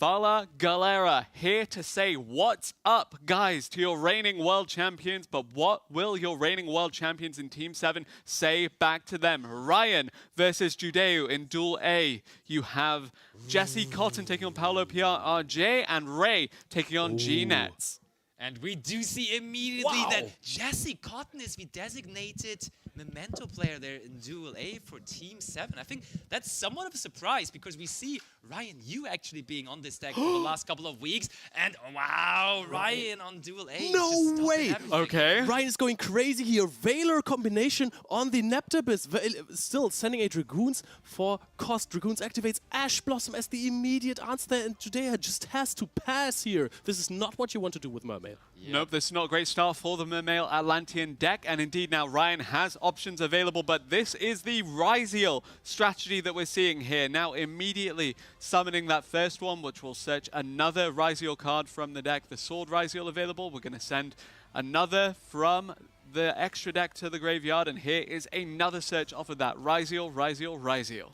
Fala Galera here to say what's up, guys, to your reigning world champions. But what will your reigning world champions in Team 7 say back to them? Ryan versus Judeu in Duel A. You have Jesse Cotton taking on Paolo PRRJ and Ray taking on G-Nets. And we do see immediately that Jesse Cotton is the designated memento player there in Duel A for Team 7. I think that's somewhat of a surprise because we see Ryan, you actually being on this deck for the last couple of weeks. And wow, Ryan on Duel A. No way! Okay. Ryan is going crazy here. Valor combination on the Neptabus. Still sending a Dragoons for cost. Dragoons activates Ash Blossom as the immediate answer there. And Judea just has to pass here. This is not what you want to do with Mermaid. Yep. Nope, this is not a great start for the Mermail Atlantean deck, and indeed now Ryan has options available, but this is the Ryziel strategy that we're seeing here. Now immediately summoning that first one, which will search another Ryziel card from the deck, the Sword Ryziel available. We're going to send another from the extra deck to the graveyard, and here is another search off of that. Ryziel, Ryziel, Ryziel.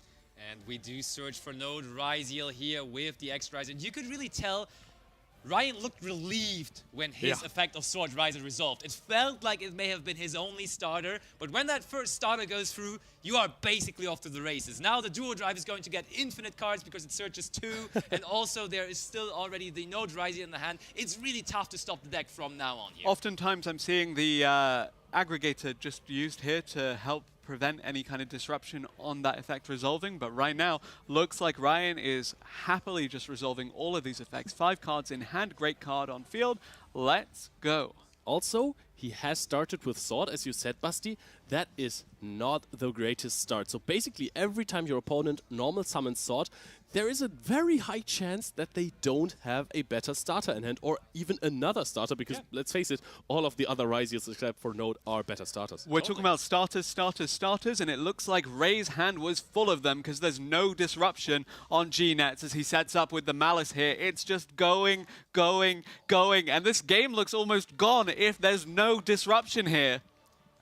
And we do search for Node Ryziel here with the extra Ryziel. You could really tell Ryan looked relieved when his effect of Sword Ryziel resolved. It felt like it may have been his only starter, but when that first starter goes through, you are basically off to the races. Now the Duo Drive is going to get infinite cards because it searches 2, and also there is still already the Node Ryziel in the hand. It's really tough to stop the deck from now on here. Oftentimes I'm seeing the aggregator just used here to help prevent any kind of disruption on that effect resolving, but right now looks like Ryan is happily just resolving all of these effects. 5 cards in hand, great card on field. Let's go. Also, he has started with Sword, as you said, Basti. That is not the greatest start. So basically, every time your opponent normal summons Sword, there is a very high chance that they don't have a better starter in hand, or even another starter, because let's face it, all of the other Ryziels except for Node are better starters. We're talking about starters, and it looks like Ray's hand was full of them because there's no disruption on G-Nets as he sets up with the Malice here. It's just going, and this game looks almost gone if there's no disruption here.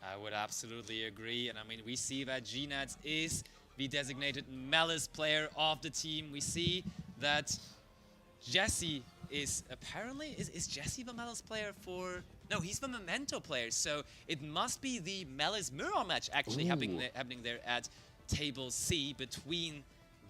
I would absolutely agree, and I mean, we see that G-Nets is the designated Malice player of the team. We see that Jesse is apparently, is Jesse the Malice player for... No, he's the Memento player, so it must be the Malice mirror match actually happening there at table C between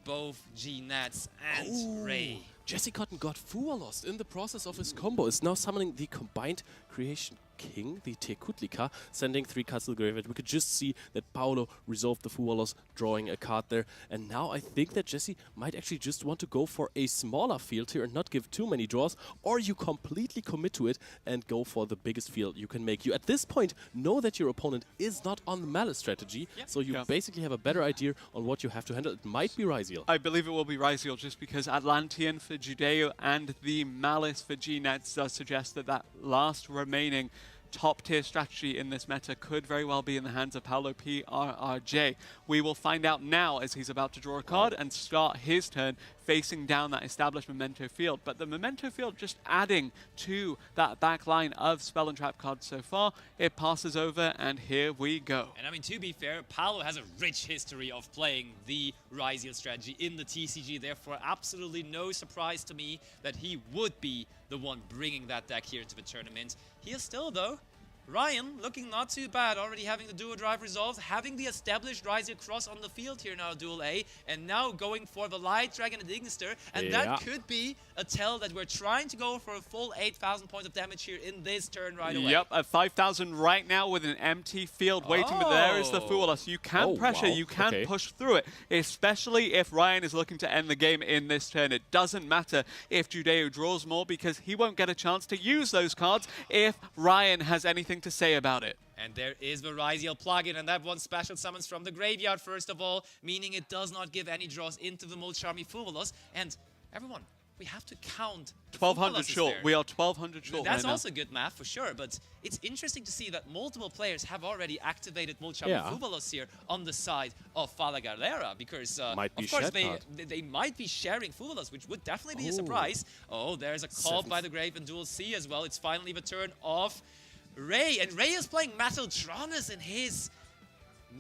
both G-Nets and Ray. Jesse Cotton got Fua lost in the process of his combo. Is now summoning the combined Creation King, the Tekutlika, sending 3 cards to the graveyard. We could just see that Paolo resolved the Fua loss, drawing a card there. And now I think that Jesse might actually just want to go for a smaller field here and not give too many draws, or you completely commit to it and go for the biggest field you can make. You at this point know that your opponent is not on the Malice strategy, so you basically have a better idea on what you have to handle. It might be Ryziel. I believe it will be Ryziel just because Atlantean for Judeo and the Malice for G-Nets does suggest that that last remaining top-tier strategy in this meta could very well be in the hands of Paolo PRRJ. We will find out now as he's about to draw a card and start his turn facing down that established Memento field. But the Memento field just adding to that back line of Spell and Trap cards so far. It passes over, and here we go. And I mean, to be fair, Paolo has a rich history of playing the Ryziel strategy in the TCG. Therefore, absolutely no surprise to me that he would be the one bringing that deck here to the tournament. Here still, though, Ryan looking not too bad, already having the Duo Drive resolved, having the established Ryziel cross on the field here now, Duel A, and now going for the Light Dragon and Ignister, and that could be a tell that we're trying to go for a full 8,000 points of damage here in this turn right away. Yep, at 5,000 right now with an empty field waiting, but there is the Fool. So you can pressure, you can push through it, especially if Ryan is looking to end the game in this turn. It doesn't matter if Judeo draws more because he won't get a chance to use those cards if Ryan has anything to say about it. And there is the Ryziel plugin, and that one special summons from the graveyard first of all, meaning it does not give any draws into the Molcharmi Fuvalos. And everyone, we have to count 1,200 short. We are 1,200 short. That's also good math for sure, but it's interesting to see that multiple players have already activated Molcharmi Fuvalos here on the side of Fala Galera, because of course they might be sharing Fuvalos, which would definitely be a surprise. Oh, there's a call by the grave in Duel C as well. It's finally the turn of Ray, and Ray is playing Metaltronus in his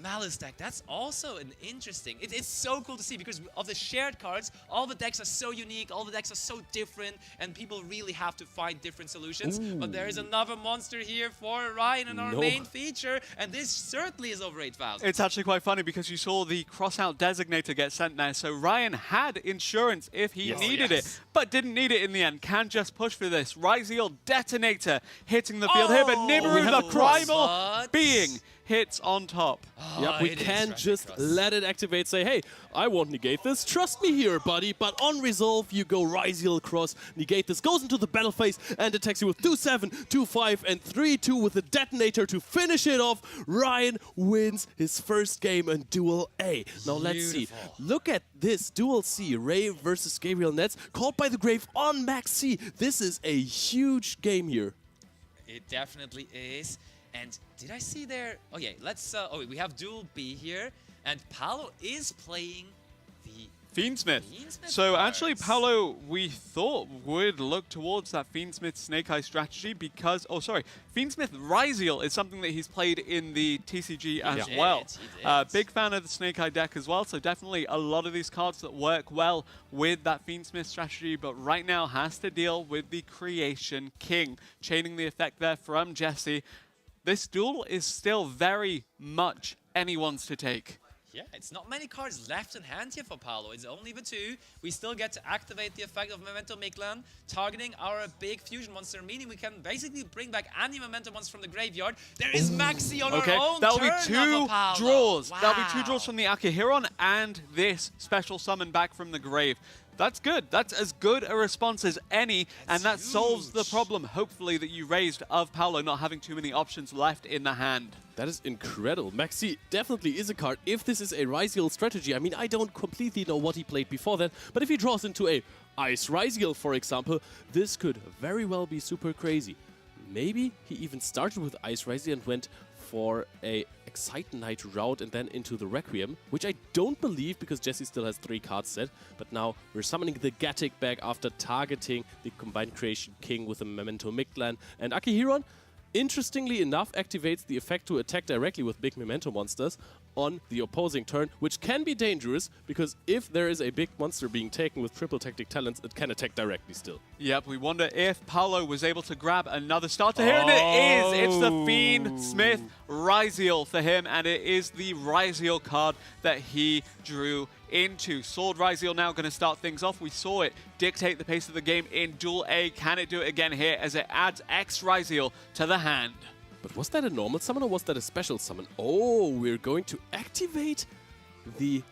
Malice deck, that's also an interesting. It's so cool to see because of the shared cards, all the decks are so unique, all the decks are so different, and people really have to find different solutions. Ooh. But there is another monster here for Ryan in our No. main feature, and this certainly is over 8,000. It's actually quite funny because you saw the cross-out designator get sent there, so Ryan had insurance if he Yes. needed Yes. it, but didn't need it in the end. Can just push for this. Ryzeal detonator hitting the field here, but Nibiru, we have the a cross. primal But- being, hits on top. Yep, we it is can Rapid just Cross. let it activate, say, hey, I won't negate this, trust me here, buddy. But on resolve, you go Ryzeal cross, negate this, goes into the battle phase, and attacks you with 2-7, 2-5, and 3-2 with the detonator to finish it off. Ryan wins his first game in Duel A. Now let's see. Beautiful. Look at this, Duel C, Ray versus Gabriel Nets, called by the Grave on Max C. This is a huge game here. It definitely is. And did I see there? Oh yeah, let's. We have Duel B here, and Paolo is playing the. Fiendsmith. Fiendsmith So actually, cards. Paolo, we thought would look towards that Fiendsmith Snake Eye strategy because, Fiendsmith Ryzeal is something that he's played in the TCG as did, well. he did. Big fan of the Snake Eye deck as well, so definitely a lot of these cards that work well with that Fiendsmith strategy, but right now has to deal with the Creation King, chaining the effect there from Jesse. This duel is still very much anyone's to take. Yeah, it's not many cards left in hand here for Paolo. It's only the two. We still get to activate the effect of Memento Mictlan, targeting our big fusion monster, meaning we can basically bring back any Memento monster from the graveyard. There is Maxi on Okay, our own that'll turn be two of Paolo. draws. Wow. That'll be two draws from the Akihiron and this special summon back from the grave. That's good. That's as good a response as any, and that solves the huge. problem, hopefully, that you raised of Paolo not having too many options left in the hand. That is incredible. Maxi definitely is a card. If this is a Ryzeal strategy, I mean, I don't completely know what he played before that, but if he draws into a Ice Ryzeal, for example, this could very well be super crazy. Maybe he even started with Ice Ryzeal and went for a Excite Knight route and then into the Requiem, which I don't believe because Jesse still has 3 cards set. But now we're summoning the Gatic back after targeting the Combined Creation King with a Memento Mictlan. And Akihiron, interestingly enough, activates the effect to attack directly with big Memento monsters on the opposing turn, which can be dangerous because if there is a big monster being taken with triple tactic talents, it can attack directly still. Yep, we wonder if Paolo was able to grab another starter here, and it is! It's the Fiendsmith Ryzeal for him, and it is the Ryzeal card that he drew into. Sword Ryzeal now going to start things off. We saw it dictate the pace of the game in Duel A. Can it do it again here as it adds X Ryzeal to the hand? But was that a normal summon or was that a special summon? Oh, we're going to activate the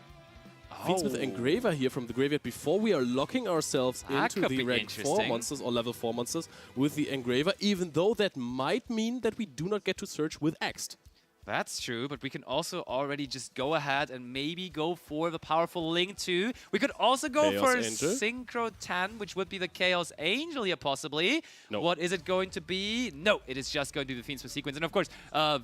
Fiendsmith Engraver here from the graveyard before we are locking ourselves That into could the be rank 4 interesting. monsters or level 4 monsters with the Engraver, even though that might mean that we do not get to search with Axed. That's true, but we can also already just go ahead and maybe go for the powerful Link too. We could also go Chaos for Angel? Synchro Tan, which would be the Chaos Angel here possibly. No. What is it going to be? No, it is just going to be the Fiendsmith sequence. And of course,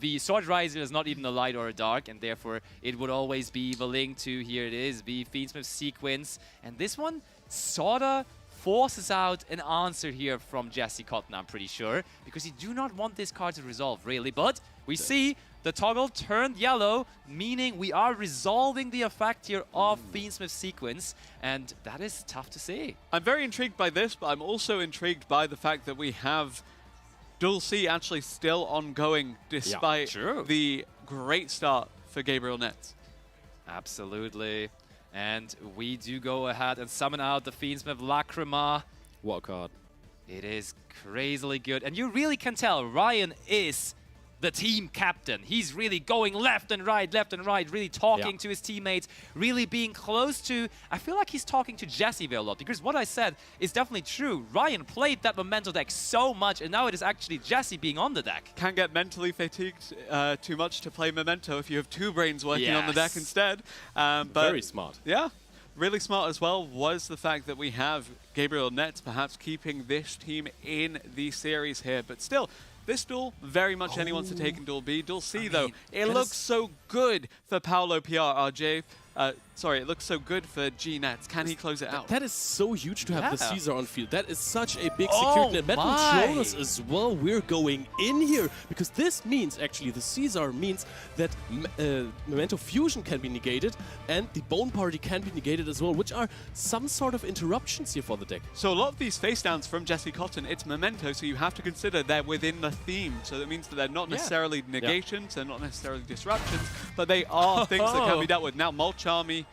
the Sword Riser is not even a light or a dark, and therefore it would always be the Link to, here it is, the Fiendsmith sequence. And this one sorta forces out an answer here from Jesse Cotton, I'm pretty sure, because you do not want this card to resolve, really. But we see the toggle turned yellow, meaning we are resolving the effect here of Fiendsmith sequence, and that is tough to see. I'm very intrigued by this, but I'm also intrigued by the fact that we have Duel C actually still ongoing despite true. the great start for Gabriel Nets. Absolutely. And we do go ahead and summon out the Fiendsmith Lacrima. What a card. It is crazily good. And you really can tell Ryan is the team captain. He's really going left and right, really talking to his teammates, really being close to... I feel like he's talking to Jesse there a lot, because what I said is definitely true. Ryan played that Memento deck so much, and now it is actually Jesse being on the deck. Can get mentally fatigued too much to play Memento if you have 2 brains working on the deck Yes. instead. But Very smart. yeah, really smart as well was the fact that we have Gabriel Nets perhaps keeping this team in the series here. But still, this duel, very much anyone's to take in Duel B. Duel C, though, it that looks is- so good for Paolo PR, RJ. Sorry, it looks so good for G-Nets. Can he close it out? That is so huge to have the Yeah. Caesar on field. That is such a big Oh security net. That will my. show us as well. We're going in here because this means actually the Caesar means that Memento Fusion can be negated and the Bone Party can be negated as well, which are some sort of interruptions here for the deck. So a lot of these face downs from Jesse Cotton, it's Memento, so you have to consider they're within the theme. So that means that they're not necessarily negations, they're not necessarily disruptions, but they are things that can be dealt with. Now, Mulch Army,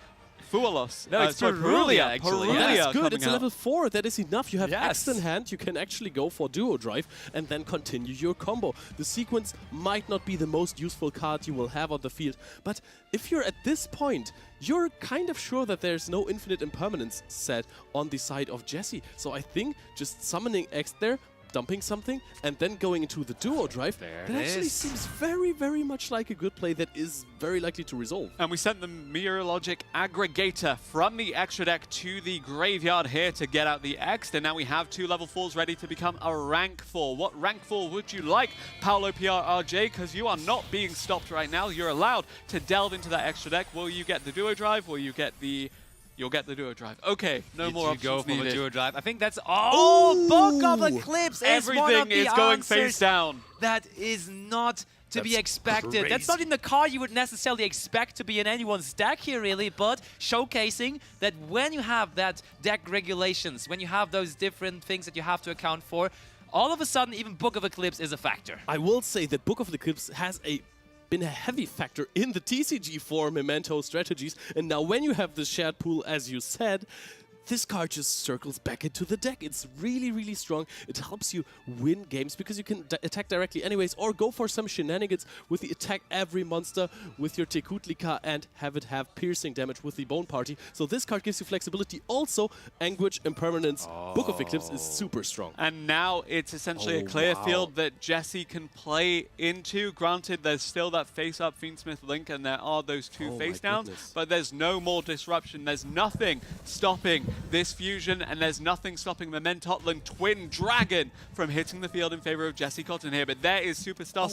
Fualos. No, it's Perulia, actually. Yeah, Perulia that's good. It's a coming level out. 4. That is enough. You have Yes. X in hand. You can actually go for Duo Drive and then continue your combo. The sequence might not be the most useful card you will have on the field, but if you're at this point, you're kind of sure that there's no infinite impermanence set on the side of Jesse. So I think just summoning X there, dumping something, and then going into the Duo Drive, There that it actually is. seems very, very much like a good play that is very likely to resolve. And we sent the Meteorologic Aggregator from the extra deck to the graveyard here to get out the X. And now we have 2 level 4s ready to become a rank 4. What rank 4 would you like, Paolo PRRJ? Because you are not being stopped right now. You're allowed to delve into that extra deck. Will you get the Duo Drive? Will you get the... You'll get the Duo Drive. Okay, no more Did you options go for the needed. Duo Drive? I think that's Book of Eclipse is one of Everything the is going answers. face down. That is not to be That's expected. That's crazy. not in the card you would necessarily expect to be in anyone's deck here, really, but showcasing that when you have that deck regulations, when you have those different things that you have to account for, all of a sudden, even Book of Eclipse is a factor. I will say that Book of the Eclipse has been a heavy factor in the TCG for Memento strategies, and now when you have the shared pool, as you said, this card just circles back into the deck. It's really, really strong. It helps you win games because you can attack directly anyways, or go for some shenanigans with the attack every monster with your Tekutlika and have it have piercing damage with the Bone Party. So this card gives you flexibility. Also, Anguish, Impermanence, Book of Eclipse is super strong. And now it's essentially a Oh, clear wow. field that Jesse can play into. Granted, there's still that face-up Fiendsmith Link, and there are those 2 Oh my face-downs, goodness. but there's no more disruption. There's nothing stopping this fusion, and there's nothing stopping Mementotland Twin Dragon from hitting the field in favor of Jesse Cotton here. But there is Superstar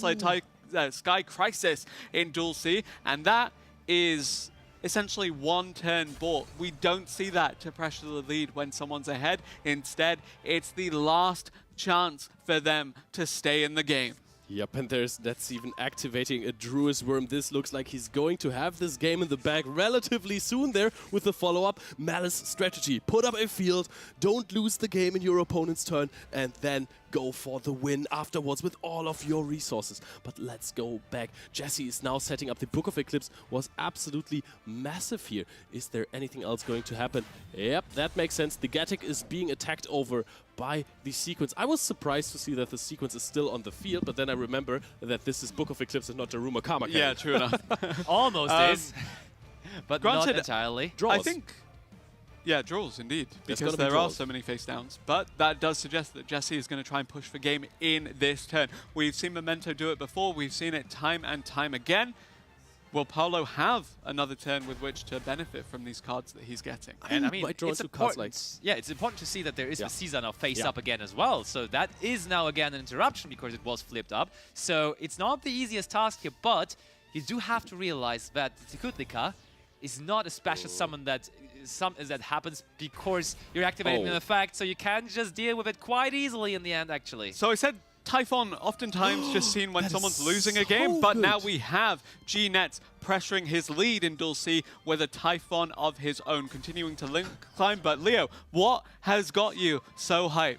Sky Crisis in Duel C, and that is essentially 1 turn bought. We don't see that to pressure the lead when someone's ahead. Instead, it's the last chance for them to stay in the game. Yep, and that's even activating a Druid's Worm. This looks like he's going to have this game in the bag relatively soon there with the follow-up Malice strategy. Put up a field, don't lose the game in your opponent's turn, and then go for the win afterwards with all of your resources. But let's go back. Jesse is now setting up the Book of Eclipse. Was absolutely massive here. Is there anything else going to happen? Yep, that makes sense. The Gatic is being attacked over by the sequence. I was surprised to see that the sequence is still on the field, but then I remember that this is Book of Eclipse and not Daruma Karma. Yeah, true enough. Almost is, but granted, not entirely. Draws. I think, yeah, draws indeed, There's because gonna be there are draws. so many face downs. But that does suggest that Jesse is going to try and push for game in this turn. We've seen Memento do it before. We've seen it time and time again. Will Paolo have another turn with which to benefit from these cards that he's getting? And I mean, might draw it's into cards like important. Yeah, it's important to see that there is Yeah. the Caesar now face Yeah. up again as well. So that is now again an interruption because it was flipped up. So it's not the easiest task here, but you do have to realize that the Tekutlika is not a special summon that happens because you're activating an effect. So you can just deal with it quite easily in the end, actually. So I said Typhon oftentimes just seen when That is someone's losing a so game, but now good. we have G-Nets pressuring his lead in Duel C with a Typhon of his own, continuing to climb. But Leo, what has got you so hyped?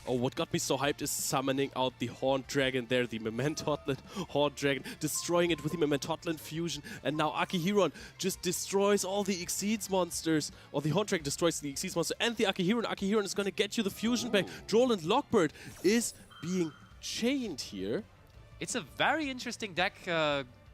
Oh, what got me so hyped is summoning out the Horned Dragon there, the Mementotland Horned Dragon, destroying it with the Mementotland Fusion, and now Akihiron just destroys all the Exceeds monsters, or the Horned Dragon destroys the Exceeds monster and the Akihiron. Akihiron is going to get you the Fusion back. Droland Lockbird is being chained here. It's a very interesting deck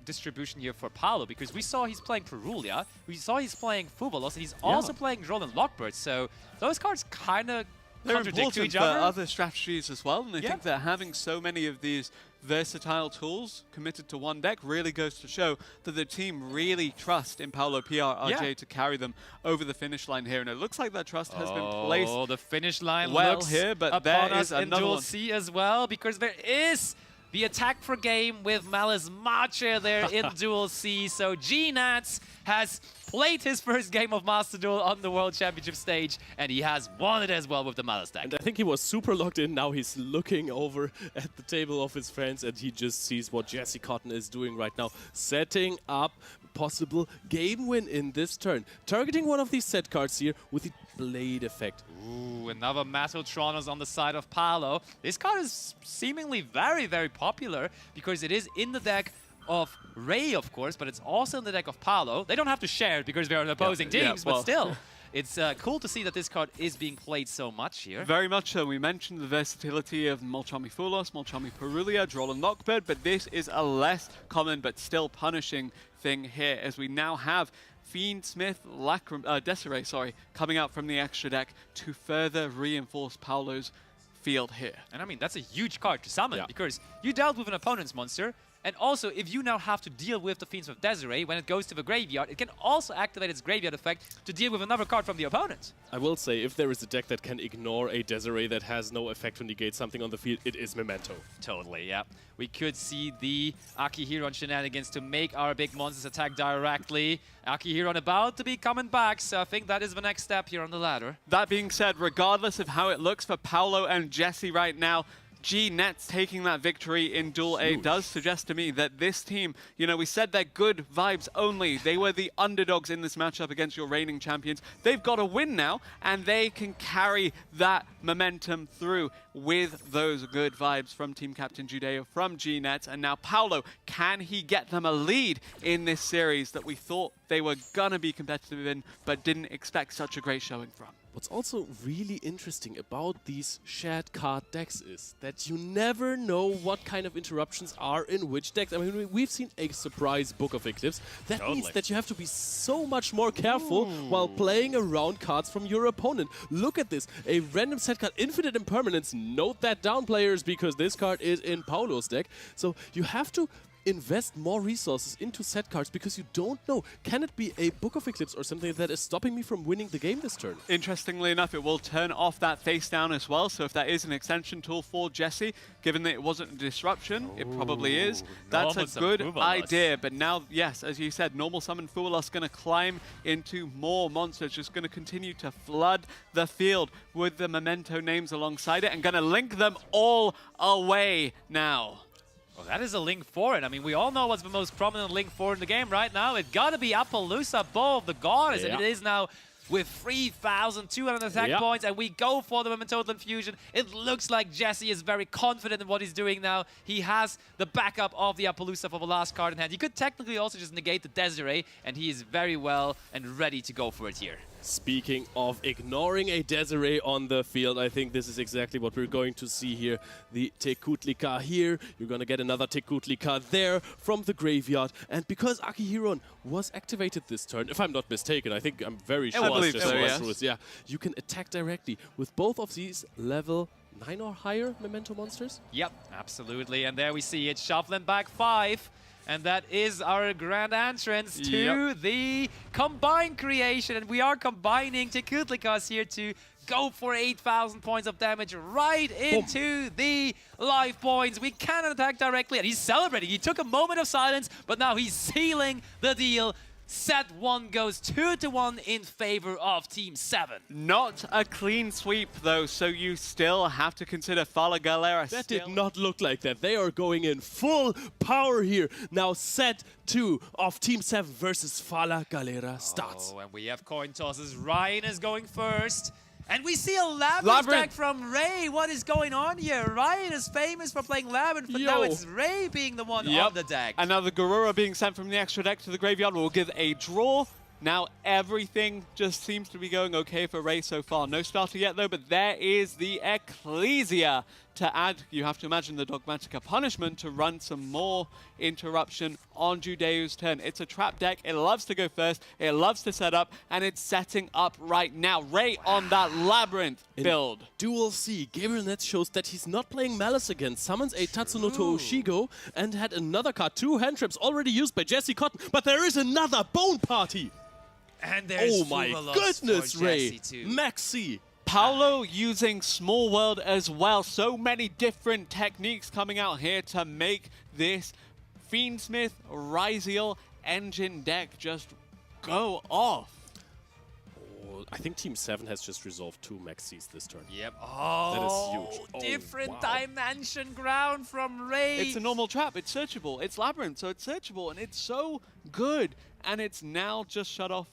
distribution here for Paolo because we saw he's playing Perulia, we saw he's playing Fuvalos, and he's also playing Droland Lockbird. So those cards kind of They're contradict to important each for other. other strategies as well, and I Yeah. think that having so many of these versatile tools committed to one deck really goes to show that the team really trust in Paolo PRRJ to carry them over the finish line here, and it looks like that trust has been placed. Oh, the finish line well looks here, but upon there us is in another Duel one. C as well, because there is the attack per game with Malice Marcher there in Duel C. So GNats has played his first game of Master Duel on the World Championship stage, and he has won it as well with the Malice deck. And I think he was super locked in. Now he's looking over at the table of his friends, and he just sees what Jesse Cotton is doing right now, setting up possible game win in this turn. Targeting one of these set cards here with the Blade effect. Ooh, another Metaltronos on the side of Paolo. This card is seemingly very, very popular because it is in the deck of Ray, of course, but it's also in the deck of Paolo. They don't have to share it because they're opposing teams, but still. It's cool to see that this card is being played so much here. Very much so. We mentioned the versatility of Molchami Fulos, Molchami Perulia, Droll and Lockbird, but this is a less common but still punishing thing here, as we now have Fiend, Smith, Desiree, coming out from the extra deck to further reinforce Paolo's field here. And I mean, that's a huge card to summon because you dealt with an opponent's monster. And also, if you now have to deal with the Fiends of Desiree, when it goes to the graveyard, it can also activate its graveyard effect to deal with another card from the opponent. I will say, if there is a deck that can ignore a Desiree that has no effect to negate something on the field, it is Memento. Totally, yeah. We could see the Akihiron shenanigans to make our big monsters attack directly. Akihiron about to be coming back, so I think that is the next step here on the ladder. That being said, regardless of how it looks for Paolo and Jesse right now, GNets taking that victory in Duel A does suggest to me that this team, you know, we said they're good vibes only. They were the underdogs in this matchup against your reigning champions. They've got a win now, and they can carry that momentum through with those good vibes from Team Captain Judeo, from GNets. And now Paolo, can he get them a lead in this series that we thought they were gonna be competitive in, but didn't expect such a great showing from? What's also really interesting about these shared card decks is that you never know what kind of interruptions are in which decks. I mean, we've seen a surprise Book of Eclipse. That means that you have to be so much more careful while playing around cards from your opponent. Look at this, a random set card, Infinite Impermanence. Note that down, players, because this card is in Paolo's deck. So you have to invest more resources into set cards because you don't know, can it be a Book of Eclipse or something that is stopping me from winning the game this turn? Interestingly enough, it will turn off that face down as well, so if that is an extension tool for Jesse, given that it wasn't a disruption, it probably is. That's a good idea, but now, yes, as you said, normal summon Fualos going to climb into more monsters, just going to continue to flood the field with the Memento names alongside it and going to link them all away now. Well, that is a link for it. I mean, we all know what's the most prominent link for in the game right now. It's got to be Appaloosa, Bow of the Goddess, and it is now with 3,200 attack points, and we go for the Memento Infusion. It looks like Jesse is very confident in what he's doing now. He has the backup of the Appaloosa for the last card in hand. He could technically also just negate the Desiree, and he is very well and ready to go for it here. Speaking of ignoring a Desiree on the field, I think this is exactly what we're going to see here. The Tekutlika here, you're going to get another Tekutlika there from the graveyard. And because Akihiron was activated this turn, if I'm not mistaken, I think I'm very sure. I believe so, yes. Yeah, you can attack directly with both of these level 9 or higher Memento monsters. Yep, absolutely. And there we see it, shuffling back 5. And that is our grand entrance to the combined creation. And we are combining Tekutlikas here to go for 8,000 points of damage right into the life points. We cannot attack directly. And he's celebrating. He took a moment of silence, but now he's sealing the deal. Set 1 goes 2-1 in favor of Team 7. Not a clean sweep, though, so you still have to consider Fala Galera. That did not look like that. They are going in full power here. Now set 2 of Team 7 versus Fala Galera starts. Oh, and we have coin tosses. Ryan is going first. And we see a Labyrinth deck from Ray. What is going on here? Ryan is famous for playing Labyrinth, but now it's Ray being the one on the deck. And now the Garura being sent from the extra deck to the graveyard will give a draw. Now everything just seems to be going okay for Ray so far. No starter yet though, but there is the Ecclesia to add. You have to imagine the Dogmatica punishment to run some more interruption on Judeo's turn. It's a trap deck. It loves to go first. It loves to set up, and it's setting up right now. Ray on that Labyrinth build. Duel C, Gabriel Netz shows that he's not playing Malice again. Summons a Tatsunoto Oshigo and had another card. 2 hand traps already used by Jesse Cotton, but there is another Bone Party. And there's oh my goodness, Ray! Maxi Paolo using Small World as well. So many different techniques coming out here to make this Fiendsmith Ryziel engine deck just go off. Oh, I think Team 7 has just resolved 2 Maxis this turn. Yep. That is huge. Oh, Different wow. dimension ground from Ray. It's a normal trap, it's searchable, it's Labyrinth, so it's searchable, and it's so good. And it's now just shut off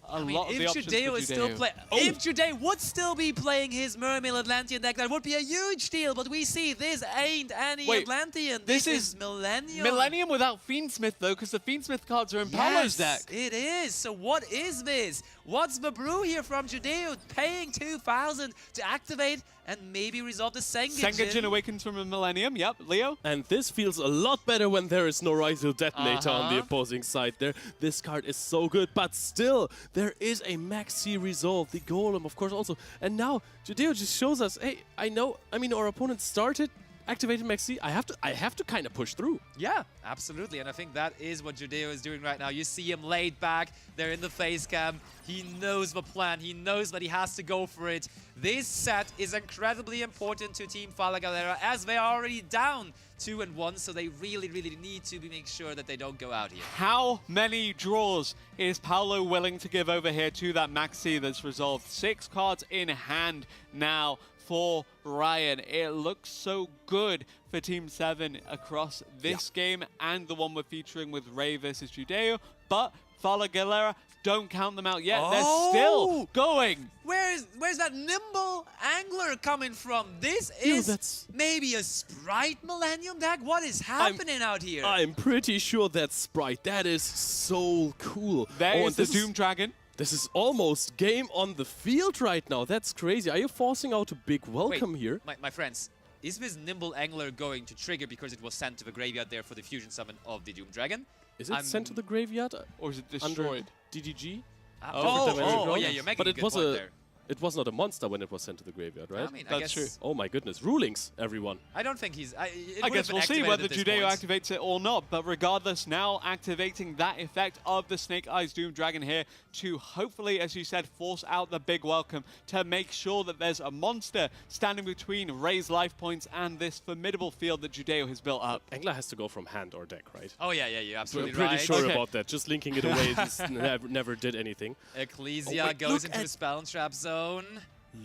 a lot of the options for Judeo is still playing, if Judeo would still be playing his Mermail Atlantean deck, that would be a huge deal. But we see this ain't any Atlantean. This is Millennium. Millennium without Fiendsmith though, because the Fiendsmith cards are in Paolo's deck. It is. So what is this? What's the brew here from Judeo? Paying 2,000 to activate and maybe resolve the Sengajin. Sengajin awakens from a Millennium. Yep, Leo. And this feels a lot better when there is no Ryziel Detonator on the opposing side there. This card is so good, but still, there is a Maxi resolve. The Golem, of course, also. And now, Judeo just shows us, hey, our opponent started, activated Maxi. I have to kind of push through. Yeah, absolutely. And I think that is what Judeo is doing right now. You see him laid back there in the face cam. He knows the plan. He knows that he has to go for it. This set is incredibly important to Team Fala Galera as they are already down 2-1, so they really, really need to make sure that they don't go out here. How many draws is Paolo willing to give over here to that Maxi that's resolved? 6 cards in hand now for Ryan. It looks so good for Team 7 across this game and the one we're featuring with Ray versus Judeo, but Fala Galera, don't count them out yet. They're still going. Where's that nimble angler coming from? This is maybe a Sprite Millennium deck? What is happening out here? I'm pretty sure that's Sprite. That is so cool. There is the Doom Dragon. This is almost game on the field right now. That's crazy. Are you forcing out a big welcome here? My friends, is this Nimble Angler going to trigger because it was sent to the graveyard there for the fusion summon of the Doom Dragon? Is it sent to the graveyard? Or is it destroyed? DDG? Yeah, you're making a good point there. It was not a monster when it was sent to the graveyard, right? I mean, That's true. Oh my goodness. Rulings, everyone. I don't think he's... I guess we'll see whether Judeo activates it or not, but regardless, now activating that effect of the Snake Eyes Doom Dragon here to hopefully, as you said, force out the big welcome to make sure that there's a monster standing between Ray's life points and this formidable field that Judeo has built up. Angler has to go from hand or deck, right? Oh, yeah, you're absolutely We're pretty right. sure about that. Just linking it away just never did anything. Ecclesia goes into the Spell and Trap zone.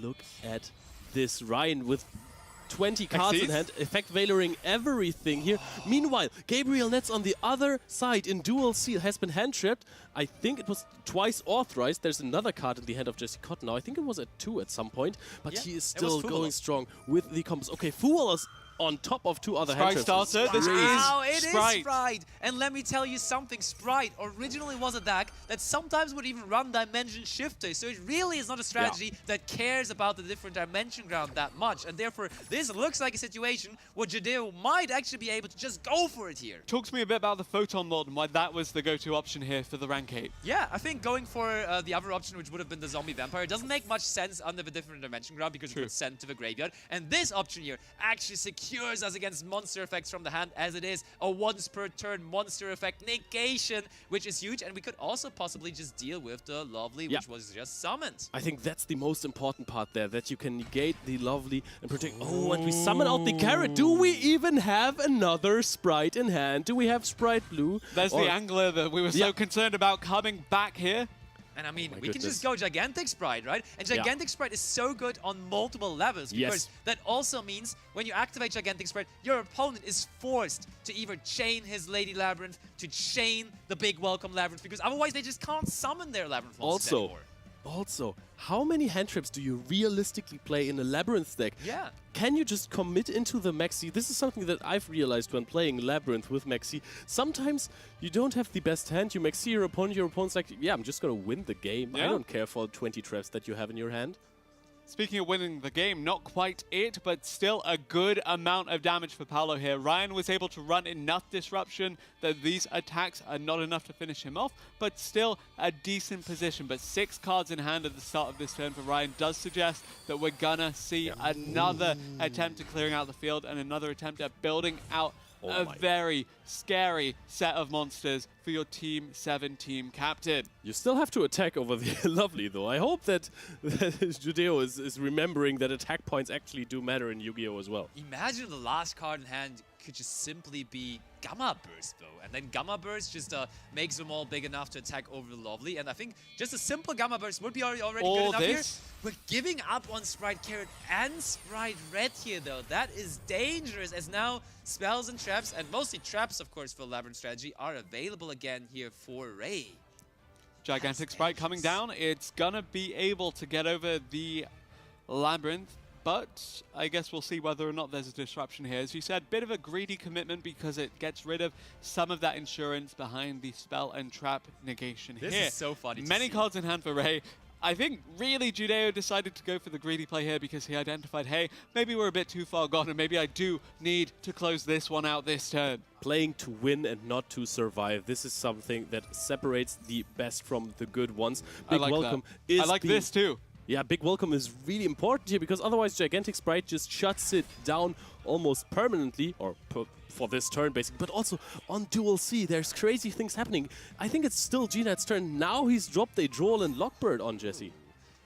Look at this Ryan with 20 cards in hand, effect valoring everything here. Meanwhile, Gabriel Netz on the other side in dual seal has been hand trapped. I think it was twice authorized. There's another card in the hand of Jesse Cotton now. I think it was at 2 at some point, but he is still going strong with the combos. Okay, Fuwalas on top of 2 other hand traps. Starter. This is Sprite. And let me tell you something, Sprite originally was a deck that sometimes would even run Dimension Shifter, so it really is not a strategy that cares about the different dimension ground that much, and therefore this looks like a situation where Judeo might actually be able to just go for it here. Talk to me a bit about the Photon Lord and why that was the go-to option here for the rank 8. Yeah, I think going for the other option, which would have been the Zombie Vampire, doesn't make much sense under the different dimension ground because it was sent to the graveyard, and this option here actually secures us against monster effects from the hand, as it is a once per turn monster effect negation, which is huge, and we could also possibly just deal with the Lovely, which was just summoned. I think that's the most important part there, that you can negate the Lovely and protect. Oh, and we summon out the Carrot. Do we even have another Sprite in hand? Do we have Sprite Blue? There's the Angler that we were so concerned about coming back here. And I mean, we can just go Gigantic Sprite, right? And Gigantic Sprite is so good on multiple levels because that also means when you activate Gigantic Sprite, your opponent is forced to either chain his Lady Labyrinth, to chain the big Welcome Labyrinth, because otherwise they just can't summon their Labyrinth monsters anymore. Also, how many hand traps do you realistically play in a Labyrinth deck? Yeah. Can you just commit into the Maxi? This is something that I've realized when playing Labyrinth with Maxi. Sometimes you don't have the best hand. You Maxi your opponent's like, yeah, I'm just going to win the game. I don't care for 20 traps that you have in your hand. Speaking of winning the game, not quite it, but still a good amount of damage for Paolo here. Ryan was able to run enough disruption that these attacks are not enough to finish him off, but still a decent position. But 6 cards in hand at the start of this turn for Ryan does suggest that we're gonna see another attempt at clearing out the field and another attempt at building out a very scary set of monsters for your Team 7 team captain. You still have to attack over the Lovely, though. I hope that Judeo is remembering that attack points actually do matter in Yu-Gi-Oh! As well. Imagine the last card in hand could just simply be Gamma Burst, though. And then Gamma Burst just makes them all big enough to attack over the Lovely. And I think just a simple Gamma Burst would be already good enough here. We're giving up on Sprite Carrot and Sprite Red here, though. That is dangerous, as now spells and traps, and mostly traps, of course, for Labyrinth strategy, are available again here for Ray. Gigantic Sprite coming down. It's gonna be able to get over the Labyrinth, but I guess we'll see whether or not there's a disruption here. As you said, bit of a greedy commitment because it gets rid of some of that insurance behind the spell and trap negation here. This is so funny to Many see. cards in hand for Ray. I think really Judeo decided to go for the greedy play here because he identified, hey, maybe we're a bit too far gone and maybe I do need to close this one out this turn. Playing to win and not to survive. This is something that separates the best from the good ones. Big welcome is I like this too. Yeah, big welcome is really important here because otherwise Gigantic Sprite just shuts it down almost permanently, or for this turn basically, but also on Duel C, there's crazy things happening. I think it's still GNet's turn. Now he's dropped a Droll and Lockbird on Jesse.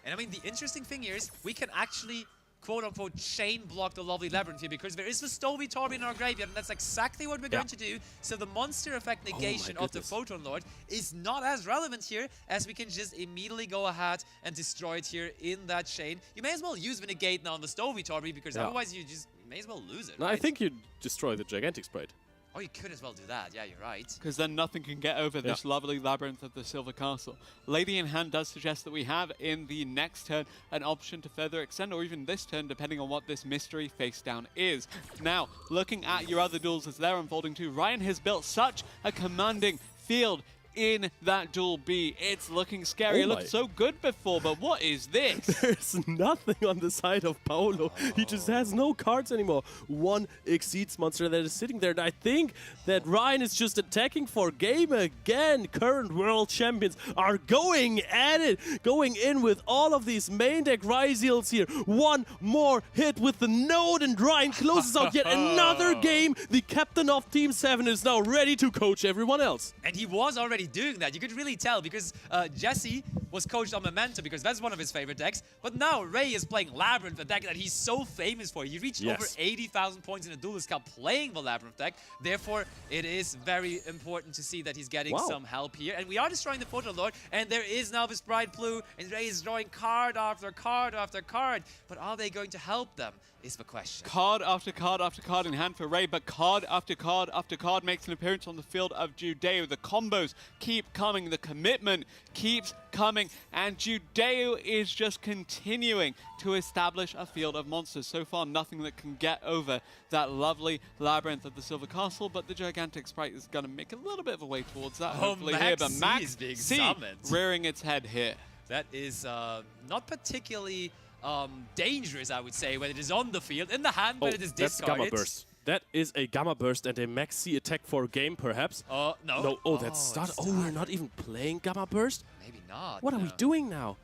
And I mean, the interesting thing here is we can actually quote-unquote chain block the Lovely Labyrinth here because there is the Stovey Torby in our graveyard, and that's exactly what we're going to do. So the monster effect negation of the Photon Lord is not as relevant here, as we can just immediately go ahead and destroy it here in that chain. You may as well use the negate now on the Stovey Torby because otherwise you may as well lose it, No, right? I think you destroy the Gigantic Sprite. Oh, you could as well do that. Yeah, you're right. Because then nothing can get over this lovely Labyrinth of the Silver Castle. Lady in Hand does suggest that we have in the next turn an option to further extend, or even this turn, depending on what this mystery face down is. Now, looking at your other duels as they're unfolding too, Ryan has built such a commanding field in that duel B. It's looking scary. It looked so good before, but what is this? There's nothing on the side of Paolo. He just has no cards anymore. One Exceeds monster that is sitting there. And I think that Ryan is just attacking for game again. Current world champions are going at it. Going in with all of these main deck Ryziels here. One more hit with the node, and Ryan closes out yet another game. The captain of Team 7 is now ready to coach everyone else. And he was already doing that. You could really tell because Jesse was coached on Memento because that's one of his favorite decks. But now Ray is playing Labyrinth, a deck that he's so famous for. He reached over 80,000 points in a Duelist Cup playing the Labyrinth deck. Therefore, it is very important to see that he's getting some help here. And we are destroying the Photon Lord, and there is now this Bright Blue, and Ray is drawing card after card after card. But are they going to help them is the question. Card after card after card in hand for Ray, but card after card after card makes an appearance on the field of Judeo. The combos keep coming, the commitment keeps coming, and Judeo is just continuing to establish a field of monsters. So far, nothing that can get over that lovely Labyrinth of the Silver Castle, but the Gigantic Sprite is going to make a little bit of a way towards that, hopefully here. But Max being C summoned. rearing its head here. That is not particularly dangerous, I would say, when it is on the field. In the hand, but it is discarded. That's Gamma Burst. That is a Gamma Burst and a Max C attack for a game, perhaps. No. No. Oh, that's start. Oh, we're not even playing Gamma Burst? Maybe not. What are we doing now?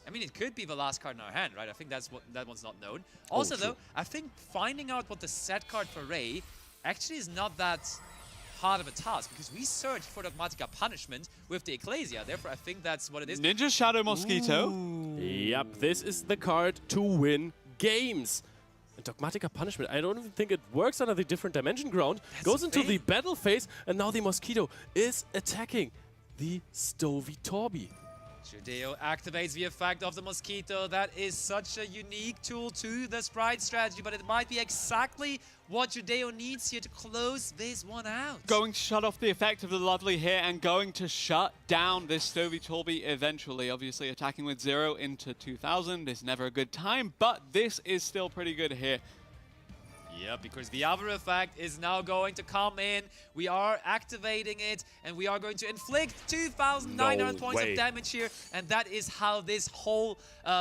I mean, it could be the last card in our hand, right? I think that's what that one's not known. Also, though, I think finding out what the set card for Ray actually is not that hard of a task, because we searched for Dogmatica Punishment with the Ecclesia. Therefore, I think that's what it is. Ninja Shadow Mosquito. Yep, this is the card to win games. And Dogmatica Punishment, I don't even think it works under the different dimension ground. Goes into the battle phase, and now the Mosquito is attacking the Stovey Torby. Judeo activates the effect of the Mosquito. That is such a unique tool to the Sprite strategy, but it might be exactly what Judeo needs here to close this one out. Going to shut off the effect of the lovely here and going to shut down this Stovey Torby eventually. Obviously, attacking with 0 into 2000 is never a good time, but this is still pretty good here. Yeah, because the other effect is now going to come in. We are activating it, and we are going to inflict 2,900 points of damage here. And that is how this whole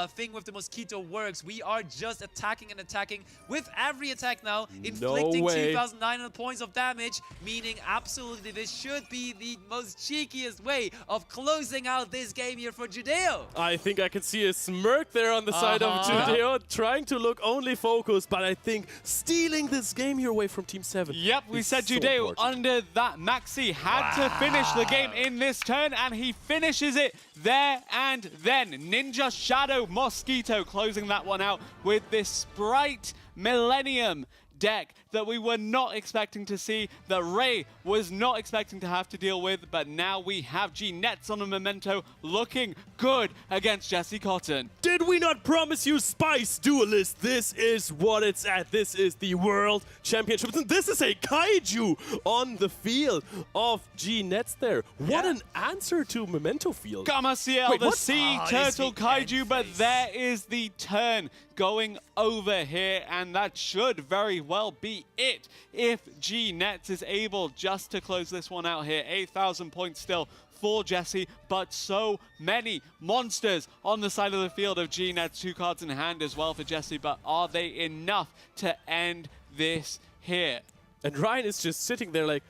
thing with the Mosquito works. We are just attacking and attacking with every attack now, inflicting 2,900 points of damage, meaning absolutely this should be the most cheekiest way of closing out this game here for Judeo. I think I can see a smirk there on the side of Judeo, trying to look only focused, but I think Steve stealing this game here away from Team 7. Yep, we It's said so Judeo important. under that Maxi had to finish the game in this turn, and he finishes it there and then. Ninja Shadow Mosquito closing that one out with this Sprite Millennium deck that we were not expecting to see, that Ray was not expecting to have to deal with, but now we have G-Nets on a Memento looking good against Jesse Cotton. Did we not promise you Spice Duelist? This is what it's at. This is the World Championships, and this is a Kaiju on the field of G-Nets there. What an answer to Memento field. Gamasiel, Wait, the what? Sea Oh, Turtle this Kaiju, but face. there is the turn going over here, and that should very well be it if G-Nets is able just to close this one out here. 8,000 points still for Jesse, but so many monsters on the side of the field of G-Nets. 2 cards in hand as well for Jesse, but are they enough to end this here? And Ryan is just sitting there like,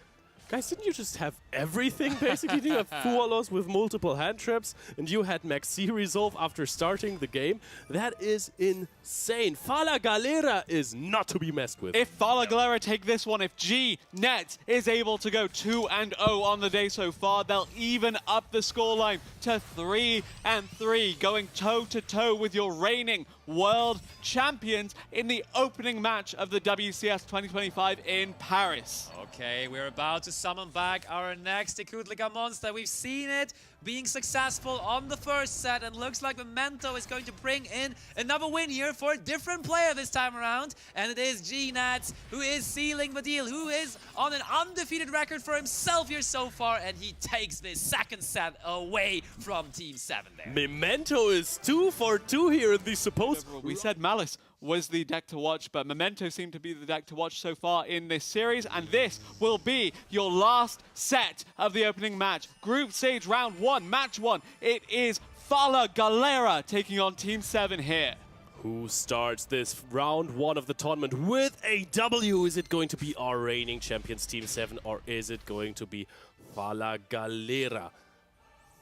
guys, didn't you just have everything, basically? You have Fualos with multiple hand traps, and you had Maxi resolve after starting the game. That is insane. Fala Galera is not to be messed with. If Fala Galera take this one, if G-Net is able to go 2-0 on the day so far, they'll even up the scoreline to 3-3, going toe-to-toe with your reigning world champions in the opening match of the WCS 2025 in Paris. Okay, we're about to summon back our next Tekutliga monster. We've seen it being successful on the first set, and looks like Memento is going to bring in another win here for a different player this time around. And it is G-Nats who is sealing the deal, who is on an undefeated record for himself here so far, and he takes this second set away from Team 7 there. Memento is 2 for 2 here in the supposed... We said Malice was the deck to watch, but Memento seemed to be the deck to watch so far in this series, and this will be your last set of the opening match. Group stage round 1, match 1. It is Fala Galera taking on Team 7 here. Who starts this round 1 of the tournament with a W? Is it going to be our reigning champions, Team 7, or is it going to be Fala Galera?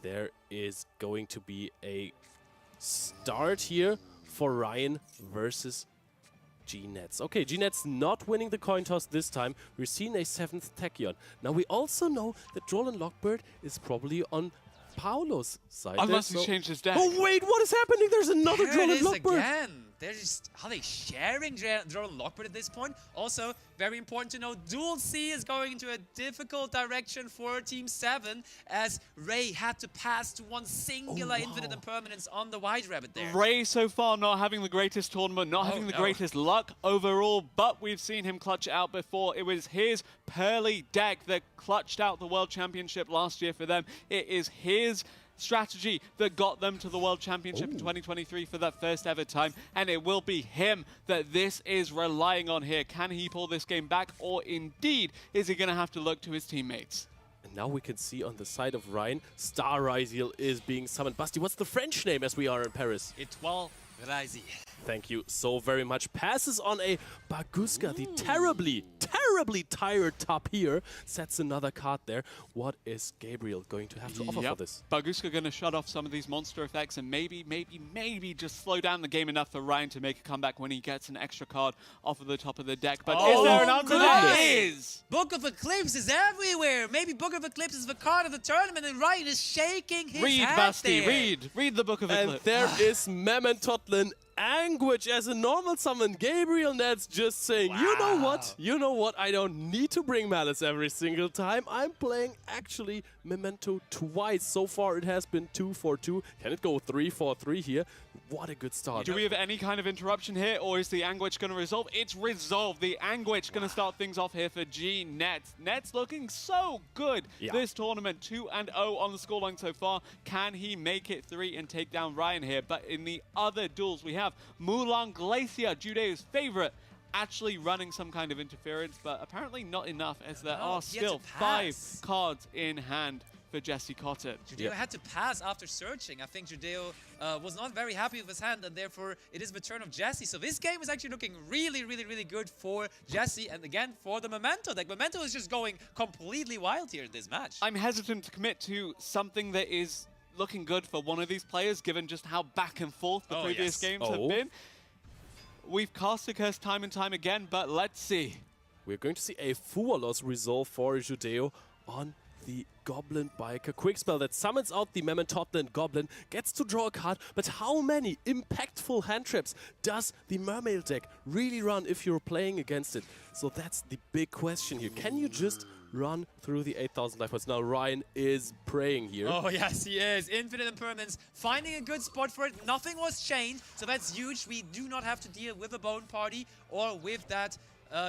There is going to be a start here for Ryan versus G-Nets. Okay, G-Nets not winning the coin toss this time. We're seeing a 7th Tachyon. Now, we also know that Droll Lockbird is probably on Paulo's side. Unless there, he's changed his deck. Oh, wait, what is happening? There's another There Droll it is Lockbird. again. They're just, are they sharing Drone Lockbird at this point? Also, very important to know, Duel C is going into a difficult direction for Team 7, as Ray had to pass to one singular infinite impermanence on the White Rabbit there. Ray so far not having the greatest tournament, not having the greatest luck overall, but we've seen him clutch it out before. It was his Pearly deck that clutched out the World Championship last year for them. It is his strategy that got them to the World Championship in 2023 for that first ever time, and it will be him that this is relying on here. Can he pull this game back, or indeed is he going to have to look to his teammates? And now we can see on the side of Ryan, Star Ryziel is being summoned. Basti, what's the French name as we are in Paris? Étoile Ryziel. Thank you so very much. Passes on a Baguska, the terribly tired top here. Sets another card there. What is Gabriel going to have to offer for this? Baguska going to shut off some of these monster effects and maybe just slow down the game enough for Ryan to make a comeback when he gets an extra card off of the top of the deck. But is there an answer? There is! Book of Eclipse is everywhere. Maybe Book of Eclipse is the card of the tournament, and Ryan is shaking his Read, head Basti, there. read the Book of And Eclipse. there is Mementotlin Anguish as a normal summon. Gabriel Nets just saying, you know what, I don't need to bring Malice every single time. I'm playing actually Memento twice. So far it has been 2 for 2. Can it go 3 for 3 here? What a good start. Do we have any kind of interruption here, or is the Anguish going to resolve? It's resolved. The Anguish going to start things off here for G-Nets. Nets looking so good this tournament. 2-0 on the scoreline so far. Can he make it 3 and take down Ryan here? But in the other duels, we have Mulan Glacier, Judeo's favorite, actually running some kind of interference, but apparently not enough, as there are still 5 cards in hand for Jesse Cotton. Judeo had to pass after searching. I think Judeo was not very happy with his hand, and therefore it is the turn of Jesse. So this game is actually looking really good for Jesse, and again for the Memento deck. Memento is just going completely wild here in this match. I'm hesitant to commit to something that is looking good for one of these players, given just how back and forth the previous games have been. we've cast a curse time and time again, but let's see. We're going to see a Fuwalos resolve for Judeo on the Goblin Biker. Quick spell that summons out the Mammoth Goblin, gets to draw a card, but how many impactful hand traps does the Mermaid deck really run if you're playing against it? So that's the big question here. Can you just run through the 8,000 life points? Now Ryan is praying here. Oh yes, he is. Infinite Impermanence, finding a good spot for it. Nothing was changed, so that's huge. We do not have to deal with a Bone Party or with that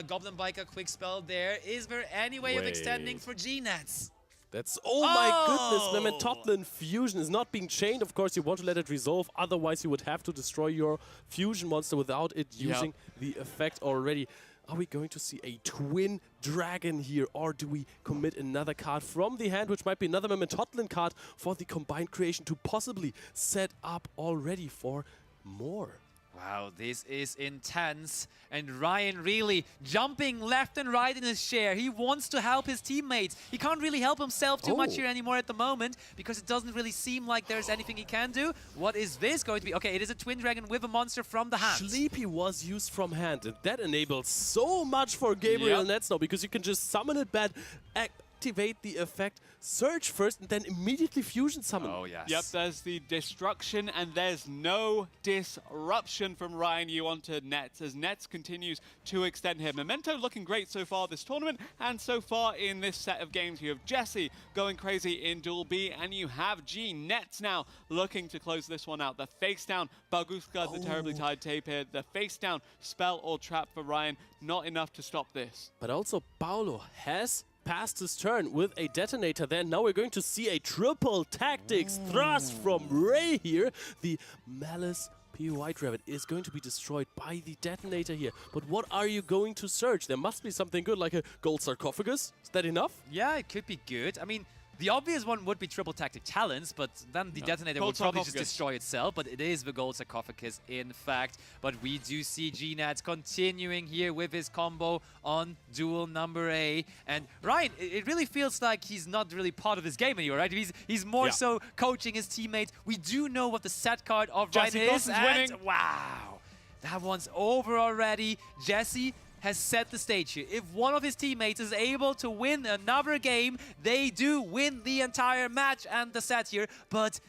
Goblin Biker quick spell there. Is there any way of extending for G-Nets? That's, oh my goodness, Mammoth Fusion is not being chained. Of course, you want to let it resolve, otherwise you would have to destroy your fusion monster without it using the effect already. Are we going to see a twin dragon here, or do we commit another card from the hand, which might be another Mammoth card for the combined creation to possibly set up already for more? Wow, this is intense. And Ryan really jumping left and right in his chair. He wants to help his teammates. He can't really help himself too much here anymore at the moment because it doesn't really seem like there's anything he can do. What is this going to be? Okay, it is a Twin Dragon with a monster from the hand. Sleepy was used from hand, and that enables so much for Gabriel Nets now because you can just summon it back, activate the effect, search first, and then immediately fusion summon. Oh, yes. Yep, there's the destruction, and there's no disruption from Ryan Yu onto Nets, as Nets continues to extend here. Memento looking great so far this tournament, and so far in this set of games. You have Jesse going crazy in Duel B, and you have G Nets now looking to close this one out. The face down Baguska, the terribly tied tape here. The face down spell or trap for Ryan, not enough to stop this. But also Paulo has passed his turn with a detonator there. Now we're going to see a triple tactics thrust from Ray here. The Malice P. White Rabbit is going to be destroyed by the detonator here. But what are you going to search? There must be something good, like a gold sarcophagus. Is that enough? Yeah, it could be good. I mean, the obvious one would be triple tactic talents, but then the detonator would probably just destroy itself. But it is the gold sarcophagus, in fact. But we do see G-Nats continuing here with his combo on duel number A. And Ryan, it really feels like he's not really part of this game anymore, right? He's more so coaching his teammates. We do know what the set card of Ryan is. Winning. Wow, that one's over already. Jesse has set the stage here. If one of his teammates is able to win another game, they do win the entire match and the set here. But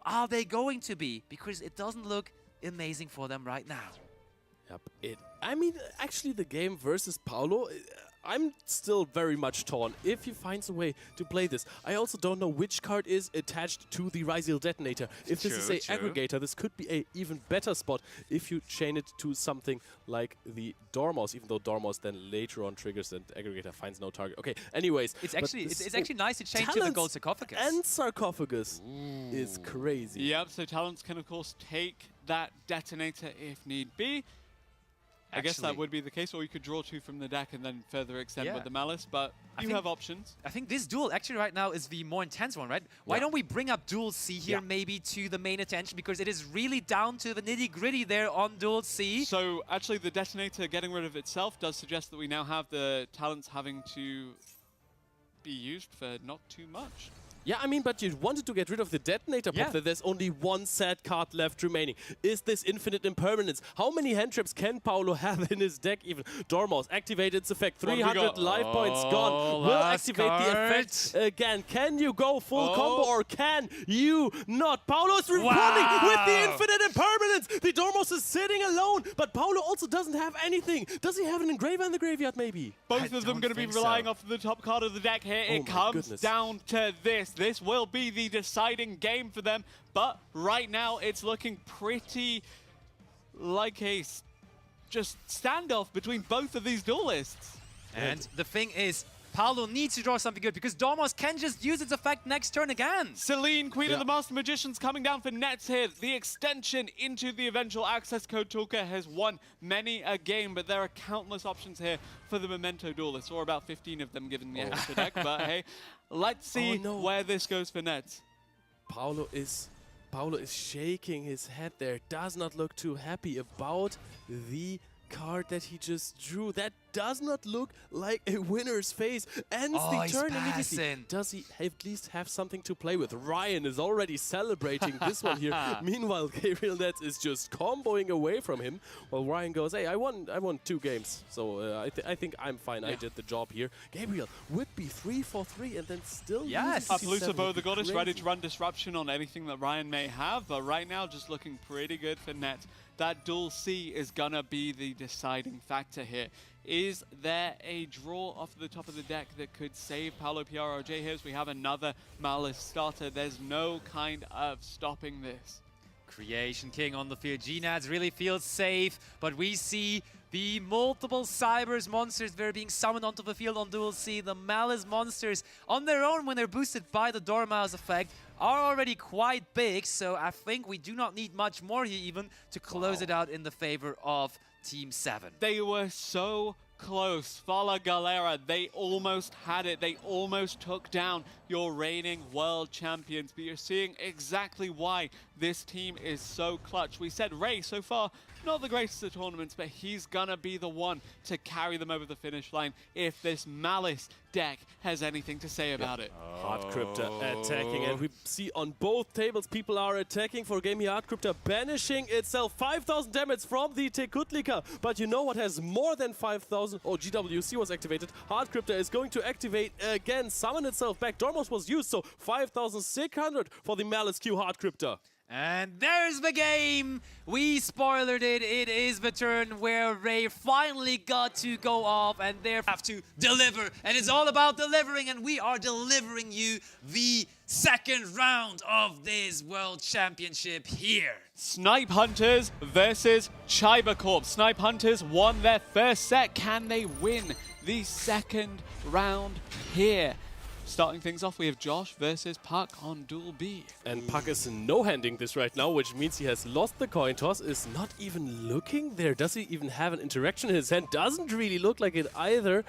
are they going to be? Because it doesn't look amazing for them right now. Yep. I mean, actually, the game versus Paulo, I'm still very much torn if he finds a way to play this. I also don't know which card is attached to the Ryziel detonator. If this is a aggregator, this could be a even better spot if you chain it to something like the Dormouse, even though Dormouse then later on triggers and aggregator finds no target. Okay, anyways. It's actually nice to chain to the gold sarcophagus. And sarcophagus is crazy. Yep, so talents can of course take that detonator if need be. I guess that would be the case, or you could draw two from the deck and then further extend with the Malice, but you have options. I think this duel actually right now is the more intense one, right? Why don't we bring up Duel C here maybe to the main attention, because it is really down to the nitty-gritty there on Duel C. So actually the detonator getting rid of itself does suggest that we now have the talents having to be used for not too much. Yeah, I mean, but you wanted to get rid of the detonator pop. There's only one sad card left remaining. Is this infinite impermanence? How many hand traps can Paulo have in his deck even? Dormouse activated its effect. 300 life points gone. Will activate the effect again. Can you go full combo or can you not? Paulo is responding with the infinite impermanence. The Dormouse is sitting alone, but Paulo also doesn't have anything. Does he have an engraver in the graveyard maybe? Both of them going to be relying off the top card of the deck here. It comes down to this. This will be the deciding game for them, but right now it's looking pretty like a just standoff between both of these duelists. And the thing is, Paulo needs to draw something good because Dormouse can just use its effect next turn again. Celine, Queen of the Master Magicians, coming down for Nets here. The extension into the eventual access code toolkit has won many a game, but there are countless options here for the Memento duelists, or about 15 of them given the extra deck. But hey, let's see where this goes for Nets. Paulo is shaking his head there. Does not look too happy about the card that he just drew. That does not look like a winner's face. Ends the he's turn immediately. passing. Does he at least have something to play with? Ryan is already celebrating this one here. Meanwhile, Gabriel Nets is just comboing away from him. While Ryan goes, hey, I won 2 games. So I think I'm fine. I did the job here. Gabriel would be 3 for 3 and then still Yes. Aplusa, the goddess, ready to run disruption on anything that Ryan may have, but right now just looking pretty good for Nets. That dual C is gonna be the deciding factor here. Is there a draw off the top of the deck that could save Paolo Piaro J here? As we have another Malice starter. There's no kind of stopping this. Creation King on the field. GNADS really feels safe, but we see the multiple Cybers monsters that are being summoned onto the field on Dual C. The Malice monsters on their own, when they're boosted by the Dormouse effect, are already quite big, so I think we do not need much more here even to close it out in the favor of Team 7. They were so close. Fala Galera, they almost had it. They almost took down your reigning world champions. But you're seeing exactly why this team is so clutch. We said Ray so far, not the greatest of tournaments, but he's gonna be the one to carry them over the finish line if this Malice deck has anything to say about it. Hard Crypta attacking, and we see on both tables people are attacking for game here. Hard Crypta banishing itself. 5,000 damage from the Tekutlika, but you know what has more than 5,000? Oh, GWC was activated. Hard Crypta is going to activate again, summon itself back. Dormos was used, so 5,600 for the Malice Q Hard Crypta. And there's the game! We spoilered it. It is the turn where Ray finally got to go off and they have to deliver. And it's all about delivering, and we are delivering you the second round of this World Championship here. Snipe Hunters versus Chiba Corp. Snipe Hunters won their first set. Can they win the second round here? Starting things off, we have Josh versus Puck on Duel B. And Puck is no-handing this right now, which means he has lost the coin toss, is not even looking there. Does he even have an interaction in his hand? Doesn't really look like it either.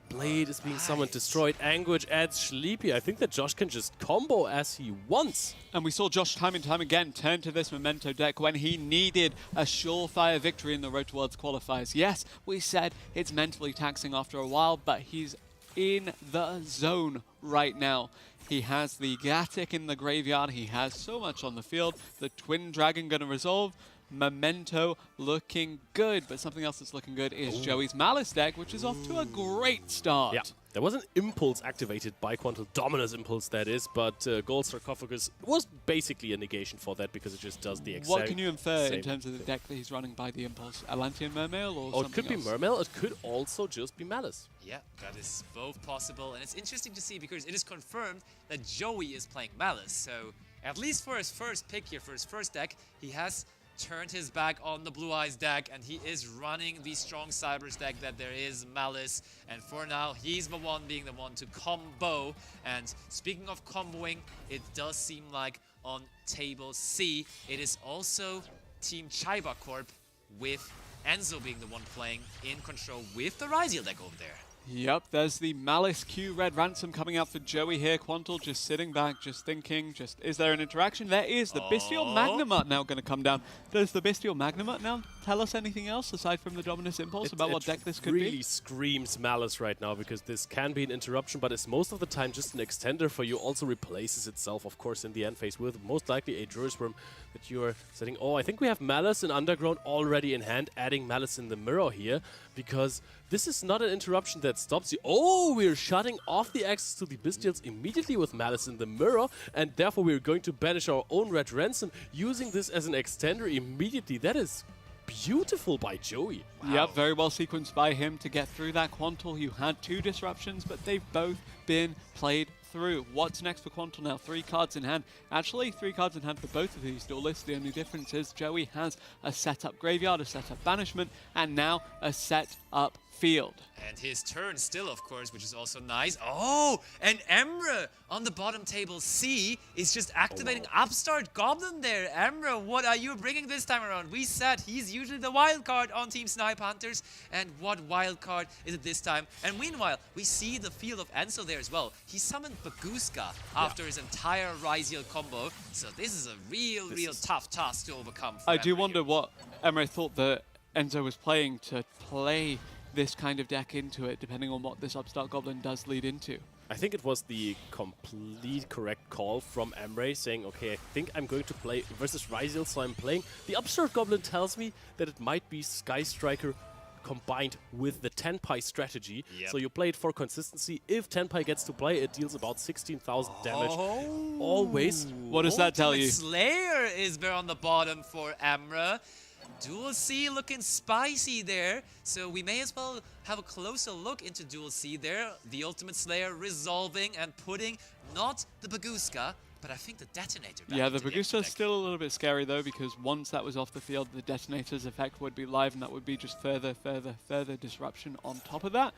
The blade is being summoned, destroyed. Anguage adds Sleepy. I think that Josh can just combo as he wants. And we saw Josh time and time again turn to this Memento deck when he needed a surefire victory in the Road to Worlds qualifiers. Yes, we said it's mentally taxing after a while, but he's in the zone right now. He has the Gatic in the graveyard. He has so much on the field. The Twin Dragon going to resolve. Memento looking good, but something else that's looking good is Joey's Malice deck, which is off to a great start. Yeah, there was an impulse activated by Quantal, Dominus impulse that is, but Gold Sarcophagus was basically a negation for that because it just does the exact What can you infer in same terms of the deck that he's running by the impulse? Atlantean Mermail or Oh, something it could be else? Mermail, it could also just be Malice. Yeah, that is both possible, and it's interesting to see because it is confirmed that Joey is playing Malice, so at least for his first pick here, for his first deck, he has turned his back on the Blue Eyes deck, and he is running the strong Cybers deck that there is Malice, and for now, he's the one being the one to combo. And speaking of comboing, it does seem like on table C, it is also Team Chiba Corp with Enzo being the one playing in control with the Ryziel deck over there. Yep, there's the Malice Q Red Ransom coming out for Joey here. Quantal just sitting back, just thinking, is there an interaction? There is. The Bestial Magnamut now going to come down. Does the Bestial Magnamut now tell us anything else aside from the Dominus Impulse about what deck this could really be? Screams Malice right now because this can be an interruption, but it's most of the time just an extender for you. Also replaces itself, of course, in the end phase with most likely a Druid's Worm that you are setting. Oh, I think we have Malice in Underground already in hand, adding Malice in the mirror here because this is not an interruption that stops you. Oh, we're shutting off the access to the Bestials immediately with Malice in the mirror, and therefore we're going to banish our own Red Ransom using this as an extender immediately. That is beautiful by Joey. Wow. Yep, very well sequenced by him to get through that. Quantal, you had 2 disruptions, but they've both been played through. What's next for Quantal now? 3 cards in hand. Actually, 3 cards in hand for both of these duelists. The only difference is Joey has a setup graveyard, a setup banishment, and now a setup field. And his turn still, of course, which is also nice. Oh, and Emra on the bottom table C is just activating Upstart Goblin there. Emra, what are you bringing this time around? We said he's usually the wild card on Team Snipe Hunters, and what wild card is it this time? And meanwhile, we see the field of Enzo there as well. He summoned Baguska after his entire Ryziel combo, so this is a real tough task to overcome for I do Emra wonder here. what Emre thought that Enzo was playing to play this kind of deck into it, depending on what this Upstart Goblin does lead into. I think it was the complete correct call from Emre saying, okay, I think I'm going to play versus Ryziel, so I'm playing. The Upstart Goblin tells me that it might be Sky Striker combined with the Tenpai strategy. Yep. So you play it for consistency. If Tenpai gets to play, it deals about 16,000 damage. Always. What does that tell you? Slayer is there on the bottom for Emre. Dual C looking spicy there, so we may as well have a closer look into Dual C there. The Ultimate Slayer resolving and putting not the Baguska, but I think the Detonator back Yeah, the into Bagusta deck. is still a little bit scary though, because once that was off the field, the Detonator's effect would be live, and that would be just further disruption on top of that.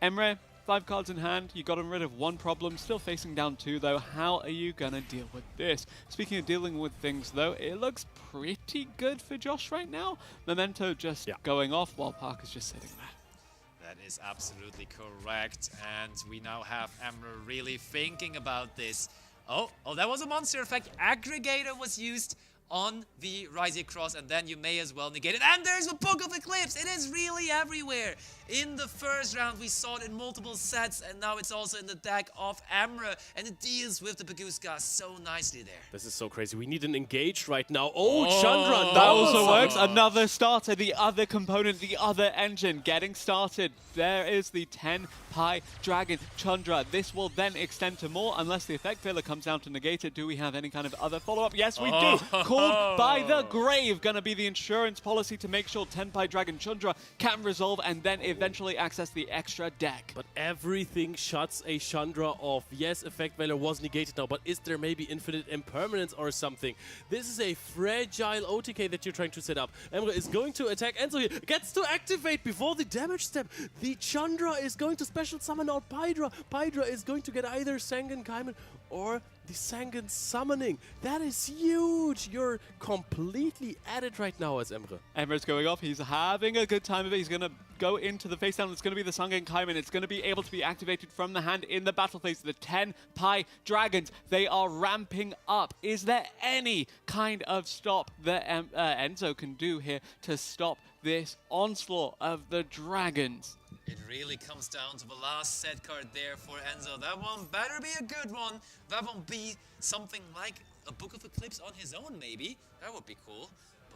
Emre, 5 cards in hand, you gotten rid of one problem, still facing down 2 though. How are you gonna deal with this? Speaking of dealing with things though, it looks pretty good for Josh right now. Memento just going off while Parker's just sitting there. That is absolutely correct, and we now have Emre really thinking about this. Oh, that was a monster effect. Aggregator was used on the Ryziel Cross, and then you may as well negate it. And there's the Book of Eclipse. It is really everywhere. In the first round, we saw it in multiple sets, and now it's also in the deck of Emre, and it deals with the Baguska so nicely there. This is so crazy. We need an engage right now. Oh, Chandra. That also works. Another starter, the other component, the other engine getting started. There is the 10 Pi Dragon Chandra. This will then extend to more unless the effect failure comes down to negate it. Do we have any kind of other follow-up? Yes, we do. Called by the Grave. Gonna be the insurance policy to make sure 10 Pi Dragon Chandra can resolve and then eventually access the extra deck. But everything shuts a Chandra off. Yes, effect value was negated now, but is there maybe infinite impermanence or something? This is a fragile OTK that you're trying to set up. Emre is going to attack Enzo here. Gets to activate before the damage step. The Chandra is going to special summon out Pydra. Pydra is going to get either Sangan Kaiman or the Sangan Summoning. That is huge. You're completely at it right now as Emre. Emre's going off. He's having a good time of it. He's going to go into the face down. It's going to be the Sangan Kaiman. It's going to be able to be activated from the hand in the battle phase. The 10 Pi Dragons, they are ramping up. Is there any kind of stop that Enzo can do here to stop this onslaught of the Dragons? It really comes down to the last set card there for Enzo. That one better be a good one. That won't be something like a Book of Eclipse on his own, maybe. That would be cool.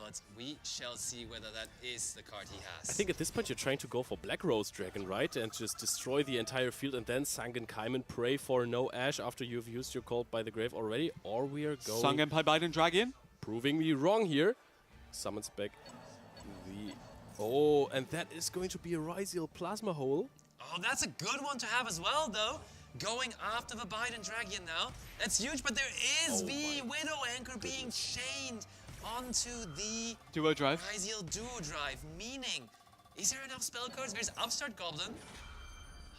But we shall see whether that is the card he has. I think at this point you're trying to go for Black Rose Dragon, right? And just destroy the entire field and then Sangan Kaiman, pray for no Ash after you've used your Called by the Grave already. Or we are going... Sangan Pi Biden Dragon? Proving me wrong here. Summons back the... Oh, and that is going to be a Ryziel Plasma Hole. Oh, that's a good one to have as well, though. Going after the Biden Dragon now. That's huge, but there is the Widow Anchor being chained onto the Duo Drive. Ryziel Duo Drive, meaning, is there enough spell cards? There's Upstart Goblin.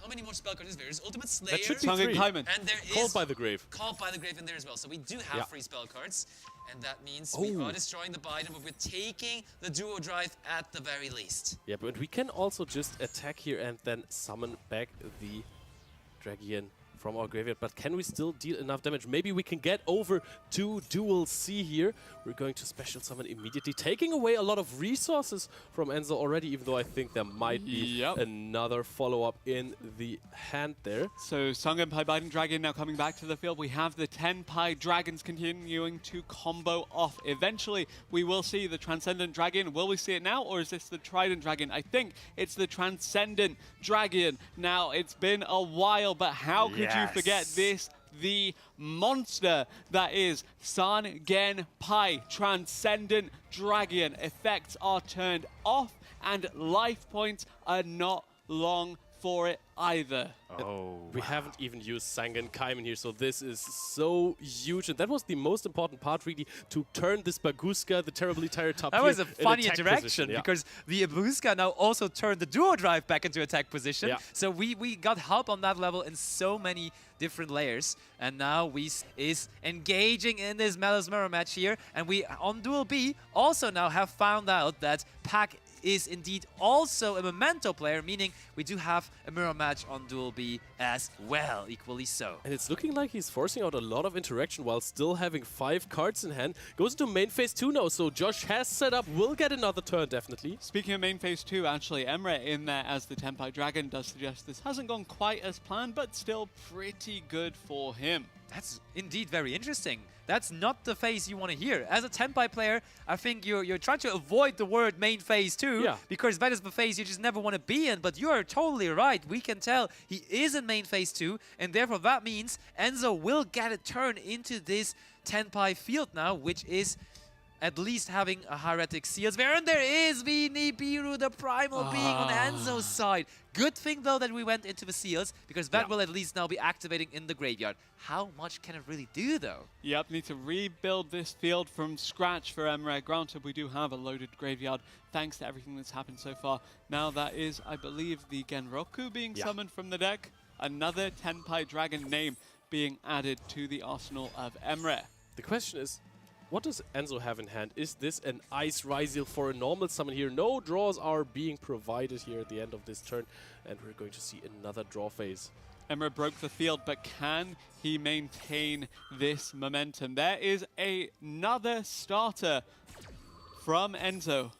How many more spell cards is there? There's Ultimate Slayer. That should be Sangan 3. Kaiman. And there is Called by the Grave. Called by the Grave in there as well. So we do have free spell cards. And that means we are destroying the Biden, but we're taking the Duo Drive at the very least. Yeah, but we can also just attack here and then summon back the Dragian from our graveyard. But can we still deal enough damage? Maybe we can get over to Dual C here. We're going to special summon immediately, taking away a lot of resources from Enzo already, even though I think there might be another follow-up in the hand there. So Sangan Pi Biden Dragon now coming back to the field. We have the 10 Pi Dragons continuing to combo off. Eventually, we will see the Transcendent Dragon. Will we see it now, or is this the Trident Dragon? I think it's the Transcendent Dragon. Now, it's been a while, but how could you forget this? The monster that is Sangan Pi Transcendent Dragon. Effects are turned off, and life points are not long for it either. We haven't even used Sangan Kaiman here, so this is so huge. And that was the most important part, really, to turn this Baguska, the terribly tired top That here, was a in funny attack interaction position. because the Baguska now also turned the Duo Drive back into attack position. So we got help on that level in so many different layers. And now we is engaging in this Malice Mirror match here. And we, on Duel B, also now have found out that Pack is indeed also a Memento player, meaning we do have a mirror match on Duel B as well, equally so. And it's looking like he's forcing out a lot of interaction while still having 5 cards in hand. Goes into main phase 2 now, so Josh has set up, will get another turn definitely. Speaking of main phase 2, actually, Emre in there as the Tenpai Dragon does suggest this hasn't gone quite as planned, but still pretty good for him. That's indeed very interesting. That's not the phase you want to hear. As a Tenpai player, I think you're trying to avoid the word main phase 2, because that is the phase you just never want to be in, but you are totally right. We can tell he is in main phase 2, and therefore that means Enzo will get a turn into this Tenpai field now, which is at least having a Heretic Seals there. And there is the Nibiru, the Primal being on Enzo's side. Good thing, though, that we went into the Seals, because that will at least now be activating in the graveyard. How much can it really do, though? Yep, need to rebuild this field from scratch for Emre. Granted, we do have a loaded graveyard, thanks to everything that's happened so far. Now that is, I believe, the Genroku being summoned from the deck. Another Tenpai Dragon name being added to the arsenal of Emre. The question is, what does Enzo have in hand? Is this an Ice Ryzeal for a normal summon here? No draws are being provided here at the end of this turn, and we're going to see another draw phase. Emre broke the field, but can he maintain this momentum? There is another starter from Enzo.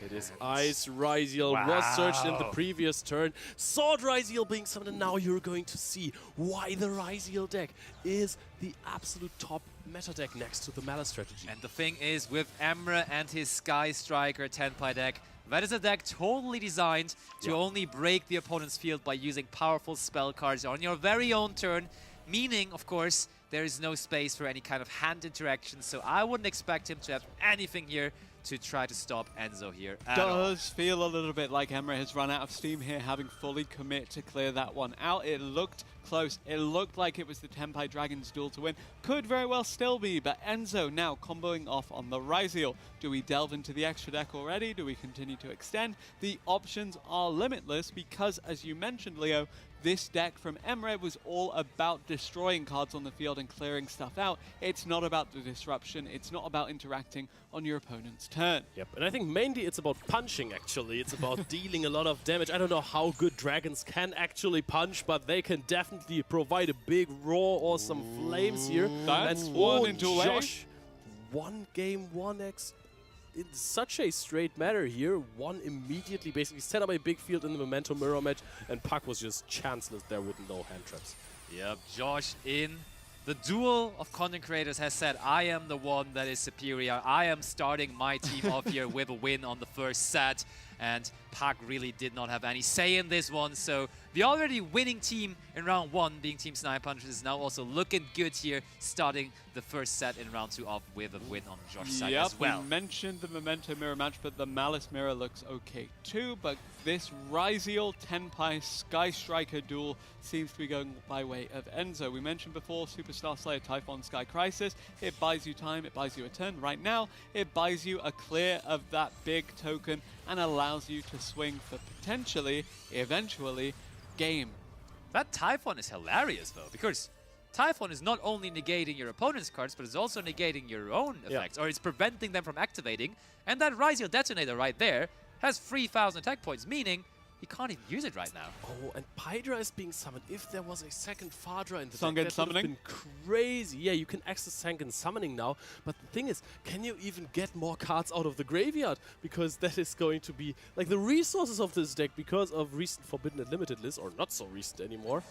It is Ice Ryzeal, was searched in the previous turn. Sword Ryzeal being summoned, and now you're going to see why the Ryzeal deck is the absolute top meta deck next to the Malice strategy. And the thing is, with Emre and his Sky Striker Tenpai deck, that is a deck totally designed to only break the opponent's field by using powerful spell cards on your very own turn, meaning, of course, there is no space for any kind of hand interaction, so I wouldn't expect him to have anything here to try to stop Enzo here at all. Does feel a little bit like Emre has run out of steam here, having fully commit to clear that one out. It looked close. It looked like it was the Tenpai Dragon's duel to win. Could very well still be, but Enzo now comboing off on the Ryzeal. Do we delve into the extra deck already? Do we continue to extend? The options are limitless because, as you mentioned, Leo, this deck from Emre was all about destroying cards on the field and clearing stuff out. It's not about the disruption. It's not about interacting on your opponent's turn. Yep, and I think mainly it's about punching, actually. It's about dealing a lot of damage. I don't know how good dragons can actually punch, but they can definitely provide a big roar or some flames here. That's and one into a Josh, 1 game, 1x. In such a straight manner here, one immediately basically set up a big field in the Memento mirror match, and Puck was just chanceless there with no hand traps. Yep, Josh in the duel of content creators has said, I am the one that is superior. I am starting my team off here with a win on the first set. And Puck really did not have any say in this one. So the already winning team in round 1, being Team Snipe Punchers, is now also looking good here, starting the first set in round 2 off with a win on Josh's side as well. We mentioned the Memento mirror match, but the Malice mirror looks okay too. But this Ryzeal Tenpai Sky Striker duel seems to be going by way of Enzo. We mentioned before Superstar Slayer Typhon Sky Crisis. It buys you time, it buys you a turn. Right now, it buys you a clear of that big token and allows you to swing for potentially, eventually, game. That Typhon is hilarious, though, because Typhon is not only negating your opponent's cards, but it's also negating your own effects, or it's preventing them from activating. And that Ryzeal Detonator right there has 3,000 attack points, meaning he can't even use it right now. Oh, and Pydra is being summoned. If there was a second Fadra in the Sangen deck, that would have summoning? been crazy. Yeah, you can access Sangen summoning now, but the thing is, can you even get more cards out of the graveyard? Because that is going to be, like, the resources of this deck, because of recent Forbidden and Limited lists, or not so recent anymore,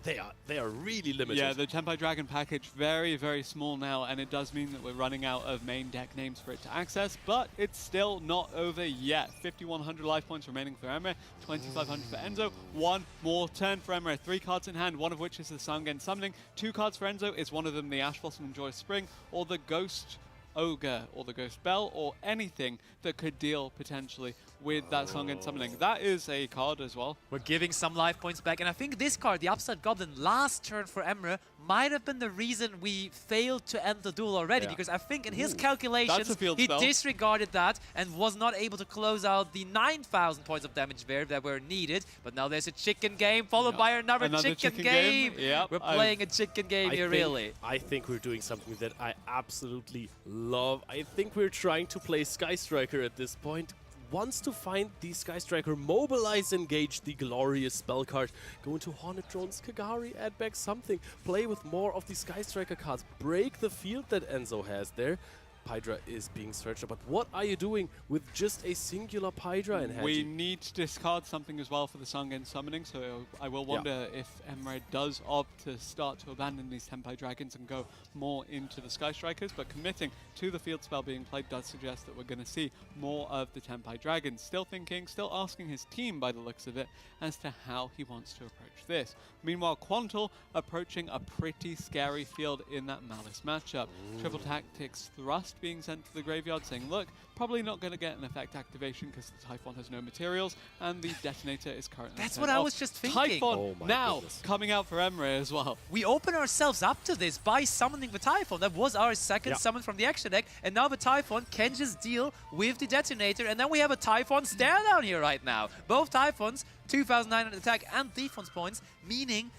they are really limited. Yeah, the Tenpai Dragon package, very, very small now, and it does mean that we're running out of main deck names for it to access, but it's still not over yet. 5,100 life points remaining for Emre, 2,500 for Enzo. One more turn for Emre. 3 cards in hand, one of which is the Sangen Summoning. 2 cards for Enzo. Is one of them the Ash Blossom and Joyous Spring, or the Ghost Ogre, or the Ghost Bell, or anything that could deal potentially with that Sangen Summoning. That is a card as well. We're giving some life points back, and I think this card, the Upside Goblin, last turn for Emre, might have been the reason we failed to end the duel already, because I think in his calculations, he disregarded that and was not able to close out the 9,000 points of damage there that were needed. But now there's a chicken game, followed by another chicken game. Yep. We're playing a chicken game here, really. I think we're doing something that I absolutely love. I think we're trying to play Sky Striker at this point. wants to find the Sky Striker, mobilize, engage the glorious spell card, go into Hornet Drones, Kagari, add back something, play with more of the Sky Striker cards, break the field that Enzo has there. Pydra is being searched, but what are you doing with just a singular Pydra in hand? We need to discard something as well for the Sungen summoning, so I will wonder if Emre does opt to start to abandon these Tenpai Dragons and go more into the Sky Strikers, but committing to the field spell being played does suggest that we're going to see more of the Tenpai Dragons. Still thinking, still asking his team by the looks of it as to how he wants to approach this. Meanwhile, Quantal approaching a pretty scary field in that Malice matchup. Triple Tactics Thrust being sent to the graveyard, saying, look, probably not going to get an effect activation because the Typhon has no materials, and the detonator is currently That's what I was just thinking. Typhon now coming out for Emre as well. We open ourselves up to this by summoning the Typhon. That was our second summon from the action deck, and now the Typhon can just deal with the detonator, and then we have a Typhon stare down here right now. Both Typhons, 2,900 attack and defense points, meaning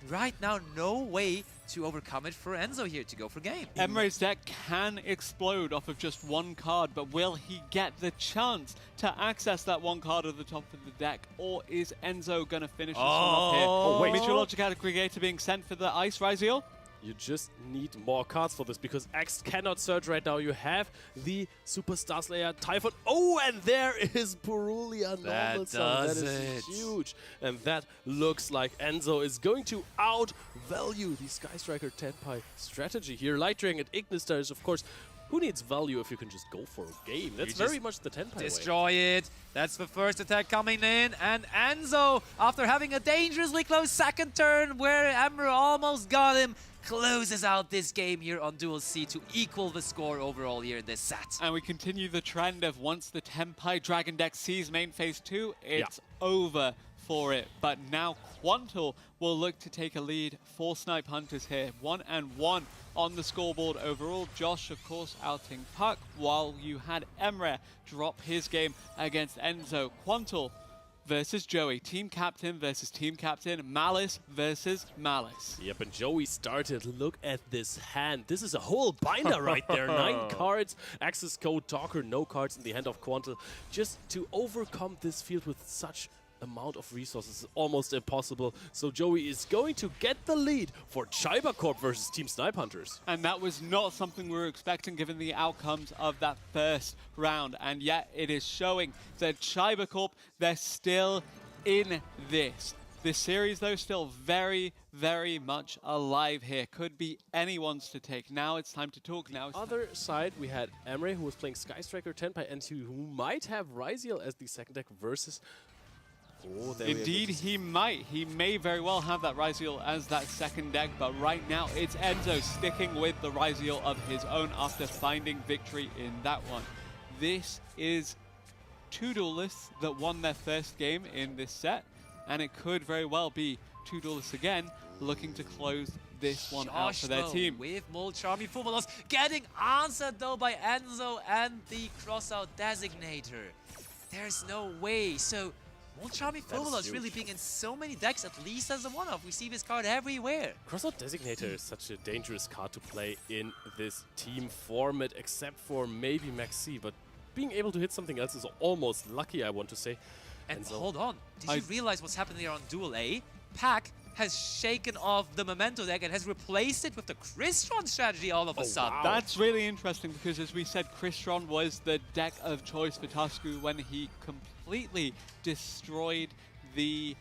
right now no way to overcome it for Enzo here to go for game. Emre's deck can explode off of just one card, but will he get the chance to access that one card at the top of the deck, or is Enzo going to finish this one off here? Oh, wait. Meteorological Aggregator being sent for the Ice Ryziel. You just need more cards for this because X cannot search right now. You have the Superstar Slayer Typhon. Oh, and there is Purulia Normal Summon. That is huge. And that looks like Enzo is going to outvalue the Sky Striker Tenpai strategy here. Light Dragon and Ignis Stars, of course. Who needs value if you can just go for a game? That's very much the Tenpai way. Destroy it. That's the first attack coming in. And Enzo, after having a dangerously close second turn where Emre almost got him, closes out this game here on Duel C to equal the score overall here in this set. And we continue the trend of once the Tenpai Dragon deck sees main phase 2, it's over for it. But now Quantal will look to take a lead for Snipe Hunters here. 1-1 on the scoreboard overall. Josh, of course, outing Puck, while you had Emre drop his game against Enzo. Quantal versus Joey. Team captain versus team captain. Malice versus Malice. Yep, and Joey started. Look at this hand. This is a whole binder right there. 9 cards. Access code Talker. No cards in the hand of Quantal. Just to overcome this field with such amount of resources is almost impossible. So Joey is going to get the lead for Chiba Corp versus Team Snipe Hunters. And that was not something we were expecting given the outcomes of that first round. And yet it is showing that Chiba Corp, they're still in this. This series, though, still very, very much alive here. Could be anyone's to take. Now it's time to talk. Now it's Other side, we had Emre, who was playing Sky Striker Tenpai, and who might have Ryziel as the second deck versus... Oh, indeed, he might. He may very well have that Ryziel as that second deck, but right now it's Enzo sticking with the Ryziel of his own after finding victory in that one. This is 2 duelists that won their first game in this set, and it could very well be 2 duelists again looking to close this one out for their team. With Molcharmi Fumalos getting answered though by Enzo and the crossout designator. There's no way. So Molcharmi Fumalos really being in so many decks, at least as a one-off. We see this card everywhere. Crossout Designator is such a dangerous card to play in this team format, except for maybe Maxi, but being able to hit something else is almost lucky, I want to say. And hold on, did you realize what's happening there on Duel A? Pack has shaken off the Memento deck and has replaced it with the Crystron strategy all of a sudden. Wow. That's really interesting because, as we said, Crystron was the deck of choice for Tasku when he completely destroyed the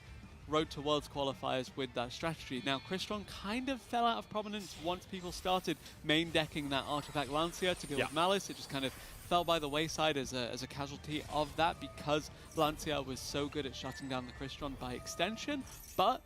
Road to Worlds qualifiers with that strategy. Now, Crystron kind of fell out of prominence once people started main decking that Artifact Lancia to go with Malice. It just kind of fell by the wayside as a casualty of that because Lancia was so good at shutting down the Crystron by extension. But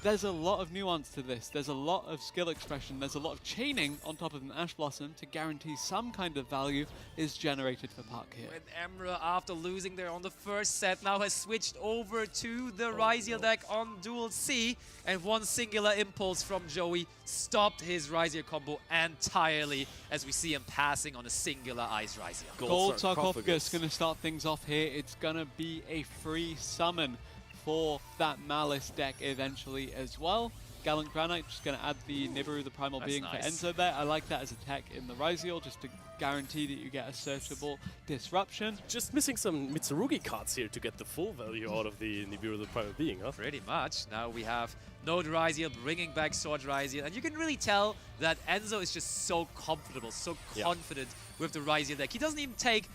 there's a lot of nuance to this. There's a lot of skill expression. There's a lot of chaining on top of an Ash Blossom to guarantee some kind of value is generated for Park here. When Emre, after losing there on the first set, now has switched over to the Ryziel deck on Duel C, and one singular impulse from Joey stopped his Ryziel combo entirely as we see him passing on a singular Ice Ryziel. Gold Sarcophagus going to start things off here. It's going to be a free summon for that Malice deck eventually as well. Gallant Granite, just going to add the Nibiru, the Primal That's Being nice. for Enzo there. I like that as a tech in the Ryziel, just to guarantee that you get a searchable disruption. Just missing some Mitsurugi cards here to get the full value out of the Nibiru, the Primal Being, huh? Pretty much. Now we have Node Ryziel bringing back Sword Ryziel, and you can really tell that Enzo is just so comfortable, so confident with the Ryziel deck. He doesn't even take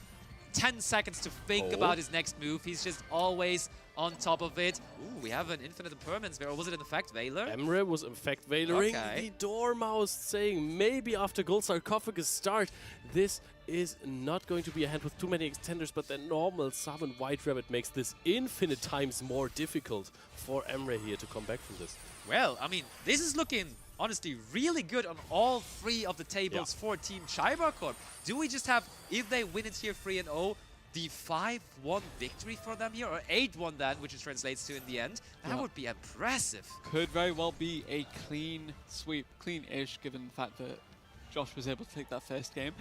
10 seconds to think about his next move. He's just always on top of it. Ooh, we have an Infinite Impermanence there. Or was it in fact Veiler? Emre was in fact Veilering. Okay. The Dormouse saying maybe after Gold Sarcophagus start, this is not going to be a hand with too many extenders, but the normal summon White Rabbit makes this infinite times more difficult for Emre here to come back from this. Well, I mean, this is looking honestly really good on all three of the tables for Team Chiba Corp. Do we just have, if they win it here 3-0, the 5-1 victory for them here, or 8-1 then, which it translates to in the end? That would be impressive. Could very well be a clean sweep, clean-ish, given the fact that Josh was able to take that first game.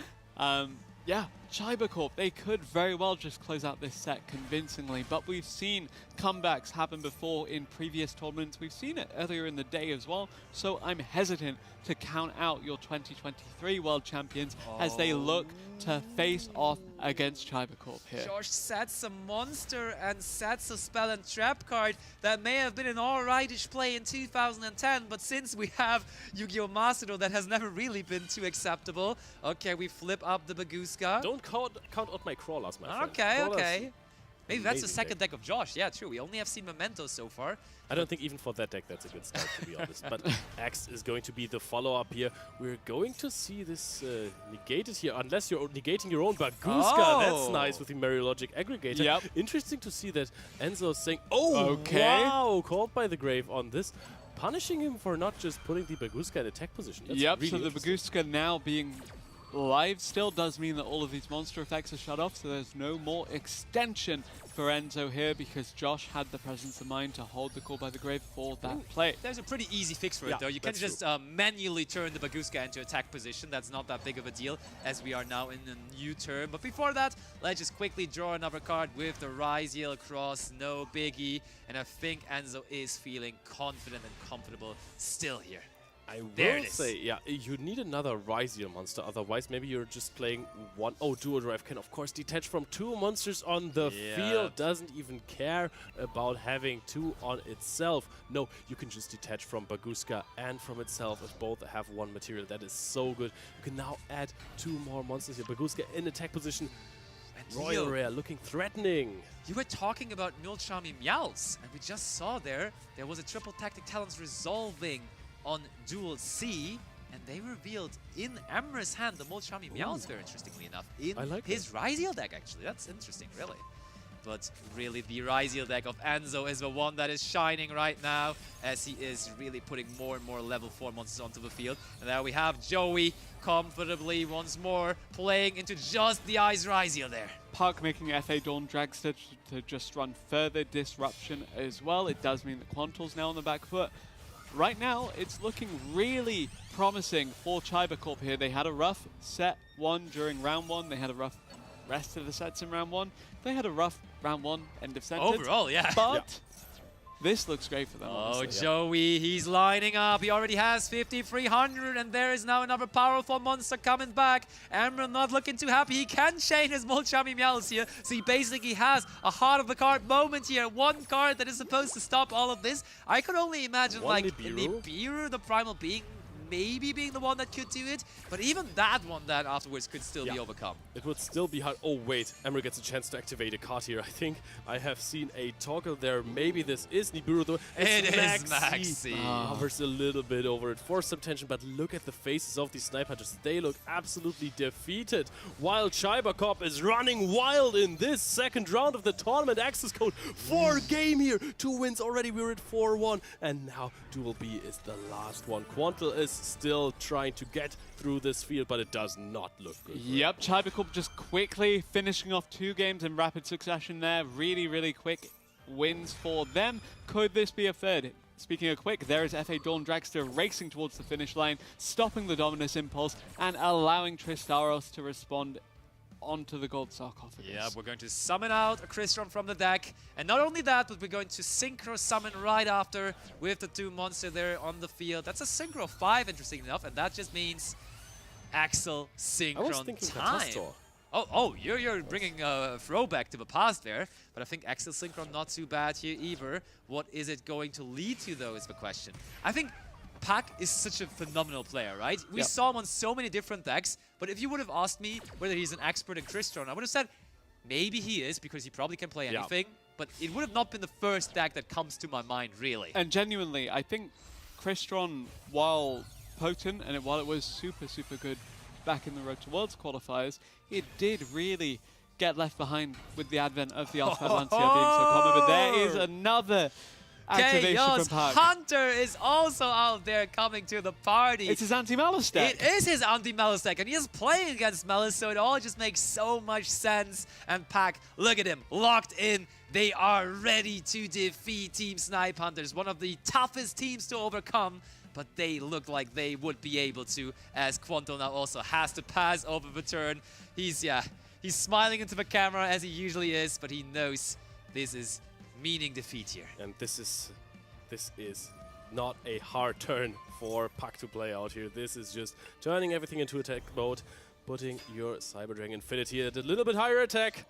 Yeah, Chiba Corp, they could very well just close out this set convincingly, but we've seen comebacks happen before in previous tournaments. We've seen it earlier in the day as well, so I'm hesitant to count out your 2023 World Champions as they look to face off against Chiba Corp here. Josh sets a monster and sets a spell and trap card that may have been an alrightish play in 2010, but since we have Yu-Gi-Oh! Master, that has never really been too acceptable. Okay, we flip up the Baguska. Don't count out my crawlers, my friend. Okay, Crawlers, okay. Maybe that's the amazing second deck of Josh. Yeah, true. We only have seen Memento so far. I don't think even for that deck that's a good start, to be honest. But Axe is going to be the follow-up here. We're going to see this negated here, unless you're negating your own Baguska. That's nice with the Mariologic Aggregator. Yep. Interesting to see that Enzo is saying, oh, Okay. wow, called by the grave on this. Punishing him for not just putting the Baguska in attack position. That's Yep, really so the interesting. Baguska now being live still does mean that all of these monster effects are shut off, so there's no more extension for Enzo here because Josh had the presence of mind to hold the Call by the Grave for that play. There's a pretty easy fix for it, Yeah, though. You can that's just manually turn the Baguska into attack position. That's not that big of a deal, as we are now in a new turn. But before that, let's just quickly draw another card with the Ryziel across. No biggie. And I think Enzo is feeling confident and comfortable still here. I There will it is. say, yeah, you need another Ryziel monster, otherwise maybe you're just playing one. Oh, Dual Drive can of course detach from two monsters on the field, doesn't even care about having two on itself. No, you can just detach from Baguska and from itself if both have one material. That is so good. You can now add two more monsters here. Baguska in attack position. Royal Rare looking threatening. You were talking about Mulchami Meows, and we just saw there was a triple tactic talents resolving on Dual C, and they revealed in Emre's hand the Mulchami Meows there, interestingly enough, in his Ryziel deck, actually. That's interesting, really. But really, the Ryziel deck of Enzo is the one that is shining right now, as he is really putting more and more level 4 monsters onto the field. And there we have Joey comfortably once more playing into just the Ice Ryziel there. Puck making FA Dawn Dragster to just run further disruption as well. It does mean that Quantal's now on the back foot. Right now, it's looking really promising for Chiba Corp here. They had a rough set 1 during round 1. They had a rough rest of the sets in round 1. They had a rough round 1 end of sentence. Overall, yeah. But this looks great for them. Oh, honestly. Joey, he's lining up. He already has 5,300, and there is now another powerful monster coming back. Emre not looking too happy. He can chain his Mulchami Meows here, so he basically has a heart of the card moment here. One card that is supposed to stop all of this. I could only imagine One like Nibiru, the Primal Being, maybe being the one that could do it, but even that one then afterwards could still be overcome. It would still be hard. Oh wait, Emre gets a chance to activate a card here. I think I have seen a toggle there. Maybe this is Nibiru though. It is Maxi. Hovers a little bit over it for some tension, but look at the faces of these Snipe Hunters. They look absolutely defeated. While Chiba Corp is running wild in this second round of the tournament. Access code 4 game here. 2 wins already. We're at 4-1. And now Dual B is the last one. Quantal is still trying to get through this field, but it does not look good. Yep, Chiba Corp just quickly finishing off 2 games in rapid succession there. Really, really quick wins for them. Could this be a third? Speaking of quick, there is FA Dawn Dragster racing towards the finish line, stopping the Dominus Impulse and allowing Tristaros to respond onto the gold sarcophagus. Yeah, we're going to summon out a Crystron from the deck. And not only that, but we're going to synchro summon right after with the 2 monster there on the field. That's a synchro of 5, interesting enough, and that just means Axel Synchron I was thinking time. Catastro. Oh, you're bringing a throwback to the past there, but I think Axel Synchron not too bad here either. What is it going to lead to, though, is the question. I think Pak is such a phenomenal player, right? We saw him on so many different decks, but if you would have asked me whether he's an expert in Crystron, I would have said maybe he is, because he probably can play anything, but it would have not been the first deck that comes to my mind, really. And genuinely, I think Crystron, while potent, and while it was super, super good back in the Road to Worlds qualifiers, it did really get left behind with the advent of the Alpha Atlantia being so common. But there is another activation Chaos from Pak. Hunter is also out there coming to the party. It's his anti-Malice deck. It is his anti-Malice deck, and he is playing against Malice, so it all just makes so much sense. And Pak, look at him, locked in. They are ready to defeat Team Snipe Hunters, one of the toughest teams to overcome. But they look like they would be able to, as Quanto now also has to pass over the turn. He's smiling into the camera as he usually is, but he knows this is meaning defeat here. And this is not a hard turn for Pak to play out here. This is just turning everything into attack mode, putting your Cyber Dragon Infinity at a little bit higher attack.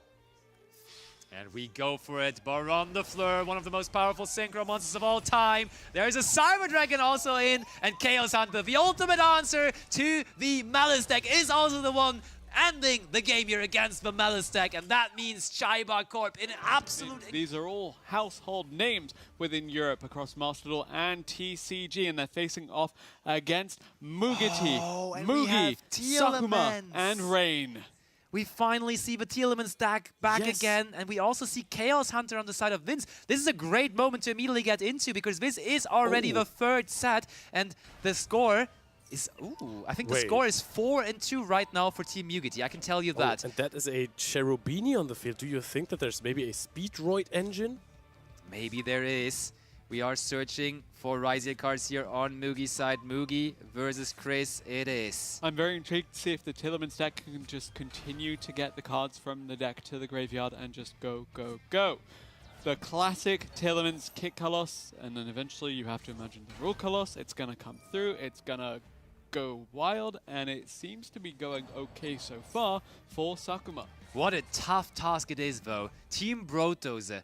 And we go for it. Baron the Fleur, one of the most powerful synchro monsters of all time. There's a Cyber Dragon also in, and Chaos Hunter, the ultimate answer to the Malice deck, is also the one ending the game here against the Malice deck, and that means Chaibar Corp in absolute... These are all household names within Europe across Master Duel and TCG, and they're facing off against Mugiti, Mugi, Sakuma, and Rain. We finally see the Telemans stack back again, and we also see Chaos Hunter on the side of Vince. This is a great moment to immediately get into, because this is already the 3rd set, and the score is... I think the score is 4-2 right now for Team Mugiti, I can tell you that. And that is a Cherubini on the field. Do you think that there's maybe a Speedroid engine? Maybe there is. We are searching for Raziel cards here on Mugi's side. Mugi versus Chris, it is. I'm very intrigued to see if the Tillerman's deck can just continue to get the cards from the deck to the graveyard and just go, go, go. The classic Tillerman's kick Colossus, and then eventually you have to imagine the Rule Colossus. It's going to come through, it's going to go wild, and it seems to be going okay so far for Sakuma. What a tough task it is, though. Team Brotoze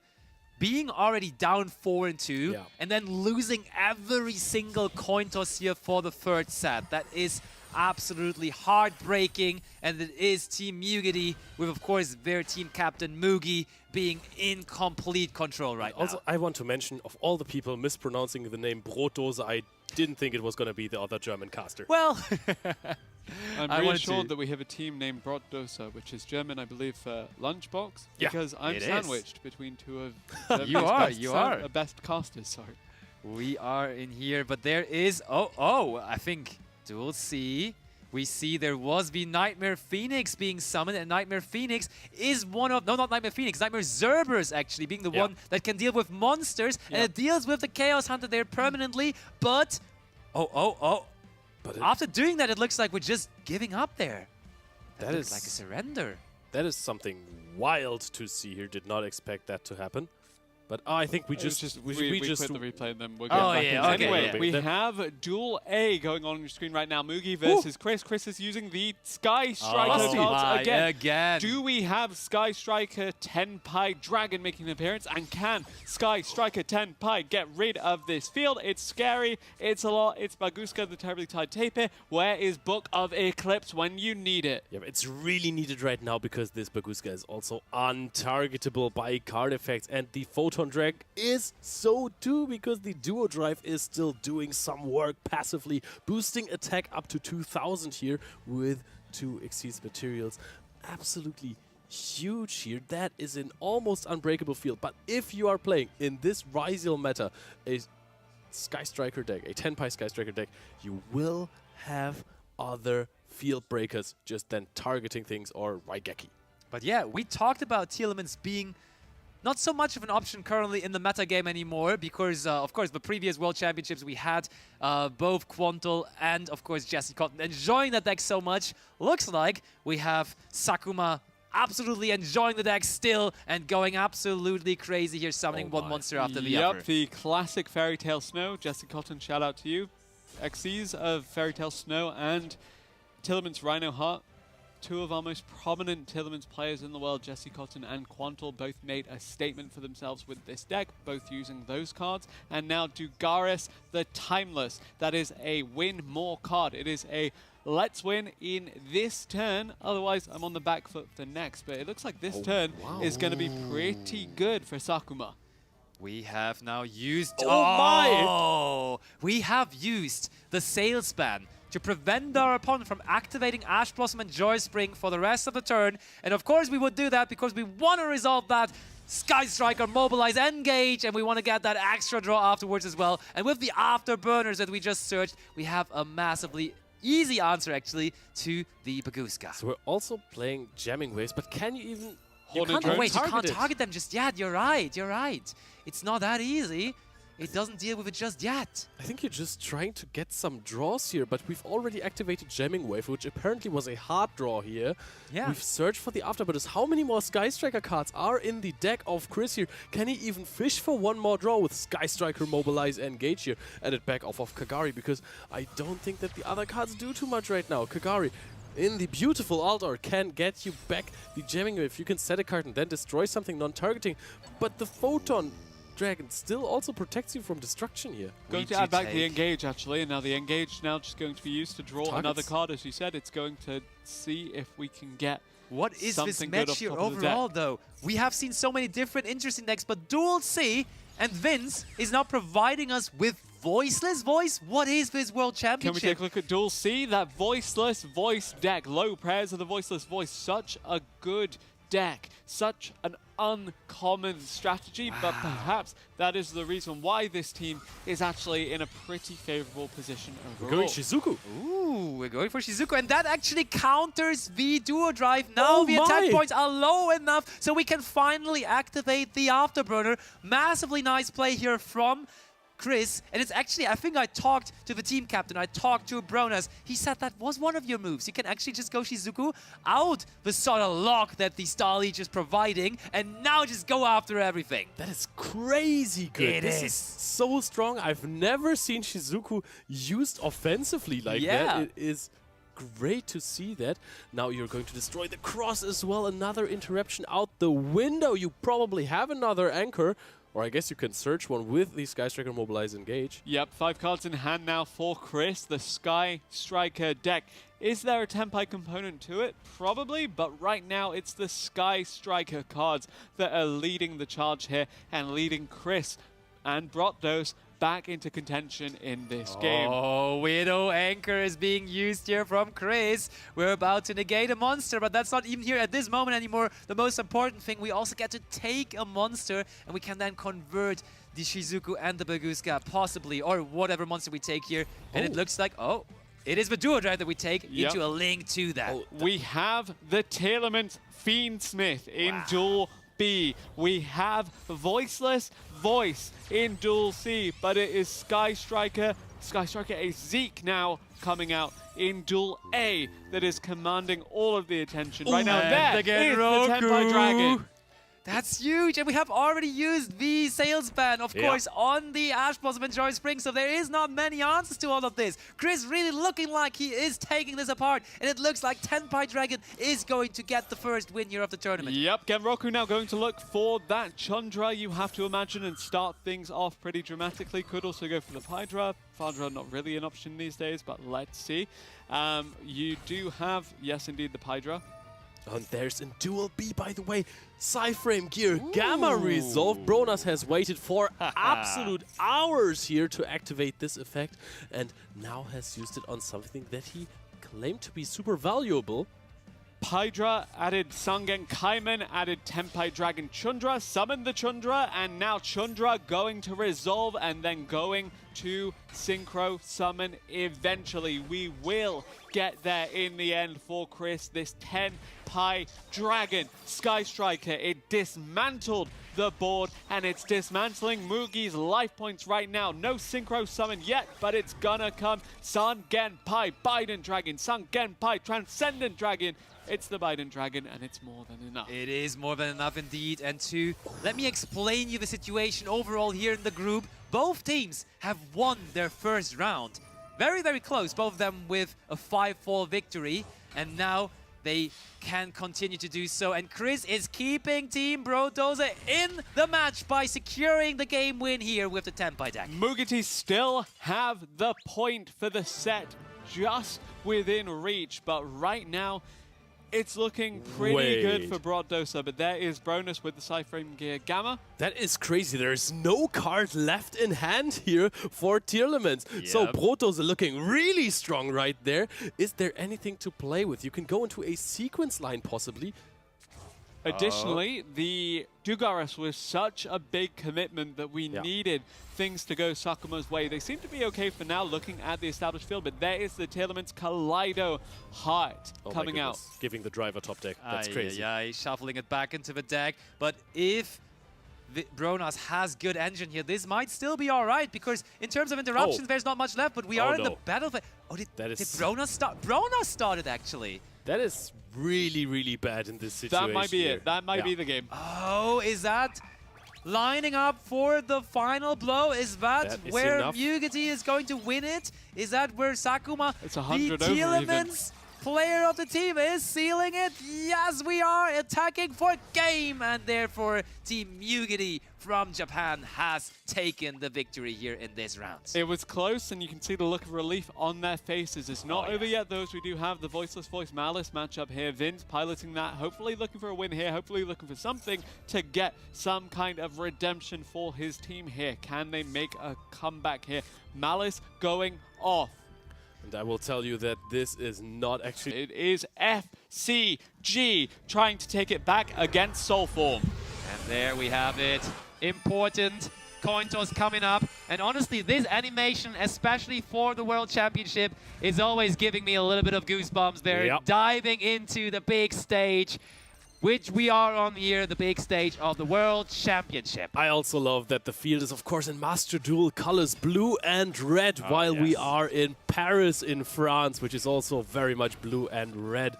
being already down 4-2 and then losing every single coin toss here for the 3rd set. That is absolutely heartbreaking, and it is Team Mugiti with, of course, their team captain Mugi being in complete control right now. Also, I want to mention, of all the people mispronouncing the name Brotdose, I didn't think it was going to be the other German caster. Well, I'm reassured that we have a team named Brotdose, which is German, I believe, for lunchbox, because I'm sandwiched between two of the best casters. Sorry, we are in here, but there is I think Duel C. We see there was the Nightmare Phoenix being summoned, and Nightmare Phoenix is one of... No, not Nightmare Phoenix. Nightmare Zerberus, actually, being the one that can deal with monsters, and it deals with the Chaos Hunter there permanently, but... But after doing that, it looks like we're just giving up there. That looks like a surrender. That is something wild to see here. Did not expect that to happen. But I think we just quit the replay and then we'll get back in. Anyway, we have Duel A going on your screen right now. Mugi versus Chris. Chris is using the Sky Striker cards again. Do we have Sky Striker Tenpai Dragon making an appearance? And can Sky Striker Tenpai get rid of this field? It's scary. It's a lot. It's Baguska, the Terribly Tied Tapir. Where is Book of Eclipse when you need it? Yeah, but it's really needed right now because this Baguska is also untargetable by card effects, and the Photon Drag is so too, because the Duo Drive is still doing some work passively, boosting attack up to 2000 here with 2 Exceeds materials. Absolutely huge here. That is an almost unbreakable field. But if you are playing in this Raziel meta a Sky Striker deck, a Tenpai Sky Striker deck, you will have other field breakers just then targeting things, or Raigeki. But yeah, we talked about Telemans being not so much of an option currently in the meta game anymore, because, of course, the previous World Championships we had both Quantal and, of course, Jesse Cotton enjoying that deck so much. Looks like we have Sakuma absolutely enjoying the deck still and going absolutely crazy here, summoning one monster after the other. Yep, the classic Fairy Tale Snow. Jesse Cotton, shout out to you. XCs of Fairy Tale Snow and Tillerman's Rhino Heart. Two of our most prominent Tillerman's players in the world, Jesse Cotton and Quantal, both made a statement for themselves with this deck, both using those cards. And now Dugaris, the Timeless. That is a win more card. It is a let's win in this turn, otherwise I'm on the back foot for next. But it looks like this turn is going to be pretty good for Sakuma. We have now used... Oh my! We have used the Sales Ban to prevent our opponent from activating Ash Blossom and Joy Spring for the rest of the turn. And of course we would do that because we want to resolve that Sky Striker, Mobilize, Engage, and we want to get that extra draw afterwards as well. And with the Afterburners that we just searched, we have a massively easy answer actually to the Baguska. So we're also playing Jamming Waves, but can you even... Hold you it, can't Oh wait, you can't it. target them just yet. You're right, you're right. It's not that easy. It doesn't deal with it just yet. I think you're just trying to get some draws here, but we've already activated Jamming Wave, which apparently was a hard draw here. Yeah. We've searched for the Afterburners. How many more Sky Striker cards are in the deck of Chris here? Can he even fish for one more draw with Sky Striker, Mobilize, Engage here, and it back off of Kagari? Because I don't think that the other cards do too much right now. Kagari, in the beautiful alt art, can get you back the Jamming Wave. You can set a card and then destroy something non-targeting, but the Photon Dragon still also protects you from destruction here. Going to add back the Engage, actually, and now the Engage now just going to be used to draw another card, as you said. It's going to see if we can get What is this something good match off here top of the deck. overall, though? We have seen so many different interesting decks, but Duel C and Vince is now providing us with Voiceless Voice. What is this World Can Championship? we take a look at Duel C? That Voiceless Voice deck. Low prayers of the Voiceless Voice. Such a good deck. Such an uncommon strategy, but perhaps that is the reason why this team is actually in a pretty favorable position overall. We're going Shizuku. Ooh, we're going for Shizuku, and that actually counters the Duo Drive. Now Oh the attack my. points are low enough, so we can finally activate the Afterburner. Massively nice play here from Chris, and it's actually, I think I talked to the team captain, I talked to Bronas, he said that was one of your moves. You can actually just go Shizuku out the sort of lock that the Star Leech is providing, and now just go after everything. That is crazy good. It This is. so strong. I've never seen Shizuku used offensively like that. It is great to see that. Now you're going to destroy the cross as well. Another interruption out the window. You probably have another anchor. Or I guess you can search one with the Sky Striker, Mobilize, Engage. Yep, 5 cards in hand now for Chris, the Sky Striker deck. Is there a Tenpai component to it? Probably, but right now it's the Sky Striker cards that are leading the charge here and leading Chris and Brotdos back into contention in this game. Oh, Widow Anchor is being used here from Chris. We're about to negate a monster, but that's not even here at this moment anymore. The most important thing, we also get to take a monster, and we can then convert the Shizuku and the Baguska, possibly, or whatever monster we take here. And it looks like, oh, it is the Duo Drive that we take into a link to that. We have the Tailorment Fiendsmith in Duel B. We have Voiceless Voice in Duel C, but it is Sky Striker a Zeke now coming out in Duel A that is commanding all of the attention right now. There is the Tenpai Dragon. That's huge, and we have already used the sales ban, of course, on the Ash Blossom and Joy Spring, so there is not many answers to all of this. Chris really looking like he is taking this apart, and it looks like Tenpai Dragon is going to get the first win here of the tournament. Yep, Genroku now going to look for that Chandra, you have to imagine, and start things off pretty dramatically. Could also go for the Pydra. Pydra not really an option these days, but let's see. You do have, yes indeed, the Pydra. And there's in Duel B, by the way, Psyframe Gear Gamma Resolve. Bronas has waited for absolute hours here to activate this effect and now has used it on something that he claimed to be super valuable. Pydra added Sangen Kaiman, added Tenpai Dragon Chundra, summoned the Chundra, and now Chundra going to resolve and then going to Synchro Summon eventually. We will get there in the end for Chris. This Tenpai Dragon Sky Striker, it dismantled the board, and it's dismantling Mugi's life points right now. No Synchro Summon yet, but it's gonna come. Sun Genpai, Biden Dragon, Sun Genpai, Transcendent Dragon. It's the Biden Dragon, and it's more than enough. It is more than enough indeed. And let me explain you the situation overall here in the group. Both teams have won their first round. Very, very close, both of them with a 5-4 victory. And now they can continue to do so. And Chris is keeping Team Brodoza in the match by securing the game win here with the Tenpai deck. Mugiti still have the point for the set just within reach, but right now, it's looking pretty good for Brodoza, but there is Bronus with the Cyframe Gear Gamma. That is crazy. There is no card left in hand here for Tearlaments. So Brodoza looking really strong right there. Is there anything to play with? You can go into a sequence line possibly. Additionally, the Dugaris was such a big commitment that we needed things to go Sakuma's way. They seem to be okay for now looking at the established field, but there is the Tearlaments Kaleido Heart coming out. Giving the driver top deck. That's crazy. Yeah, he's shuffling it back into the deck. But if Bronas has good engine here, this might still be all right, because in terms of interruptions, there's not much left, but we are in the battlefield. Oh, did Bronas start? Bronas started, actually. That is really, really bad in this situation. That might be it. That might be the game. Oh, is that lining up for the final blow? Is that where Mugiti is going to win it? Is that where Sakuma, it's 100 the Tearlaments player of the team, is sealing it? Yes, we are attacking for game, and therefore Team Mugiti from Japan has taken the victory here in this round. It was close, and you can see the look of relief on their faces. It's not over yet, though, as we do have the Voiceless Voice Malice matchup here. Vince piloting that, hopefully looking for a win here, hopefully looking for something to get some kind of redemption for his team here. Can they make a comeback here? Malice going off. And I will tell you that this is not actually... It is FCG trying to take it back against Soulform. And there we have it. Important coin toss coming up. And honestly, this animation, especially for the World Championship, is always giving me a little bit of goosebumps. They're diving into the big stage, which we are on here, the big stage of the World Championship. I also love that the field is, of course, in Master Duel colors, blue and red, while we are in Paris in France, which is also very much blue and red.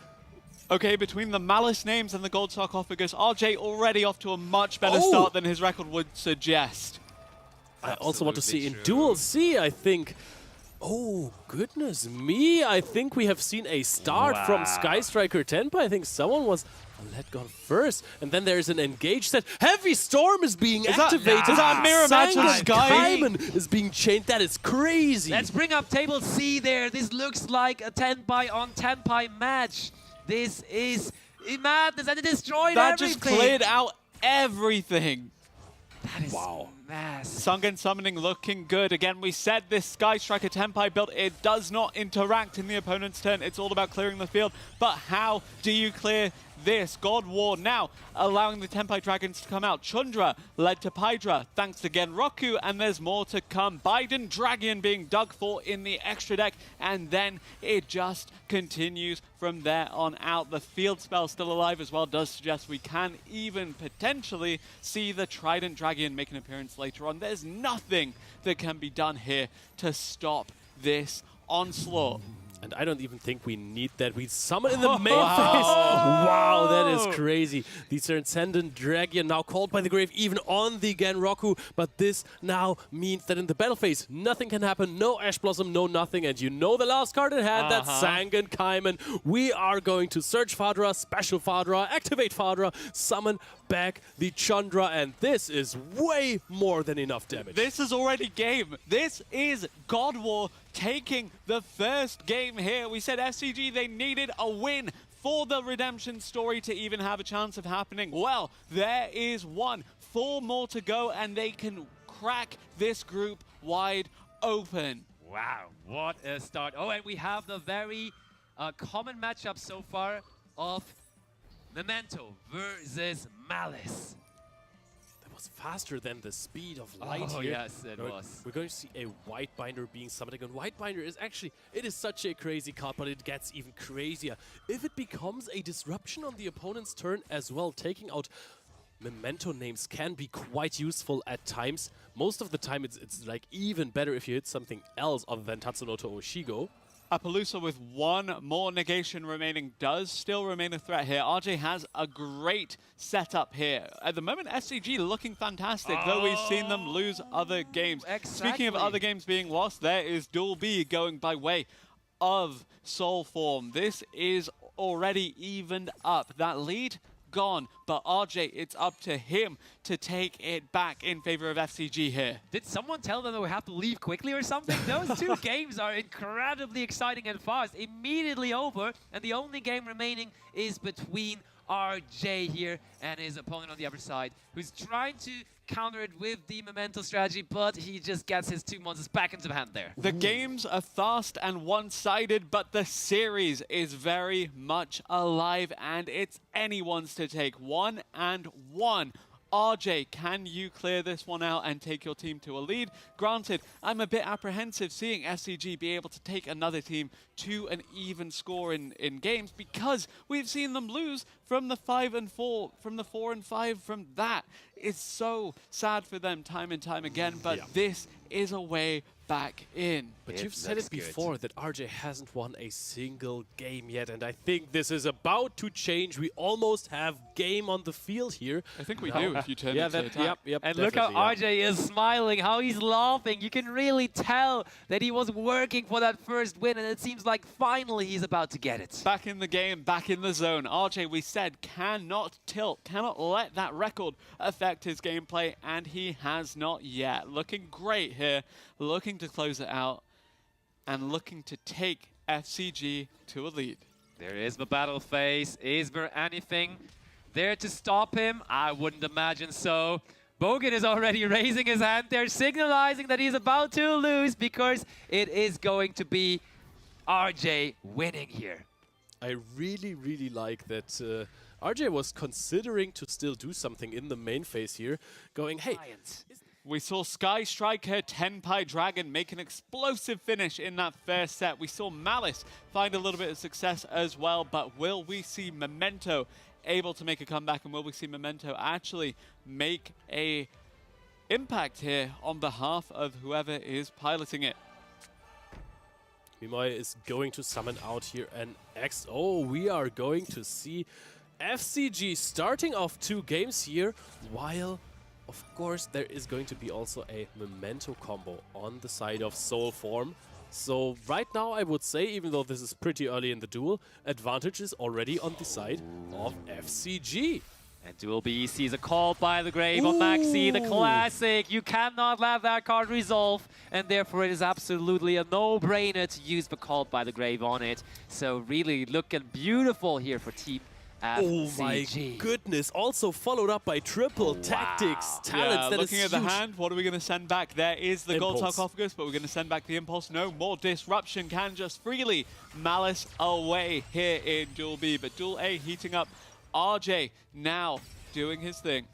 Okay, between the Malice names and the gold sarcophagus, RJ already off to a much better start than his record would suggest. I also want to see in Duel C, I think... Oh, goodness me. I think we have seen a start from Sky Striker Tenpai. I think someone was let go first. And then there's an engage set. Heavy Storm is being activated. Is that Mirror Match of Sky? Kaiman is being chained. That is crazy. Let's bring up table C there. This looks like a Tenpai on Tenpai match. This is madness, and it destroyed everything. That just cleared out everything. That is massive. Sungen Summoning looking good. Again, we said this Sky Striker Tenpai build, it does not interact in the opponent's turn. It's all about clearing the field. But how do you clear this? God War now allowing the Tenpai Dragons to come out. Chundra led to Pydra, thanks to Genroku, and there's more to come. Biden Dragon being dug for in the extra deck, and then it just continues from there on out. The field spell still alive as well does suggest we can even potentially see the Trident Dragon make an appearance later on. There's nothing that can be done here to stop this onslaught. And I don't even think we need that. We summon in the main phase. Wow, that is crazy. The Transcendent Dragon now called by the grave even on the Genroku. But this now means that in the battle phase, nothing can happen. No Ash Blossom, no nothing. And you know the last card in hand, that's Sangan Kaiman. We are going to search Fadra, special Fadra, activate Fadra, summon back the Chandra, and this is way more than enough damage. This is already game. This is God War taking the first game here. We said FCG, they needed a win for the redemption story to even have a chance of happening. Well, there is one. 4 more to go, and they can crack this group wide open. Wow, what a start. Oh, and we have the very common matchup so far of Memento versus Malice. That was faster than the speed of light here. Yes, it was. We're going to see a White Binder being summoned again. White Binder is actually, it is such a crazy card, but it gets even crazier. If it becomes a disruption on the opponent's turn as well, taking out memento names can be quite useful at times. Most of the time it's like even better if you hit something else other than Tatsunoto or Shigo. Appaloosa with one more negation remaining does still remain a threat here. RJ has a great setup here. At the moment, SCG looking fantastic, though we've seen them lose other games. Exactly. Speaking of other games being lost, there is Duel B going by way of Soul Form. This is already evened up. That lead gone, but RJ, it's up to him to take it back in favor of FCG here. Did someone tell them that we have to leave quickly or something? Those two games are incredibly exciting and fast. Immediately over, and the only game remaining is between RJ here and his opponent on the other side, who's trying to counter it with the memento strategy, but he just gets his two monsters back into the hand there. The games are fast and one-sided, but the series is very much alive, and it's anyone's to take. 1-1. RJ, can you clear this one out and take your team to a lead? Granted, I'm a bit apprehensive seeing SCG be able to take another team to an even score in games, because we've seen them lose from the 5-4, from the 4-5, from that. It's so sad for them time and time again, but this is a way back in. But you've said it before that RJ hasn't won a single game yet, and I think this is about to change. We almost have game on the field here. I think we do if you turn it to attack. And look how RJ is smiling, how he's laughing. You can really tell that he was working for that first win, and it seems like finally he's about to get it. Back in the game, back in the zone. RJ, we said, cannot tilt, cannot let that record affect his gameplay, and he has not yet. Looking great here, looking to close it out, and looking to take FCG to a lead. There is the battle phase. Is there anything there to stop him? I wouldn't imagine so. Bogan is already raising his hand there, signalizing that he's about to lose, because it is going to be RJ winning here. I really, really like that RJ was considering to still do something in the main phase here, going, hey, we saw Sky Striker, Tenpai Dragon make an explosive finish in that first set. We saw Malice find a little bit of success as well, but will we see Memento able to make a comeback, and will we see Memento actually make a impact here on behalf of whoever is piloting it? Mimoy is going to summon out here an X. Oh, we are going to see FCG starting off 2 games here, while of course there is going to be also a memento combo on the side of Soul Form. So right now I would say, even though this is pretty early in the duel, advantage is already on the side of FCG. And Duel B sees a Call by the Grave on Maxi, the classic. You cannot let that card resolve, and therefore it is absolutely a no-brainer to use the Call by the Grave on it. So really looking beautiful here for Team FCG. Oh my goodness, also followed up by triple tactics, talents. That looking is at huge. the hand, what are we going to send back? There is the gold sarcophagus, but we're going to send back the impulse. No more disruption, can just freely Malice away here in Duel B, but Duel A heating up. RJ now doing his thing.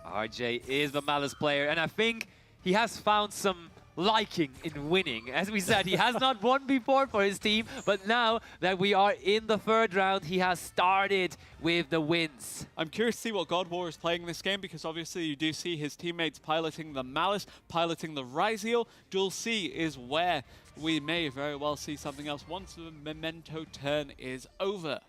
RJ is the Malice player, and I think he has found some liking in winning. As we said, he has not won before for his team, but now that we are in the 3rd round, he has started with the wins. I'm curious to see what God War is playing this game, because obviously you do see his teammates piloting the Malice, piloting the Ryzeal. Duel C is where we may very well see something else once the Memento turn is over.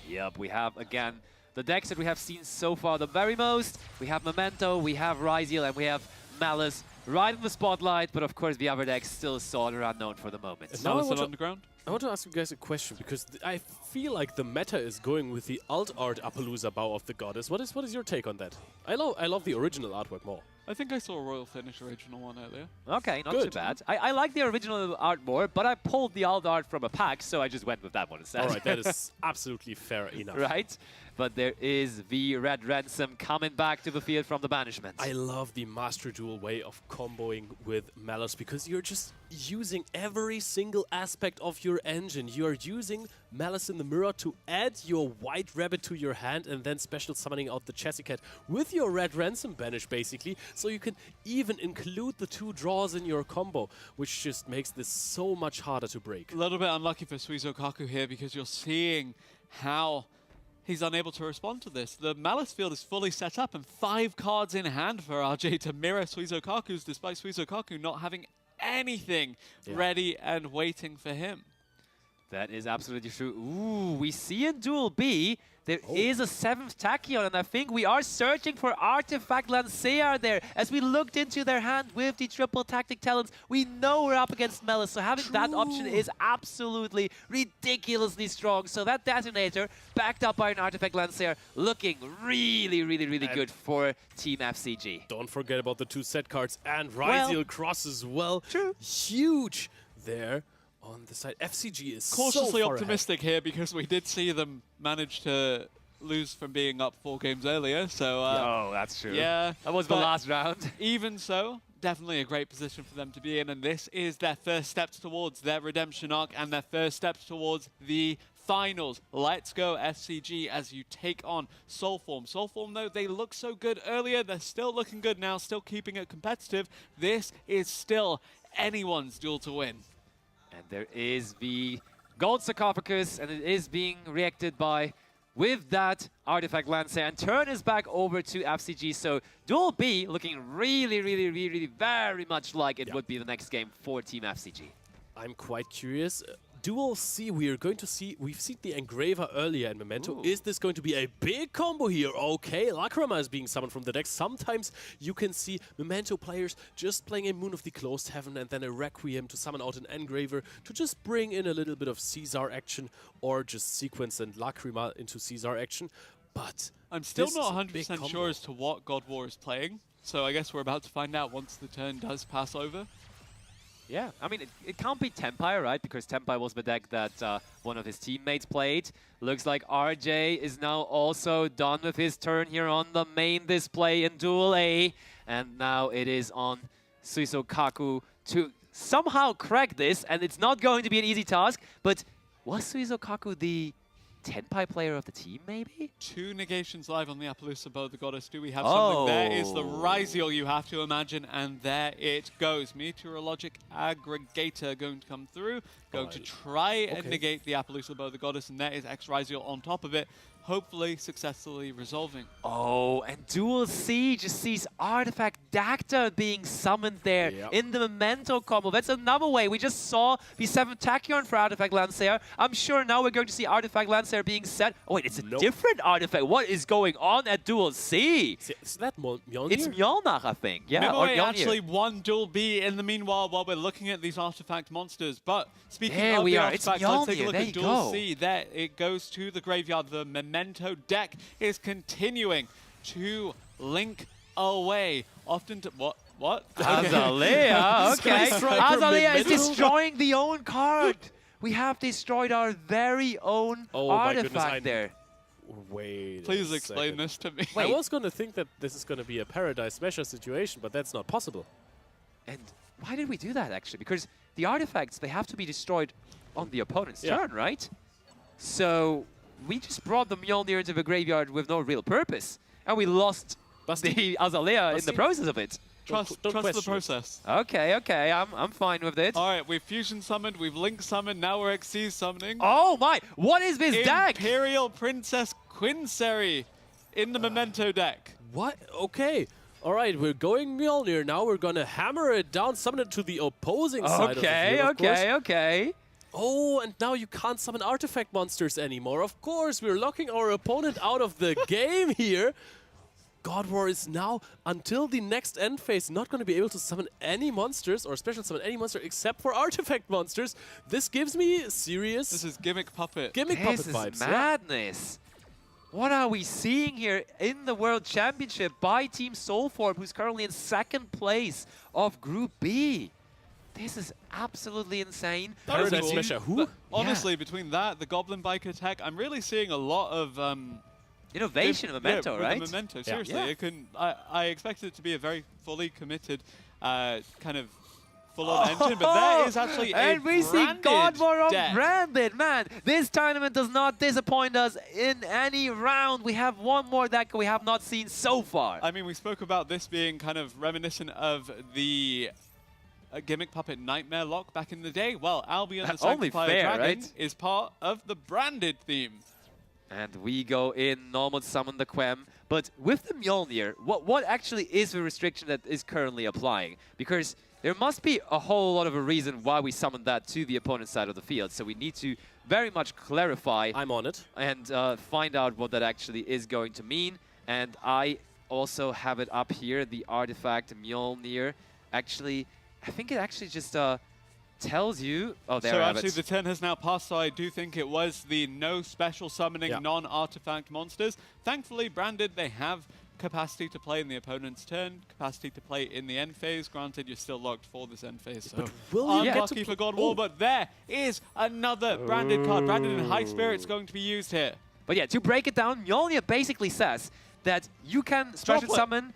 Yep, we have, again, the decks that we have seen so far the very most. We have Memento, we have Ryzeal, and we have Malice right in the spotlight, but of course the other decks still sort of unknown for the moment. Now Malice underground? I want to ask you guys a question, because I feel like the meta is going with the alt art Appaloosa Bow of the Goddess. What is your take on that? I love the original artwork more. I think I saw a Royal Finish original one earlier. Okay, not too bad. I like the original art more, but I pulled the alt art from a pack, so I just went with that one instead. All right, that is absolutely fair enough. Right? But there is the Red Ransom coming back to the field from the banishment. I love the Master Duel way of comboing with Malice, because you're just using every single aspect of your engine. You're using Malice in the Mirror to add your White Rabbit to your hand, and then special summoning out the Chessy Cat with your Red Ransom banish, basically. So you can even include the 2 draws in your combo, which just makes this so much harder to break. A little bit unlucky for Suizo Kaku here, because you're seeing how he's unable to respond to this. The Malice field is fully set up and 5 cards in hand for RJ to mirror Suizokaku's, despite Suizokaku not having anything ready and waiting for him. That is absolutely true. Ooh, we see in Duel B, there is a 7th Tachyon, and I think we are searching for Artifact Lancea there. As we looked into their hand with the triple tactic talents, we know we're up against Malice, so having that option is absolutely ridiculously strong. So that Detonator, backed up by an Artifact Lancea, looking really good for Team FCG. Don't forget about the 2 set cards and Ryziel Cross as well. True. Huge there. On the side, FCG is cautiously so far optimistic here because we did see them manage to lose from being up 4 games earlier. So Oh, that's true. yeah, That was the last round. Even so, definitely a great position for them to be in, and this is their first steps towards their redemption arc and their first steps towards the finals. Let's go FCG as you take on Soulform. Soulform, though, they look so good earlier. They're still looking good now, still keeping it competitive. This is still anyone's duel to win. And there is the gold sarcophagus, and it is being reacted by with that Artifact Lancea, and turn is back over to FCG. So Duel B looking really very much like it would be the next game for Team FCG. I'm quite curious. Duel C, we are going to see, we've seen the Engraver earlier in Memento. Ooh. Is this going to be a big combo here? Okay, Lacrima is being summoned from the deck. Sometimes you can see Memento players just playing a Moon of the Closed Heaven and then a Requiem to summon out an Engraver to just bring in a little bit of Caesar action, or just sequence and Lacrima into Caesar action. But I'm still not 100% sure as to what God War is playing, so I guess we're about to find out once the turn does pass over. Yeah, I mean, it can't be Tempire, right? Because Tempire was the deck that one of his teammates played. Looks like RJ is now also done with his turn here on the main display in Duel A. And now it is on Suizokaku to somehow crack this. And it's not going to be an easy task. But was Suizokaku the Tenpai player of the team, maybe? 2 negations live on the Appaloosa Bow, the Goddess. Do we have something? There is the Ryziel, you have to imagine, and there it goes. Meteorologic Aggregator going to come through, going to try and negate the Appaloosa Bow, the Goddess, and there is X-Ryziel on top of it, hopefully successfully resolving. Oh, and Duel C just sees Artifact Dacta being summoned there in the Memento combo. That's another way. We just saw the 7th Tachyon for Artifact Lancea. I'm sure now we're going to see Artifact Lancea being set. Oh wait, it's a different artifact. What is going on at Duel C? Is that Mjolnir? It's Mjolnir, I think. Yeah, Mimoe actually won Duel B in the meanwhile while we're looking at these artifact monsters. But speaking of the artifacts, let's take a look at Duel C. There it goes to the graveyard. The Memento deck is continuing to link away. Often to what? Azalea, okay. Azalea is destroying the own card. We have destroyed our very own artifact there. Wait. Please explain this to me. I was going to think that this is going to be a Paradise Smasher situation, but that's not possible. And why did we do that, actually? Because the artifacts, they have to be destroyed on the opponent's turn, right? So we just brought the Mjolnir into the graveyard with no real purpose. And we lost the Azalea in the process of it. Trust the process. Okay, I'm fine with it. All right, we've fusion summoned, we've link summoned, now we're Xyz summoning. Oh my, what is this deck? Imperial Princess Quincery in the Memento deck. What? Okay. All right, we're going Mjolnir now. We're going to hammer it down, summon it to the opposing side of the field, Okay. Oh, and now you can't summon artifact monsters anymore. Of course, we're locking our opponent out of the game here. God War is now, until the next end phase, not going to be able to summon any monsters or special summon any monster except for artifact monsters. This gives me serious... This is Gimmick Puppet. Puppet vibes. This is madness. What are we seeing here in the World Championship by Team Soulform, who's currently in 2nd place of Group B? This is absolutely insane. Paradise Smasher, who? Honestly, between that, the Goblin Biker tech, I'm really seeing a lot of... innovation in Memento, right? The Memento, seriously. It can, I expected it to be a very fully committed kind of full-on engine, but that is actually and we see God War unbranded. Man, this tournament does not disappoint us in any round. We have one more deck we have not seen so far. I mean, we spoke about this being kind of reminiscent of the Gimmick Puppet Nightmare lock back in the day. Well, Albion the Sanctifier Dragon is part of the branded theme. And we go in, normal summon the Quem. But with the Mjolnir, what actually is the restriction that is currently applying? Because there must be a whole lot of a reason why we summon that to the opponent's side of the field. So we need to very much clarify. I'm on it. And find out what that actually is going to mean. And I also have it up here, the artifact Mjolnir. Actually, I think it actually just tells you. Oh, there so I have actually it. the turn has now passed, so I do think it was the no special summoning non-artifact monsters. Thankfully, Branded, they have capacity to play in the opponent's turn, capacity to play in the end phase. Granted, you're still locked for this end phase, so unlucky for God War, but there is another Branded card. Branded in High Spirit's going to be used here. But yeah, to break it down, Mjolnir basically says that you can special summon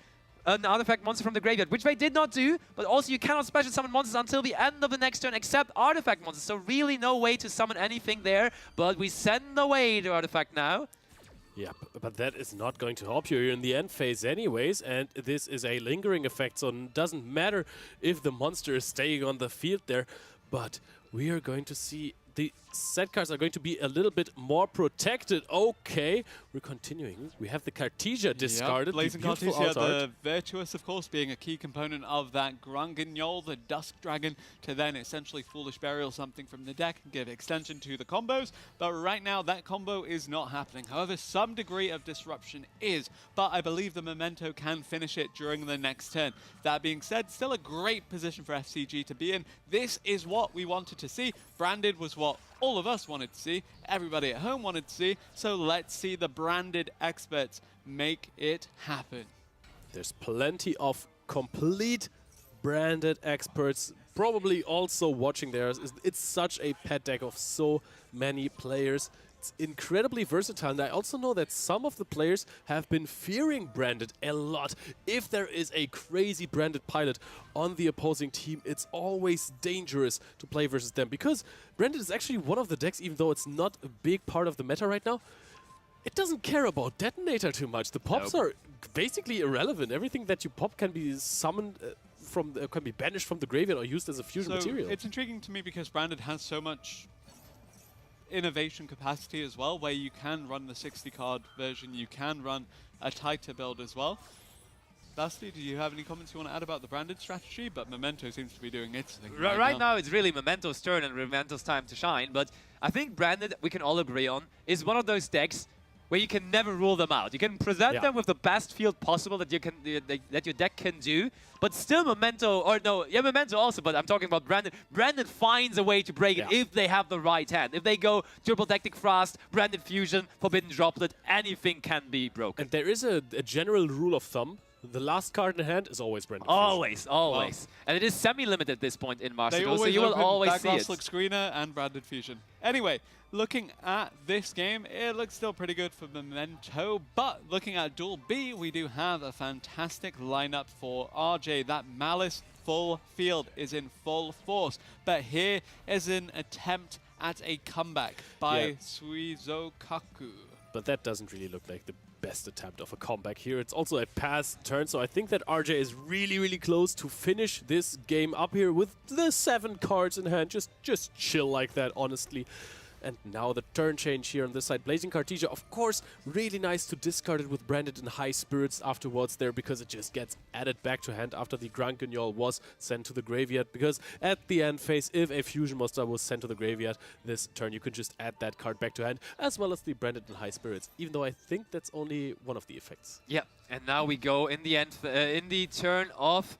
an artifact monster from the graveyard, which they did not do, but also you cannot special summon monsters until the end of the next turn except artifact monsters. So really no way to summon anything there, but we send away the artifact now. Yeah, but that is not going to help you. You're in the end phase anyways, and this is a lingering effect, so it doesn't matter if the monster is staying on the field there, but we are going to see the set cards are going to be a little bit more protected. Okay, we're continuing. We have the Cartesia discarded. Blazing Cartesia, the Virtuous, of course, being a key component of that Grungignol, the Dusk Dragon, to then essentially Foolish Burial something from the deck and give extension to the combos. But right now, that combo is not happening. However, some degree of disruption is, but I believe the Memento can finish it during the next turn. That being said, still a great position for FCG to be in. This is what we wanted to see. Branded was what all of us wanted to see, everybody at home wanted to see, so let's see the Branded experts make it happen. There's plenty of complete Branded experts probably also watching there. It's such a pet deck of so many players. It's incredibly versatile, and I also know that some of the players have been fearing Branded a lot. If there is a crazy Branded pilot on the opposing team, it's always dangerous to play versus them, because Branded is actually one of the decks, even though it's not a big part of the meta right now, it doesn't care about Detonator too much. The pops are basically irrelevant. Everything that you pop can be summoned can be banished from the graveyard or used as a fusion material. It's intriguing to me because Branded has so much innovation capacity as well, where you can run the 60-card version, you can run a tighter build as well. Basti, do you have any comments you want to add about the Branded strategy? But Memento seems to be doing its thing right now. It's really Memento's turn and Memento's time to shine, but I think Branded, we can all agree on, is one of those decks where you can never rule them out. You can present them with the best field possible that you can that your deck can do, but still Memento, or no, yeah, Memento also, but I'm talking about Branded. Branded finds a way to break it if they have the right hand. If they go Triple Tactic Frost, Branded Fusion, Forbidden Droplet, anything can be broken. And there is a general rule of thumb. The last card in hand is always Branded. Always. Wow. And it is semi-limited at this point in Master Duel, so you will will always see it. Screener and Branded Fusion. Anyway, looking at this game, it looks still pretty good for Memento, but looking at Duel B, we do have a fantastic lineup for RJ. That Malice full field is in full force, but here is an attempt at a comeback by Suizokaku. But that doesn't really look like the best attempt of a comeback here. It's also a pass turn, so I think that RJ is really, really close to finish this game up here with the 7 cards in hand. Just chill like that, honestly. And now the turn change here on this side. Blazing Cartesia, of course, really nice to discard it with Branded in High Spirits afterwards there, because it just gets added back to hand after the Grungignol was sent to the graveyard. Because at the end phase, if a Fusion Monster was sent to the graveyard this turn, you can just add that card back to hand, as well as the Branded in High Spirits, even though I think that's only one of the effects. Yeah, and now we go in the end, in the turn of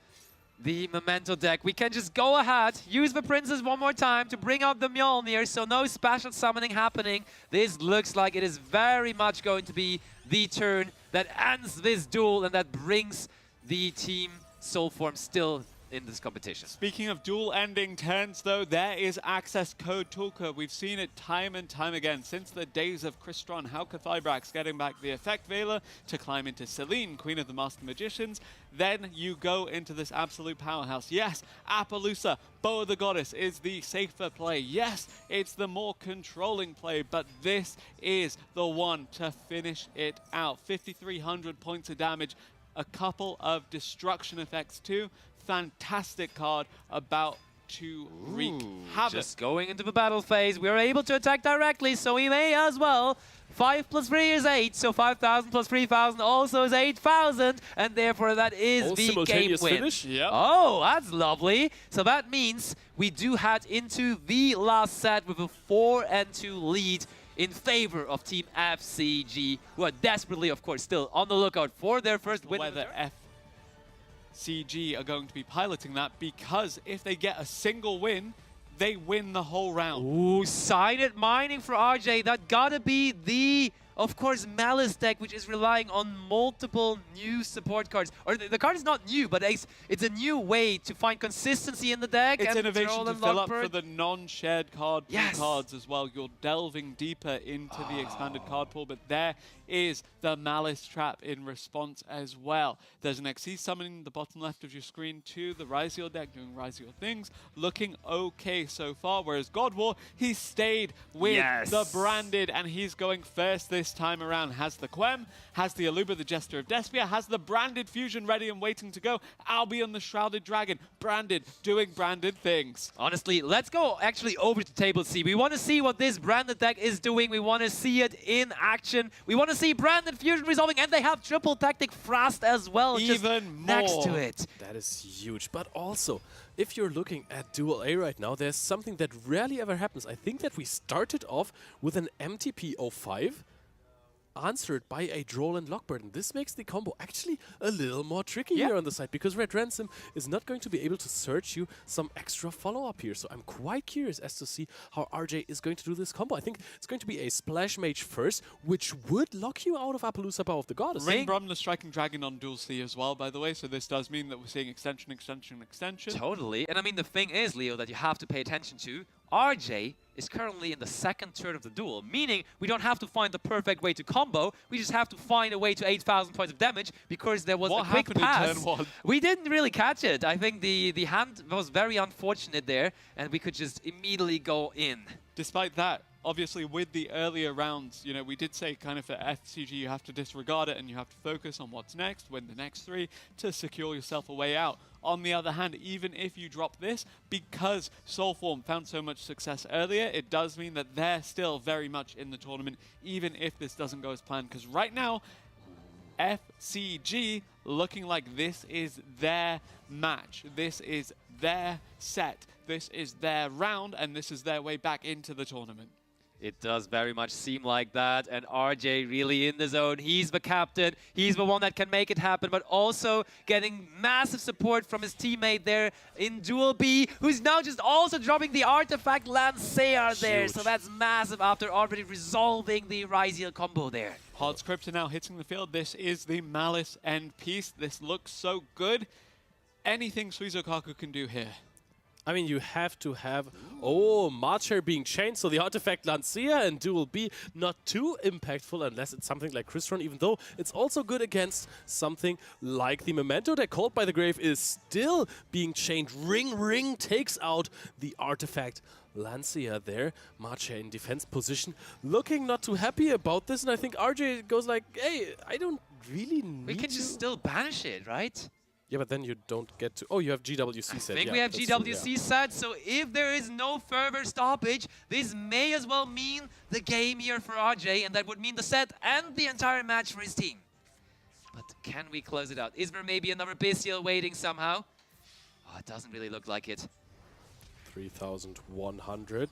the Memento deck. We can just go ahead, use the Princess one more time to bring out the Mjolnir, so no special summoning happening. This looks like it is very much going to be the turn that ends this duel and that brings the team Soulform still in this competition. Speaking of duel-ending turns, though, there is access code Tulka. We've seen it time and time again since the days of Crystron, Hauka Fibrax getting back the Effect Veiler to climb into Celine, Queen of the Master Magicians. Then you go into this absolute powerhouse. Yes, Appaloosa, Bow of the Goddess is the safer play. Yes, it's the more controlling play, but this is the one to finish it out. 5,300 points of damage, a couple of destruction effects too. Fantastic card about to wreak havoc. Just going into the battle phase, we are able to attack directly, so we may as well 5 plus 3 is 8, so 5,000 plus 3,000 also is 8,000, and therefore that is the game win. Finish. Yep. Oh, that's lovely. So that means we do head into the last set with a 4-2 lead in favor of Team FCG, who are desperately, of course, still on the lookout for their first win. Whether FCG are going to be piloting that, because if they get a single win, they win the whole round. Ooh, silent mining for RJ. That gotta be the, of course, Malice deck, which is relying on multiple new support cards. Or the card is not new, but it's a new way to find consistency in the deck. It's and innovation to fill up for Lockbird. the non-shared card Yes. cards as well. You're delving deeper into the expanded card pool, but there is the Malice Trap in response as well. There's an XC summoning the bottom left of your screen to the Ryziel deck, doing Ryziel things, looking okay so far, whereas God War, he stayed with the branded, and he's going first this time around. Has the Quem, has the Aluba, the Jester of Despia, has the branded fusion ready and waiting to go. Albion, the Shrouded Dragon, branded, doing branded things. Honestly, let's go actually over to table C. We want to see what this branded deck is doing. We want to see it in action. We want to see branded fusion resolving, and they have triple tactic Frost as well, Even just more. next to it. That is huge. But also, if you're looking at Duel A right now, there's something that rarely ever happens. I think that we started off with an MTP 05, answered by a Droll and Lockbird. And this makes the combo actually a little more tricky here on the side, because Red Ransom is not going to be able to search you some extra follow-up here. So I'm quite curious as to see how RJ is going to do this combo. I think it's going to be a Splash Mage first, which would lock you out of Appaloosa Power of the Goddess. Ring Brum, the Striking Dragon on Duel C as well, by the way, so this does mean that we're seeing extension, extension, extension. Totally. And I mean, the thing is, Leo, that you have to pay attention to, RJ is currently in the second turn of the duel, meaning we don't have to find the perfect way to combo, we just have to find a way to 8,000 points of damage, because there was a quick pass. In turn 1? We didn't really catch it. I think the hand was very unfortunate there, and we could just immediately go in. Despite that, obviously with the earlier rounds, you know, we did say kind of for FCG you have to disregard it and you have to focus on what's next, win the next 3 to secure yourself a way out. On the other hand, even if you drop this, because Soulform found so much success earlier, it does mean that they're still very much in the tournament, even if this doesn't go as planned. Because right now, FCG looking like this is their match. This is their set. This is their round, and this is their way back into the tournament. It does very much seem like that, and RJ really in the zone. He's the captain, he's the one that can make it happen, but also getting massive support from his teammate there in Duel B, who's now just also dropping the artifact Lancer there. Huge. So that's massive after already resolving the Ryziel combo there. Hard Scripter now hitting the field. This is the Malice end piece. This looks so good. Anything Suizokaku can do here. I mean, you have to have... Oh, Marcher being chained, so the artifact Lancia and Duel B not too impactful unless it's something like Crystron, even though it's also good against something like the Memento deck. Called by the Grave is still being chained. Ring takes out the artifact Lancia there. Marcher in defense position, looking not too happy about this, and I think RJ goes like, hey, I don't really need We can just still banish it, right? Yeah, but then you don't get to... Oh, you have GWC set. I think yeah, we have that's true, GWC set, so if there is no further stoppage, this may as well mean the game here for RJ, and that would mean the set and the entire match for his team. But can we close it out? Is there maybe another Bestial waiting somehow? Oh, it doesn't really look like it. 3,100.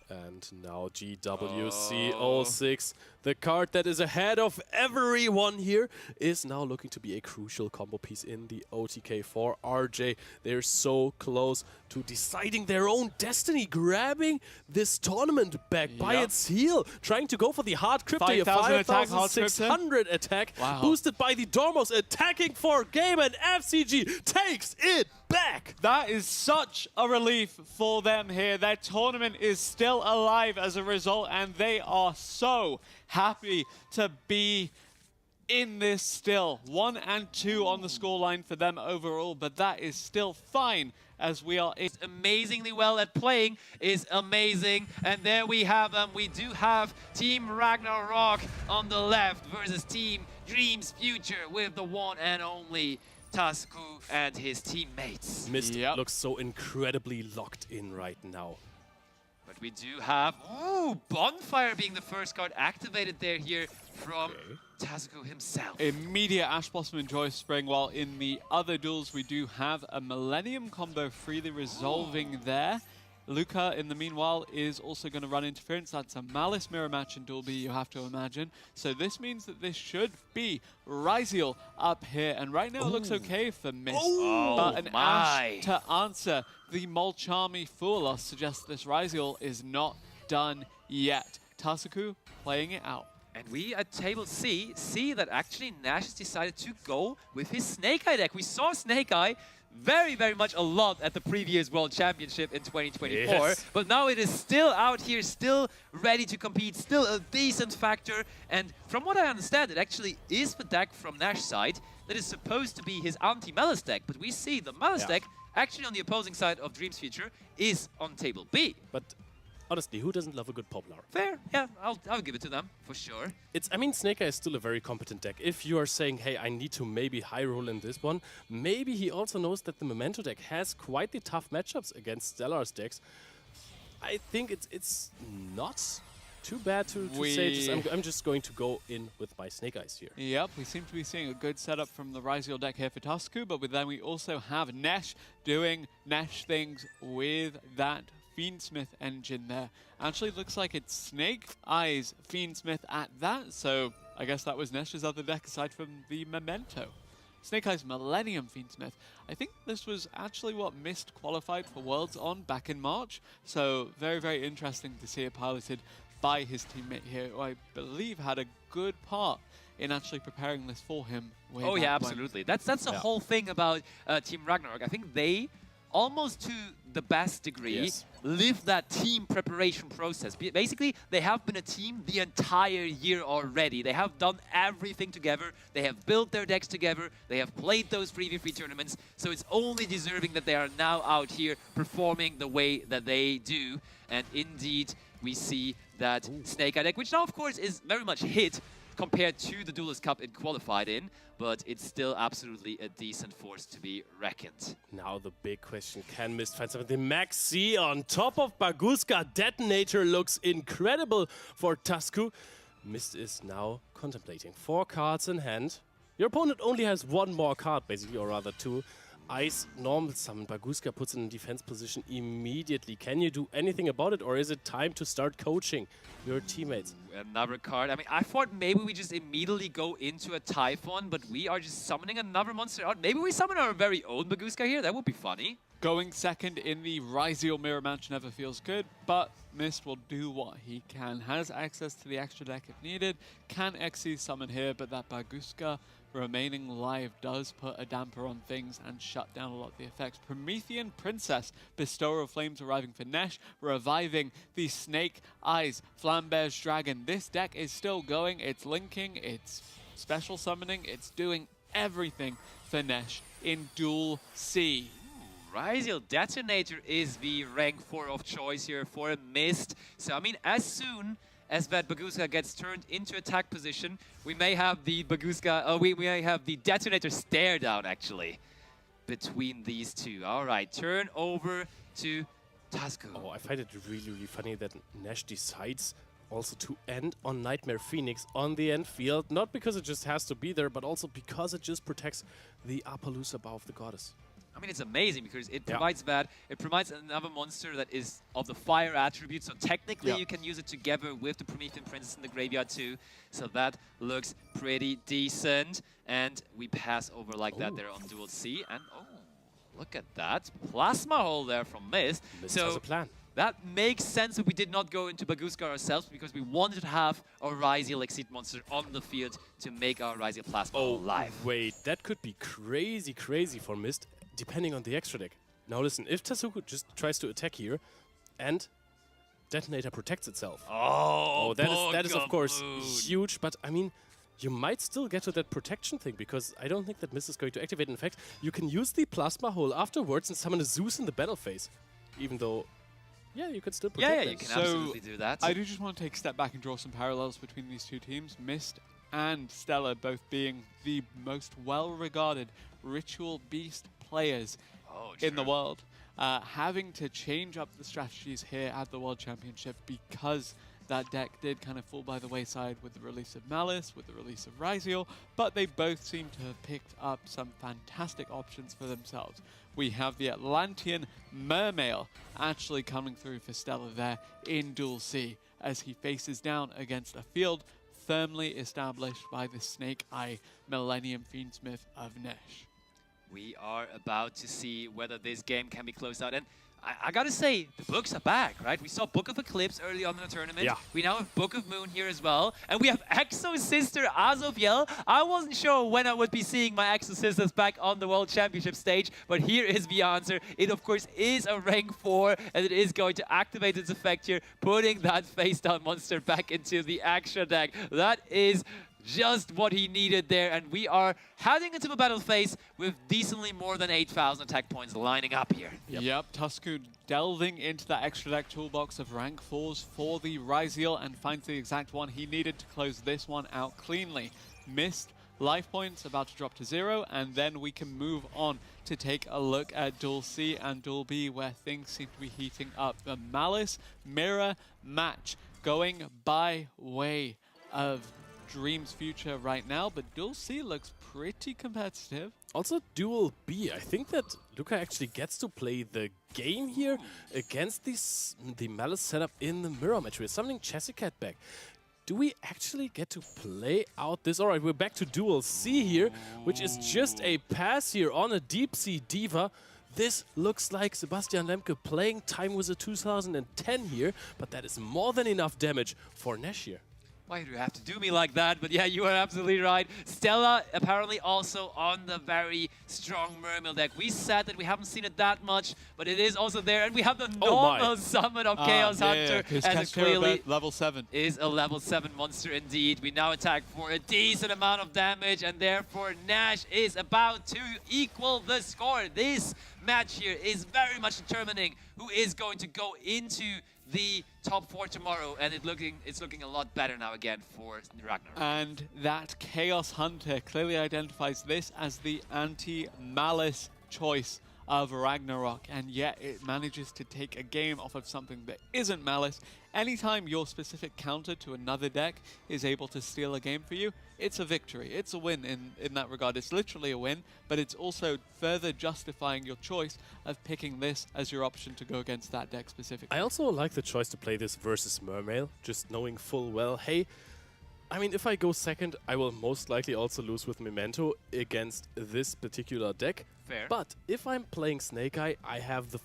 And now GWC06, the card that is ahead of everyone here, is now looking to be a crucial combo piece in the OTK for RJ. They're so close to deciding their own destiny, grabbing this tournament back by its heel, trying to go for the hard crypto, 5,600 attack, boosted by the Dormos, attacking for game, and FCG takes it back. That is such a relief for them here. Their tournament is still alive as a result, and they are so happy to be in this still. 1 and 2 on the scoreline for them overall, but that is still fine as we are amazingly well at playing is amazing. And there we have them. We do have Team Ragnarok on the left versus Team Dreams Future with the one and only Tasku and his teammates. Mist looks so incredibly locked in right now. But But we do have, Bonfire being the first card activated there here from Tasuku himself. Immediate Ash Blossom and Joyous Spring, while in the other duels we do have a Millennium combo freely resolving there. Luca, in the meanwhile, is also going to run interference. That's a Malice mirror match in Duel B, you have to imagine. So this means that this should be Ryziel up here. And right now it looks okay for Mist. But an Ash to answer the Molchami Fool Loss suggests this Ryziel is not done yet. Tasuku playing it out. And we at table C see that actually Nash has decided to go with his Snake Eye deck. We saw Snake Eye very, very much a lot at the previous World Championship in 2024. But now it is still out here, still ready to compete, still a decent factor. And from what I understand, it actually is the deck from Nash's side that is supposed to be his anti-Malice deck. But we see the Malice deck actually on the opposing side of Dream's Future is on table B. But honestly, who doesn't love a good Poplar? Fair, yeah, I'll give it to them, for sure. I mean, Snake Eye is still a very competent deck. If you are saying, hey, I need to maybe high roll in this one, maybe he also knows that the Memento deck has quite the tough matchups against Stellar's decks. I think it's not too bad to say just, I'm just going to go in with my Snake Eyes here. Yep, we seem to be seeing a good setup from the Ryziel deck here for Tasuku, but then we also have Nesh doing Nesh things with that Fiendsmith engine there. Actually looks like it's Snake Eyes Fiendsmith at that, so I guess that was Nesh's other deck aside from the Memento. Snake Eyes Millennium Fiendsmith. I think this was actually what Mist qualified for Worlds on back in March, so very, very interesting to see it piloted by his teammate here, who I believe had a good part in actually preparing this for him. Oh yeah, absolutely. That's the whole thing about Team Ragnarok. I think they, almost to the best degree, live that team preparation process. Basically, they have been a team the entire year already. They have done everything together. They have built their decks together. They have played those 3v3 tournaments. So it's only deserving that they are now out here performing the way that they do. And indeed, we see that Snake Eye deck, which now, of course, is very much hit compared to the Duelist Cup it qualified in, but it's still absolutely a decent force to be reckoned. Now the big question, can Mist find something? The Max C on top of Baguska Detonator looks incredible for Tasuku. Mist is now contemplating 4 cards in hand. Your opponent only has 1 more card, basically, or rather 2. Ice normal summon. Baguska puts in a defense position immediately. Can you do anything about it, or is it time to start coaching your teammates? Another card. I mean, I thought maybe we just immediately go into a Typhon, but we are just summoning another monster out. Maybe we summon our very own Baguska here. That would be funny. Going second in the Ryziel mirror match never feels good, but Mist will do what he can. Has access to the extra deck if needed. Can XC summon here, but that Baguska remaining live does put a damper on things and shut down a lot of the effects. Promethean Princess, Bestower of Flames arriving for Nesh, reviving the Snake Eyes Flamberge Dragon. This deck is still going, it's linking, it's special summoning, it's doing everything for Nesh in Duel C. Ryziel Detonator is the rank 4 of choice here for Mist. So, I mean, as soon as that Baguska gets turned into attack position, we may have the Baguska, we may have the Detonator stare down, actually, between these two. All right, turn over to Tasuku. Oh, I find it really, really funny that Nash decides also to end on Nightmare Phoenix on the end field, not because it just has to be there, but also because it just protects the Appaloosa Bow of the Goddess. I mean, it's amazing because it provides that. It provides another monster that is of the fire attribute, so technically you can use it together with the Promethean Princess in the graveyard too. So that looks pretty decent. And we pass over like that there on Duel C. And look at that. Plasma Hole there from Mist. Mist has a plan. That makes sense that we did not go into Baguska ourselves because we wanted to have a Ryziel Exceed monster on the field to make our Ryziel Plasma Hole live. Wait, that could be crazy, crazy for Mist, depending on the extra deck. Now listen, if Tasuku just tries to attack here and Detonator protects itself. That is of course huge, but I mean, you might still get to that protection thing because I don't think that Mist is going to activate. In fact, you can use the Plasma Hole afterwards and summon a Zeus in the battle phase, even though you could still protect you can absolutely do that. I do just want to take a step back and draw some parallels between these two teams. Mist and Stellar both being the most well-regarded Ritual Beast players in the world. having to change up the strategies here at the World Championship because that deck did kind of fall by the wayside with the release of Malice, with the release of Ryziel, but they both seem to have picked up some fantastic options for themselves. We have the Atlantean Mermail actually coming through for Stella there in Duel C as he faces down against a field firmly established by the Snake Eye Millennium Fiendsmith of Nesh. We are about to see whether this game can be closed out. And I gotta say, the books are back, right? We saw Book of Eclipse early on in the tournament. Yeah. We now have Book of Moon here as well. And we have Exo Sister Azoviel. I wasn't sure when I would be seeing my Exo Sisters back on the World Championship stage, but here is the answer. It, of course, is a rank 4, and it is going to activate its effect here, putting that face-down monster back into the extra deck. That is just what he needed there, and we are heading into the battle phase with decently more than 8,000 attack points lining up here. Yep, Tusku delving into that extra deck toolbox of rank 4s for the Ryziel and finds the exact one he needed to close this one out cleanly. Missed life points, about to drop to 0, and then we can move on to take a look at Duel C and Duel B, where things seem to be heating up. The Malice Mirror match going by way of Dream's future right now, but Duel C looks pretty competitive. Also, Duel B, I think that Luca actually gets to play the game here against the Malice setup in the mirror match. We're summoning Chessicat back. Do we actually get to play out this? All right, we're back to Duel C here, which is just a pass here on a Deep Sea Diva. This looks like Sebastian Lemke playing Time Wizard 2010 here, but that is more than enough damage for Nesh here. Why do you have to do me like that? But yeah, you are absolutely right. Stella apparently also on the very strong Mermail deck. We said that we haven't seen it that much, but it is also there. And we have the normal summon of Chaos Hunter. And it clearly level 7 is a level 7 monster indeed. We now attack for a decent amount of damage, and therefore Nash is about to equal the score. This match here is very much determining who is going to go into the top 4 tomorrow, and it's looking a lot better now again for Ragnarok. And that Chaos Hunter clearly identifies this as the anti-Malice choice of Ragnarok, and yet it manages to take a game off of something that isn't Malice. Anytime your specific counter to another deck is able to steal a game for you, it's a victory. It's a win in that regard. It's literally a win, but it's also further justifying your choice of picking this as your option to go against that deck specifically. I also like the choice to play this versus Mermail, just knowing full well, hey, I mean, if I go second, I will most likely also lose with Memento against this particular deck. Fair. But if I'm playing Snake Eye, I have the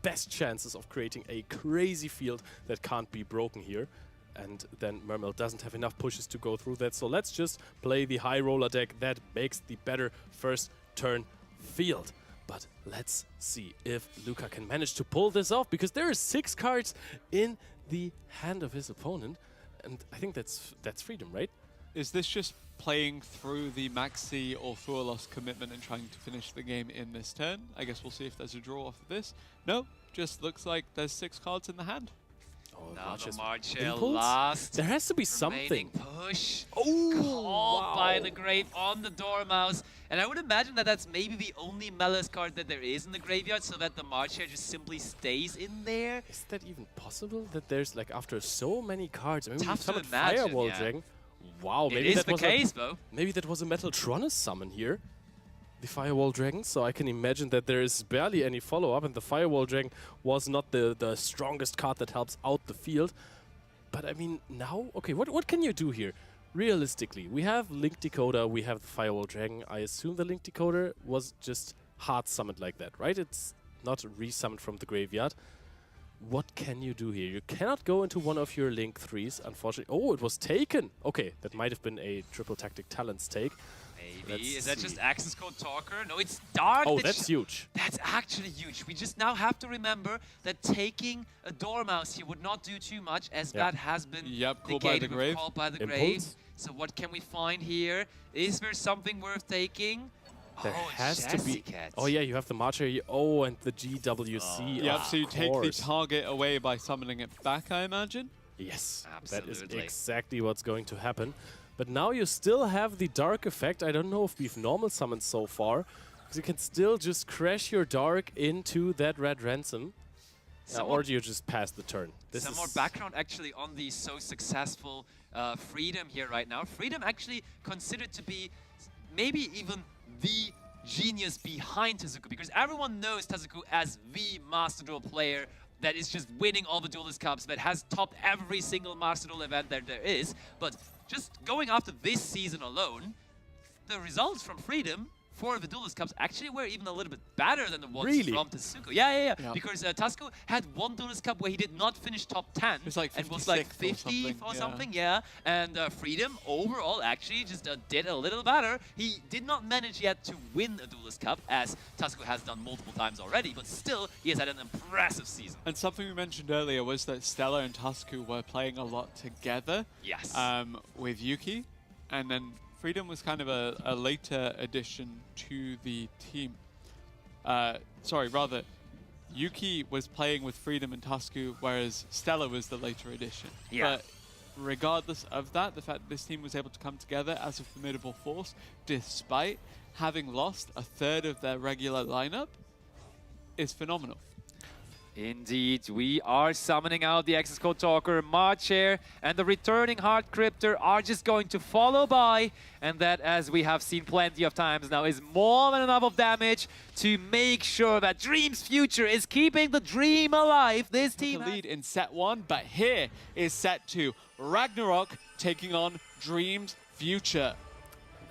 best chances of creating a crazy field that can't be broken here. And then Mermail doesn't have enough pushes to go through that. So let's just play the high roller deck that makes the better first turn field. But let's see if Luca can manage to pull this off, because there are 6 cards in the hand of his opponent. And I think that's freedom, right? Is this just playing through the Maxi or Fualos commitment and trying to finish the game in this turn? I guess we'll see if there's a draw off of this. No, just looks like there's 6 cards in the hand. Oh, now the Marshall last. There has to be something. Push. Oh, called by the grave on the Dormouse. And I would imagine that that's maybe the only Malice card that there is in the graveyard, so that the Marshall just simply stays in there. Is that even possible? That there's, like, after so many cards, maybe Tough to summoned imagine, Firewall yeah. Dragon. Wow, maybe it is that the was case, though. Maybe that was a Metaltronus summon here. The Firewall Dragon, so I can imagine that there is barely any follow-up, and the Firewall Dragon was not the strongest card that helps out the field. But I mean, now, okay, what can you do here? Realistically, we have Link Decoder, we have the Firewall Dragon. I assume the Link Decoder was just hard summoned like that, right? It's not re-summoned from the graveyard. What can you do here? You cannot go into one of your Link 3s, unfortunately. Oh, it was taken! Okay, that might have been a triple tactic talents take. Maybe. Is that just access code talker? No, it's dark. Oh, that's huge. That's actually huge. We just now have to remember that taking a Dormouse here would not do too much, as that has been called by the grave. Called by the grave. So what can we find here? Is there something worth taking? There has to be. Oh yeah, you have the Marcher here. Oh, and the GWC. Yep, so you take the target away by summoning it back, I imagine? Yes, absolutely. That is exactly what's going to happen. But now you still have the Dark effect. I don't know if we've normal summoned so far. Because you can still just crash your Dark into that red ransom. Or do you just pass the turn? Some more background actually on the so successful Freedom here right now. Freedom actually considered to be maybe even the genius behind Tezuka, because everyone knows Tezuka as the Master Duel player that is just winning all the Duelist Cups, that has topped every single Master Duel event that there is. But just going after this season alone, the results from Freedom for the Duelist Cups actually were even a little bit better than the ones from Tezuka. Yeah. Because Tasco had one Duelist Cup where he did not finish top 10. It was like and was like 50 or something, And Freedom overall actually just did a little better. He did not manage yet to win a Duelist Cup, as Tasco has done multiple times already, but still, he has had an impressive season. And something we mentioned earlier was that Stella and Tasco were playing a lot together. Yes. With Yuki, and then Freedom was kind of a later addition to the team. Sorry, rather, Yuki was playing with Freedom and Tasku, whereas Stella was the later addition. Yeah. But regardless of that, the fact that this team was able to come together as a formidable force, despite having lost a third of their regular lineup, is phenomenal. Indeed, we are summoning out the access code talker, Marcher, and the returning Heart Cryptor are just going to follow by, and that, as we have seen plenty of times now, is more than enough of damage to make sure that Dream's future is keeping the dream alive. This team the lead in set 1, but here is set 2. Ragnarok taking on Dream's future.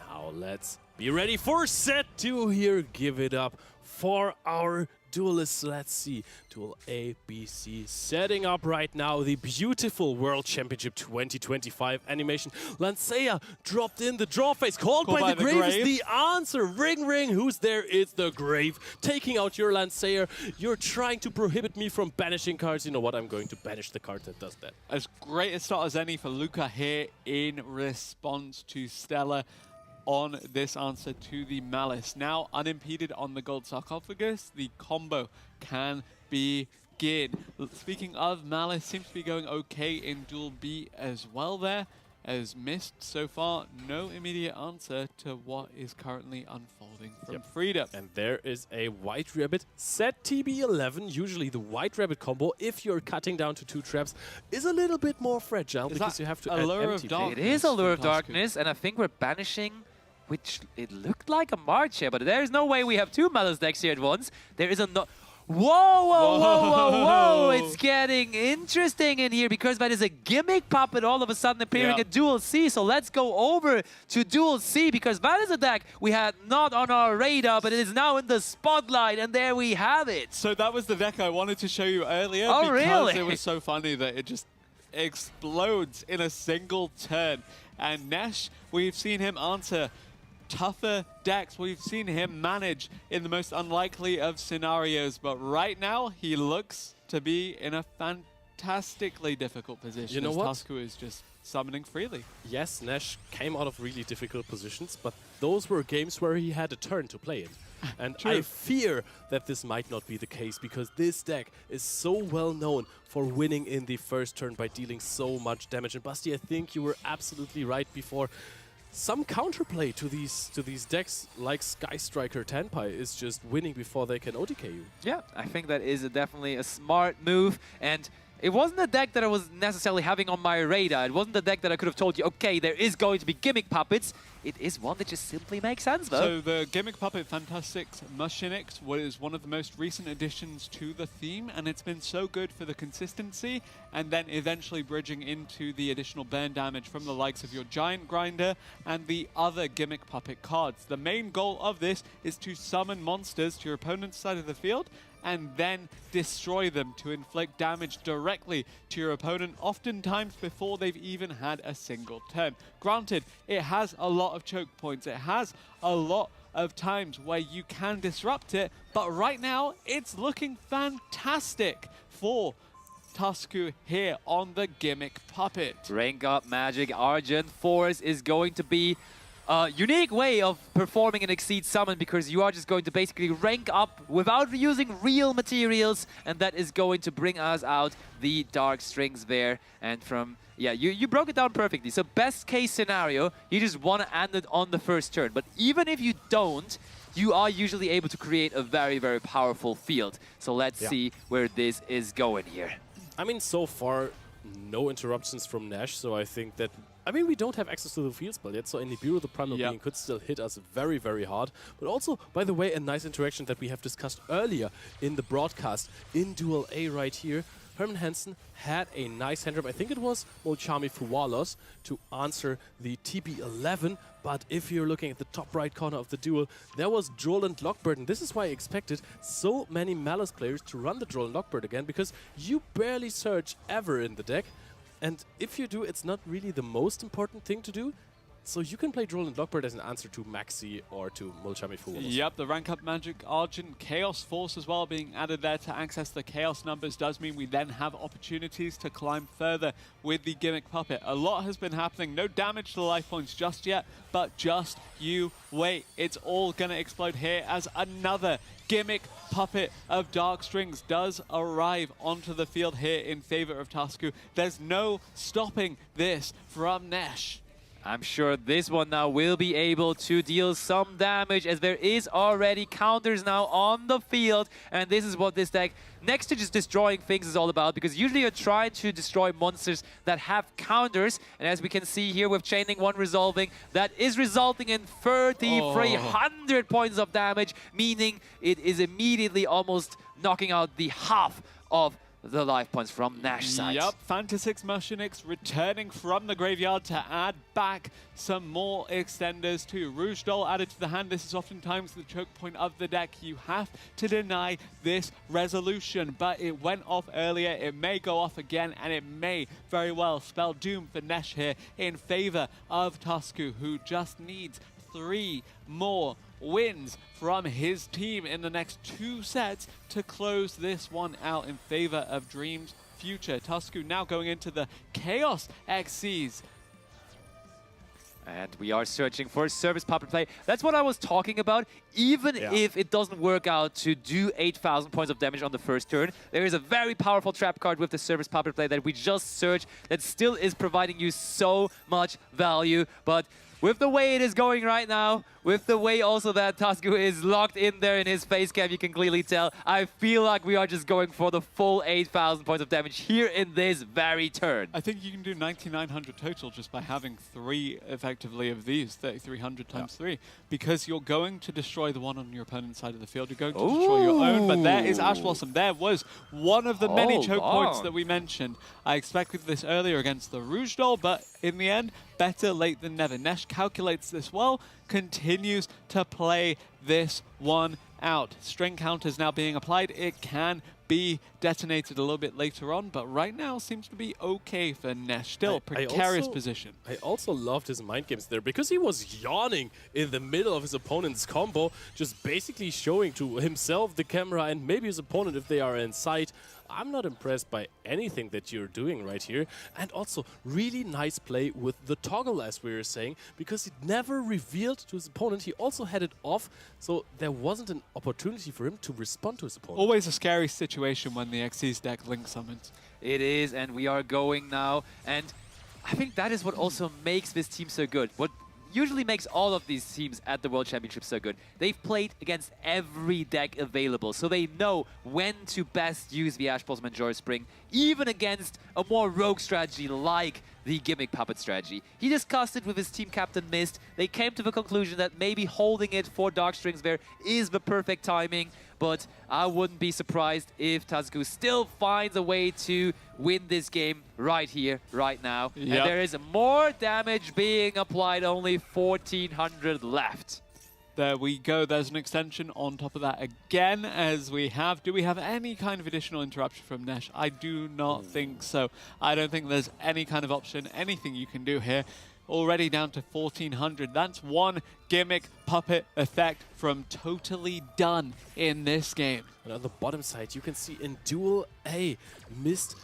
Now let's be ready for set 2 here. Give it up for our duelists. Let's see. Duel A, B, C setting up right now the beautiful World Championship 2025 animation. Lancea dropped in the draw phase. Called by the Grave is the answer. Ring, ring. Who's there? It's the Grave. Taking out your Lancea. You're trying to prohibit me from banishing cards. You know what? I'm going to banish the card that does that. As great a start as any for Luca here in response to Stella on this answer to the Malice. Now unimpeded on the gold sarcophagus, the combo can begin. Speaking of Malice, seems to be going okay in Duel B as well there, as missed so far no immediate answer to what is currently unfolding from Freedom. And there is a White Rabbit set TB11. Usually the White Rabbit combo, if you're cutting down to 2 traps, is a little bit more fragile because you have to add Allure of empty Darkness. It is Allure of Darkness, and I think we're banishing, which it looked like a March here, but there is no way we have 2 Malice decks here at once. There is a no... Whoa! It's getting interesting in here because that is a gimmick puppet all of a sudden appearing at Duel C. So let's go over to Duel C because that is a deck we had not on our radar, but it is now in the spotlight, and there we have it. So that was the deck I wanted to show you earlier because it was so funny that it just explodes in a single turn. And Nesh, we've seen him answer tougher decks. We've seen him manage in the most unlikely of scenarios, but right now he looks to be in a fantastically difficult position. You know what? Tasku is just summoning freely. Yes, Nash came out of really difficult positions, but those were games where he had a turn to play it. And I fear that this might not be the case because this deck is so well known for winning in the first turn by dealing so much damage. And Basti, I think you were absolutely right before. Some counterplay to these decks like Sky Striker Tenpai is just winning before they can OTK you. Yeah, I think that is definitely a smart move, and it wasn't a deck that I was necessarily having on my radar. It wasn't a deck that I could have told you, okay, there is going to be gimmick puppets. It is one that just simply makes sense, though. So the Gimmick Puppet Fantastics Machinix was one of the most recent additions to the theme, and it's been so good for the consistency, and then eventually bridging into the additional burn damage from the likes of your Giant Grinder and the other Gimmick Puppet cards. The main goal of this is to summon monsters to your opponent's side of the field, and then destroy them to inflict damage directly to your opponent, oftentimes before they've even had a single turn. Granted, it has a lot of choke points, it has a lot of times where you can disrupt it, but right now it's looking fantastic for Tasku here on the Gimmick Puppet. Rank up Magic Argent Force is going to be unique way of performing an Exceed summon, because you are just going to basically rank up without using real materials, and that is going to bring us out the Dark Strings there. And from, yeah, you broke it down perfectly. So best case scenario, you just want to end it on the first turn. But even if you don't, you are usually able to create a very, very powerful field. So let's see where this is going here. I mean, so far, no interruptions from Nash, so I think that... I mean, we don't have access to the field spell yet, so in Nibiru, the Primal Being could still hit us very, very hard. But also, by the way, a nice interaction that we have discussed earlier in the broadcast in Duel A right here. Herman Hansen had a nice hand drop. I think it was Molchami Fuwalos to answer the TB11. But if you're looking at the top right corner of the duel, there was Droll and Lockbird. And this is why I expected so many Malice players to run the Droll and Lockbird again, because you barely search ever in the deck. And if you do, it's not really the most important thing to do. So you can play Droll and Lockbird as an answer to Maxi or to Molchami Fuwalos. Yep, the rank up Magic Argent Chaos Force as well being added there to access the Chaos numbers does mean we then have opportunities to climb further with the Gimmick Puppet. A lot has been happening, no damage to the life points just yet, but just you wait. It's all gonna explode here as another Gimmick Puppet of Dark Strings does arrive onto the field here in favor of Tasku. There's no stopping this from Nesh. I'm sure this one now will be able to deal some damage, as there is already counters now on the field. And this is what this deck, next to just destroying things, is all about, because usually you're trying to destroy monsters that have counters. And as we can see here with Chaining 1 resolving, that is resulting in 3,300 points of damage, meaning it is immediately almost knocking out the half of the life points from Nash side. Yep, Fantasix Mushinix returning from the graveyard to add back some more extenders too. Rouge Doll added to the hand. This is oftentimes the choke point of the deck. You have to deny this resolution, but it went off earlier. It may go off again, and it may very well spell doom for Nesh here in favor of Tasku, who just needs 3 more wins from his team in the next 2 sets to close this one out in favor of Dream's future. Tasku now going into the Chaos XCs. And we are searching for Service Puppet play. That's what I was talking about. Even if it doesn't work out to do 8,000 points of damage on the first turn, there is a very powerful trap card with the Service Puppet play that we just searched that still is providing you so much value. But with the way it is going right now, with the way also that Tasku is locked in there in his face cam, you can clearly tell, I feel like we are just going for the full 8,000 points of damage here in this very turn. I think you can do 9,900 total just by having 3 effectively of these, 3,300 times 3, because you're going to destroy the one on your opponent's side of the field. You're going to destroy your own, but there is Ash Blossom. There was one of the many choke points that we mentioned. I expected this earlier against the Rouge Doll, but in the end, better late than never. Nesh calculates this well, continues to play this one out. String counters now being applied. It can be detonated a little bit later on, but right now seems to be okay for Nesh. Still precarious position. I also loved his mind games there, because he was yawning in the middle of his opponent's combo, just basically showing to himself, the camera, and maybe his opponent if they are in sight. I'm not impressed by anything that you're doing right here. And also, really nice play with the toggle, as we were saying, because it never revealed to his opponent. He also had it off, so there wasn't an opportunity for him to respond to his opponent. Always a scary situation when the Xyz deck link summons. It is, and we are going now. And I think that is what also makes this team so good. What usually makes all of these teams at the World Championship so good. They've played against every deck available, so they know when to best use the Ash Blossom Majora Spring, even against a more rogue strategy like the Gimmick Puppet strategy. He discussed it with his team captain Mist. They came to the conclusion that maybe holding it for Dark Strings there is the perfect timing, but I wouldn't be surprised if Tasku still finds a way to win this game right here, right now. Yep. And there is more damage being applied, only 1,400 left. There we go. There's an extension on top of that again, as we have. Do we have any kind of additional interruption from Nesh? I do not think so. I don't think there's any kind of option, anything you can do here. Already down to 1,400. That's one Gimmick Puppet effect from totally done in this game. And on the bottom side, you can see in Duel A, Mist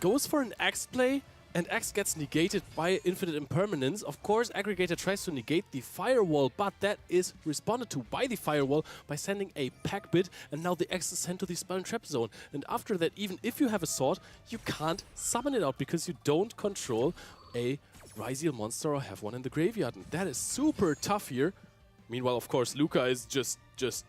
goes for an X play, and X gets negated by Infinite Impermanence. Of course, Aggregator tries to negate the Firewall, but that is responded to by the Firewall by sending a pack bid, and now the X is sent to the Spell and Trap zone. And after that, even if you have a sword, you can't summon it out because you don't control a Ryziel monster or have one in the graveyard. And that is super tough here. Meanwhile, of course, Luca is just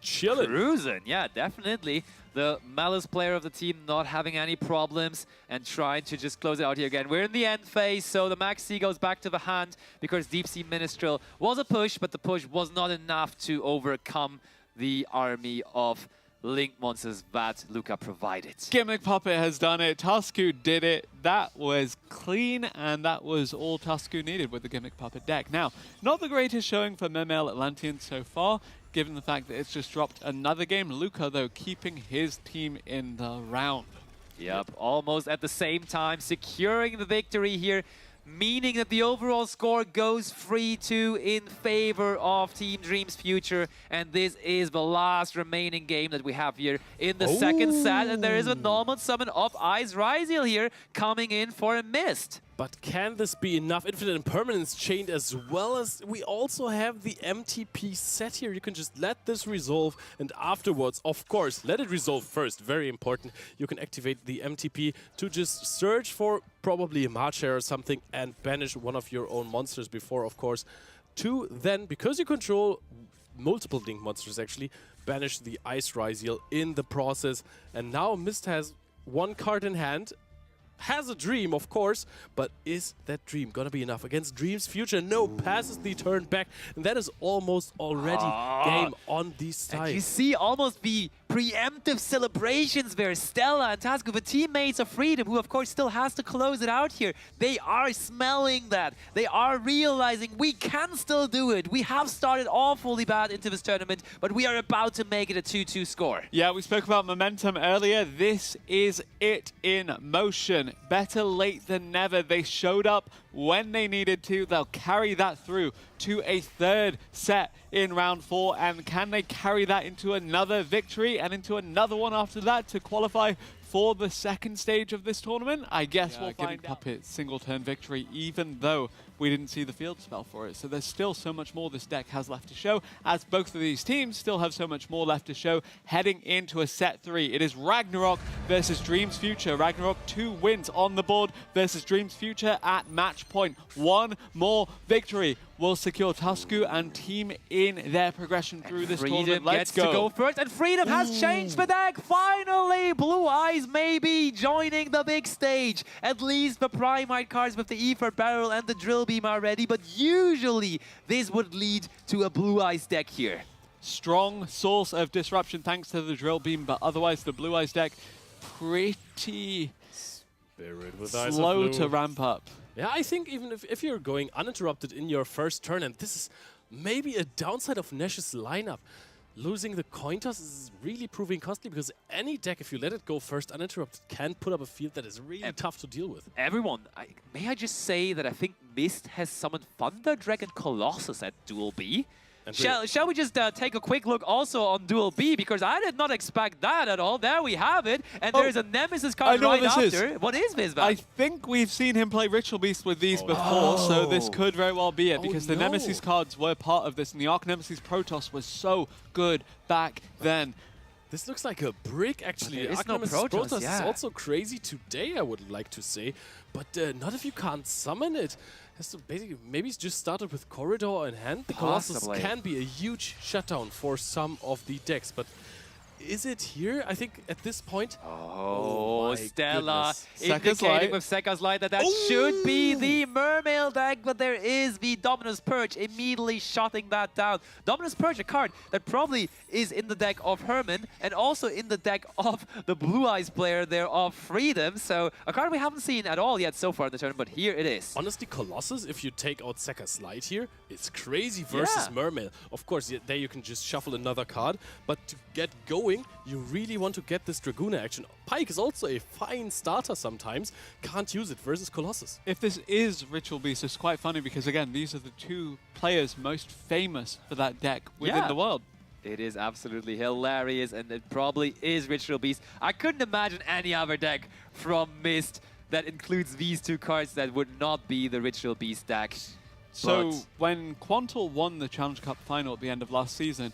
chilling. Cruising, yeah, definitely. The Malice player of the team not having any problems and trying to just close it out here again. We're in the end phase, so the Max C goes back to the hand because Deep Sea Minstrel was a push, but the push was not enough to overcome the army of Link monsters that Luca provided. Gimmick Puppet has done it. Tusku did it. That was clean, and that was all Tusku needed with the Gimmick Puppet deck. Now, not the greatest showing for Mermail Atlantean so far, given the fact that it's just dropped another game. Luca, though, keeping his team in the round. Yep, almost at the same time, securing the victory here, meaning that the overall score goes 3-2 in favor of Team Dream's future. And this is the last remaining game that we have here in the second set. And there is a normal summon of Ice Ryziel here coming in for a mist. But can this be enough? Infinite Impermanence chained, as well as we also have the MTP set here. You can just let this resolve, and afterwards, of course, let it resolve first. Very important. You can activate the MTP to just search for probably a Marcher or something and banish one of your own monsters before, of course, to then, because you control multiple Link monsters actually, banish the Ice Ryziel in the process. And now Mist has one card in hand. Has a dream, of course, but is that dream gonna be enough against Dream's future? No, passes the turn back, and that is almost already game on the side. And you see almost the preemptive celebrations where Stella and Tasco, the teammates of Freedom, who of course still has to close it out here, they are smelling that. They are realizing we can still do it. We have started awfully bad into this tournament, but we are about to make it a 2-2 score. Yeah, we spoke about momentum earlier. This is it in motion. Better late than never. They showed up when they needed to. They'll carry that through to a third set in round 4. And can they carry that into another victory and into another one after that to qualify for the second stage of this tournament? I guess we'll find out. Puppet single turn victory, even though we didn't see the field spell for it. So there's still so much more this deck has left to show, as both of these teams still have so much more left to show heading into a set 3. It is Ragnarok versus Dream's Future. Ragnarok 2 wins on the board versus Dream's Future at match point. One more victory will secure Tusku and team in their progression through this tournament. Let's go. Freedom gets to go first, and Freedom has changed the deck. Finally, Blue Eyes may be joining the big stage. At least the Primite cards with the Ether Barrel and the Drill Beam are ready, but usually this would lead to a Blue Eyes deck here. Strong source of disruption thanks to the Drill Beam, but otherwise the Blue Eyes deck pretty slow to ramp up. Yeah, I think even if you're going uninterrupted in your first turn, and this is maybe a downside of Nash's lineup, losing the coin toss is really proving costly, because any deck, if you let it go first uninterrupted, can put up a field that is really tough to deal with. Everyone, may I just say that I think Mist has summoned Thunder Dragon Colossus at Duel B? Shall we just take a quick look also on Duel B, because I did not expect that at all. There we have it, and there's a Nemesis card right after. What is this, man? I think we've seen him play Ritual Beast with these before, so this could very well be it, because the Nemesis cards were part of this, and the Arc Nemesis Protoss was so good back then. This looks like a brick, actually. There is no Protoss is also crazy today, I would like to say, but not if you can't summon it. So basically, maybe it's just started with Corridor in hand. The Colossus can be a huge shutdown for some of the decks, but is it here? I think at this point... Oh, Stella indicating with Sekka's Light that should be the Mermail deck, but there is the Dominus Purge immediately shutting that down. Dominus Purge, a card that probably is in the deck of Herman and also in the deck of the Blue Eyes player there of Freedom. So a card we haven't seen at all yet so far in the tournament, but here it is. Honestly, Colossus, if you take out Sekka's Light here, it's crazy versus Mermail. Of course, there you can just shuffle another card, but to get going, you really want to get this Dragoon action. Pike is also a fine starter sometimes. Can't use it versus Colossus. If this is Ritual Beast, it's quite funny because, again, these are the two players most famous for that deck within the world. It is absolutely hilarious, and it probably is Ritual Beast. I couldn't imagine any other deck from Mist that includes these two cards that would not be the Ritual Beast deck. So But when Quantal won the Challenge Cup final at the end of last season,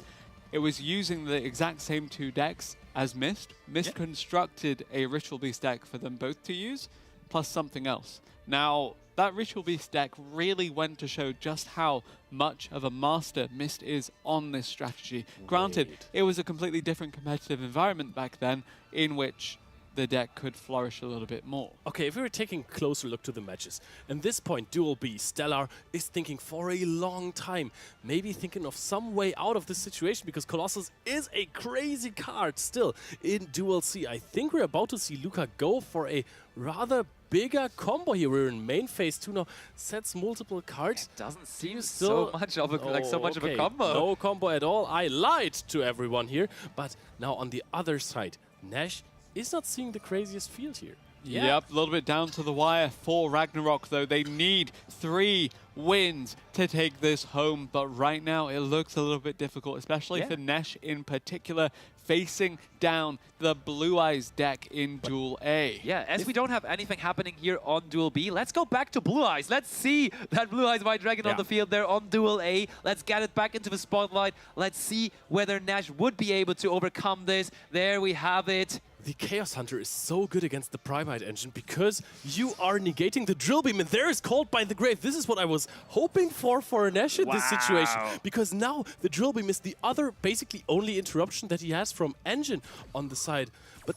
it was using the exact same two decks as Mist. Mist constructed a Ritual Beast deck for them both to use, plus something else. Now, that Ritual Beast deck really went to show just how much of a master Mist is on this strategy. Granted, it was a completely different competitive environment back then in which the deck could flourish a little bit more. Okay, if we were taking a closer look to the matches, at this point, Duel B, Stellar is thinking for a long time, maybe thinking of some way out of this situation, because Colossus is a crazy card still in Duel C. I think we're about to see Luca go for a rather bigger combo here. We're in main phase 2 now, sets multiple cards. it doesn't seem still- so much of a combo. No combo at all. I lied to everyone here. But now on the other side, Nash is not seeing the craziest field here. Yep, a little bit down to the wire for Ragnarok, though. They need 3 wins to take this home, but right now it looks a little bit difficult, especially for Nesh in particular, facing down the Blue Eyes deck in Duel A. Yeah, as we don't have anything happening here on Duel B, let's go back to Blue Eyes. Let's see that Blue Eyes White Dragon on the field there on Duel A. Let's get it back into the spotlight. Let's see whether Nash would be able to overcome this. There we have it. The Chaos Hunter is so good against the Primite engine because you are negating the Drill Beam, and there is Called by the Grave. This is what I was hoping for Nash in this situation, because now the Drill Beam is the other, basically only interruption that he has from engine on the side but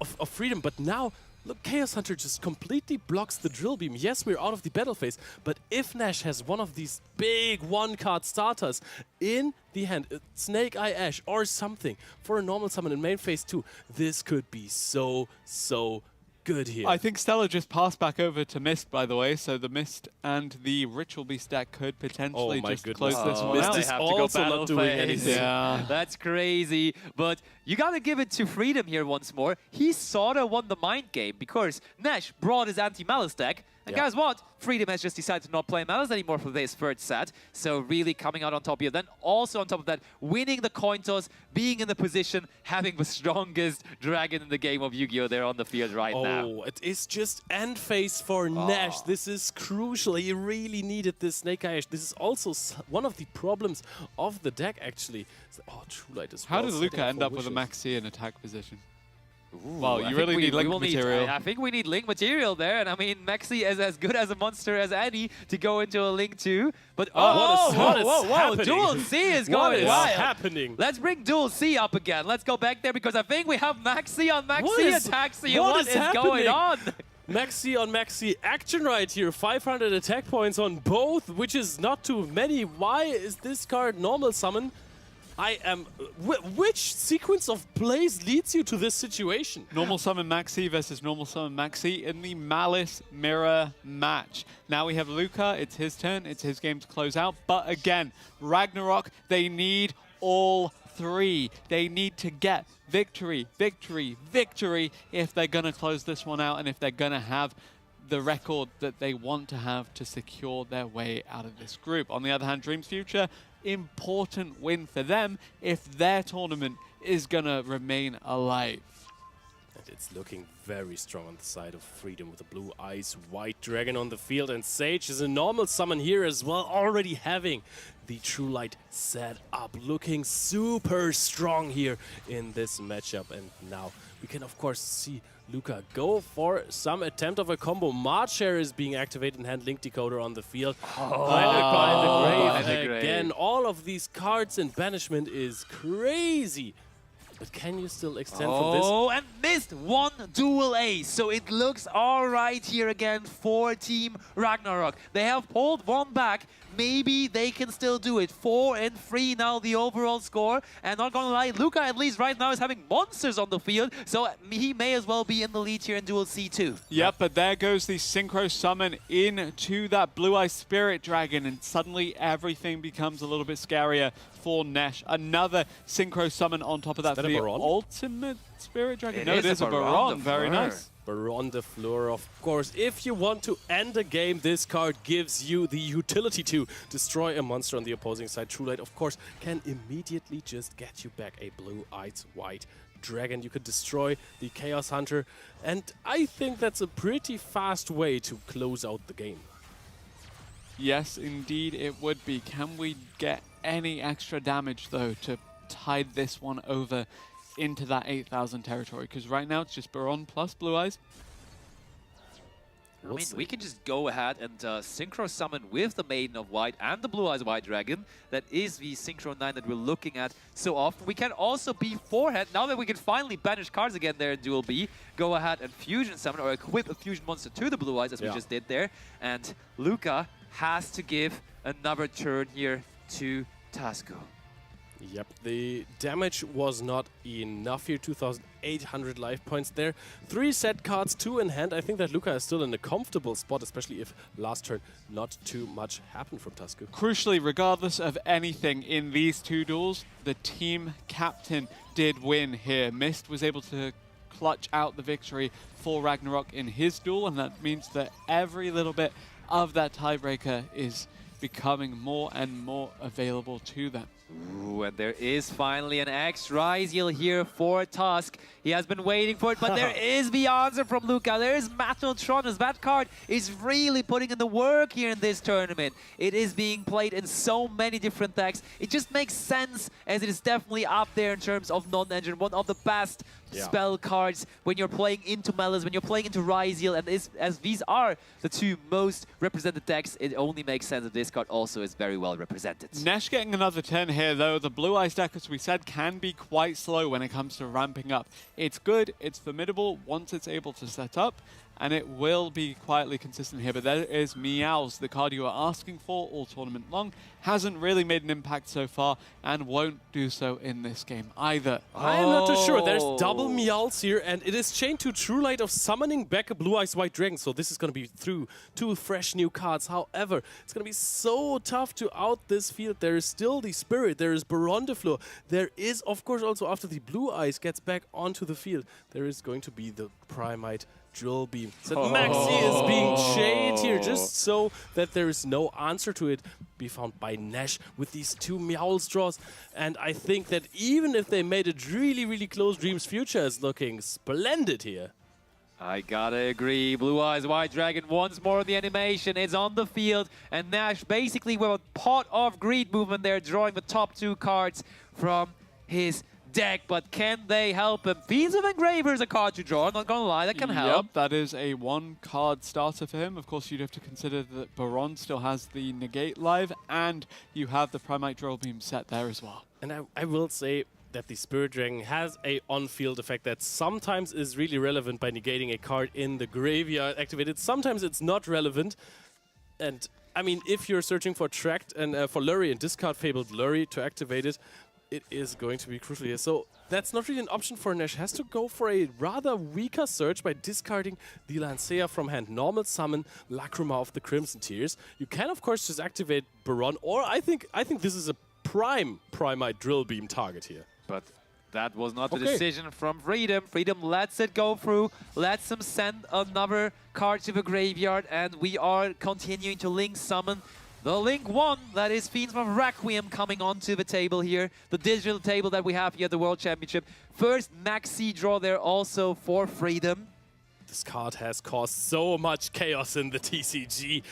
of Freedom. But now, look, Chaos Hunter just completely blocks the Drill Beam. Yes, we're out of the battle phase, but if Nash has one of these big one-card starters in the hand, Snake Eye Ash or something, for a normal summon in main phase 2, this could be so good here. I think Stella just passed back over to Mist, by the way, so the Mist and the Ritual Beast deck could potentially just close this one Mist out. is also not doing anything. Yeah. That's crazy. But you gotta give it to Freedom here once more. He sorta won the mind game because Nash brought his anti-Malice deck. And guys what? Freedom has just decided to not play Malice anymore for this third set. So really coming out on top here. Then also on top of that, winning the coin toss, being in the position, having the strongest dragon in the game of Yu-Gi-Oh! There on the field right now. Oh, it is just end phase for Nash. This is crucial. He really needed this Snake Eye Ash. This is also one of the problems of the deck, actually. Oh, True Light as well. How did Luca end up with a Maxi in attack position? Well, you really need link material. I think we need link material there, and I mean, Maxi is as good as a monster as any to go into a link too. But whoa, Duel C is going wild. What is happening? Let's bring Duel C up again. Let's go back there because I think we have Maxi on Maxi attacks. What is going on? Maxi on Maxi action right here. 500 attack points on both, which is not too many. Why is this card normal summon? Which sequence of plays leads you to this situation? Normal Summon Maxi versus Normal Summon Maxi in the Malice Mirror match. Now we have Luca. It's his turn. It's his game to close out. But again, Ragnarok, they need all 3. They need to get victory, victory, victory if they're going to close this one out and if they're going to have the record that they want to have to secure their way out of this group. On the other hand, Dreams Future, important win for them if their tournament is going to remain alive. And it's looking very strong on the side of Freedom with the Blue Eyes White Dragon on the field, and Sage is a normal summon here as well, already having the True Light set up, looking super strong here in this matchup. And now we can of course see Luca go for some attempt of a combo. Marcher is being activated and hand Link Decoder on the field. By the grave again. All of these cards in banishment is crazy. But can you still extend from this? Oh, and missed one Duel Ace. So it looks all right here again for Team Ragnarok. They have pulled one back. Maybe they can still do it. 4-3 now the overall score. And not gonna lie, Luca at least right now is having monsters on the field. So he may as well be in the lead here in Duel C2. Yep, but there goes the Synchro Summon into that Blue Eye Spirit Dragon. And suddenly everything becomes a little bit scarier for Nesh. Another Synchro Summon on top of that for the ultimate Spirit Dragon. No, it is a Baron. Very nice. Baron the Floor, of course. If you want to end a game, this card gives you the utility to destroy a monster on the opposing side. True Light, of course, can immediately just get you back a Blue Eyes White Dragon. You could destroy the Chaos Hunter. And I think that's a pretty fast way to close out the game. Yes, indeed it would be. Can we get any extra damage, though, to tide this one over into that 8,000 territory? Because right now it's just Baron plus Blue Eyes. I mean, we can just go ahead and synchro summon with the Maiden of White and the Blue Eyes White Dragon. That is the Synchro 9 that we're looking at so often. We can also be forehead. Now that we can finally banish cards again there in Duel B, go ahead and fusion summon or equip a fusion monster to the Blue Eyes as we just did there. And Luca has to give another turn here to Tasco. Yep, the damage was not enough here. 2,800 life points there. 3 set cards, 2 in hand. I think that Luca is still in a comfortable spot, especially if last turn not too much happened from Tasco. Crucially, regardless of anything in these two duels, the team captain did win here. Mist was able to clutch out the victory for Ragnarok in his duel, and that means that every little bit of that tiebreaker is becoming more and more available to them. Ooh, and there is finally an X-Ryziel here for Tusk. He has been waiting for it, but there is the answer from Luca. There is Matnotronus. That card is really putting in the work here in this tournament. It is being played in so many different decks. It just makes sense, as it is definitely up there in terms of non-engine. One of the best spell cards when you're playing into Melis, when you're playing into Ryziel, and as these are the two most represented decks, it only makes sense that this card also is very well represented. Nesh getting another turn here, though. The Blue Eyes deck, as we said, can be quite slow when it comes to ramping up. It's good, it's formidable once it's able to set up, and it will be quietly consistent here. But there is Meows, the card you are asking for all tournament long. Hasn't really made an impact so far, and won't do so in this game either. I am not too sure. There's double Meows here, and it is chained to True Light of summoning back a Blue Eyes White Dragon. So this is going to be through 2 fresh new cards. However, it's going to be so tough to out this field. There is still the Spirit. There is Baron de Fleur. There is, of course, also after the Blue Eyes gets back onto the field, there is going to be the Primite Drill Beam. So Maxi is being chained here just so that there is no answer to it be found by Nesh with these 2 Meowl draws. And I think that even if they made it really, really close, Dream's future is looking splendid here. I gotta agree. Blue Eyes White Dragon once more in the animation. It's on the field, and Nash basically with a pot of greed movement there, drawing the top 2 cards from his deck. But can they help him? Fiends of Engraver is a card to draw, not gonna lie, that can help. Yep, that is a 1-card starter for him. Of course, you'd have to consider that Baron still has the Negate live, and you have the Primite Drill Beam set there as well. And I will say that the Spirit Dragon has a on-field effect that sometimes is really relevant by negating a card in the graveyard activated. Sometimes it's not relevant. And I mean, if you're searching for Tract and for Lurry and discard Fabled Lurry to activate it, it is going to be crucial here. So that's not really an option for Nash. Has to go for a rather weaker search by discarding the Lancea from hand. Normal summon Lacrima of the Crimson Tears. You can, of course, just activate Baron, or I think this is a Primite Drill Beam target here. But that was not the decision from Freedom. Freedom lets it go through, lets him send another card to the graveyard, and we are continuing to link summon the Link 1, that is Fiends of Requiem coming onto the table here. The digital table that we have here at the World Championship. First Maxi draw there also for Freedom. This card has caused so much chaos in the TCG.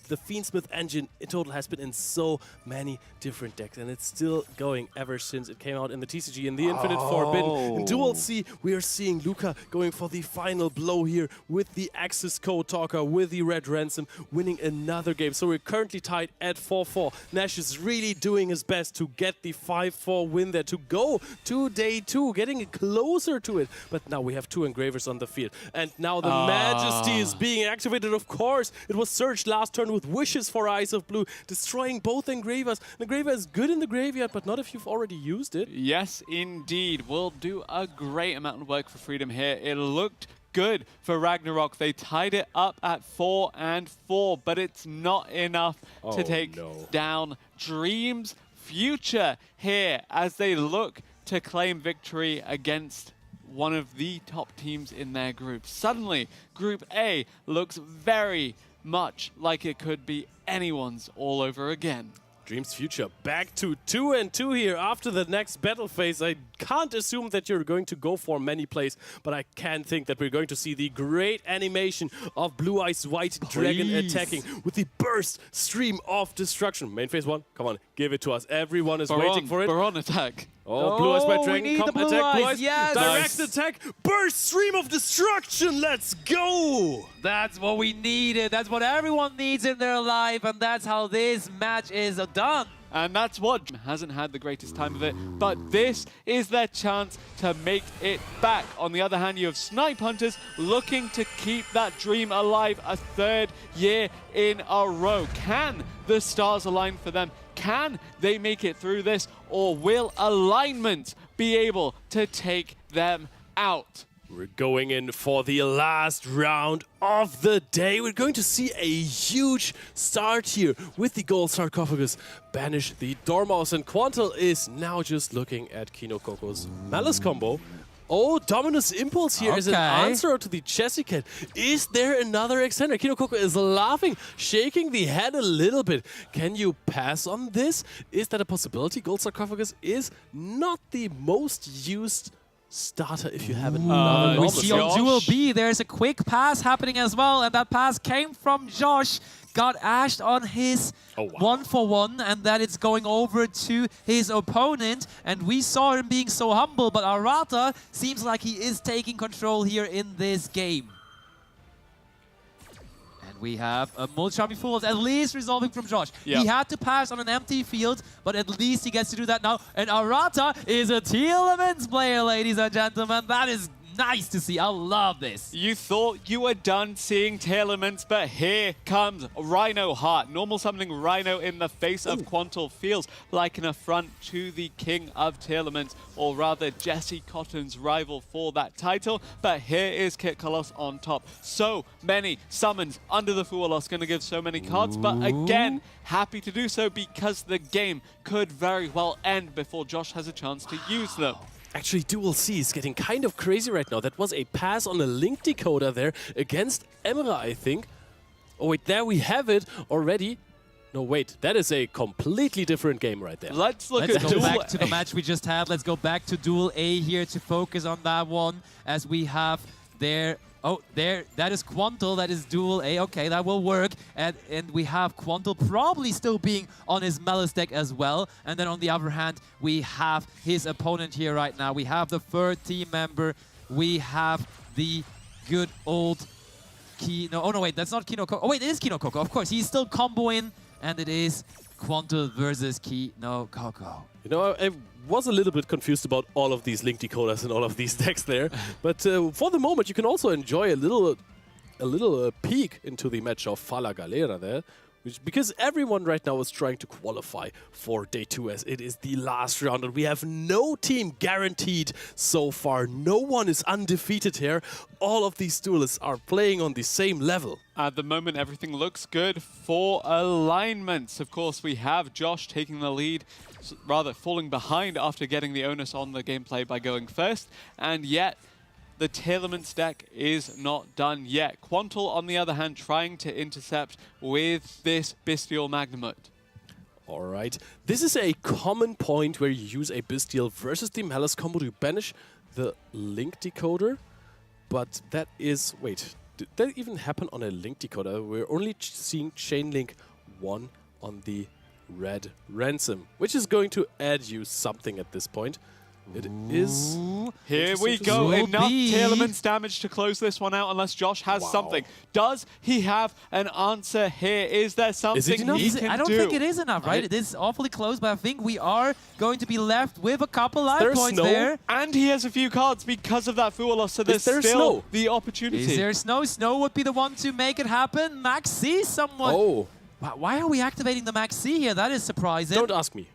The Fiendsmith engine in total has been in so many different decks, and it's still going ever since it came out in the TCG in the Infinite Forbidden. In Duel C, we are seeing Luca going for the final blow here with the Axis Code Talker, with the Red Ransom, winning another game. So we're currently tied at 4-4. Nash is really doing his best to get the 5-4 win there, to go to day 2, getting closer to it. But now we have 2 engravers on the field, and now the Majesty is being activated. Of course, it was searched last turn with Wishes for Eyes of Blue, destroying both engravers. An engraver is good in the graveyard, but not if you've already used it. Yes, indeed. Will do a great amount of work for Freedom here. It looked good for Ragnarok. They tied it up at 4-4, but it's not enough to take down Dream's future here as they look to claim victory against one of the top teams in their group. Suddenly, Group A looks very much like it could be anyone's all over again. Dreams Future back to 2-2 here after the next battle phase. I can't assume that you're going to go for many plays, but I can think that we're going to see the great animation of Blue Eyes White Dragon attacking with the burst stream of destruction. Main phase 1, come on, give it to us. Everyone is waiting for it. Baron attack. Oh, Blue Eyes White Dragon, come Blue attack, Blue Eyes, Eyes. yes. Direct Nice. attack, burst stream of destruction, let's go! That's what we needed. That's what everyone needs in their life, and that's how this match is done. And that's what hasn't had the greatest time of it, but this is their chance to make it back. On the other hand, you have Snipe Hunters looking to keep that dream alive a third year in a row. Can the stars align for them? Can they make it through this, or will alignment be able to take them out? We're going in for the last round of the day. We're going to see a huge start here with the gold sarcophagus. Banish the Dormouse, and Quantal is now just looking at Kinokoko's Malice combo. Oh, Dominus Impulse here is an answer to the Jessica. Is there another extender? Kinokoko is laughing, shaking the head a little bit. Can you pass on this? Is that a possibility? Gold sarcophagus is not the most used starter if you have another. We see on Duel B, there's a quick pass happening as well, and that pass came from Josh. Got ashed on his 1-for-1, and that it's going over to his opponent. And we saw him being so humble, but Arata seems like he is taking control here in this game. And we have a multi-sharpie full, at least resolving from Josh. Yep. He had to pass on an empty field, but at least he gets to do that now. And Arata is a T-Elements player, ladies and gentlemen. That is nice to see. I love this. You thought you were done seeing Taillaments, but here comes Rhino Heart. Normal summoning Rhino in the face of Quantal feels like an affront to the king of Taillaments, or rather Jesse Cotton's rival for that title. But here is Kit Kolos on top. So many summons under the Fualos, going to give so many cards, but again, happy to do so because the game could very well end before Josh has a chance to use them. Actually, Duel C is getting kind of crazy right now. That was a pass on a link decoder there against Emra, I think. Oh, wait, there we have it already. No, wait, that is a completely different game right there. Let's Let's at go Duel back to the match we just had. Let's go back to Duel A here to focus on that one, as we have there. Oh, there, that is Quantal, that is Duel A. Okay, that will work. And we have Quantal probably still being on his Malice deck as well. And then on the other hand, we have his opponent here right now. We have the third team member. We have the good old Kino. Oh, no, wait, that's not Kinokoko. Oh, wait, it is Kinokoko. Of course, he's still comboing. And it is Quantal versus Kinokoko. You know, I was a little bit confused about all of these link decoders and all of these decks there. But for the moment, you can also enjoy a little peek into the match of Fala Galera there. Because everyone right now is trying to qualify for Day 2, as it is the last round. And we have no team guaranteed so far. No one is undefeated here. All of these duelists are playing on the same level. At the moment, everything looks good for alignments. Of course, we have Josh taking the lead, rather falling behind after getting the onus on the gameplay by going first. And yet, the Taillaments deck is not done yet. Quantal, on the other hand, trying to intercept with this Bestial Magnamut. All right. This is a common point where you use a Bestial versus the Malice combo to banish the link decoder. But that is... Wait, did that even happen on a link decoder? We're only seeing Chain Link 1 on the red ransom, which is going to add you something at this point. It is... Here we go. Enough Taillaments damage to close this one out unless Josh has something. Does he have an answer here? Is there something he can do? I don't think it is enough, right? It is awfully close, but I think we are going to be left with a couple life points there. And he has a few cards because of that Fualos, so there's still the opportunity. Is there Snow? Snow would be the one to make it happen. Maxi, someone... Oh. Why are we activating the Maxi here? That is surprising. Don't ask me.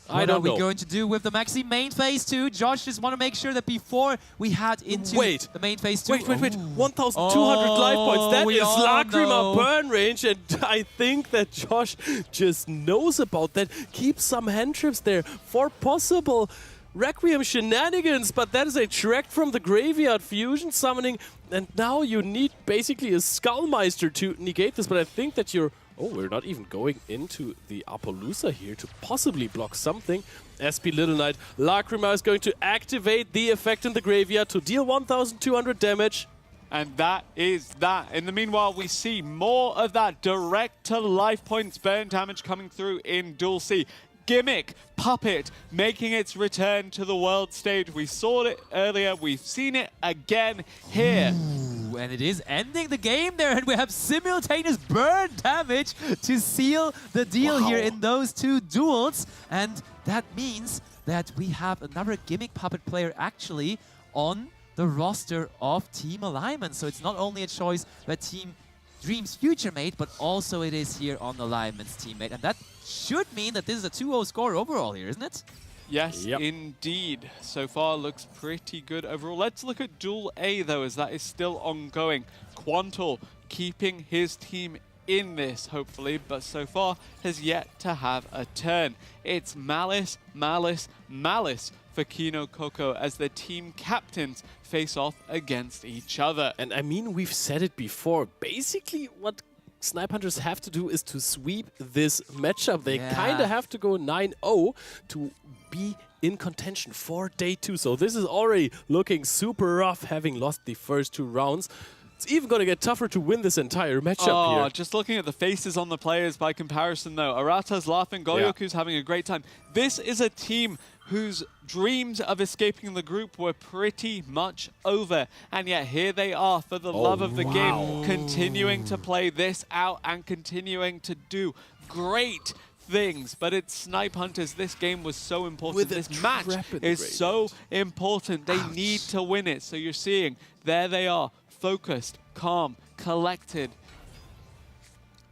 What are we going to do with the Maxi main phase 2? Josh just want to make sure that before we head into the main phase 2. Wait. 1,200 life points. That is Lacrima burn range, and I think that Josh just knows about that. Keep some hand trips there for possible Requiem shenanigans, but that is a track from the graveyard fusion summoning, and now you need basically a Skullmeister to negate this, but I think that you're... Oh, we're not even going into the Appaloosa here to possibly block something. SP Little Knight, Lacrima is going to activate the effect in the graveyard to deal 1,200 damage. And that is that. In the meanwhile, we see more of that direct to life points burn damage coming through in Duel C. Gimmick Puppet making its return to the world stage. We saw it earlier. We've seen it again here. Ooh, and it is ending the game there, and we have simultaneous burn damage to seal the deal here in those two duels. And that means that we have another Gimmick Puppet player actually on the roster of Team Alignment. So it's not only a choice that Team Dream's future mate, but also it is here on Alignment's teammate. And that should mean that this is a 2-0 score overall here, isn't it? Yes, indeed. So far looks pretty good overall. Let's look at Duel A though, as that is still ongoing. Quantal keeping his team in this, hopefully, but so far has yet to have a turn. It's Malice, Malice, Malice for Kino Coco as the team captains face off against each other. And I mean, we've said it before. Basically, what Snipe Hunters have to do is to sweep this matchup. They kind of have to go 9-0 to be in contention for day 2. So this is already looking super rough, having lost the first 2 rounds. It's even going to get tougher to win this entire matchup here. Just looking at the faces on the players by comparison, though. Arata's laughing, Goyoku's having a great time. This is a team whose dreams of escaping the group were pretty much over. And yet here they are, for the love of the game, continuing to play this out and continuing to do great things. But it's Snipe Hunters. This game was so important. This match is so important. They need to win it. So you're seeing, there they are, focused, calm, collected.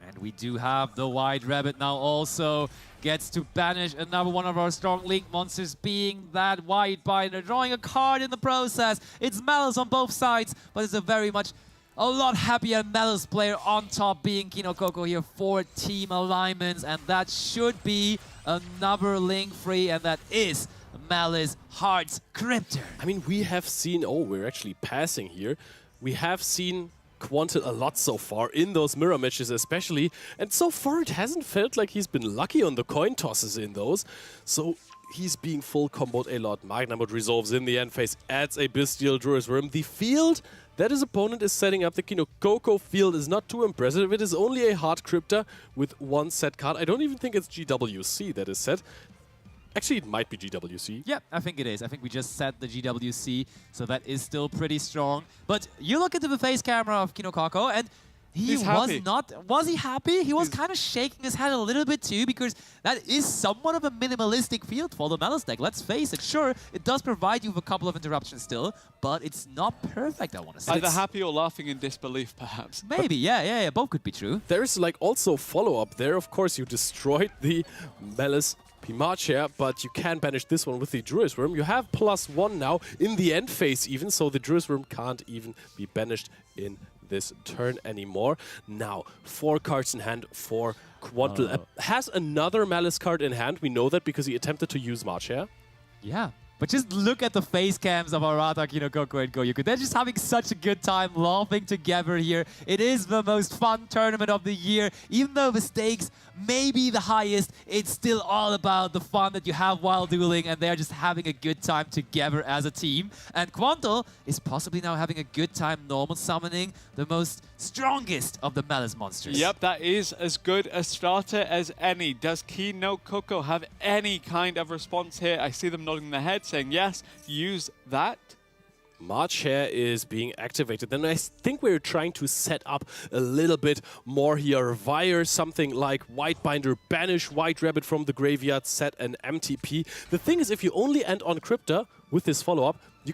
And we do have the White Rabbit now also gets to banish another one of our strong Link monsters, being that White Binder, drawing a card in the process. It's Malice on both sides, but it's a lot happier Malice player on top, being Kino Coco here for Team Alignments, and that should be another Link free, and that is Malice Hearts Cryptor. I mean, we have seen, we're actually passing here. We have seen Quantal a lot so far in those mirror matches especially, and so far it hasn't felt like he's been lucky on the coin tosses in those. So he's being full comboed a lot. Magnamod resolves in the end phase, adds a Bestial Druid's Worm. The field that his opponent is setting up, the Kino Coco field, is not too impressive. It is only a hard Cryptor with 1 set card. I don't even think it's GWC that is set. Actually, it might be GWC. Yeah, I think it is. I think we just set the GWC, so that is still pretty strong. But you look into the face camera of Kino Coco, and he was not... Was he happy? He was kind of shaking his head a little bit too, because that is somewhat of a minimalistic field for the Malice deck. Let's face it. Sure, it does provide you with a couple of interruptions still, but it's not perfect, I want to say. Either happy or laughing in disbelief, perhaps. Maybe, yeah. Both could be true. There's like also follow-up there. Of course, you destroyed the Malice P-March here, but you can banish this one with the Druid's Worm. You have +1 now in the end phase even, so the Druid's Worm can't even be banished in this turn anymore. Now, 4 cards in hand for Quantal. Has another Malice card in hand. We know that because he attempted to use March here. Yeah. But just look at the face cams of Arata, Kino Coco, and Goyoku. They're just having such a good time laughing together here. It is the most fun tournament of the year. Even though the stakes may be the highest, it's still all about the fun that you have while dueling, and they're just having a good time together as a team. And Quantal is possibly now having a good time normal summoning the most strongest of the Malice monsters. Yep, that is as good a starter as any. Does Kino Coco have any kind of response here? I see them nodding their heads, saying yes, use that. March here is being activated. Then I think we're trying to set up a little bit more here via something like White Binder, banish White Rabbit from the graveyard, set an MTP. The thing is, if you only end on Cryptor with this follow-up, you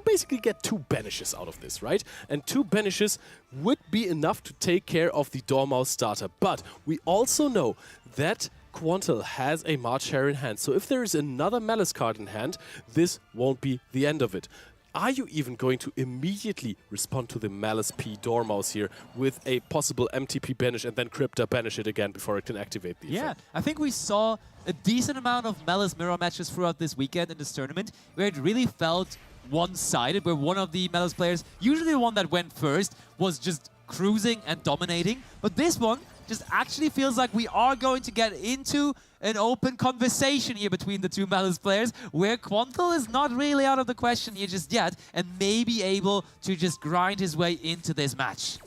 basically get 2 banishes out of this, right? And 2 banishes would be enough to take care of the Dormouse starter. But we also know that Quantal has a March Hare in hand. So if there is another Malice card in hand, this won't be the end of it. Are you even going to immediately respond to the Malice P Dormouse here with a possible MTP banish and then Cryptor banish it again before it can activate the effect? I think we saw a decent amount of Malice mirror matches throughout this weekend in this tournament where it really felt one-sided, where one of the Malice players, usually the one that went first, was just cruising and dominating. But this one, just actually feels like we are going to get into an open conversation here between the two Malice players, where Quantal is not really out of the question here just yet, and may be able to just grind his way into this match.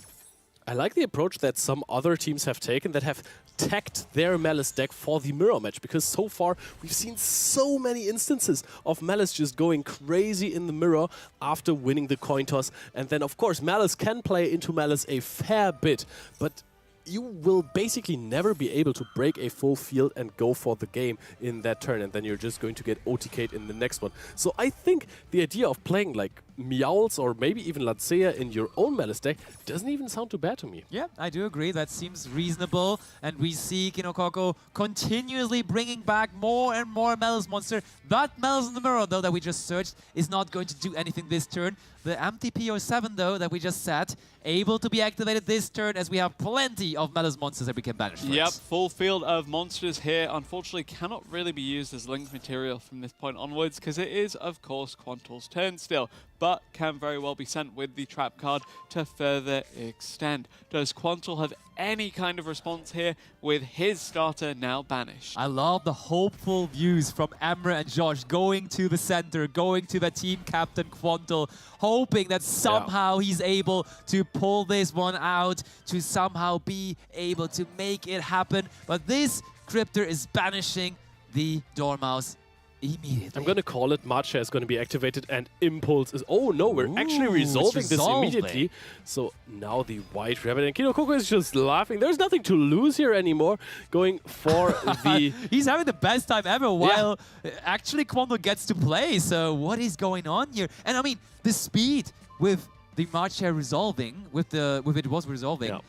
I like the approach that some other teams have taken that have tacked their Malice deck for the mirror match, because so far we've seen so many instances of Malice just going crazy in the mirror after winning the coin toss. And then, of course, Malice can play into Malice a fair bit, but you will basically never be able to break a full field and go for the game in that turn, and then you're just going to get OTK'd in the next one. So I think the idea of playing like Meowls or maybe even Latzea in your own Malice deck doesn't even sound too bad to me. Yeah, I do agree. That seems reasonable. And we see Kinokoko continuously bringing back more and more Malice monster. That Malice in the mirror, though, that we just searched is not going to do anything this turn. The empty PO7, though, that we just set, able to be activated this turn, as we have plenty of Malice monsters that we can banish. Yep, full field of monsters here. Unfortunately, cannot really be used as link material from this point onwards, because it is, of course, Quantal's turn still, but can very well be sent with the trap card to further extend. Does Quantal have any kind of response here with his starter now banished? I love the hopeful views from Emre and Josh going to the center, going to the team captain Quantal, hoping that somehow he's able to pull this one out, to somehow be able to make it happen. But this Cryptor is banishing the Dormouse immediately. I'm going to call it. Matcha is going to be activated, and Impulse is... Oh no, we're actually resolving this immediately. So now the White Rabbit, and Kinokoko is just laughing. There's nothing to lose here anymore. Going for the... He's having the best time ever, while actually Quantal gets to play. So what is going on here? And I mean, the speed with the Matcha resolving, with it was resolving,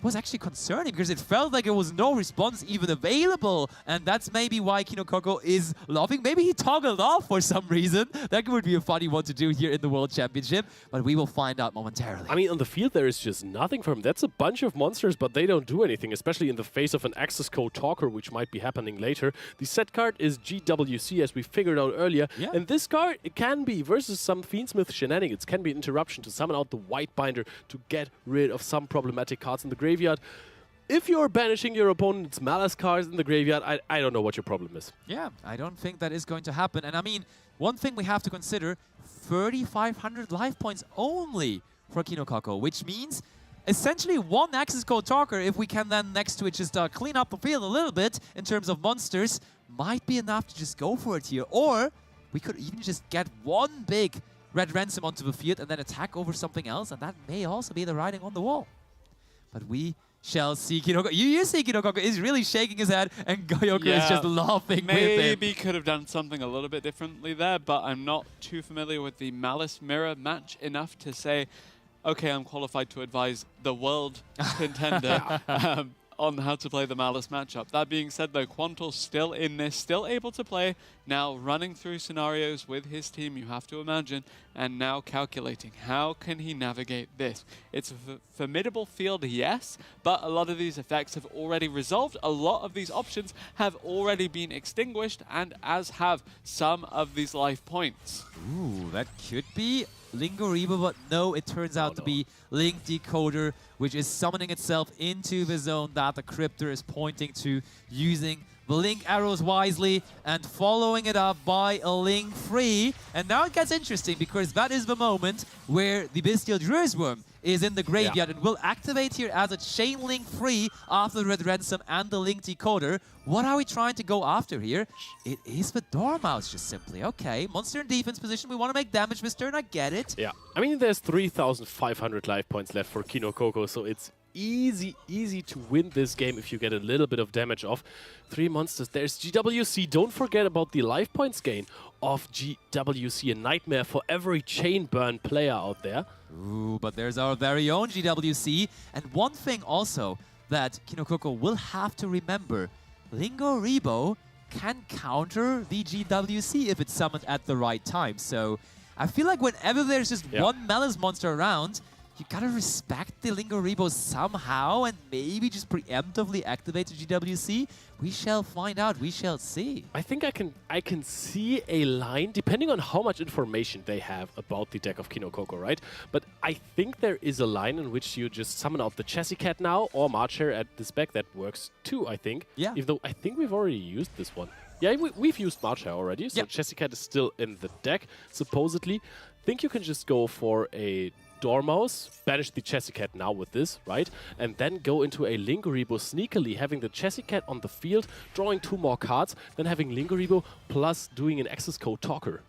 was actually concerning, because it felt like there was no response even available, and that's maybe why Kinokoko is laughing. Maybe he toggled off for some reason. That would be a funny one to do here in the World Championship, but we will find out momentarily. I mean, on the field there is just nothing for him. That's a bunch of monsters, but they don't do anything, especially in the face of an access code talker, which might be happening later. The set card is GWC, as we figured out earlier, and this card, it can be, versus some Fiendsmith shenanigans, can be an interruption to summon out the White Binder to get rid of some problematic cards in the graveyard. If you're banishing your opponent's Malice cards in the graveyard, I don't know what your problem is. Yeah, I don't think that is going to happen. And I mean, one thing we have to consider, 3,500 life points only for Kinokoko, which means essentially one access code talker, if we can then next to it just clean up the field a little bit in terms of monsters, might be enough to just go for it here. Or we could even just get one big Red Ransom onto the field and then attack over something else, and that may also be the writing on the wall. But we shall see. Kinokoko. You see Kinokoko is really shaking his head, and Goyoku is just laughing with him. Maybe could have done something a little bit differently there, but I'm not too familiar with the Malice Mirror match enough to say, okay, I'm qualified to advise the world contender on how to play the Malice matchup. That being said, though, Quantal's still in this, still able to play, now running through scenarios with his team, you have to imagine, and now calculating how can he navigate this. It's a formidable field, yes, but a lot of these effects have already resolved. A lot of these options have already been extinguished, and as have some of these life points. Ooh, that could be Lingoriba, but no, it turns out to be Link Decoder, which is summoning itself into the zone that the Cryptor is pointing to, using the Link arrows wisely and following it up by a Link free. And now it gets interesting, because that is the moment where the Bestial Druid's Worm is in the graveyard and will activate here as a chain link free after the Red Ransom and the Link Decoder. What are we trying to go after here? It is the Dormouse, just simply. Okay, monster in defense position. We want to make damage this turn. I get it. Yeah, I mean, there's 3,500 life points left for Kinokoko, so it's easy to win this game if you get a little bit of damage off. 3 monsters. There's GWC. Don't forget about the life points gain of GWC. A nightmare for every chain burn player out there. Ooh, but there's our very own GWC. And one thing also that Kinokoko will have to remember, Lingoribo can counter the GWC if it's summoned at the right time. So I feel like whenever there's just one Malice monster around, you gotta respect the Linguribo somehow and maybe just preemptively activate the GWC. We shall find out. We shall see. I think I can see a line, depending on how much information they have about the deck of Kinokoko, right? But I think there is a line in which you just summon out the Chessy Cat now, or Marcher at this spec. That works too, I think. Yeah. Even though I think we've already used this one. Yeah, we've used Marcher already, so yep. Chessy Cat is still in the deck, supposedly. Think you can just go for a Dormouse, banish the Chessy Cat now with this, right? And then go into a Linguribo sneakily, having the Chessy Cat on the field, drawing 2 more cards, then having Linguribo plus doing an access code talker.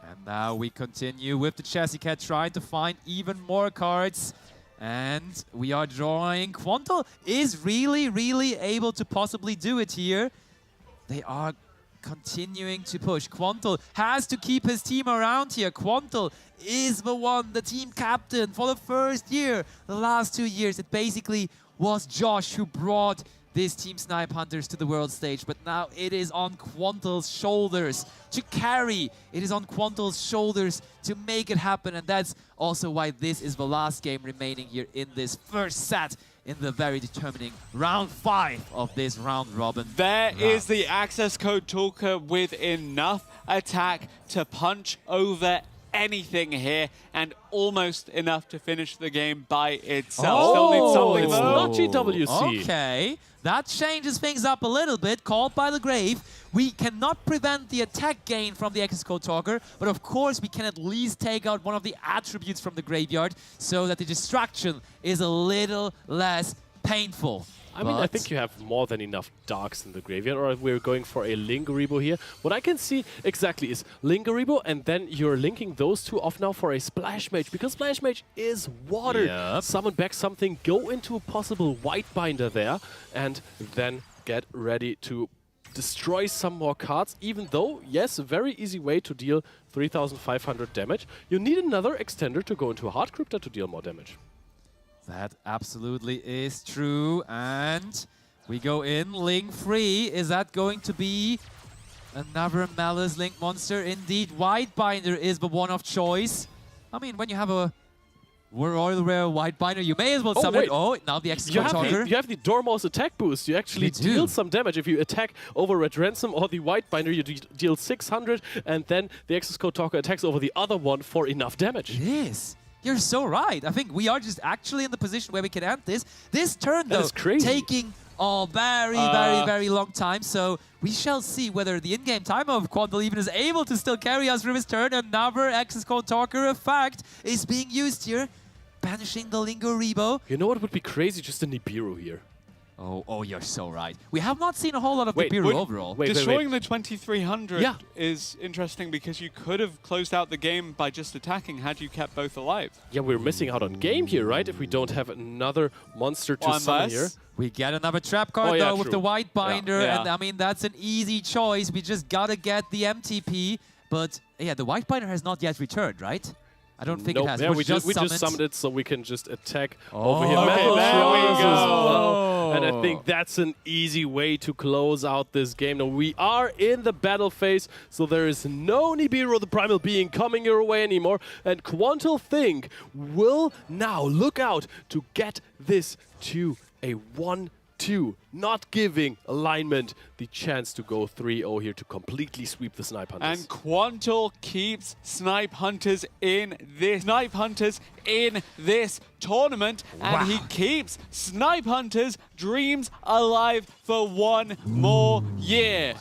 And now we continue with the Chessy Cat trying to find even more cards. And we are drawing. Quantal is really able to possibly do it here. They are continuing to push. Quantal has to keep his team around here. Quantal is the team captain for the first year. The last 2 years, it basically was Josh who brought this Team Snipe Hunters to the world stage. But now it is on Quantal's shoulders to carry. It is on Quantal's shoulders to make it happen. And that's also why this is the last game remaining here in this first set, in the very determining round 5 of this round robin. There is the access code talker with enough attack to punch over anything here, and almost enough to finish the game by itself. Still need something it's though. not GWC. Okay, that changes things up a little bit. Called by the Grave. We cannot prevent the attack gain from the access code talker, but of course we can at least take out one of the attributes from the graveyard so that the distraction is a little less painful. I mean, I think you have more than enough darks in the graveyard, or if we're going for a Linguribo here. What I can see exactly is Linguribo, and then you're linking those two off now for a Splash Mage, because Splash Mage is water. Yep. Summon back something, go into a possible White Binder there, and then get ready to destroy some more cards, even though, yes, a very easy way to deal 3,500 damage. You need another extender to go into a Hard Crypta to deal more damage. That absolutely is true. And we go in, Link free. Is that going to be another Malice Link monster? Indeed, White Binder is the one of choice. I mean, when you have a Royal Rare White Binder, you may as well summon it. Oh, now the access code talker. You have the Dormouse attack boost. You actually deal some damage. If you attack over Red Ransom or the White Binder, you deal 600, and then the access code talker attacks over the other one for enough damage. It is. You're so right. I think we are just actually in the position where we can end this. This turn, though, taking a very long time. So we shall see whether the in-game timer of Quantal even is able to still carry us through his turn. Another access code talker effect is being used here, banishing the Linguribo. You know what would be crazy? Just a Nibiru here. Oh, you're so right. We have not seen a whole lot of Nibiru overall. Destroying the 2300 is interesting because you could have closed out the game by just attacking had you kept both alive. Yeah, we're missing out on game here, right? If we don't have another monster to summon here. We get another trap card, though, with the White Binder. And, I mean, that's an easy choice. We just gotta get the MTP. But, yeah, the White Binder has not yet returned, right? I don't think it has. Yeah, we just summoned it, so we can just attack over here. Okay, there we go. Well. And I think that's an easy way to close out this game. Now, we are in the battle phase, so there is no Nibiru, the Primal Being, coming your way anymore. And Quantal Think will now look out to get this to a 1-2, not giving Alignment the chance to go 3-0 here to completely sweep the Snipe Hunters. And Quantal keeps Snipe Hunters in this tournament, and he keeps Snipe Hunters' dreams alive for one more year.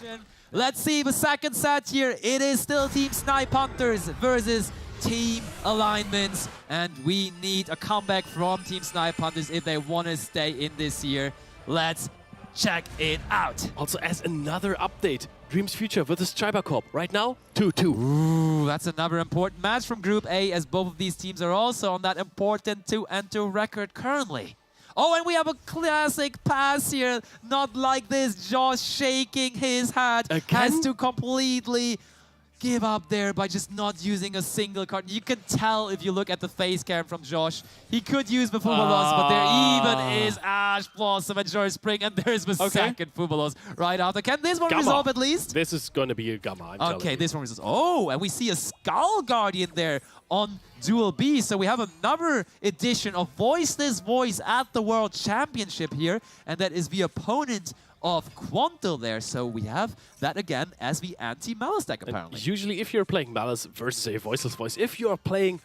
Let's see the second set here. It is still Team Snipe Hunters versus Team Alignments, and we need a comeback from Team Snipe Hunters if they want to stay in this year. Let's check it out. Also, as another update, Dreams Future versus Chiba Corp. Right now, 2-2. Ooh, that's another important match from Group A, as both of these teams are also on that important 2-2 record currently. Oh, and we have a classic pass here. Not like this. Josh shaking his head. Has to completely give up there by just not using a single card. You can tell if you look at the face cam from Josh. He could use the Fumalos, but there even is Ash Blossom and Joy Spring, and there's the second Fumalos right after. Can this one resolve at least? This is going to be a Gamma, I'm okay, this one resolves. Oh, and we see a Skull Guardian there on Duel B. So we have another edition of Voiceless Voice at the World Championship here, and that is the opponent of Quantil there. So we have that again as the anti-Malice deck, apparently. And usually if you're playing Malice versus a Voiceless Voice, if you're playing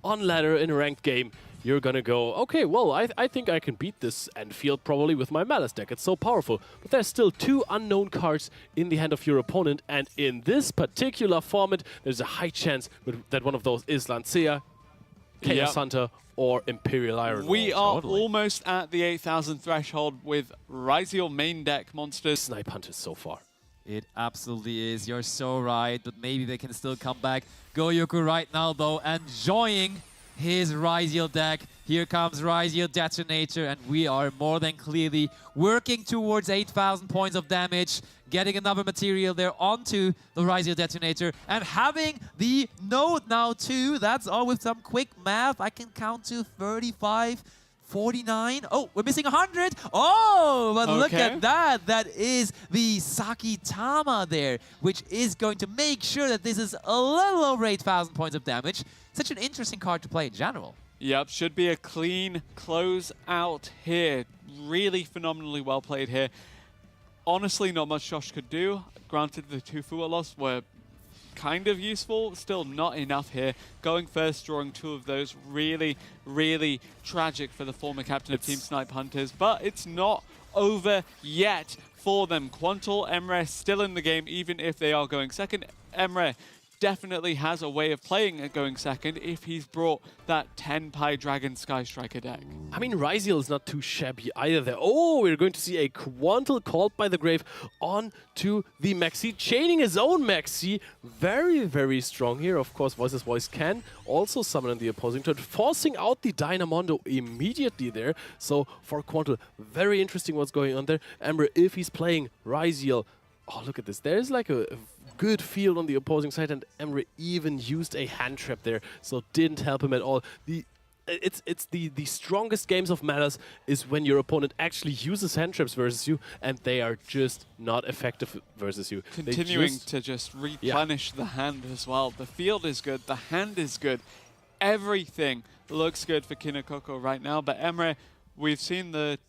on ladder in a ranked game, you're gonna go, okay, well, I think I can beat this Enfield probably with my Malice deck. It's so powerful. But there's still 2 unknown cards in the hand of your opponent, and in this particular format, there's a high chance that one of those is Lancea, Chaos Hunter, or Imperial Iron. We are almost at the 8,000 threshold with Ryziel main deck monsters. Snipe Hunters so far. It absolutely is. You're so right, but maybe they can still come back. Goyoku right now, though, enjoying his Ryziel deck. Here comes Ryziel Detonator, and we are more than clearly working towards 8,000 points of damage, getting another material there onto the Ryziel Detonator, and having the node now too. That's all with some quick math. I can count to 35, 49. Oh, we're missing 100. Oh, but look at that. That is the Sakitama there, which is going to make sure that this is a little over 8,000 points of damage. Such an interesting card to play in general. Yep, should be a clean close out here. Really phenomenally well played here. Honestly, not much Josh could do. Granted, the 2 Fualos were kind of useful, still not enough here. Going first, drawing 2 of those, really, really tragic for the former captain of Team Snipe Hunters, but it's not over yet for them. Quantil, Emre still in the game, even if they are going second. Emre definitely has a way of playing it going second if he's brought that 10-pie Dragon Sky Striker deck. I mean, Ryziel is not too shabby either there. Oh, we're going to see a Quantil called by the grave on to the Maxi, chaining his own Maxi. Very, very strong here. Of course, Voiceless Voice can also summon the opposing turn, forcing out the Dynamondo immediately there. So for Quantil, very interesting what's going on there. Emre, if he's playing Ryziel, oh, look at this. There's like a good field on the opposing side, and Emre even used a hand trap there, so didn't help him at all. It's the strongest games of Malice is when your opponent actually uses hand traps versus you, and they are just not effective versus you. Continuing to just replenish the hand as well. The field is good, the hand is good. Everything looks good for Kinokoko right now, but Emre, we've seen the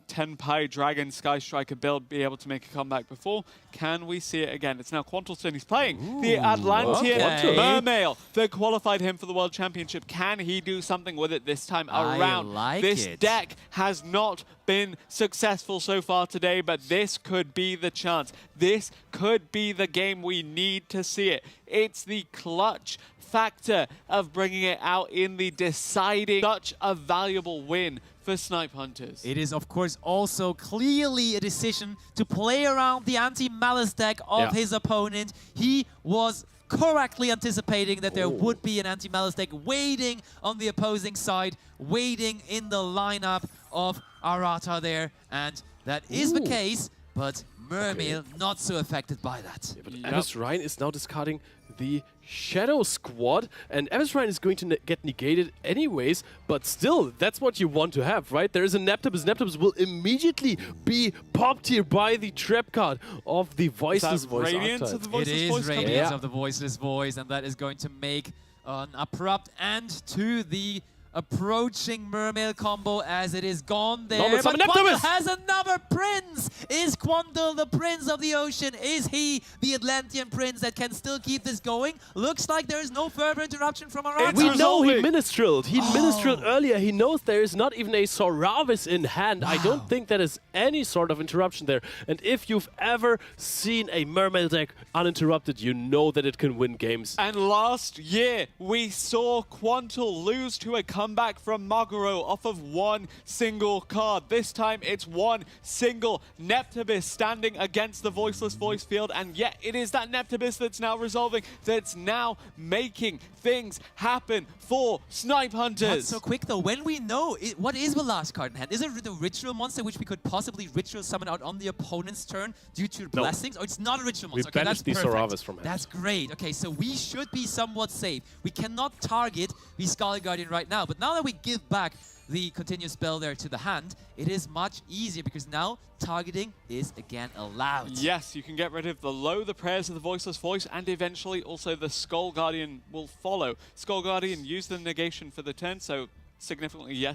10-pie Dragon Sky Striker build be able to make a comeback before. Can we see it again? It's now Quantilstone. He's playing the Atlantean Mermail that qualified him for the World Championship. Can he do something with it this time around? This deck has not been successful so far today, but this could be the chance. This could be the game we need to see it. It's the clutch factor of bringing it out in the deciding, such a valuable win for Snipe Hunters. It is, of course, also clearly a decision to play around the anti-Malice deck of his opponent. He was correctly anticipating that there would be an anti-Malice deck waiting on the opposing side, waiting in the lineup of Arata there, and that is the case, but Mermail not so affected by that. Yeah, but Abyss Ryan is now discarding the Shadow Squad, and Abyss Ryan is going to get negated anyways, but still, that's what you want to have, right? There is a Neptibus. Neptibus will immediately be popped here by the trap card of the Voiceless Voice Radiance of the Voiceless Voice? It is Radiance of the Voiceless Voice, and that is going to make an abrupt end to the approaching Mermail combo as it is gone there. But Quantil has another prince! Is Quantil the prince of the ocean? Is he the Atlantean prince that can still keep this going? Looks like there is no further interruption from Arata. We know he Ministreled. He Ministreled earlier. He knows there is not even a Soravis in hand. I don't think that is any sort of interruption there. And if you've ever seen a Mermail deck uninterrupted, you know that it can win games. And last year, we saw Quantil lose to a comeback from Maguro off of one single card. This time, it's one single Neptibus standing against the Voiceless Voice field, and yet it is that Neptibus that's now resolving, that's now making things happen for Snipe Hunters. Not so quick though. When we know what is the last card in hand? Is it the Ritual Monster which we could possibly possibly ritual summon out on the opponent's turn due to blessings? Or it's not a ritual monster. We Okay, that's banished the perfect. Soravas from hand. That's great. Okay, so we should be somewhat safe. We cannot target the Skull Guardian right now, but now that we give back the continuous spell there to the hand, it is much easier because now targeting is again allowed. Yes, you can get rid of the Low, the Prayers of the Voiceless Voice, and eventually also the Skull Guardian will follow. Skull Guardian used the negation for the turn, so significantly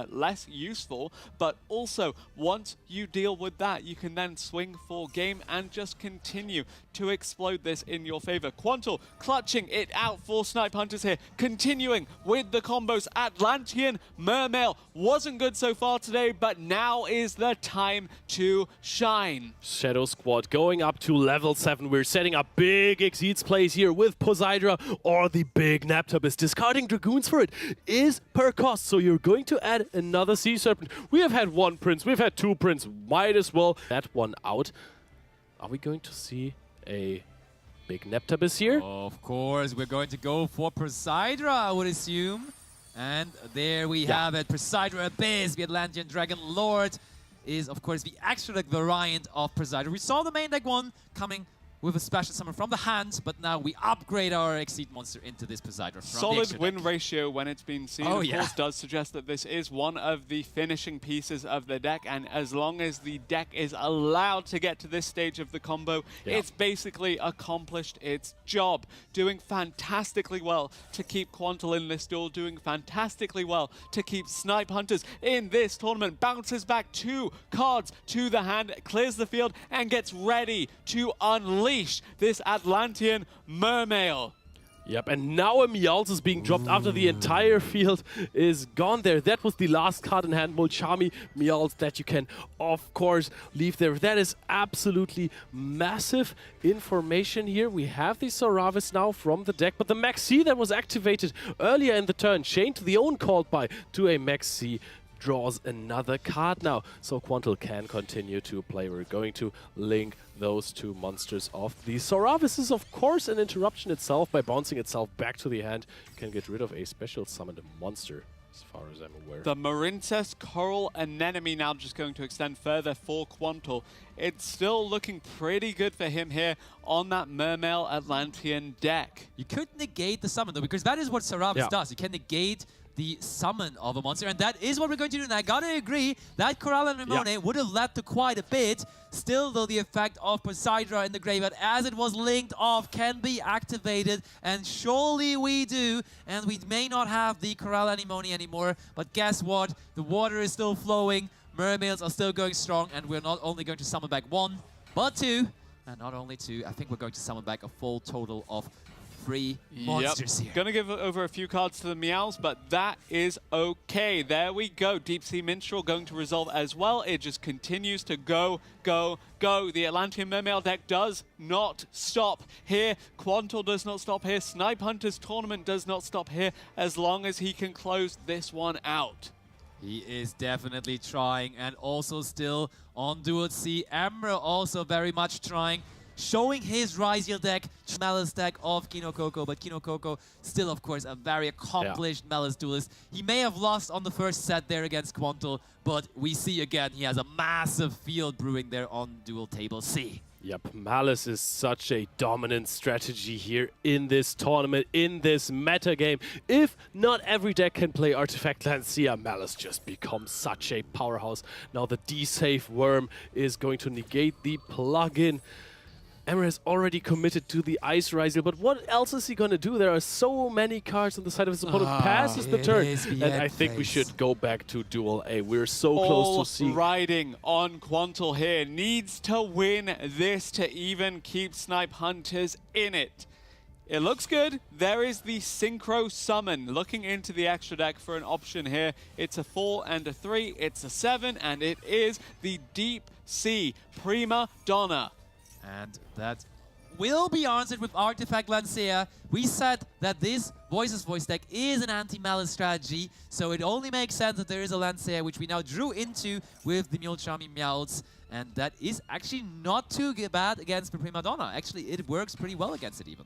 less useful, but also once you deal with that, you can then swing for game and just continue to explode this in your favor. Quantal clutching it out for Snipe Hunters here, continuing with the combos. Atlantean Mermail wasn't good so far today, but now is the time to shine. Shadow Squad going up to level 7. We're setting up big Exceeds plays here with Poseidra or the big Naptabis. Discarding Dragoons for it is per cost, so you're going to add another Sea Serpent. We have had 1 Prince, we've had 2 Prince. Might as well that one out. Are we going to see a big Naptabis here? Of course, we're going to go for Poseidra, I would assume. And there we have it. Poseidra Abyss, the Atlantean Dragon Lord, is of course the extra deck variant of Poseidra. We saw the main deck one coming with a special summon from the hand, but now we upgrade our Exceed monster into this Poseidra. Solid win ratio when it's been seen, of course, does suggest that this is one of the finishing pieces of the deck, and as long as the deck is allowed to get to this stage of the combo, it's basically accomplished its job. Doing fantastically well to keep Quantal in this duel, doing fantastically well to keep Snipe Hunters in this tournament. Bounces back 2 cards to the hand, clears the field, and gets ready to unleash this Atlantean Mermail. Yep, and now a Meowth is being dropped after the entire field is gone there. That was the last card in hand, Molchami Meowth, that you can, of course, leave there. That is absolutely massive information here. We have the Soravas now from the deck, but the Maxi that was activated earlier in the turn, chained to the own called by to a Maxi, draws another card now, so Quantal can continue to play. We're going to link those 2 monsters off. The Soravas is of course an interruption itself. By bouncing itself back to the hand, you can get rid of a special summoned monster, as far as I'm aware. The Marincess Coral Anemone now just going to extend further for Quantal. It's still looking pretty good for him here on that Mermail Atlantean deck. You could negate the summon though, because that is what Soravas does. You can negate the summon of a monster, and that is what we're going to do. And I gotta agree, that Coral Anemone would have led to quite a bit. Still, though, the effect of Poseidra in the graveyard, as it was linked off, can be activated, and surely we do. And we may not have the Coral Anemone anymore, but guess what? The water is still flowing, Mermails are still going strong, and we're not only going to summon back 1, but 2. And not only 2, I think we're going to summon back a full total of 3 monsters here. Gonna give over a few cards to the Meows, but that is okay. There we go. Deep Sea Minstrel going to resolve as well. It just continues to go, go, go. The Atlantean Mermail deck does not stop here. Quantal does not stop here. Snipe Hunters Tournament does not stop here, as long as he can close this one out. He is definitely trying, and also still on Duel C. Emerald also very much trying, showing his Ryziel deck, Malice deck of Kino Coco, but Kino Coco still, of course, a very accomplished Malice duelist. He may have lost on the first set there against Quantal, but we see again he has a massive field brewing there on Duel Table C. Yep, Malice is such a dominant strategy here in this tournament, in this meta game. If not every deck can play Artifact Lancia, Malice just becomes such a powerhouse. Now the D-Safe Worm is going to negate the plugin. Emmer has already committed to the Ice Ryziel, but what else is he going to do? There are so many cards on the side of his opponent. Passes the turn, and I think we should go back to Duel A. We're so close to seeing. Riding on Quantal here. Needs to win this to even keep Snipe Hunters in it. It looks good. There is the Synchro Summon. Looking into the extra deck for an option here. It's a 4 and a 3. It's a 7, and it is the Deep Sea Prima Donna. And that will be answered with Artifact Lancia. We said that this Voices Voice deck is an anti-Malice strategy, so it only makes sense that there is a Lancia, which we now drew into with the Mulchami Meowths, and that is actually not too bad against the Prima Donna. Actually, it works pretty well against it even.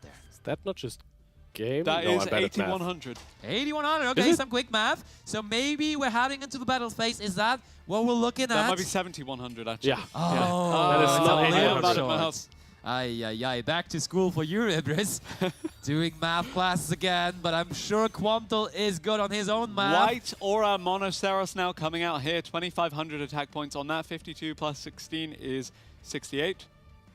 There. Is that not just game? That No, is I'm bad at math. 8100. 8100, okay, some quick math. So maybe we're heading into the battle phase. Is that what we're looking at? That might be 7100 actually. Yeah. Oh, That is it's not a little 800. short. Ay, back to school for you, Idris. Doing math classes again, but I'm sure Quantal is good on his own math. White Aura Monoceros now coming out here. 2500 attack points on that. 52 plus 16 is 68.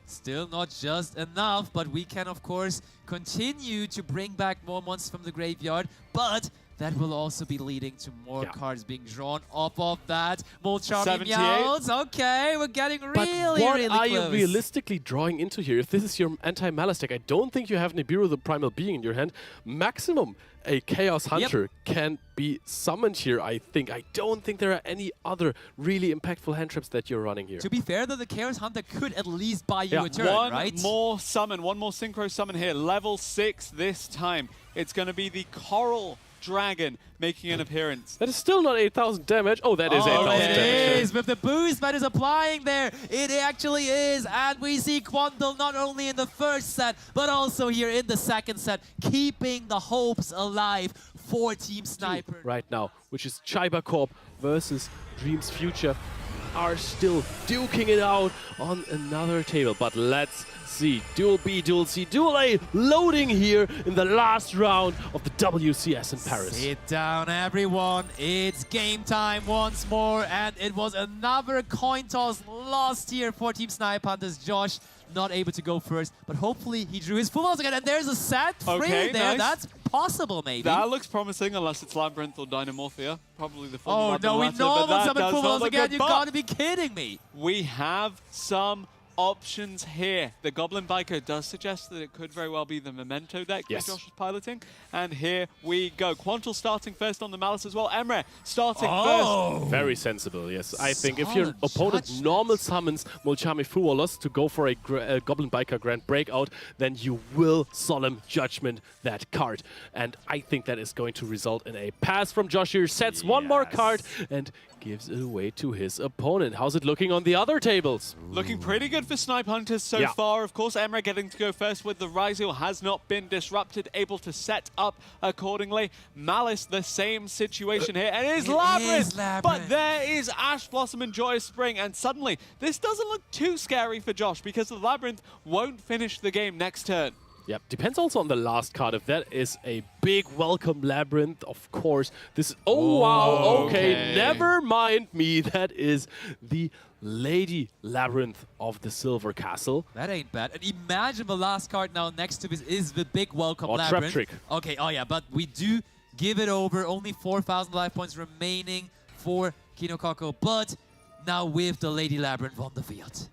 Still not just enough, but we can, of course, continue to bring back more monsters from the graveyard, but that will also be leading to more cards being drawn off of that. Molchami Meowths. Okay, we're getting really, really close. What are you realistically drawing into here? If this is your anti-Malice deck, I don't think you have Nibiru the Primal Being in your hand. Maximum a Chaos Hunter can be summoned here, I think. I don't think there are any other really impactful hand traps that you're running here. To be fair, though, the Chaos Hunter could at least buy you a turn, right? One more summon, one more Synchro summon here. Level 6 this time. It's going to be the Coral Dragon making an appearance. That is still not 8,000 damage. Oh, that is 8,000 damage. It is, with the boost that is applying there. It actually is, and we see Quantal not only in the first set, but also here in the second set, keeping the hopes alive for Team Sniper. Right now, which is Chiba Corp versus Dreams Future, are still duking it out on another table. But let's see. Duel B, Duel C, Duel A loading here in the last round of the WCS in Paris. Sit down, everyone. It's game time once more, and it was another coin toss lost here for Team Snipe Hunters. Josh not able to go first, but hopefully he drew his full house again, and there's a set free there. Nice. That's possible, maybe. That looks promising, unless it's Labyrinth or Dynamorphia. Probably the full Oh no, we normal summon full house again. You gotta be kidding me. We have some options here. The Goblin Biker does suggest that it could very well be the Memento deck that Josh is piloting. And here we go. Quantal starting first on the Malice as well. Emre starting first. Very sensible, yes. I think if your opponent normal summons Molchami Fuwalos to go for a Goblin Biker Grand Breakout, then you will Solemn Judgment that card. And I think that is going to result in a pass from Josh here. Sets one more card and gives it away to his opponent. How's it looking on the other tables? Looking pretty good for Snipe Hunters so far. Of course, Emre getting to go first with the Ryzeal has not been disrupted, able to set up accordingly. Malice, the same situation here. And it is Labyrinth, but there is Ash Blossom and Joyous Spring. And suddenly, this doesn't look too scary for Josh because the Labyrinth won't finish the game next turn. Yep, depends also on the last card. If that is a big welcome Labyrinth, of course. This is, wow, okay, never mind me. That is the Lady Labyrinth of the Silver Castle. That ain't bad. And imagine the last card now next to this is the big welcome or Labyrinth. Trap Trick. Okay, oh yeah, but we do give it over. Only 4,000 life points remaining for Kinokako, but now with the Lady Labyrinth on the field.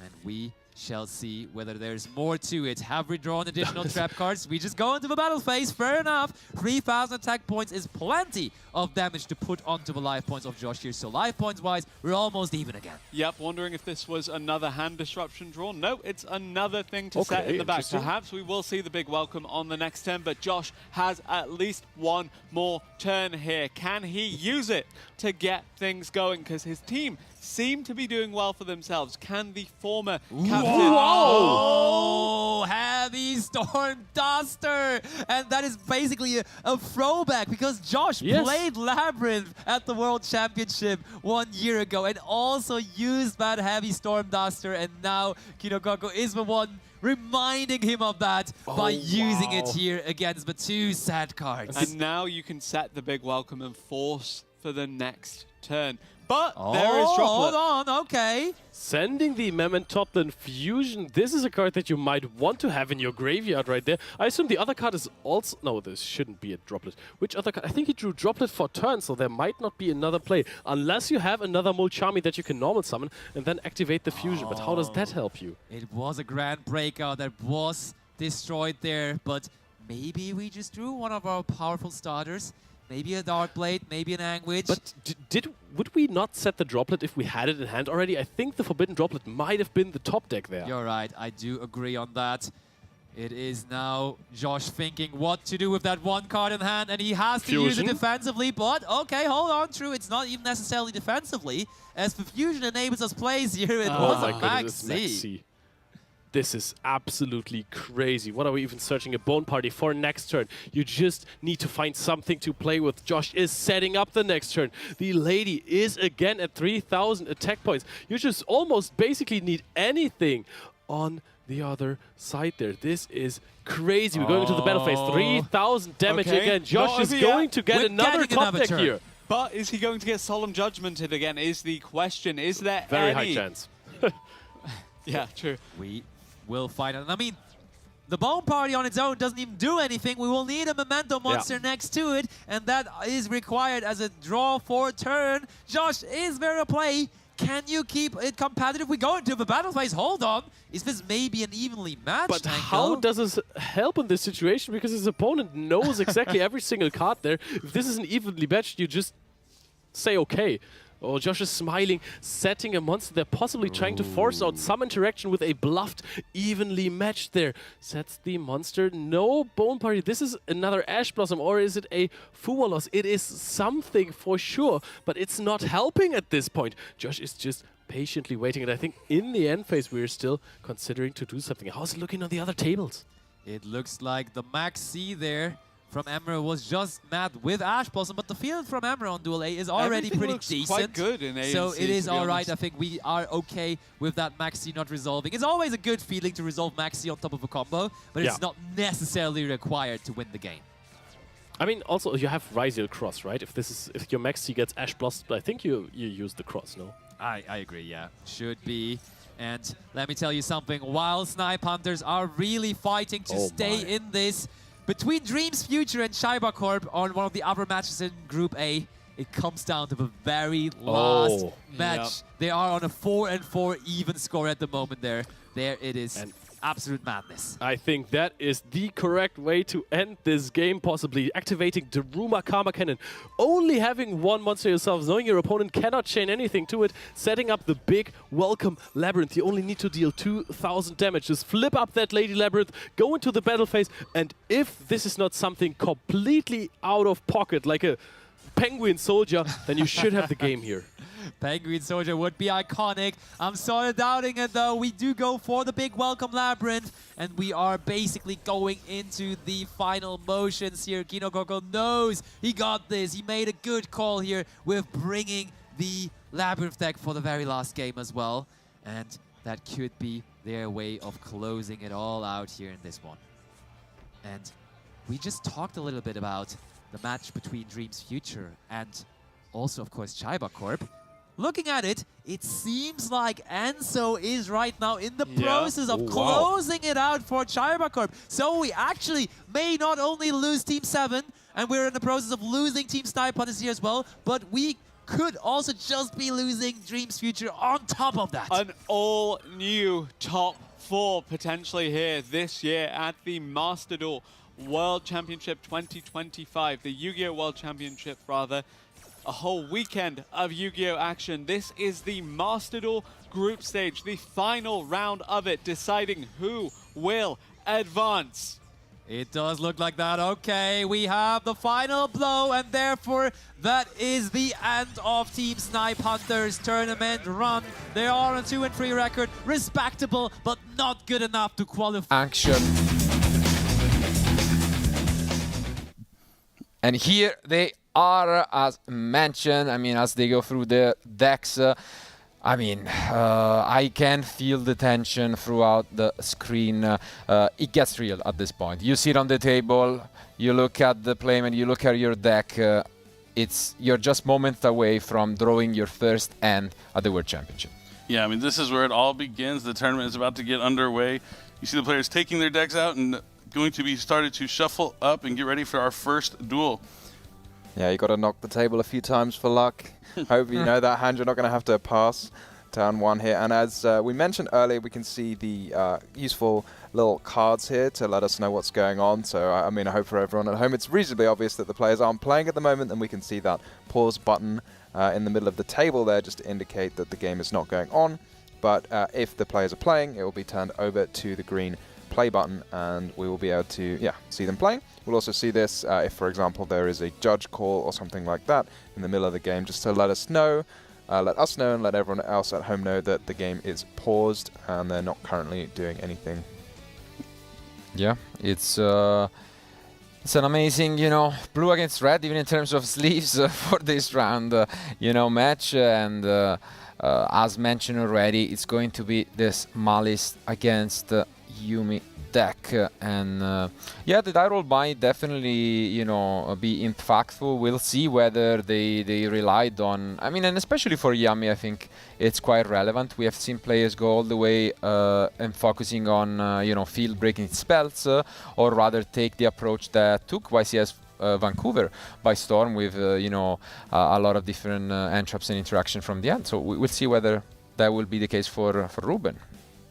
And we shall see whether there's more to it. Have we drawn additional trap cards? We just go into the battle phase. Fair enough. 3,000 attack points is plenty of damage to put onto the life points of Josh here. So life points wise, we're almost even again. Yep, wondering if this was another hand disruption drawn. No, it's another thing to set in the back. Perhaps we will see the big welcome on the next turn, but Josh has at least one more turn here. Can he use it to get things going? Because his team seem to be doing well for themselves. Can the former captain... Oh, Heavy Storm Duster! And that is basically a throwback because Josh played Labyrinth at the World Championship 1 year ago and also used that Heavy Storm Duster, and now Kinokako is the one reminding him of that by using it here against the two sad cards. And now you can set the big welcome and force for the next turn. But there is Droplet. Hold on, okay. Sending the Memantotlan Fusion. This is a card that you might want to have in your graveyard right there. I assume the other card is also... No, this shouldn't be a Droplet. Which other card? I think he drew Droplet for turn, so there might not be another play. Unless you have another Molchami that you can normal summon and then activate the Fusion. But how does that help you? It was a Grand Breakout that was destroyed there, but maybe we just drew one of our powerful starters. Maybe a Dark Blade, maybe an Anguage. But would we not set the Droplet if we had it in hand already? I think the Forbidden Droplet might have been the top deck there. You're right, I do agree on that. It is now Josh thinking what to do with that one card in hand, and he has to use it defensively, but okay, hold on, true, it's not even necessarily defensively, as the Fusion enables us plays here, it was a Max C. This is absolutely crazy. What are we even searching a Bone Party for next turn? You just need to find something to play with. Josh is setting up the next turn. The lady is again at 3,000 attack points. You just almost basically need anything on the other side there. This is crazy. We're going into the battle phase. 3,000 damage again. Josh is going to get another top deck here. But is he going to get Solemn Judgmented again is the question. Is there Very any... high chance. Yeah, true. We will find out. I mean, the Bone Party on its own doesn't even do anything. We will need a Memento monster next to it, and that is required as a draw for turn. Josh, is there a play? Can you keep it competitive? We go into the battle phase. Hold on. Is this maybe an evenly matched But how does this help in this situation? Because his opponent knows exactly every single card there. If this is an evenly matched, you just say okay. Oh, Josh is smiling, setting a monster there, possibly trying to force out some interaction with a bluffed, evenly matched there. Sets the monster. No Bone Party. This is another Ash Blossom, or is it a Fuwalos? It is something for sure, but it's not helping at this point. Josh is just patiently waiting, and I think in the end phase we're still considering to do something. How's it looking on the other tables? It looks like the Max C there from Emra was just mad with Ash Blossom, but the field from Emra on Duel A is already Everything pretty looks decent. quite good in A so and C, it is to be all right. honest. I think we are okay with that Maxi not resolving. It's always a good feeling to resolve Maxi on top of a combo, but it's not necessarily required to win the game. I mean, also you have Ryziel Cross, right? If your Maxi gets Ash Blossom, I think you use the Cross, no? I agree, yeah. Should be. And let me tell you something, while Snipe Hunters are really fighting to stay in this, between Dreams Future and Shiba Corp on one of the other matches in Group A, it comes down to the very last match. Yep. They are on a 4-4 even score at the moment there. There it is. And absolute madness. I think that is the correct way to end this game, possibly. Activating Daruma Karma Cannon. Only having one monster yourselves, knowing your opponent cannot chain anything to it, setting up the big Welcome Labyrinth. You only need to deal 2,000 damage. Just flip up that Lady Labyrinth, go into the battle phase, and if this is not something completely out of pocket, like a Penguin Soldier, then you should have the game here. Penguin Soldier would be iconic. I'm sort of doubting it though. We do go for the big Welcome Labyrinth, and we are basically going into the final motions here. Kino Gogo knows he got this. He made a good call here with bringing the Labyrinth deck for the very last game as well. And that could be their way of closing it all out here in this one. And we just talked a little bit about the match between Dreams Future and also, of course, Shiba Corp. Looking at it, it seems like Enzo is right now in the process of closing it out for Shiba Corp. So we actually may not only lose Team 7, and we're in the process of losing Team Snipe Hunters here as well, but we could also just be losing Dreams Future on top of that. An all-new top 4 potentially here this year at the Master Duel World Championship 2025, the Yu-Gi-Oh! World Championship, rather. A whole weekend of Yu-Gi-Oh! Action. This is the Master Duel group stage, the final round of it, deciding who will advance. It does look like that. Okay, we have the final blow, and therefore that is the end of Team Snipe Hunters tournament run. They are on a 2-3 record, respectable, but not good enough to qualify. Action. And here they are, as mentioned. I mean, as they go through the decks, I can feel the tension throughout the screen. It gets real at this point. You sit on the table, you look at the playmat, you look at your deck. You're just moments away from drawing your first hand at the World Championship. Yeah, I mean, this is where it all begins. The tournament is about to get underway. You see the players taking their decks out and going to be started to shuffle up and get ready for our first duel. Yeah, you got to knock the table a few times for luck. Hope you know that hand you're not going to have to pass turn 1 here. And as we mentioned earlier, we can see the useful little cards here to let us know what's going on. So, I mean, I hope for everyone at home, it's reasonably obvious that the players aren't playing at the moment, and we can see that pause button in the middle of the table there just to indicate that the game is not going on. But if the players are playing, it will be turned over to the green play button, and we will be able to see them playing. We'll also see this if, for example, there is a judge call or something like that in the middle of the game, just to let us know let us know and let everyone else at home know that the game is paused and they're not currently doing anything. Yeah, it's an amazing, you know, blue against red, even in terms of sleeves for this round, you know, match. And as mentioned already, it's going to be this Malice against Yuumi deck. And yeah, the die roll might definitely, you know, be impactful. We'll see whether they relied on, I mean, and especially for Yuumi, I think it's quite relevant. We have seen players go all the way and focusing on, you know, field breaking spells, or rather take the approach that took YCS Vancouver by storm with, you know, a lot of different entraps and interaction from the end. So we'll see whether that will be the case for Ruben.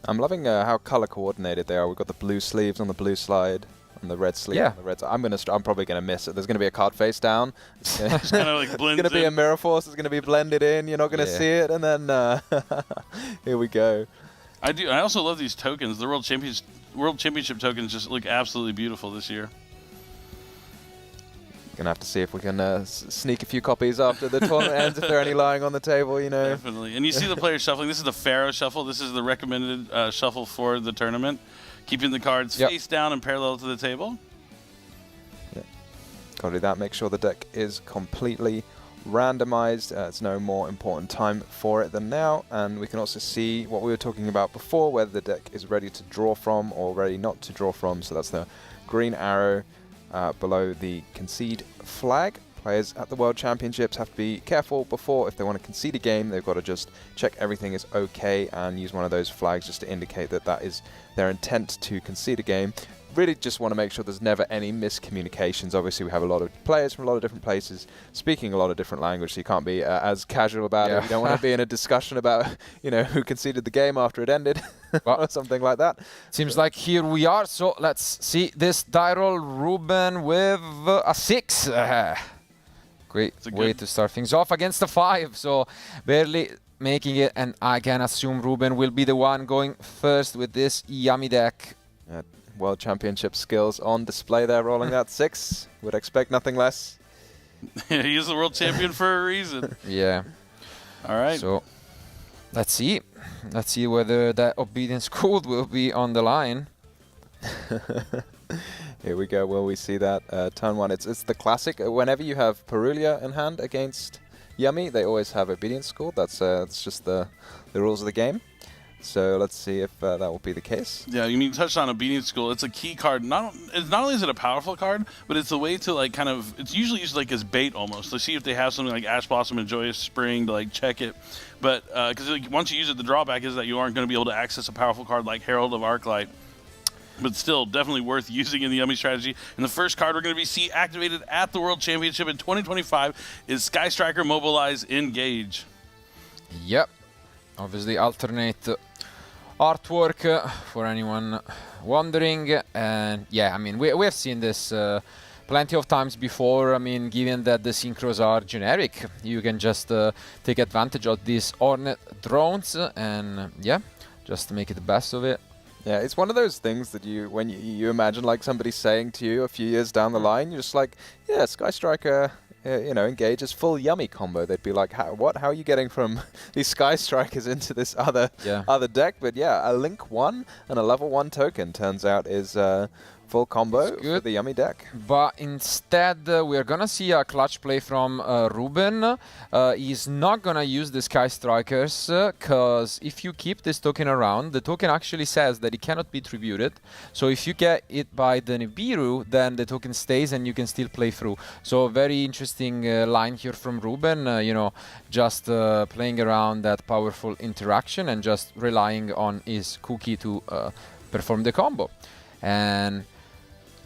I'm loving how color coordinated they are. We've got the blue sleeves on the blue slide, and the red sleeve on the red side. I'm probably gonna miss it. There's gonna be a card face down. It's kind of like blends It's gonna be a mirror force. It's gonna be blended in. You're not gonna see it, and then here we go. I also love these tokens. The World Championship tokens just look absolutely beautiful this year. Gonna have to see if we can sneak a few copies after the tournament ends, if there are any lying on the table, you know. Definitely. And you see the players shuffling. This is the Pharaoh shuffle. This is the recommended shuffle for the tournament. Keeping the cards face down and parallel to the table. Yeah. Gotta do that. Make sure the deck is completely randomized. It's no more important time for it than now. And we can also see what we were talking about before, whether the deck is ready to draw from or ready not to draw from. So that's the green arrow below the concede flag. Players at the World Championships have to be careful before, if they want to concede a game, they've got to just check everything is okay and use one of those flags just to indicate that that is their intent to concede a game. Really just want to make sure there's never any miscommunications. Obviously, we have a lot of players from a lot of different places speaking a lot of different language, so you can't be as casual about it. You don't want to be in a discussion about, you know, who conceded the game after it ended or something like that. Seems like here we are, so let's see this die roll. Ruben with a 6. Great way to start things off against a 5, so barely making it, and I can assume Ruben will be the one going first with this Yuumi deck. World Championship skills on display there, rolling that 6. Would expect nothing less. He is the world champion for a reason. Yeah. All right. So let's see. Let's see whether that obedience code will be on the line. Here we go. Will we see that? Turn 1. It's the classic. Whenever you have Perulia in hand against Yuumi, they always have obedience code. That's just the rules of the game. So let's see if that will be the case. Yeah, you touched on Obedience School. It's a key card. Not only is it a powerful card, but it's a way to like kind of, it's usually used like as bait almost. To see if they have something like Ash Blossom and Joyous Spring to like check it. But because like, once you use it, the drawback is that you aren't going to be able to access a powerful card like Herald of Arclight. But still, definitely worth using in the Yuumi strategy. And the first card we're going to see activated at the World Championship in 2025 is Sky Striker Mobilize Engage. Yep. Obviously alternate artwork for anyone wondering. And yeah, I mean, we have seen this plenty of times before. I mean, given that the synchros are generic, you can just take advantage of these Hornet drones and yeah, just make it the best of it. Yeah, it's one of those things that when you imagine like somebody saying to you a few years down the line, you're just like, yeah, Sky Striker, you know, engages full Yuumi combo. They'd be like, how are you getting from these Sky Strikers into this other deck? But yeah, a Link 1 and a level 1 token turns out is full combo for the Yuumi deck. But instead, we're gonna see a clutch play from Ruben. He's not gonna use the Sky Strikers, because if you keep this token around, the token actually says that it cannot be tributed. So if you get it by the Nibiru, then the token stays and you can still play through. So very interesting line here from Ruben, you know, just playing around that powerful interaction and just relying on his cookie to perform the combo. And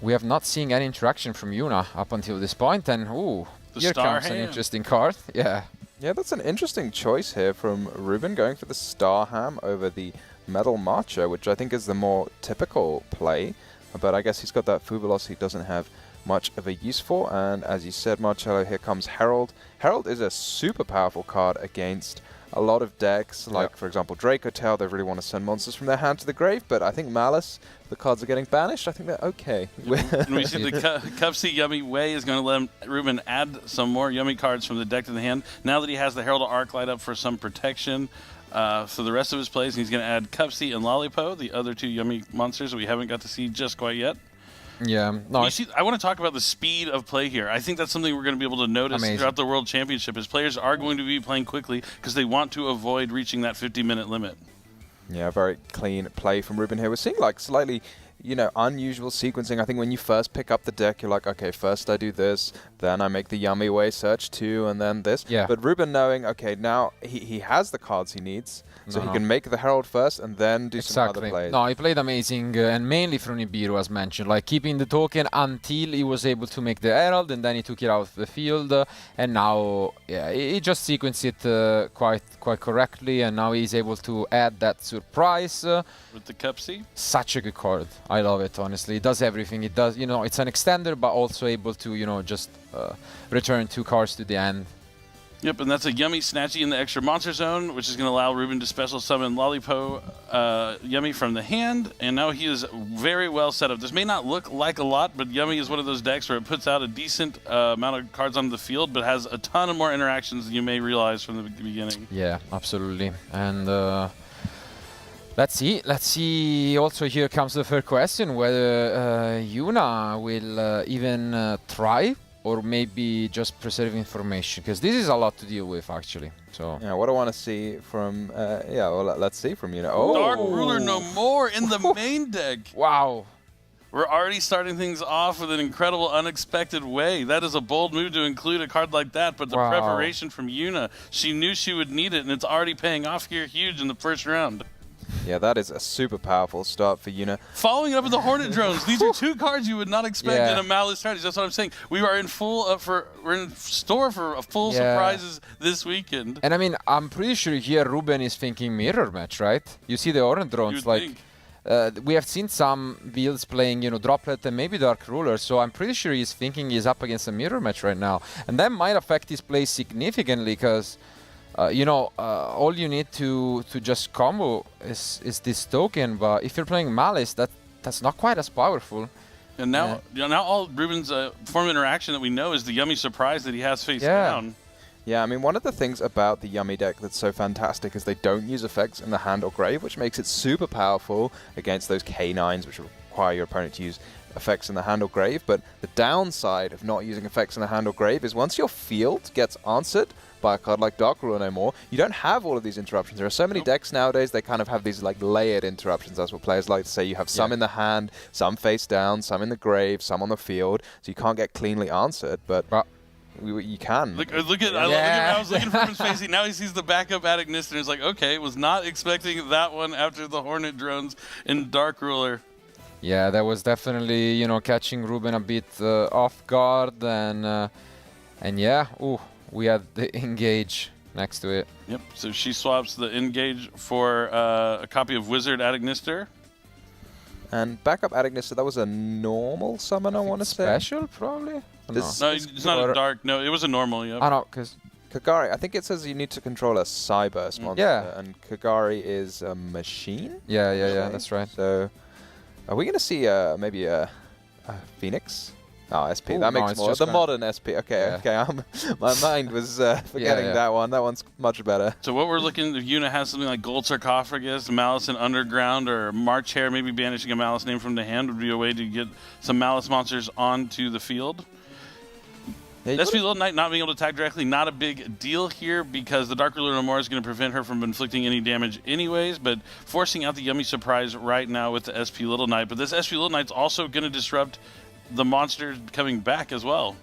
we have not seen any interaction from Yuna up until this point, and ooh, here comes an interesting card. Yeah. Yeah, that's an interesting choice here from Ruben, going for the Star Ham over the Metal Marcher, which I think is the more typical play. But I guess he's got that Fubulos he doesn't have much of a use for. And as you said, Marcello, here comes Herald. Herald is a super powerful card against a lot of decks, like for example Draco Tail, they really want to send monsters from their hand to the grave, but I think Malice, the cards are getting banished, I think they're okay. And we see the Cupsy Yummy Way is going to let Ruben add some more Yummy cards from the deck to the hand. Now that he has the Herald of Arc light up for some protection for the rest of his plays, he's going to add Cupsy and Lollipo, the other 2 Yummy monsters that we haven't got to see just quite yet. Yeah, no. I want to talk about the speed of play here. I think that's something we're going to be able to notice throughout the World Championship, is players are going to be playing quickly because they want to avoid reaching that 50-minute limit. Yeah, very clean play from Ruben here. We're seeing like slightly, you know, unusual sequencing. I think when you first pick up the deck, you're like, okay, first I do this, then I make the Yummy Way search 2, and then this. Yeah. But Ruben knowing, okay, now he has the cards he needs, so he can make the Herald first and then do some other plays. No, he played amazing, and mainly from Nibiru, as mentioned, like keeping the token until he was able to make the Herald, and then he took it out of the field, and now, yeah, he just sequenced it quite correctly, and now he's able to add that surprise. With the Cupsy? Such a good card. I love it, honestly. It does everything. It does, you know, it's an extender, but also able to, you know, just return 2 cards to the end. Yep, and that's a Yummy Snatchy in the extra monster zone, which is going to allow Ruben to special summon Lollipo Yummy from the hand, and now he is very well set up. This may not look like a lot, but Yummy is one of those decks where it puts out a decent amount of cards onto the field, but has a ton of more interactions than you may realize from the beginning. Yeah, absolutely. And let's see. Also, here comes the third question, whether Yuna will even try, or maybe just preserve information, because this is a lot to deal with, actually. So yeah, what I want to see from well, let's see from Yuna. Oh, Dark Ruler no more in the main deck. Wow. We're already starting things off with an incredible, unexpected way. That is a bold move to include a card like that, but the preparation from Yuna, she knew she would need it, and it's already paying off here huge in the first round. Yeah, that is a super powerful start for Yuna. Following up with the Hornet Drones. These are 2 cards you would not expect in a Malice strategy. That's what I'm saying. We are in we're in store for a full surprises this weekend. And I mean, I'm pretty sure here Ruben is thinking mirror match, right? You see the Hornet Drones, like we have seen some builds playing, you know, Droplet and maybe Dark Ruler, so I'm pretty sure he's thinking he's up against a mirror match right now. And that might affect his play significantly, because you know, all you need to just combo is this token, but if you're playing Malice, that's not quite as powerful. And now, now all Ruben's form of interaction that we know is the Yummy Surprise that he has face down. Yeah, I mean, one of the things about the Yummy deck that's so fantastic is they don't use effects in the hand or grave, which makes it super powerful against those K9s, which require your opponent to use effects in the hand or grave. But the downside of not using effects in the hand or grave is once your field gets answered by a card like Dark Ruler no more, you don't have all of these interruptions. There are so many decks nowadays, they kind of have these like layered interruptions. That's what players like to say. You have some in the hand, some face down, some in the grave, some on the field, so you can't get cleanly answered, but you can. Look at I was looking for his face. Now he sees the backup Aniteckzetto and he's like, okay, was not expecting that one after the Hornet Drones in Dark Ruler. Yeah, that was definitely, you know, catching Ruben a bit off guard, and yeah, we had the Engage next to it. Yep, so she swaps the Engage for a copy of Wizard Aniteckzetto. And backup Aniteckzetto, that was a normal summon, I want to say. Special, probably? No, it's not a dark. No, it was a normal, yeah. I know, because Kagari, I think it says you need to control a Cyburst monster, and Kagari is a machine? Yeah, that's right. So, are we going to see maybe a Phoenix? Oh, SP. That makes more. The modern SP. Okay. My mind was forgetting that one. That one's much better. So what we're looking, if Yuna has something like Gold Sarcophagus, Malice in Underground, or March Hare, maybe banishing a Malice name from the hand would be a way to get some Malice monsters onto the field. SP Little Knight not being able to attack directly, not a big deal here, because the Dark Ruler no more is going to prevent her from inflicting any damage anyways, but forcing out the Yummy Surprise right now with the SP Little Knight. But this SP Little Knight's also going to disrupt the monsters coming back as well.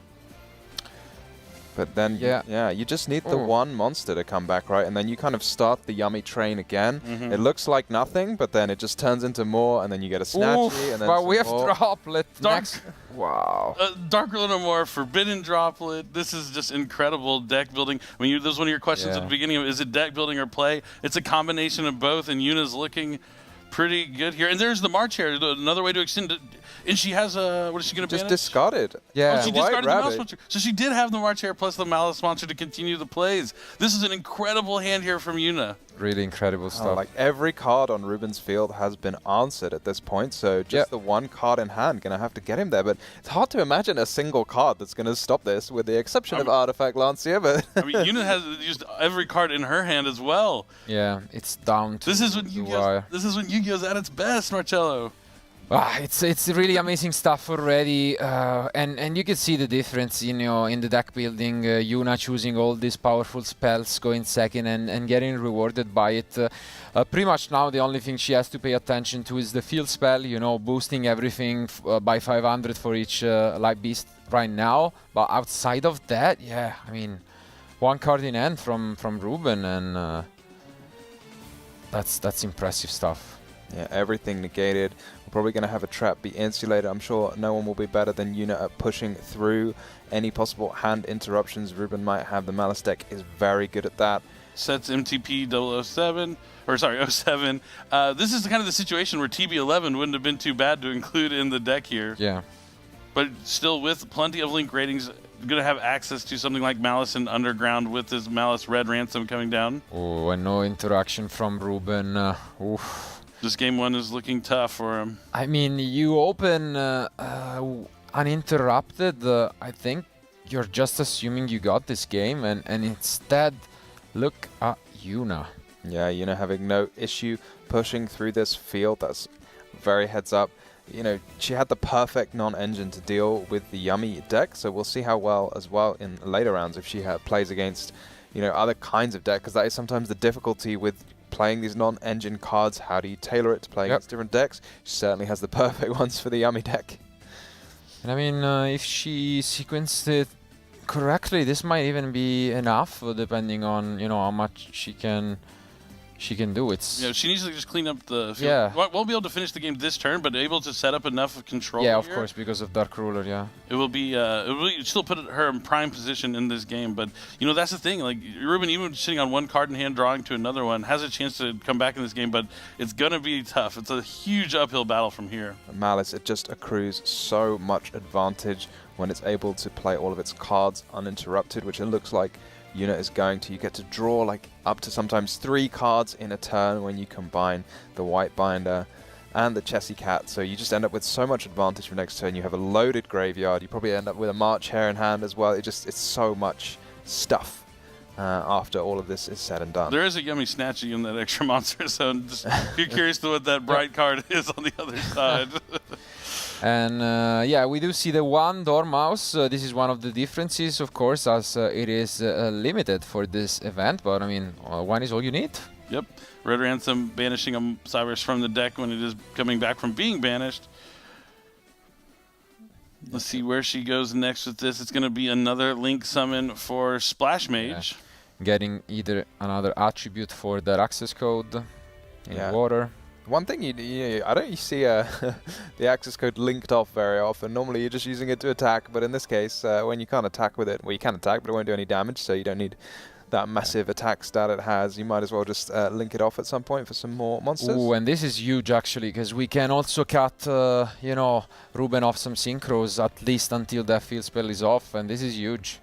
But then, you just need the one monster to come back, right? And then you kind of start the Yummy train again. It looks like nothing, but then it just turns into more, and then you get a Snatchy, and then but we have Droplet next. Wow. Dark Ruler no more, Forbidden Droplet. This is just incredible deck building. I mean, this was one of your questions at the beginning of, is it deck building or play? It's a combination of both, and Yuna's looking pretty good here. And there's the March here, another way to extend it. And she has a, what is she going to banish? Just discarded. Yeah. Oh, she discarded the Malice Monster. So she did have the March Hare plus the Malice Monster to continue the plays. This is an incredible hand here from Yuna. Really incredible stuff. Like every card on Ruben's field has been answered at this point, so just the one card in hand going to have to get him there. But it's hard to imagine a single card that's going to stop this, with the exception of Artifact Lancia. But I mean, Yuna has used every card in her hand as well. Yeah, it's down to This is when Yu-Gi-Oh's at its best, Marcello. It's really amazing stuff already, and you can see the difference, you know, in the deck building. Yuna choosing all these powerful spells, going second and getting rewarded by it. Pretty much now the only thing she has to pay attention to is the field spell, you know, boosting everything by 500 for each light beast right now. But outside of that, yeah, I mean, one card in hand from Ruben, and that's impressive stuff. yeah, everything negated. We're probably going to have a trap be insulated. I'm sure no one will be better than Yuna at pushing through any possible hand interruptions Ruben might have. The Malice deck is very good at that. Sets MTP 007, or sorry, 07. This is kind of the situation where TB11 wouldn't have been too bad to include in the deck here. Yeah. But still with plenty of link ratings, going to have access to something like Malice and Underground with this Malice Red Ransom coming down. Oh, and no interaction from Ruben. Oof. This game one is looking tough for him. I mean, you open uninterrupted. I think you're just assuming you got this game, and instead, look at Yuna. Yeah, Yuna having no issue pushing through this field. That's very heads up. You know, she had the perfect non-engine to deal with the Yummy deck, so we'll see how well as well in later rounds if she plays against, you know, other kinds of deck, because that is sometimes the difficulty with playing these non-engine cards. How do you tailor it to play against different decks? She certainly has the perfect ones for the Yummy deck. And I mean, if she sequenced it correctly, this might even be enough, depending on, you know, how much she can do. It's she needs to just clean up the field. Yeah. Won't be able to finish the game this turn, but able to set up enough control. Yeah, of here. course, because of Dark Ruler. Yeah. It will be. It will still put her in prime position in this game, but you know that's the thing. Like Ruben, even sitting on one card in hand, drawing to another one, has a chance to come back in this game, but it's gonna be tough. It's a huge uphill battle from here. Malice, it just accrues so much advantage when it's able to play all of its cards uninterrupted, which it looks like Yuna is going to. You get to draw like up to sometimes 3 cards in a turn when you combine the White Binder and the Chessy Cat, so you just end up with so much advantage for next turn. You have a loaded graveyard. You probably end up with a March Hare in hand as well. It's so much stuff after all of this is said and done. There is a Yummy Snatchy in that extra monster, so just be curious to what that bright card is on the other side. And yeah, we do see the one Dormouse. This is one of the differences, of course, as it is limited for this event. But I mean, one is all you need. Yep. Red Ransom banishing a Cyrus from the deck when it is coming back from being banished. Let's see where she goes next with this. It's going to be another Link summon for Splash Mage. Yeah. Getting either another attribute for that access code in water. One thing I don't see the access code linked off very often. Normally you're just using it to attack, but in this case, when you can't attack with it, well, you can attack, but it won't do any damage, so you don't need that massive attack stat it has. You might as well just link it off at some point for some more monsters. Ooh, and this is huge actually, because we can also cut, you know, Ruben off some synchros at least until that field spell is off, and this is huge.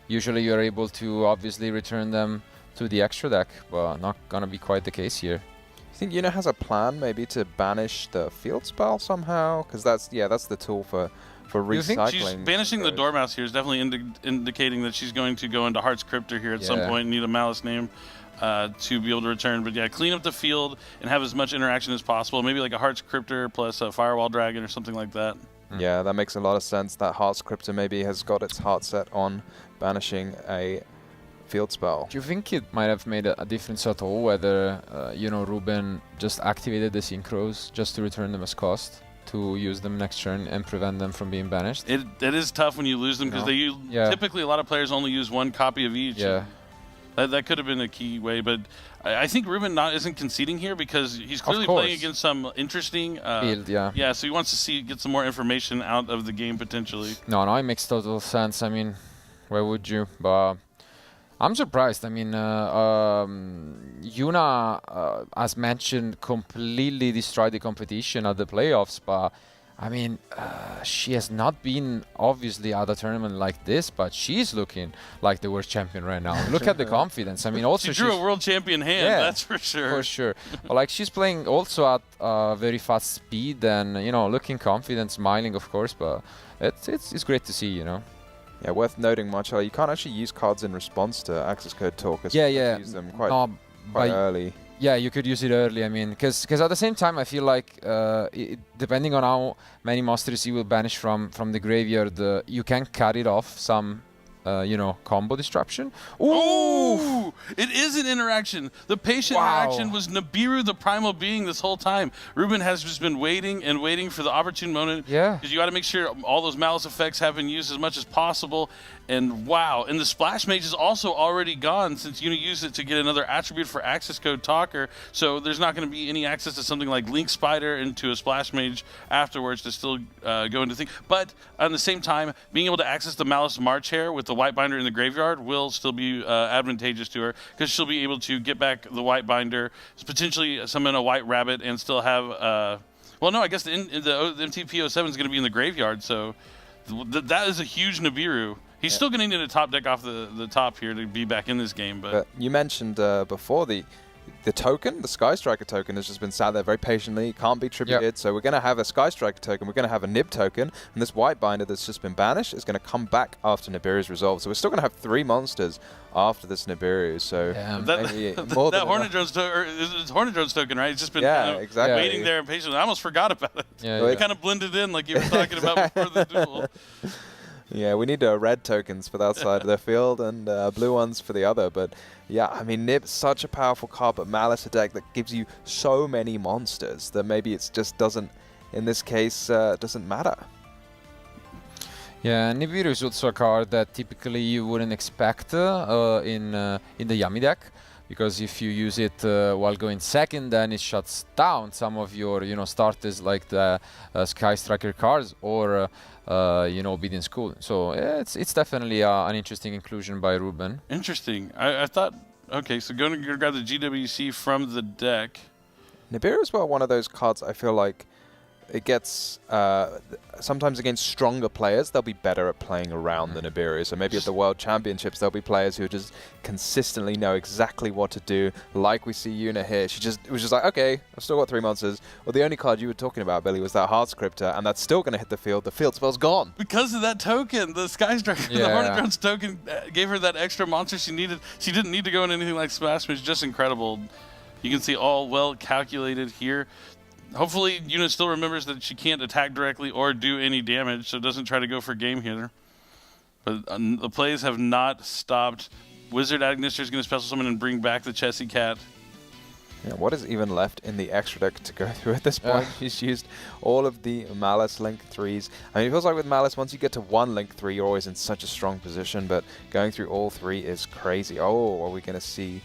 Usually you're able to obviously return them to the extra deck, but not gonna be quite the case here. I think Yuna has a plan maybe to banish the field spell somehow, because that's the tool for recycling. She's banishing the Dormouse here is definitely indicating that she's going to go into Heart's Cryptor here at some point and need a Malice name to be able to return. But yeah, clean up the field and have as much interaction as possible. Maybe like a Heart's Cryptor plus a Firewall Dragon or something like that. Yeah, that makes a lot of sense. That Heart's Cryptor maybe has got its heart set on banishing a field spell. Do you think it might have made a difference at all whether, you know, Ruben just activated the synchros just to return them as cost to use them next turn and prevent them from being banished? It is tough when you lose them because typically a lot of players only use one copy of each. Yeah. That could have been a key way, but I think Ruben isn't conceding here because he's clearly playing against some interesting field. Yeah, so he wants to get some more information out of the game potentially. No, it makes total sense. I mean, where would you? But I'm surprised. I mean, Yuna, as mentioned, completely destroyed the competition at the playoffs, but I mean, she has not been obviously at a tournament like this, but she's looking like the world champion right now. Look at the confidence. I mean, also she drew a world champion hand, that's for sure. For sure. But like, she's playing also at very fast speed and, you know, looking confident, smiling, of course, but it's great to see, you know. Yeah, worth noting, Marcello, you can't actually use cards in response to access code talkers. Yeah, you yeah. use them quite early. Yeah, you could use it early. I mean, because at the same time, I feel like depending on how many monsters you will banish from the graveyard, you can cut it off some, you know, combo disruption. Ooh! It is an interaction. The patient interaction was Nibiru, the primal being, this whole time. Ruben has just been waiting and waiting for the opportune moment. Yeah. Because you got to make sure all those malice effects have been used as much as possible. And wow, and the Splash Mage is also already gone since Yuna used it to get another attribute for access code Talker. So there's not going to be any access to something like Link Spider into a Splash Mage afterwards to still go into things. But at the same time, being able to access the Malice March Hare with the White Binder in the graveyard will still be advantageous to her, because she'll be able to get back the White Binder, potentially summon a White Rabbit, and still have... well, no, I guess the MTP07 is going to be in the graveyard, so that is a huge Nibiru. He's still going to need a top deck off the top here to be back in this game. But you mentioned before the token, the Sky Striker token, has just been sat there very patiently, can't be tributed. So we're going to have a Sky Striker token, we're going to have a Nib token, and this White Binder that's just been banished is going to come back after Nibiru's resolved. So we're still going to have 3 monsters after this Nibiru. So that Hornet Drones token, right? It's just been waiting there patiently. I almost forgot about it. It kind of blended in like you were talking about before the duel. Yeah, we need red tokens for that side of the field and blue ones for the other. But yeah, I mean, Nib's such a powerful card, but Malice, a deck that gives you so many monsters that maybe it just doesn't, in this case, doesn't matter. Yeah, Nibiru is also a card that typically you wouldn't expect in the Yami deck, because if you use it while going second, then it shuts down some of your, you know, starters like the Sky Striker cards or you know, Obedient School. So it's definitely an interesting inclusion by Ruben. Interesting. I thought, okay, so going to grab the GWC from the deck. Nibiru is well one of those cards I feel like it gets, sometimes against stronger players, they'll be better at playing around the Nibiru. So maybe at the World Championships, there'll be players who just consistently know exactly what to do. Like we see Yuna here. It was just like, okay, I've still got 3 monsters. Well, the only card you were talking about, Billy, was that Heart Scripter, and that's still going to hit the field. The field spell's gone. Because of that token, the Sky Striker, the Hornet Drones token gave her that extra monster she needed. She didn't need to go in anything like Smash Mage. Just incredible. You can see all well calculated here. Hopefully, Yuna still remembers that she can't attack directly or do any damage, so doesn't try to go for game here. But the plays have not stopped. Wizard Agnister is going to special summon and bring back the Chessy Cat. Yeah, what is even left in the extra deck to go through at this point? She's used all of the Malice Link 3s. I mean, it feels like with Malice, once you get to 1 Link 3, you're always in such a strong position, but going through all 3 is crazy. Oh, are we going to see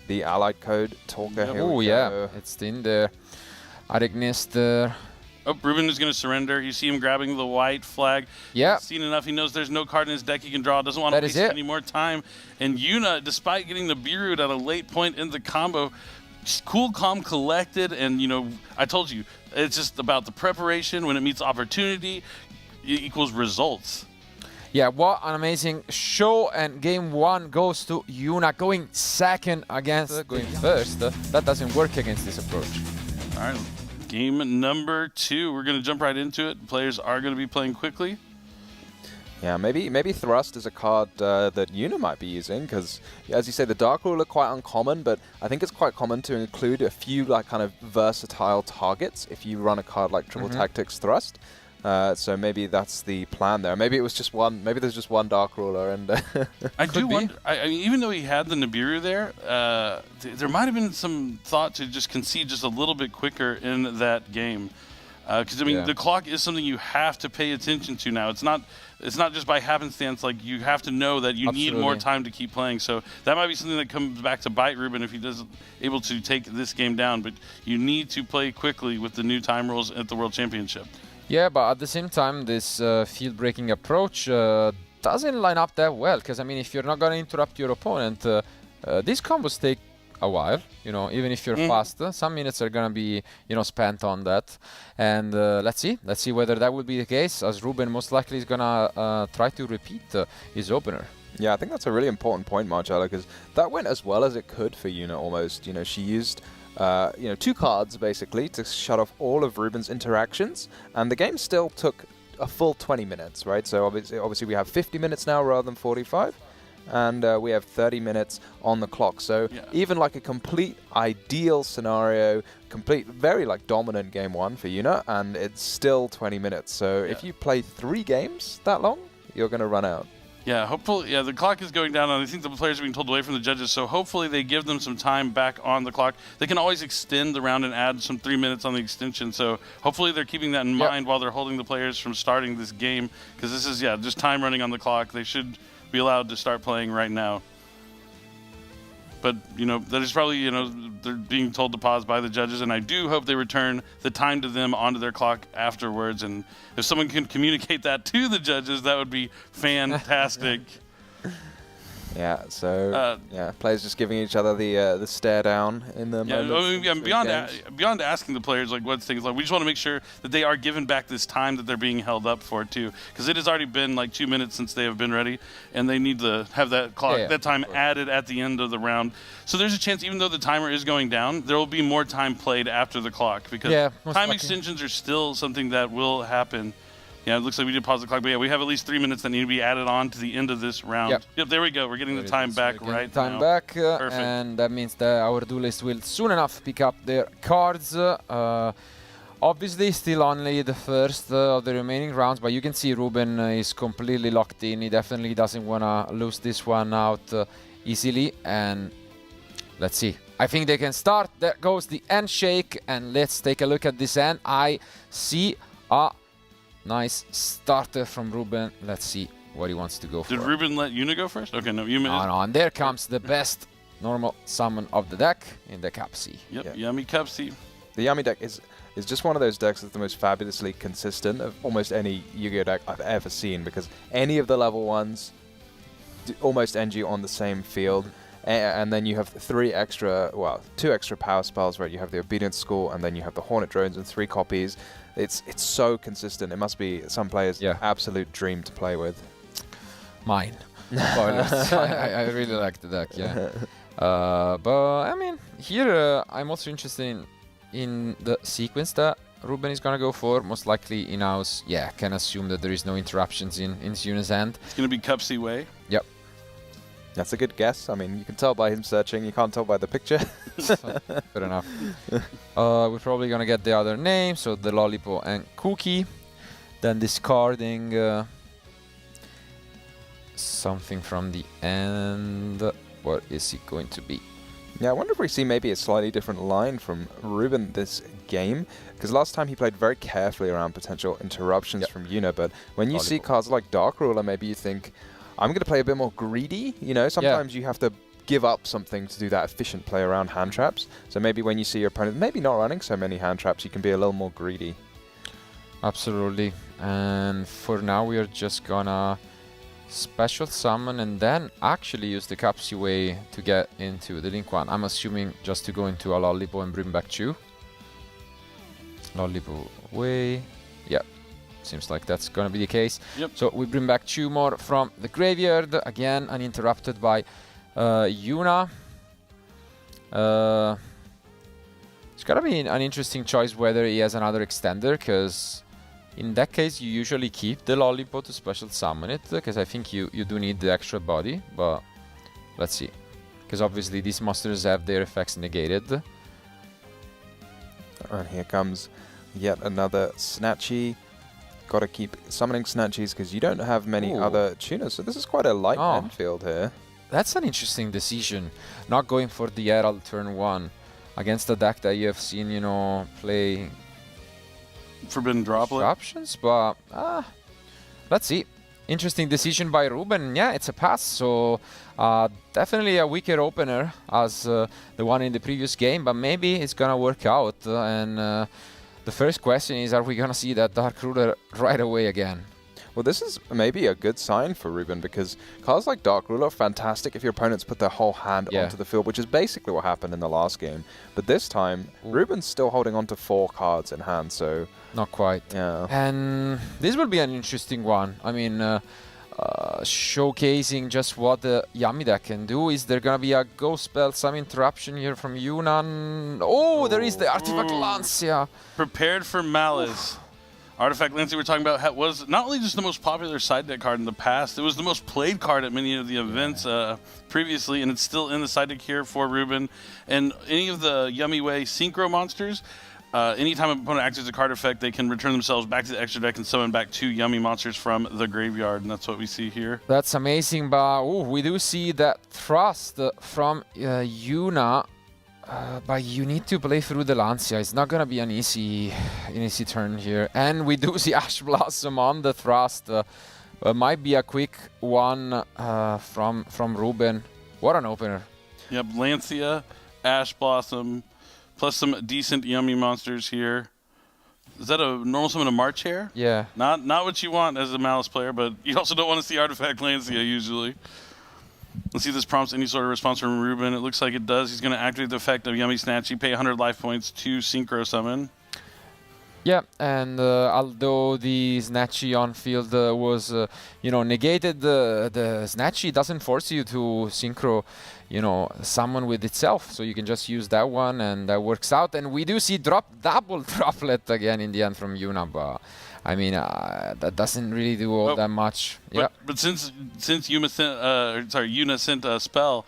the Allied Code Talker here? Oh, yeah, it's in there. Aniteckzetto. Oh, Ruben is going to surrender. You see him grabbing the white flag. Yeah. He's seen enough. He knows there's no card in his deck he can draw. Doesn't want to waste any more time. And Yuna, despite getting the Beerroot at a late point in the combo, cool, calm, collected. And, you know, I told you, it's just about the preparation. When it meets opportunity, it equals results. Yeah, what an amazing show. And game 1 goes to Yuna, going second against going first. That doesn't work against this approach. All right, game number 2. We're going to jump right into it. Players are going to be playing quickly. Yeah, maybe Thrust is a card that Yuna might be using, because, as you say, the Dark Rule are quite uncommon, but I think it's quite common to include a few like kind of versatile targets if you run a card like Triple Tactics Thrust. So maybe that's the plan there. Maybe it was just one. Maybe there's just one Dark Ruler, and I do wonder. I mean, even though he had the Nibiru there, there might have been some thought to just concede just a little bit quicker in that game. Because I mean, the clock is something you have to pay attention to now. It's not just by happenstance. Like, you have to know that you need more time to keep playing. So that might be something that comes back to bite Ruben if he doesn't able to take this game down. But you need to play quickly with the new time rules at the World Championship. Yeah, but at the same time, this field-breaking approach doesn't line up that well, because I mean, if you're not going to interrupt your opponent, these combos take a while, you know, even if you're fast. Some minutes are going to be, you know, spent on that. And let's see whether that will be the case, as Ruben most likely is going to try to repeat his opener. Yeah, I think that's a really important point, Marcello, because that went as well as it could for Yuna almost. You know, she used, you know, 2 cards basically to shut off all of Ruben's interactions, and the game still took a full 20 minutes, right? So obviously we have 50 minutes now rather than 45, and we have 30 minutes on the clock. So even like a complete ideal scenario, very like dominant game 1 for Yuna, and it's still 20 minutes. So if you play 3 games that long, you're going to run out. Yeah, hopefully, the clock is going down, and I think the players are being told away from the judges, so hopefully they give them some time back on the clock. They can always extend the round and add some 3 minutes on the extension, so hopefully they're keeping that in mind while they're holding the players from starting this game, because this is, just time running on the clock. They should be allowed to start playing right now. But, you know, that is probably, you know, they're being told to pause by the judges, and I do hope they return the time to them onto their clock afterwards. And if someone can communicate that to the judges, that would be fantastic. Yeah, so players just giving each other the stare down in the moment. Beyond asking the players like what things like, we just want to make sure that they are given back this time that they're being held up for too, because it has already been like 2 minutes since they have been ready, and they need to have that clock that time added at the end of the round. So there's a chance, even though the timer is going down, there will be more time played after the clock, because time extensions are still something that will happen. Yeah, it looks like we did pause the clock, but we have at least 3 minutes that need to be added on to the end of this round. Yep, there we go. We're getting the time back right now. Time back, and that means that our duelists will soon enough pick up their cards. Obviously, still only the first of the remaining rounds, but you can see Ruben is completely locked in. He definitely doesn't want to lose this one out easily, and let's see. I think they can start. There goes the end shake, and let's take a look at this end. I see a nice starter from Ruben. Let's see what he wants to go for. Did Ruben let Yuna go first? Okay, no, Yuna. No, and there comes the best normal summon of the deck in the Capsi. Yep, Yummy Capsi. The Yummy deck is just one of those decks that's the most fabulously consistent of almost any Yu-Gi-Oh deck I've ever seen, because any of the level 1s almost end you on the same field. And then you have 2 extra power spells, right? You have the Obedience School, and then you have the Hornet Drones and 3 copies. It's so consistent. It must be some players' absolute dream to play with. Mine. I really like the deck, but I mean, here I'm also interested in the sequence that Ruben is gonna go for. Most likely in-house, can assume that there is no interruptions in Yuna's end. It's gonna be Cupsy Way. Yep. That's a good guess. I mean, you can tell by him searching. You can't tell by the picture. Fair enough. We're probably going to get the other name, so the Lollipop and Cookie. Then discarding something from the end. What is it going to be? Yeah, I wonder if we see maybe a slightly different line from Ruben this game. Because last time he played very carefully around potential interruptions from Yuna. But when you see cards like Dark Ruler, maybe you think, I'm going to play a bit more greedy. You know, sometimes you have to give up something to do that efficient play around hand traps. So maybe when you see your opponent maybe not running so many hand traps, you can be a little more greedy. Absolutely. And for now, we are just gonna special summon and then actually use the Capsy Way to get into the Link 1. I'm assuming just to go into a Lollipop and bring back 2. Lollipop Way. Yep. Seems like that's gonna be the case. Yep. So we bring back 2 more from the graveyard. Again, uninterrupted by Yuna. It's gotta be an interesting choice whether he has another extender, because in that case you usually keep the Lollipop to special summon it, because I think you do need the extra body, but let's see. Because obviously these monsters have their effects negated. And here comes yet another Snatchy. Gotta keep summoning Snatchies because you don't have many other tuners, so this is quite a light end field here. That's an interesting decision, not going for the Herald turn 1 against a deck that you have seen, you know, play Forbidden Droplet options, but let's see. Interesting decision by Ruben. Yeah, it's a pass, so definitely a weaker opener as the one in the previous game, but maybe it's gonna work out. And the first question is, are we gonna see that Dark Ruler right away again? Well, this is maybe a good sign for Ruben, because cards like Dark Ruler are fantastic if your opponents put their whole hand onto the field, which is basically what happened in the last game. But this time, Ruben's still holding on to 4 cards in hand, so... Not quite. Yeah. And this will be an interesting one. I mean, showcasing just what the Yami deck can do. Is there gonna be a Ghost Spell, some interruption here from Yunnan? Oh, there is the Artifact Lancia. Prepared for Malice. Artifact Lancia we're talking about was not only just the most popular side deck card in the past, it was the most played card at many of the events previously, and it's still in the side deck here for Ruben. And any of the Yummy Way Synchro monsters, anytime an opponent activates a card effect, they can return themselves back to the extra deck and summon back 2 Yummy monsters from the graveyard, and that's what we see here. That's amazing, but we do see that thrust from Yuna. But you need to play through the Lancia. It's not gonna be an easy turn here. And we do see Ash Blossom on the thrust. Might be a quick one from Ruben. What an opener. Yep, Lancia, Ash Blossom, plus some decent Yummy monsters here. Is that a normal summon of March Hare? Yeah. Not what you want as a Malice player, but you also don't want to see Artifact Lancia usually. Let's see if this prompts any sort of response from Ruben. It looks like it does. He's going to activate the effect of Yummy Snatchy, pay 100 life points to Synchro Summon. Yeah, and although the Snatchy on field was, negated, the Snatchy doesn't force you to Synchro, summon with itself. So you can just use that one, and that works out. And we do see double droplet again in the end from Yuna, but I mean, that doesn't really do all that much. But since Yuna sent a spell,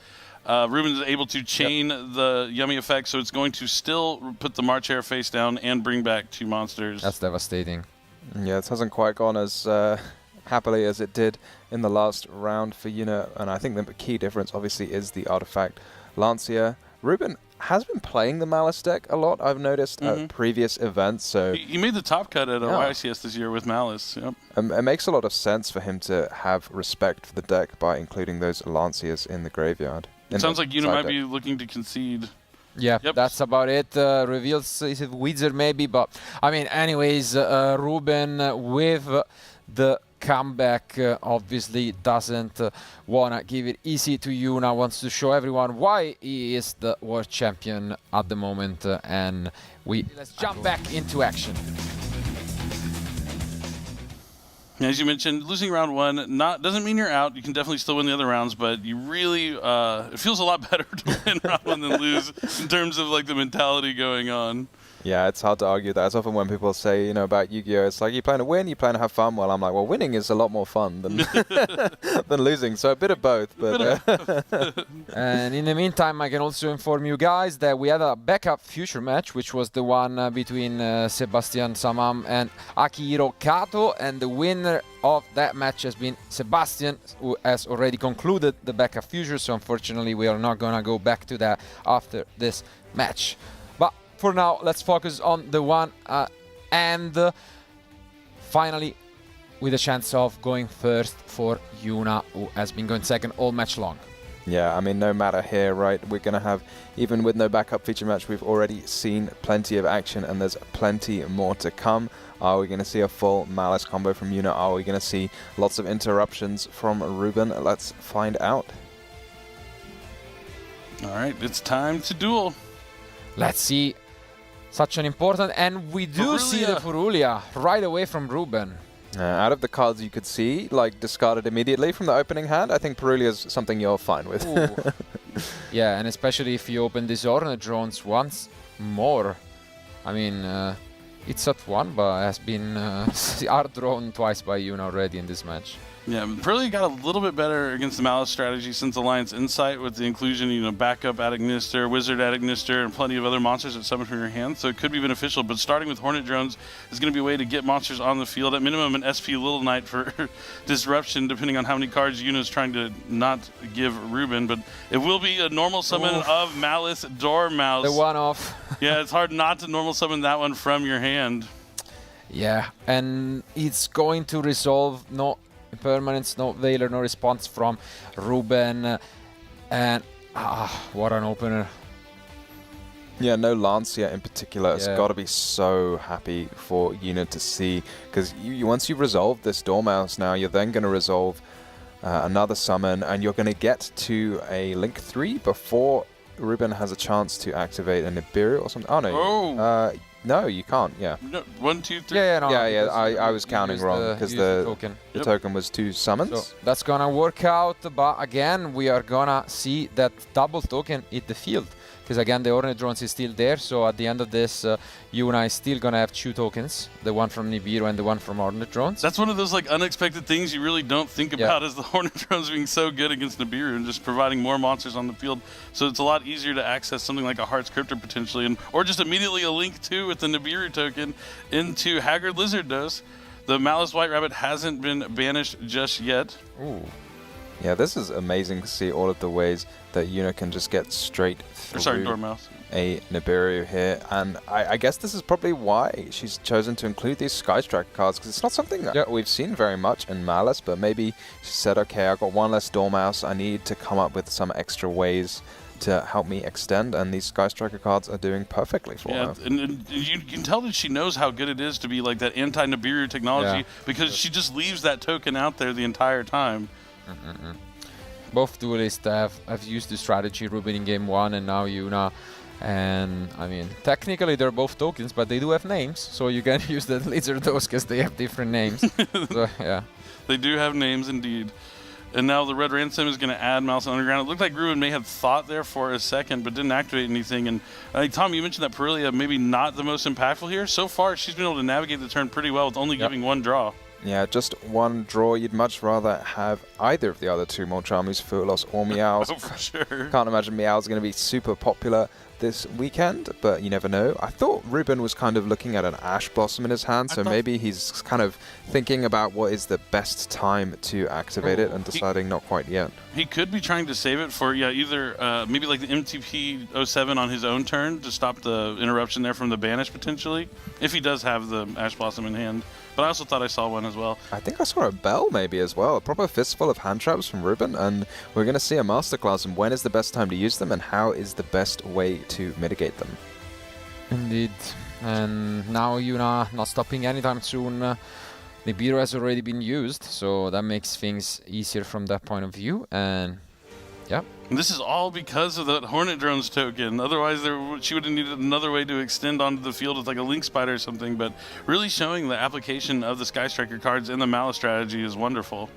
Ruben is able to chain the Yummy effect, so it's going to still put the March Hare face down and bring back 2 monsters. That's devastating. Yeah, it hasn't quite gone as happily as it did in the last round for Yuna, and I think the key difference obviously is the Artifact Lancia. Ruben has been playing the Malice deck a lot, I've noticed, at previous events. So he made the top cut at YCS this year with Malice. Yep. It makes a lot of sense for him to have respect for the deck by including those Lancias in the graveyard. It sounds like Yuna might be looking to concede. Yeah, that's about it. Reveals, is it Wizard maybe? But, I mean, anyways, Ruben with the comeback obviously doesn't want to give it easy to Yuna, wants to show everyone why he is the world champion at the moment, and let's jump back into action. As you mentioned, losing round 1 doesn't mean you're out. You can definitely still win the other rounds, but you really it feels a lot better to win round 1 than lose in terms of like the mentality going on. Yeah, it's hard to argue that. It's often when people say, about Yu-Gi-Oh, it's like, you plan to win, you plan to have fun. Well, I'm like, well, winning is a lot more fun than than losing. So a bit of both. But and in the meantime, I can also inform you guys that we had a backup future match, which was the one between Sebastian Samam and Akihiro Kato, and the winner of that match has been Sebastian, who has already concluded the backup future. So unfortunately, we are not gonna go back to that after this match. For now, let's focus on the one and finally with a chance of going first for Yuna, who has been going second all match long. Yeah, I mean, no matter here, right, we're going to have, even with no backup feature match, we've already seen plenty of action and there's plenty more to come. Are we going to see a full Malice combo from Yuna? Are we going to see lots of interruptions from Ruben? Let's find out. All right, it's time to duel. Let's see. Such an important, and we do see the Furulia right away from Ruben. Out of the cards you could see, like discarded immediately from the opening hand, I think Purulia is something you're fine with. Yeah, and especially if you open Disorder Drones once more. I mean, it's at 1, but has been hard-drawn twice by Yuna already in this match. Yeah, Purulia got a little bit better against the Malice strategy since Alliance Insight with the inclusion, backup at Ignister, Wizard at Ignister, and plenty of other monsters that summon from your hand, so it could be beneficial. But starting with Hornet Drones is going to be a way to get monsters on the field. At minimum, an SP Little Knight for disruption, depending on how many cards Yuna is trying to not give Ruben. But it will be a normal summon of Malice Dormouse. The one-off. Yeah, it's hard not to normal summon that one from your hand. Yeah, and it's going to resolve no permanence, no Veiler, no response from Ruben, and what an opener. Yeah, no Lancia in particular. It's got to be so happy for Yuna to see, because once you've resolved this Dormouse now, you're then going to resolve another summon, and you're going to get to a Link 3 before Ruben has a chance to activate a Nibiru or something. Oh, no. No, you can't, yeah. No, 1, 2, 3. No, I was counting wrong, because the token was 2 summons. So that's going to work out, but again, we are going to see that double token hit the field. Because again, the Hornet Drones is still there, so at the end of this, Yuna is still going to have 2 tokens, the one from Nibiru and the one from Hornet Drones. That's one of those like unexpected things you really don't think about, is the Hornet Drones being so good against Nibiru and just providing more monsters on the field. So it's a lot easier to access something like a Heart's Cryptor potentially, or just immediately a Link 2 with the Nibiru token into Haggard Lizard Dose. The Malice White Rabbit hasn't been banished just yet. Ooh. Yeah, this is amazing to see all of the ways that Yuna can just get straight through Dormouse. A Nibiru here. And I guess this is probably why she's chosen to include these Sky Striker cards, because it's not something that we've seen very much in Malice, but maybe she said, okay, I've got one less Dormouse, I need to come up with some extra ways to help me extend, and these Sky Striker cards are doing perfectly for her. And you can tell that she knows how good it is to be like that anti-Nibiru technology, because she just leaves that token out there the entire time. Both duelists have used the strategy, Ruben in game 1 and now Yuna. And I mean, technically they're both tokens, but they do have names, so you can use the Lizard Dose because they have different names. So, yeah. They do have names indeed. And now the Red Ransom is going to add Malice Underground. It looked like Ruben may have thought there for a second, but didn't activate anything. And Tom, you mentioned that Perilia maybe not the most impactful here. So far, she's been able to navigate the turn pretty well with only giving 1 draw. Yeah, just 1 draw. You'd much rather have either of the other 2 Molchamus, Fuelos or Meows. Oh, for sure. Can't imagine Meow's going to be super popular this weekend, but you never know. I thought Ruben was kind of looking at an Ash Blossom in his hand, so maybe he's kind of thinking about what is the best time to activate it and deciding not quite yet. He could be trying to save it for, either maybe like the MTP 07 on his own turn to stop the interruption there from the banish potentially, if he does have the Ash Blossom in hand. But I also thought I saw one as well. I think I saw a bell maybe as well. A proper fistful of hand traps from Ruben, and we're going to see a masterclass on when is the best time to use them and how is the best way to mitigate them. Indeed. And now Yuna not stopping anytime soon. Nibiru has already been used, so that makes things easier from that point of view. And yeah. And this is all because of that Hornet Drones token. Otherwise, she would have needed another way to extend onto the field with like a Link Spider or something. But really showing the application of the Sky Striker cards in the Malice strategy is wonderful.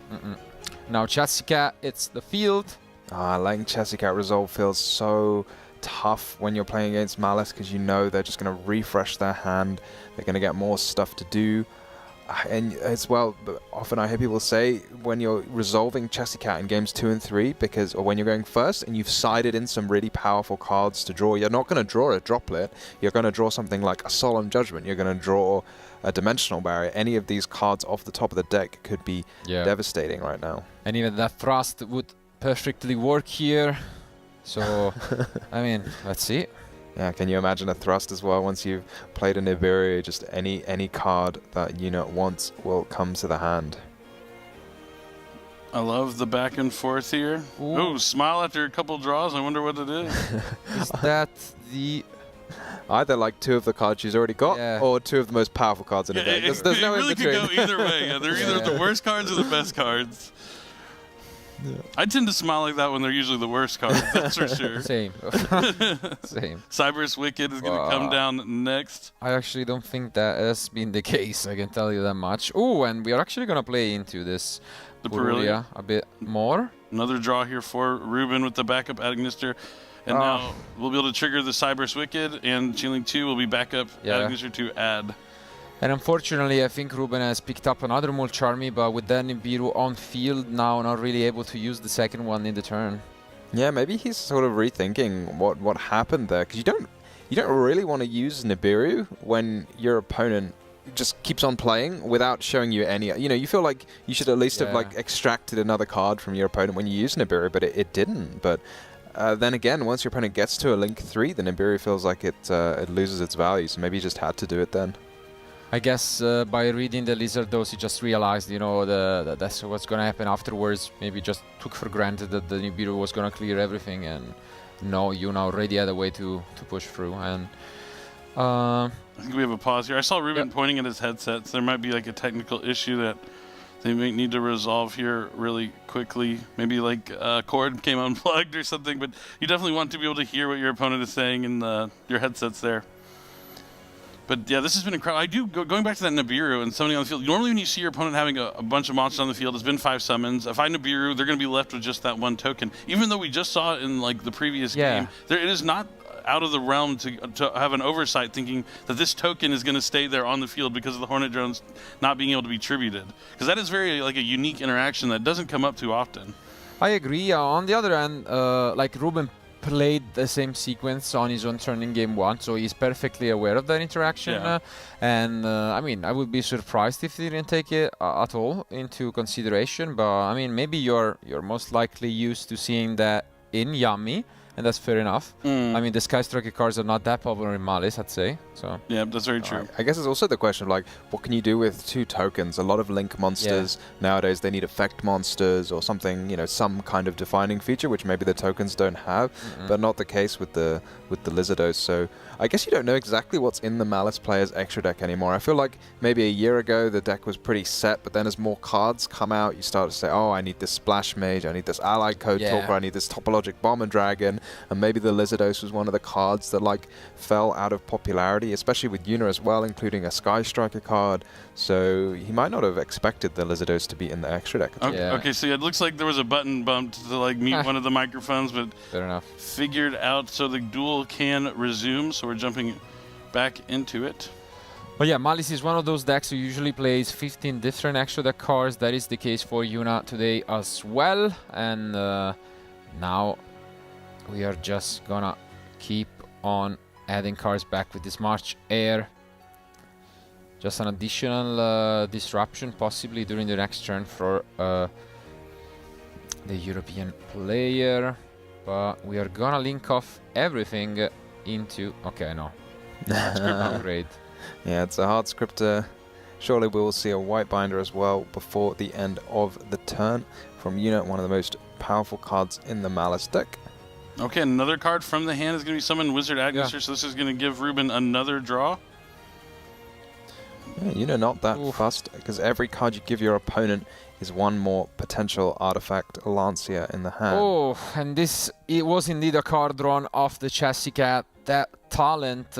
Now Chessica, it's the field. Letting Chessica resolve feels so tough when you're playing against Malice, because you know they're just going to refresh their hand. They're going to get more stuff to do. And as well, often I hear people say when you're resolving Chessica in games 2 and 3, or when you're going first and you've sided in some really powerful cards to draw, you're not going to draw a droplet. You're going to draw something like a Solemn Judgment. You're going to draw a Dimensional Barrier. Any of these cards off the top of the deck could be devastating right now. And even that Thrust would perfectly work here. So, I mean, let's see. Yeah, can you imagine a Thrust as well? Once you've played a Nibiru, just any card that Yuna wants will come to the hand. I love the back and forth here. Oh, smile after a couple draws. I wonder what it is. Is that the... Either like 2 of the cards she's already got, or 2 of the most powerful cards in the deck. There's no really in between. Could go either way. They're either the worst cards or the best cards. I tend to smile like that when they're usually the worst cards, that's for sure. Same. Same. Cyberus Wicked is going to come down next. I actually don't think that has been the case, I can tell you that much. Oh, and we are actually going to play into this Perilia a bit more. Another draw here for Ruben with the backup Agnister. And now we'll be able to trigger the Cyberus Wicked, and Chilling 2 will be backup Agnister to add. And unfortunately, I think Ruben has picked up another Molcharmi, but with that Nibiru on field now, not really able to use the second one in the turn. Yeah, maybe he's sort of rethinking what happened there, because you don't really want to use Nibiru when your opponent just keeps on playing without showing you any. You feel like you should at least have like extracted another card from your opponent when you use Nibiru, but it didn't. But then again, once your opponent gets to a Link 3, the Nibiru feels like it loses its value, so maybe he just had to do it then. I guess by reading the Lizard Dose, he just realized, that's what's going to happen afterwards. Maybe just took for granted that the Nibiru was going to clear everything, and no, Yuna already had a way to push through. And I think we have a pause here. I saw Ruben pointing at his headset, so there might be like a technical issue that they may need to resolve here really quickly. Maybe like a cord came unplugged or something, but you definitely want to be able to hear what your opponent is saying in your headsets there. But yeah, this has been incredible. Going back to that Nibiru and somebody on the field, normally when you see your opponent having a bunch of monsters on the field, it's been 5 summons. If I Nibiru, they're going to be left with just that one token. Even though we just saw it in like the previous game, it is not out of the realm to have an oversight thinking that this token is going to stay there on the field because of the Hornet drones not being able to be tributed. Because that is very like a unique interaction that doesn't come up too often. I agree. On the other hand, like Ruben played the same sequence on his own turn in game 1, so he's perfectly aware of that interaction. And I mean, I would be surprised if he didn't take it at all into consideration. But I mean, maybe you're most likely used to seeing that in Yummy, and that's fair enough. I mean, the Sky Striker cards are not that popular in Malice, I'd say. So yeah, that's very true. I guess it's also the question of like, what can you do with 2 tokens? A lot of link monsters nowadays, they need effect monsters or something, you know, some kind of defining feature, which maybe the tokens don't have, but not the case with the Lizardos. So I guess you don't know exactly what's in the Malice player's extra deck anymore. I feel like maybe a year ago the deck was pretty set, but then as more cards come out, you start to say, oh, I need this Splash Mage, I need this Allied Code Talker, I need this Topologic Bomber Dragon, and maybe the Lizardos was one of the cards that like fell out of popularity, especially with Yuna as well, including a Sky Striker card. So he might not have expected the Lizardos to be in the extra deck. Okay, so it looks like there was a button bumped to like mute one of the microphones, but fair enough. Figured out so the duel can resume. So we're jumping back into it. But yeah, Malice is one of those decks who usually plays 15 different extra deck cards. That is the case for Yuna today as well. And now we are just gonna keep on adding cards back with this March Air. Just an additional disruption possibly during the next turn for the European player. But we are gonna link off everything into... Okay, no. Upgrade. Yeah, it's a hard script. Surely we will see a white binder as well before the end of the turn from Yuna, one of the most powerful cards in the Malice deck. Okay, another card from the hand is going to be summoned Wizard Agnister, so this is going to give Ruben another draw. Yeah, Yuna not that fussed, because every card you give your opponent is one more potential artifact Lancia in the hand. Oh, and it was indeed a card drawn off the Chassis Cat, that talent.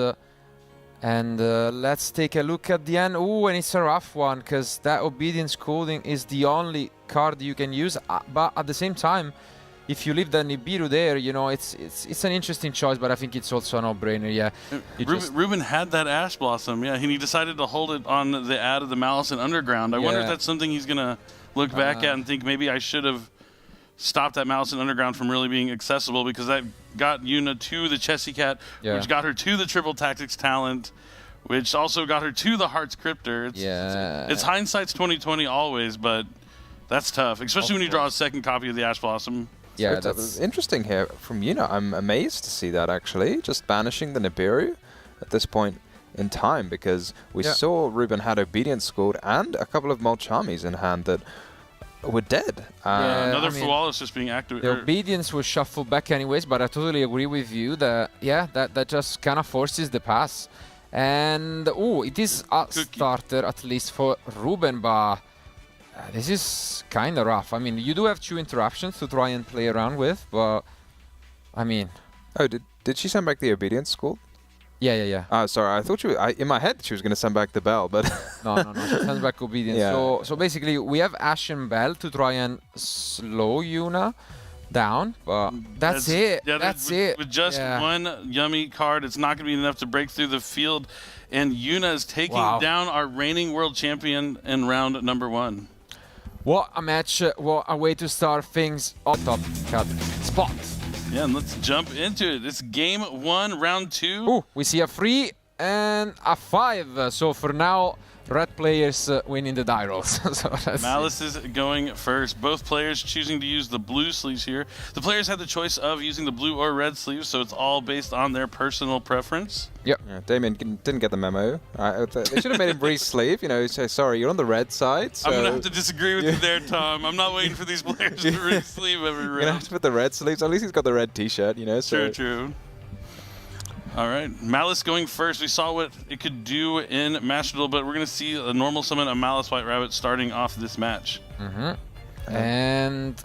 And let's take a look at the end. Oh, and it's a rough one, because that Obedience Coding is the only card you can use. But at the same time, if you leave the Nibiru there, you know, it's an interesting choice, but I think it's also a no-brainer, yeah. Ruben had that Ash Blossom, yeah, and he decided to hold it on the ad of the Malice and Underground. I wonder if that's something he's going to look back at and think maybe I should have stopped that Malice and Underground from really being accessible, because that got Yuna to the Chessie Cat, which got her to the Triple Tactics talent, which also got her to the Hearts Cryptor. It's hindsight's 20/20 always, but that's tough, especially when you draw a second copy of the Ash Blossom. Yeah, that's interesting here from Yuna. I'm amazed to see that, actually, just banishing the Nibiru at this point in time, because we saw Ruben had Obedience Schooled and a couple of Molchamis in hand that were dead. Another Fualis just being activated. The Obedience was shuffled back anyways, but I totally agree with you that, that just kind of forces the pass. And, it is a starter, at least for Ruben, but this is kind of rough. I mean, you do have 2 interruptions to try and play around with, but, I mean... Oh, did she send back the Obedience School? Yeah. Oh, sorry, I thought in my head she was going to send back the Bell, but... No, she sends back Obedience. So basically, we have Ashen Bell to try and slow Yuna down, but that's it. Yeah, that's it. With just one Yummy card, it's not going to be enough to break through the field, and Yuna is taking down our reigning world champion in round number 1. What a match, what a way to start things on top cut spot. Yeah, and let's jump into it. It's game 1, round 2. We see a 3 and a 5. So for now, red players winning the die rolls. So Malice is going first. Both players choosing to use the blue sleeves here. The players had the choice of using the blue or red sleeves, so it's all based on their personal preference. Yep. Yeah, Damien didn't get the memo. They should have made him re-sleeve, you know, say, sorry, you're on the red side. So I'm going to have to disagree with you there, Tom. I'm not waiting for these players to re-sleeve every you're going to have round. to put the red sleeves. At least he's got the red t-shirt, you know. So. True. All right, Malice going first. We saw what it could do in Master Duel, but we're going to see a normal summon, a Malice White Rabbit, starting off this match. And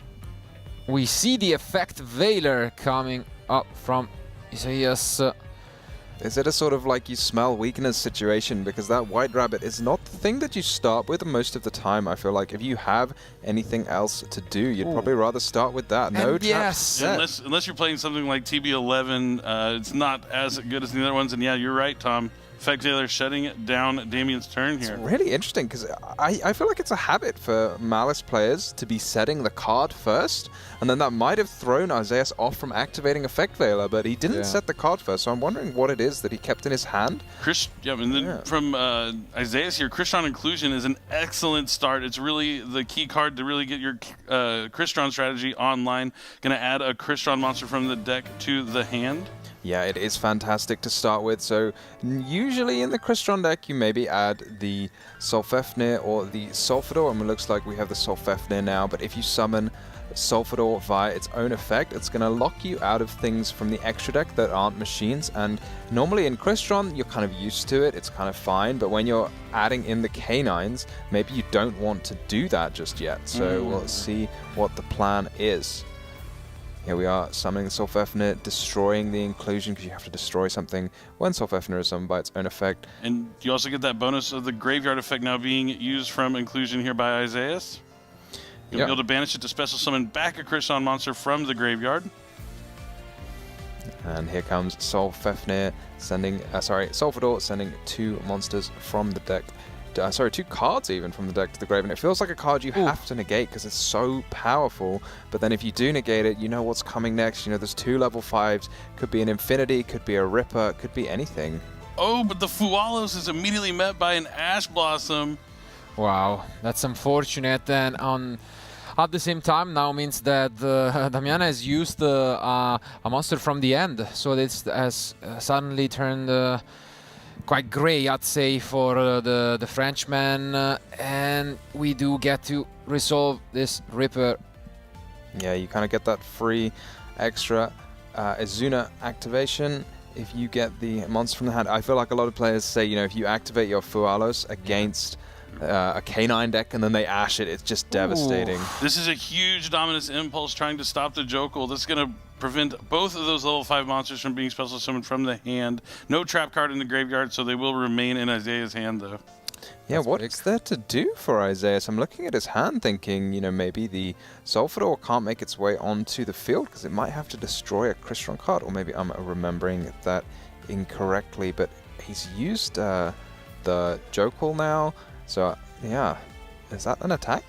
we see the effect Veiler coming up from Isaias. Is it a sort of like you smell weakness situation? Because that White Rabbit is not the thing that you start with most of the time. I feel like if you have anything else to do, you'd probably rather start with that. No traps set. Unless you're playing something like TB11, it's not as good as the other ones. And yeah, you're right, Tom. Effect Veiler shutting down Damien's turn here. It's really interesting because I feel like it's a habit for Malice players to be setting the card first, and then that might have thrown Isaias off from activating Effect Veiler, but he didn't set the card first, so I'm wondering what it is that he kept in his hand. And then from Isaias here, Crystron Inclusion is an excellent start. It's really the key card to really get your Crystron strategy online. Going to add a Crystron monster from the deck to the hand. Yeah, it is fantastic to start with. So usually in the Crystron deck, you maybe add the Solfefnir or the Sulfador, and it looks like we have the Solfefnir now. But if you summon Sulfador via its own effect, it's going to lock you out of things from the extra deck that aren't machines. And normally in Crystron, you're kind of used to it. It's kind of fine. But when you're adding in the canines, maybe you don't want to do that just yet. So we'll see what the plan is. Here we are summoning the Solfefnir, destroying the inclusion because you have to destroy something when Solfefnir is summoned by its own effect. And you also get that bonus of the graveyard effect now being used from inclusion here by Isaias. You'll be able to banish it to special summon back a Crystron monster from the graveyard. And here comes Solfefnir sending, Sulfador sending 2 monsters from the deck. Sorry, 2 cards even from the deck to the grave, and it feels like a card you have to negate because it's so powerful. But then if you do negate it, you know what's coming next. You know, there's 2 level 5s. Could be an Infinity, could be a Ripper, could be anything. Oh, but the Fualos is immediately met by an Ash Blossom. Wow, that's unfortunate. And at the same time now means that Damiana has used a monster from the end, so this has suddenly turned quite grey, I'd say, for the Frenchman, and we do get to resolve this Ripper. Yeah, you kind of get that free extra Izuna activation if you get the monster from the hand. I feel like a lot of players say, you know, if you activate your Fualos against a canine deck and then they ash it, it's just devastating. This is a huge Dominus Impulse trying to stop the Jokul. This is going to prevent both of those level 5 monsters from being special summoned from the hand. No trap card in the graveyard, so they will remain in Isaiah's hand, though. Yeah, what's there to do for Isaias? I'm looking at his hand thinking, you know, maybe the Sulfador can't make its way onto the field because it might have to destroy a Crystron card, or maybe I'm remembering that incorrectly, but he's used the Jokul now, so yeah, is that an attack?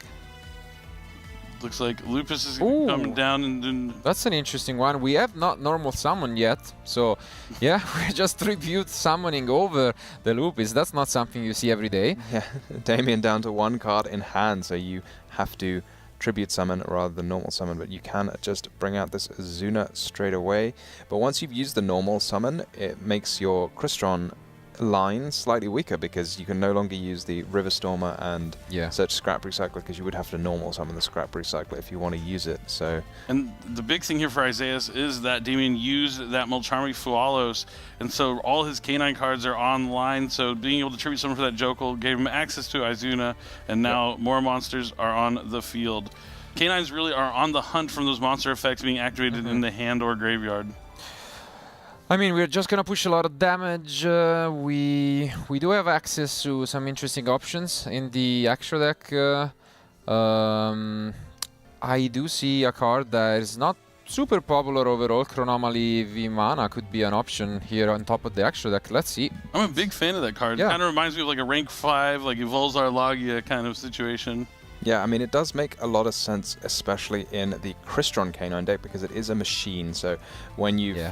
Looks like Lupus is coming down and that's an interesting one. We have not normal summon yet, so yeah, we're just tribute summoning over the Lupus. That's not something you see every day. Yeah, Damien down to 1 card in hand, so you have to tribute summon rather than normal summon, but you can just bring out this Izuna straight away. But once you've used the normal summon, it makes your Crystron line slightly weaker because you can no longer use the River Stormer and search Scrap Recycler because you would have to normal summon the Scrap Recycler if you want to use it. So, and the big thing here for Isaias is that Damien used that Mulcharmy Fualos, and so all his canine cards are online, so being able to tribute someone for that Jokul gave him access to Izuna, and now more monsters are on the field. Canines really are on the hunt from those monster effects being activated in the hand or graveyard. I mean, we're just gonna push a lot of damage. We do have access to some interesting options in the extra deck. I do see a card that is not super popular overall. Chronomaly Vimana could be an option here on top of the extra deck. Let's see. I'm a big fan of that card. It kind of reminds me of like a rank 5, like Volzar Logia kind of situation. Yeah, I mean, it does make a lot of sense, especially in the Crystron Canine deck, because it is a machine. So when you've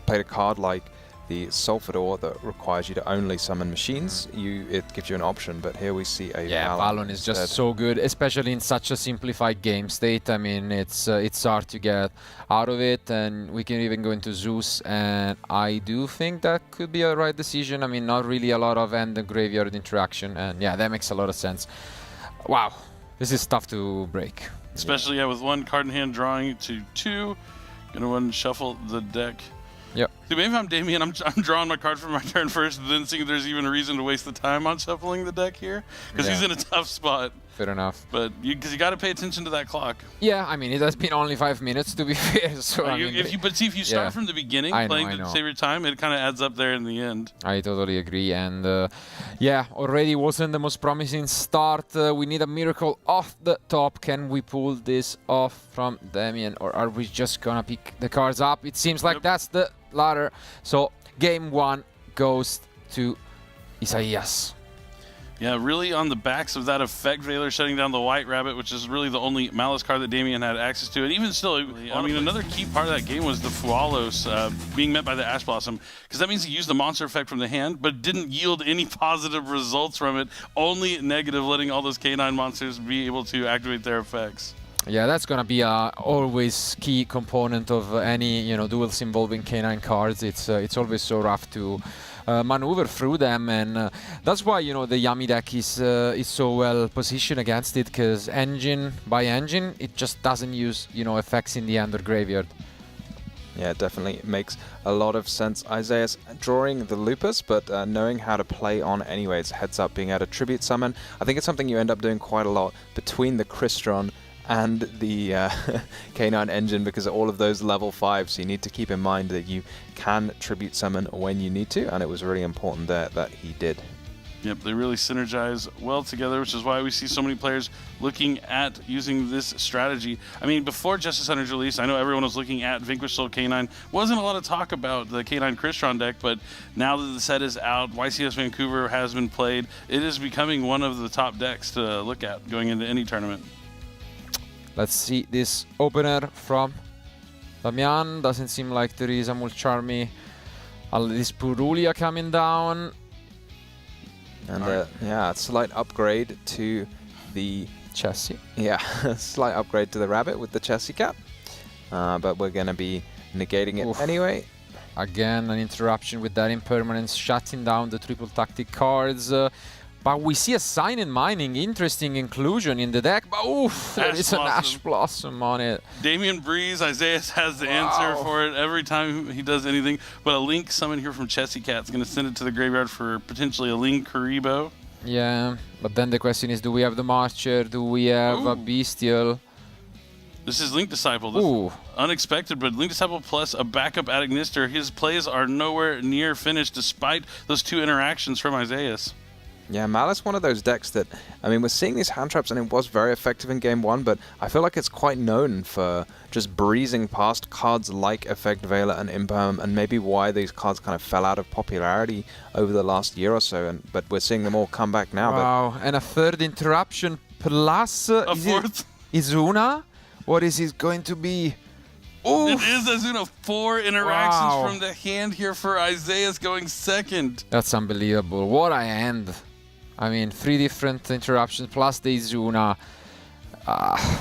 played a card like the Sulfador that requires you to only summon machines. It gives you an option, but here we see a Valon is just so good, especially in such a simplified game state. I mean, it's hard to get out of it, and we can even go into Zeus, and I do think that could be a right decision. I mean, not really a lot of end and graveyard interaction, and yeah, that makes a lot of sense. Wow, this is tough to break. Especially with one card in hand, drawing to 2. Gonna run shuffle the deck. Yep. See, maybe if I'm Damien, I'm drawing my card for my turn first, and then seeing if there's even a reason to waste the time on shuffling the deck here, because he's in a tough spot. Fair enough. But because you got to pay attention to that clock. Yeah, I mean, it has been only 5 minutes to be fair. So I mean, if you start from the beginning, playing to save your time, it kind of adds up there in the end. I totally agree, and yeah, already wasn't the most promising start. We need a miracle off the top. Can we pull this off from Damien, or are we just gonna pick the cards up? It seems like that's the latter. So game 1 goes to Isaias. Yeah, really on the backs of that effect Veiler shutting down the White Rabbit, which is really the only Malice card that Damien had access to. And even still, I mean, another key part of that game was the Fualos being met by the Ash Blossom, because that means he used the monster effect from the hand, but didn't yield any positive results from it, only negative, letting all those K9 monsters be able to activate their effects. Yeah, that's gonna be a always key component of any duels involving K9 cards. It's always so rough to maneuver through them, and that's why the Yami deck is so well positioned against it, because engine by engine it just doesn't use effects in the end or graveyard. Yeah, it definitely makes a lot of sense. Isaias drawing the Lupus, but knowing how to play on anyways. Heads up, being able to tribute summon. I think it's something you end up doing quite a lot between the Crystron and the K9 engine, because all of those level 5s, so you need to keep in mind that you can tribute summon when you need to, and it was really important there that he did. Yep, they really synergize well together, which is why we see so many players looking at using this strategy. I mean, before Justice Hunter's release, I know everyone was looking at Vanquish Soul K9. Wasn't a lot of talk about the K9 Crystron deck, but now that the set is out, YCS Vancouver has been played, it is becoming one of the top decks to look at going into any tournament. Let's see this opener from Damian. Doesn't seem like there is a Mulcharmy. This Purulia coming down. And yeah, a slight upgrade to the chassis. Yeah, slight upgrade to the Rabbit with the chassis cap. But we're going to be negating it anyway. Again, an interruption with that impermanence, shutting down the triple tactic cards. But we see a Sign in Mining, interesting inclusion in the deck. But oof, there is an Ash Blossom on it. Damien Breeze, Isaias has the answer for it every time he does anything. But a Link summon here from Chessy Cat's going to send it to the graveyard for potentially a Link Karibo. Yeah, but then the question is, do we have the Marcher? Do we have a Bestial? This is Link Disciple. This is unexpected, but Link Disciple plus a backup Aniteckzetto. His plays are nowhere near finished despite those 2 interactions from Isaias. Yeah, Malice, one of those decks that, I mean, we're seeing these hand traps, and it was very effective in game 1, but I feel like it's quite known for just breezing past cards like Effect Veiler and Imperm, and maybe why these cards kind of fell out of popularity over the last year or so, but we're seeing them all come back now. Wow, and a third interruption plus a fourth Izuna? What is it going to be? Oof. It is Azuna. 4 interactions from the hand here for Isaias going second. That's unbelievable. What a end. I mean, 3 different interruptions plus the Izuna.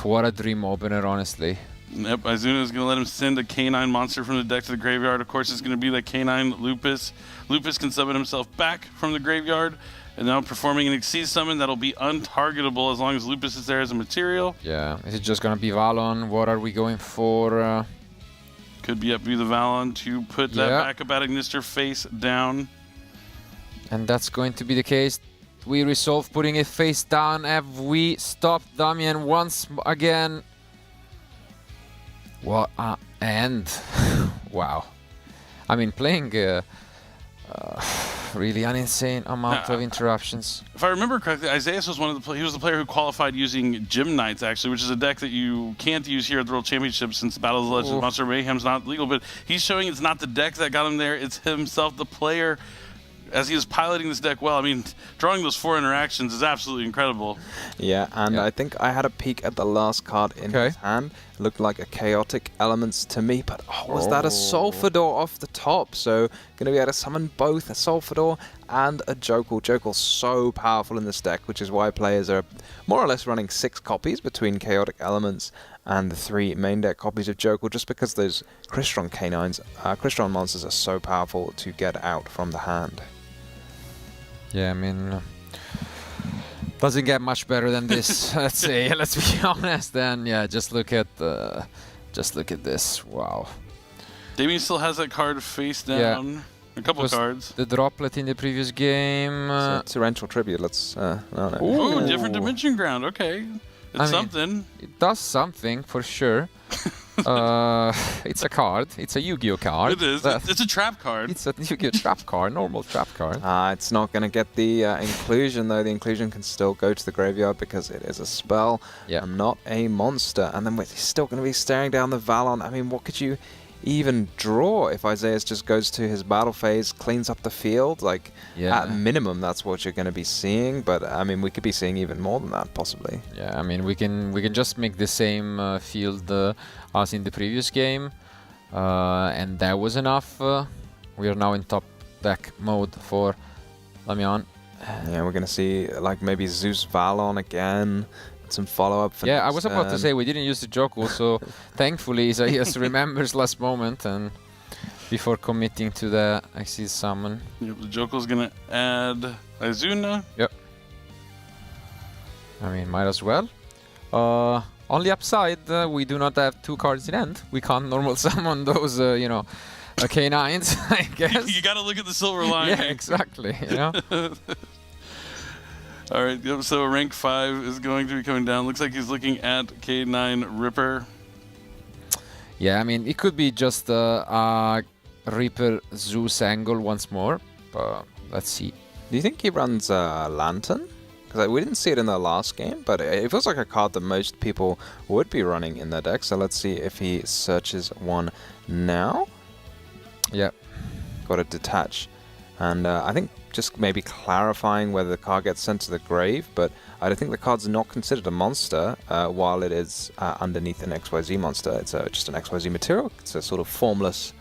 What a dream opener, honestly. Yep, Izuna is going to let him send a K9 monster from the deck to the graveyard. Of course, it's going to be the K9 Lupus. Lupus can summon himself back from the graveyard, and now performing an Exceed summon that'll be untargetable as long as Lupus is there as a material. Yeah, is it just going to be Valon? What are we going for? Could be up to the Valon to put that backup Aniteckzetto face down. And that's going to be the case. We resolve putting it face down. Have we stopped Damian once again? What an end. Wow. I mean, playing really an insane amount of interruptions. If I remember correctly, Isaias was he was the player who qualified using Gym Knights, actually, which is a deck that you can't use here at the World Championship since Battle of the Legends Monster Mayhem's not legal. But he's showing it's not the deck that got him there; it's himself, the player. as he is piloting this deck well. I mean, drawing those 4 interactions is absolutely incredible. Yeah, and I think I had a peek at the last card in his hand. It looked like a Chaotic Elements to me, but was that a Sulfador off the top? So going to be able to summon both a Sulfador and a Jokel. Jokel's so powerful in this deck, which is why players are more or less running 6 copies between Chaotic Elements and the 3 main deck copies of Jokel, just because those Crystron Canines, Crystron monsters are so powerful to get out from the hand. Yeah, I mean, doesn't get much better than this. Let's say, let's be honest. And yeah, just look at this. Wow. Damien still has that card face down. Yeah. A couple cards. The droplet in the previous game. Torrential Tribute. Let's. Ooh, different dimension ground. Okay, it's something. It does something for sure. It's a card. It's a Yu-Gi-Oh card. It is. It's a trap card. It's a Yu-Gi-Oh trap card, normal trap card. It's not going to get the inclusion, though. The inclusion can still go to the graveyard because it is a spell and not a monster. And then he's still going to be staring down the Valon. I mean, what could you even draw if Isaias just goes to his battle phase, cleans up the field? Like, at minimum, that's what you're going to be seeing. But, I mean, we could be seeing even more than that, possibly. Yeah, I mean, we can just make the same field as in the previous game. And that was enough. We are now in top deck mode for Lamian. Yeah, we're going to see, like, maybe Zeus Valon again. Some follow-up. Yeah, I was about to say we didn't use the Jokel, so thankfully Isaias remembers last moment and before committing to the Exceed summon. Yep, the Jokel's gonna add Izuna. Yep. I mean, might as well. Only upside, we do not have 2 cards in hand. We can't normal summon those, you know, K9s, I guess. You gotta look at the silver lining. Yeah, exactly, you know. All right, yep, so rank 5 is going to be coming down. Looks like he's looking at K9 Ripper. Yeah, I mean, it could be just a Reaper Zeus angle once more, but let's see. Do you think he runs Lantern? Because we didn't see it in the last game, but it feels like a card that most people would be running in their deck. So let's see if he searches one now. Yeah. Got to detach. And I think just maybe clarifying whether the card gets sent to the grave, but I don't think the card's not considered a monster while it is underneath an XYZ monster. It's just an XYZ material. It's a sort of formless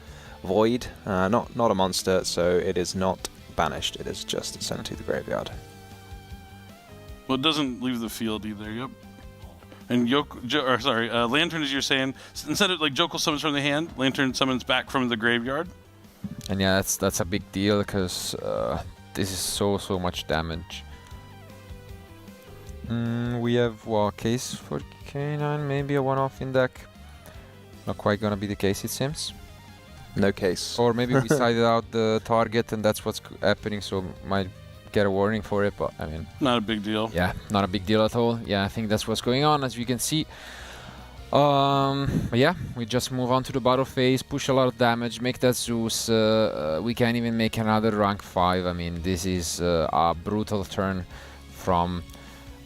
void, not a monster, so it is not banished. It is just sent to the graveyard. Well, it doesn't leave the field either, yep. And Lantern, as you're saying, instead of like Jokel summons from the hand, Lantern summons back from the graveyard. And yeah, that's a big deal because this is so much damage. We have case for K9, maybe a one-off in deck. Not quite gonna be the case, it seems. No case. Or maybe we sided out the target and that's what's happening, so might get a warning for it, but I mean... Not a big deal. Yeah, not a big deal at all. Yeah, I think that's what's going on, as you can see. But yeah, we just move on to the battle phase, push a lot of damage, make that Zeus. We can even make another rank 5. I mean, this is a brutal turn from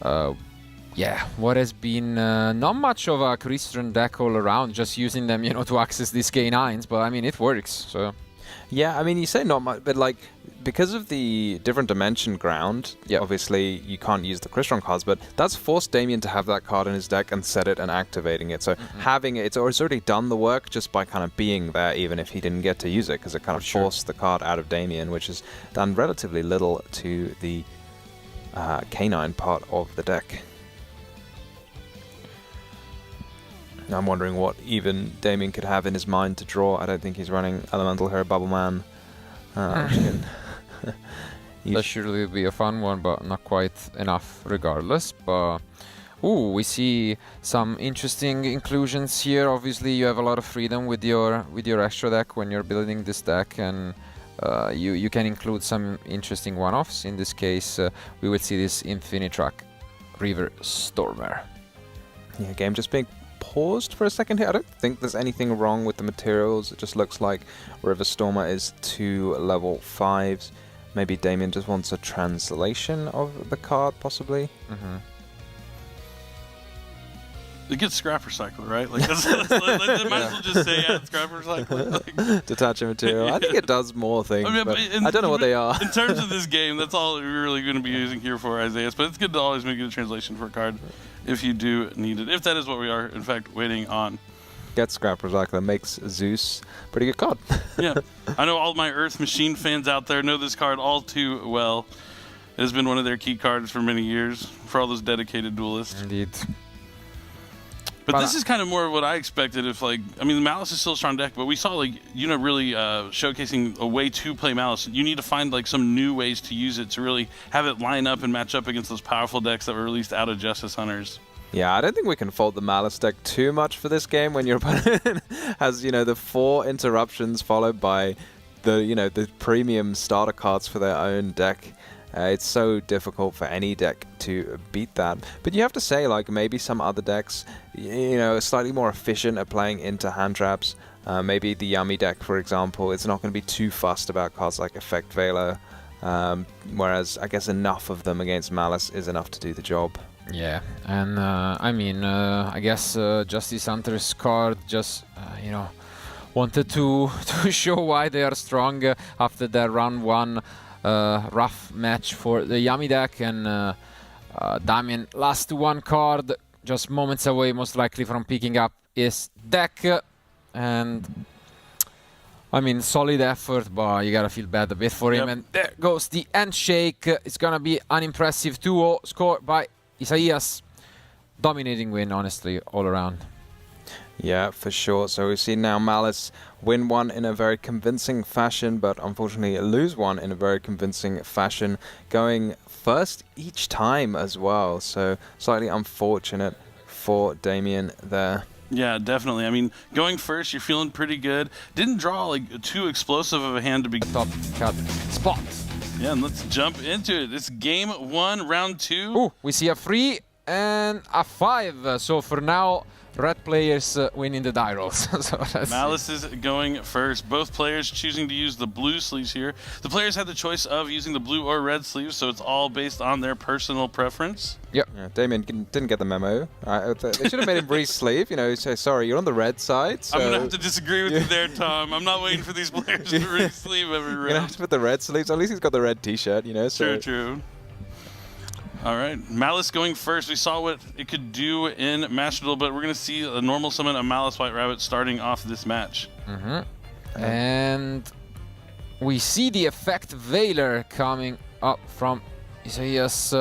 what has been not much of a Crystron deck all around, just using them, you know, to access these K9s, but I mean, it works, so... Yeah, I mean, you say not much, but like, because of the different dimension ground, obviously you can't use the Crystron cards, but that's forced Damien to have that card in his deck and set it and activating it. So having it, it's already done the work just by kind of being there, even if he didn't get to use it, because it kind of forced the card out of Damien, which has done relatively little to the K9 part of the deck. I'm wondering what even Damien could have in his mind to draw. I don't think he's running Elemental Hero Bubble Man. That surely be a fun one, but not quite enough regardless. But we see some interesting inclusions here. Obviously, you have a lot of freedom with your extra deck when you're building this deck, and you can include some interesting one-offs. In this case, we will see this Infinitrack River Stormer. Yeah, game just being paused for a second here. I don't think there's anything wrong with the materials. It just looks like River Stormer is 2 level 5s. Maybe Damien just wants a translation of the card, possibly. It gets scrap recycler, right? Like, might as well just say scrap recycler. Like, Detaching material. I think it does more things, but I don't know what they are. In terms of this game, that's all you're really going to be using here for Isaiah. But it's good to always make a translation for a card if you do need it. If that is what we are, in fact, waiting on. Get scrap recycler makes Zeus pretty good card. Yeah, I know all my Earth Machine fans out there know this card all too well. It has been one of their key cards for many years for all those dedicated duelists. Indeed. But this is kind of more of what I expected. If like, I mean, the Malice is still a strong deck, but we saw like, you know, really showcasing a way to play Malice. You need to find like some new ways to use it to really have it line up and match up against those powerful decks that were released out of Justice Hunters. Yeah, I don't think we can fault the Malice deck too much for this game when your opponent has, you know, the 4 interruptions followed by the, you know, the premium starter cards for their own deck. It's so difficult for any deck to beat that. But you have to say, like, maybe some other decks, you know, are slightly more efficient at playing into hand traps. Maybe the Yummy deck, for example, it's not going to be too fussed about cards like Effect Veiler. Whereas, I guess enough of them against Malice is enough to do the job. Yeah, and I mean, I guess Justice Hunter's card just, you know, wanted to show why they are strong after their round 1 rough match for the Yami deck, and Damien last 1 card, just moments away most likely from picking up his deck, and I mean, solid effort, but you gotta feel bad a bit for him, and there goes the handshake. It's gonna be an impressive 2-0 score by Isaias. Dominating win, honestly, all around. Yeah, for sure. So we've seen now Malice win one in a very convincing fashion, but unfortunately lose one in a very convincing fashion, going first each time as well. So slightly unfortunate for Damien there. Yeah, definitely. I mean, going first, you're feeling pretty good. Didn't draw like too explosive of a hand to be top cut spot. Yeah, and let's jump into it. It's game 1, round 2. Ooh, we see a 3 and a 5. So for now, red players win in the die rolls. So Malice is going first. Both players choosing to use the blue sleeves here. The players had the choice of using the blue or red sleeves, so it's all based on their personal preference. Yep. Yeah, Damien didn't get the memo. They should have made him re-sleeve, you know, say, sorry, you're on the red side. So I'm going to have to disagree with you there, Tom. I'm not waiting for these players to re-sleeve every round. You're going to have to put the red sleeves. At least he's got the red t-shirt, you know. So. True. All right, Malice going first. We saw what it could do in Master Duel, but we're going to see a normal summon of Malice White Rabbit starting off this match. And we see the Effect Veiler coming up from Isaias.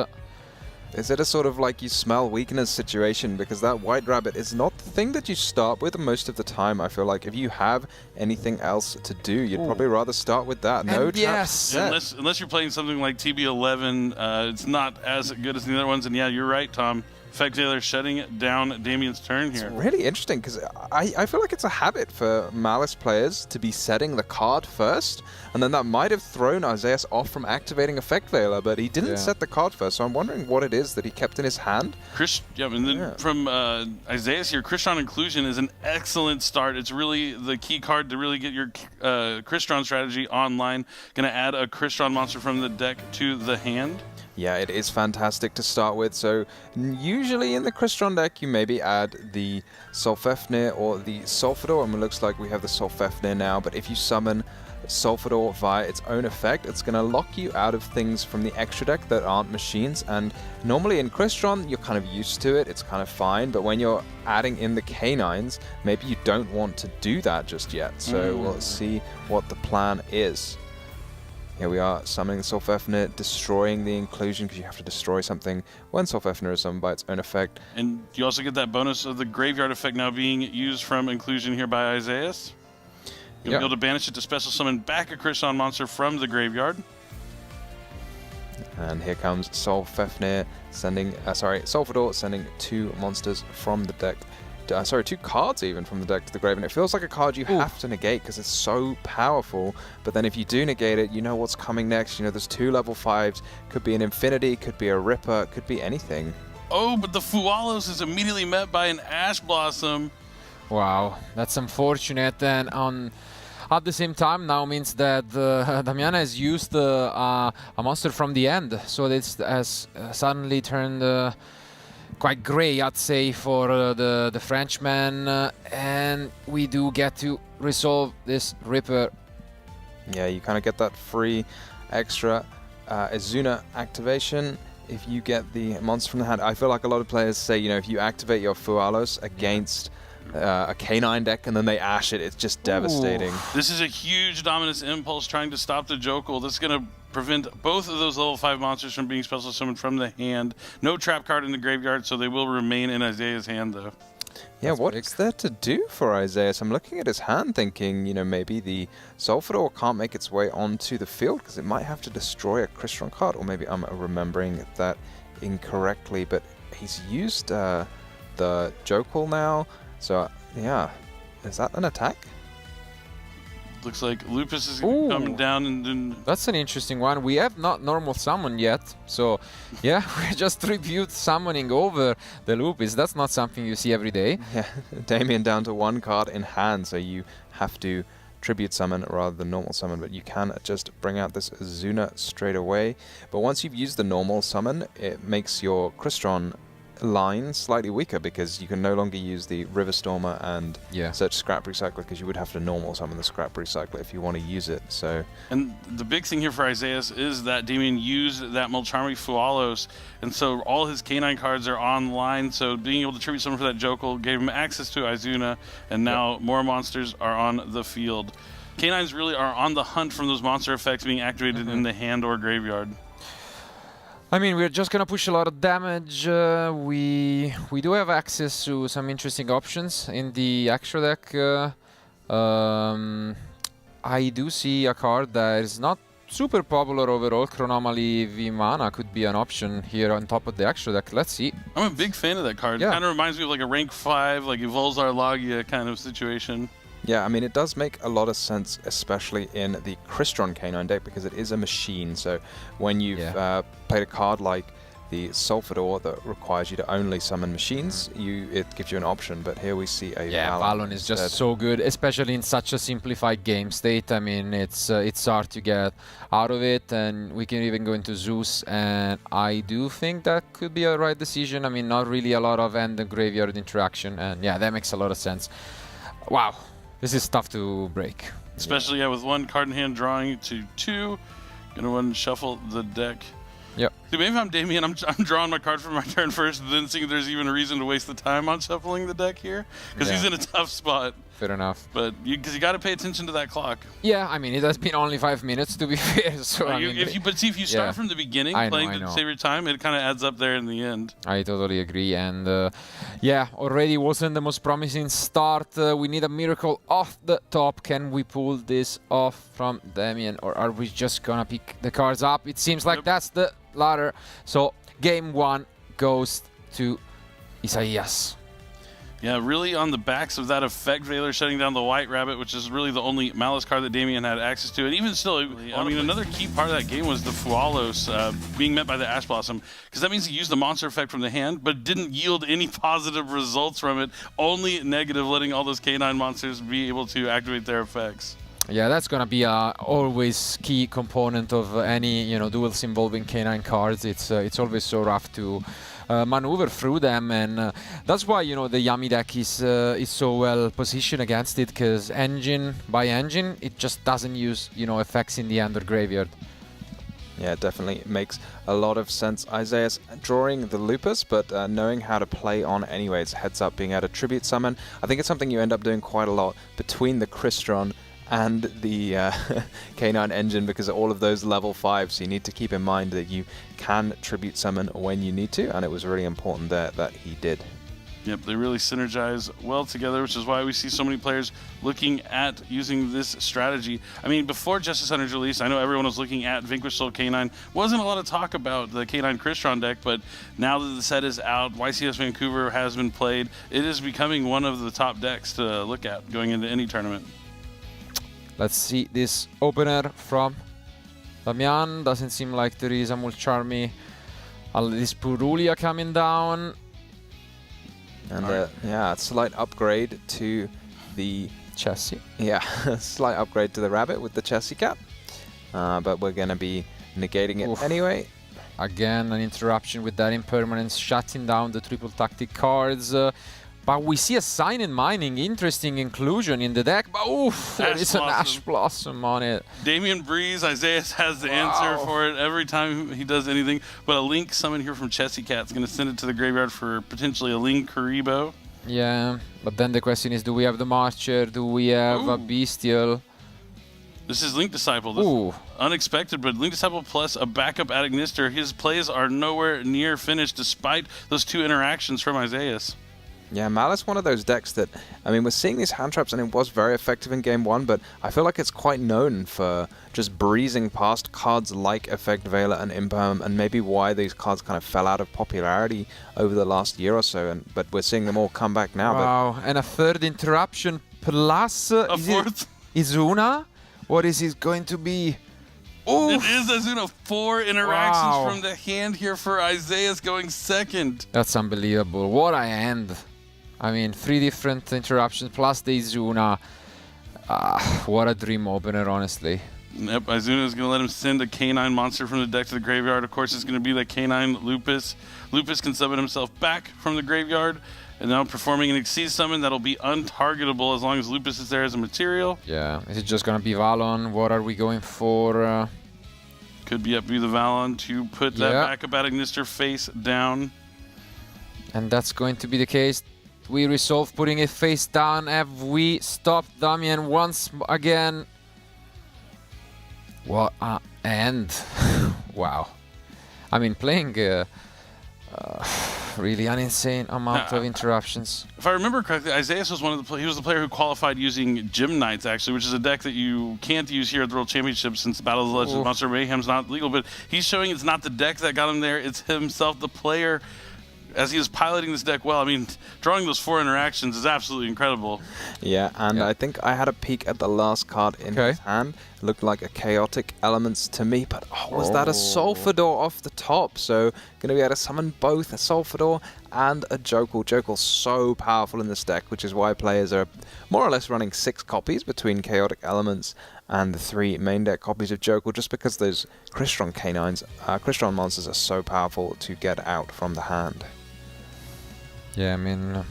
Is it a sort of like you smell weakness situation? Because that White Rabbit is not the thing that you start with most of the time. I feel like if you have anything else to do, you'd probably rather start with that. No traps set. Unless you're playing something like TB11, it's not as good as the other ones. And yeah, you're right, Tom. Effect Veiler shutting down Damien's turn here. It's really interesting because I feel like it's a habit for Malice players to be setting the card first, and then that might have thrown Isaias off from activating Effect Veiler, but he didn't set the card first, so I'm wondering what it is that he kept in his hand. And then from Isaias here, Crystron Inclusion is an excellent start. It's really the key card to really get your Crystron strategy online. Going to add a Crystron monster from the deck to the hand. Yeah, it is fantastic to start with. So usually in the Crystron deck, you maybe add the Solfefnir or the Sulfador, and it looks like we have the Solfefnir now. But if you summon Sulfador via its own effect, it's going to lock you out of things from the extra deck that aren't machines. And normally in Crystron, you're kind of used to it. It's kind of fine. But when you're adding in the canines, maybe you don't want to do that just yet. So we'll see what the plan is. Here we are summoning the Solfefnir, destroying the inclusion, because you have to destroy something when Solfefnir is summoned by its own effect. And you also get that bonus of the graveyard effect now being used from inclusion here by Isaias. You'll be able to banish it to special summon back a Crystron monster from the graveyard. And here comes Solfefnir sending, Sulfador sending 2 monsters from the deck. 2 cards even from the deck to the grave, and it feels like a card you have to negate because it's so powerful. But then if you do negate it, you know what's coming next. You know, there's 2 level 5s. Could be an Infinity, could be a Ripper, could be anything. Oh, but the Fualos is immediately met by an Ash Blossom. Wow, that's unfortunate. And at the same time now means that Damiana has used a monster from the end, so this has suddenly turned quite grey, I'd say, for the Frenchman, and we do get to resolve this Ripper. Yeah, you kind of get that free extra Azuna activation if you get the monster from the hand. I feel like a lot of players say, you know, if you activate your Fualos against a Canine deck and then they ash it, it's just devastating. This is a huge Dominus Impulse trying to stop the Jokul. This is going to prevent both of those level 5 monsters from being special summoned from the hand. No trap card in the graveyard, so they will remain in Isaiah's hand, though. Yeah, what's there to do for Isaiah? So I'm looking at his hand thinking, you know, maybe the Sulfador can't make its way onto the field because it might have to destroy a Crystron card, or maybe I'm remembering that incorrectly, but he's used the Jokul now, so yeah, is that an attack? Looks like Lupus is going to come down and That's an interesting one. We have not normal summon yet, so yeah, we're just tribute summoning over the Lupus. That's not something you see every day. Yeah, Damien down to 1 card in hand, so you have to tribute summon rather than normal summon, but you can just bring out this Azuna straight away. But once you've used the normal summon, it makes your Crystron line slightly weaker because you can no longer use the River Stormer and search Scrap Recycler, because you would have to normal summon the Scrap Recycler if you want to use it. So, and the big thing here for Isaiah is that Damien used that Mulcharmy Fualos, and so all his Canine cards are online, so being able to tribute someone for that Jokul gave him access to Izuna, and now more monsters are on the field. Canines really are on the hunt from those monster effects being activated in the hand or graveyard. I mean, we're just gonna push a lot of damage. We do have access to some interesting options in the extra deck. I do see a card that is not super popular overall. Chronomaly Vimana could be an option here on top of the extra deck. Let's see. I'm a big fan of that card. It kind of reminds me of like a rank 5, like Volzar Logia kind of situation. Yeah, I mean, it does make a lot of sense, especially in the Crystron Canine deck, because it is a machine. So when you've played a card like the Sulfador that requires you to only summon machines, it gives you an option. But here we see a Valon is just so good, especially in such a simplified game state. I mean, it's hard to get out of it, and we can even go into Zeus, and I do think that could be a right decision. I mean, not really a lot of end and graveyard interaction, and yeah, that makes a lot of sense. Wow. This is tough to break. Especially with 1 card in hand, drawing to 2. Gonna run shuffle the deck. Yep. See, maybe if I'm Damien, I'm drawing my card for my turn first, and then seeing if there's even a reason to waste the time on shuffling the deck here, because he's in a tough spot. Fair enough. But because you got to pay attention to that clock. Yeah, I mean, it has been only 5 minutes to be fair. So I mean, if you start from the beginning, playing to save your time, it kind of adds up there in the end. I totally agree, and yeah, already wasn't the most promising start. We need a miracle off the top. Can we pull this off from Damien, or are we just gonna pick the cards up? It seems like that's the latter. So game 1 goes to Isaias. Yeah, really on the backs of that effect, Veiler shutting down the White Rabbit, which is really the only Malice card that Damien had access to. And even still, I mean, another key part of that game was the Fualos being met by the Ash Blossom, because that means he used the monster effect from the hand, but didn't yield any positive results from it, only negative, letting all those Canine monsters be able to activate their effects. Yeah, that's gonna be a always key component of any duels involving Canine cards. It's always so rough to maneuver through them, and that's why the Yami deck is so well positioned against it, because engine by engine it just doesn't use effects in the end or graveyard. Yeah, it definitely makes a lot of sense. Isaiah's drawing the Lupus, but knowing how to play on anyway. It's heads up being able to tribute summon. I think it's something you end up doing quite a lot between the Crystron and the K9 engine, because all of those level 5s, so you need to keep in mind that you can tribute summon when you need to, and it was really important there that he did. Yep, they really synergize well together, which is why we see so many players looking at using this strategy. I mean, before Justice Hunter's release, I know everyone was looking at Vanquish Soul K9. Wasn't a lot of talk about the K9 Crystron deck, but now that the set is out, YCS Vancouver has been played, it is becoming one of the top decks to look at going into any tournament. Let's see this opener from Damian. Doesn't seem like there is a Mulcharmy. This Purulia coming down. And yeah, a slight upgrade to the chassis. Yeah, slight upgrade to the Rabbit with the chassis cap. But we're going to be negating it anyway. Again, an interruption with that impermanence, shutting down the triple tactic cards. But we see a Sign in Mining, interesting inclusion in the deck. But oof, there is an Ash Blossom on it. Damian Breeze, Isaiah has the answer for it every time he does anything. But a Link summon here from Chessy Cat's going to send it to the graveyard for potentially a Link Karibo. Yeah, but then the question is, do we have the Marcher? Do we have a Bestial? This is Link Disciple. This unexpected, but Link Disciple plus a backup Aniteckzetto. His plays are nowhere near finished despite those 2 interactions from Isaiah. Yeah, Malice, one of those decks that, I mean, we're seeing these hand traps and it was very effective in game 1, but I feel like it's quite known for just breezing past cards like Effect Veiler and Imperm, and maybe why these cards kind of fell out of popularity over the last year or so, but we're seeing them all come back now. Wow, and a 3rd interruption plus a 4th Izuna? What is it going to be? Oof. It is Azuna. 4 interactions from the hand here for Isaiah going second. That's unbelievable. What a end. I mean, 3 different interruptions plus the Izuna. What a dream opener, honestly. Yep, Izuna is going to let him send a K9 monster from the deck to the graveyard. Of course, it's going to be the K9 Lupus. Lupus can summon himself back from the graveyard. And now performing an Exceed summon that'll be untargetable as long as Lupus is there as a material. Yeah, is it just going to be Valon? What are we going for? Could be up to the Valon to put that backup Aniteckzetto face down. And that's going to be the case. We resolve putting it face down. Have we stopped Damian once again? What an end. Wow. I mean, playing really an insane amount of interruptions. If I remember correctly, Isaiah was one of the he was the player who qualified using Gym Knights, actually, which is a deck that you can't use here at the World Championship since Battle of the Legends Monster Mayhem's not legal. But he's showing it's not the deck that got him there; it's himself, the player, as he is piloting this deck well. I mean, drawing those 4 interactions is absolutely incredible. Yeah, and I think I had a peek at the last card in his hand. It looked like a Chaotic Elements to me, but was that a Sulfador off the top? So going to be able to summon both a Sulfador and a Jokel. Jokel's so powerful in this deck, which is why players are more or less running 6 copies between Chaotic Elements and the 3 main deck copies of Jokel, just because those Crystron K9s, Crystron monsters are so powerful to get out from the hand. Yeah, I mean,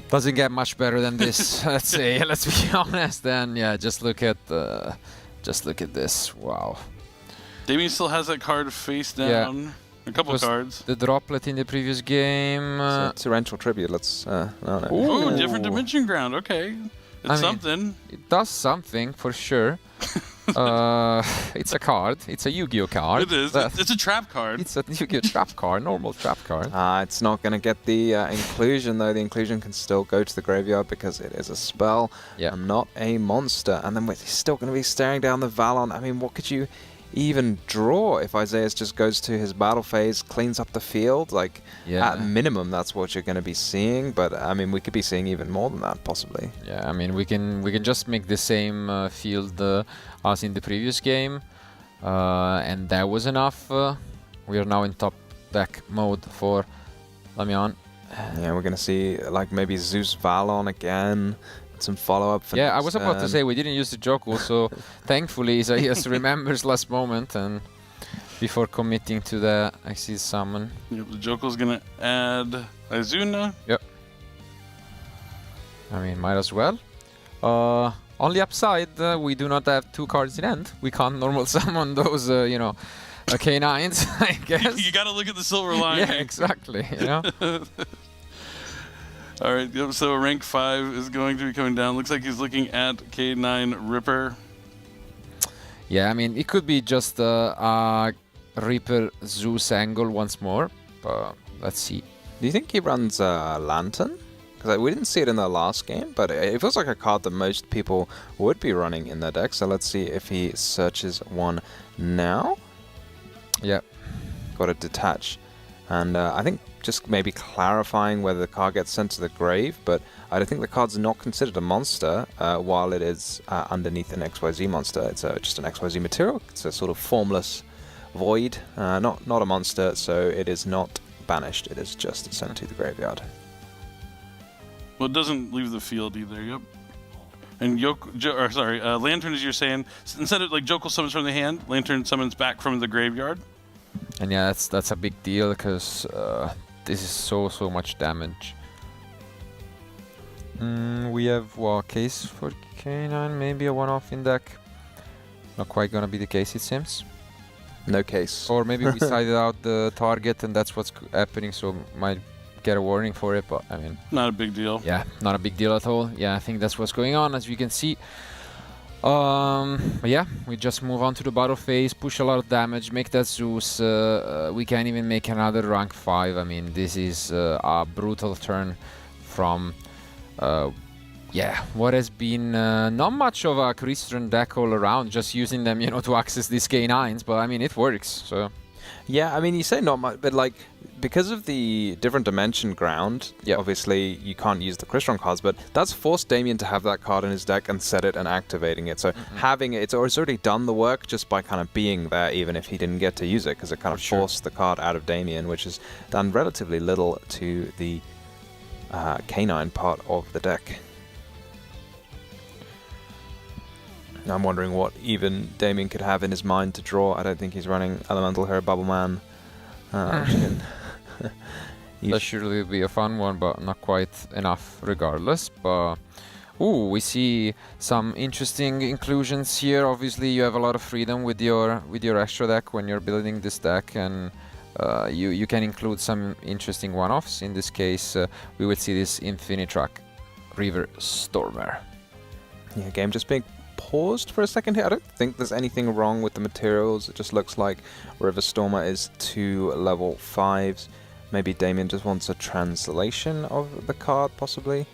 doesn't get much better than this. Let's be honest. Then yeah, just look at this. Wow. Damien still has that card face down. Yeah. A couple cards. The droplet in the previous game. Torrential Tribute. Let's. Ooh, different dimension ground. Okay, it's something. It does something for sure. It's a card. It's a Yu-Gi-Oh card. It is. It's a trap card. It's a Yu-Gi-Oh trap card, normal trap card. It's not going to get the inclusion, though. The inclusion can still go to the graveyard because it is a spell and not a monster. And then he's still going to be staring down the Valon. I mean, what could you even draw if Isaiah just goes to his battle phase, cleans up the field? Like, at minimum, that's what you're going to be seeing. But, I mean, we could be seeing even more than that, possibly. Yeah, I mean, we can just make the same field as in the previous game. And that was enough. We are now in top deck mode for Damian. Yeah, we're going to see, like, maybe Zeus Valon again. Some follow-up. Yeah, I was about to say we didn't use the Jokel, so thankfully Isaias remembers last moment and before committing to the Exceed summon. Yep, the Jokel's gonna add Izuna. Yep. I mean, might as well. Only upside, we do not have 2 cards in hand. We can't normal summon those, K9s, I guess. You gotta look at the silver lining. Yeah, exactly. You know. All right, yep, so rank 5 is going to be coming down. Looks like he's looking at K9 Ripper. Yeah, I mean, it could be just a Reaper Zeus angle once more, but let's see. Do you think he runs Lantern? Because we didn't see it in the last game, but it feels like a card that most people would be running in their deck. So let's see if he searches one now. Yeah. Got to detach. And I think just maybe clarifying whether the card gets sent to the grave, but I don't think the card's not considered a monster while it is underneath an XYZ monster. It's just an XYZ material. It's a sort of formless void, not a monster, so it is not banished. It is just sent to the graveyard. Well, it doesn't leave the field either, yep. And Lantern, as you're saying, instead of like Jokel summons from the hand, Lantern summons back from the graveyard. And yeah, that's a big deal because this is so much damage. We have what, case for K9, maybe a one-off in deck. Not quite gonna be the case, it seems. No case. Or maybe we sided out the target and that's what's happening, so might get a warning for it, but I mean... Not a big deal. Yeah, not a big deal at all. Yeah, I think that's what's going on, as you can see. But yeah, we just move on to the battle phase, push a lot of damage, make that Zeus. We can even make another rank 5. I mean, this is a brutal turn from... yeah, what has been not much of a Christian deck all around, just using them, you know, to access these K9s, but I mean, it works, so... Yeah, I mean, you say not much, but like, because of the different dimension ground, yeah, obviously you can't use the Crystron cards, but that's forced Damien to have that card in his deck and set it and activating it. So having it, it's already done the work just by kind of being there, even if he didn't get to use it, because it kind of forced the card out of Damien, which has done relatively little to the K9 part of the deck. I'm wondering what even Damien could have in his mind to draw. I don't think he's running Elemental Hero Bubble Man. That surely be a fun one, but not quite enough regardless. But ooh, we see some interesting inclusions here. Obviously, you have a lot of freedom with your extra deck when you're building this deck, and you can include some interesting one-offs. In this case, we will see this Infinitrack River Stormer. Yeah, game just being paused for a second here. I don't think there's anything wrong with the materials. It just looks like River Stormer is 2 level 5s. Maybe Damien just wants a translation of the card, possibly.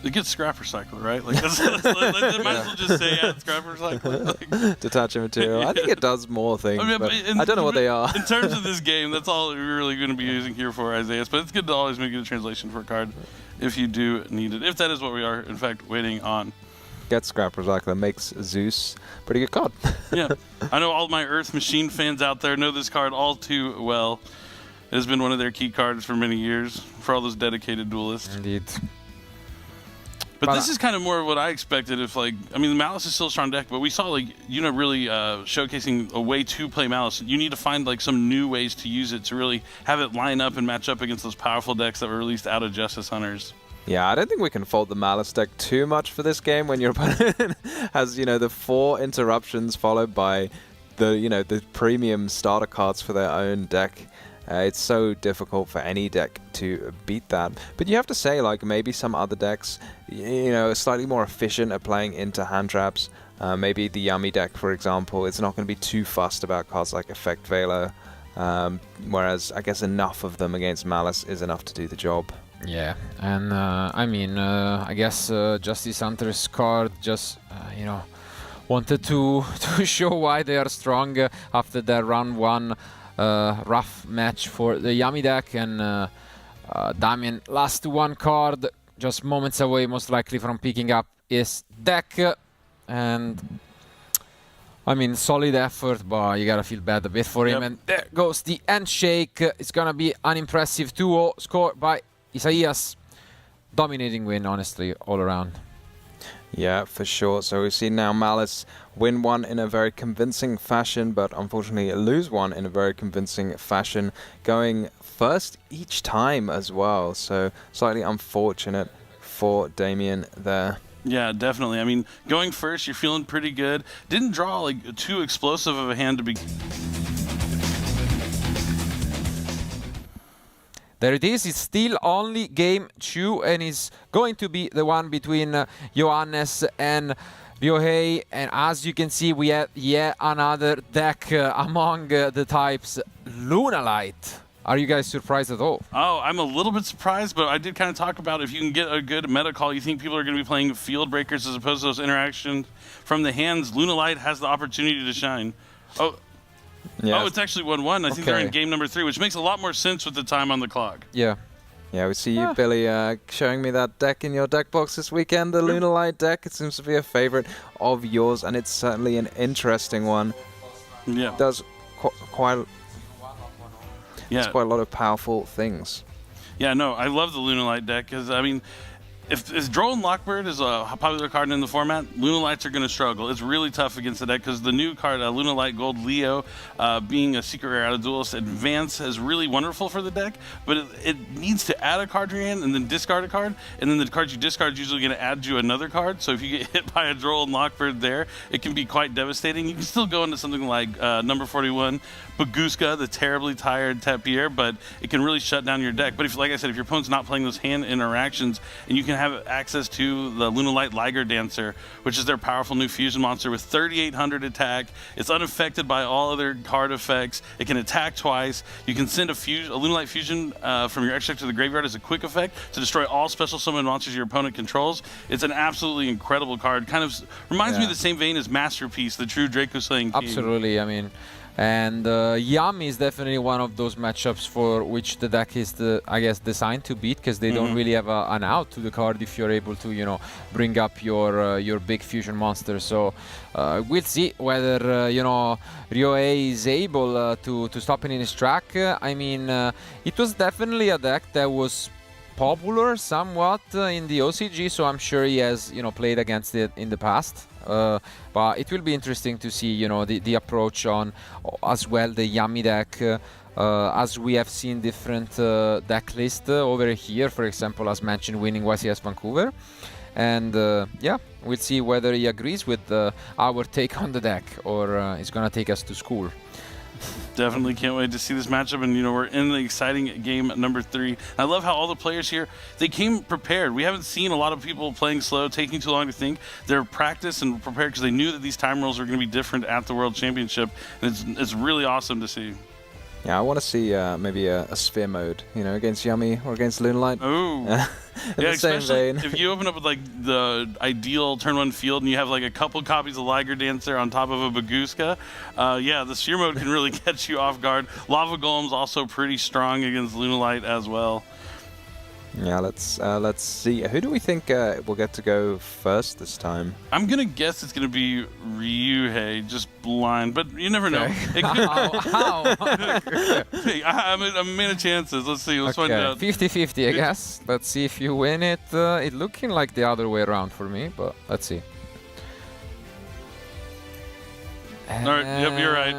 It gets scrap recycler, right? Like, might as well just say scrap recycler. Like, detaching material. I think it does more things, but I don't know what they are. In terms of this game, that's all we're really going to be using here for Isaiah. But it's good to always make a translation for a card if you do need it. If that is what we are, in fact, waiting on. Get scrap recycler makes Zeus pretty good card. Yeah, I know all my Earth Machine fans out there know this card all too well. It has been one of their key cards for many years for all those dedicated duelists. Indeed. But this is kind of more of what I expected. If like, I mean, the Malice is still a strong deck, but we saw like, you know, really showcasing a way to play Malice. You need to find like some new ways to use it to really have it line up and match up against those powerful decks that were released out of Justice Hunters. Yeah, I don't think we can fault the Malice deck too much for this game when your opponent has, you know, the 4 interruptions followed by the, you know, the premium starter cards for their own deck. It's so difficult for any deck to beat that. But you have to say, like, maybe some other decks, you know, are slightly more efficient at playing into hand traps. Maybe the Yummy deck, for example, it's not going to be too fussed about cards like Effect Veiler. Whereas, I guess enough of them against Malice is enough to do the job. Yeah, and I mean, I guess Justice Hunter's card just, you know, wanted to show why they are strong after their round 1 rough match for the Yami deck, and Damien last 1 card, just moments away most likely from picking up his deck, and I mean, solid effort, but you gotta feel bad a bit for him, and there goes the handshake. It's gonna be an impressive 2-0 score by Isaias. Dominating win, honestly, all around. Yeah, for sure. So we've seen now Malice win one in a very convincing fashion, but unfortunately lose one in a very convincing fashion, going first each time as well. So slightly unfortunate for Damien there. Yeah, definitely. I mean, going first, you're feeling pretty good. Didn't draw like too explosive of a hand to begin. There it is. It's still only game 2, and it's going to be the one between Johannes and Ryohei. And as you can see, we have yet another deck among the types. Lunalight. Are you guys surprised at all? Oh, I'm a little bit surprised, but I did kind of talk about if you can get a good meta call, you think people are going to be playing field breakers as opposed to those interactions from the hands. Lunalight has the opportunity to shine. Oh. Yeah. Oh, it's actually 1-1. I think they're in game number 3, which makes a lot more sense with the time on the clock. Yeah. Yeah, we see you, Billy, showing me that deck in your deck box this weekend, the Lunalight deck. It seems to be a favorite of yours, and it's certainly an interesting one. Yeah. It does quite a lot of powerful things. Yeah, no, I love the Lunalight deck because, I mean, if Droll and Lockbird is a popular card in the format, Lunalights are going to struggle. It's really tough against the deck because the new card, Lunalight Gold Leo, being a secret rare out of Duelist Advance, is really wonderful for the deck, but it needs to add a card to your hand and then discard a card, and then the cards you discard is usually going to add you another card. So if you get hit by a Droll and Lockbird there, it can be quite devastating. You can still go into something like number 41, Baguska, the terribly tired Tapier, but it can really shut down your deck. But if, like I said, if your opponent's not playing those hand interactions, and you can have access to the Lunalight Liger Dancer, which is their powerful new fusion monster with 3,800 attack. It's unaffected by all other card effects. It can attack twice. You can send a Lunalight Fusion from your extra deck to the graveyard as a quick effect to destroy all special summon monsters your opponent controls. It's an absolutely incredible card. Kind of reminds me of the same vein as Masterpiece, the true Draco Slaying King. Absolutely, I mean, and Yami is definitely one of those matchups for which the deck is, I guess, designed to beat, because they don't really have an out to the card if you're able to, you know, bring up your big fusion monster. So we'll see whether you know, Ryohei is able to stop it in his track. I mean, it was definitely a deck that was popular somewhat in the OCG, so I'm sure he has, you know, played against it in the past. But it will be interesting to see, you know, the approach on as well the Yami deck, as we have seen different deck lists over here, for example, as mentioned, winning YCS Vancouver. And yeah, we'll see whether he agrees with our take on the deck, or he's gonna take us to school. Definitely can't wait to see this matchup, and you know, we're in the exciting game number 3. I love how all the players here, they came prepared. We haven't seen a lot of people playing slow, taking too long to think. They're practiced and prepared because they knew that these time rules were going to be different at the World Championship, and it's really awesome to see. Yeah, I want to see maybe a sphere mode, you know, against Yami or against Lunalight. Oh, yeah, especially if you open up with like the ideal turn 1 field and you have like a couple copies of Liger Dancer on top of a Baguska, yeah, the sphere mode can really catch you off guard. Lava Golem's also pretty strong against Lunalight as well. Yeah, let's see. Who do we think will get to go first this time? I'm gonna guess it's gonna be Ryohei, just blind, but you never know. It could, hey, I'm a man of chances. Let's see. Let's find out. 50-50, I guess. Let's see if you win it. It's looking like the other way around for me, but let's see. All right, yep, you're right.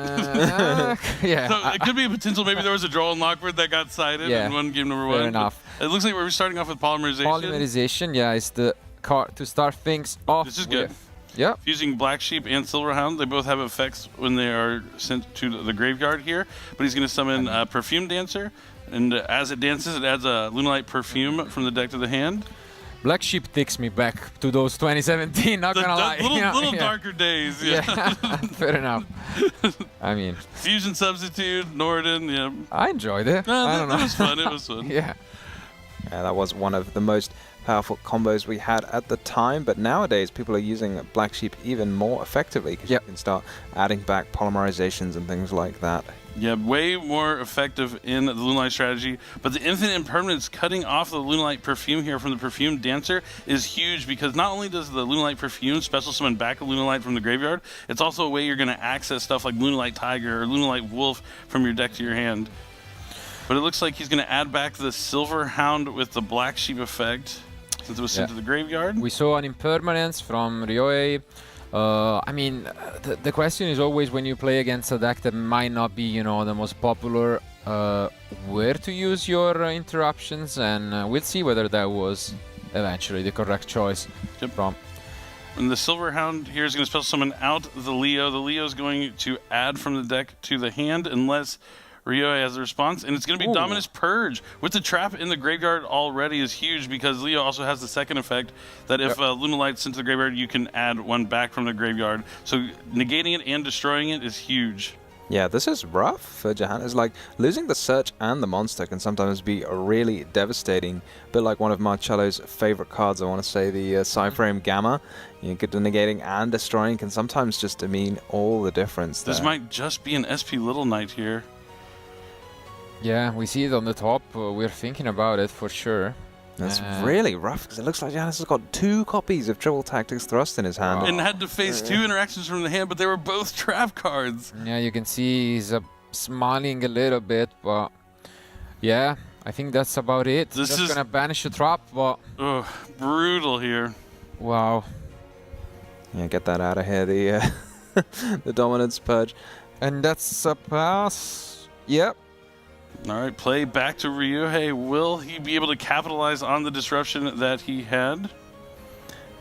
Yeah. So it could be a potential. Maybe there was a Droll and Lockbird that got sided in one game number 1. Fair enough. It looks like we're starting off with Polymerization. Polymerization, yeah, is the card to start things off. This is good. Yeah. Using Black Sheep and Silverhound, they both have effects when they are sent to the graveyard here. But he's going to summon Perfume Dancer, and as it dances, it adds a Lunalight Perfume from the deck to the hand. Black Sheep takes me back to those 2017, not gonna lie. Little darker days, yeah. Fair enough. I mean... Fusion Substitute, Norden, yeah. I enjoyed it. I don't know. It was fun, it was fun. Yeah. Yeah, that was one of the most powerful combos we had at the time, but nowadays people are using Black Sheep even more effectively, because you can start adding back polymerizations and things like that. Yeah, way more effective in the Lunalight strategy, but the Infinite Impermanence cutting off the Lunalight Perfume here from the Perfume Dancer is huge, because not only does the Lunalight Perfume special summon back a Lunalight from the graveyard, it's also a way you're going to access stuff like Lunalight Tiger or Lunalight Wolf from your deck to your hand. But it looks like he's going to add back the Silver Hound with the Black Sheep effect, since it was sent to the graveyard. We saw an Impermanence from Ryohei. I mean, the question is always, when you play against a deck that might not be, you know, the most popular, where to use your interruptions, and we'll see whether that was eventually the correct choice from. And the Silverhound here is going to special summon out the Leo. The Leo is going to add from the deck to the hand unless Ryohei has a response, and it's going to be Dominus Purge. With the trap in the graveyard already is huge, because Leo also has the second effect that if Lunalight's sent to the graveyard, you can add one back from the graveyard. So negating it and destroying it is huge. Yeah, this is rough for Jahan. It's like losing the search and the monster can sometimes be really devastating. A bit like one of Marcello's favorite cards, I want to say, the Cyframe Gamma. You get the negating and destroying can sometimes just mean all the difference there. This might just be an SP Little Knight here. Yeah, we see it on the top. We're thinking about it for sure. That's really rough, because it looks like Janus has got 2 copies of Triple Tactics Thrust in his hand. And had to face 2 interactions from the hand, but they were both trap cards. Yeah, you can see he's smiling a little bit, but yeah, I think that's about it. This Just is gonna banish the trap, but brutal here. wow. Yeah, get that out of here. The the dominance purge. And that's a pass. Yep. All right, play back to Ryuhei. Will he be able to capitalize on the disruption that he had?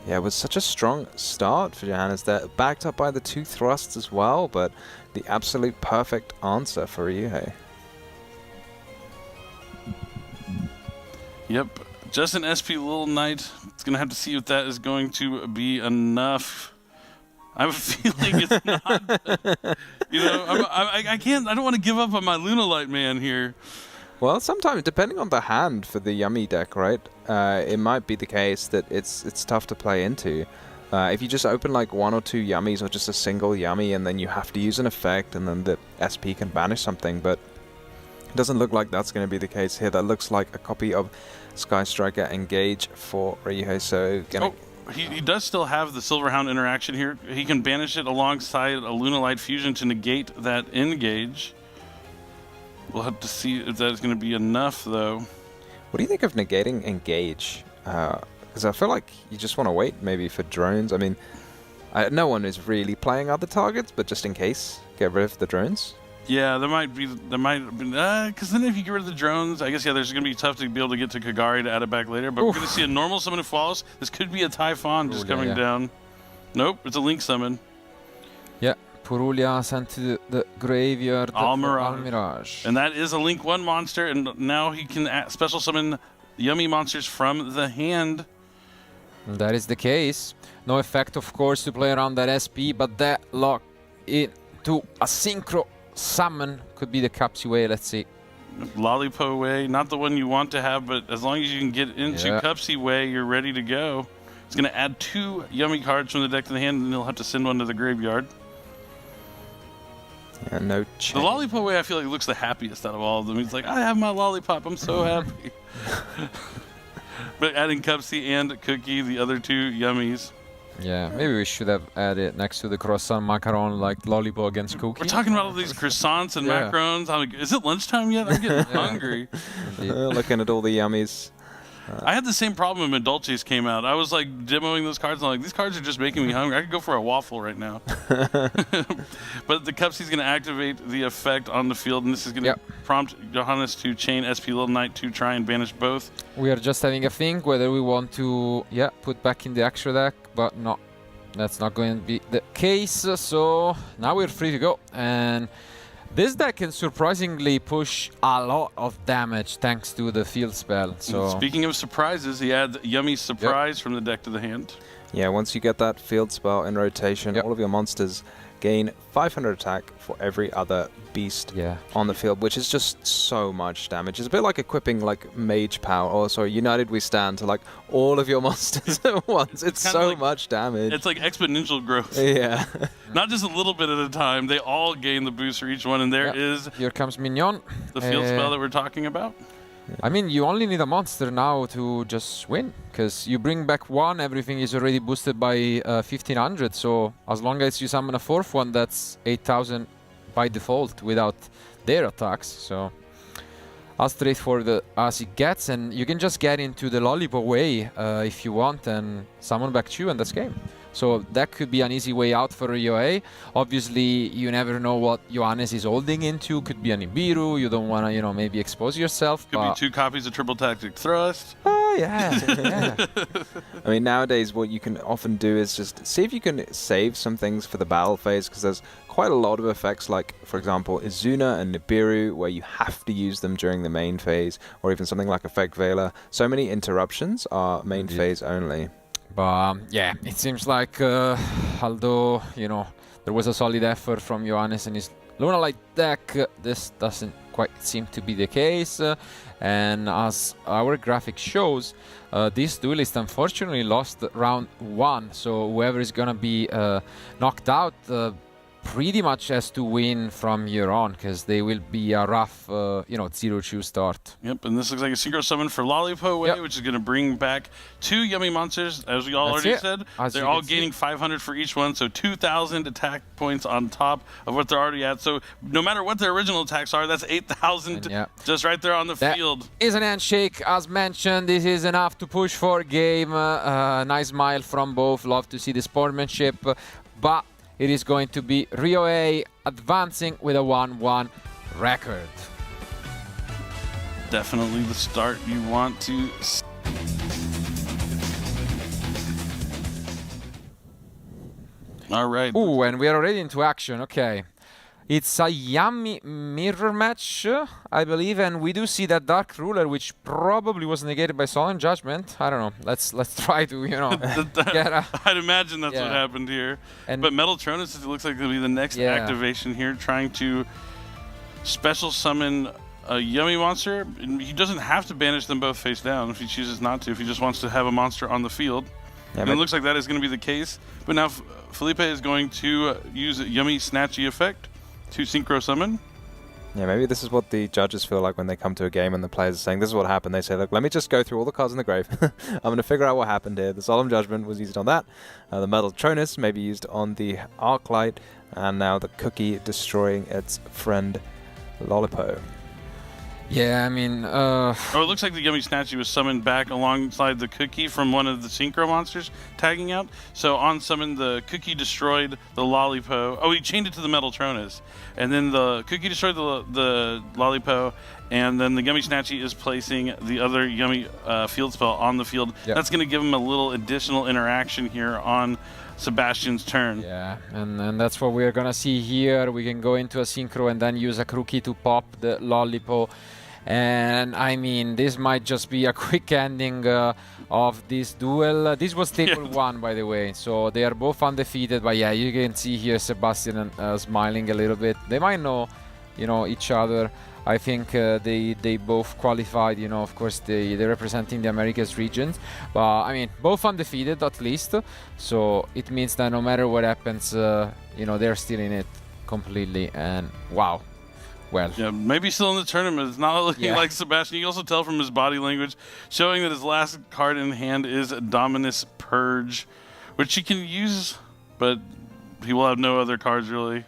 Yeah, it was such a strong start for Johannes there, backed up by the 2 thrusts as well, but the absolute perfect answer for Ryuhei. Yep, just an SP Little Knight. It's going to have to see if that is going to be enough. I have a feeling it's not. You know, I can't. I don't want to give up on my Lunalight man here. Well, sometimes, depending on the hand for the Yummy deck, right, it might be the case that it's tough to play into. If you just open like 1 or 2 Yummies or just a single Yummy and then you have to use an effect and then the SP can banish something, but it doesn't look like that's going to be the case here. That looks like a copy of Sky Striker Engage for Ryuhei, so... He does still have the Silverhound interaction here. He can banish it alongside a Lunalight Fusion to negate that Engage. We'll have to see if that's going to be enough, though. What do you think of negating Engage? Because I feel like you just want to wait maybe for drones. I mean, no one is really playing other targets, but just in case, get rid of the drones. Yeah, because then if you get rid of the drones, I guess, yeah, there's going to be tough to be able to get to Kagari to add it back later, but we're going to see a normal summon of Flawless. This could be a Typhon just coming down. Nope, it's a Link summon. Yeah, Purulia sent to the graveyard. Almirage. And that is a Link 1 monster, and now he can special summon Yummy monsters from the hand. That is the case. No effect, of course, to play around that SP, but that lock into a synchro summon could be the Capsy way. Let's see. Lollipop way, not the one you want to have, but as long as you can get into Cupsy way, you're ready to go. It's going to add 2 Yummy cards from the deck to the hand, and he'll have to send one to the graveyard. Yeah, no change. The Lollipop way, I feel like, looks the happiest out of all of them. He's like, I have my lollipop. I'm so happy. But adding Cupsy and Cookie, the other 2 Yummies. Yeah, maybe we should have added next to the croissant macaron like Lollipop against Cookie. We're talking about all these croissants and macarons. I'm like, is it lunchtime yet? I'm getting hungry. Looking at all the Yummies. I had the same problem when Dolces came out. I was like demoing those cards, and I'm like, these cards are just making me hungry. I could go for a waffle right now. But the Cupsy's going to activate the effect on the field, and this is going to prompt Johannes to chain SP Little Knight to try and banish both. We are just having a think whether we want to put back in the extra deck, but no, that's not going to be the case. So now we're free to go. And this deck can surprisingly push a lot of damage thanks to the field spell. So and speaking of surprises, he adds Yummy Surprise from the deck to the hand. Yeah, once you get that field spell in rotation, all of your monsters gain 500 attack for every other beast on the field, which is just so much damage. It's a bit like equipping like Mage Power, or sorry, United We Stand to like all of your monsters at once. It's so like, much damage. It's like exponential growth. Yeah. Not just a little bit at a time. They all gain the boost for each one, and there is... Here comes Mignon. The field spell that we're talking about. I mean, you only need a monster now to just win, because you bring back 1, everything is already boosted by 1500, so as long as you summon a 4th one, that's 8000 by default without their attacks, so as straightforward as it gets, and you can just get into the Lollipop way if you want and summon back 2 and that's game. So that could be an easy way out for Ryuhei. Obviously, you never know what Johannes is holding into. Could be an Ibiru. You don't want to, you know, maybe expose yourself. Could be 2 copies of Triple Tactic Thrust. Oh, yeah. I mean, nowadays, what you can often do is just see if you can save some things for the battle phase, because there's quite a lot of effects, like, for example, Izuna and Nibiru, where you have to use them during the main phase, or even something like Effect Veiler. So many interruptions are main phase only. But yeah, it seems like although, you know, there was a solid effort from Johannes and his Lunalight deck, this doesn't quite seem to be the case. And as our graphic shows, this duelist unfortunately lost round 1. So whoever is going to be knocked out pretty much has to win from here on, because they will be a rough, 0-2 start. Yep, and this looks like a synchro summon for Lollipop, which is going to bring back 2 yummy monsters, as we already said. They're all gaining 500 for each one, so 2,000 attack points on top of what they're already at. So no matter what their original attacks are, that's 8,000 just right there on the field. Is an handshake, as mentioned. This is enough to push for game. Nice smile from both. Love to see the sportsmanship, but it is going to be Rio A advancing with a 1-1 record. Definitely the start you want to see. All right. Ooh, and we are already into action. Okay. It's a yummy mirror match, I believe, and we do see that Dark Ruler, which probably was negated by Solemn Judgment. I don't know. Let's try to, get a... I'd imagine that's what happened here. But Metal Tronus, it looks like it'll be the next activation here, trying to special summon a yummy monster. He doesn't have to banish them both face down if he chooses not to, if he just wants to have a monster on the field. And it looks like that is going to be the case. But now Felipe is going to use a yummy snatchy effect to synchro summon. Yeah, maybe this is what the judges feel like when they come to a game and the players are saying, this is what happened. They say, look, let me just go through all the cards in the grave. I'm going to figure out what happened here. The Solemn Judgment was used on that. The Metal Tronus may be used on the Arclight. And now the Cookie destroying its friend Lollipop. Yeah, I mean... Oh, it looks like the Yummy Snatchy was summoned back alongside the Cookie from one of the Synchro monsters tagging out. So on summon, the Cookie destroyed the Lollipop. Oh, he chained it to the Metal Tronus. And then the Cookie destroyed the Lollipop. And then the Yummy Snatchy is placing the other Yummy field spell on the field. Yep. That's going to give him a little additional interaction here on Sebastian's turn. Yeah, and that's what we're going to see here. We can go into a Synchro and then use a Cookie to pop the Lollipop. And I mean, this might just be a quick ending of this duel. This was table 1, by the way, so they are both undefeated. But yeah, you can see here Sebastian smiling a little bit. They might know, each other. I think they both qualified. Of course, they're representing the Americas regions. But I mean, both undefeated at least. So it means that no matter what happens, they're still in it completely. And wow. Well, yeah, maybe still in the tournament. It's not looking like Sebastian. You can also tell from his body language, showing that his last card in hand is Dominus Purge, which he can use, but he will have no other cards really.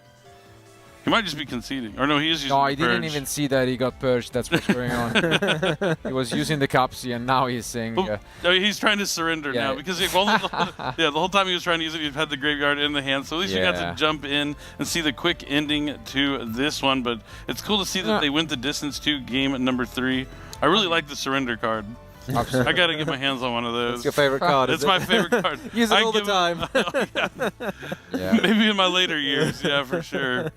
He might just be conceding. Or no, he is using I didn't even see that he got purged. That's what's going on. He was using the Capsi, and now he's saying... he's trying to surrender now, because the whole time he was trying to use it, he had the graveyard in the hand. So at least you got to jump in and see the quick ending to this one. But it's cool to see that they went the distance to game number 3. I really like the surrender card. I got to get my hands on one of those. It's your favorite card, It's my favorite card. Use it all the time. Maybe in my later years, for sure.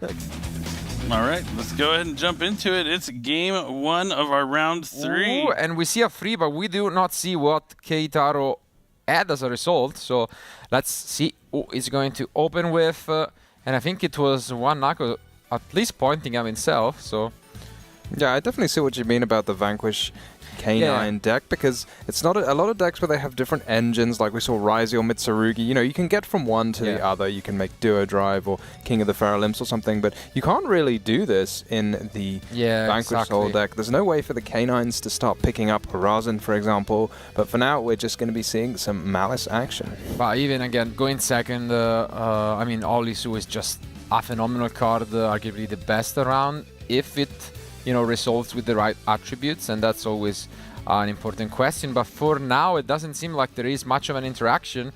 All right, let's go ahead and jump into it. It's game 1 of our round 3. Ooh, and we see a 3, but we do not see what Keitaro had as a result. So let's see who is going to open with. And I think it was one Nako at least pointing at himself. So yeah, I definitely see what you mean about the Vanquish K9 deck, because it's not a lot of decks where they have different engines, like we saw Ryze or Mitsurugi. You can get from one to the other. You can make Duo Drive or King of the Feral Imps or something, but you can't really do this in the Vanquish Soul deck. There's no way for the K9s to start picking up Horizon, for example, but for now we're just going to be seeing some Malice action. But even again, going second, I mean, Olisu is just a phenomenal card, arguably the best around, if it resolves with the right attributes, and that's always an important question. But for now, it doesn't seem like there is much of an interaction.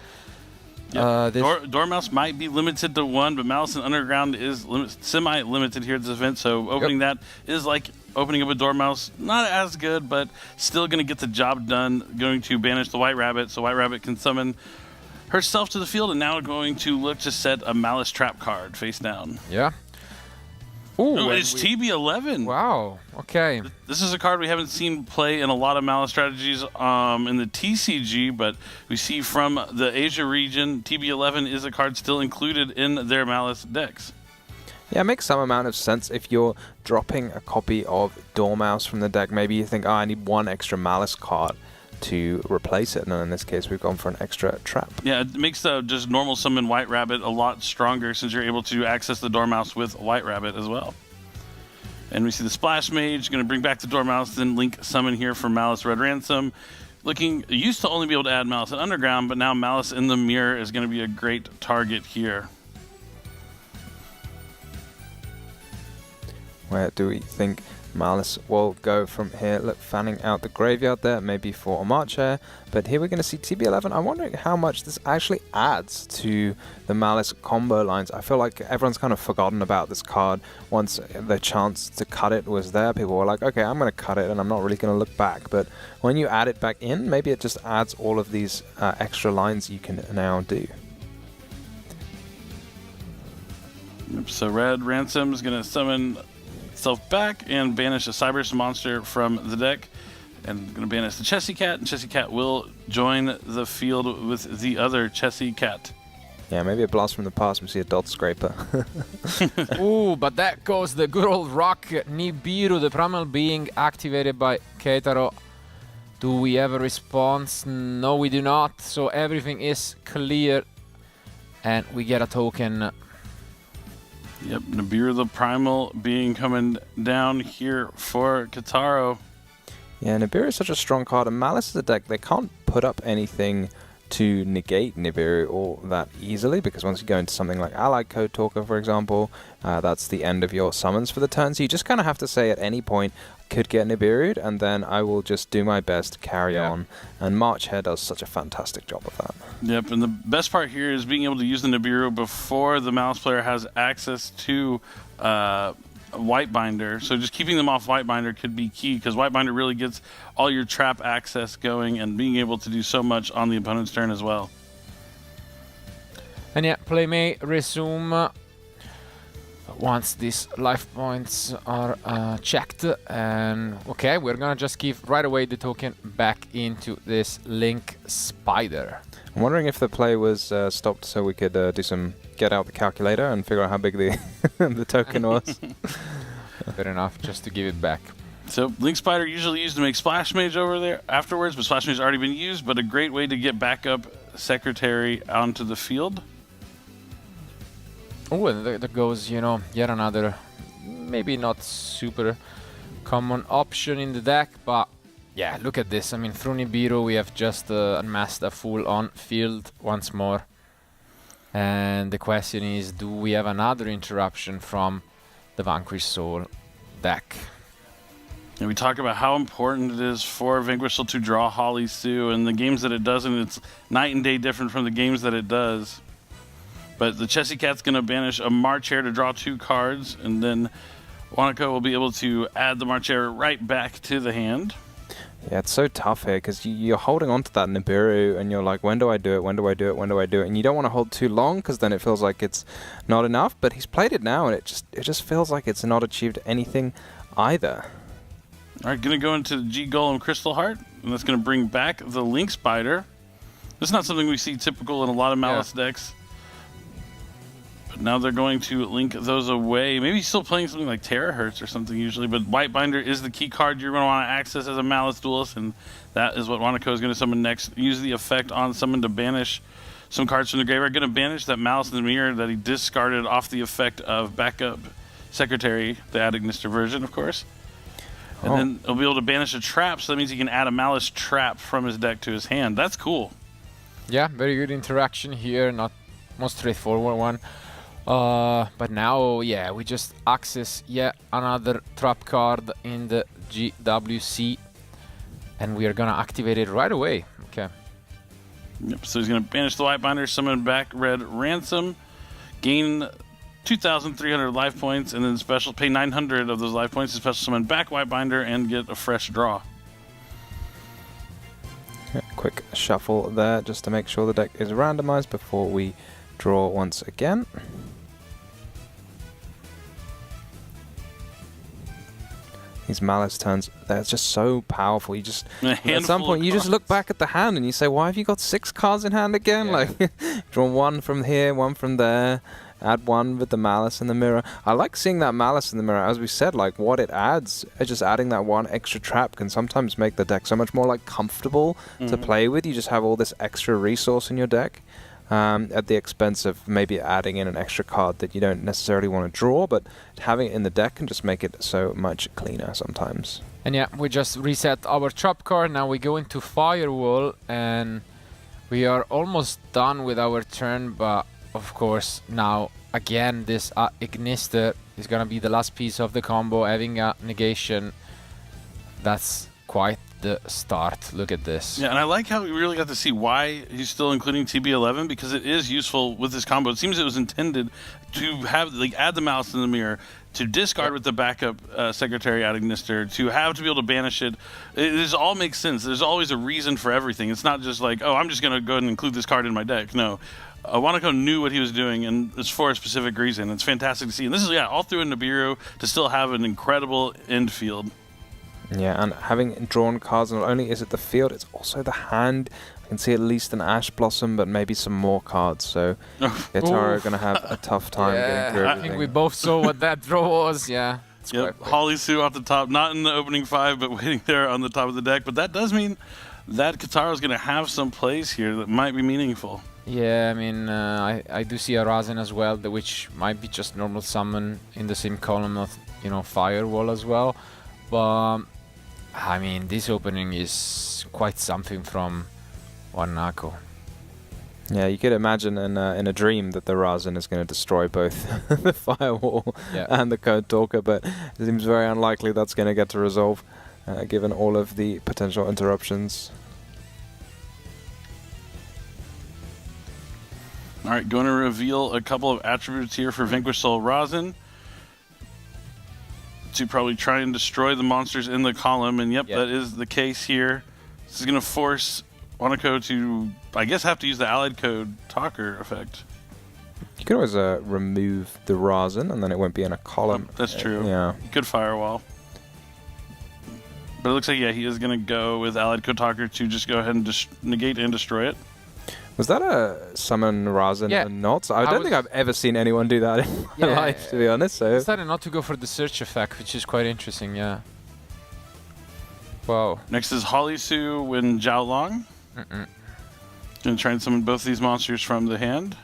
Dormouse might be limited to 1, but Malice and Underground is semi-limited here at this event, so opening that is like opening up a Dormouse. Not as good, but still going to get the job done. Going to banish the White Rabbit, so White Rabbit can summon herself to the field, and now going to look to set a Malice Trap card face down. Yeah. Ooh, it's TB11. Wow, okay. This is a card we haven't seen play in a lot of Malice strategies in the TCG, but we see from the Asia region, TB11 is a card still included in their Malice decks. Yeah, it makes some amount of sense if you're dropping a copy of Dormouse from the deck. Maybe you think, I need 1 extra Malice card to replace it. And in this case, we've gone for an extra trap. Yeah, it makes the just normal summon White Rabbit a lot stronger since you're able to access the Dormouse with White Rabbit as well. And we see the Splash Mage going to bring back the Dormouse, then link summon here for Malice Red Ransom. Used to only be able to add Malice in Underground, but now Malice in the Mirror is going to be a great target here. Where do we think Malice will go from here? Look, fanning out the graveyard there, maybe for a March Hare. But here we're going to see TB11. I'm wondering how much this actually adds to the Malice combo lines. I feel like everyone's kind of forgotten about this card. Once the chance to cut it was there, people were like, okay, I'm going to cut it and I'm not really going to look back. But when you add it back in, maybe it just adds all of these extra lines you can now do. Yep, so Red Ransom is going to summon itself back and banish a Cyberse monster from the deck, and going to banish the Chessy Cat, and Chessy Cat will join the field with the other Chessy Cat. Yeah, maybe a blast from the past. We see a dot scraper. Ooh, but that goes the good old rock Nibiru, the Primal being activated by Keitaro. Do we have a response? No, we do not. So everything is clear, and we get a token. Yep, Nibiru the Primal being coming down here for Keitaro. Yeah, Nibiru is such a strong card, and Malice is a deck, they can't put up anything to negate Nibiru all that easily, because once you go into something like Allied Code Talker, for example, that's the end of your summons for the turn, so you just kind of have to say at any point, I could get Nibiru'd, and then I will just do my best to carry on, and March Hare does such a fantastic job of that. Yep, and the best part here is being able to use the Nibiru before the Malice player has access to Whitebinder. So just keeping them off Whitebinder could be key, because Whitebinder really gets all your trap access going and being able to do so much on the opponent's turn as well. And yeah, play may resume once these life points are checked. And okay, we're gonna just give right away the token back into this Link Spider. I'm wondering if the play was stopped so we could do some get out the calculator and figure out how big the the token was. Fair enough, just to give it back. So Link Spider usually used to make Splash Mage over there afterwards, but Splash Mage has already been used, but a great way to get back up Secretary onto the field. Oh, and there goes, you know, yet another maybe not super common option in the deck, but yeah, look at this. I mean, through Nibiru we have just unmasked a full-on field once more. And the question is, do we have another interruption from the Vanquished Soul deck? And we talk about how important it is for Vanquished Soul to draw Holly Sue, and the games that it doesn't, it's night and day different from the games that it does. But the Chessy Cat's going to banish a March Hare to draw 2 cards, and then Wanako will be able to add the March Hare right back to the hand. Yeah, it's so tough here because you're holding on to that Nibiru and you're like, when do I do it, when do I do it, when do I do it? And you don't want to hold too long because then it feels like it's not enough. But he's played it now and it just feels like it's not achieved anything either. All right, going to go into the G Golem Crystal Heart, and that's going to bring back the Link Spider. This is not something we see typical in a lot of Malice decks. But now they're going to link those away. Maybe he's still playing something like Terahertz or something usually, but Whitebinder is the key card you're going to want to access as a Malice duelist, and that is what Wanako is going to summon next. Use the effect on summon to banish some cards from the graveyard. Going to banish that Malice in the Mirror that he discarded off the effect of backup Secretary, the Ad Ignister version, of course. And then he'll be able to banish a trap, so that means he can add a Malice trap from his deck to his hand. That's cool. Yeah, very good interaction here, not most straightforward one. But now, yeah, we just access yet another trap card in the GWC, and we are gonna activate it right away. Okay. Yep, so he's gonna banish the Whitebinder, summon back Red Ransom, gain 2,300 life points, and then special pay 900 of those life points to special summon back Whitebinder and get a fresh draw. Yeah, quick shuffle there just to make sure the deck is randomized before we draw once again. These Malice turns, they're just so powerful. You just, at some point, you just look back at the hand and you say, why have you got 6 cards in hand again? Yeah. Like, draw 1 from here, 1 from there. add one with the Malice in the mirror. I like seeing that Malice in the mirror. As we said, like what it adds, just adding that one extra trap can sometimes make the deck so much more like comfortable to play with. You just have all this extra resource in your deck at the expense of maybe adding in an extra card that you don't necessarily want to draw, but having it in the deck can just make it so much cleaner sometimes. And yeah, we just reset our trap card. Now we go into Firewall, and we are almost done with our turn, but of course now again this Ignister is gonna be the last piece of the combo, having a negation. That's quite the start. Look at this. Yeah, and I like how we really got to see why he's still including TB11, because it is useful with this combo. It seems it was intended to have add the Malice in the mirror, to discard with the backup Secretary out Ignister, to be able to banish it. This all makes sense. There's always a reason for everything. It's not just like, oh, I'm just going to go ahead and include this card in my deck. No. Wanako knew what he was doing, and it's for a specific reason. It's fantastic to see. And this is, all through in Nibiru to still have an incredible end field. Yeah, and having drawn cards, not only is it the field, it's also the hand. I can see at least an Ash Blossom, but maybe some more cards. So Keitaro are going to have a tough time getting through everything. I think we both saw what that draw was, yeah. Yep, Holly-Sue off the top, not in the opening 5, but waiting there on the top of the deck. But that does mean that Keitaro is going to have some plays here that might be meaningful. Yeah, I mean, I do see a Razen as well, which might be just normal summon in the same column of, Firewall as well. But, I mean, this opening is quite something from Wanako. Yeah, you could imagine in a dream that the Razen is going to destroy both the Firewall and the Code Talker, but it seems very unlikely that's going to get to resolve, given all of the potential interruptions. All right, going to reveal a couple of attributes here for Vanquished Soul Razen to probably try and destroy the monsters in the column, and yep. That is the case here. This is going to force Wanako to, I guess, have to use the Allied Code Talker effect. You can always remove the Razen, and then it won't be in a column. That's true. Yeah. Good Firewall. But it looks like, he is going to go with Allied Code Talker to just go ahead and negate and destroy it. Was that a summon Razen or not? I don't think I've ever seen anyone do that in my life, to be honest. So. I decided not to go for the search effect, which is quite interesting, yeah. Wow. Next is Holly-Sue and Zhao Long. Going to try and summon both these monsters from the hand.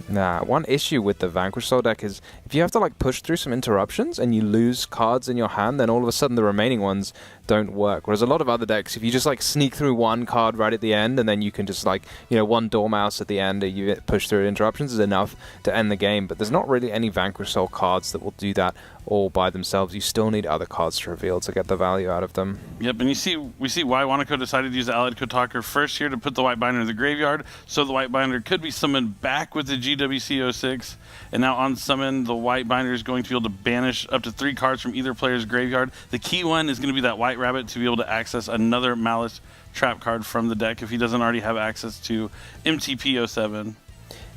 Nah, one issue with the Vanquished Soul deck is if you have to push through some interruptions and you lose cards in your hand, then all of a sudden the remaining ones don't work. Whereas a lot of other decks, if you just sneak through one card right at the end and then you can just one Dormouse at the end, you push through interruptions is enough to end the game. But there's not really any Vanquished Soul cards that will do that all by themselves. You still need other cards to reveal to get the value out of them. Yep, and we see why Wanako decided to use the Allied Code Talker first here to put the White Binder in the graveyard, so the White Binder could be summoned back with the GWC06, and now on summon, the White Binder is going to be able to banish up to 3 cards from either player's graveyard. The key one is going to be that White Rabbit to be able to access another Malice trap card from the deck if he doesn't already have access to MTP07.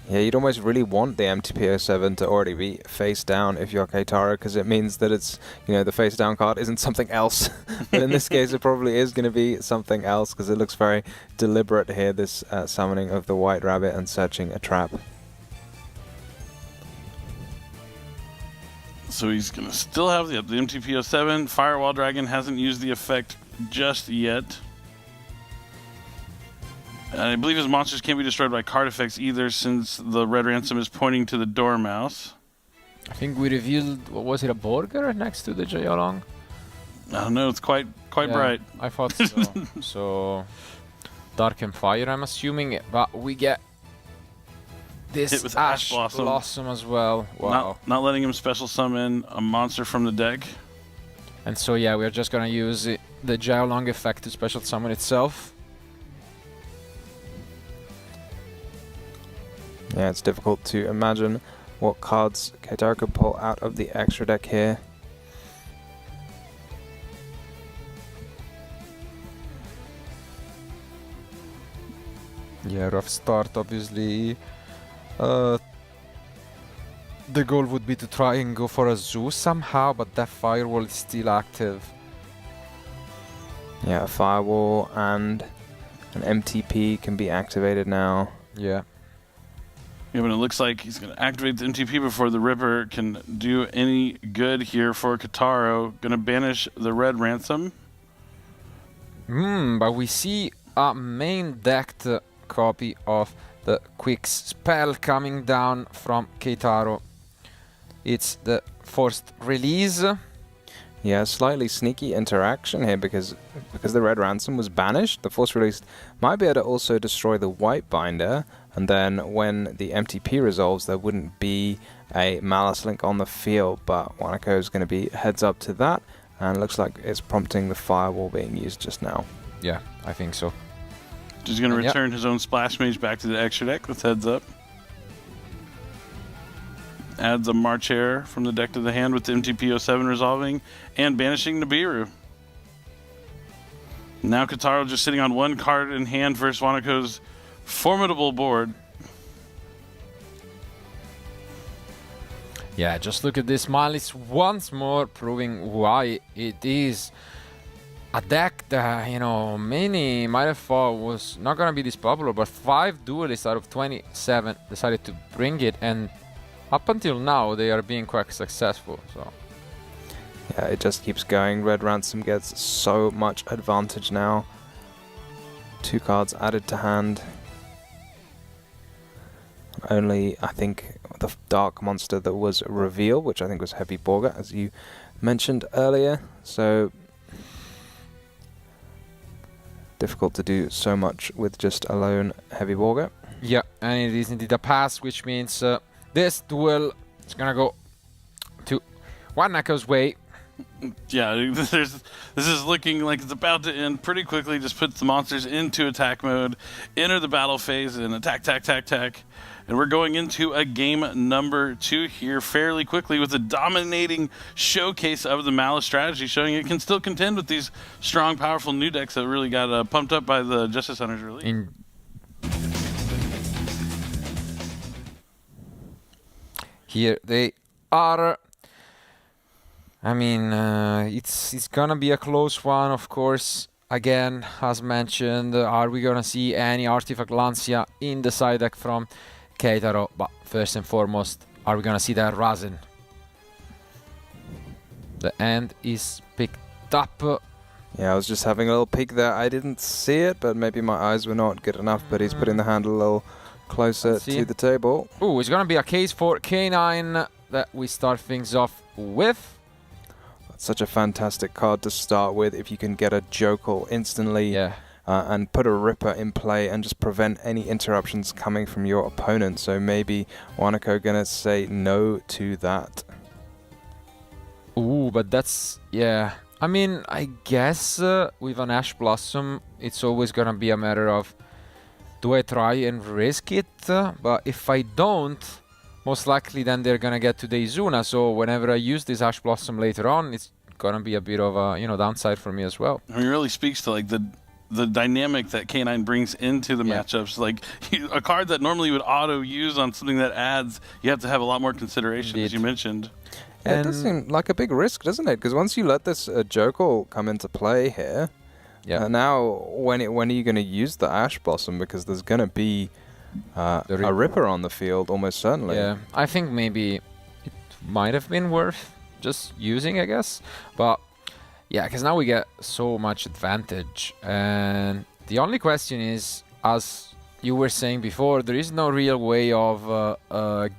Yeah, you'd almost really want the MTP07 to already be face down if you're Keitaro, because it means that it's, the face down card isn't something else. But in this case, it probably is going to be something else, because it looks very deliberate here, this summoning of the White Rabbit and searching a trap. So he's going to still have the MTP07. Firewall Dragon hasn't used the effect just yet. I believe his monsters can't be destroyed by card effects either, since the Red Ransom is pointing to the Dormouse. I think we revealed, what was it, a Borger next to the Jayalong? I don't know, it's quite bright. I thought so. So, Dark and Fire, I'm assuming, but we get this hit with Ash Blossom. Blossom as well. Wow. Not letting him special summon a monster from the deck. And so, we're just gonna use the Jayalong effect to special summon itself. Yeah, it's difficult to imagine what cards Keitaro could pull out of the extra deck here. Yeah, rough start, obviously. The goal would be to try and go for a Zoo somehow, but that Firewall is still active. Yeah, a Firewall and an MTP can be activated now. Yeah. Yeah, but it looks like he's going to activate the MTP before the Ripper can do any good here for Kataro. Going to banish the red Ransom. But we see a main decked copy of the quick spell coming down from Keitaro. It's the forced release. Yeah, slightly sneaky interaction here because the red Ransom was banished. The force release might be able to also destroy the white binder, and then when the MTP resolves, there wouldn't be a Malice Link on the field. But Wanako is going to be heads up to that, and looks like it's prompting the Firewall being used just now. Yeah, I think so. He's going to return his own Splash Mage back to the extra deck with heads up. Adds a March Hare from the deck to the hand with the MTP-07 resolving and banishing Nibiru. Now Kataro just sitting on one card in hand versus Wanako's formidable board. Yeah, just look at this Malice once more, proving why it is a deck that, you know, many might have thought was not going to be this popular, but 5 duelists out of 27 decided to bring it, and up until now they are being quite successful. So yeah, it just keeps going. Red Ransom gets so much advantage now. 2 cards added to hand. Only, I think, the Dark Monster that was revealed, which I think was Heavy Borga, as you mentioned earlier. So difficult to do so much with just a lone Heavy Borga. yeah, and it is indeed a pass, which means this duel is gonna go to Wanako's way. Yeah, this is looking like it's about to end pretty quickly. Just put the monsters into attack mode, enter the battle phase, and attack. And we're going into a game number 2 here fairly quickly with a dominating showcase of the Malice strategy, showing it can still contend with these strong, powerful new decks that really got pumped up by the Justice Hunters release. Here they are. I mean, it's gonna be a close one, of course. Again, as mentioned, are we gonna see any Artifact Lancia in the side deck from Keitaro? But first and foremost, are we gonna see that Razen? The end is picked up. Yeah, I was just having a little peek there. I didn't see it, but maybe my eyes were not good enough. But he's putting the handle a little closer to the table. Ooh, it's gonna be a case for K9 that we start things off with. Such a fantastic card to start with. If you can get a Jokal instantly and put a Ripper in play and just prevent any interruptions coming from your opponent. So maybe Wanako gonna say no to that. Ooh, but that's, yeah. I mean, I guess with an Ash Blossom, it's always gonna be a matter of, do I try and risk it? But if I don't, most likely then they're gonna get to the Izuna, so whenever I use this Ash Blossom later on, it's gonna be a bit of a, you know, downside for me as well. I mean, it really speaks to like the dynamic that K9 brings into the matchups. Like a card that normally would auto use on something that adds, you have to have a lot more consideration, as you mentioned. Yeah, it does seem like a big risk, doesn't it? Because once you let this Jokal come into play here, now when are you going to use the Ash Blossom? Because there's going to be a Ripper on the field, almost certainly. Yeah, I think maybe it might have been worth just using, I guess. But yeah, because now we get so much advantage. And the only question is, as you were saying before, there is no real way of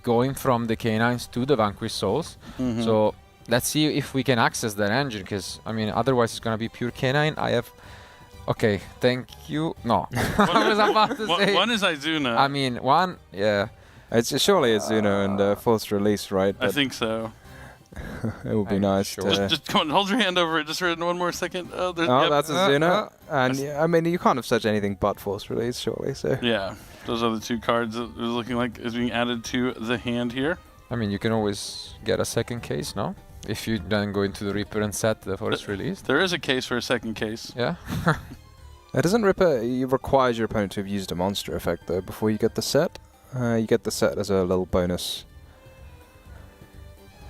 going from the K9s to the Vanquished Souls. So let's see if we can access that engine, because, I mean, otherwise it's going to be pure K9. I have... Okay, thank you. No. I was about to say. One is Izuna. I mean, one, yeah. It's surely Izuna and forced release, right? I think so. It would be nice to... Just come on, hold your hand over it just for one more second. Oh, that's Izuna. And yeah, I mean, you can't have such anything but forced release, surely. So yeah, those are the 2 cards that are looking like is being added to the hand here. I mean, you can always get a second case, no? If you then go into the Reaper and set the forest release. There is a case for a second case. Yeah. It doesn't Ripper. It requires your opponent to have used a monster effect though before you get the set. You get the set as a little bonus.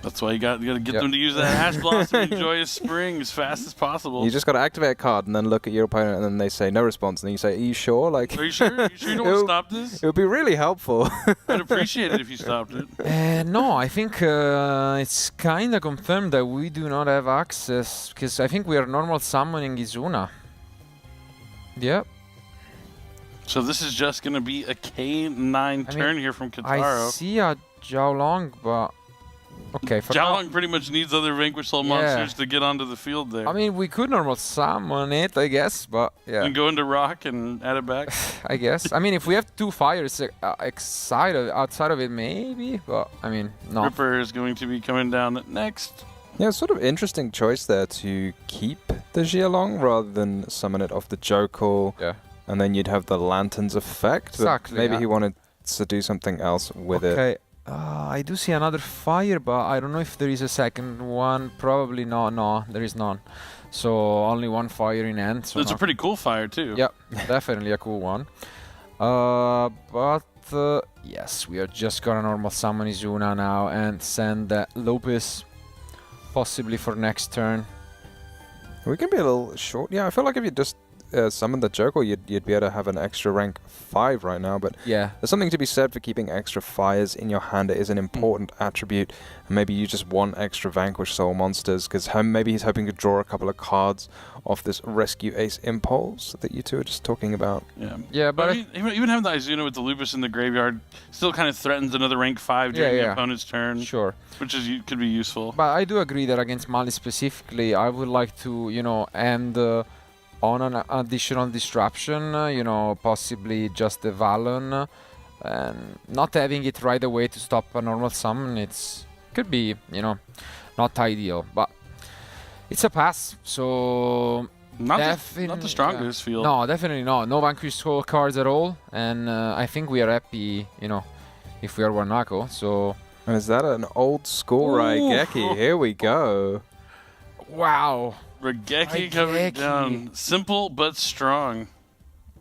That's why you got to get them to use that Ash Blossom and Joyous Spring as fast as possible. You just got to activate a card and then look at your opponent and then they say no response and then you say, are you sure? Like, are you sure? You sure you don't want to stop this? It would be really helpful. I'd appreciate it if you stopped it. No, I think it's kind of confirmed that we do not have access, because I think we are normal summoning Izuna. Yep. So this is just going to be a K9 turn here from Kitaro. I see a Jiaolong, but... Okay, for Jiaolong pretty much needs other Vanquish Soul monsters to get onto the field there. I mean, we could normal summon it, I guess, but yeah. And go into Rock and add it back? I guess. I mean, if we have 2 fires outside of it, maybe, but I mean, no. Ripper is going to be coming down next. Yeah, sort of interesting choice there to keep the Jiaolong rather than summon it off the Jokul. Yeah. And then you'd have the Lanterns effect. Exactly. Maybe he wanted to do something else with it. Okay. I do see another fire, but I don't know if there is a second one. Probably no. No, there is none. So only 1 fire in hand. So it's a pretty cool fire too. Yep, definitely a cool one. Yes, we are just gonna normal summon Izuna now and send Lopez possibly for next turn. We can be a little short. Yeah, I feel like if you just summon the Jokul, you'd be able to have an extra rank 5 right now, but yeah, there's something to be said for keeping extra fires in your hand. It is an important attribute, and maybe you just want extra Vanquish Soul monsters, because maybe he's hoping to draw a couple of cards off this Rescue Ace Impulse that you two are just talking about. Yeah, but even having the Izuna with the Lupus in the graveyard still kind of threatens another rank 5 during the opponent's turn. Sure. Which could be useful. But I do agree that against Mali specifically, I would like to, end on an additional disruption, possibly just the Valon, and not having it right away to stop a normal summon, could be, not ideal, but it's a pass, so... Not the strongest field. No, definitely not. No Vanquish Soul cards at all, and I think we are happy, if we are Wanako, so... And is that an old school Raigeki? Here we go. Wow. Raigeki coming down. Simple but strong.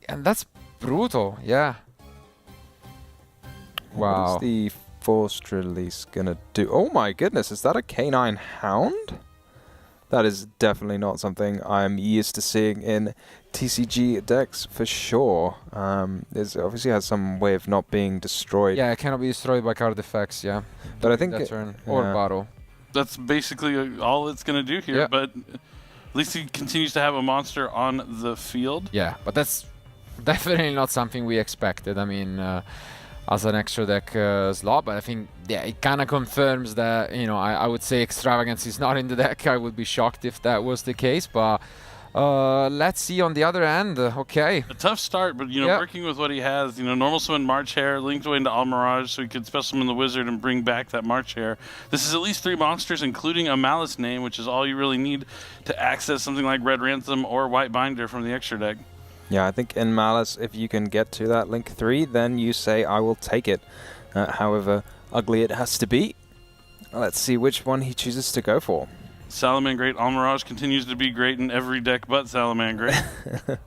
And that's brutal, yeah. Wow. What's the forced release gonna do? Oh my goodness, is that a K9 Hound? That is definitely not something I'm used to seeing in TCG decks for sure. It obviously has some way of not being destroyed. Yeah, it cannot be destroyed by card effects, yeah. But I think that turn or battle. That's basically all it's going to do here, but at least he continues to have a monster on the field. Yeah, but that's definitely not something we expected. I mean, as an extra deck slot, but I think, it kind of confirms that, I would say Extravagance is not in the deck. I would be shocked if that was the case, but let's see on the other end. Okay. A tough start, but, working with what he has, normal summon March Hare, linked away into Almirage, so he could special summon the Wizard and bring back that March Hare. This is at least 3 monsters, including a Malice name, which is all you really need to access something like Red Ransom or White Binder from the extra deck. Yeah, I think in Malice, if you can get to that link 3, then you say, I will take it. However ugly it has to be. Let's see which one he chooses to go for. Salamangreat Almirage continues to be great in every deck but Salamangreat.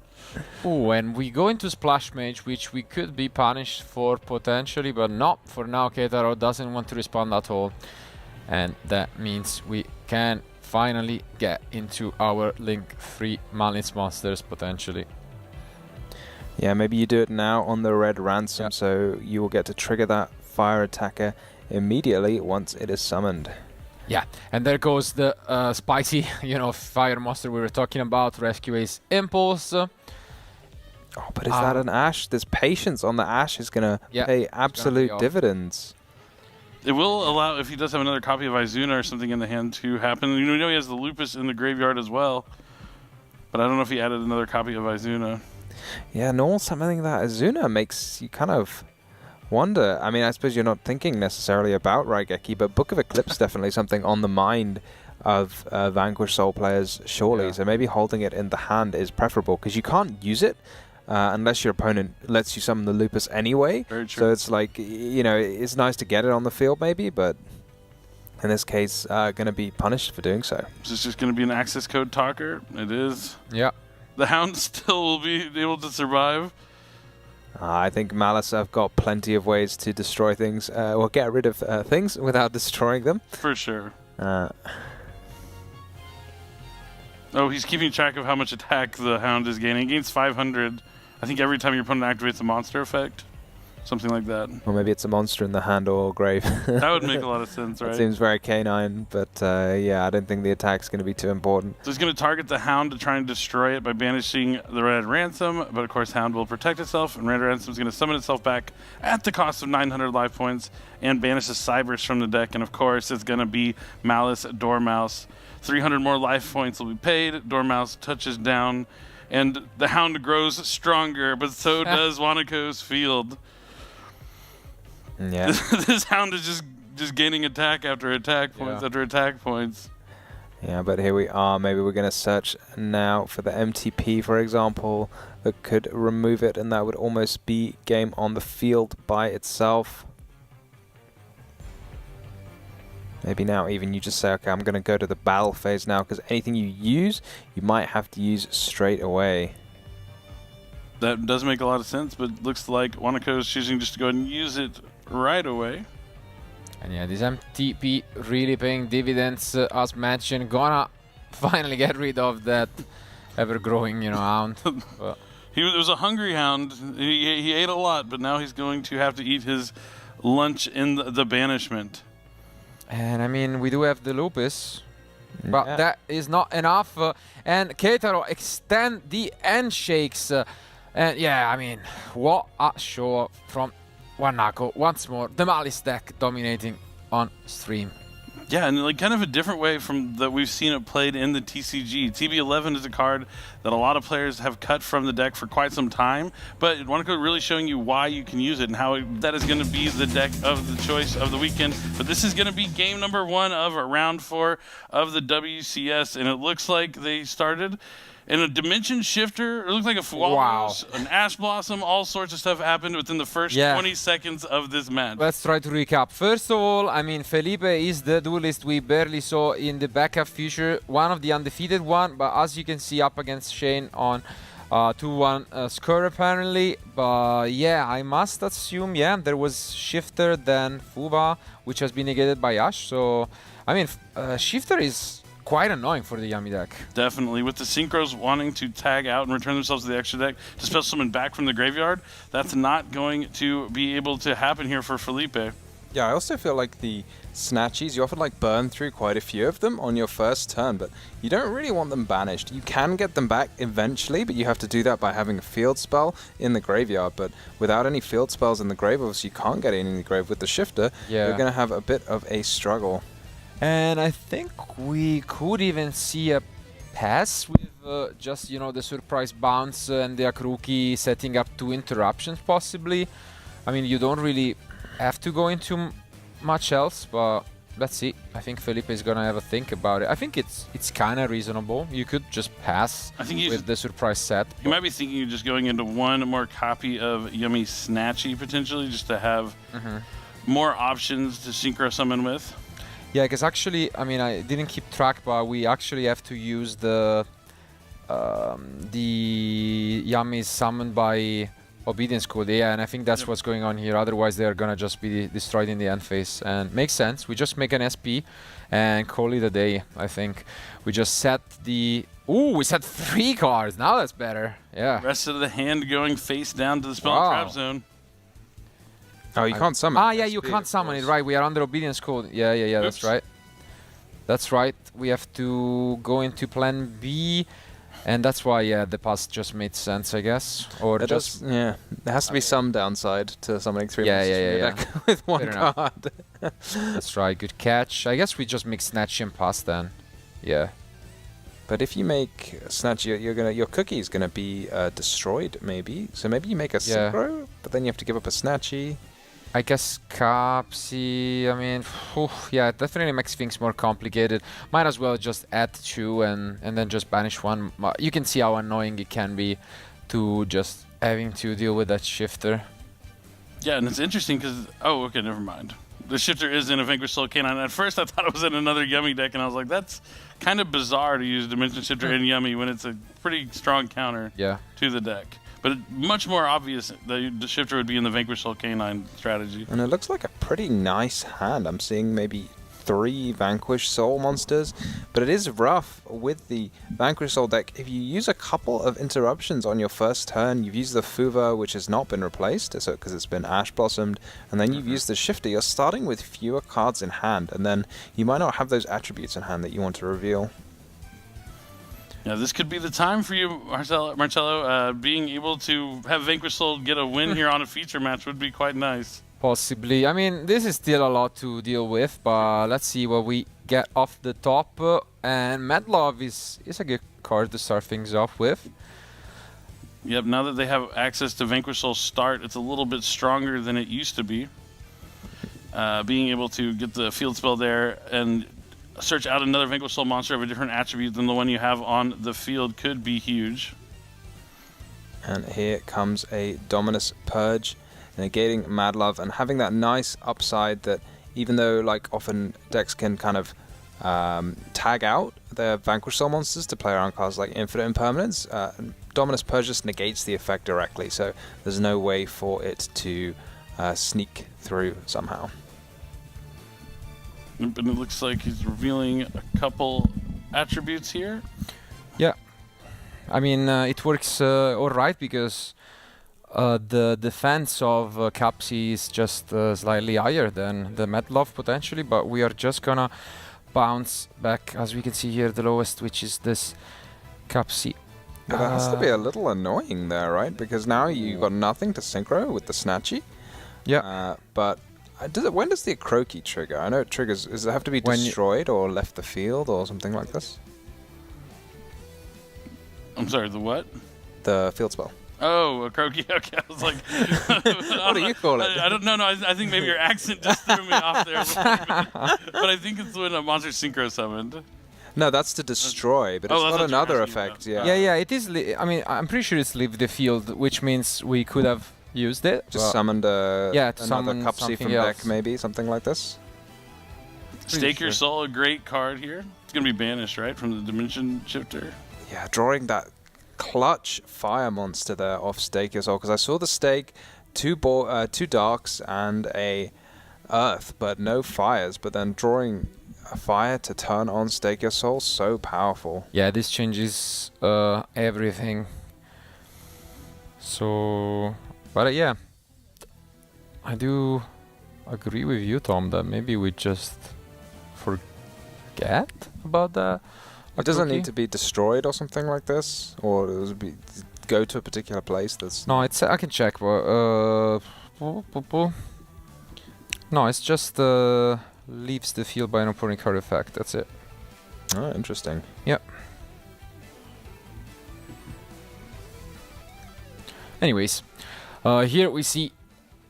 Ooh, and we go into Splash Mage, which we could be punished for potentially, but not for now. Keitaro doesn't want to respond at all. And that means we can finally get into our link 3 Malice monsters potentially. Yeah, maybe you do it now on the Red Ransom, so you will get to trigger that Fire Attacker immediately once it is summoned. Yeah, and there goes the spicy, fire monster we were talking about, Rescue Ace Impulse. Oh, but is that an Ash? This patience on the Ash is going to pay absolute dividends. It will allow, if he does have another copy of Izuna or something in the hand, to happen. We know he has the Lupus in the graveyard as well, but I don't know if he added another copy of Izuna. Yeah, normal summoning that Izuna makes you kind of wonder. I mean, I suppose you're not thinking necessarily about Raigeki, but Book of Eclipse definitely something on the mind of Vanquish Soul players, surely. Yeah. So maybe holding it in the hand is preferable, because you can't use it unless your opponent lets you summon the Lupus anyway. Very true. So it's like, it's nice to get it on the field maybe, but in this case, going to be punished for doing so. This is just going to be an access code talker. It is. Yeah. The Hound still will be able to survive. I think Malice have got plenty of ways to destroy things, or get rid of things without destroying them. For sure. Oh, he's keeping track of how much attack the Hound is gaining. He gains 500, I think, every time your opponent activates a monster effect. Something like that. Or maybe it's a monster in the hand or grave. That would make a lot of sense, right? It seems very canine, but yeah, I don't think the attack's going to be too important. So he's going to target the Hound to try and destroy it by banishing the Red Ransom, but of course Hound will protect itself, and Red Ransom is going to summon itself back at the cost of 900 life points and banish the Cybers from the deck, and of course it's going to be Malice Dormouse. 300 more life points will be paid, Dormouse touches down, and the Hound grows stronger, but so does Wanako's Field. Yeah. This Hound is just gaining attack after attack points after attack points. Yeah, but here we are. Maybe we're going to search now for the MTP, for example, that could remove it, and that would almost be game on the field by itself. Maybe now even you just say, okay, I'm going to go to the battle phase now, because anything you use, you might have to use straight away. That does make a lot of sense, but looks like Wanako is choosing just to go ahead and use it right away. And yeah, this MTP really paying dividends, as mentioned. Gonna finally get rid of that ever-growing, Hound. It was a hungry Hound. He ate a lot, but now he's going to have to eat his lunch in the banishment. And I mean, we do have the Lupus, but that is not enough. And Keitaro extend the handshakes. And yeah, I mean, what a show from Wanako. Once more, the Malice deck dominating on stream. Yeah, and like kind of a different way from that we've seen it played in the TCG. TB11 is a card that a lot of players have cut from the deck for quite some time, but Wanako really showing you why you can use it and how that is going to be the deck of the choice of the weekend. But this is going to be game number 1 of round 4 of the WCS, and it looks like they started in a Dimension Shifter. It looked like a Fualos, an Ash Blossom, all sorts of stuff happened within the first 20 seconds of this match. Let's try to recap. First of all, I mean, Felipe is the duelist we barely saw in the backup future, one of the undefeated one, but as you can see, up against Shane on 2-1 score apparently. But yeah, I must assume, there was Shifter, then Fuba, which has been negated by Ash. So, I mean, Shifter is quite annoying for the Yami deck. Definitely. With the Synchros wanting to tag out and return themselves to the extra deck to special summon back from the graveyard, that's not going to be able to happen here for Felipe. Yeah, I also feel like the Snatchies, you often like burn through quite a few of them on your first turn, but you don't really want them banished. You can get them back eventually, but you have to do that by having a field spell in the graveyard. But without any field spells in the grave, obviously you can't get any in the grave. With the Shifter, you're going to have a bit of a struggle. And I think we could even see a pass with just, the surprise bounce and the Akruki setting up 2 interruptions possibly. I mean, you don't really have to go into much else, but let's see. I think Felipe is going to have a think about it. I think it's kind of reasonable. You could just pass with the surprise set. You might be thinking of just going into 1 more copy of Yummy Snatchy potentially, just to have more options to synchro summon with. Yeah, because actually, I mean, I didn't keep track, but we actually have to use the Yummies summoned by Obedience Code. Yeah, and I think that's what's going on here. Otherwise, they're gonna just be destroyed in the end phase. And makes sense. We just make an SP and call it a day, I think. We just set the... Ooh, we set 3 cards. Now that's better. Yeah. Rest of the hand going face down to the spell and trap zone. Oh, you can't summon. Yeah, you can't summon it, right? We are under Obedience Code. Yeah, that's right. That's right. We have to go into plan B, and that's why, the pass just made sense, I guess. Or there has to be some downside to summoning 3 monsters with 1 card. That's right. Good catch. I guess we just make Snatch and pass then. Yeah. But if you make Snatch, your cookie is gonna be destroyed, maybe. So maybe you make a Synchro, but then you have to give up a Snatchy. I guess Capsi, I mean, it definitely makes things more complicated. Might as well just add 2 and then just banish 1. You can see how annoying it can be to just having to deal with that Shifter. Yeah, and it's interesting because, okay, never mind. The Shifter is in a Vanquish Soul Canine. At first I thought it was in another Yummy deck, and I was like, that's kind of bizarre to use Dimension Shifter in Yummy when it's a pretty strong counter to the deck. But much more obvious the shifter would be in the Vanquish Soul Canine strategy. And it looks like a pretty nice hand. I'm seeing maybe 3 Vanquish Soul monsters, but it is rough with the Vanquish Soul deck. If you use a couple of interruptions on your first turn, you've used the Fuva, which has not been replaced, so because it's been Ash Blossomed, and then you've used the Shifter, you're starting with fewer cards in hand, and then you might not have those attributes in hand that you want to reveal. Yeah, this could be the time for you, Marcello. Being able to have Vanquish Soul get a win here on a feature match would be quite nice. Possibly. I mean, this is still a lot to deal with, but let's see what we get off the top. And Medlov is a good card to start things off with. Yep, now that they have access to Vanquish Soul Start, it's a little bit stronger than it used to be. Being able to get the field spell there and search out another Vanquish Soul monster of a different attribute than the one you have on the field could be huge. And here comes a Dominus Purge, negating Mad Love, and having that nice upside that even though like often decks can kind of tag out their Vanquish Soul monsters to play around cards like Infinite Impermanence, Dominus Purge just negates the effect directly, so there's no way for it to sneak through somehow. And it looks like he's revealing a couple attributes here. Yeah, I mean it works all right because the defense of Capsi is just slightly higher than the Medlov potentially, but we are just gonna bounce back, as we can see here, the lowest, which is this Capsi. But that has to be a little annoying there, right? Because now you got nothing to synchro with the Snatchy. Yeah. But when does the Croaky trigger? I know it triggers. Does it have to be destroyed or left the field or something like this? I'm sorry, the what? The field spell. Oh, a croaky. Okay, I was like, what do you call it? I don't know. I think maybe your accent just threw me off there. But I think it's when a monster synchro summoned. No, that's to destroy, but it's got another effect. Yeah. Yeah. It is. I mean, I'm pretty sure it's leave the field, which means we could have used it. Just summoned another summon Cupsy from deck, maybe something like this. Stake Your Soul, a great card here. It's gonna be banished, right, from the Dimension Shifter. Yeah, drawing that clutch fire monster there off Stake Your Soul, because I saw the stake, two darks and a earth, but no fires. But then drawing a fire to turn on Stake Your Soul, so powerful. Yeah, this changes everything. So, but yeah, I do agree with you, Tom, that maybe we just forget about that. It doesn't need to be destroyed or something like this, or it would be go to a particular place. That's no. It's I can check. No, it's just leaves the field by an opponent card effect. That's it. Oh, interesting. Yeah. Anyways, here we see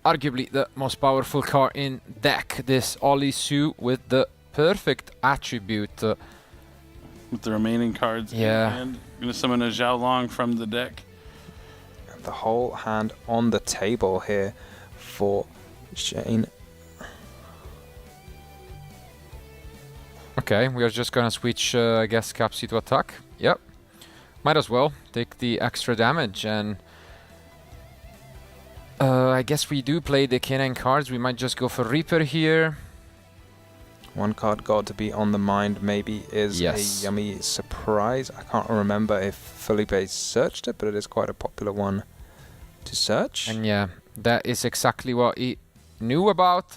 arguably the most powerful card in deck. This Olisu with the perfect attribute. With the remaining cards in hand. Gonna summon a Xiaolong from the deck. The whole hand on the table here for Shane. Okay, we are just gonna switch, I guess, Capsi to attack. Yep. Might as well take the extra damage, and I guess we do play the K9 cards. We might just go for Reaper here. One card got to be on the mind maybe is a yummy surprise. I can't remember if Felipe searched it, but it is quite a popular one to search. And yeah, that is exactly what he knew about.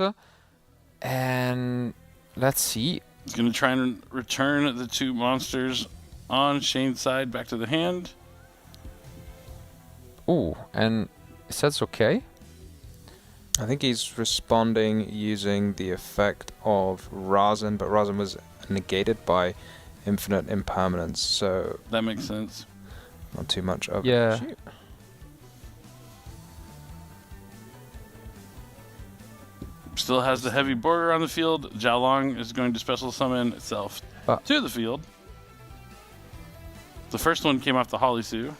And let's see. He's going to try and return the 2 monsters on Shane's side back to the hand. Ooh, and it says okay. I think he's responding using the effect of Razan, but Razan was negated by Infinite Impermanence, so that makes sense. Not too much of a shoot. Still has the heavy border on the field. Xiaolong is going to special summon itself to the field. The first one came off the Holisu.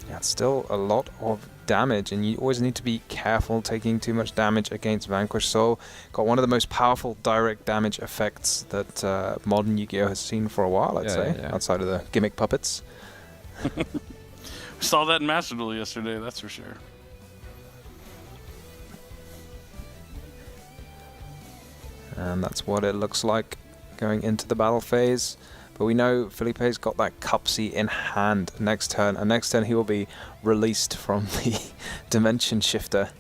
Yeah, it's still a lot of damage, and you always need to be careful taking too much damage against Vanquish Soul. Got one of the most powerful direct damage effects that modern Yu-Gi-Oh has seen for a while, I'd say, outside of the gimmick puppets. We saw that in Master Duel yesterday, that's for sure. And that's what it looks like going into the battle phase. But we know Felipe's got that Cupsy in hand next turn, and next turn he will be released from the Dimension Shifter.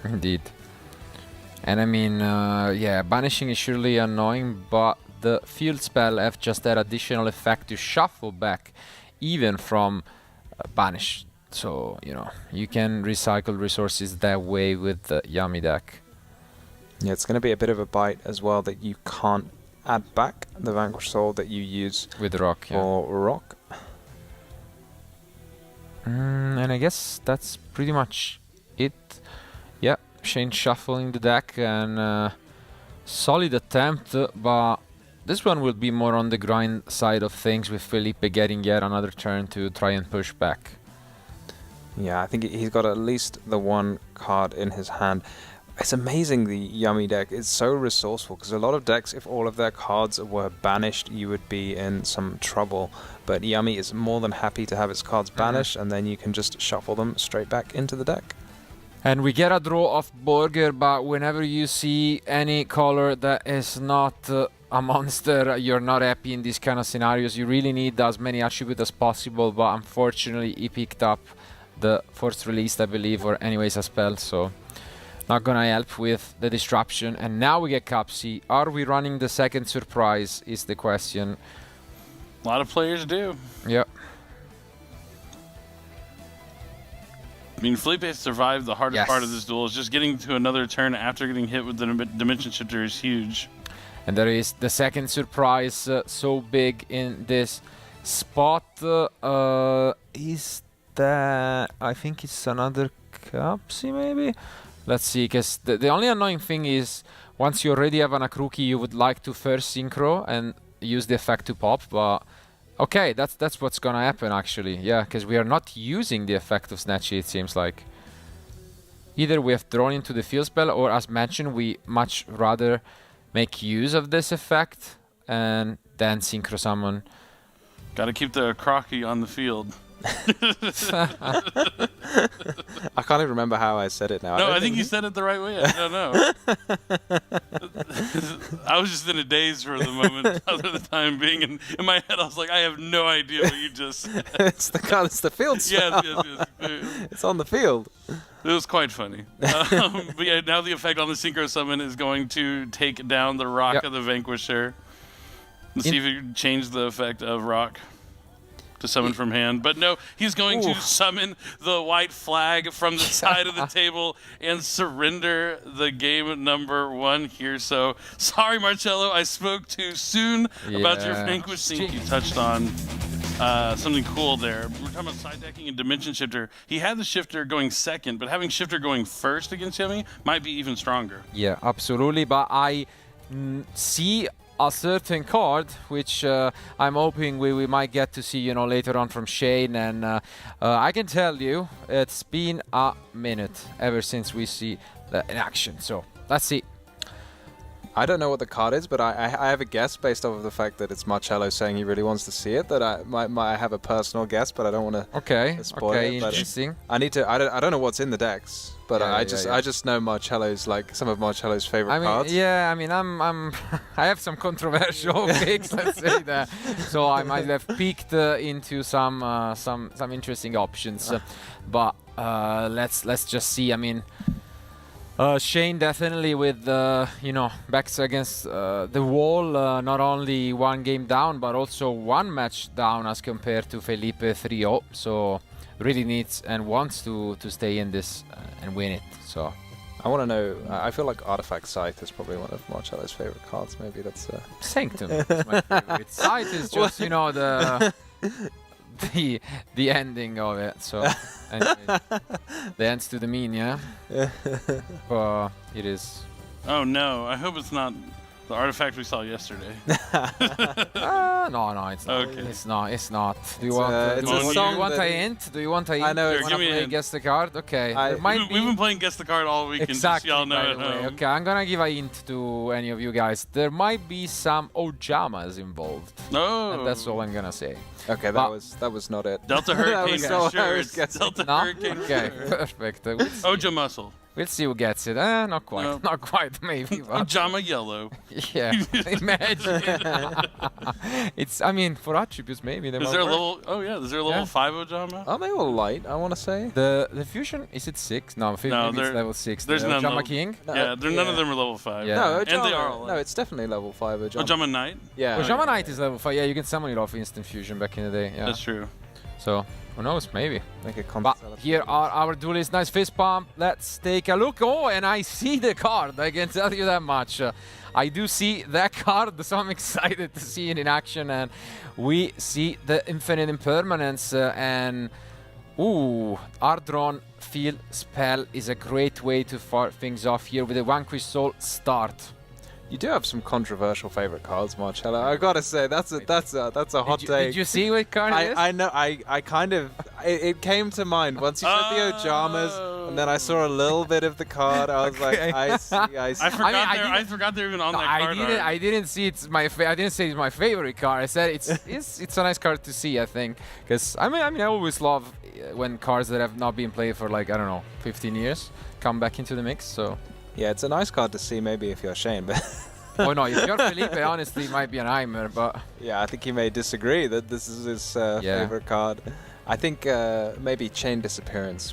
Indeed. And I mean, yeah, banishing is surely annoying, but the field spell have just that additional effect to shuffle back even from banish. So, you know, you can recycle resources that way with the Yami deck. Yeah, it's going to be a bit of a bite as well that you can't add back the Vanquish Soul that you use with Rock, for Rock. And I guess that's pretty much it. Yeah, Shane shuffling the deck and solid attempt, but this one will be more on the grind side of things with Felipe getting yet another turn to try and push back. Yeah, I think he's got at least the one card in his hand. It's amazing, the Yami deck is so resourceful, because a lot of decks, if all of their cards were banished, you would be in some trouble. But Yami is more than happy to have its cards banished, and then you can just shuffle them straight back into the deck. And we get a draw of Burger, but whenever you see any color that is not a monster, you're not happy in these kind of scenarios. You really need as many attributes as possible, but unfortunately he picked up the first release, I believe, or anyways a spell, so not gonna help with the disruption. And now we get Cupsy. Are we running the second surprise is the question. A lot of players do. Yep. I mean, Felipe survived the hardest part of this duel. Is just getting to another turn after getting hit with the Dimension Shifter is huge. And there is the second surprise, so big in this spot. Is that... I think it's another Cupsy, maybe? Let's see, because the only annoying thing is once you already have an Akruki, you would like to first synchro and use the effect to pop, but okay, that's what's gonna happen actually. Yeah, because we are not using the effect of Snatchy, it seems like. Either we have drawn into the field spell, or as mentioned, we much rather make use of this effect and then synchro summon. Gotta keep the Crocky on the field. I can't even remember how I said it now. No, I think you said it the right way. I don't know. I was just in a daze for the moment. Other the time being in my head, I was like, I have no idea what you just said. It's the field spell. Yes. It's on the field. It was quite funny. But yeah, now the effect on the Synchro Summon is going to take down the Rock of the Vanquisher. Let's see if you can change the effect of Rock to summon from hand. But no, he's going to summon the white flag from the side of the table and surrender the game number 1 here. So sorry, Marcello, I spoke too soon about your Vanquish. I think you touched on something cool there. We're talking about side decking and Dimension Shifter. He had the Shifter going second, but having Shifter going first against Yami might be even stronger. Yeah, absolutely. But I see a certain card, which I'm hoping we might get to see, you know, later on from Shane. And I can tell you, it's been a minute ever since we see that in action. So let's see. I don't know what the card is, but I have a guess based off of the fact that it's Marcello saying he really wants to see it. That I might have a personal guess, but I don't want to spoil it. Interesting. I need to. I don't know what's in the decks, but I just know Marcello's, like, some of Marcello's favorite cards. Yeah, I mean, I have some controversial picks, let's say that. So I might have peeked into some interesting options, but let's just see. I mean, Shane definitely with you know, backs against the wall, not only one game down but also one match down as compared to Felipe 3-0, so really needs and wants to stay in this and win it. So I want to know, I feel like Artifact Scythe is probably one of Marcello's favorite cards. Maybe that's Sanctum is my favorite. Scythe is just, you know, the ending of it. So anyway, the ends to the mean, yeah. But it is. Oh no! I hope it's not The artifact we saw yesterday. No, it's not. Okay. It's not. It's not. Do you It's want? a- do it's you a want- song do you want that- a hint? Do you want a hint? I know Do it's- you Give me a wanna play hint. guess the card? Okay. There might We've be. been playing Guess the Card all weekend. Exactly, Just so y'all know by at the way. home. Okay, I'm gonna give a hint to any of you guys. There might be some Ojamas involved. No. And that's all I'm gonna say. Okay, But- that was not it. Delta Hurricane was for all I sure. was It's guessing. Delta No? Hurricane for Okay, sure. perfect. Oja Muscle. We'll see who gets it. Not quite. No. Not quite, maybe. But Ojama Yellow. yeah, imagine. It's. I mean, for attributes, maybe. They Is might there a work. level? Oh yeah, is there a level Yeah. 5 Ojama? Aren't they all light, I want to say? The fusion, is it 6? No, maybe it's they're- level 6. there's the none Ojama level- King? No, Yeah, none of them are level 5. Yeah. No, And they are all Ojama, no, light. it's definitely level 5 Ojama. Ojama Knight? Yeah. Ojama Knight is level 5. Yeah, you can summon it off instant fusion back in the day. Yeah. That's true. So, who knows? Maybe. Make a But here are our duelists. Nice fist pump. Let's take a look. Oh, and I see the card. I can tell you that much. I do see that card, so I'm excited to see it in action. And we see the Infinite Impermanence. And, ooh, Ardron Field Spell is a great way to start things off here with a Vanquished Soul start. You do have some controversial favorite cards, Marcello. I gotta say, that's a hot take. Did you see what card it is? I know. I kind of. It came to mind once you said the Ojamas, and then I saw a little bit of the card. I was Okay. like, I see. I forgot I they're even on No, that I card didn't. art. I didn't see it's my. I didn't say it's my favorite card. I said it's a nice card to see. I think because I mean I always love when cards that have not been played for like I don't know 15 years come back into the mix. So Yeah, it's a nice card to see. Maybe if you're Shane, but oh no, if you're Felipe, honestly, it might be an nightmare. But yeah, I think he may disagree that this is his Yeah. favorite card. I think maybe Chain Disappearance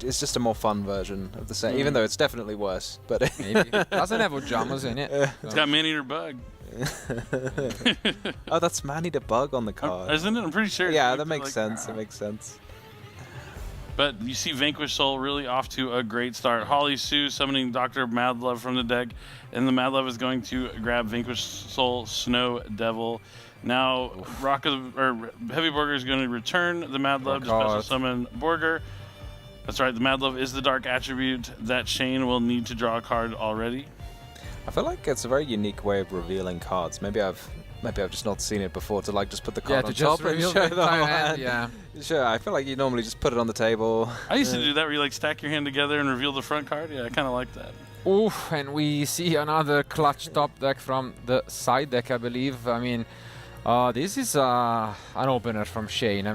it's just a more fun version of the set, even though it's definitely worse. But maybe doesn't have Ojamas in it. It's got Man-Eater Bug. oh, that's Man-Eater Bug on the card. Isn't it? I'm pretty sure. Yeah, It's that makes like- sense. That makes sense. But you see Vanquished Soul really off to a great start. Holly Sue summoning Dr. Madlove from the deck, and the Madlove is going to grab Vanquished Soul Snow Devil. Now, Heavy Borger is going to return the Madlove to special summon Borger. That's right, the Madlove is the dark attribute that Shane will need to draw a card already. I feel like it's a very unique way of revealing cards. Maybe I've just not seen it before to like just put the card on top and reveal show the the whole entire hand. Yeah. Sure, I feel like you normally just put it on the table. I used to do that where you like stack your hand together and reveal the front card. Yeah, I kind of like that. Oof, and we see another clutch top deck from the side deck, I believe. I mean, this is an opener from Shane. I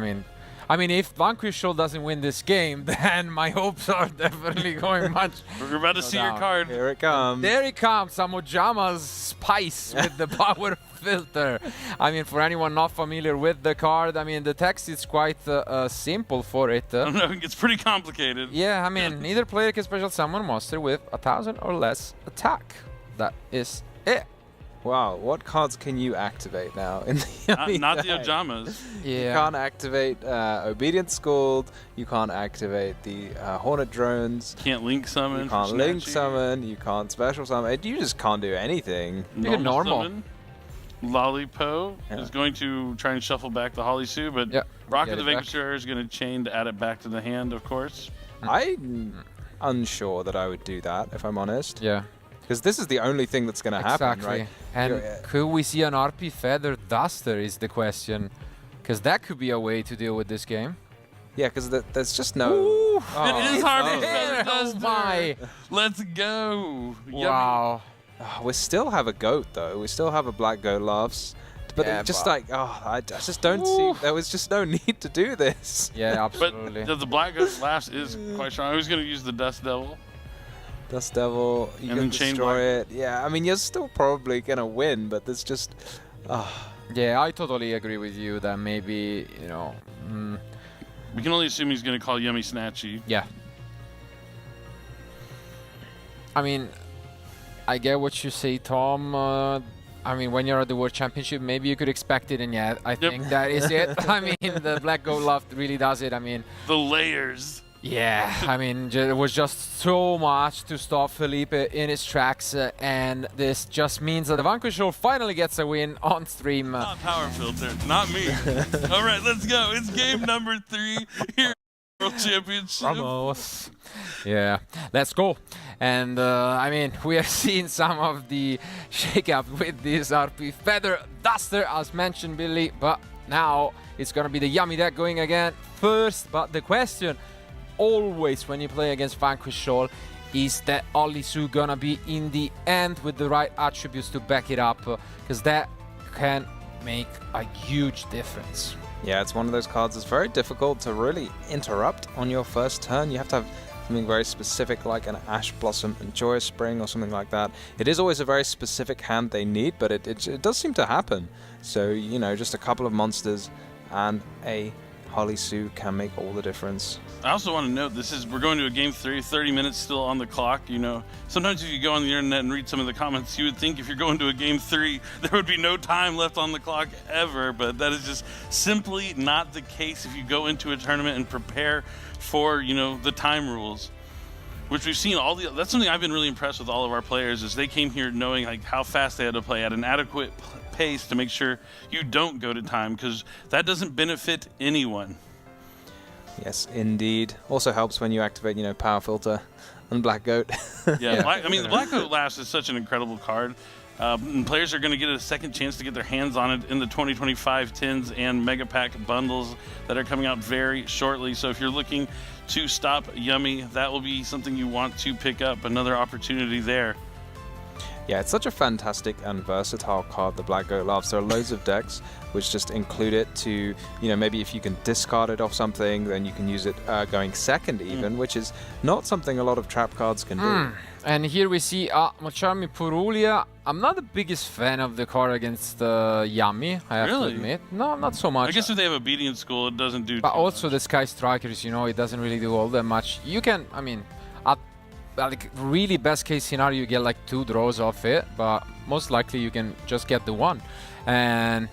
mean, if Vanquish Soul doesn't win this game, then my hopes are definitely going much. We're about to see your doubt. card. Here it comes. There it comes, some Ojama's spice with the power filter. I mean, for anyone not familiar with the card, I mean, the text is quite simple for it. I don't know, it gets pretty complicated. Yeah, I mean, either player can special summon a monster with 1,000 or less attack. That is it. Wow, what cards can you activate now in the Not the deck? Ojamas. Yeah. You can't activate Obedient Scold. You can't activate the Hornet Drones. Can't link summon. You can't for Link Snatchy. Summon. You can't Special Summon. You just can't do anything. You can normal. Summon. Lollipo is going to try and shuffle back the Holly Sue, but Yeah, Rocket get the it back. Vanquisher is going to chain to add it back to the hand, of course. I'm unsure that I would do that, if I'm honest. Yeah. Because this is the only thing that's going to happen, Exactly. right? And You're- could we see an RP Feather Duster is the question. Because that could be a way to deal with this game. Yeah, because there's just no... Ooh. It is hard to there. Feather Oh Duster. my. Let's go. Yummy. Wow. Oh, we still have a goat, though. We still have a black goat laughs. But Yeah, it just but- I just don't see... There was just no need to do this. Yeah, But absolutely. the Black Ghost Laughs is quite strong. I was going to use the Dust Devil. Dust Devil, you And can then Chain destroy it. Yeah, I mean, you're still probably going to win, but there's just... Yeah, I totally agree with you that maybe, you know... We can only assume he's going to call Yummy Snatchy. Yeah. I mean, I get what you say, Tom. I mean, when you're at the World Championship, maybe you could expect it, and yeah, I think that is it. I mean, the Black Gold Loft really does it. I mean... The layers. Yeah, I mean, it was just so much to stop Felipe in his tracks, and this just means that the Vanquish Soul finally gets a win on stream. Not Power Filter. Not me. All right, let's go. It's game number 3 here. World Championship. Vamos. Yeah, let's go. And I mean, we are seeing some of the shake-up with this RP Feather Duster, as mentioned, Billy. But now it's gonna be the Yummy deck going again first. But the question, always when you play against Vanquish Shoal, is that Ollie Sue gonna be in the end with the right attributes to back it up? Because that can make a huge difference. Yeah, it's one of those cards that's very difficult to really interrupt on your first turn. You have to have something very specific like an Ash Blossom and Joyous Spring or something like that. It is always a very specific hand they need, but it does seem to happen. So, you know, just a couple of monsters and a Holly Sue can make all the difference. I also want to note we're going to a game 3, 30 minutes still on the clock. You know, sometimes if you go on the internet and read some of the comments, you would think if you're going to a game 3, there would be no time left on the clock ever, but that is just simply not the case if you go into a tournament and prepare for, you know, the time rules, which we've seen that's something I've been really impressed with all of our players, is they came here knowing like how fast they had to play at an adequate pace to make sure you don't go to time, because that doesn't benefit anyone. Yes, indeed. Also helps when you activate, you know, Power Filter and Black Goat. Yeah, I mean, the Black Goat Lash is such an incredible card. And players are going to get a second chance to get their hands on it in the 2025 tins and Mega Pack bundles that are coming out very shortly. So if you're looking to stop Yummy, that will be something you want to pick up. Another opportunity there. Yeah, it's such a fantastic and versatile card, the Black Goat Loves. There are loads of decks which just include it to, you know, maybe if you can discard it off something, then you can use it going second even, which is not something a lot of trap cards can do. And here we see Macharmi Purulia. I'm not the biggest fan of the card against Yummy, I have to admit. No, not so much. I guess if they have Obedience School, it doesn't do But too also much. the Sky Strikers, you know, it doesn't really do all that much. You can, I mean, like really best case scenario, you get like 2 draws off it, but most likely you can just get the 1. And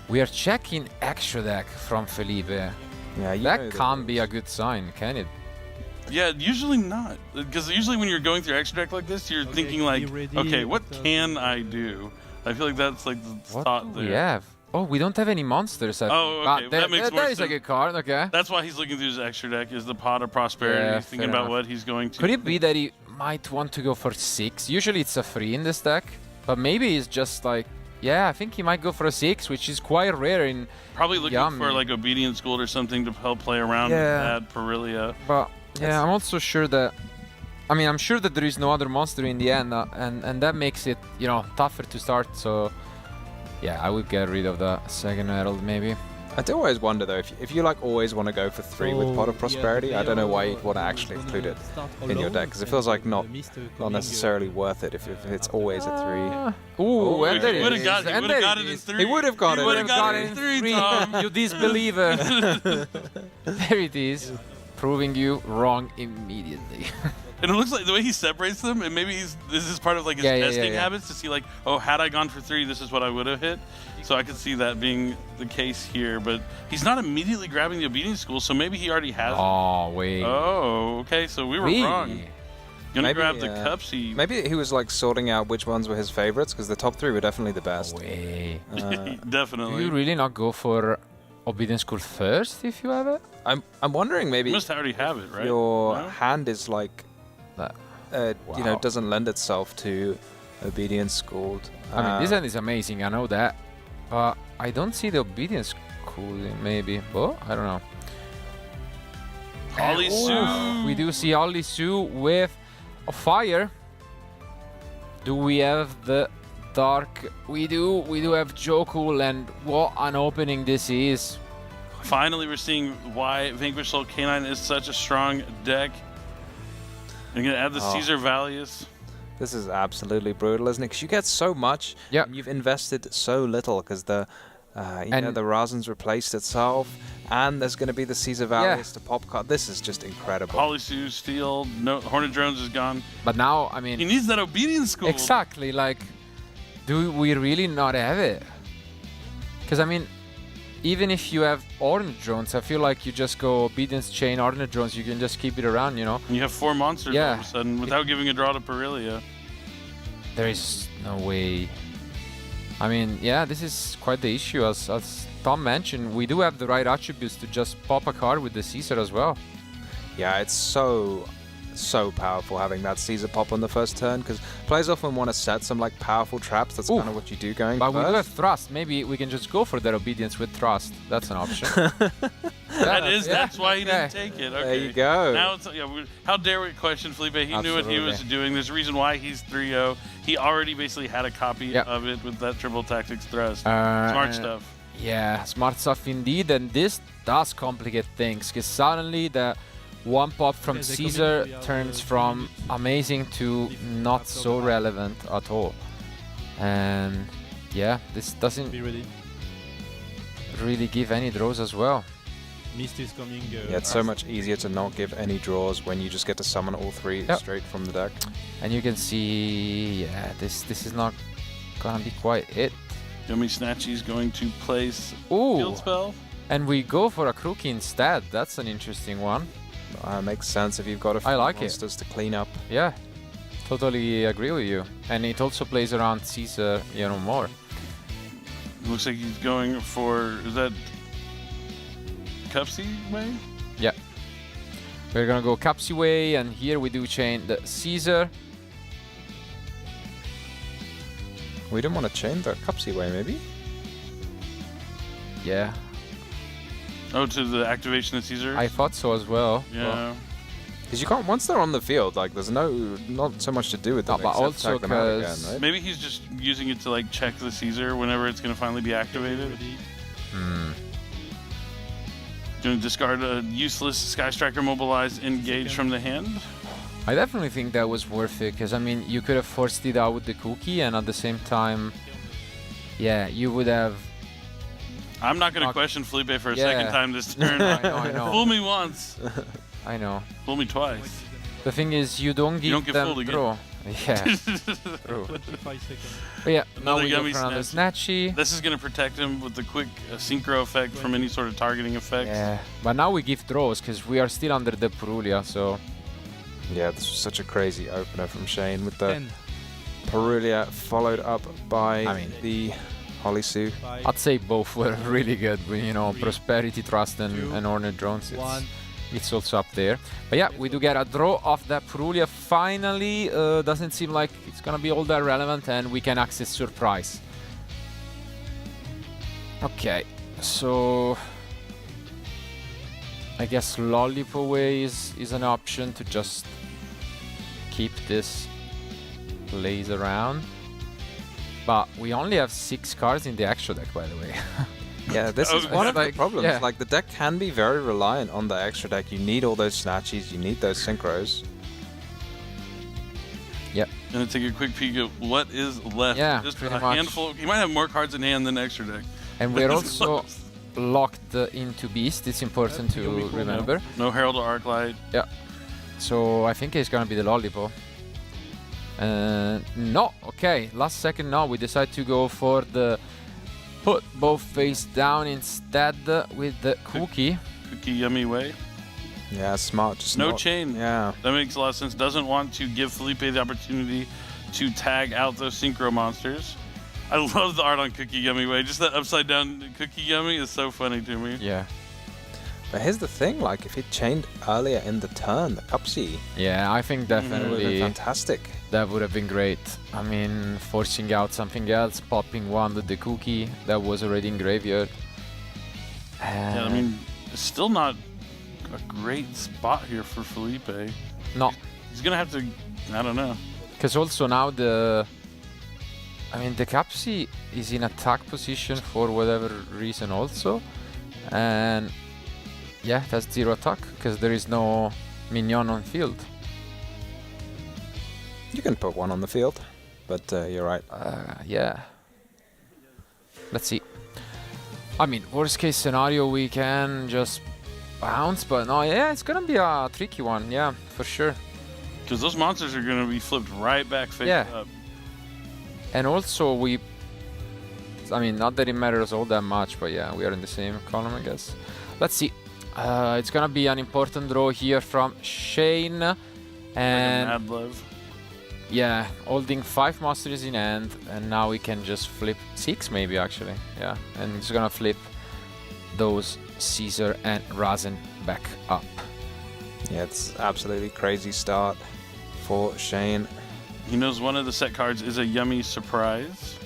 we are checking extra deck from Felipe. Yeah, you that know can't be a good sign, can it? Yeah, usually not. Because usually when you're going through extra deck like this, you're thinking like, okay, what can I do? I feel like that's like the thought there. We have? Oh, we don't have any monsters. Oh, okay. That makes more That is a sense. good card, okay. That's why he's looking through his extra deck, is the Pot of Prosperity. Yeah, He's thinking fair about enough. what he's going to. Could it be that he might want to go for 6? Usually it's a 3 in this deck, but maybe it's just like, yeah, I think he might go for a 6, which is quite rare in Probably looking Yummy. for like Obedience School or something to help play around with that Perilia. But yeah, I'm also sure that, I mean, I'm sure that there is no other monster in the end, and that makes it, you know, tougher to start. So yeah, I would get rid of the second Herald maybe. I do always wonder though, if you like always want to go for 3 with Pot of Prosperity, I don't know why you'd want to actually include it in your deck, because it feels like not necessarily worth it if it's always a 3. Ooh, and there He it would have is. got, And he there would've got it it in is. 3. He would have got He it. would have got it in 3, Tom. You disbeliever. There it is, proving you wrong immediately. And it looks like the way he separates them, and maybe this is part of like his testing habits to see like, oh, had I gone for 3, this is what I would have hit. So I could see that being the case here, but he's not immediately grabbing the Obedience School, so maybe he already has it. Oh, wait. Oh, okay, so we were wrong. Gonna Maybe, grab the cup seed. Maybe he was like sorting out which ones were his favorites, because the top 3 were definitely the best. Way. Do Definitely. you really not go for Obedience School first if you have it? I'm wondering maybe You must already have it, right? your No? hand is like, That. you know, Wow. doesn't lend itself to Obedience Schooled. I mean, this hand is amazing, I know that. But I don't see the Obedience School maybe. But I don't know. Holly Sue. We do see Holly Sue with a fire. Do we have the Dark? We do. We do have Jokul, and what an opening this is. Finally, we're seeing why Vanquish Soul Canine is such a strong deck. I'm gonna add the Caesar Valius. This is absolutely brutal, isn't it? Because you get so much, Yep. and you've invested so little, because the the Rasen's replaced itself, and there's going to be the Caesar Valius to pop card. This is just incredible. Holly Sue, Steel, no, Hornet Drones is gone. But now, I He mean, needs that Obedience School. exactly. Like, do we really not have it? Because I mean, even if you have Hornet Drones, I feel like you just go Obedience Chain, Hornet Drones. You can just keep it around, you know. And you have 4 monsters all of a sudden without giving a draw to Perilia. There is no way. I mean, yeah, this is quite the issue. As Tom mentioned, we do have the right attributes to just pop a card with the Caesar as well. Yeah, it's so powerful having that Caesar pop on the first turn, because players often want to set some like powerful traps. That's kind of what you do going But first. we do have Thrust. Maybe we can just go for that obedience with Thrust. That's an option. That's why he didn't take it. Okay. There you go. Now it's, how dare we question Felipe? He knew what he was doing. There's a reason why he's 3-0. He already basically had a copy of it with that triple tactics thrust. Smart stuff. Yeah, smart stuff indeed. And this does complicate things, because suddenly the one pop from Caesar turns from amazing to not so relevant at all. And yeah, this doesn't really give any draws as well. Mist is coming. Yeah, it's so much easier to not give any draws when you just get to summon all three straight from the deck. And you can see, yeah, this is not gonna be quite it. Yummy Snatchy's going to place Ooh, Field Spell. and we go for a Crookie instead. That's an interesting one. Makes sense if you've got a few monsters to clean up. Yeah, totally agree with you. And it also plays around Caesar, you know, more. Looks like he's going for, is that Cupsy way? Yeah. We're gonna go Cupsy way, and here we do chain the Caesar. We didn't want to chain the Cupsy way, maybe? Yeah, Oh, to the activation of Caesar? I thought so as well. Yeah. Because you can't, once they're on the field, like, there's not so much to do with them, but except also tag them out again, 'cause right? Maybe he's just using it to like check the Caesar whenever it's going to finally be activated. Going to discard a useless Sky Striker mobilized engage from the hand. I definitely think that was worth it, because I mean, you could have forced it out with the cookie, and at the same time, yeah, you would have. I'm not going to question Felipe for a second time this turn. I know. Fool me once. I know. Fool me twice. The thing is, you don't give get them fooled again. draw. Yeah. True. 25 seconds. But yeah, now Another we go yummy for another Snatchy. This is going to protect him with the quick synchro effect from any sort of targeting effect. Yeah, but now we give draws, because we are still under the Purulia, so. Yeah, this was such a crazy opener from Shane with the 10, Purulia followed up by the Holisu. 5, I'd say both were really good, you know, Prosperity, Trust, and Ornate Drones. 1. It's also up there. But yeah, we do get a draw of that Purulia finally. Doesn't seem like it's gonna be all that relevant, and we can access Surprise. Okay, so I guess Lollipop Way is an option to just keep this plays around. But we only have 6 cards in the extra deck, by the way. Yeah, this is one of the problems. Yeah. Like, the deck can be very reliant on the extra deck. You need all those snatchies, you need those synchros. Yep. Gonna take a quick peek at what is left. Yeah, Just pretty a much. handful. He might have more cards in hand than extra deck. And we're also locked into Beast. It's important to remember. No Herald or Arclight. Yeah. So I think it's gonna be the Lollipop. No, okay. Last second now we decide to go for the put both face down instead with the cookie. Cookie Yummy Way. Yeah, smart. Just No not, chain. Yeah. That makes a lot of sense. Doesn't want to give Felipe the opportunity to tag out those synchro monsters. I love the art on Cookie Yummy Way. Just that upside down Cookie Yummy is so funny to me. Yeah. But here's the thing, like, if it chained earlier in the turn, the Cupsy, Yeah, I think it would have been definitely fantastic. that would have been great. I mean, forcing out something else, popping one with the cookie that was already in graveyard. Yeah, I mean, it's still not a great spot here for Felipe. No. He's going to have to, I don't know. Because also now the Capsi is in attack position for whatever reason also. And yeah, that's 0 attack because there is no minion on field. You can put one on the field, but you're right. Yeah. Let's see. I mean, worst case scenario, we can just bounce, but no, yeah, it's gonna be a tricky one, yeah, for sure. Because those monsters are going to be flipped right back face up. And also I mean, not that it matters all that much, but yeah, we are in the same column, I guess. Let's see. It's gonna be an important draw here from Shane. And Mad Love. yeah, holding 5 monsters in hand, and now we can just flip 6 maybe actually. Yeah, and he's gonna flip those Caesar and Razen back up. Yeah, it's absolutely crazy start for Shane. He knows one of the set cards is a yummy surprise.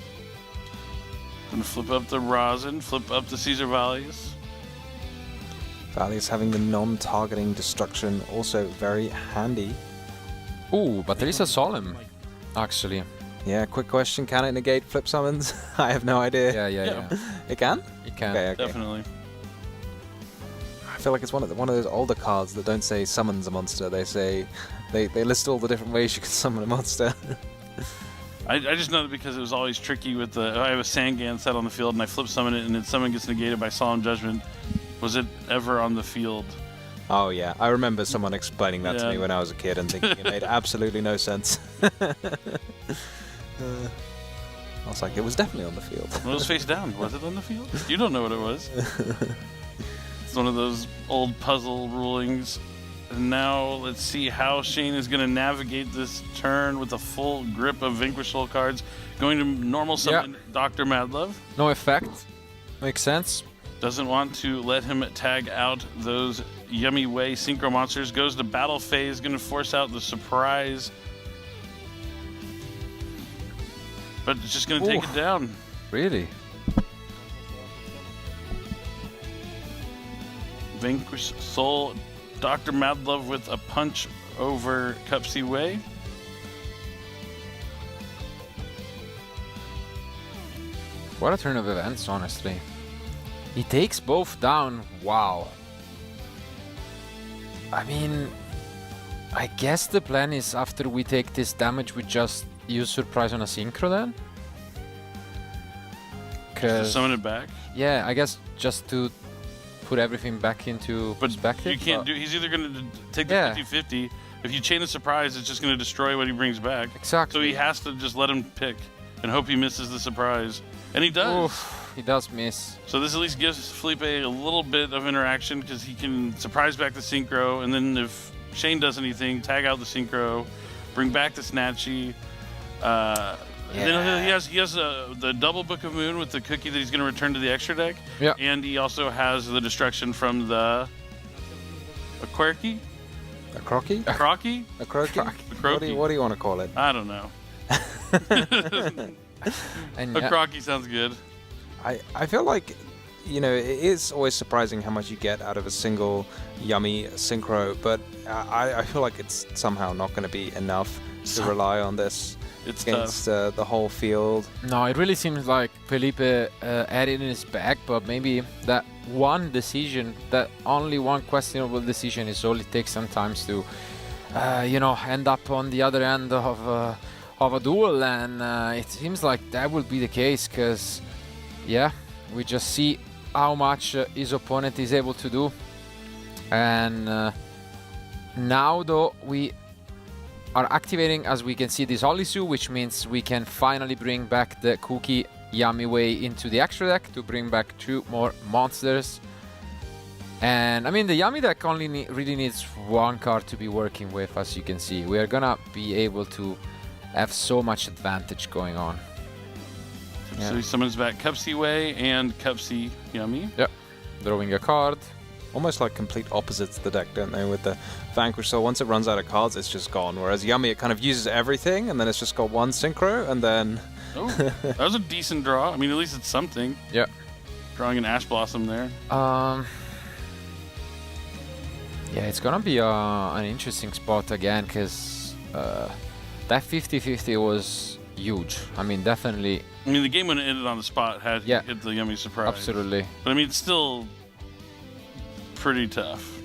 Gonna flip up the Razen, flip up the Caesar Valleys. Valleys having the non-targeting destruction, also very handy. Ooh, but there is a Solemn, actually. Yeah, quick question, can it negate flip summons? I have no idea. Yeah. It can? It can. Okay. Definitely. I feel like it's one of those older cards that don't say summons a monster. They say they list all the different ways you can summon a monster. I just know that because it was always tricky with the. I have a Sangan set on the field and I flip summon it and then summon gets negated by Solemn Judgment. Was it ever on the field? Oh yeah, I remember someone explaining that to me when I was a kid and thinking it made absolutely no sense. I was like, it was definitely on the field. Well, it was face down. Was it on the field? You don't know what it was. It's one of those old puzzle rulings. And now let's see how Shane is going to navigate this turn with a full grip of Vanquish Soul cards. Going to normal summon Dr. Madlove. No effect. Makes sense. Doesn't want to let him tag out those Yummy Way Synchro monsters. Goes to battle phase. Going to force out the surprise. But it's just going to take it down. Really? Vanquish Soul, Dr. Madlove with a punch over Cupsy Way. What a turn of events, honestly. He takes both down. Wow. I mean, I guess the plan is after we take this damage, we just use Surprise on a Synchro then? To summon it back? Yeah, I guess just to put everything back into perspective. You can't do. He's either going to take the 50-50. If you chain a surprise, it's just going to destroy what he brings back. Exactly. So he has to just let him pick and hope he misses the surprise. And he does. Oof, he does miss. So this at least gives Felipe a little bit of interaction because he can surprise back the Synchro, and then if Shane does anything, tag out the Synchro, bring back the Snatchy. Then he has the double Book of Moon with the cookie that he's going to return to the extra deck. Yeah. And he also has the destruction from the Quirky? A crocky? A crocky? A croaky? A croaky. What do you want to call it? I don't know. And a crocky sounds good. I feel like, you know, it is always surprising how much you get out of a single yummy synchro, but I feel like it's somehow not going to be enough to rely on this against the whole field. No, it really seems like Felipe had it in his bag, but maybe that one decision, that only one questionable decision is all it takes sometimes to, you know, end up on the other end of a duel, and it seems like that will be the case, because, yeah, we just see how much his opponent is able to do. And now, though, we are activating, as we can see, this Holisu, which means we can finally bring back the Cookie Yummy Way into the extra deck to bring back 2 more monsters. And I mean, the Yummy deck only really needs 1 card to be working with, as you can see. We are gonna be able to have so much advantage going on. So he summons back Cupsy Way and Cupsy Yummy. Yep, drawing a card. Almost like complete opposites to the deck, don't they, with the Vanquish Soul. Once it runs out of cards, it's just gone. Whereas Yummy, it kind of uses everything, and then it's just got 1 synchro, and then... Oh, that was a decent draw. I mean, at least it's something. Yeah. Drawing an Ash Blossom there. Yeah, it's gonna be an interesting spot again, because that 50-50 was huge. I mean, definitely. I mean, the game when it ended on the spot had hit the Yummy surprise. Absolutely. But I mean, it's still pretty tough.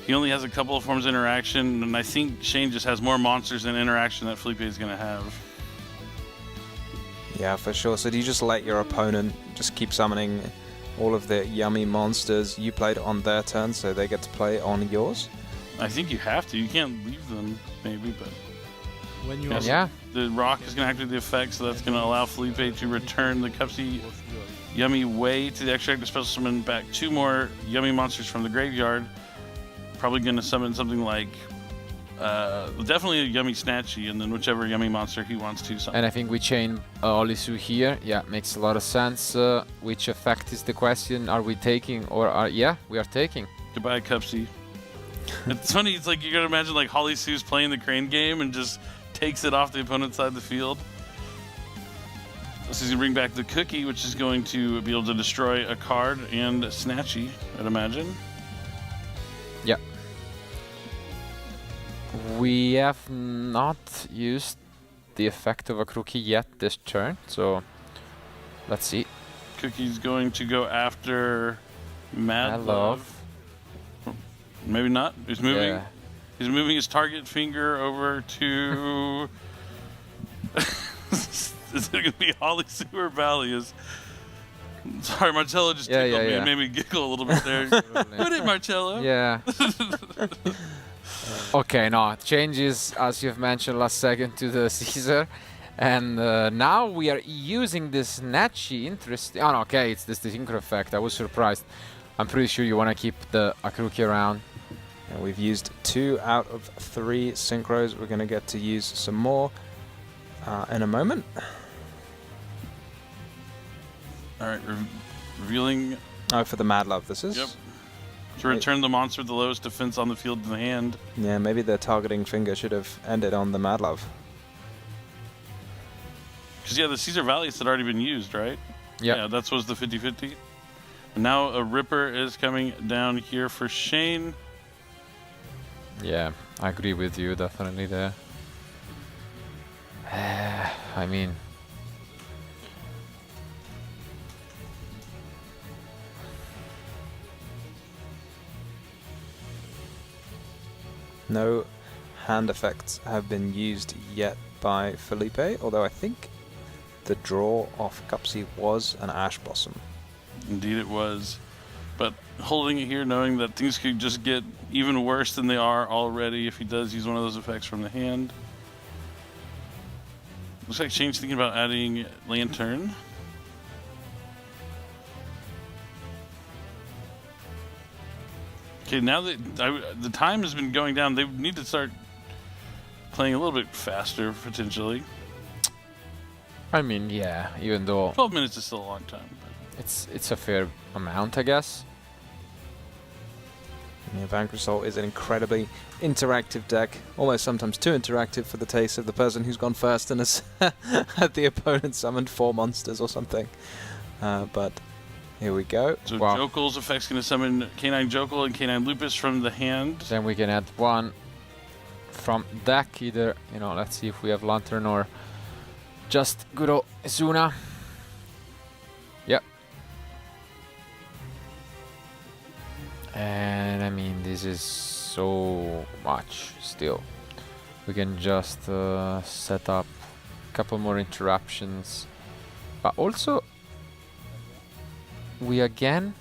He only has a couple of forms of interaction, and I think Shane just has more monsters and interaction that Felipe is going to have. Yeah, for sure. So do you just let your opponent just keep summoning all of the Yummy monsters you played on their turn, so they get to play on yours? I think you have to. You can't leave them, maybe, but... When you The rock is going to activate the effect, so that's going to allow Felipe to return the Cupsy Yummy Way to the extra deck to special summon back 2 more Yummy monsters from the graveyard. Probably going to summon something like Definitely a Yummy Snatchy, and then whichever Yummy monster he wants to summon. And I think we chain Olisu here. Yeah, makes a lot of sense. Which effect is the question? Are we taking or are... Yeah, we are taking. Goodbye, Cupsy. It's funny, it's like you gotta imagine like Holly Sue's playing the Crane game and just takes it off the opponent's side of the field. So he's gonna bring back the Cookie, which is going to be able to destroy a card and Snatchy, I'd imagine. Yeah. We have not used the effect of a Crookie yet this turn, so let's see. Cookie's going to go after Mad Love. Maybe not. He's moving. Yeah. He's moving his target finger over to. Is it going to be Holly Sue or Valius? Sorry, Marcello just tickled me and made me giggle a little bit there. Put it, Marcello. Yeah. Okay, no, changes, as you've mentioned last second, to the Caesar. And now we are using this Snatchy. Interesting. Oh, no, okay, it's this Synchro effect. I was surprised. I'm pretty sure you want to keep the Akruki around. Yeah, we've used 2 out of 3 synchros. We're going to get to use some more in a moment. All right, revealing. Oh, for the Mad Love, this is? Yep. To return the monster with the lowest defense on the field in the hand. Yeah, maybe the targeting finger should have ended on the Mad Love. Because, yeah, the Caesar Valius had already been used, right? Yep. Yeah, that was the 50-50. And now a Ripper is coming down here for Shane. Yeah, I agree with you, definitely there. I mean... No hand effects have been used yet by Felipe, although I think the draw off Cupsy was an Ash Blossom. Indeed it was. But holding it here, knowing that things could just get even worse than they are already if he does use one of those effects from the hand. Looks like Shane's thinking about adding Lantern. Okay, now that the time has been going down, they need to start playing a little bit faster, potentially. I mean, yeah, even though 12 minutes is still a long time. it's a fair amount, I guess. Yeah, Vanquish Soul is an incredibly interactive deck, almost sometimes too interactive for the taste of the person who's gone first and has had the opponent summoned 4 monsters or something. But here we go. So Jokel's effect's going to summon Canine Jokel and Canine Lupus from the hand. Then we can add one from deck, either, you know, let's see if we have Lantern or just good old Izuna. Yep. And I mean, this is so much still. We can just set up a couple more interruptions. But also, we again...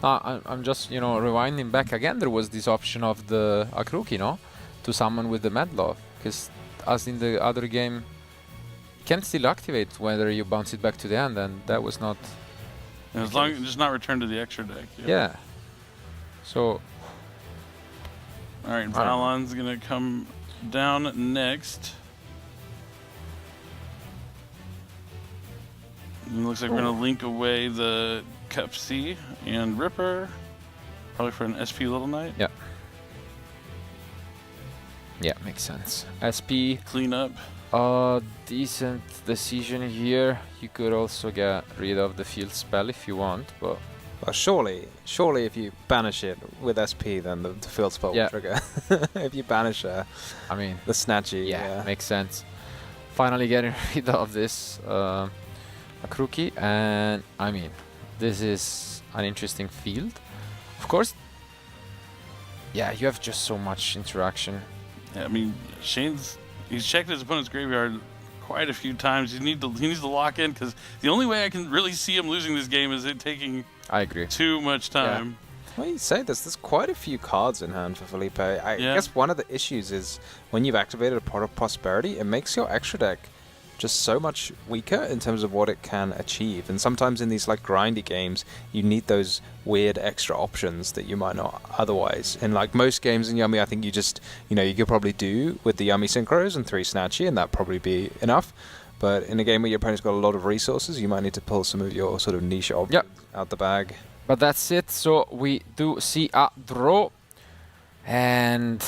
I'm just, you know, rewinding back again. There was this option of the Akruki, no? To summon with the Madlove. Because as in the other game, can still activate whether you bounce it back to the end, and that was not... And as long as it's not returned to the extra deck. Yeah. So... Alright, Valon's going to come down next. And it looks like we're going to link away the Cup C and Ripper. Probably for an SP Little Knight. Yeah. Yeah, makes sense. SP. Clean up. Decent decision here. You could also get rid of the field spell if you want, but... Well, surely if you banish it with SP, then the field spell will trigger. If you banish I mean, the Snatchy. Yeah, makes sense. Finally getting rid of this Akruki, and I mean, this is an interesting field. Of course, yeah, you have just so much interaction. Yeah, I mean, he's checked his opponent's graveyard quite a few times. He needs to lock in, because the only way I can really see him losing this game is it taking too much time. Yeah. Well, you say this, there's quite a few cards in hand for Felipe. I guess one of the issues is when you've activated a Pot of Prosperity, it makes your extra deck just so much weaker in terms of what it can achieve. And sometimes in these like grindy games, you need those weird extra options that you might not otherwise. In like most games in Yummy, I think you just, you know, you could probably do with the Yummy synchros and 3 Snatchy, and that'd probably be enough. But in a game where your opponent's got a lot of resources, you might need to pull some of your sort of niche objects out the bag. But that's it. So we do see a draw. And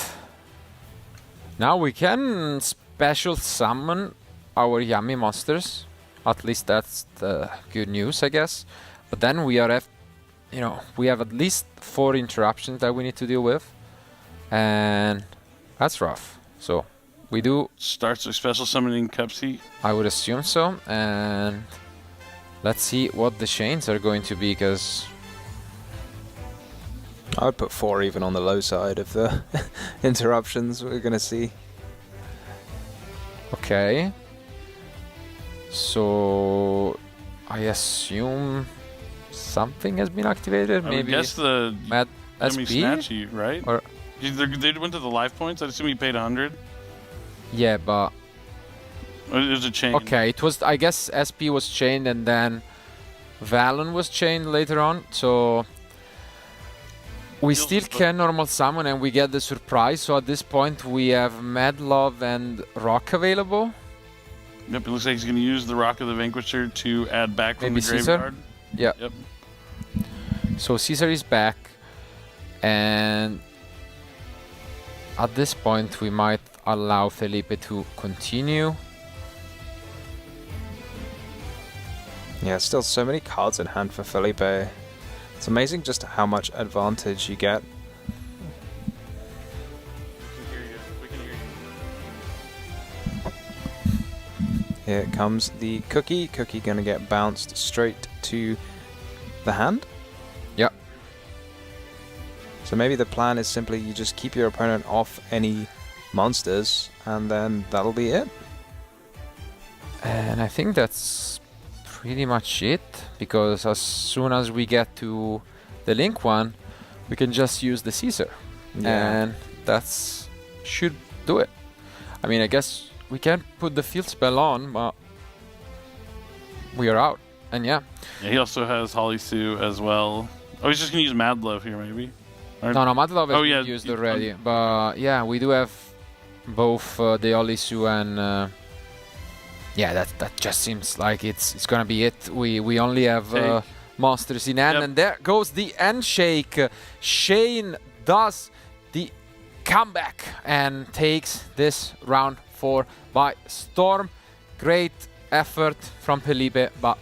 now we can special summon our Yummy monsters. At least that's the good news, I guess. But then we are we have at least 4 interruptions that we need to deal with. And that's rough. So we do... Starts with special summoning Cupsy. I would assume so. And let's see what the chains are going to be, because... I would put 4 even on the low side of the interruptions we're going to see. Okay. So I assume something has been activated. Maybe I guess the Mad Yummy SP? Snatchy, right? Or They went to the life points. I assume he paid 100. yeah, but It was a chain. okay. It was, I guess, SP was chained and then Valen was chained later on. So we still can normal summon and we get the surprise. So at this point we have Mad Love and Rock available. Yep, it looks like he's going to use the Rock of the Vanquisher to add back from Maybe the Caesar? graveyard. Yeah. Yep. So Caesar is back, and at this point we might allow Felipe to continue. Yeah, still so many cards in hand for Felipe. It's amazing just how much advantage you get. Here comes the Cookie. Cookie gonna get bounced straight to the hand. Yep. So maybe the plan is simply you just keep your opponent off any monsters, and then that'll be it. And I think that's pretty much it, because as soon as we get to the Link one, we can just use the Caesar. Yeah. And that's should do it. I mean, I guess we can put the field spell on, but we are out. And yeah. Yeah, he also has Holly Sue as well. Oh, he's just going to use Mad Love here, maybe. Or No, Mad Love has Oh, been yeah, used already. But yeah, we do have both the Olisu and yeah, that just seems like it's gonna be it. We only have monsters in hand, and there goes the handshake. Shane does the comeback and takes this round 4 by storm. Great effort from Felipe, but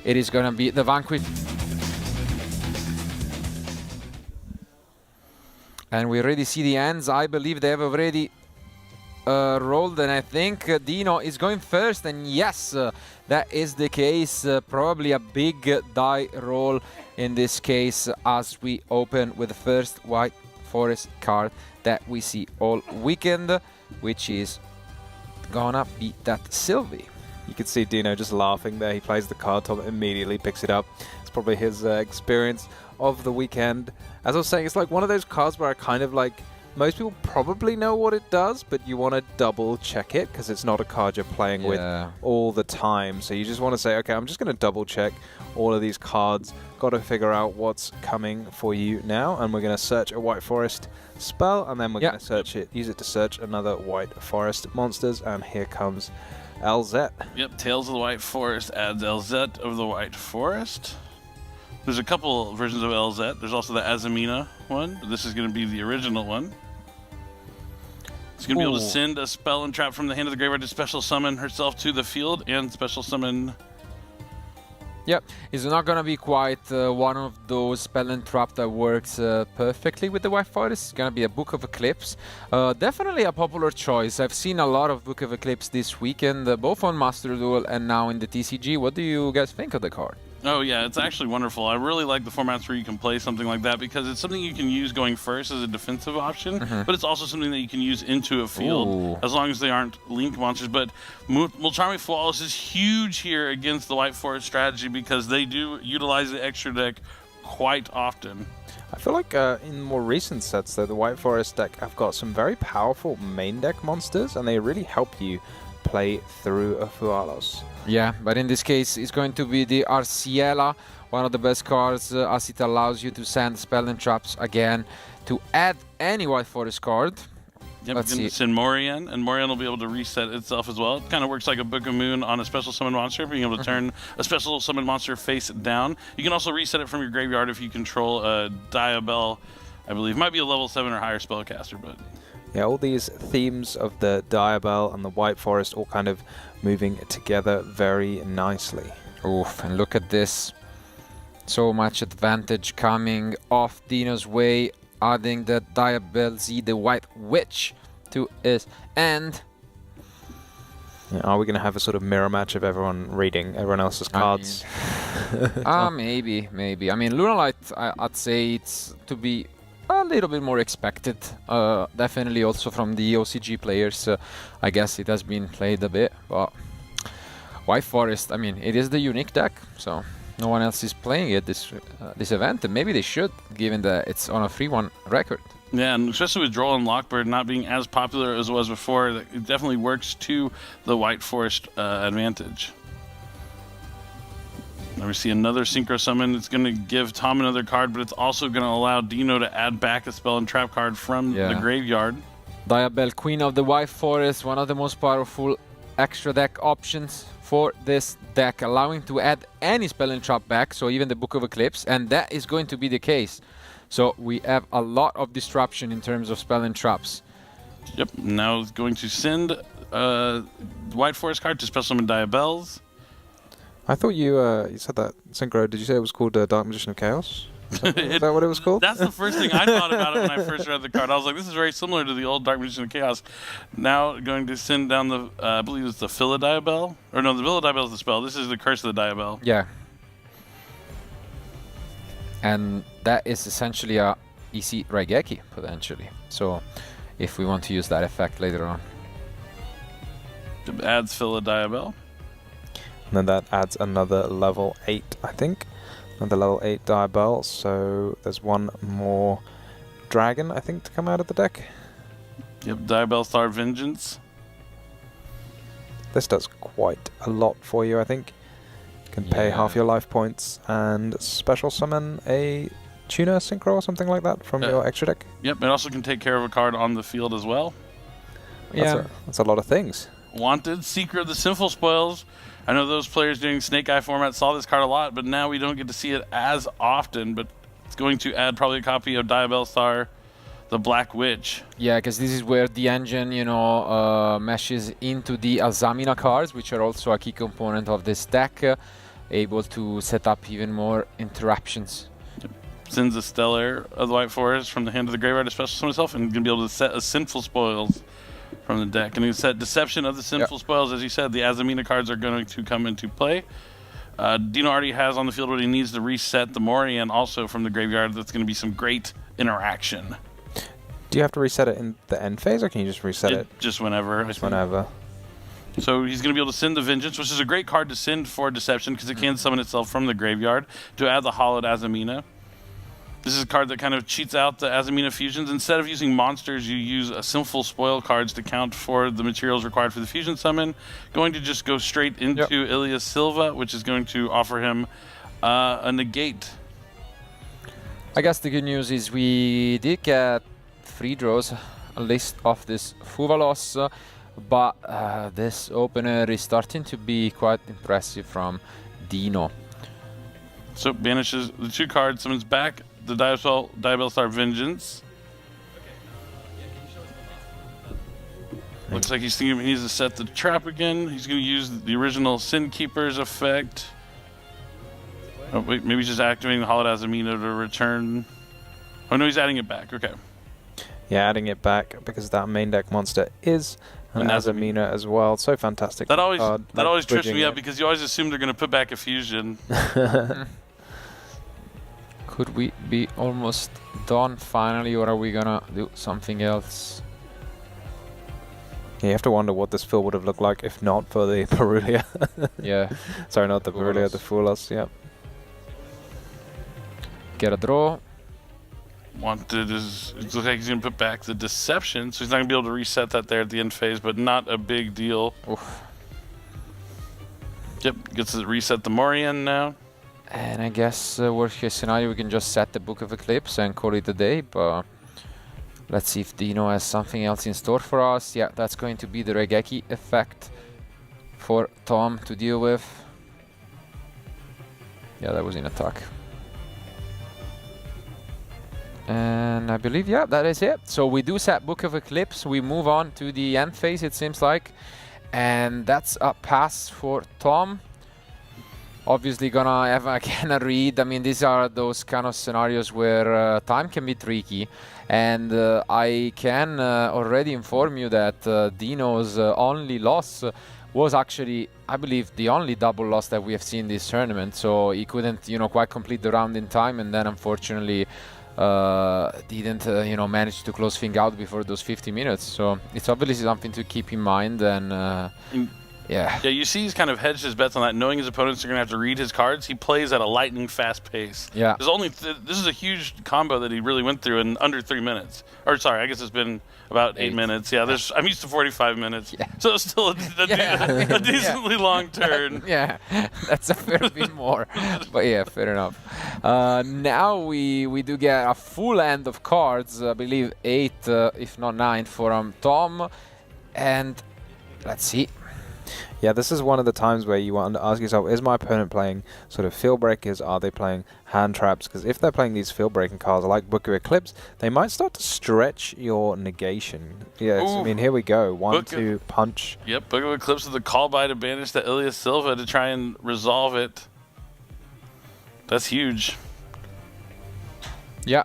it is gonna be the vanquish. And we already see the hands. I believe they have already rolled, and I think Dino is going first, and yes, that is the case. Probably a big die roll in this case, as we open with the first White Forest card that we see all weekend, which is gonna be that Sylvie. You can see Dino just laughing there. He plays the card top, immediately picks it up. It's probably his experience of the weekend. As I was saying, it's like one of those cards where I kind of like, most people probably know what it does, but you want to double check it because it's not a card you're playing with all the time. So you just want to say, okay, I'm just going to double check all of these cards. Got to figure out what's coming for you now. And we're going to search a White Forest spell, and then we're going to search it, use it to search another White Forest monsters. And here comes LZ. Yep, Tales of the White Forest adds LZ of the White Forest. There's a couple versions of LZ. There's also the Azamina one, but this is going to be the original one. It's going to be able to send a spell and trap from the hand of the graveyard to special summon herself to the field and special summon. Yep, it's not going to be quite one of those spell and trap that works perfectly with the White Forest. It's going to be a Book of Eclipse. Definitely a popular choice. I've seen a lot of Book of Eclipse this weekend, both on Master Duel and now in the TCG. What do you guys think of the card? Oh yeah, it's actually wonderful. I really like the formats where you can play something like that because it's something you can use going first as a defensive option, but it's also something that you can use into a field as long as they aren't link monsters. But Mulcharmy Flawless is huge here against the White Forest strategy because they do utilize the extra deck quite often. I feel like in more recent sets, though, the White Forest deck have got some very powerful main deck monsters, and they really help you play through a Fualos. Yeah, but in this case, it's going to be the Arciela, one of the best cards, as it allows you to send spell and traps again to add any White Forest card. Yep, Let's you can see. send Morian, and Morian will be able to reset itself as well. It kind of works like a Book of Moon on a special summon monster, being able to turn a special summon monster face down. You can also reset it from your graveyard if you control a Diabell, I believe. Might be a level 7 or higher spellcaster, but... Yeah, all these themes of the Diabell and the White Forest all kind of moving together very nicely. Oof, and look at this. So much advantage coming off Dino's way, adding the Diabell Z, the White Witch, to his end. Yeah, are we going to have a sort of mirror match of everyone reading everyone else's cards? Maybe. I mean, Lunalight, I'd say it's to be a little bit more expected. Definitely also from the OCG players. I guess it has been played a bit, but White Forest, I mean, it is the unique deck, so no one else is playing it this event, and maybe they should, given that it's on a 3-1 record. Yeah, and especially with Droll and Lockbird not being as popular as it was before, it definitely works to the White Forest advantage. Now we see another Synchro Summon. It's going to give Tom another card, but it's also going to allow Dino to add back a spell and trap card from the graveyard. Diabell, Queen of the White Forest, one of the most powerful extra deck options for this deck, allowing to add any spell and trap back, so even the Book of Eclipse, and that is going to be the case. So we have a lot of disruption in terms of spell and traps. Yep, now it's going to send White Forest card to special summon Diabells. I thought you said that, Synchro, did you say it was called Dark Magician of Chaos? Is that what it was called? That's the first thing I thought about it when I first read the card. I was like, this is very similar to the old Dark Magician of Chaos. Now going to send down the, I believe it's the Philodiabell? Or no, the Philodiabell is the spell. This is the Curse of the Diabell. Yeah. And that is essentially a easy Raigeki, potentially. So if we want to use that effect later on. It adds Philodiabell. And then that adds another level 8, I think. Another level 8 Diabell, so there's one more dragon, I think, to come out of the deck. Yep, Diabell Star Vengeance. This does quite a lot for you, I think. You can pay half your life points and special summon a Tuner Synchro or something like that from your extra deck. Yep, it also can take care of a card on the field as well. That's a lot of things. Wanted, Seeker of the Sinful Spoils. I know those players doing Snake Eye format saw this card a lot, but now we don't get to see it as often. But it's going to add probably a copy of Diabell Star, the Black Witch. Yeah, because this is where the engine, you know, meshes into the Alzamina cards, which are also a key component of this deck, able to set up even more interruptions. Yep. Sends a Stellar of the White Forest from the hand of the graveyard to special summon itself, and going to be able to set a Sinful Spoils from the deck. And you set Deception of the Sinful Spoils. As you said, the Azamina cards are going to come into play. Dino already has on the field what he needs to reset the Morian also from the graveyard. That's going to be some great interaction. Do you have to reset it in the end phase, or can you just reset it? Just whenever. Just whenever. So he's going to be able to send the Vengeance, which is a great card to send for Deception because it can summon itself from the graveyard to add the Hollowed Azamina. This is a card that kind of cheats out the Azamina fusions. Instead of using monsters, you use Sinful Spoil cards to count for the materials required for the fusion summon. Going to just go straight into Ilias Silva, which is going to offer him a negate. I guess the good news is we did get 3 draws, a list of this Fuvalos, but this opener is starting to be quite impressive from Dino. So banishes the 2 cards, summons back the Diabell Star Vengeance. Looks like he's thinking he needs to set the trap again. He's going to use the original Sin Keeper's effect. Oh, wait, maybe he's just activating the Hollowed Azamina to return. Oh, no, he's adding it back. Okay. Yeah, adding it back because that main deck monster is an Azamina as well. So fantastic. That always trips me up because you always assume they're going to put back a fusion. Could we be almost done finally, or are we gonna do something else? Yeah, you have to wonder what this fill would have looked like if not for the Perulia. Yeah. Sorry, not the Perulia, the Fualos, yeah. Get a draw. wanted is, it looks like he's going to put back the Deception, so he's not going to be able to reset that there at the end phase, but not a big deal. Oof. Yep, gets to reset the Morian now. And I guess worst case scenario, we can just set the Book of Eclipse and call it a day, but let's see if Dino has something else in store for us. Yeah, that's going to be the Regeki effect for Tom to deal with. Yeah, that was in attack. And I believe, yeah, that is it. So we do set Book of Eclipse. We move on to the end phase, it seems like. And that's a pass for Tom. Obviously gonna have again a read. I mean, these are those kind of scenarios where time can be tricky. And I can already inform you that Dino's only loss was actually, I believe, the only double loss that we have seen this tournament. So he couldn't, you know, quite complete the round in time, and then unfortunately didn't, you know, manage to close things out before those 50 minutes. So it's obviously something to keep in mind. And yeah. Yeah, you see he's kind of hedged his bets on that, knowing his opponents are going to have to read his cards. He plays at a lightning fast pace. Yeah. There's only this is a huge combo that he really went through in under 3 minutes. Or sorry, I guess it's been about 8 minutes. Yeah, there's I'm used to 45 minutes. Yeah. So it's still a decently long turn. Yeah, that's a fair bit more. But yeah, fair enough. Now we do get a full end of cards, I believe 8, if not 9 for Tom. And let's see. Yeah, this is one of the times where you want to ask yourself, is my opponent playing sort of field breakers? Are they playing hand traps? Because if they're playing these field breaking cards like Book of Eclipse, they might start to stretch your negation. Yes, I mean, here we go. 1, 2, punch. Yep, Book of Eclipse with the call by to banish the Ilya Silva to try and resolve it. That's huge. Yeah.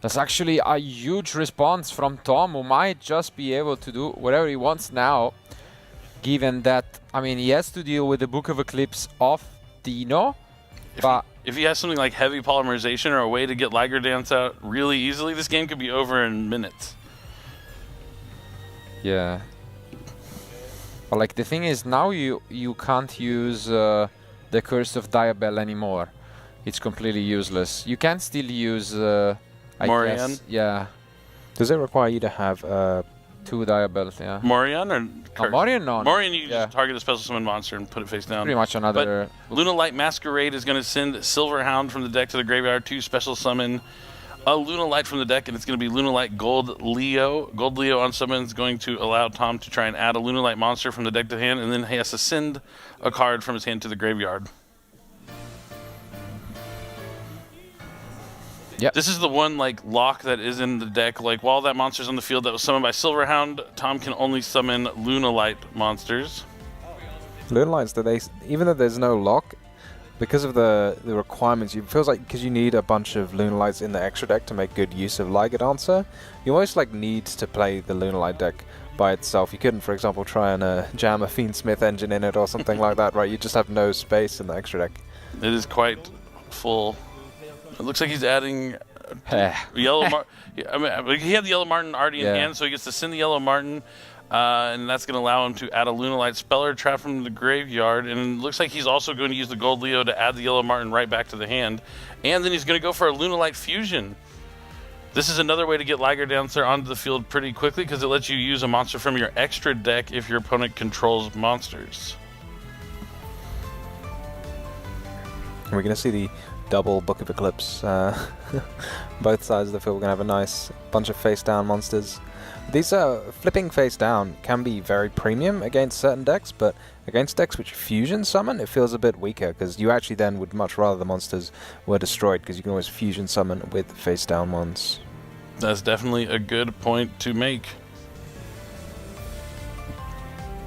That's actually a huge response from Tom, who might just be able to do whatever he wants now. Given that, I mean, he has to deal with the Book of Eclipse off Dino, but if he has something like heavy polymerization or a way to get Liger Dance out really easily, this game could be over in minutes. Yeah. But like the thing is, now you can't use the Curse of Diabell anymore. It's completely useless. You can still use I Morian? guess, yeah. Does it require you to have 2 Diabells, yeah. Morian or Curse? Morian, no. Morian, you can just target a special summon monster and put it face down. Pretty much another. But Luna Light Masquerade is going to send Silverhound from the deck to the graveyard to special summon a Luna Light from the deck, and it's going to be Luna Light Gold Leo. Gold Leo on summon is going to allow Tom to try and add a Luna Light monster from the deck to hand, and then he has to send a card from his hand to the graveyard. Yep. This is the one like lock that is in the deck. Like while that monster's on the field that was summoned by Silverhound, Tom can only summon Luna Light monsters. Luna Lights, even though there's no lock, because of the requirements, it feels like because you need a bunch of Luna Lights in the extra deck to make good use of Liger Dancer, you almost like need to play the Luna Light deck by itself. You couldn't, for example, try and jam a Fiendsmith engine in it or something like that, right? You just have no space in the extra deck. It is quite full. It looks like he's adding Yellow I mean, he had the Yellow Martin already in hand, so he gets to send the Yellow Martin, and that's going to allow him to add a Luna Light Speller Trap from the graveyard. And it looks like he's also going to use the Gold Leo to add the Yellow Martin right back to the hand. And then he's going to go for a Luna Light Fusion. This is another way to get Liger Dancer onto the field pretty quickly because it lets you use a monster from your extra deck if your opponent controls monsters. We're going to see the double Book of Eclipse. Both sides of the field, we're going to have a nice bunch of face-down monsters. These flipping face-down can be very premium against certain decks, but against decks which fusion summon, it feels a bit weaker, because you actually then would much rather the monsters were destroyed, because you can always fusion summon with face-down ones. That's definitely a good point to make.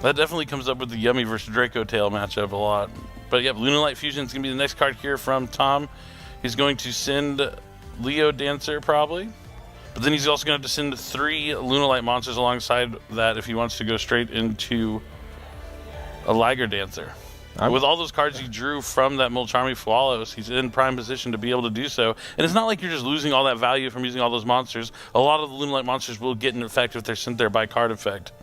That definitely comes up with the Yummy versus Draco Tail matchup a lot. But yeah, Luna Light Fusion is going to be the next card here from Tom. He's going to send Leo Dancer probably. But then he's also going to have to send 3 Luna Light monsters alongside that if he wants to go straight into a Liger Dancer. With all those cards he drew from that Mulcharmy Fualos, he's in prime position to be able to do so. And it's not like you're just losing all that value from using all those monsters. A lot of the Luna Light monsters will get an effect if they're sent there by card effect.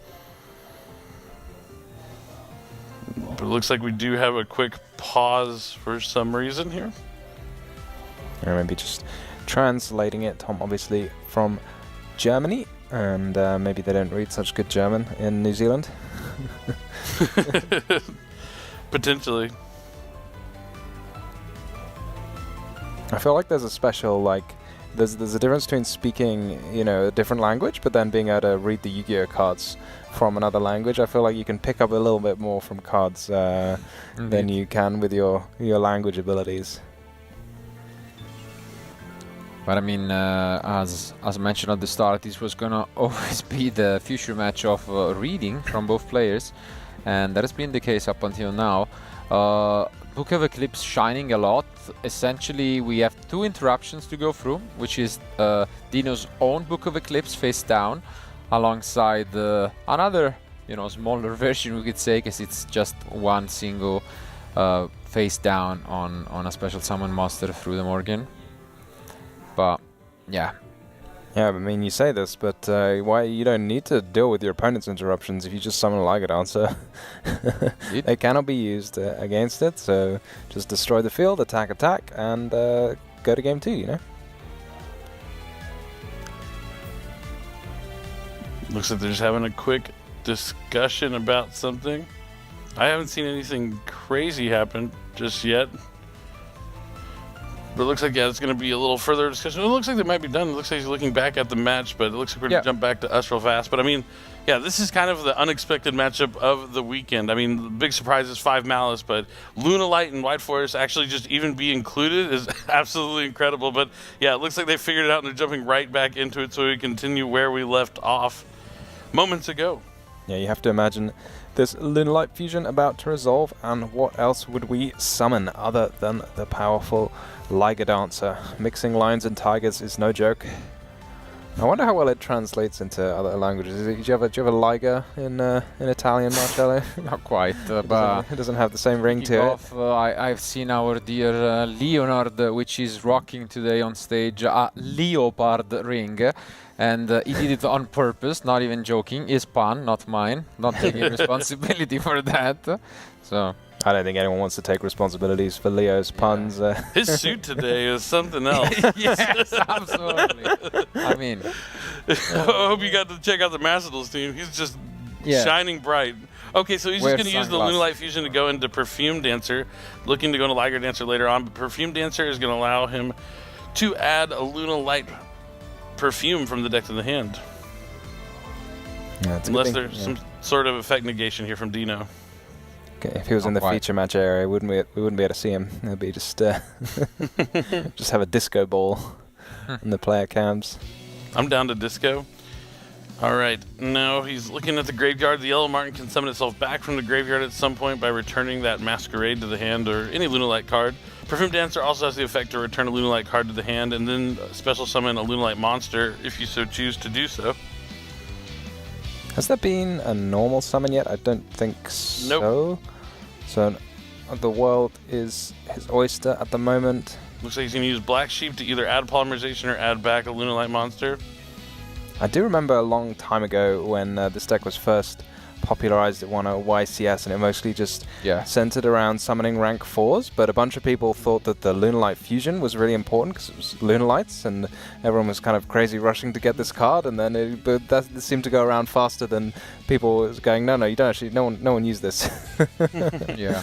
But it looks like we do have a quick pause for some reason here. Or maybe just translating it. Tom, obviously from Germany, and maybe they don't read such good German in New Zealand. Potentially. I feel like there's a special, like, there's a difference between speaking, you know, a different language, but then being able to read the Yu-Gi-Oh cards from another language. I feel like you can pick up a little bit more from cards than you can with your language abilities. But I mean, as mentioned at the start, this was gonna always be the future match of reading from both players, and that has been the case up until now. Book of Eclipse shining a lot. Essentially, we have two interruptions to go through, which is Dino's own Book of Eclipse face down, alongside another, you know, smaller version, we could say, because it's just one single face down on a special summon monster through the Morgan. But yeah. Yeah, I mean, you say this, but why you don't need to deal with your opponent's interruptions if you just summon a Liger Dancer. They cannot be used against it, so just destroy the field, attack, and go to game 2, you know? Looks like they're just having a quick discussion about something. I haven't seen anything crazy happen just yet. But it looks like, yeah, it's going to be a little further discussion. It looks like they might be done. It looks like he's looking back at the match, but it looks like we're going to jump back to us real fast. But, I mean, yeah, this is kind of the unexpected matchup of the weekend. I mean, the big surprise is 5 Malice, but Luna Light and White Forest actually just even be included is absolutely incredible. But, yeah, it looks like they figured it out, and they're jumping right back into it so we continue where we left off moments ago. Yeah, you have to imagine this Luna Light fusion about to resolve, and what else would we summon other than the powerful Liger Dancer? Mixing lions and tigers is no joke. I wonder how well it translates into other languages. Do you have a Liger in Italian, Marcello? Not quite, but it doesn't have the same ring to it. I've seen our dear Leonard, which is rocking today on stage, a leopard ring. And he did it on purpose, not even joking. His pun, not mine. Not taking responsibility for that. So I don't think anyone wants to take responsibilities for Leo's puns. His suit today is something else. Yes, absolutely. I mean, I hope you got to check out the Macedals team. He's just shining bright. Okay, so he's just going to use the Luna Light fusion to go into Perfume Dancer, looking to go into Liger Dancer later on. But Perfume Dancer is going to allow him to add a Luna Light perfume from the deck to the hand. Yeah, unless there's some sort of effect negation here from Dino. Okay, if he was in the feature match area, we wouldn't be able to see him. It would be just just have a disco ball in the player cams. I'm down to disco. All right, now he's looking at the graveyard. The Yellow Martin can summon itself back from the graveyard at some point by returning that Masquerade to the hand or any Luna Light card. Perfume Dancer also has the effect to return a Luna Light card to the hand and then special summon a Luna Light monster if you so choose to do so. Has there been a normal summon yet? I don't think so. Nope. So the world is his oyster at the moment. Looks like he's going to use Black Sheep to either add polymerization or add back a Luna Light monster. I do remember a long time ago when this deck was first popularized. It won a YCS, and it mostly just centered around summoning rank 4s, but a bunch of people thought that the Luna Light fusion was really important because it was Luna Lights, and everyone was kind of crazy rushing to get this card, and then that seemed to go around faster than people was going, no, you don't actually, no one used this. Yeah.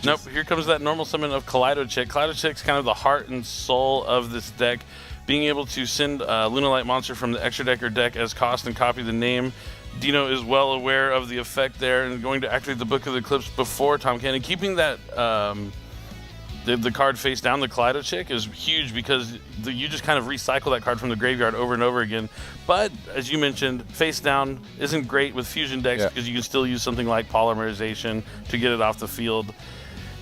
Nope, here comes that normal summon of Kaleido-Chick. Kaleido-Chick's kind of the heart and soul of this deck, being able to send a Luna Light monster from the extra deck or deck as cost and copy the name. Dino is well aware of the effect there and going to activate the Book of the Eclipse before Tom Cannon. Keeping that the card face down, the Kaleido-Chick, is huge because you just kind of recycle that card from the graveyard over and over again. But as you mentioned, face down isn't great with fusion decks because you can still use something like polymerization to get it off the field.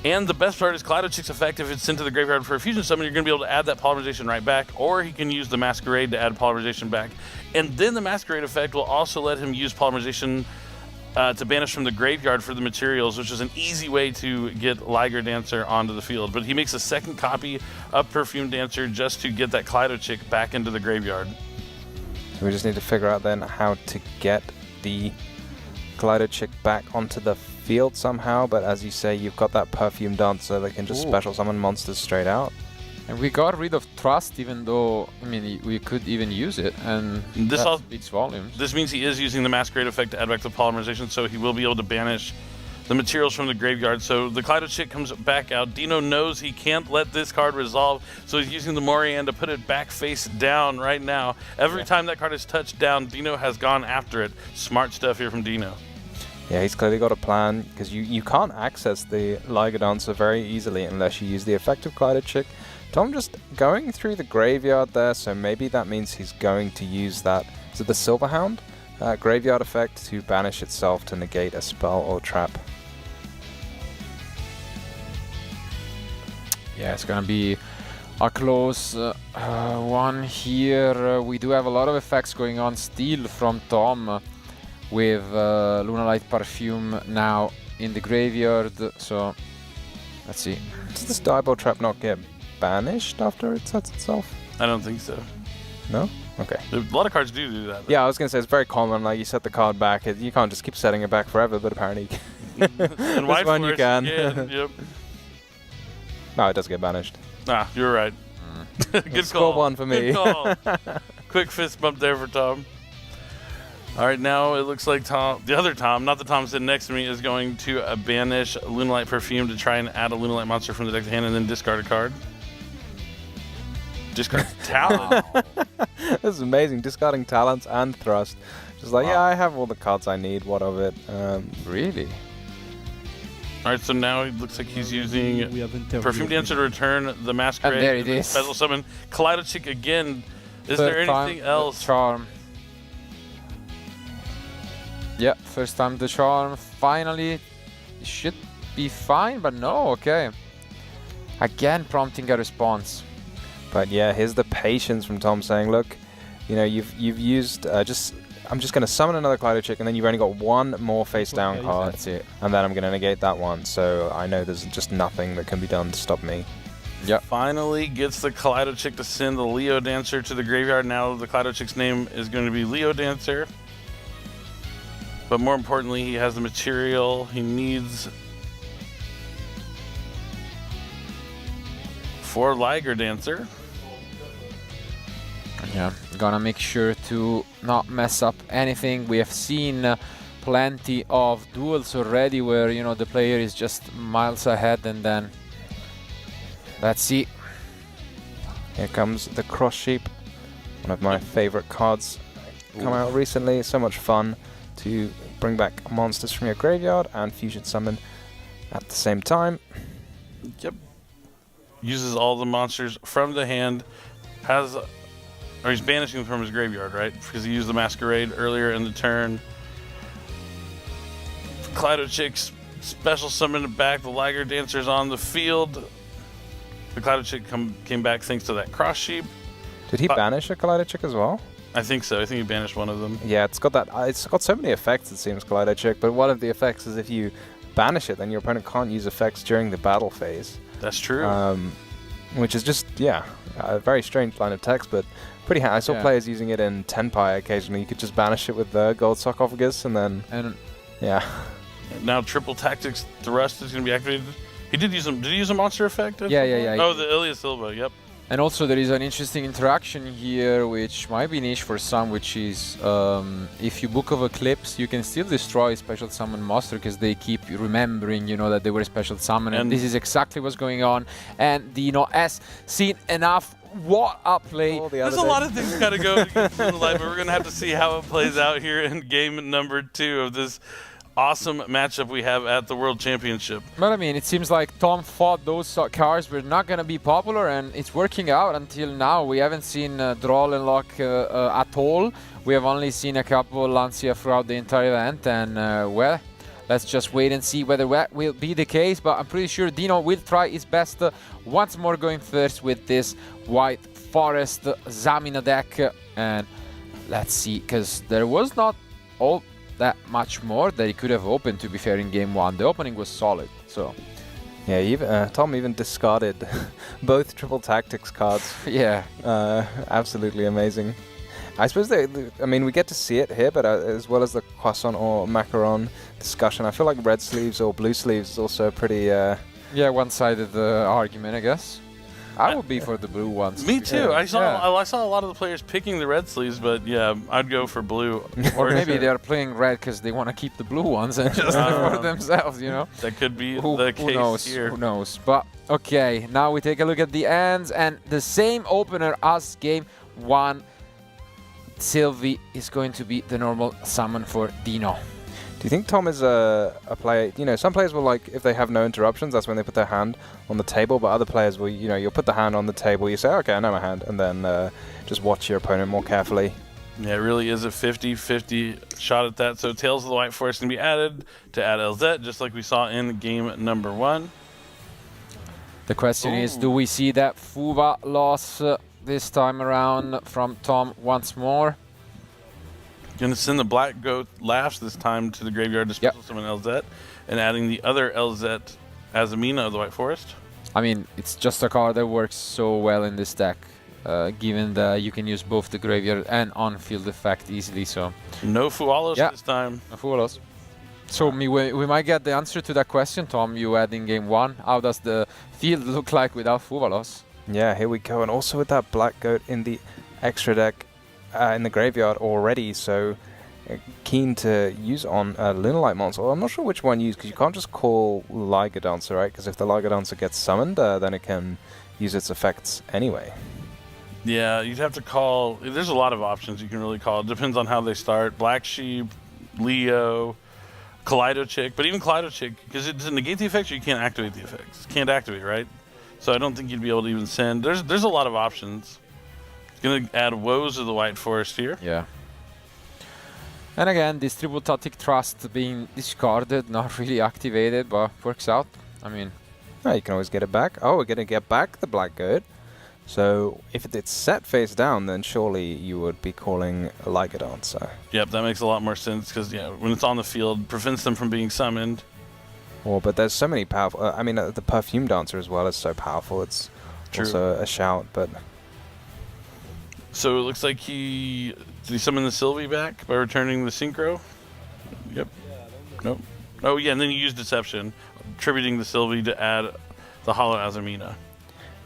And the best part is Kaleido-Chick's effect, if it's sent to the graveyard for a fusion summon, you're going to be able to add that polymerization right back, or he can use the Masquerade to add polymerization back. And then the Masquerade effect will also let him use polymerization to banish from the graveyard for the materials, which is an easy way to get Liger Dancer onto the field. But he makes a second copy of Perfume Dancer just to get that Kaleido-Chick back into the graveyard. So we just need to figure out then how to get the Kaleido-Chick back onto the field somehow, but as you say, you've got that Perfume Dancer that can just special summon monsters straight out. And we got rid of Trust, even though, I mean, we could even use it, and This that all- speaks volumes. This means he is using the Masquerade effect to add back the polymerization, so he will be able to banish the materials from the graveyard. So the Kaleido Chick comes back out. Dino knows he can't let this card resolve, so he's using the Morian to put it back face down right now. Every time that card is touched down, Dino has gone after it. Smart stuff here from Dino. Yeah, he's clearly got a plan, because you can't access the Liger Dancer very easily unless you use the effective Kaleido Chick. Tom just going through the graveyard there, so maybe that means he's going to use that. Is it the Silverhound? Graveyard effect to banish itself to negate a spell or trap. Yeah, it's gonna be a close one here. We do have a lot of effects going on still from Tom with Lunalight Perfume now in the graveyard, so let's see. Does this Diabolic Trap not get banished after it sets itself? I don't think so. No? Okay. A lot of cards do that. Yeah, I was going to say, it's very common, like you set the card back, you can't just keep setting it back forever, but apparently And this White one you Forest, can. yeah, yep. No, it does get banished. Ah, you're right. Good Score call. one for me. Good call. Quick fist bump there for Tom. All right, now it looks like Tom, the other Tom, not the Tom sitting next to me, is going to banish Lunalight Perfume to try and add a Lunalight monster from the deck to hand and then discard a card. Discard Talent. This is amazing, discarding talents and thrust. Just like, yeah, I have all the cards I need, what of it? Really? All right, so now it looks like he's using We have interview. Perfume Dancer to return the Masquerade. And there it and then is. Special Summon Kaleido Chick again. Is Third there time anything the else? Charm. Yeah, first time the charm. Finally, it should be fine, but no, okay. Again, prompting a response. But yeah, here's the patience from Tom saying, look, you know, you've used I'm just going to summon another Kaleido Chick, and then you've only got one more face down card. That's it. And then I'm going to negate that one, so I know there's just nothing that can be done to stop me. Yep. Finally gets the Kaleido Chick to send the Leo Dancer to the graveyard. Now the Kaleido Chick's name is going to be Leo Dancer. But more importantly, he has the material he needs for Liger Dancer. Yeah, gonna make sure to not mess up anything. We have seen plenty of duels already where, you know, the player is just miles ahead, and then let's see. Here comes the Cross Sheep, one of my favorite cards come out recently. So much fun to bring back monsters from your graveyard and fusion summon at the same time. Yep. Uses all the monsters from the hand. Or he's banishing them from his graveyard, right? Because he used the Masquerade earlier in the turn. Kaleido Chick's special summon it back. The Liger Dancer's on the field. The Kaleido Chick came back thanks to that Cross Sheep. Did he banish a Kaleido Chick as well? I think so. I think he banished one of them. Yeah, it's got that. It's got so many effects, it seems, Kaleido Chick. But one of the effects is if you banish it, then your opponent can't use effects during the battle phase. That's true. Which is just, yeah, a very strange line of text, but pretty I saw players using it in Tenpai occasionally. You could just banish it with the Gold Sarcophagus, and then, yeah. Now Triple Tactics Thrust is going to be activated. He did use did he use a monster effect? Yeah. Oh, the Ilya Silva, yep. And also there is an interesting interaction here, which might be niche for some, which is if you Book of Eclipse, you can still destroy special summon monster because they keep remembering, you know, that they were special summon, and this is exactly what's going on. And Dino has seen enough. What a play! There's a lot of things got to go against Lunalight, but we're going to have to see how it plays out here in game number 2 of this awesome matchup we have at the World Championship. But I mean, it seems like Tom thought those cards were not going to be popular, and it's working out until now. We haven't seen Droll and Lock at all. We have only seen a couple Lancia throughout the entire event, and well, let's just wait and see whether that will be the case. But I'm pretty sure Dino will try his best once more, going first with this White Forest Zamina deck. And let's see, because there was not all that much more that he could have opened, to be fair, in game 1. The opening was solid, so... Yeah, even, Tom even discarded both Triple Tactics cards. Yeah. Absolutely amazing. I suppose I mean, we get to see it here, but as well as the croissant or macaron discussion, I feel like red sleeves or blue sleeves is also pretty... yeah, one-sided argument, I guess. I would be for the blue ones. Me too. Yeah. I saw a lot of the players picking the red sleeves, but yeah, I'd go for blue. Or maybe they're playing red because they want to keep the blue ones and just for themselves, you know? That could be the case who knows? here. Who knows? But okay, now we take a look at the ends and the same opener as game 1. Sylvie is going to be the normal summon for Dino. Do you think Tom is a player? You know, some players will like if they have no interruptions, that's when they put their hand on the table. But other players will, you know, you'll put the hand on the table. You say, okay, I know my hand, and then just watch your opponent more carefully. Yeah, it really is a 50-50 shot at that. So Tales of the White Forest can be added to add LZ, just like we saw in game number 1. The question is, do we see that Fuba loss this time around from Tom once more? Going to send the Black Goat Laughs this time to the graveyard to special summon LZ, and adding the other LZ Azamina of the White Forest. I mean, it's just a card that works so well in this deck, given that you can use both the graveyard and on-field effect easily. So no Fualos this time. No Fualos. So we might get the answer to that question, Tom. You had in game 1. How does the field look like without Fualos? Yeah, here we go. And also with that Black Goat in the extra deck in the graveyard already, so keen to use on Lunalight monster. Well, I'm not sure which one you use, because you can't just call Liger Dancer, right? Because if the Liger Dancer gets summoned, then it can use its effects anyway. Yeah, you'd have to call. There's a lot of options you can really call. It depends on how they start. Black Sheep, Leo, Kaleido Chick, but even Kaleido Chick, because it doesn't negate the effects, or you can't activate the effects. Can't activate, right? So I don't think you'd be able to even send. There's a lot of options. Going to add Woes of the White Forest here. Yeah. And again, Distributatic Trust being discarded, not really activated, but works out. I mean... Oh, you can always get it back. Oh, we're going to get back the Black Goat. So if it's set face down, then surely you would be calling a Liger Dancer. Yep, that makes a lot more sense, because yeah, when it's on the field, prevents them from being summoned. Oh, but there's so many powerful... I mean, the Perfume Dancer as well is so powerful. It's also a shout, but... So it looks like did he summon the Sylvie back by returning the Synchro? Yep. Nope. Oh yeah, and then he used Deception, attributing the Sylvie to add the Hollow Azamina.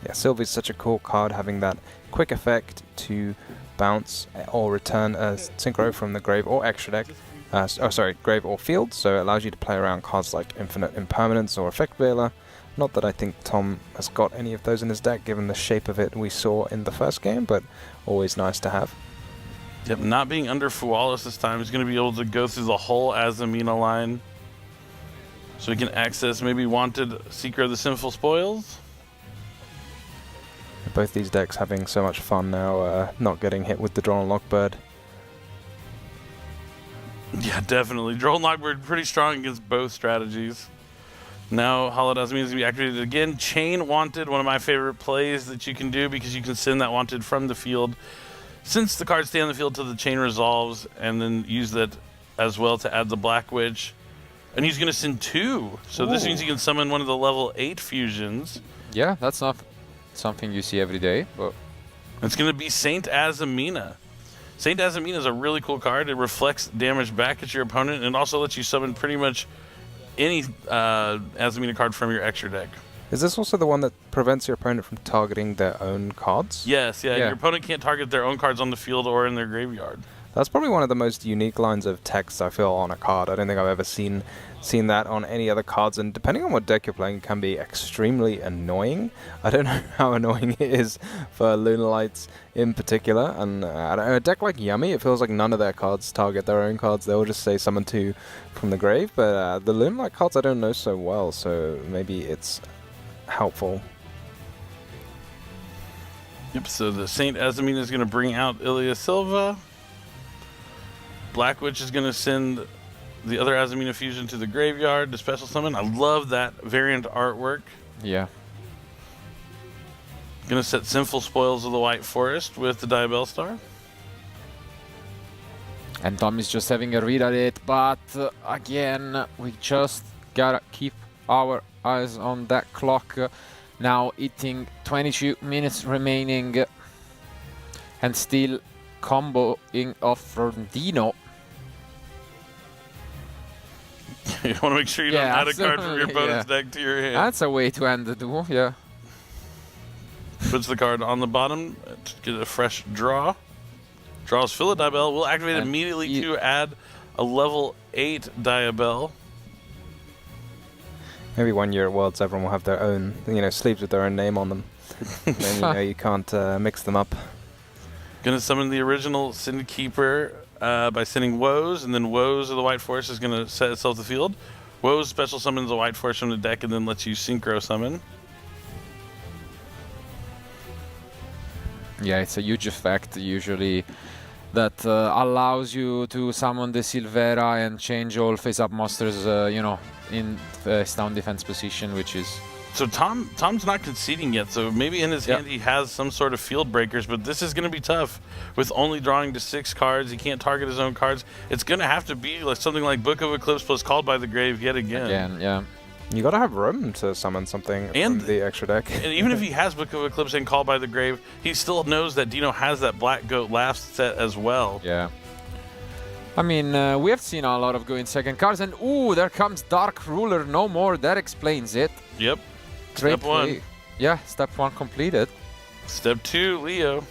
Yeah, Sylvie's such a cool card, having that quick effect to bounce or return a Synchro from the grave or extra deck. Grave or field, so it allows you to play around cards like Infinite Impermanence or Effect Veiler. Not that I think Tom has got any of those in his deck, given the shape of it we saw in the first game, but always nice to have. Yep, not being under Fualos this time, he's going to be able to go through the whole Azamina line. So he can access maybe wanted Seeker of the Sinful Spoils. Both these decks having so much fun now, not getting hit with the Droll and Lockbird. Yeah, definitely. Droll and Lockbird pretty strong against both strategies. Now Hollow Azamina is going to be activated again. Chain Wanted, one of my favorite plays that you can do, because you can send that Wanted from the field. Since the cards stay on the field till the chain resolves, and then use that as well to add the Black Witch. And he's going to send 2. So this means he can summon one of the level 8 fusions. Yeah, that's not something you see every day, but... It's going to be Saint Azamina. Saint Azamina is a really cool card. It reflects damage back at your opponent, and also lets you summon pretty much any Azamina card from your extra deck. Is this also the one that prevents your opponent from targeting their own cards? Yes, yeah. Your opponent can't target their own cards on the field or in their graveyard. That's probably one of the most unique lines of text I feel on a card. I don't think I've ever seen that on any other cards, and depending on what deck you're playing, it can be extremely annoying. I don't know how annoying it is for Lunalights in particular, and I don't know, a deck like Yummy, it feels like none of their cards target their own cards. They'll just say summon 2 from the grave, but the Lunalight cards I don't know so well, so maybe it's helpful. Yep, so the Saint Azamina is going to bring out Ilya Silva. Black Witch is going to send the other Azamina fusion to the graveyard to special summon. I love that variant artwork. Yeah. Going to set Sinful Spoils of the White Forest with the Diabell Star. And Tom is just having a read at it, but again, we just gotta keep our eyes on that clock. Now eating 22 minutes remaining, and still comboing off from Dino. You want to make sure you don't add a card from your opponent's deck to your hand. That's a way to end the duel, yeah. Puts the card on the bottom to get a fresh draw. Draws fill a Diabell. We'll activate it immediately to add a level 8 Diabell. Maybe 1 year at Worlds, everyone will have their own, sleeves with their own name on them. Then you can't mix them up. Gonna summon the original Sin Keeper by sending Woes, and then Woes of the White Force is gonna set itself to the field. Woes special summons the White Force from the deck and then lets you synchro summon. Yeah, it's a huge effect usually that allows you to summon the Silvera and change all face-up monsters, in face-down defense position, which is... So Tom's not conceding yet, so maybe in his hand he has some sort of field breakers, but this is going to be tough. With only drawing to 6 cards, he can't target his own cards. It's going to have to be like something like Book of Eclipse plus Called by the Grave yet again. Yeah. You got to have room to summon something from the extra deck. And even if he has Book of Eclipse and Called by the Grave, he still knows that Dino has that Black Goat last set as well. Yeah. I mean, we have seen a lot of going second cards, and ooh, there comes Dark Ruler, no more. That explains it. Yep. Great Step 1. play. Yeah, step 1 completed. Step 2, Leo.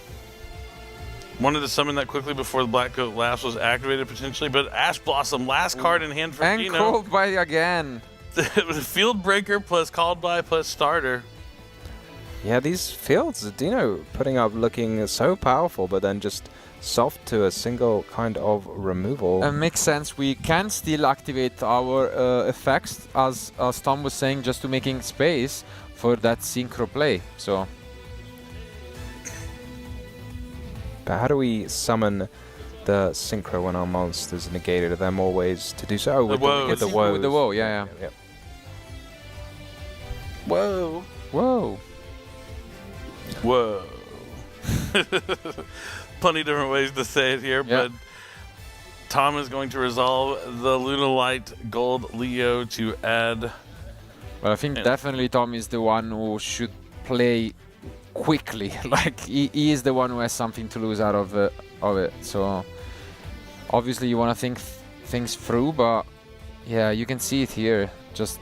Wanted to summon that quickly before the Black Goat last was activated potentially, but Ash Blossom, last card in hand for and Dino. Called by again. It was a Field Breaker plus Called by plus Starter. Yeah, these fields, Dino putting up looking so powerful, but then just soft to a single kind of removal. Makes sense. We can still activate our effects, as Tom was saying, just to making space for that synchro play. So, but how do we summon the synchro when our monster's negated? Are there more ways to do so? Oh, with the woes. With the woe, yeah. Whoa. Whoa. Whoa. Plenty different ways to say it here, but Tom is going to resolve the Lunalight Gold Leo to add. Well, I think definitely Tom is the one who should play quickly. Like he is the one who has something to lose out of it. So obviously you want to think things through, but yeah, you can see it here. Just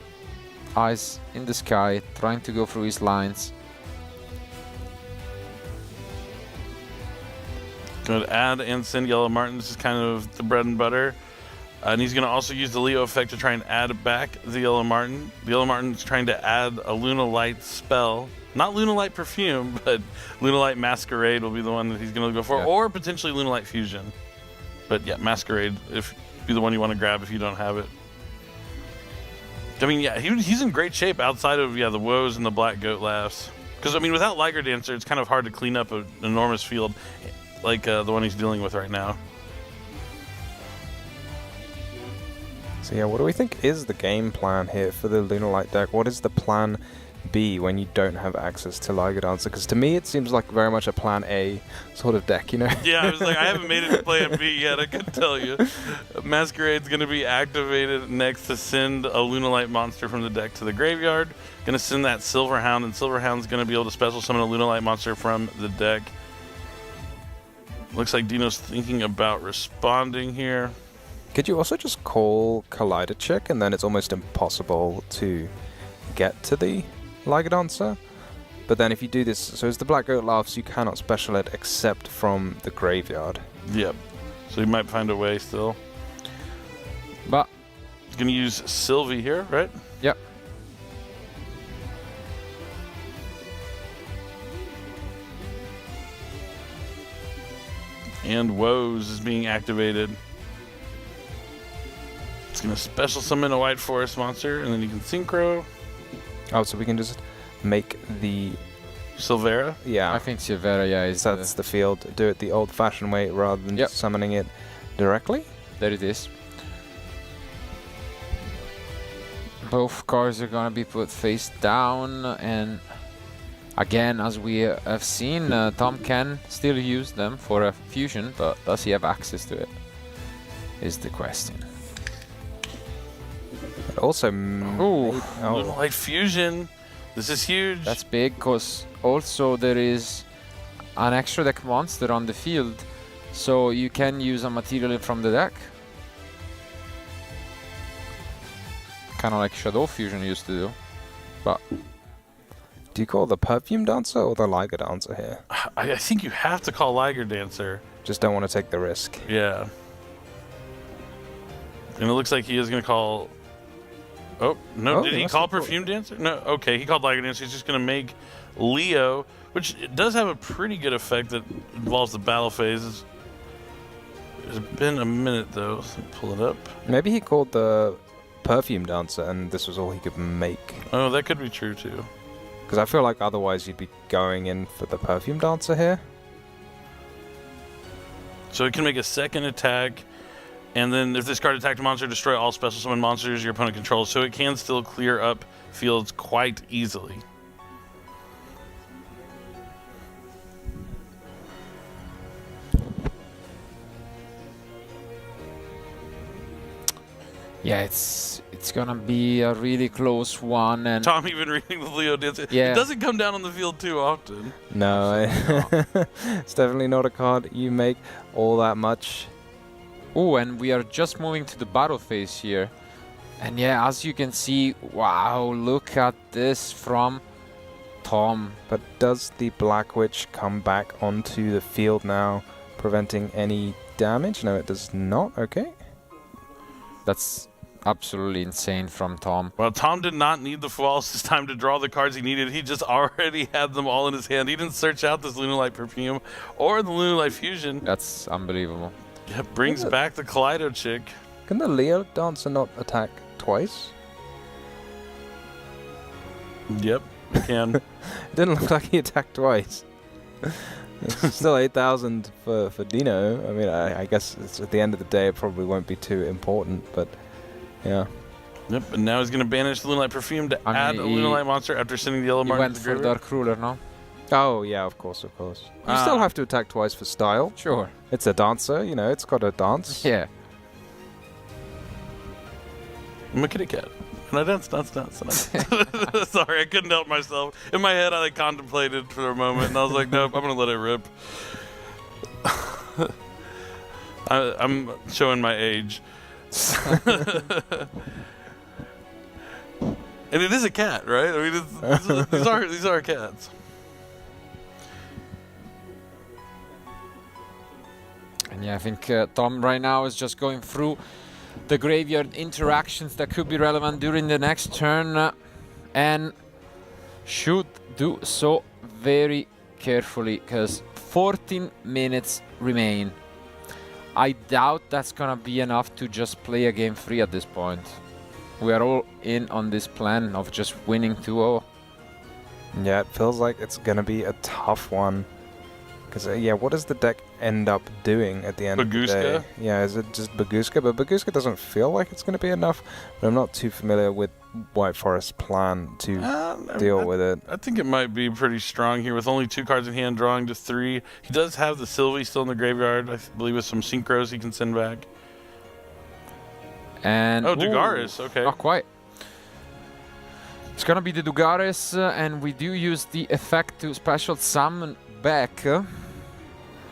eyes in the sky, trying to go through his lines. Going to add and send Yellow Martin. This is kind of the bread and butter. And he's going to also use the Leo effect to try and add back the Yellow Martin. The Yellow Martin's trying to add a Lunalight spell. Not Lunalight Perfume, but Lunalight Masquerade will be the one that he's going to go for. Or potentially Lunalight Fusion. But yeah, Masquerade, if be the one you want to grab if you don't have it. I mean, yeah, he's in great shape outside of, the Woes and the Black Goat laughs. Because, I mean, without Liger Dancer, it's kind of hard to clean up an enormous field like the one he's dealing with right now. So yeah, what do we think is the game plan here for the Lunalight deck? What is the plan B when you don't have access to Liger Dancer? Because to me it seems like very much a plan A sort of deck, Yeah, I was like, I haven't made it to plan B yet, I couldn't tell you. Masquerade's going to be activated next to send a Lunalight monster from the deck to the graveyard. Going to send that Silverhound, and Silverhound's going to be able to special summon a Lunalight monster from the deck. Looks like Dino's thinking about responding here. Could you also just call Collider Check and then it's almost impossible to get to the Liger Dancer? But then if you do this, so as the Black Goat laughs, you cannot special it except from the graveyard. Yep. So you might find a way still. But he's going to use Sylvie here, right? Yep. And Woes is being activated. It's going to special summon a White Forest monster, and then you can synchro. Oh, so we can just make the Silvera? Yeah. I think Silvera, is that's the field. Do it the old-fashioned way rather than just summoning it directly. There it is. Both cards are going to be put face down, and again, as we have seen, Tom can still use them for a fusion, but does he have access to it? Is the question. But also, Lunalight Fusion. This is huge. That's big, because also there is an extra deck monster on the field, so you can use a material from the deck. Kind of like Shadow Fusion used to do, but Do you call the Perfume Dancer or the Liger Dancer here? I think you have to call Liger Dancer. Just don't want to take the risk. Yeah. And it looks like he is going to call... Oh, no, did he call Perfume Dancer? No, okay, he called Liger Dancer. He's just going to make Leo, which it does have a pretty good effect that involves the battle phases. It's been a minute, though. So pull it up. Maybe he called the Perfume Dancer and this was all he could make. Oh, that could be true, too. Because I feel like otherwise you'd be going in for the Perfume Dancer here. So it can make a second attack, and then if this card attacked a monster, destroy all special summon monsters your opponent controls. So it can still clear up fields quite easily. Yeah, it's gonna be a really close one. And Tom even reading the Leo Dancer. Yeah. It doesn't come down on the field too often. No, it's definitely not a card you make all that much. oh, and we are just moving to the battle phase here. And yeah, as you can see, wow, look at this from Tom. But does the Black Witch come back onto the field now, preventing any damage? No, it does not. Okay. That's absolutely insane from Tom. Well, Tom did not need the Fualos this time to draw the cards he needed. He just already had them all in his hand. He didn't search out this Lunalight Perfume or the Lunalight Fusion. That's unbelievable. Yeah, brings back the Kaleido chick. Can the Leo Dancer not attack twice? Yep, he can. It didn't look like he attacked twice. It's still 8,000 for Dino. I mean, I guess it's at the end of the day, it probably won't be too important, but yeah. Yep, and now he's going to banish the Lunalight Perfume to add a Lunalight monster after sending the yellow He mark went to the for graveyard. Dark Ruler, no? Oh, yeah, of course, of course. You still have to attack twice for style. Sure. It's a dancer, you know, it's got a dance. Yeah. I'm a kitty cat. And I dance. Sorry, I couldn't help myself. In my head, I like, contemplated for a moment, and I was like, nope, I'm going to let it rip. I'm showing my age. And it is a cat, right? I mean, these are cats. And yeah, I think Tom right now is just going through the graveyard interactions that could be relevant during the next turn and should do so very carefully because 14 minutes remain. I doubt that's gonna be enough to just play a game free at this point. We are all in on this plan of just winning 2-0. Yeah, it feels like it's going to be a tough one. Because, yeah, what does the deck end up doing at the end of the day? Yeah, is it just Baguska? But Baguska doesn't feel like it's going to be enough. But I'm not too familiar with White Forest's plan to deal with it. I think it might be pretty strong here with only 2 cards in hand, drawing to 3. He does have the Sylvie still in the graveyard, I believe, with some Synchros he can send back. And oh, Dugaris, okay. Not quite. It's gonna be the Dugaris, and we do use the effect to special summon back. I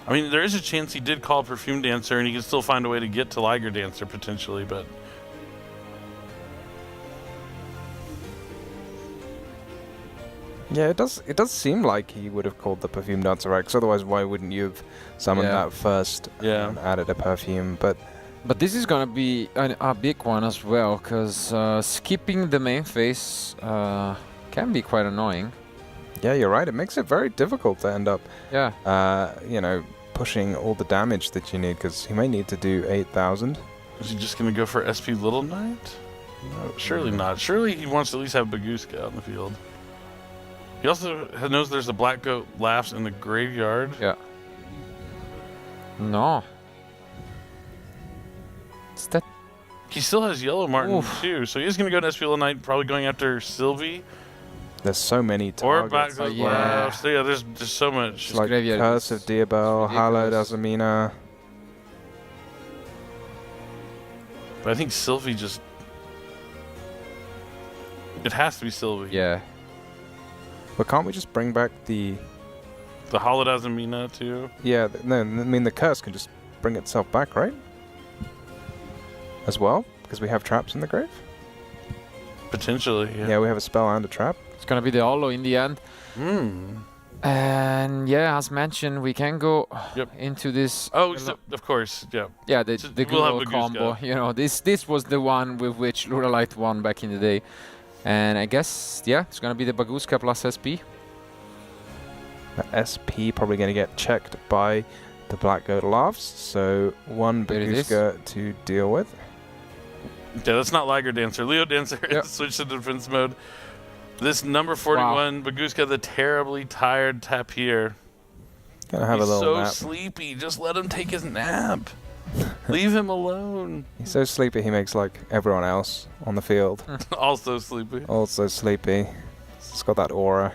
mean, there is a chance he did call Perfume Dancer, and he can still find a way to get to Liger Dancer potentially, but. Yeah, it does seem like he would have called the Perfume Dancer, right? Because otherwise, why wouldn't you have summoned that first and added a perfume? But this is gonna be a big one as well, because skipping the main phase can be quite annoying. Yeah, you're right. It makes it very difficult to end up, you know, pushing all the damage that you need, because he may need to do 8,000. Is he just going to go for SP Little Knight? No, surely not. Surely he wants to at least have Baguska out in the field. He also knows there's a Black Goat Laughs in the graveyard. Yeah. No. Is that... He still has Yellow Martin too, so he's going to go to SP Little Knight, probably going after Sylvie. There's so many targets. Or Black Goat Laughs. Yeah, there's just so much. Like Curse of Diabel, Hallowed Azamina. But I think Sylvie just... It has to be Sylvie. Yeah. But can't we just bring back the Hallowed Azamina too? Yeah, no, I mean the curse can just bring itself back, right? As well, because we have traps in the grave. Potentially, yeah. Yeah, we have a spell and a trap. It's gonna be the Hollow in the end. And yeah, as mentioned, we can go into this. Oh, of course, yeah. Yeah, the we'll have Google combo. Bagooska. You know, this was the one with which Luralite won back in the day. And I guess, yeah, it's gonna be the Bagooska plus SP. The SP probably going to get checked by the Black Goat Laughs, so one There it is. Bagooska to deal with. Yeah, that's not Liger Dancer. Leo Dancer is switched to defense mode. This number 41, Bagooska, the terribly tired tapir. Gonna have He's a little so nap. sleepy. Just let him take his nap. Leave him alone. He's so sleepy he makes like everyone else on the field. Also sleepy. Also sleepy. It's got that aura.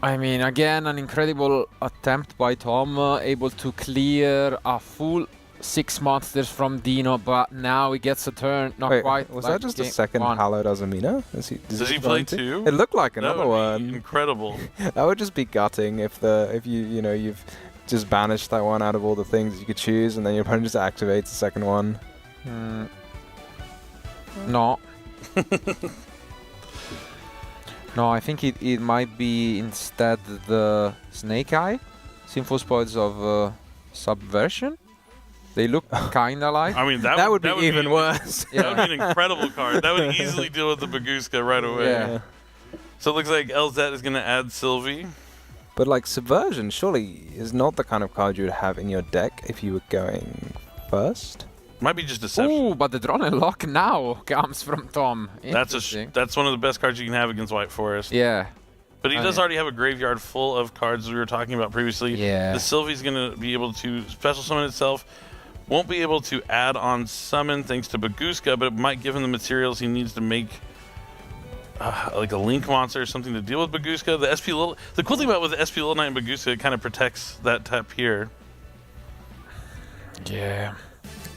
I mean, again, an incredible attempt by Tom, able to clear a full 6 monsters from Dino, but now he gets a turn, not Wait, quite. was like that just a game second one. Hallowed Azumina? Does he play going two? It looked like That another would be one. incredible. That would just be gutting if you've just banished that one out of all the things you could choose, and then your opponent just activates the second one. No. No, I think it might be instead the Snake Eye, Sinful Spoils of Subversion. They look kinda like. I mean, That would be even worse. That would be an incredible card. That would easily deal with the Bagooska right away. Yeah. So it looks like LZ is going to add Sylvie. But like Subversion surely is not the kind of card you would have in your deck if you were going first. Might be just Deception. Ooh, but the Drone and Lock now comes from Tom. That's one of the best cards you can have against White Forest. Yeah. But he Oh, does yeah. already have a graveyard full of cards we were talking about previously. Yeah. The Sylvie's going to be able to special summon itself. Won't be able to add on summon thanks to Bagooska, but it might give him the materials he needs to make like a Link monster or something to deal with Bagooska. The cool thing about with the SP Little Knight and Bagooska, it kind of protects that tap here. Yeah.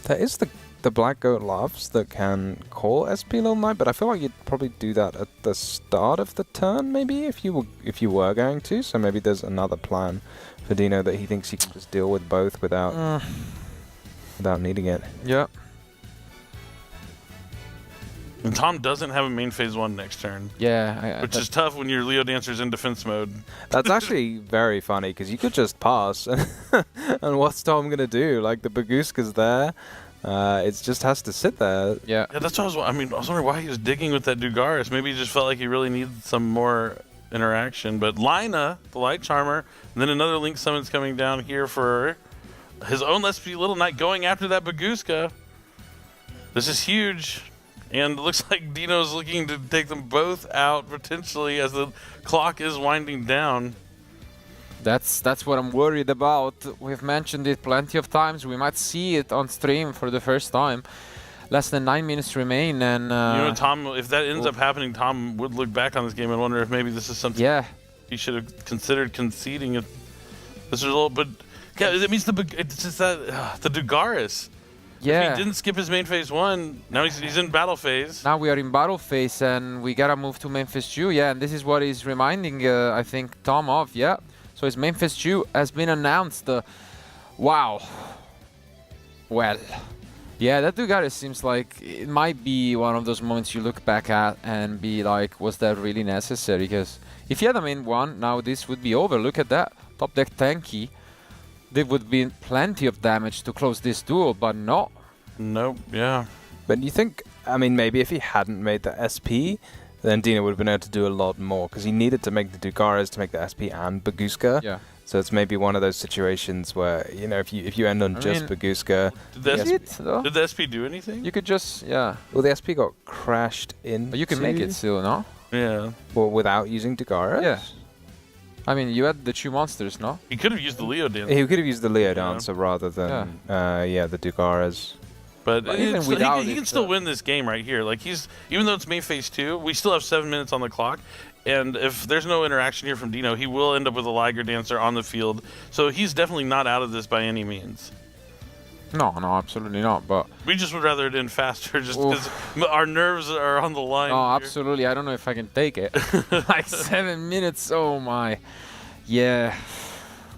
There is the Black Goat Laughs that can call SP Little Knight, but I feel like you'd probably do that at the start of the turn, maybe if you were going to. So maybe there's another plan for Dino that he thinks he can just deal with both without needing it. Yeah. And Tom doesn't have a main phase 1 next turn, Yeah. which is tough when your Leo Dancer's in defense mode. That's actually very funny because you could just pass, and what's Tom gonna do? Like the Bagooska's there, it just has to sit there. Yeah. Yeah, that's what I was wondering why he was digging with that Dugaris. Maybe he just felt like he really needed some more interaction. But Lina, the Light Charmer, and then another Link Summon's coming down here for his own SP Little Knight going after that Bagooska. This is huge. And it looks like Dino's looking to take them both out potentially as the clock is winding down. That's what I'm worried about. We've mentioned it plenty of times. We might see it on stream for the first time. Less than 9 minutes remain, and You know, Tom, if that ends up happening, Tom would look back on this game and wonder if maybe this is something he should have considered conceding if this result. But yeah, it means it's just that the Dugaris. Yeah. If he didn't skip his main phase 1, now he's in battle phase. Now we are in battle phase, and we gotta move to Memphis 2. Yeah, and this is what he's reminding, I think, Tom of. Yeah. So his Memphis 2 has been announced. Wow. Well. Yeah, that Dugaris seems like it might be one of those moments you look back at and be like, was that really necessary? Because if he had a main 1, now this would be over. Look at that. Top deck tanky. There would be plenty of damage to close this duel, but no. Nope, yeah. But you think, I mean, maybe if he hadn't made the SP, then Dino would have been able to do a lot more, because he needed to make the Dugaris to make the SP and Bagooska. Yeah. So it's maybe one of those situations where, you know, if you end on just Bagooska... Did the SP do anything? You could just, yeah. Well, the SP got crashed in. But you can make it still, no? Yeah. Well, without using Dugaris? Yeah. I mean, you had the 2 monsters, no? He could have used the Leo Dancer. He could have used the Leo Dancer rather than, the Dugaris. But even without he can still win this game right here. Like even though it's main phase 2, we still have 7 minutes on the clock. And if there's no interaction here from Dino, he will end up with a Liger Dancer on the field. So he's definitely not out of this by any means. No, absolutely not. But we just would rather it end faster, just because our nerves are on the line. Oh, absolutely. I don't know if I can take it. Like 7 minutes. Oh my. Yeah.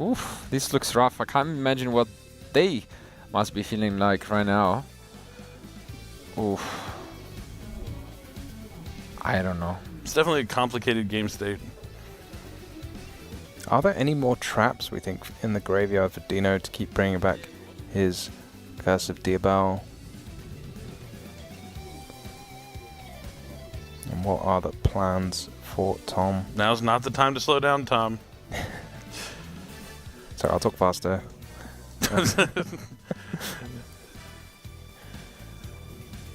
Oof. This looks rough. I can't imagine what they must be feeling like right now. Oof. I don't know. It's definitely a complicated game state. Are there any more traps, we think, in the graveyard for Dino to keep bringing back his Curse of Diabel? And what are the plans for Tom? Now's not the time to slow down, Tom. Sorry, I'll talk faster.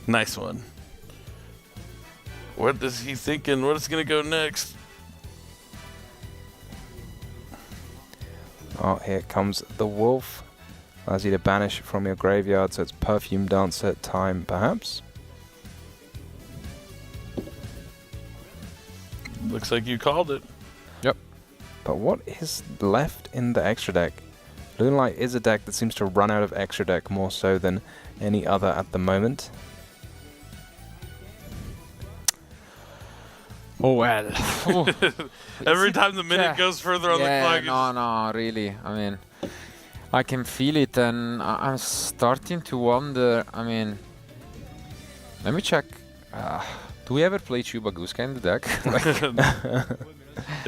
Nice one. What is he thinking? What is going to go next? Oh, here comes the wolf. Allows you to banish from your graveyard, so it's Perfume Dancer time, perhaps. Looks like you called it. Yep. But what is left in the extra deck? Moonlight is a deck that seems to run out of extra deck more so than any other at the moment. Oh well. Every time the minute goes further on the clock. No, really. I mean, I can feel it, and I'm starting to wonder. I mean, let me check. Do we ever play Chubaguska in the deck?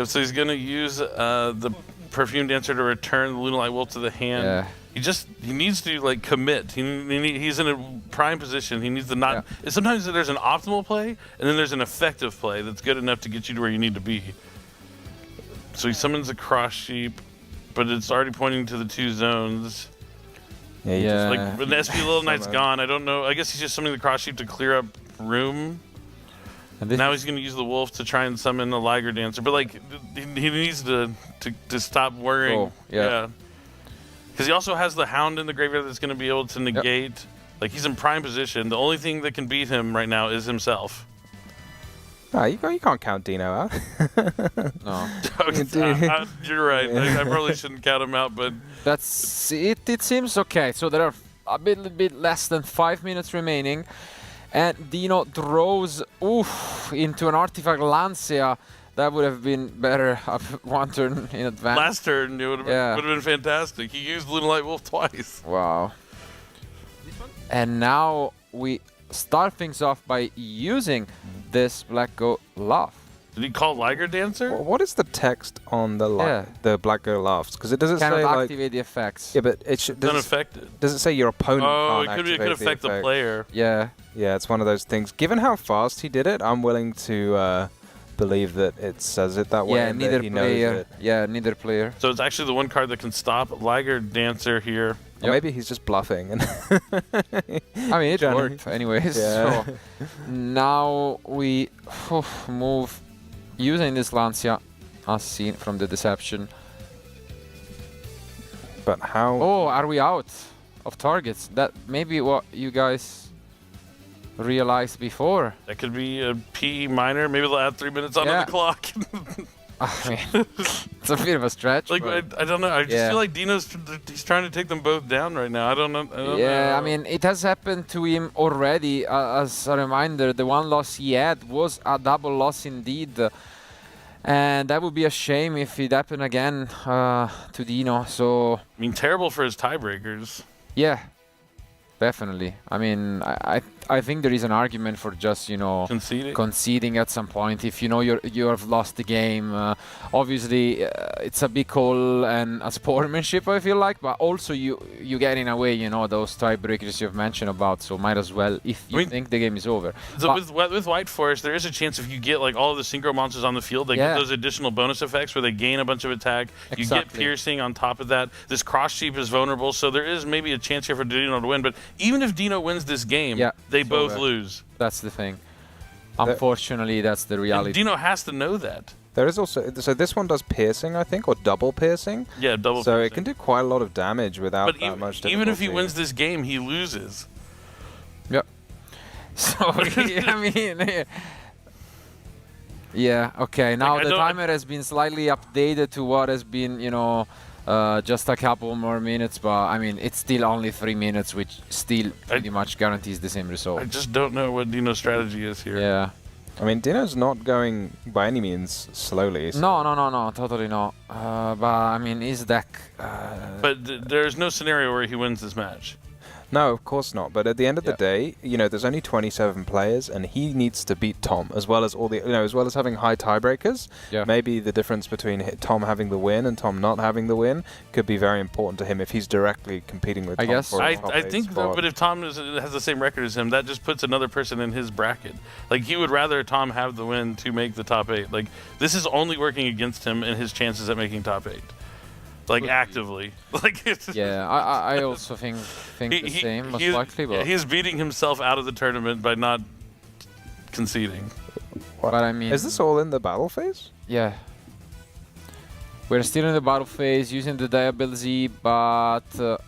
So he's gonna use the Perfume Dancer to return the Lunalight Wolf to the hand. Yeah. He needs to like commit. He's in a prime position. He needs to not. Yeah. Sometimes there's an optimal play, and then there's an effective play that's good enough to get you to where you need to be. So he summons a Cross Sheep, but it's already pointing to the 2 zones. Yeah. Just, like when the SP Little Knight's gone, I don't know. I guess he's just summoning the Cross Sheep to clear up room. And now he's going to use the wolf to try and summon the Liger Dancer, but like he needs to stop worrying. Oh, yeah. Because he also has the Hound in the graveyard that's going to be able to negate. Yep. Like he's in prime position. The only thing that can beat him right now is himself. No, you can't count Dino out. No. You're right. I probably shouldn't count him out, but that's it. It seems okay. So there are a bit less than 5 minutes remaining. And Dino draws into an artifact Lancia. That would have been better one turn in advance. Last turn, it would have been fantastic. He used Lunalight Wolf twice. Wow. And now we start things off by using this Black Go Laugh. Did he call Liger Dancer? Well, what is the text on the Black Go Laughs? Because it doesn't cannot say activate the effects. Yeah, but it should. Unaffected. Does it say your opponent can't it activate could affect the player. Yeah. Yeah, it's one of those things. Given how fast he did it, I'm willing to believe that it says it that way. Yeah, and neither that he player. knows it. Yeah, neither player. So it's actually the one card that can stop Liger Dancer here. Or maybe he's just bluffing. And I mean, it worked anyways. Yeah. So now we move using this Lancia, as seen from the deception. But how? Oh, are we out of targets? That may be what you guys realized before. That could be a P minor. Maybe they'll add 3 minutes onto the clock. I mean, it's a bit of a stretch. Like I don't know. I just feel like Dino's he's trying to take them both down right now. I don't know. I mean, it has happened to him already. As a reminder, the one loss he had was a double loss indeed. And that would be a shame if it happened again to Dino. So I mean, terrible for his tiebreakers. Yeah, definitely. I mean, I think there is an argument for just, conceding at some point. If you have lost the game, obviously it's a big call and a sportsmanship, I feel like, but also you get in a way, those tiebreakers you've mentioned about, so might as well if you think the game is over. So with White Forest, there is a chance if you get like all of the synchro monsters on the field, they get those additional bonus effects where they gain a bunch of attack. You get piercing on top of that. This Cross Sheep is vulnerable, so there is maybe a chance here for Dino to win, but even if Dino wins this game, they both lose. That's the thing. Unfortunately, that's the reality. And Dino has to know that. There is also, so this one does piercing, I think, or double piercing. Yeah, double so piercing. It can do quite a lot of damage without that much difficulty. Even if he wins this game, he loses. Yep. So, I mean... Yeah, okay. Now the timer has been slightly updated to what has been, just a couple more minutes, but I mean, it's still only 3 minutes, which still pretty much guarantees the same result. I just don't know what Dino's strategy is here. Yeah. I mean, Dino's not going by any means slowly. So. No, totally not. But I mean, his deck... But there's no scenario where he wins this match. No, of course not. But at the end of the day, you know, there's only 27 players, and he needs to beat Tom, as well as all the, you know, as well as having high tiebreakers. Yeah. Maybe the difference between Tom having the win and Tom not having the win could be very important to him if he's directly competing with I Tom. guess. For a I top 8 think, spot. but if Tom has the same record as him, that just puts another person in his bracket. Like, he would rather Tom have the win to make the top 8. Like, this is only working against him and his chances at making top 8. Like, actively. Like, it's Yeah, I also think the same, most likely. But he's beating himself out of the tournament by not conceding. but I mean, Is this all in the battle phase? yeah. We're still in the battle phase using the diabil-Z, but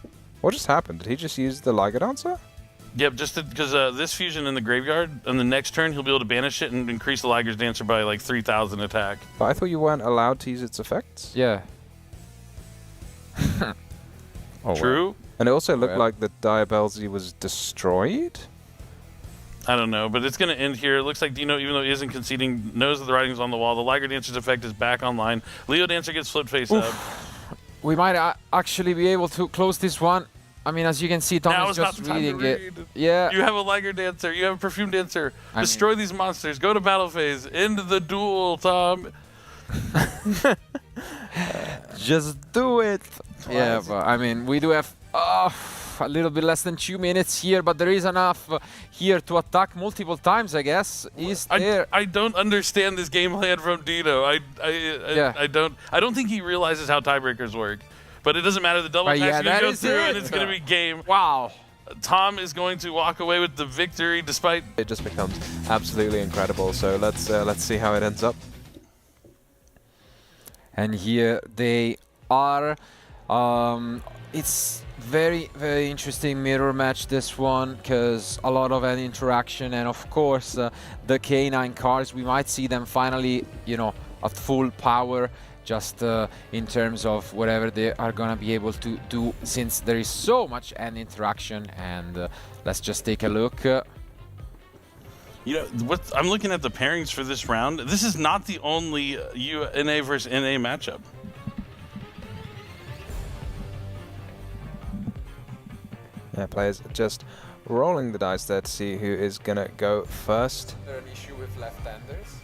What just happened? Did he just use the Liger Dancer? Yep, just because this fusion in the graveyard, on the next turn, he'll be able to banish it and increase the Liger's Dancer by like 3,000 attack. But I thought you weren't allowed to use its effects. yeah. Oh, True? And it also looked Well. like the diabil-Z was destroyed. I don't know, but it's going to end here. It looks like Dino, even though he isn't conceding, knows that the writing's on the wall. The Liger Dancer's effect is back online. Leo Dancer gets flipped face up. We might actually be able to close this one. I mean, as you can see, Tom Now is is not just the time to reading it. read. Yeah. You have a Liger Dancer. You have a Perfume Dancer. I Destroy these monsters. Go to battle phase. End the duel, Tom. Just do it. Yeah, but I mean, we do have a little bit less than 2 minutes here, but there is enough here to attack multiple times, I guess. Is there? I don't understand this game plan from Dino. I don't think he realizes how tiebreakers work. But it doesn't matter. The double Yeah, attack's going that to go is through, it. and it's going to be game. Wow. Tom is going to walk away with the victory, despite. It just becomes absolutely incredible. So let's see how it ends up. And here they are. It's very, very interesting mirror match, this one, because a lot of an interaction, and of course the K9 cards, we might see them finally, you know, at full power, just in terms of whatever they are gonna be able to do, since there is so much end interaction. And let's just take a look. You know, I'm looking at the pairings for this round. This is not the only NA versus NA matchup. Yeah, players just rolling the dice there to see who is gonna go first. Is there an issue with left-handers?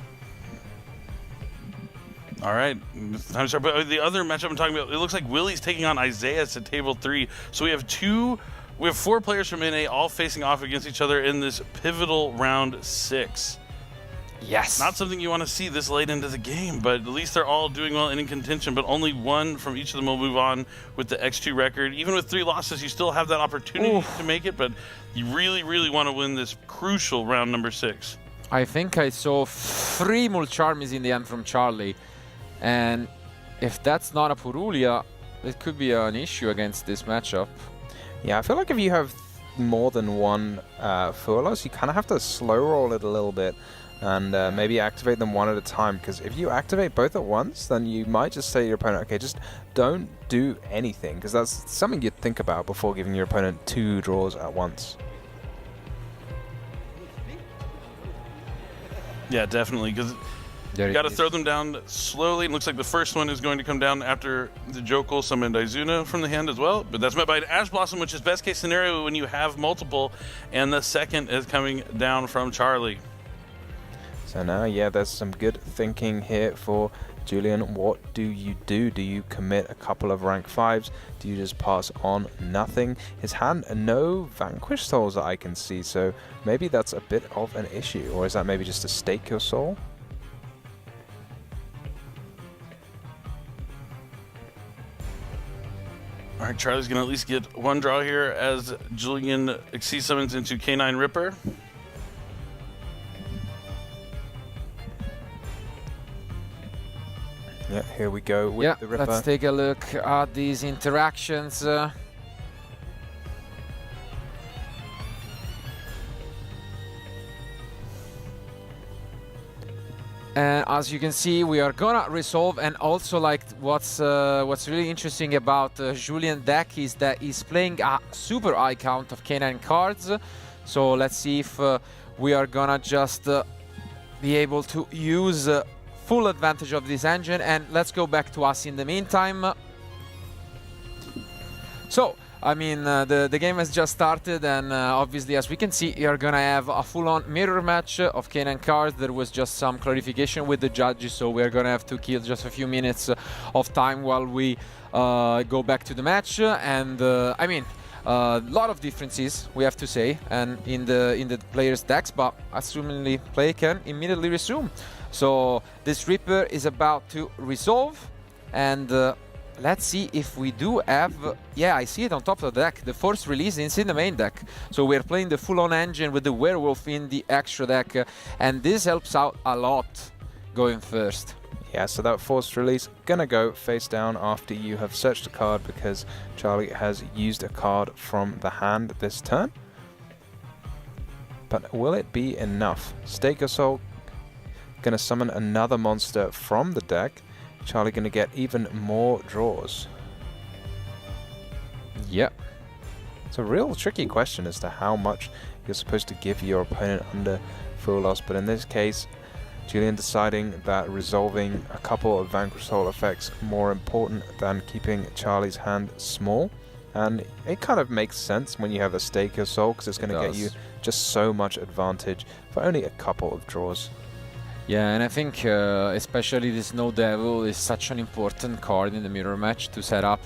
All right, I'm sorry, but the other matchup I'm talking about, it looks like Willie's taking on Isaiah at table 3. So we have 4 players from NA all facing off against each other in this pivotal round 6. Yes. Not something you want to see this late into the game, but at least they're all doing well and in contention, but only one from each of them will move on with the X2 record. Even with 3 losses, you still have that opportunity to make it, but you really, really want to win this crucial round number 6. I think I saw 3 Mulcharmies in the end from Charlie. And if that's not a Purulia, it could be an issue against this matchup. Yeah, I feel like if you have more than one Fuelos, you kind of have to slow roll it a little bit and maybe activate them one at a time, because if you activate both at once, then you might just say to your opponent, okay, just don't do anything, because that's something you'd think about before giving your opponent 2 draws at once. Yeah, definitely, because you got to throw them down slowly. It looks like the first one is going to come down after the Jokul summoned Izuna from the hand as well. But that's met by an Ash Blossom, which is best case scenario when you have multiple. And the second is coming down from Charlie. So now, yeah, there's some good thinking here for Julian. What do you do? Do you commit a couple of rank 5s? Do you just pass on nothing? His hand, no Vanquish Souls that I can see. So maybe that's a bit of an issue. Or is that maybe just to stake your soul? All right, Charlie's going to at least get one draw here as Julian Xyz summons into K9 Ripper. Yeah, here we go with the Ripper. Let's take a look at these interactions. And as you can see, we are gonna resolve. And also, like, what's really interesting about Julian deck is that he's playing a super high count of K9 cards. So let's see if we are gonna just be able to use full advantage of this engine. And let's go back to us in the meantime. So I mean, the game has just started, and obviously, as we can see, you're gonna have a full-on mirror match of K9 cards. There was just some clarification with the judges, so we're gonna have to kill just a few minutes of time while we go back to the match. And I mean, a lot of differences, we have to say, and in the players' decks, but assumingly play can immediately resume. So this Reaper is about to resolve, and let's see if we do have... yeah, I see it on top of the deck. The force release is in the main deck. So we're playing the full-on engine with the werewolf in the extra deck. And this helps out a lot going first. Yeah, so that force release gonna go face down after you have searched a card, because Charlie has used a card from the hand this turn. But will it be enough? Stake Your Soul gonna summon another monster from the deck. Charlie going to get even more draws. Yep. It's a real tricky question as to how much you're supposed to give your opponent under full loss, but in this case, Julian deciding that resolving a couple of Vanquish Soul effects more important than keeping Charlie's hand small. And it kind of makes sense when you have a Stake Your Soul, because it's going to get you just so much advantage for only a couple of draws. Yeah, and I think especially this Snow Devil is such an important card in the mirror match to set up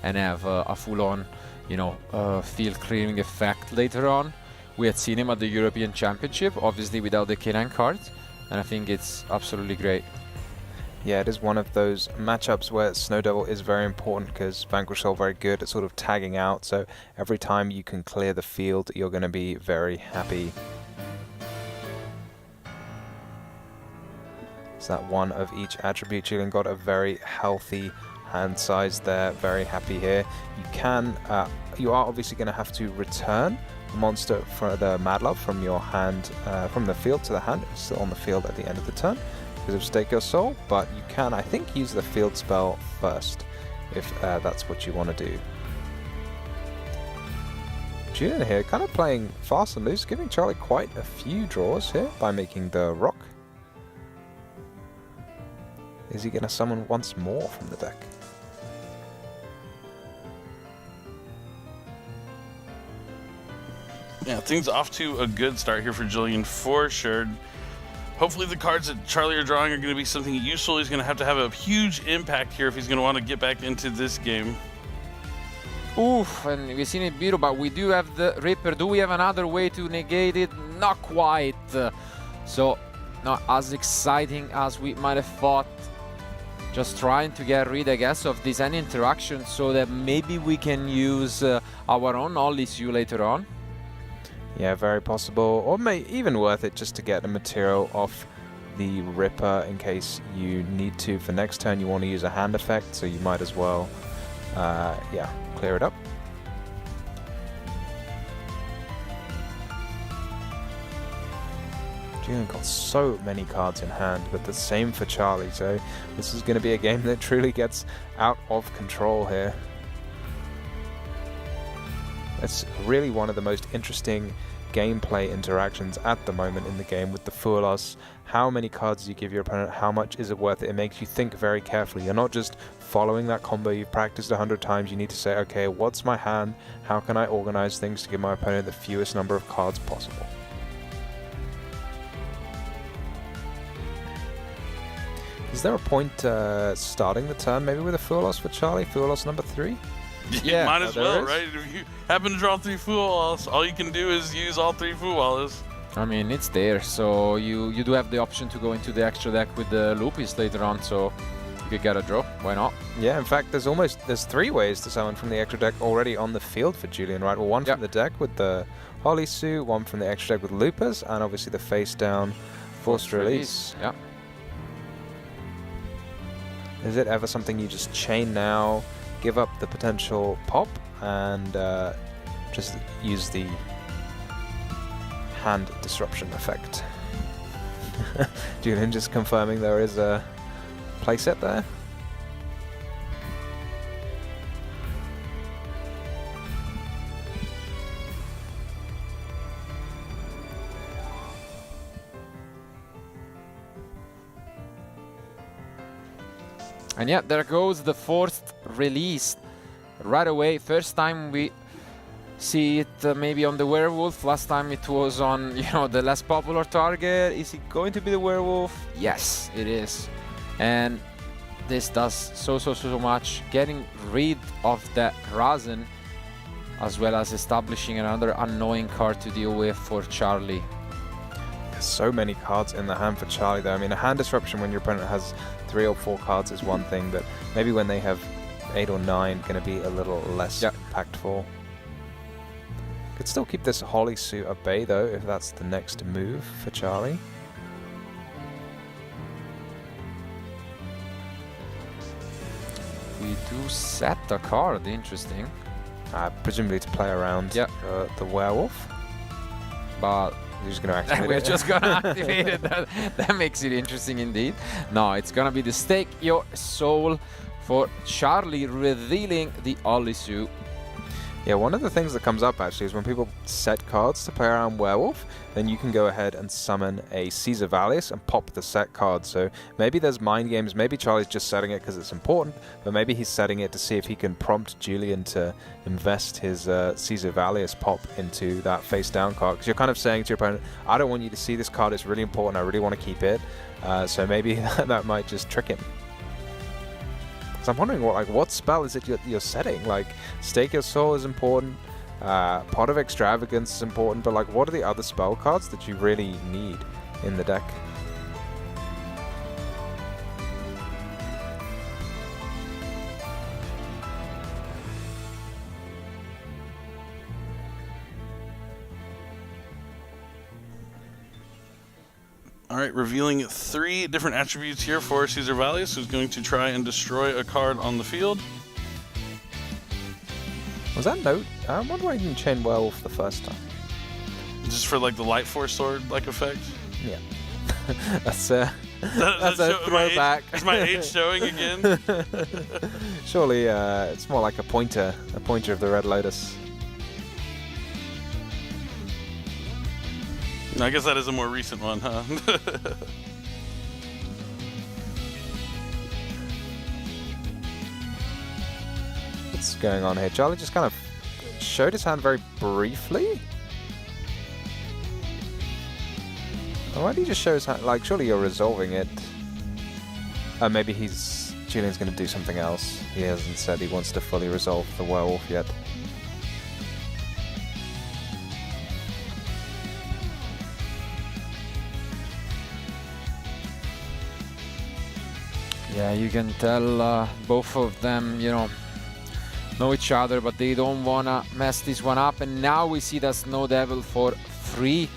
and have a full-on, you know, field clearing effect later on. We had seen him at the European Championship, obviously without the K9 cards, and I think it's absolutely great. Yeah, it is one of those matchups where Snow Devil is very important, because Vanquish Soul very good at sort of tagging out, so every time you can clear the field, you're going to be very happy. That one of each attribute. Julian got a very healthy hand size there, very happy here. You are obviously going to have to return the monster for the Mad Love from your hand, from the field to the hand. It's still on the field at the end of the turn because of Stake Your Soul, but you can, I think, use the field spell first if that's what you want to do. Julian here kind of playing fast and loose, giving Charlie quite a few draws here by making the rock. Is he going to summon once more from the deck? Yeah, things off to a good start here for Julian for sure. Hopefully the cards that Charlie are drawing are going to be something useful. He's going to have a huge impact here if he's going to want to get back into this game. Oof, and we've seen it beautiful, but we do have the Reaper. Do we have another way to negate it? Not quite. So, not as exciting as we might have thought. Just trying to get rid, I guess, of this end interaction so that maybe we can use our own Holly later on. Yeah, very possible. Or even worth it just to get the material off the Ripper in case you need to. For next turn, you want to use a hand effect, so you might as well, yeah, clear it up. Julian got so many cards in hand, but the same for Charlie, so this is going to be a game that truly gets out of control here. It's really one of the most interesting gameplay interactions at the moment in the game with the Fualos. How many cards do you give your opponent? How much is it worth it? It makes you think very carefully. You're not just following that combo you've practiced 100 times. You need to say, okay, what's my hand? How can I organize things to give my opponent the fewest number of cards possible? Is there a point starting the turn maybe with a Fualos for Charlie? Fualos number 3? Yeah, might as well, right? If you happen to draw 3 Fualos, all you can do is use all 3 Fualos. I mean, it's there, so you do have the option to go into the extra deck with the Lupis later on, so you could get a draw. Why not? Yeah, in fact, there's 3 ways to summon from the extra deck already on the field for Julian, right? Well, one from the deck with the Holly Suit, one from the extra deck with Lupus, and obviously the face down Forced Release. Yeah. Is it ever something you just chain now, give up the potential pop, and just use the hand disruption effect? Julian just confirming there is a playset there. And yeah, there goes the forced release. right away. First time we see it maybe on the werewolf. Last time it was on, you know, the less popular target. Is it going to be the werewolf? Yes, it is. And this does so much. Getting rid of that Rasen, as well as establishing another annoying card to deal with for Charlie. There's so many cards in the hand for Charlie though. I mean, a hand disruption when your opponent has 3 or 4 cards is one thing, but maybe when they have 8 or 9, going to be a little less impactful. Could still keep this Holly suit at bay though, if that's the next move for Charlie. We do set a card, interesting. Presumably to play around the werewolf. But we're just going to activate we're it. just going to activate it. That makes it interesting indeed. No, it's going to be the Stake Your Soul for Charlie, revealing the Olisu. Yeah, one of the things that comes up actually is when people set cards to play around Werewolf, then you can go ahead and summon a Caesar Valius and pop the set card. So maybe there's mind games, maybe Charlie's just setting it because it's important, but maybe he's setting it to see if he can prompt Julian to invest his Caesar Valius pop into that face down card. Because you're kind of saying to your opponent, I don't want you to see this card, it's really important, I really want to keep it. So maybe that might just trick him. So I'm wondering what spell is it you're setting? Like, Stake Your Soul is important, Pot of Extravagance is important, but like, what are the other spell cards that you really need in the deck? All right, revealing 3 different attributes here for Caesar Valius, who's going to try and destroy a card on the field. Was that note? I wonder why he didn't chain Werewolf the first time. Just for like the Light Force Sword like effect? Yeah. That's a throwback. Is my age showing again? Surely it's more like a pointer of the Red Lotus. I guess that is a more recent one, huh? What's going on here? Charlie just kind of showed his hand very briefly. Why did he just show his hand? Like, surely you're resolving it. Maybe Julian's going to do something else. He hasn't said he wants to fully resolve the werewolf yet. Yeah, you can tell both of them, you know each other, but they don't wanna mess this one up. And now we see that Snow Devil for free,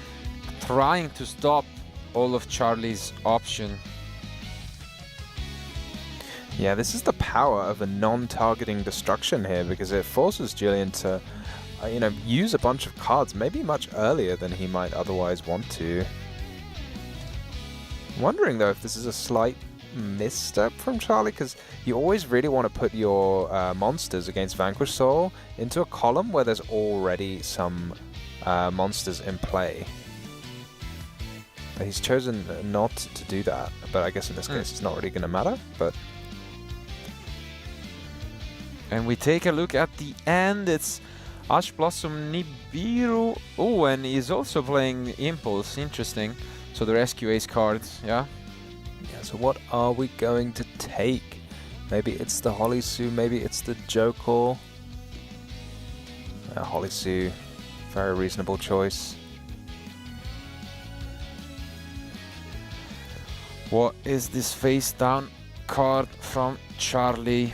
trying to stop all of Charlie's option. Yeah, this is the power of a non-targeting destruction here, because it forces Julian to, use a bunch of cards, maybe much earlier than he might otherwise want to. I'm wondering though if this is a slight misstep from Charlie, because you always really want to put your monsters against Vanquish Soul into a column where there's already some monsters in play. But he's chosen not to do that, but I guess in this case it's not really going to matter. But and we take a look at the end. It's Ash Blossom Nibiru. Oh, and he's also playing Impulse. Interesting. So the Rescue Ace cards, yeah. Yeah, so what are we going to take? Maybe it's the Holisu, maybe it's the Joker. Holisu, very reasonable choice. What is this face down card from Charlie?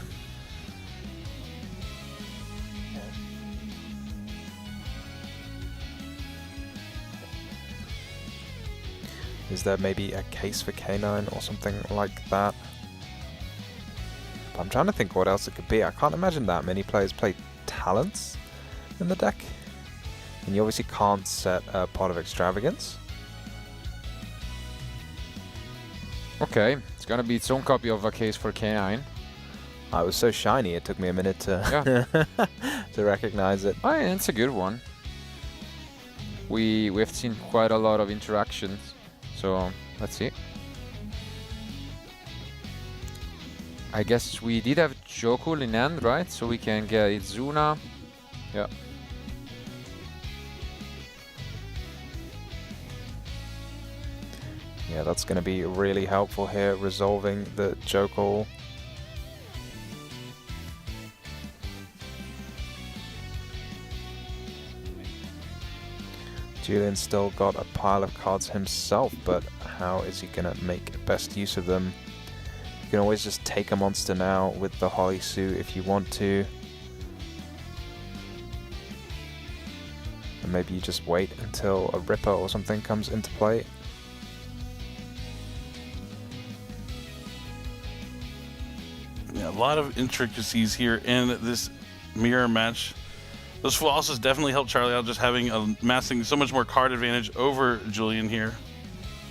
Is there maybe a case for K9 or something like that? But I'm trying to think what else it could be. I can't imagine that many players play Talents in the deck. And you obviously can't set a Pot of Extravagance. Okay, it's gonna be its own copy of a case for K9. It was so shiny it took me a minute to to recognize it. Oh, yeah, it's a good one. We've seen quite a lot of interactions. So let's see. I guess we did have Jokul in hand, right? So we can get Izuna. Yeah. Yeah, that's going to be really helpful here, resolving the Jokul. Julian's still got a pile of cards himself, but how is he going to make best use of them? You can always just take a monster now with the Holly Sue if you want to. And maybe you just wait until a Ripper or something comes into play. Yeah, a lot of intricacies here in this mirror match. Those full houses definitely helped Charlie out, just having amassing so much more card advantage over Julian here.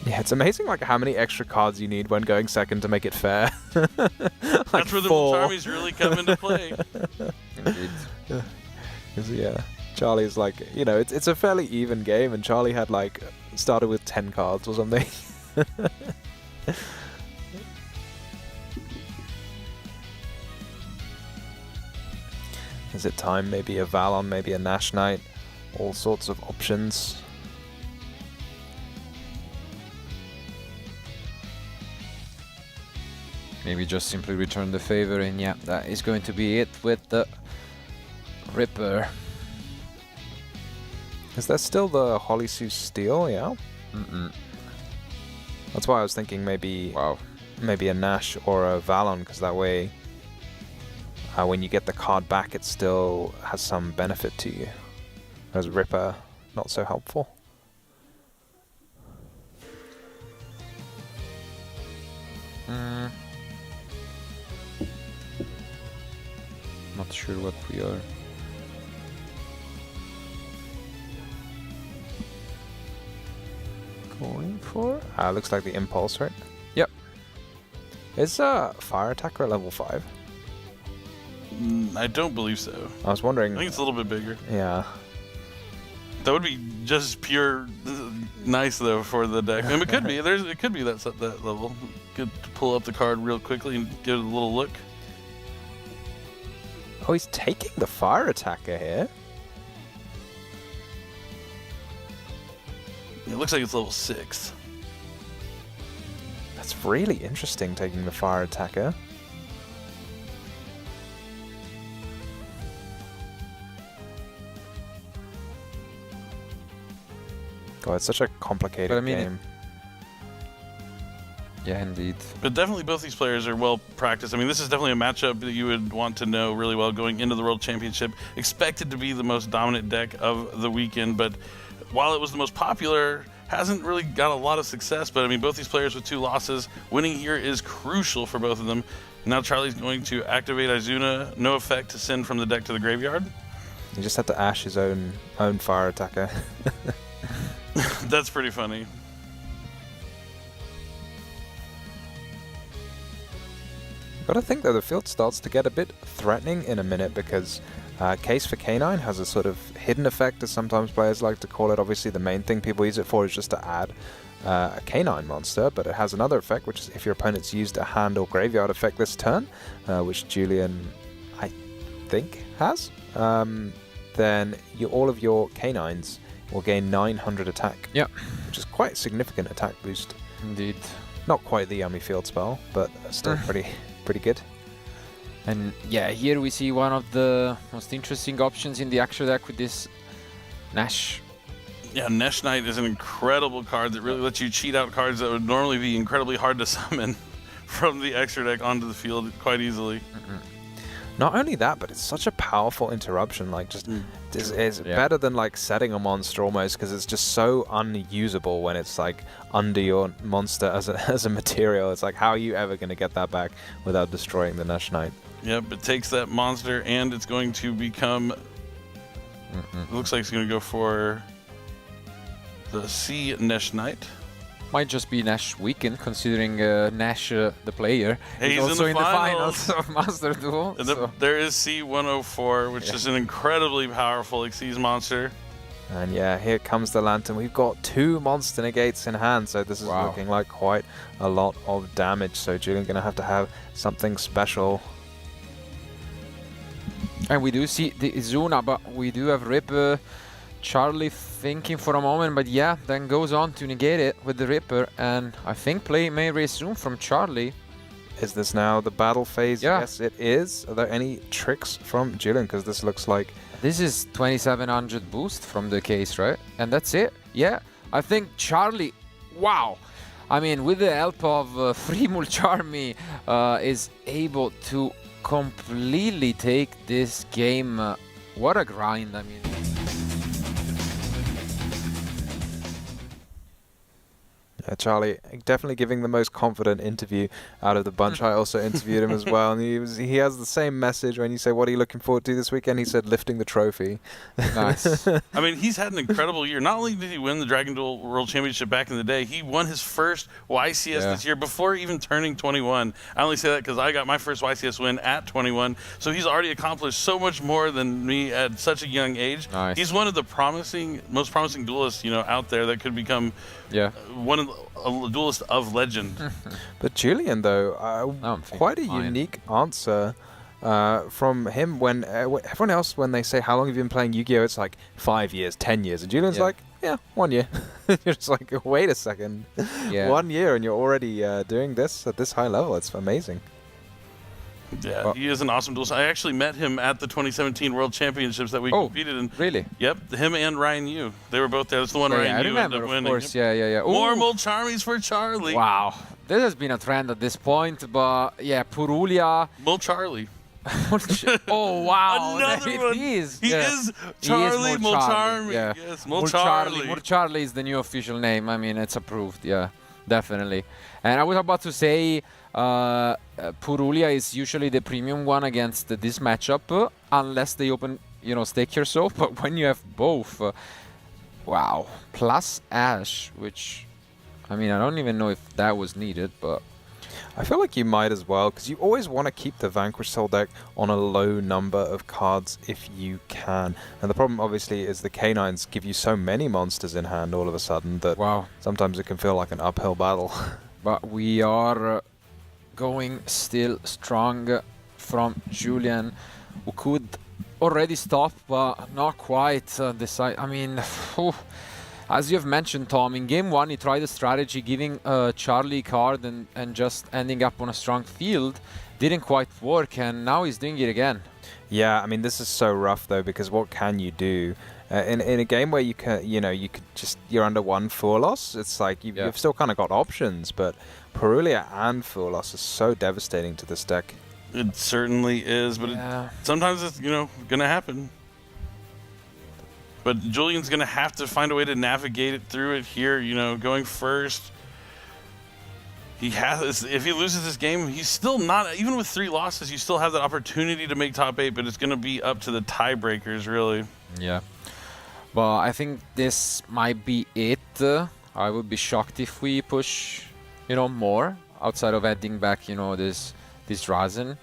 Yeah, it's amazing like how many extra cards you need when going second to make it fair. Like that's where the Charmies really come into play. Indeed. Yeah, Charlie's like, you know, it's a fairly even game, and Charlie had like started with 10 cards or something. Is it time? Maybe a Valon, maybe a Nash Knight. All sorts of options. Maybe just simply return the favor, and yeah, that is going to be it with the Ripper. Is there still the Holly Sue Steel? Yeah. That's why I was thinking maybe maybe a Nash or a Valon, because that way when you get the card back it still has some benefit to you. Whereas Ripper, not so helpful. Not sure what we are. Going for? Looks like the Impulse, right? Yep. Is Fire Attacker at level 5? I don't believe so. I was wondering. I think it's a little bit bigger. Yeah. That would be just pure nice though for the deck. And it could be. It could be that level. Good to pull up the card real quickly and give it a little look. Oh, he's taking the Fire Attacker here. It looks like it's level 6. That's really interesting, taking the Fire Attacker. God, it's such a complicated game. Yeah, indeed. But definitely both these players are well practiced. I mean, this is definitely a matchup that you would want to know really well going into the World Championship. Expected to be the most dominant deck of the weekend, but while it was the most popular, hasn't really got a lot of success. But I mean, both these players with 2 losses, winning here is crucial for both of them. Now Charlie's going to activate Izuna, no effect to send from the deck to the graveyard. He just had to ash his own Fire Attacker. That's pretty funny. Gotta think though, the field starts to get a bit threatening in a minute, because Case for Canine has a sort of hidden effect, as sometimes players like to call it. Obviously the main thing people use it for is just to add a canine monster, but it has another effect, which is if your opponent's used a hand or graveyard effect this turn, which Julian, I think, has, then all of your canines will gain 900 attack. Yeah. Which is quite a significant attack boost. Indeed. Not quite the Yummy Field spell, but still pretty good. And yeah, here we see one of the most interesting options in the extra deck with this Nash. Yeah, Nash Knight is an incredible card that really lets you cheat out cards that would normally be incredibly hard to summon from the extra deck onto the field quite easily. Not only that, but it's such a powerful interruption. Like, just it's better than like setting a monster almost, because it's just so unusable when it's like under your monster as a material. It's like, how are you ever going to get that back without destroying the Nash Knight? Yep, it takes that monster and it's going to become. It looks like it's going to go for the C Nash Knight. Might just be Nash weekend, considering Nash, the player, He's is also in the finals of Master Duel. There is C104, which is an incredibly powerful Xyz monster. And yeah, here comes the Lantern. We've got 2 monster negates in hand, so this is looking like quite a lot of damage. So Julian going to have something special. And we do see the Izuna, but we do have Ripper. Charlie thinking for a moment, but yeah, then goes on to negate it with the Ripper. And I think play may resume from Charlie. Is this now the battle phase? Yeah. Yes, it is. Are there any tricks from Julian? Because this looks like... This is 2700 boost from the case, right? And that's it. Yeah, I think Charlie, wow. I mean, with the help of free Mulcharmy, is able to completely take this game. What a grind, I mean. Yeah, Charlie definitely giving the most confident interview out of the bunch. I also interviewed him as well, and he has the same message when you say, what are you looking forward to this weekend? He said, lifting the trophy. Nice. I mean, he's had an incredible year. Not only did he win the Dragon Duel World Championship back in the day, he won his first YCS this year before even turning 21. I only say that because I got my first YCS win at 21, so he's already accomplished so much more than me at such a young age. Nice. He's one of the most promising duelists, out there that could become one of a duelist of legend. But Julian, though, quite a unique answer from him. When everyone else, when they say how long have you been playing Yu-Gi-Oh, it's like 5 years, 10 years, and Julian's like, yeah, 1 year. You're just like, wait a second, 1 year, and you're already doing this at this high level. It's amazing. Yeah, he is an awesome duelist. I actually met him at the 2017 World Championships that we competed in. Really? Yep, him and Ryan Yu. They were both there. That's the one Ryan Yu ended up winning. Of course, yeah. More Mulcharmies for Charlie. Wow, this has been a trend at this point, but yeah, Purulia. Mulcharlie. Oh wow, Another one. He is Charlie Mulcharmy. Yeah. Yes, Mulcharlie. Mulcharlie is the new official name. I mean, it's approved. Yeah, definitely. And I was about to say, Purulia is usually the premium one against this matchup, unless they open, Stake Yourself. But when you have both, wow, plus Ash, which, I mean, I don't even know if that was needed, but I feel like you might as well, because you always want to keep the Vanquish Soul deck on a low number of cards if you can. And the problem, obviously, is the Canines give you so many monsters in hand all of a sudden that sometimes it can feel like an uphill battle. But we are going still strong from Julian, who could already stop, but not quite decide. I mean, as you have mentioned, Tom, in game 1 he tried a strategy giving Charlie a card and just ending up on a strong field. Didn't quite work, and now he's doing it again. Yeah, I mean, this is so rough though, because what can you do? In a game where you can, you're under 1 Four Loss, it's like you've still kind of got options, but Purulia and Four Loss is so devastating to this deck. It certainly is, but sometimes it's, gonna happen. But Julian's gonna have to find a way to navigate it through it here, going first. If he loses this game, he's still not, even with 3 losses, you still have that opportunity to make top 8, but it's gonna be up to the tiebreakers, really. Yeah. But I think this might be it. I would be shocked if we push, more outside of adding back, this Razen.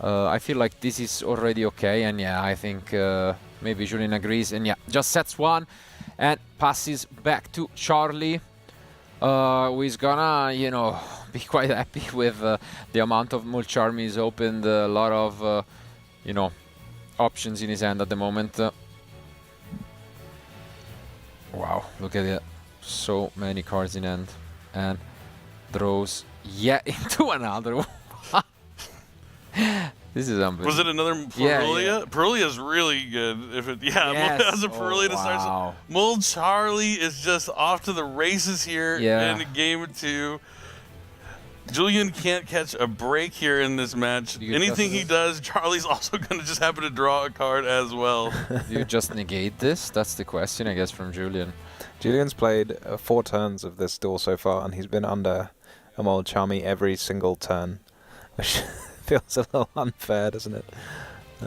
I feel like this is already okay, and yeah, I think maybe Julian agrees, and yeah, just sets 1 and passes back to Charlie, who is gonna, be quite happy with the amount of Mulcharmies opened, a lot of, options in his hand at the moment. Wow, look at it. So many cards in hand. And throws into another one. This is unbelievable. Was it another Purulia? Yeah. Purulia is really good. If it, as a Purulia to start. Mulcharlie is just off to the races here in game 2. Julian can't catch a break here in this match. Anything he does, Charlie's also going to just happen to draw a card as well. Do you just negate this? That's the question, I guess, from Julian. Julian's played 4 turns of this duel so far, and he's been under a Mulcharmy every single turn, which feels a little unfair, doesn't it?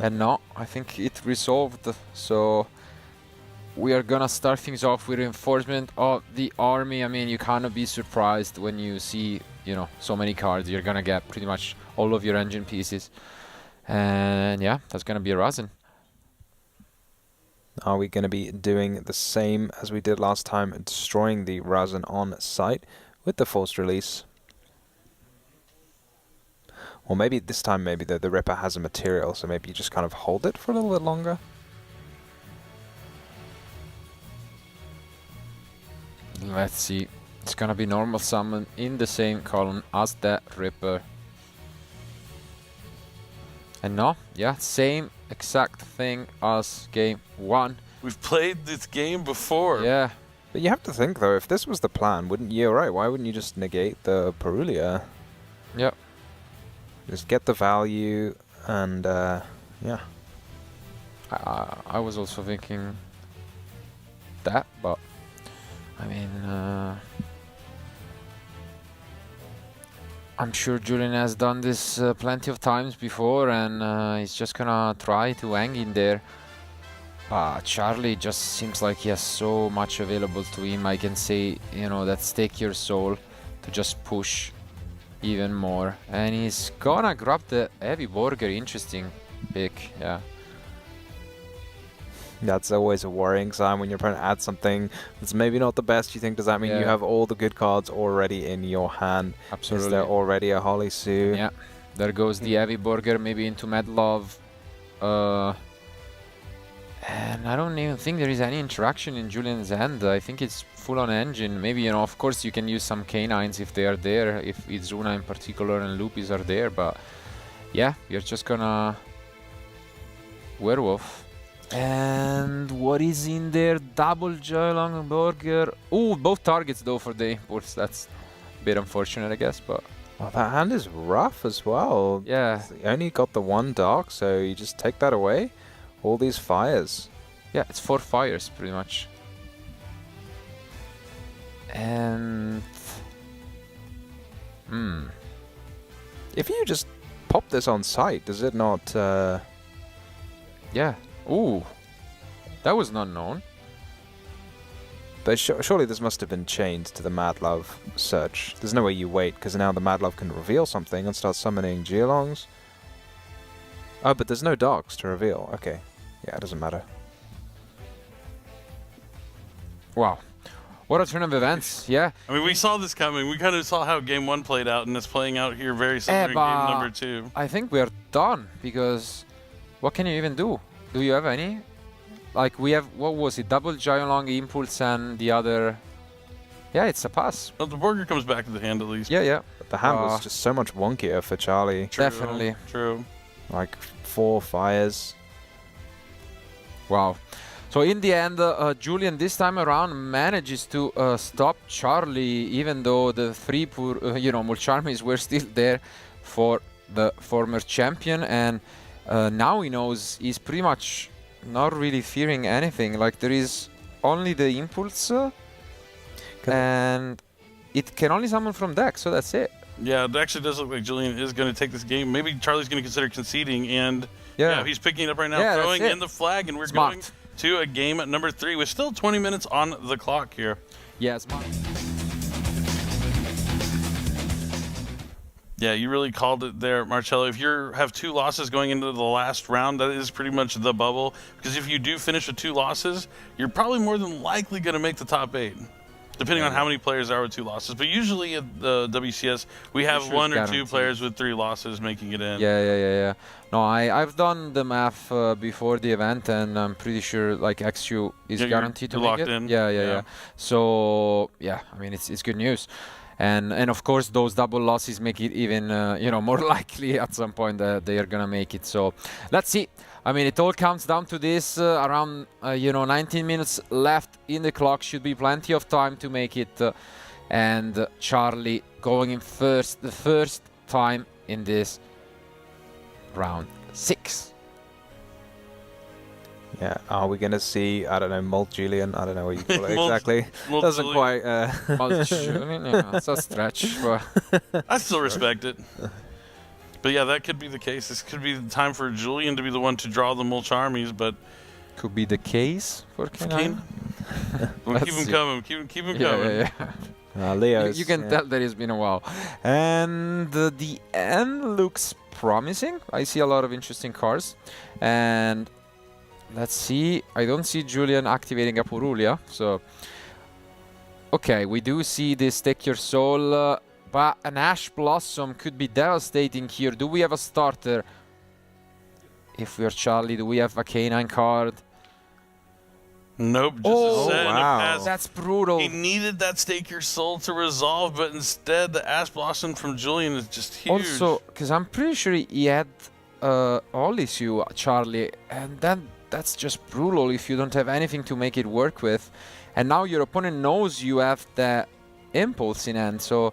And no, I think it resolved. So we are going to start things off with reinforcement of the army. I mean, you cannot be surprised when you see so many cards. You're gonna get pretty much all of your engine pieces, and yeah, that's gonna be a Razen. Are we going to be doing the same as we did last time, destroying the Razan on site with the forced release? Or maybe this time maybe the Ripper has a material, so maybe you just kind of hold it for a little bit longer? Let's see. It's gonna be normal summon in the same column as that Ripper. And no, yeah, same exact thing as game 1. We've played this game before. Yeah. But you have to think though, if this was the plan, wouldn't you, right, why wouldn't you just negate the Perulia? Yep. Just get the value and yeah. I was also thinking that, but I mean, I'm sure Julian has done this plenty of times before, and he's just gonna try to hang in there. Charlie just seems like he has so much available to him. I can say, you know, that stake your soul to just push even more. And he's gonna grab the heavy burger. Interesting pick, yeah. That's always a worrying sign when you're trying to add something that's maybe not the best. You think, does that mean you have all the good cards already in your hand? Absolutely. Is there already a Holly Sue? Yeah, there goes the heavy burger, maybe into Medlov. And I don't even think there is any interaction in Julian's hand. I think it's full on engine. Maybe, you know, of course you can use some canines if they are there, if Izuna in particular and Lupis are there, but yeah, you're just gonna werewolf. And what is in there? Double Joylong burger. Oh, both targets though for the impulse. That's a bit unfortunate, I guess, but Well, that hand is rough as well. yeah. You only got the one dark, so you just take that away. All these fires. Yeah, it's 4 fires pretty much. And If you just pop this on site, does it not? yeah. Ooh, that was not known. But surely this must have been chained to the Mad Love search. There's no way you wait, because now the Mad Love can reveal something and start summoning Geolongs. Oh, but there's no darks to reveal. Okay. Yeah, it doesn't matter. Wow. What a turn of events, yeah. I mean, we saw this coming. We kind of saw how game 1 played out, and it's playing out here very similar in game number 2. I think we're done, because what can you even do? Do you have any? Like, we have, what was it? Double Giant Impulse and the other... Yeah, it's a pass. Well, the burger comes back to the hand at least. Yeah, yeah. But the hand was just so much wonkier for Charlie. True, Definitely. True. Like 4 fires. Wow. So in the end, Julian this time around manages to stop Charlie, even though the 3 you know, Mulcharmies were still there for the former champion, and now he knows he's pretty much not really fearing anything. Like, there is only the impulse, and it can only summon from deck, so that's it. Yeah, it actually does look like Julian is going to take this game. Maybe Charlie's going to consider conceding, and yeah, he's picking it up right now, throwing in the flag, and we're going to a game at number 3 with still 20 minutes on the clock here. Yeah, smart. Yeah, you really called it there, Marcello. If you have 2 losses going into the last round, that is pretty much the bubble. Because if you do finish with 2 losses, you're probably more than likely going to make the top 8. Depending on how many players there are with 2 losses. But usually at the WCS, we have 1 or 2 players with 3 losses making it in. Yeah. No, I've done the math before the event, and I'm pretty sure like XU is guaranteed to make it. In. Yeah. So yeah, I mean it's good news, and of course those double losses make it even you know, more likely at some point that they are gonna make it. So let's see. I mean, it all comes down to this. Around you know, 19 minutes left in the clock. Should be plenty of time to make it. And Charlie going in first, the first time in this round 6. Yeah, are we going to see, I don't know, Molt Julian? I don't know what you call it exactly. Molt Doesn't quite... Yeah, it's a stretch. But I still respect it. But yeah, that could be the case. This could be the time for Julian to be the one to draw the Mulcharmies, but... Could be the case for Kane. We'll keep him coming. Keep him coming. Yeah. Leo's, you can tell that it's been a while. And the end looks promising. I see a lot of interesting cards. And let's see. I don't see Julian activating a Purulia, so... Okay, we do see this Take Your Soul, but an Ash Blossom could be devastating here. Do we have a starter? If we are Charlie, do we have a Canine card? Nope, just Oh, a set and a wow. pass. That's brutal. He needed that Stake Your Soul to resolve, but instead the Ash Blossom from Julian is just huge. Also, because I'm pretty sure he had Olisue, Charlie, and that's just brutal if you don't have anything to make it work with. And now your opponent knows you have the Impulse in hand, so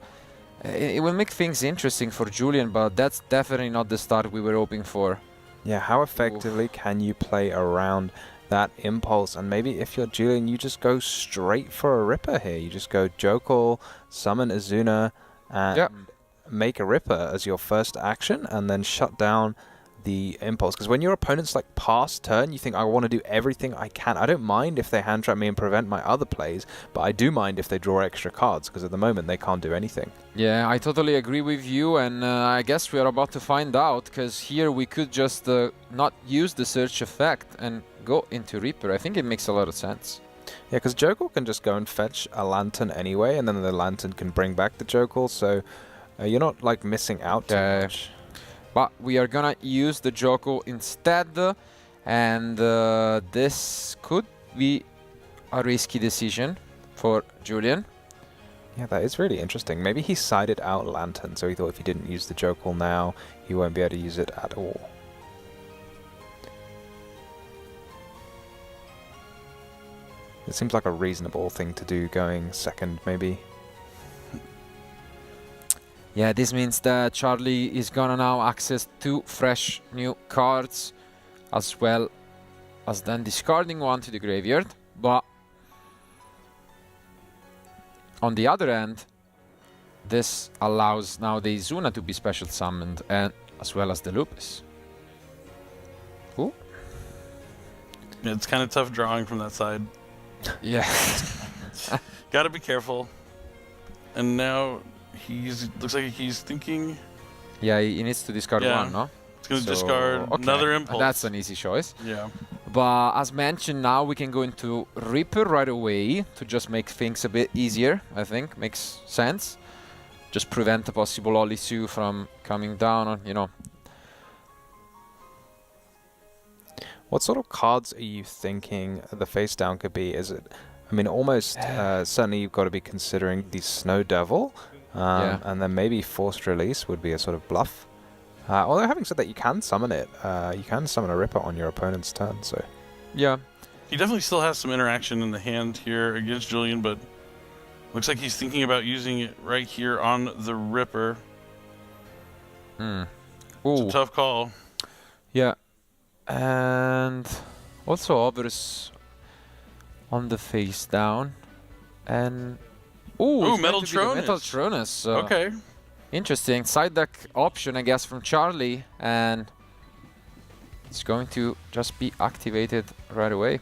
it will make things interesting for Julian, but that's definitely not the start we were hoping for. Yeah, how effectively can you play around that Impulse? And maybe if you're Julian, you just go straight for a Ripper here. You just go Jokul, summon Azuna, and make a Ripper as your first action, and then shut down the Impulse. Because when your opponent's like past turn, you think, I want to do everything I can. I don't mind if they hand trap me and prevent my other plays, but I do mind if they draw extra cards, because at the moment they can't do anything. Yeah, I totally agree with you, and I guess we are about to find out, because here we could just not use the search effect and go into Reaper. I think it makes a lot of sense. Yeah, because Jokul can just go and fetch a Lantern anyway, and then the Lantern can bring back the Jokul, so you're not like missing out too much. But we are gonna use the Jokul instead, and this could be a risky decision for Julian. Yeah, that is really interesting. Maybe he sided out Lantern, so he thought if he didn't use the Jokul now, he won't be able to use it at all. It seems like a reasonable thing to do going second, maybe. Yeah, this means that Charlie is gonna now access 2 fresh new cards, as well as then discarding one to the graveyard. But on the other end, this allows now the Izuna to be special summoned, and as well as the Lupus. Ooh. Yeah, it's kind of tough drawing from that side. Yeah. Gotta be careful. And now looks like he's thinking. Yeah, he needs to discard one, no? He's gonna discard another Impulse. That's an easy choice. Yeah. But as mentioned, now we can go into Reaper right away to just make things a bit easier, I think. Makes sense. Just prevent a possible Olisue from coming down on, you know. What sort of cards are you thinking the face down could be? Is it, I mean, almost certainly you've got to be considering the Snow Devil, and then maybe Forced Release would be a sort of bluff. Although having said that, you can summon it. You can summon a Ripper on your opponent's turn, so... Yeah. He definitely still has some interaction in the hand here against Julian, but looks like he's thinking about using it right here on the Ripper. Ooh. It's a tough call. Yeah. And also others on the face down. And... Ooh, Metal Tronus. Metal Tronus. Okay. Interesting. Side deck option, I guess, from Charlie. And it's going to just be activated right away.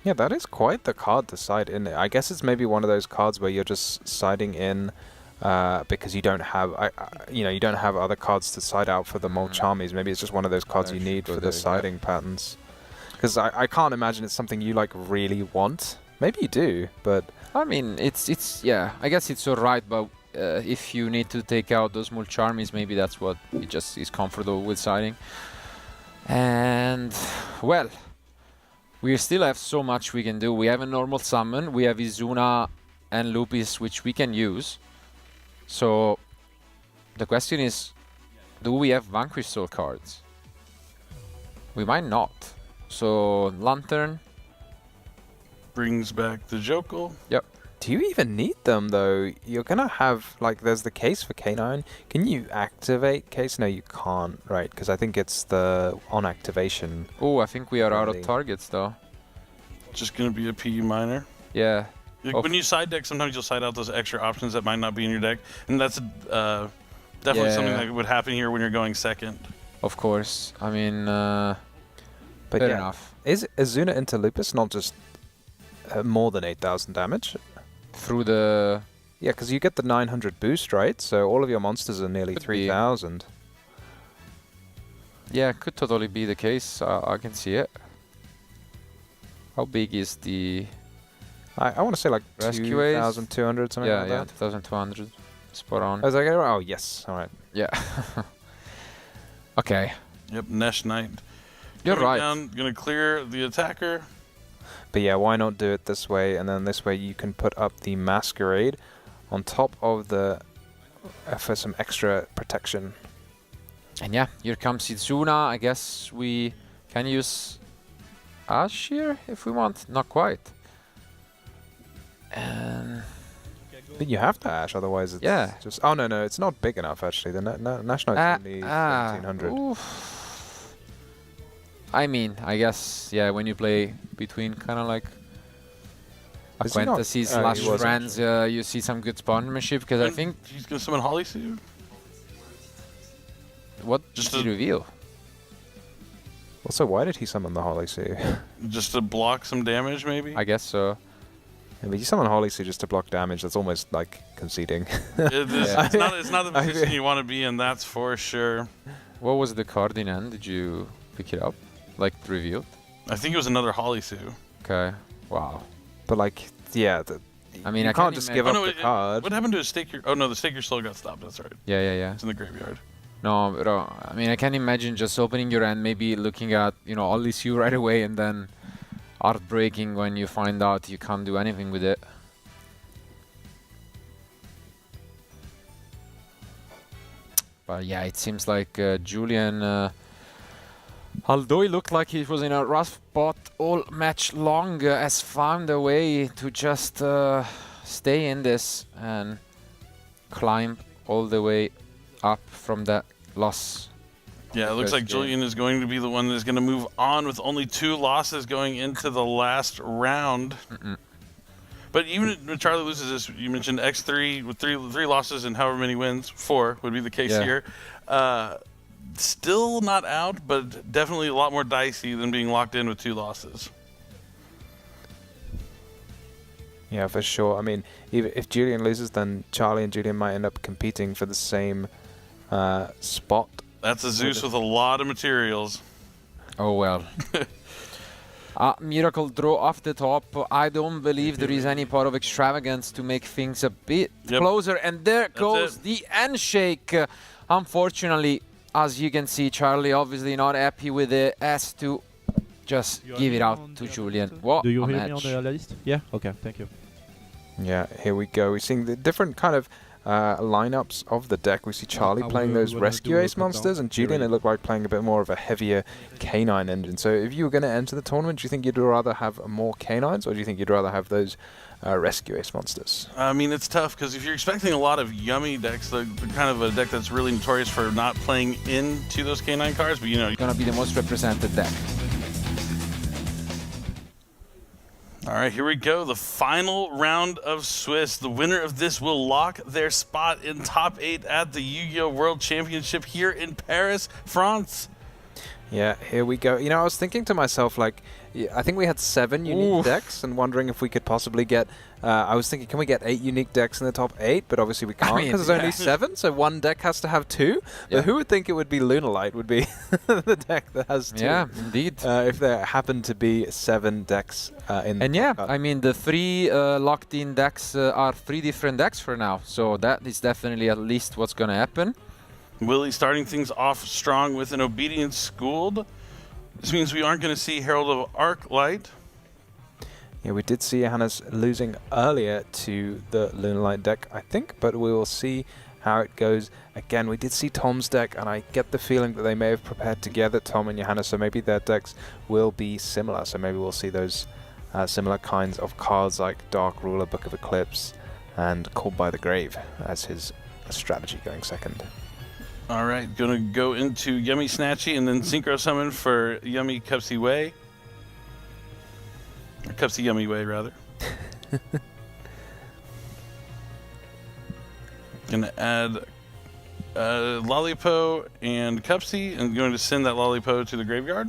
Yeah, that is quite the card to side in. I guess it's maybe one of those cards where you're just siding in because you don't have, you don't have other cards to side out for the Molcharmies. Maybe it's just one of those cards you need for the siding patterns. Because I can't imagine it's something you like really want. Maybe you do, but I mean, it's yeah. I guess it's alright, but if you need to take out those Molcharmies, maybe that's what it just is comfortable with siding. And well, we still have so much we can do. We have a normal summon. We have Izuna and Lupus, which we can use. So the question is, do we have Vanquish Soul cards? We might not. So Lantern brings back the Jokul. Yep. Do you even need them, though? You're going to have, like, there's the case for K9. Can you activate case? No, you can't, right? Because I think it's the on activation. Oh, I think we are out of targets, though. Just going to be a PE minor. Yeah. When you side deck, sometimes you'll side out those extra options that might not be in your deck. And that's definitely something that would happen here when you're going second. Of course. I mean, but fair enough. Is Azuna into Lupus not just more than 8,000 damage? Through the... Yeah, because you get the 900 boost, right? So all of your monsters are nearly 3,000. Yeah, could totally be the case. I can see it. How big is the I want to say like Rescue Ace? 2,200, something like yeah, that. 2,200. Spot on. Oh, is that good? Oh, yes. All right. Yeah. Okay. Yep, Nesh Knight. You're Coming right. Down, gonna clear the attacker. But yeah, why not do it this way? And then this way you can put up the Masquerade on top of the... for some extra protection. And yeah, here comes Izuna. I guess we can use Ash here if we want. Not quite. And But you have to Ash, otherwise it's Yeah. just... Oh, no, it's not big enough, actually. The National is only 1,700. oof. I mean, I guess, yeah, when you play between kind of like Is he not? Acquaintances Oh, slash he was friends, you see some good spawnmanship, because I And think... he's gonna summon Holly Sue. What Just did he a- reveal? Also, why did he summon the Holly Sea? Just to block some damage, maybe. I guess so. Yeah, but you summon Holly Sea just to block damage, that's almost like conceding. It is, Yeah. it's not the position you want to be in, that's for sure. What was the card in end? Did you pick it up? Like, revealed? I think it was another Holly Sue. Okay. Wow. But like, yeah, I mean, you I can't can't just imagine- give up no, the card. What happened to his Stake Your... Oh, no, the Stake Your Soul got stopped, that's right. Yeah. It's in the graveyard. No, but I mean, I can imagine just opening your end, maybe looking at, all this you right away, and then heartbreaking when you find out you can't do anything with it. But yeah, it seems like Julian, although he looked like he was in a rough spot all match long, has found a way to just stay in this and climb all the way up from that loss. Yeah, it looks First like game. Julian is going to be the one that's going to move on with only 2 losses going into the last round. But even if Charlie loses this, you mentioned X3 with three losses and however many wins, 4 would be the case Yeah. here. Still not out, but definitely a lot more dicey than being locked in with 2 losses. Yeah, for sure. I mean, if Julian loses, then Charlie and Julian might end up competing for the same spot. That's a Zeus with a lot of materials. Oh well. Miracle draw off the top. I don't believe there is any part of extravagance to make things a bit closer. And there goes the handshake. Unfortunately, as you can see, Charlie obviously not happy with it. Has to just give it out to Julian. What Do you a hear me match. on the list? Yeah? Okay, thank you. Yeah, here we go. We're seeing the different kind of lineups of the deck. We see Charlie I playing will those do Rescue a Ace countdown. monsters, and Be Julian, it ready. looked like playing a bit more of a heavier canine engine. So if you were going to enter the tournament, do you think you'd rather have more canines, or do you think you'd rather have those Rescue Ace monsters? I mean, it's tough because if you're expecting a lot of yummy decks, the kind of a deck that's really notorious for not playing into those canine cards, but Gonna be the most represented deck. All right, here we go. The final round of Swiss. The winner of this will lock their spot in top 8 at the Yu-Gi-Oh! World Championship here in Paris, France. Yeah, here we go. I was thinking to myself, like, I think we had 7 unique decks, and wondering if we could possibly get... I was thinking, can we get 8 unique decks in the top 8? But obviously we can't, because there's only 7, so one deck has to have 2. But who would think it would be Lunalight would be the deck that has 2? Yeah, indeed. If there happened to be 7 decks in And the yeah, cut. I mean, the 3 locked-in decks are 3 different decks for now. So that is definitely at least what's gonna happen. Willie starting things off strong with an Obedience Schooled. This means we aren't going to see Herald of Arclight. Yeah, we did see Johannes losing earlier to the Lunalight deck, I think, but we will see how it goes. Again, we did see Tom's deck, and I get the feeling that they may have prepared together, Tom and Johannes, so maybe their decks will be similar. So maybe we'll see those similar kinds of cards like Dark Ruler, Book of Eclipse, and Called by the Grave as his strategy going second. All right, going to go into Yummy Snatchy and then Synchro Summon for Yummy Cupsy Way. Or Cupsy Yummy Way, rather. Going to add Lollipo and Cupsy, and going to send that Lollipo to the graveyard.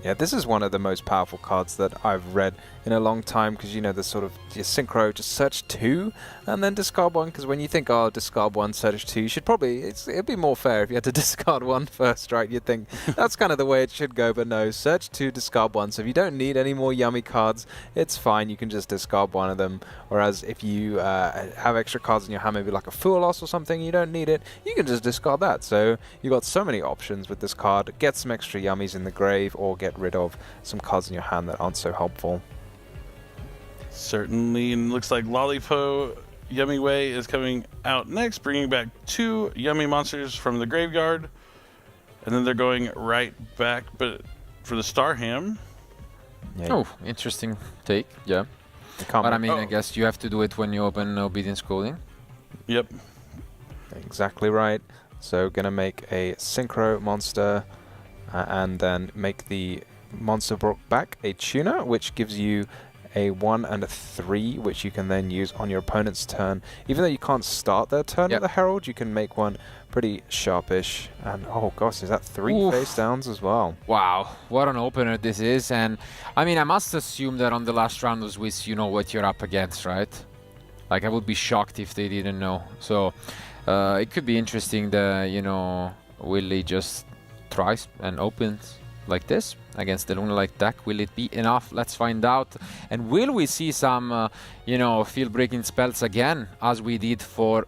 Yeah, this is one of the most powerful cards that I've read in a long time, because you know there's sort of your synchro, just search 2 and then discard 1, because when you think, oh, discard 1, search 2, you should probably, it'd be more fair if you had to discard 1 first, right? You'd think that's kind of the way it should go, but no, search 2, discard 1. So if you don't need any more yummy cards, it's fine, you can just discard 1 of them. Whereas if you have extra cards in your hand, maybe like a Fool Loss or something, you don't need it, you can just discard that. So you've got so many options with this card. Get some extra yummies in the grave, or get rid of some cards in your hand that aren't so helpful. Certainly, and looks like Lollipo Yummy Way is coming out next, bringing back 2 yummy monsters from the graveyard, and then they're going right back, but for the Starham. Yeah. Oh, interesting take, yeah. But I mean, I guess you have to do it when you open Obedience Coding. Yep. Exactly right. So gonna make a Synchro monster, and then make the monster brought back a tuner, which gives you a 1 and a 3, which you can then use on your opponent's turn. Even though you can't start their turn with the Herald, you can make one pretty sharpish. And oh gosh, is that 3 face downs as well? Wow, what an opener this is. And I mean, I must assume that on the last round of Swiss, you know what you're up against, right? Like, I would be shocked if they didn't know. So it could be interesting that, you know, Willie just tries and opens like this against the Lunalight deck. Will it be enough? Let's find out. And will we see some, you know, field-breaking spells again, as we did for...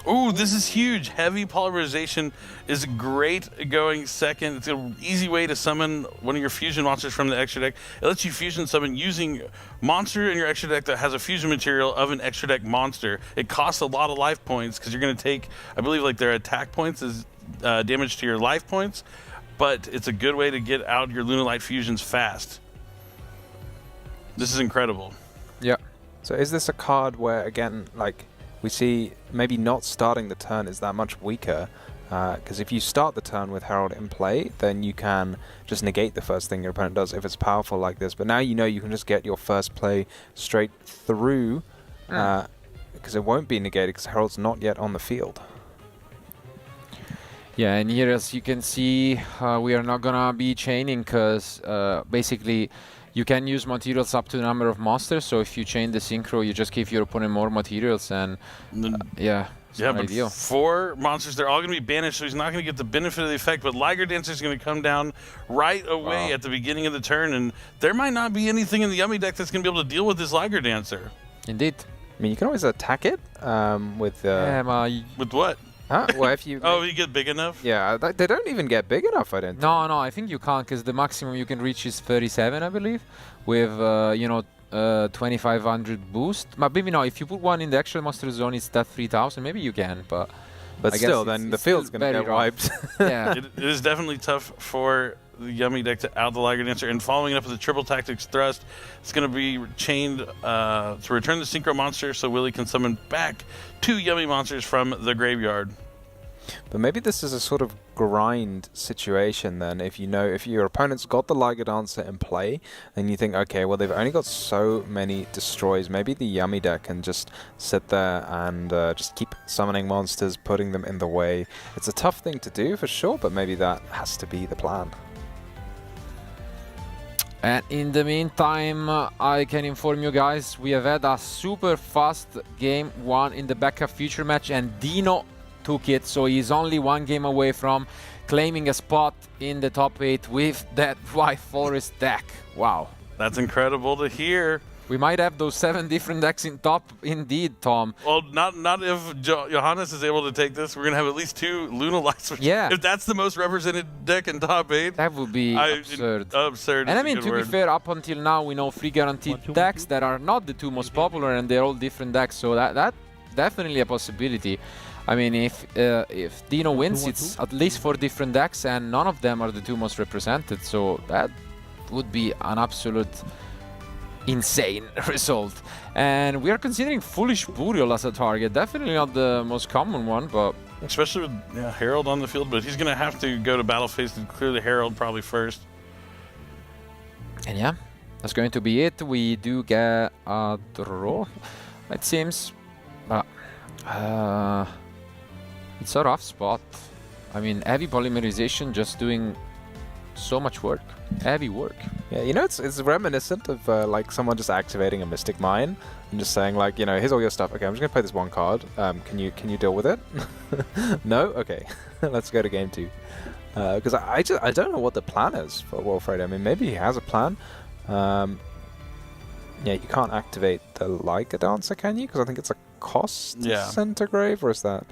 Ooh, this is huge. Heavy Polymerization is great going second. It's an easy way to summon one of your fusion monsters from the extra deck. It lets you fusion summon using monster in your extra deck that has a fusion material of an extra deck monster. It costs a lot of life points, because you're going to take, I believe, like their attack points as damage to your life points. But it's a good way to get out your Lunalight fusions fast. This is incredible. Yeah. So is this a card where, again, like, we see maybe not starting the turn is that much weaker? Because if you start the turn with Herald in play, then you can just negate the first thing your opponent does if it's powerful like this. But now you know you can just get your first play straight through, because it won't be negated because Herald's not yet on the field. Yeah, and here, as you can see, we are not gonna be chaining, because basically you can use materials up to the number of monsters. So if you chain the synchro, you just give your opponent more materials, and yeah, it's not ideal. 4 monsters, they're all going to be banished, so he's not going to get the benefit of the effect. But Liger Dancer is going to come down right away at the beginning of the turn, and there might not be anything in the Yummy deck that's going to be able to deal with this Liger Dancer. Indeed. I mean, you can always attack it with... with what? Well, if you... Oh, you get big enough? Yeah, they don't even get big enough, I don't think. No, I think you can't, because the maximum you can reach is 37, I believe, with, you know, 2500 boost. Maybe no, if you put one in the actual monster zone, it's that 3000. Maybe you can, but still, then the field's going to get wiped. Yeah. It is definitely tough for the Yummy deck to out the Liger Dancer. And following it up with a Triple Tactics Thrust, it's going to be chained to return the Synchro monster, so Willie can summon back 2 Yummy monsters from the graveyard. But maybe this is a sort of grind situation then. If you know, if your opponent's got the Liger Dancer in play, and you think, okay, well, they've only got so many destroys, maybe the Yummy deck can just sit there and just keep summoning monsters, putting them in the way. It's a tough thing to do for sure, but maybe that has to be the plan. And in the meantime, I can inform you guys, we have had a super fast game 1 in the backup future match, and Dino took it, so he's only 1 game away from claiming a spot in the top 8 with that White Forest deck. Wow. That's incredible to hear. We might have those 7 different decks in top, indeed, Tom. Well, not if Johannes is able to take this. We're going to have at least 2 Lunalights. Yeah. If that's the most represented deck in top 8. That would be absurd. Absurd. And I mean, to be fair, up until now, we know 3 guaranteed decks that are not the 2 most popular, and they're all different decks. So that definitely a possibility. I mean, if Dino wins, it's at least 4 different decks, and none of them are the 2 most represented. So that would be an absolute insane result. And we are considering Foolish Burial as a target. Definitely not the most common one, but... Especially with Herald on the field, but he's going to have to go to battle phase to clear the Herald probably first. And yeah, that's going to be it. We do get a draw, it seems. But it's a rough spot. I mean, heavy polymerization just doing So much work. Heavy work. Yeah, you know, it's reminiscent of like someone just activating a Mystic Mine and just saying like, you know, here's all your stuff. Okay, I'm just gonna play this one card. Can you deal with it? No? Okay. Let's go to game 2. Because I don't know what the plan is for Wilfred. I mean, maybe he has a plan. Yeah, you can't activate the Liger Dancer, can you? Because I think it's a cost center grave, or is that?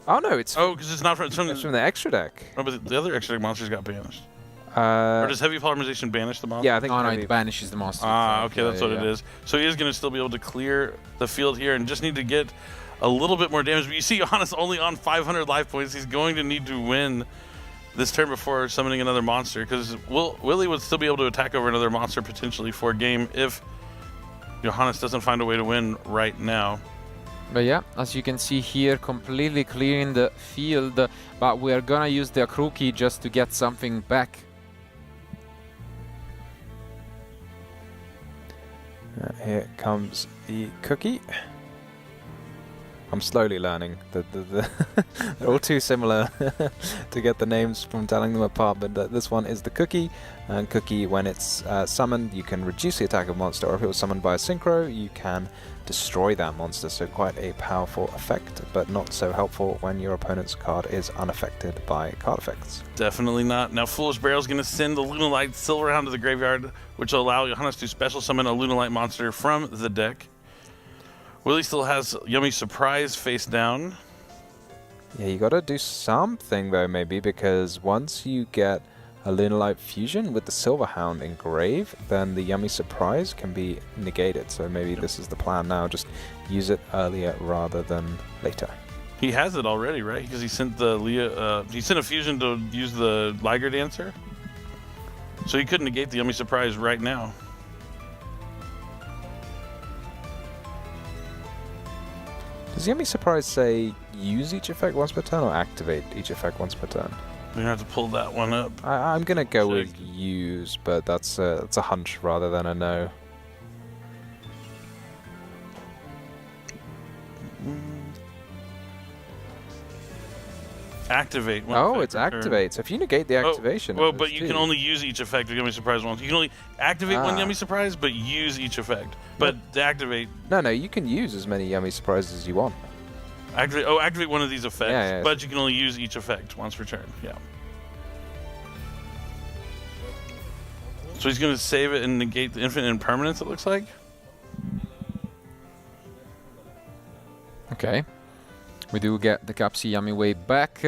Oh no, it's because it's not from, it's from the extra deck. Oh, but the other extra deck monsters got banished. Or does Heavy Polymerization banish the monster? Yeah, I think it banishes the monster. Ah, okay, that's what it is. So he is going to still be able to clear the field here and just need to get a little bit more damage. But you see Johannes only on 500 life points. He's going to need to win this turn before summoning another monster, because Willie would still be able to attack over another monster potentially for a game if Johannes doesn't find a way to win right now. But yeah, as you can see here, completely clearing the field, but we are gonna use the accrue key just to get something back. Here comes the cookie. I'm slowly learning. They're all too similar to get the names from telling them apart, but this one is the cookie. And cookie, when it's summoned, you can reduce the attack of monster, or if it was summoned by a synchro, you can destroy that monster. So quite a powerful effect, but not so helpful when your opponent's card is unaffected by card effects. Definitely not. Now Foolish Barrel's going to send the Lunalight Silverhound to the graveyard, which will allow Johannes to special summon a Lunalight monster from the deck. Willie still has Yummy Surprise face down. Yeah, you gotta do something though, maybe, because once you get a Lunalight Fusion with the Silverhound in grave, then the Yummy Surprise can be negated. So maybe this is the plan now, just use it earlier rather than later. He has it already, right? Because he sent the he sent a fusion to use the Liger Dancer. So he could negate the Yummy Surprise right now. Does Yummy Surprise say use each effect once per turn or activate each effect once per turn? We're gonna have to pull that one up. I'm gonna go with use, but that's a hunch rather than a no. Activate. Oh, it's activate. So if you negate the activation, well, but you can only use each effect of Yummy Surprise once. You can only activate one Yummy Surprise, but use each effect. But to activate. No, you can use as many Yummy Surprises as you want. Activate one of these effects, yeah. But you can only use each effect once per turn. Yeah. So he's going to save it and negate the infinite impermanence, it looks like. Okay. We do get the Capsi Yummy way back.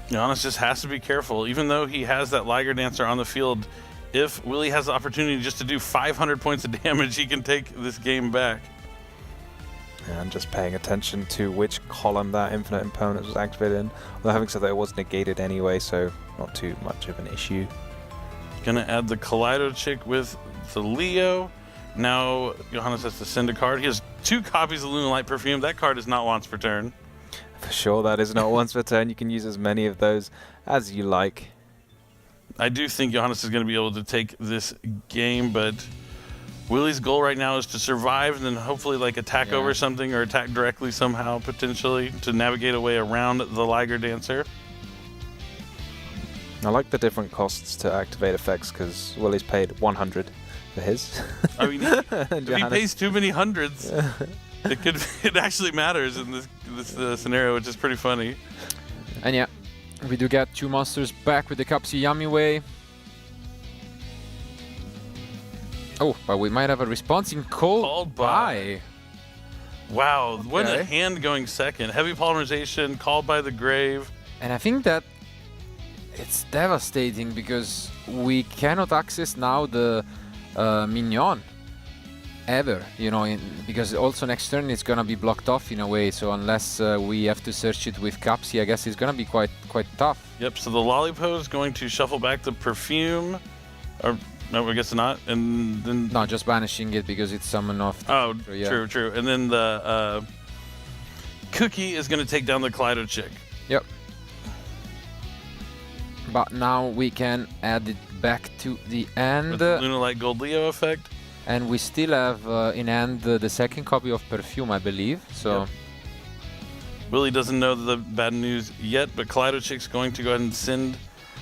Giannis just has to be careful. Even though he has that Liger Dancer on the field, if Willie has the opportunity just to do 500 points of damage, he can take this game back. And just paying attention to which column that infinite impermanence was activated in. Although having said that, it was negated anyway, so not too much of an issue. Gonna add the Kaleido Chick with the Leo. Now Johannes has to send a card. He has 2 copies of Lunalight Perfume. That card is not once per turn. For sure, that is not once per turn. You can use as many of those as you like. I do think Johannes is going to be able to take this game, but Willie's goal right now is to survive and then hopefully like attack over something or attack directly somehow, potentially, to navigate a way around the Liger Dancer. I like the different costs to activate effects because Willie's paid 100 for his. I mean, if he pays too many hundreds, it actually matters in this scenario, which is pretty funny. And yeah, we do get 2 monsters back with the Capsi Yummy way. Oh, but we might have a response in Called by. Wow, what a hand going second. Heavy Polymerization, Called by the Grave. And I think that it's devastating because we cannot access now the Mignon ever, you know, because also next turn it's gonna be blocked off in a way. So unless we have to search it with Capsi, I guess it's gonna be quite tough. Yep. So the Lollipop is going to shuffle back the Perfume, or no, I guess not, and then no, just banishing it because it's summon off. Oh, true. And then the Cookie is going to take down the Kaleido Chick. Yep. But now we can add it back to the end. With the Lunalight Gold Leo effect. And we still have in hand the second copy of Perfume, I believe. So. Yep. Willie doesn't know the bad news yet, but Kaleidochick's going to go ahead and send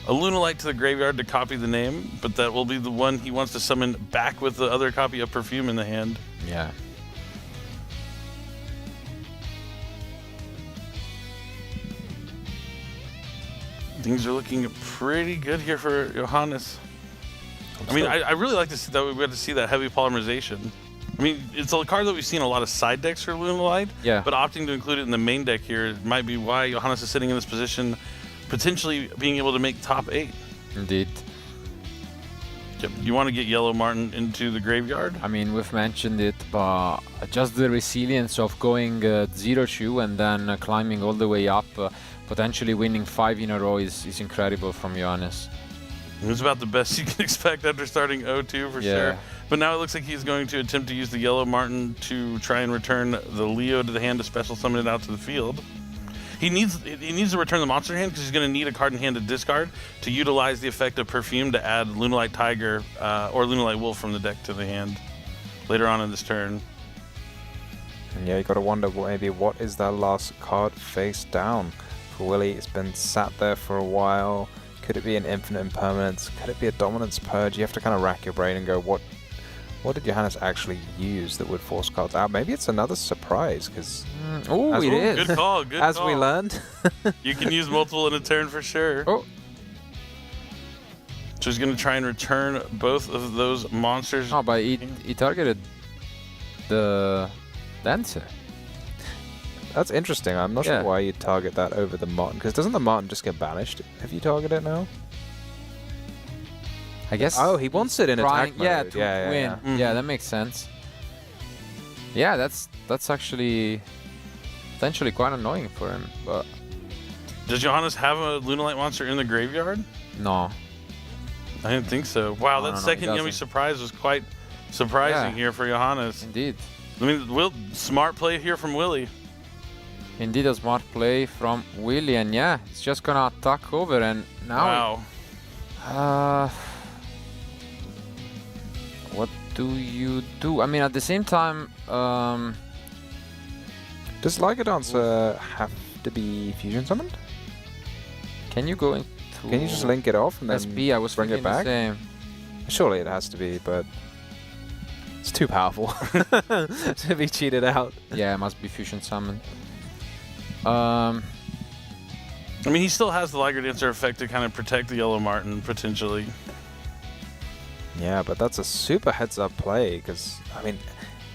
a Lunalight to the graveyard to copy the name, but that will be the one he wants to summon back with the other copy of Perfume in the hand. Yeah. Things are looking pretty good here for Johannes. I mean, I really like to see that we got to see that heavy polymerization. I mean, it's a card that we've seen a lot of side decks for Lunalight, but opting to include it in the main deck here might be why Johannes is sitting in this position, potentially being able to make top 8. Indeed. Yep. You want to get Yellow Martin into the graveyard? I mean, we've mentioned it, but just the resilience of going 0-2 and then climbing all the way up, potentially winning 5 in a row is incredible from Johannes. It's about the best you can expect after starting 0-2 for sure. But now it looks like he's going to attempt to use the Yellow Martin to try and return the Leo to the hand to special summon it out to the field. He needs to return the monster hand because he's going to need a card in hand to discard to utilize the effect of Perfume to add Lunalight Tiger or Lunalight Wolf from the deck to the hand later on in this turn. And yeah, you got to wonder maybe what is that last card face down for Willie. It's been sat there for a while. Could it be an Infinite Impermanence? Could it be a Dominance Purge? You have to kind of rack your brain and go, what did Johannes actually use that would force cards out? Maybe it's another surprise, because... Oh, it is. Good call, good as call. we learned. You can use multiple in a turn for sure. Oh. So he's going to try and return both of those monsters. Oh, but he targeted the Dancer. That's interesting. I'm not sure why you'd target that over the Martin, because doesn't the Martin just get banished if you target it now? I guess. Oh, he wants it in attack mode. Yeah, to win. Mm-hmm. Yeah, that makes sense. Yeah, that's actually potentially quite annoying for him. But does Johannes have a Lunalight monster in the graveyard? No. I didn't think so. Wow, that second Yummy Surprise was quite surprising here for Johannes. Indeed. I mean, smart play here from Willie. Indeed, a smart play from Willie, and yeah, it's just gonna attack over, and now. Wow. What do you do? I mean, at the same time, does Lygodance have to be fusion summoned? Can you go into? Can you just link it off and then SP? I was bring it back? The same. Surely it has to be, but it's too powerful to be cheated out. Yeah, it must be fusion summoned. I mean, he still has the Liger Dancer effect to kind of protect the Yellow Martin, potentially. Yeah, but that's a super heads-up play, because, I mean,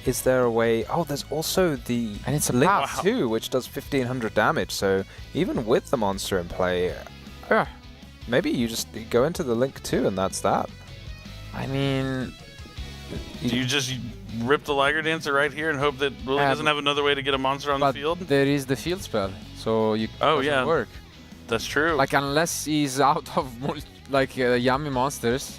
is there a way... Oh, there's also the and it's a Link path. 2, which does 1500 damage, so even with the monster in play, maybe you just go into the Link 2 and that's that. I mean... Do you just rip the Liger Dancer right here and hope that Willie doesn't have another way to get a monster on the field? There is the field spell, so you doesn't work. That's true. Like, unless he's out of yummy monsters,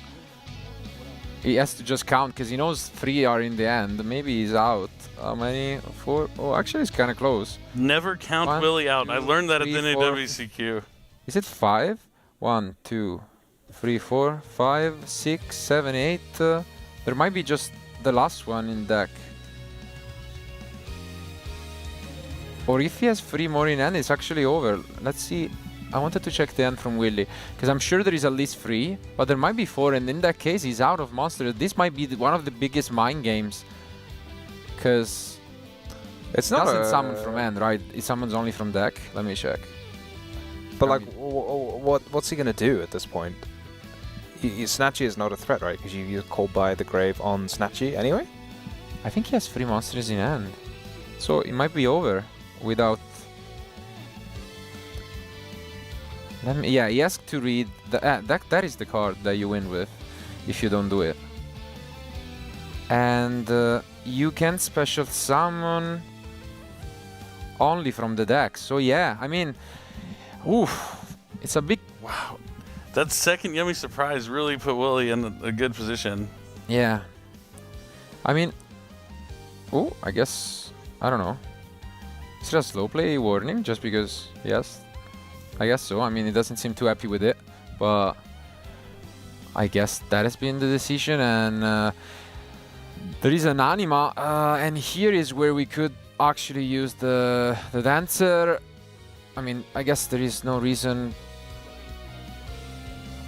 he has to just count, because he knows 3 are in the end. Maybe he's out. How many? 4? Oh, actually, it's kind of close. Never count 1, Willie out. 2, I learned that 3, at the 4. NAWCQ. Is it 5? 1, 2, 3, 4, 5, 6, 7, 8. There might be just the last one in deck. Or if he has 3 more in hand, it's actually over. Let's see. I wanted to check the end from Willie, because I'm sure there is at least 3, but there might be 4, and in that case, he's out of monster. This might be one of the biggest mind games, because it doesn't summon from hand, right? It summons only from deck. Let me check. But like, what's he gonna do at this point? Snatchy is not a threat, right? Because you call by the grave on Snatchy anyway? I think he has 3 monsters in hand. So it might be over without... yeah, he has to read... that is the card that you win with, if you don't do it. And you can special summon only from the deck. So yeah, I mean... Oof, it's a big... Wow. That second Yummy Surprise really put Willie in a good position. Yeah. I mean... Oh, I guess... I don't know. Is it a slow play warning? Just because... Yes. I guess so. I mean, he doesn't seem too happy with it. But... I guess that has been the decision. And... there is an Anima. And here is where we could actually use the dancer, I mean, I guess there is no reason.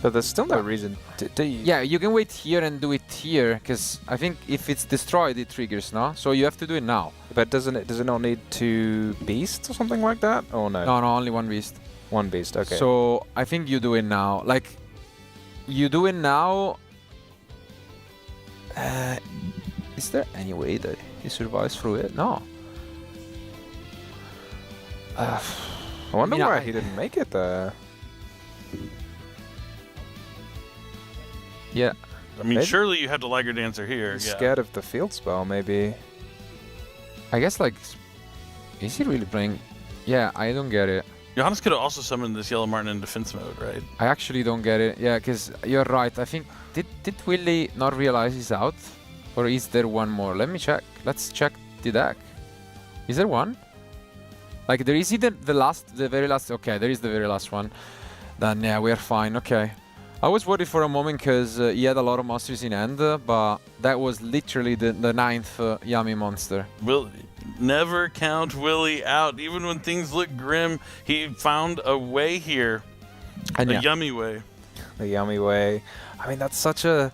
But there's still no reason to Yeah, you can wait here and do it here, because I think if it's destroyed, it triggers, no? So you have to do it now. But does it not need 2 beasts or something like that? Or no? No, only 1 beast. 1 beast, okay. So I think you do it now. Like, you do it now. Is there any way that he survives through it? No. I wonder why he didn't make it there. Yeah. I mean, Maybe. surely you have the Liger Dancer here. He's Yeah. scared of the field spell, maybe. I guess, like, is he really playing? Yeah, I don't get it. Johannes could have also summoned this Yellow Martin in defense mode, right? I actually don't get it. Yeah, because you're right. I think, did Willy not realize he's out? Or is there one more? Let me check. Let's check the deck. Is there one? Like, there is either the very last. Okay, there is the very last one. Then, yeah, we're fine. Okay. I was worried for a moment because he had a lot of monsters in hand, but that was literally the 9th yummy monster. Never count Willy out. Even when things look grim, he found a way here. And a yummy way. The yummy way. I mean, that's such a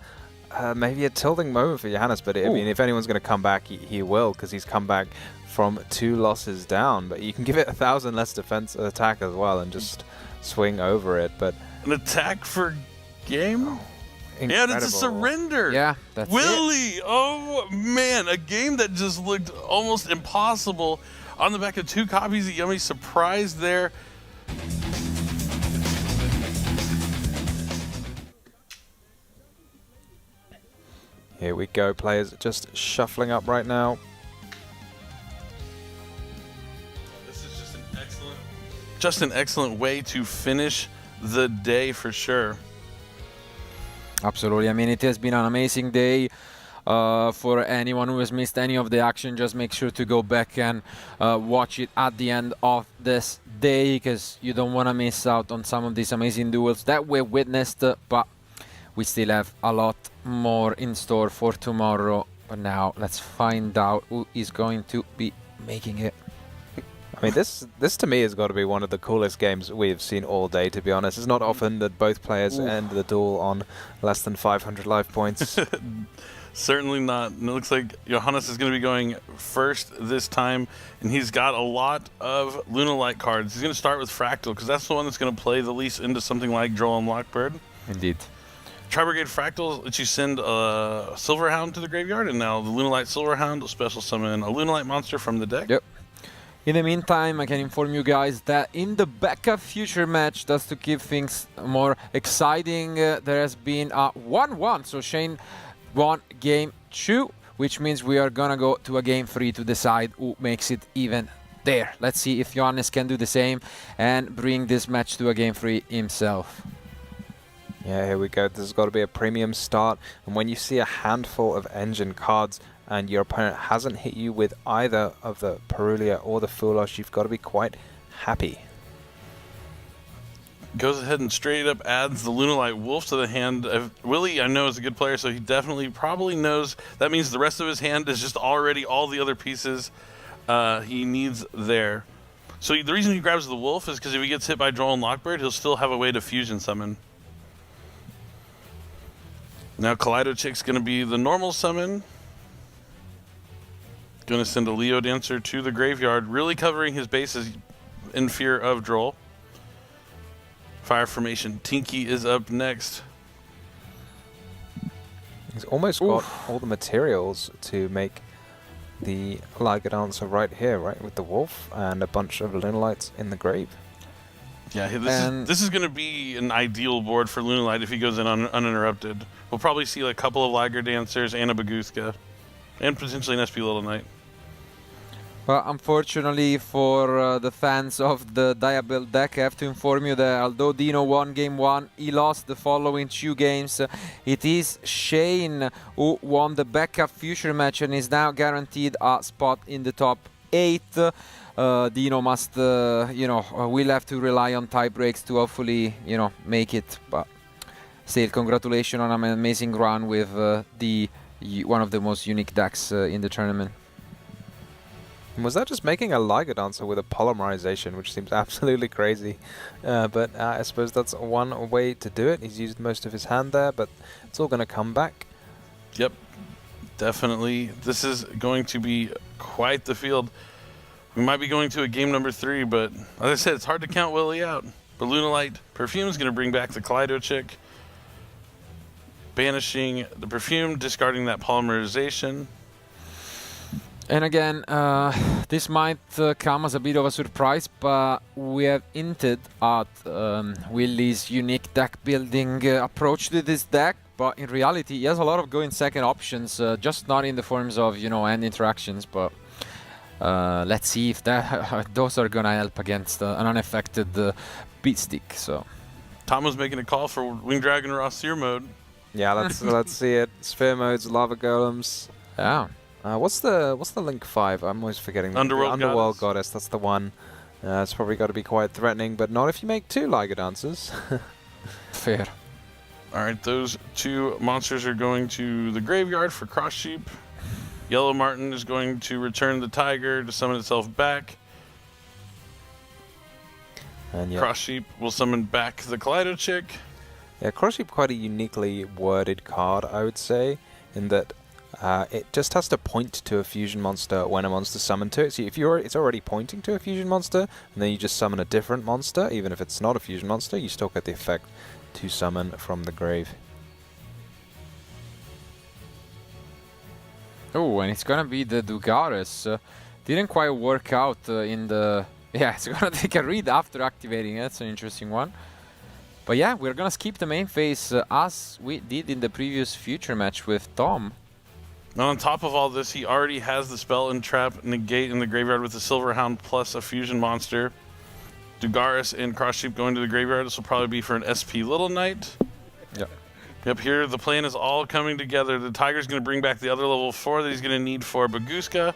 maybe a tilting moment for Johannes, but I mean, if anyone's going to come back, he will, because he's come back from 2 losses down. But you can give it 1,000 less defense attack as well and just swing over it. But an attack for game? Incredible. Yeah, it's a surrender. Yeah, that's Willy! it. Oh, man. A game that just looked almost impossible. On the back of 2 copies of Yummy. Surprise there. Here we go. Players just shuffling up right now. This is just an excellent way to finish the day for sure. Absolutely. I mean, it has been an amazing day. For anyone who has missed any of the action, just make sure to go back and watch it at the end of this day, because you don't want to miss out on some of these amazing duels that we witnessed. But we still have a lot more in store for tomorrow. But now let's find out who is going to be making it. I mean, this to me has got to be one of the coolest games we've seen all day, to be honest. It's not often that both players end the duel on less than 500 life points. Certainly not. And it looks like Johannes is going to be going first this time, and he's got a lot of Lunalight cards. He's going to start with Fractal, because that's the one that's going to play the least into something like Droll and Lockbird. Indeed. Tri-Brigade Fractal lets you send a Silverhound to the graveyard, and now the Lunalight Silverhound will special summon a Lunalight monster from the deck. Yep. In the meantime, I can inform you guys that in the backup future match, just to keep things more exciting, there has been a 1-1. So Shane won game 2, which means we are gonna go to a game 3 to decide who makes it even there. Let's see if Johannes can do the same and bring this match to a game 3 himself. Yeah, here we go. This has got to be a premium start. And when you see a handful of engine cards and your opponent hasn't hit you with either of the Perulia or the Fulos, you've got to be quite happy. Goes ahead and straight up adds the Lunalight Wolf to the hand. Willy, I know, is a good player, so he definitely probably knows that means the rest of his hand is just already all the other pieces he needs there. So the reason he grabs the Wolf is because if he gets hit by Droll and Lockbird, he'll still have a way to fusion summon. Now Kaleido Chick's going to be the normal summon. Going to send a Leo Dancer to the graveyard, really covering his bases in fear of Droll. Fire Formation. Tinky is up next. He's almost got all the materials to make the Liger Dancer right here, right? With the Wolf and a bunch of Lunalights in the grave. Yeah, this is going to be an ideal board for Lunalight if he goes in uninterrupted. We'll probably see like a couple of Liger Dancers and a Baguska. And potentially an SP Little Knight. Well, unfortunately for the fans of the Diabuild deck, I have to inform you that although Dino won game 1, he lost the following 2 games. It is Shane who won the backup future match and is now guaranteed a spot in the top 8. Dino must, will have to rely on tie breaks to hopefully, make it. But still, congratulations on an amazing run with one of the most unique decks in the tournament. And was that just making a Liger Dancer with a polymerization, which seems absolutely crazy? But I suppose that's one way to do it. He's used most of his hand there, but it's all going to come back. Yep, definitely. This is going to be quite the field. We might be going to a game number 3, but as I said, it's hard to count Willie out. But Lunalight Perfume is going to bring back the Kaleido Chick, banishing the Perfume, discarding that polymerization. And again, this might come as a bit of a surprise, but we have hinted at Willie's unique deck building approach to this deck. But in reality, he has a lot of going second options, just not in the forms of, you know, end interactions. But let's see if that those are gonna help against an unaffected beat stick. So Tom was making a call for Winged Dragon Rossier mode. Yeah, let's see it. Sphere modes, lava golems. yeah. What's the Link 5? I'm always forgetting. Underworld Goddess. That's the one. It's probably got to be quite threatening, but not if you make 2 Liger Dancers. Fair. All right, those 2 monsters are going to the graveyard for Cross Sheep. Yellow Martin is going to return the Tiger to summon itself back. And Cross Sheep will summon back the Kaleido Chick. Yeah, Cross Sheep quite a uniquely worded card, I would say, in that it just has to point to a fusion monster when a monster's summoned to it. See, if it's already pointing to a fusion monster, and then you just summon a different monster, even if it's not a fusion monster, you still get the effect to summon from the grave. Oh, and it's gonna be the Dugares. Didn't quite work out in the... Yeah, it's gonna take a read after activating it. That's an interesting one. But yeah, we're gonna skip the main phase as we did in the previous future match with Tom. Now on top of all this, he already has the spell and trap negate in the graveyard with the Silver Hound plus a fusion monster. Dugares and Cross Sheep going to the graveyard. This will probably be for an SP Little Knight. Yep. Yep, here the plan is all coming together. The Tiger's going to bring back the other level 4 that he's going to need for Baguska.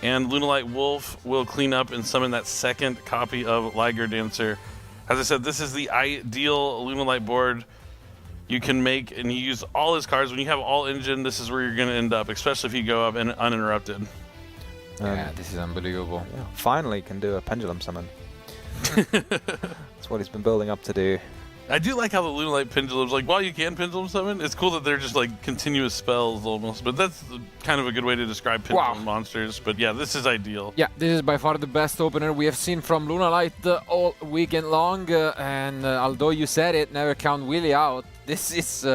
And Lunalight Wolf will clean up and summon that second copy of Liger Dancer. As I said, this is the ideal Lunalight board you can make, and you use all his cards. When you have all engine, this is where you're going to end up, especially if you go up and uninterrupted. Yeah, this is unbelievable. Yeah, finally can do a pendulum summon. That's what he's been building up to do. I do like how the Lunalight Pendulums, like, while you can pendulum summon, it's cool that they're just like continuous spells almost, but that's kind of a good way to describe pendulum monsters. But yeah, this is ideal. Yeah, this is by far the best opener we have seen from Lunalight all weekend long, and although you said it, never count Willie out, this is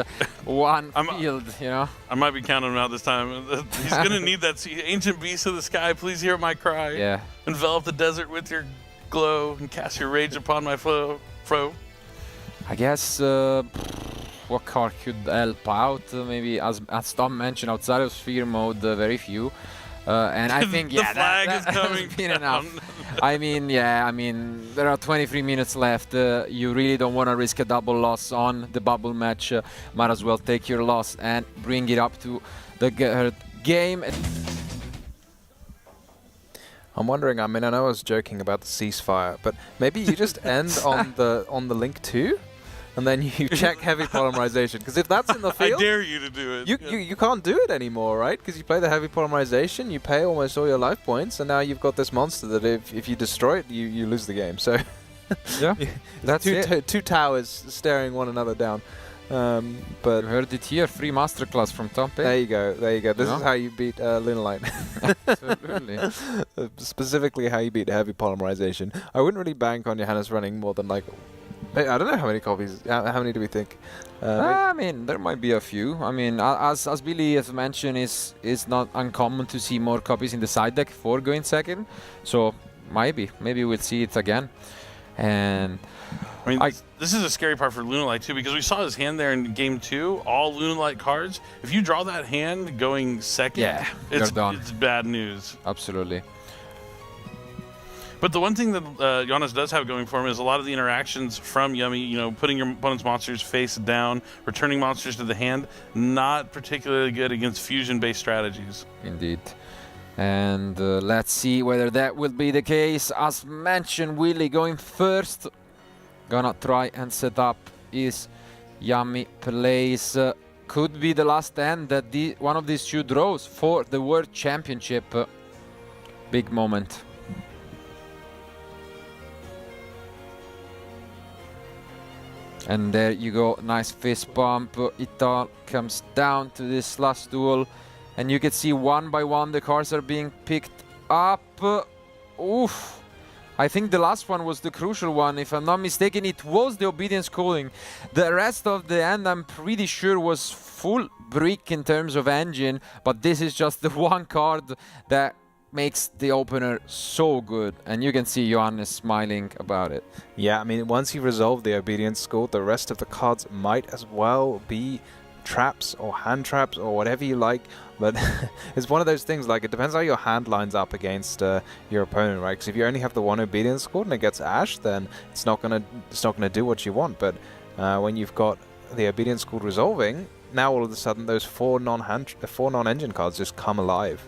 one field, you know? I might be counting him out this time. He's going to need that Ancient Beast of the Sky, please hear my cry. Yeah. Envelop the desert with your glow and cast your rage upon my foe. I guess what card could help out? Maybe, as Tom mentioned, outside of Sphere mode, very few. And I think, the flag is coming has been enough. I mean, yeah, there are 23 minutes left. You really don't want to risk a double loss on the bubble match. Might as well take your loss and bring it up to the game. I'm wondering, I know I was joking about the ceasefire, but maybe you just end on the Link 2? And then you check heavy polymerization, because if that's in the field, I dare you to do it. You can't do it anymore, right? Because you play the heavy polymerization, you pay almost all your life points, and now you've got this monster that if you destroy it, you lose the game. So yeah, that's two towers staring one another down. But you heard it here, free masterclass from Tom. There you go. This is how you beat Lunalight. Absolutely. Specifically, how you beat heavy polymerization. I wouldn't really bank on Johannes running more than like. I don't know how many copies. How many do we think? There might be a few. As Billy has mentioned, is not uncommon to see more copies in the side deck for going second. So maybe we'll see it again. And this is a scary part for Lunalight too, because we saw his hand there in game 2, all Lunalight cards. If you draw that hand going second, it's bad news. Absolutely. But the one thing that Jonas does have going for him is a lot of the interactions from Yummy, putting your opponent's monsters face down, returning monsters to the hand, not particularly good against fusion-based strategies. Indeed. And let's see whether that will be the case. As mentioned, Willie going first. Gonna try and set up his Yummy plays. Could be the last hand that one of these two draws for the World Championship. Big moment. And there you go, nice fist bump. It all comes down to this last duel. And you can see one by one the cards are being picked up. Oof. I think the last one was the crucial one. If I'm not mistaken, it was the Obedience Calling. The rest of the end, I'm pretty sure, was full brick in terms of engine. But this is just the one card that makes the opener so good, and you can see Johannes smiling about it. Yeah, I mean, once you resolve the Obedience School, the rest of the cards might as well be traps or hand traps or whatever you like, but it's one of those things, like, it depends how your hand lines up against your opponent, right? Because if you only have the one Obedience School and it gets Ash, then it's not gonna do what you want. But when you've got the Obedience School resolving, now all of a sudden those four non-engine cards just come alive.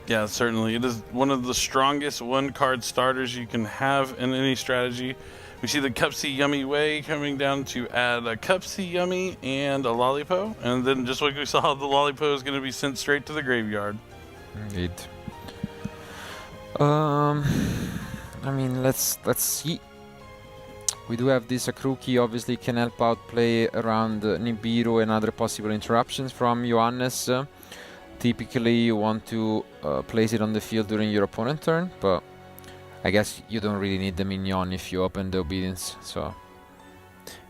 Yeah, certainly. It is one of the strongest one-card starters you can have in any strategy. We see the Cupsy Yummy Way coming down to add a Cupsy Yummy and a Lollipo. And then just like we saw, the Lollipo is going to be sent straight to the graveyard. Indeed. I mean, let's see. We do have this Akruki, obviously can help out play around Nibiru and other possible interruptions from Johannes. Typically you want to place it on the field during your opponent's turn, but I guess you don't really need the minion if you open the Obedience, so...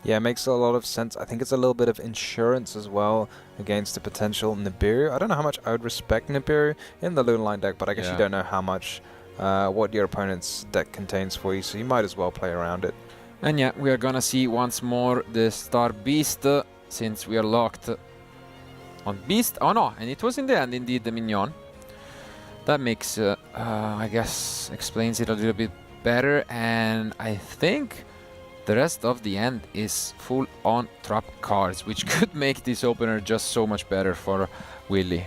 Yeah, it makes a lot of sense. I think it's a little bit of insurance as well against the potential Nibiru. I don't know how much I would respect Nibiru in the Lunar Line deck, but I guess you don't know how much what your opponent's deck contains for you, so you might as well play around it. And yeah, we are gonna see once more the Star Beast, since we are locked on Beast. Oh no, and it was in the end indeed the minion. That makes, I guess, explains it a little bit better. And I think the rest of the end is full on trap cards, which could make this opener just so much better for Willy.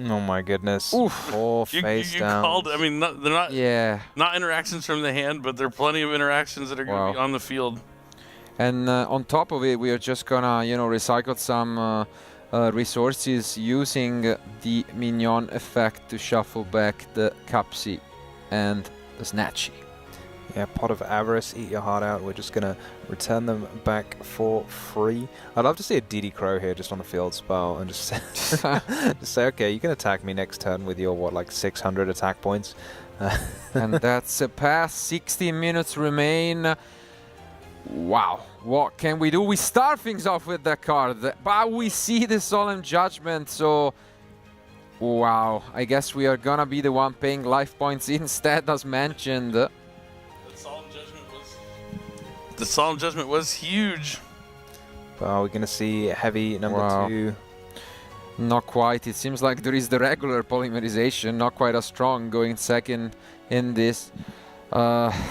Oh my goodness. Oof. Oh, face down. Called, I mean, they're not interactions from the hand, but there are plenty of interactions that are going to be on the field. And on top of it, we are just gonna, you know, recycle some resources using the minion effect to shuffle back the Cupsy and the Snatchy. Yeah, Pot of Avarice, eat your heart out. We're just gonna return them back for free. I'd love to see a DD Crow here just on a field spell and just say, okay, you can attack me next turn with your, what, like 600 attack points? And that's a pass. 16 minutes remain. Wow, what can we do? We start things off with that card, but we see the Solemn Judgment, so... Wow, I guess we are gonna be the one paying life points instead, as mentioned. The Solemn Judgment was huge. Well, we're gonna see heavy number 2. Not quite. It seems like there is the regular polymerization, not quite as strong, going second in this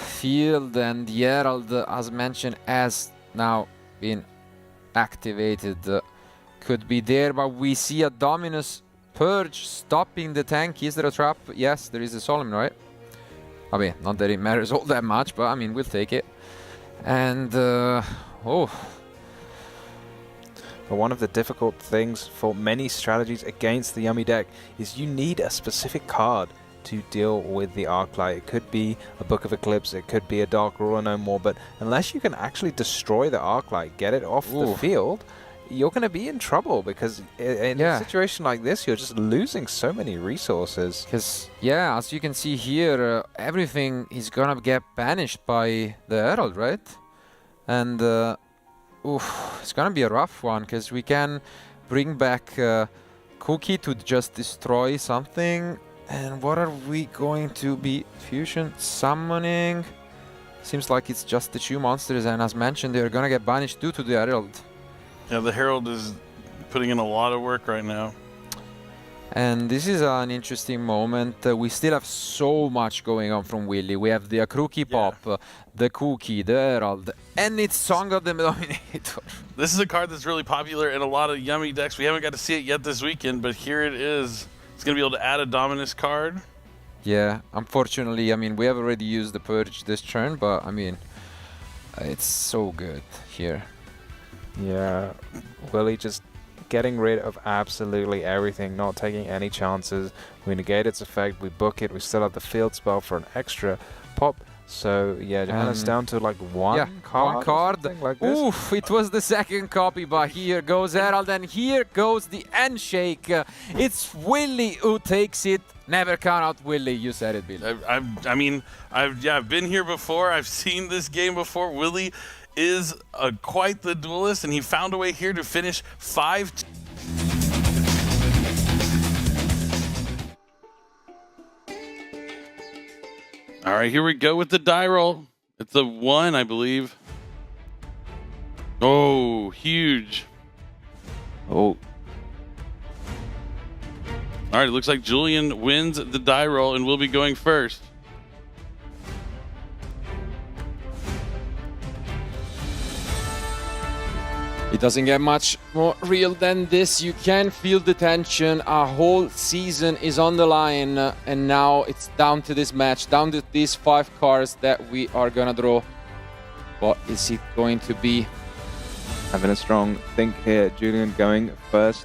field. And the Herald, as mentioned, has now been activated. Could be there, but we see a Dominus Purge stopping the tank. Is there a trap? Yes, there is a Solemn, right? I mean, not that it matters all that much, but I mean, we'll take it. And, oh... But one of the difficult things for many strategies against the Yummy deck is you need a specific card to deal with the Arclight. It could be a Book of Eclipse, it could be a Dark Ruler no more, but unless you can actually destroy the Arclight, get it off the field, you're going to be in trouble, because in a situation like this, you're just losing so many resources. Because, yeah, as you can see here, everything is going to get banished by the Herald, right? And... Oof, it's gonna be a rough one, because we can bring back Cookie to just destroy something. And what are we going to be fusion summoning? Seems like it's just the 2 monsters, and as mentioned, they're gonna get banished due to the Herald. Yeah, the Herald is putting in a lot of work right now. And this is an interesting moment. We still have so much going on from Willy. We have the Akruki Pop, the Cookie, the Herald, and it's Song of the Dominator. This is a card that's really popular in a lot of Yummy decks. We haven't got to see it yet this weekend, but here it is. It's going to be able to add a Dominus card. Yeah, unfortunately, I mean, we have already used the Purge this turn, but I mean, it's so good here. Yeah, Willy just getting rid of absolutely everything, not taking any chances. We negate its effect, we book it, we still have the field spell for an extra pop. So yeah, Johanna's down to like one card. Like this. Oof, it was the second copy, but here goes Herald, and here goes the handshake. It's Willy who takes it. Never count out Willy. You said it, Bill. I mean, I've been here before. I've seen this game before. Willy is quite the duelist, and he found a way here to finish 5. All right, here we go with the die roll. It's a 1, I believe. Oh, huge. Oh. All right, it looks like Julian wins the die roll and will be going first. It doesn't get much more real than this. You can feel the tension. A whole season is on the line, and now it's down to this match, down to these 5 cards that we are gonna draw. What is it going to be? Having a strong think here. Julian going first,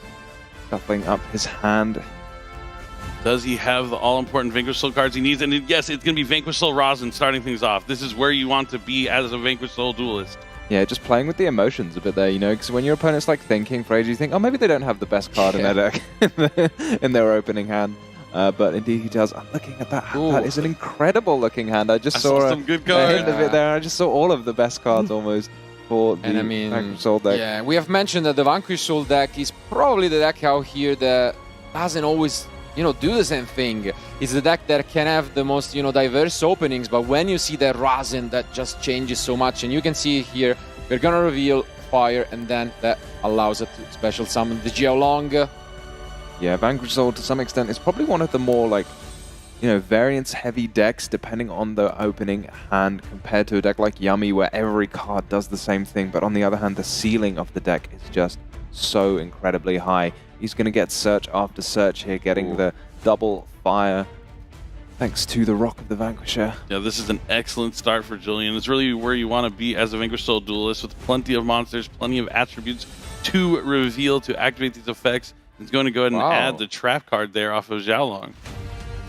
shuffling up his hand. Does he have the all-important Vanquish Soul cards he needs? And yes, it's going to be Vanquish Soul Rosin starting things off. This is where you want to be as a Vanquish Soul duelist. Yeah, just playing with the emotions a bit there, you know, because when your opponent's like thinking for ages, you think, oh, maybe they don't have the best card in their deck in their opening hand. But indeed he does. I'm looking at that hand. That is an incredible looking hand. I saw some good cards. A hint of it there. I just saw all of the best cards almost for the Vanquish Soul deck. Yeah, we have mentioned that the Vanquish Soul deck is probably the deck out here that doesn't always, you know, do the same thing. It's the deck that can have the most, you know, diverse openings, but when you see that Rosin, that just changes so much. And you can see here, we're gonna reveal Fire, and then that allows us to special summon the Geolong. Yeah, Vanquish Soul to some extent is probably one of the more like, you know, variance-heavy decks depending on the opening hand compared to a deck like Yummy where every card does the same thing, but on the other hand, the ceiling of the deck is just so incredibly high. He's going to get search after search here, getting the double fire thanks to the Rock of the Vanquisher. Yeah, this is an excellent start for Julian. It's really where you want to be as a Vanquish Soul duelist, with plenty of monsters, plenty of attributes to reveal to activate these effects. He's going to go ahead and add the trap card there off of Xiaolong.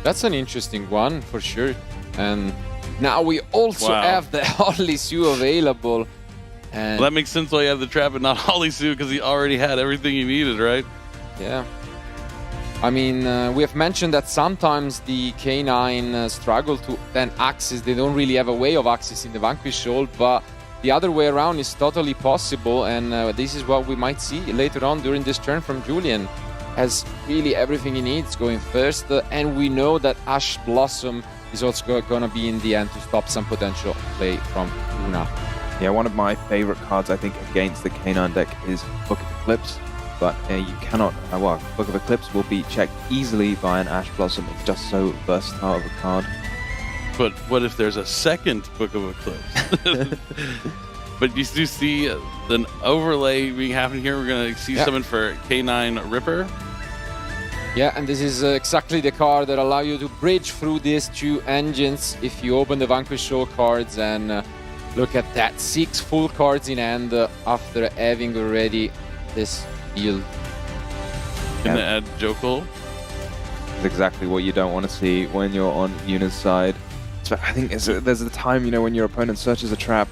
That's an interesting one for sure. And now we also have the Holly Sue available. And well, that makes sense why you have the trap and not Holly Sue, because he already had everything he needed, right? Yeah. I mean, we have mentioned that sometimes the K9 struggle to then access. They don't really have a way of accessing the Vanquish Soul, but the other way around is totally possible, and this is what we might see later on during this turn from Julian. Has really everything he needs going first, and we know that Ash Blossom is also going to be in the end to stop some potential play from Luna. Yeah, one of my favorite cards, I think, against the K9 deck is Book of Eclipse, but you cannot, well, Book of Eclipse will be checked easily by an Ash Blossom. It's just so versatile of a card. But what if there's a second Book of Eclipse? But you do see an overlay being happening here. We're going to see something for K9 Ripper. Yeah, and this is exactly the card that allows you to bridge through these 2 engines if you open the Vanquish Soul cards and look at that, 6 full cards in hand after having already this field. Going to add Jokul. It's exactly what you don't want to see when you're on Yuna's side. So I think there's a time, you know, when your opponent searches a trap,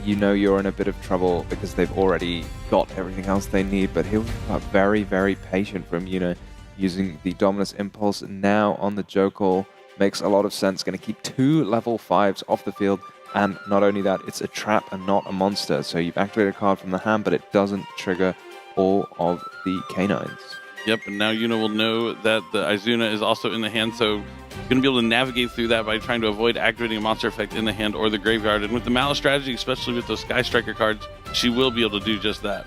you know you're in a bit of trouble because they've already got everything else they need, but he'll be very, very patient from Yuna using the Dominus Impulse now on the Jokul. Makes a lot of sense. Going to keep 2 level 5s off the field, and not only that, it's a trap and not a monster. So you've activated a card from the hand, but it doesn't trigger all of the K9s. Yep, and now Yuna will know that the Izuna is also in the hand, so going to be able to navigate through that by trying to avoid activating a monster effect in the hand or the graveyard. And with the Malice strategy, especially with those Sky Striker cards, she will be able to do just that.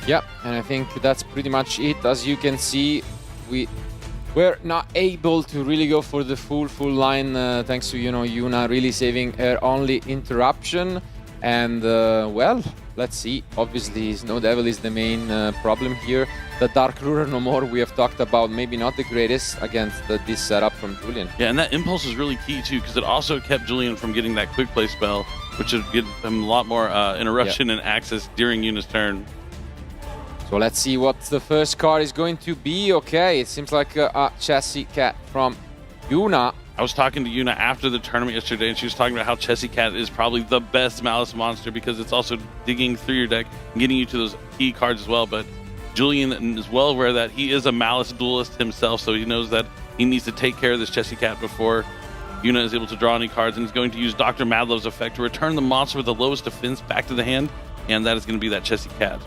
Yeah, and I think that's pretty much it. As you can see, we're not able to really go for the full line thanks to, you know, Yuna really saving her only interruption. And well, let's see. Obviously, Snow Devil is the main problem here. The Dark Ruler no more, we have talked about, maybe not the greatest against this setup from Julian. Yeah, and that impulse is really key too, because it also kept Julian from getting that quick play spell, which would give him a lot more interruption and access during Yuna's turn. So let's see what the first card is going to be. Okay, it seems like a Chessy Cat from Yuna. I was talking to Yuna after the tournament yesterday, and she was talking about how Chessy Cat is probably the best Malice monster because it's also digging through your deck and getting you to those key cards as well. But Julian is well aware that he is a Malice duelist himself, so he knows that he needs to take care of this Chessy Cat before Yuna is able to draw any cards, and he's going to use Dr. Madlove's effect to return the monster with the lowest defense back to the hand, and that is going to be that Chessy Cat.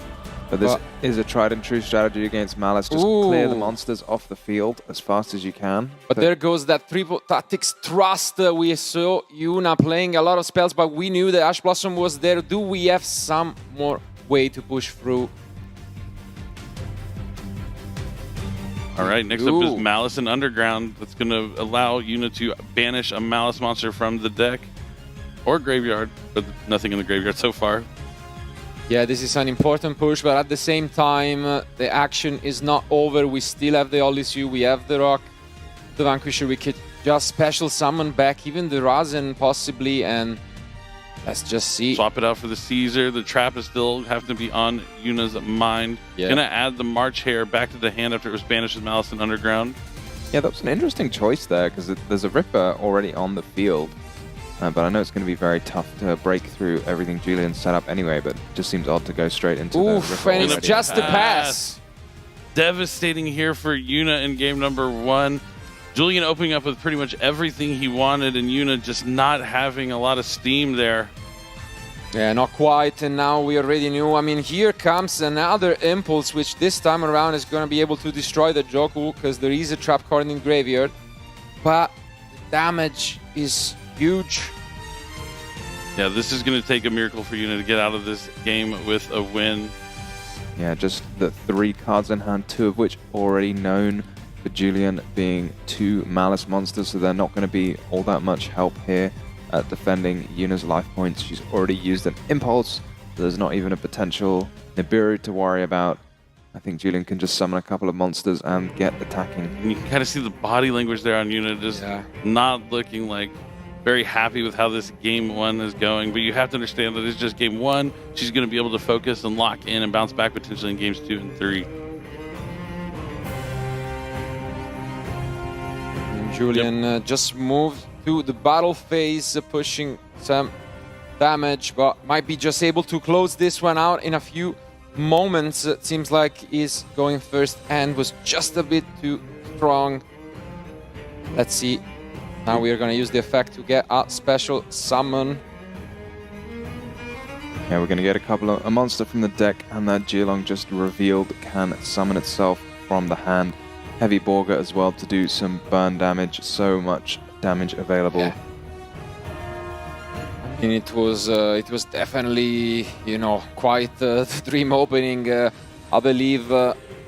But this is a tried and true strategy against Malice. Just clear the monsters off the field as fast as you can. But there goes that triple tactics trust. We saw Yuna playing a lot of spells, but we knew that Ash Blossom was there. Do we have some more way to push through? All right, next up is Malice and Underground. That's going to allow Yuna to banish a Malice monster from the deck or graveyard, but nothing in the graveyard so far. Yeah, this is an important push, but at the same time, the action is not over. We still have the Olysue, we have the Rock, the Vanquisher. We could just special summon back even the Razen possibly, and let's just see. Swap it out for the Caesar. The trap is still having to be on Yuna's mind. Yeah. Gonna add the March Hare back to the hand after it was banished with Malice and Underground. Yeah, that was an interesting choice there because there's a Ripper already on the field. But I know it's going to be very tough to break through everything Julian set up anyway, but it just seems odd to go straight into the Ripper and it's already. just a pass. Devastating here for Yuna in game number 1. Julian opening up with pretty much everything he wanted, and Yuna just not having a lot of steam there. Yeah, not quite, and now we already knew. I mean, here comes another Impulse, which this time around is going to be able to destroy the Joku, because there is a trap card in graveyard. But the damage is huge. Yeah, this is going to take a miracle for Yuna to get out of this game with a win. Yeah, just the 3 cards in hand, 2 of which already known for Julian being 2 Malice monsters, so they're not going to be all that much help here at defending Yuna's life points. She's already used an Impulse, so there's not even a potential Nibiru to worry about. I think Julian can just summon a couple of monsters and get attacking. And you can kind of see the body language there on Yuna, just not looking like very happy with how this game 1 is going. But you have to understand that it's just game 1. She's going to be able to focus and lock in and bounce back potentially in games 2 and 3. And Julian just moved to the battle phase, pushing some damage, but might be just able to close this one out in a few moments. It seems like he's going first and was just a bit too strong. Let's see. Now we are going to use the effect to get a special summon. Yeah, we're going to get a monster from the deck, and that Geelong just revealed can summon itself from the hand. Heavy Borger as well to do some burn damage. So much damage available. Yeah. I mean, it was definitely, you know, quite the dream opening. I believe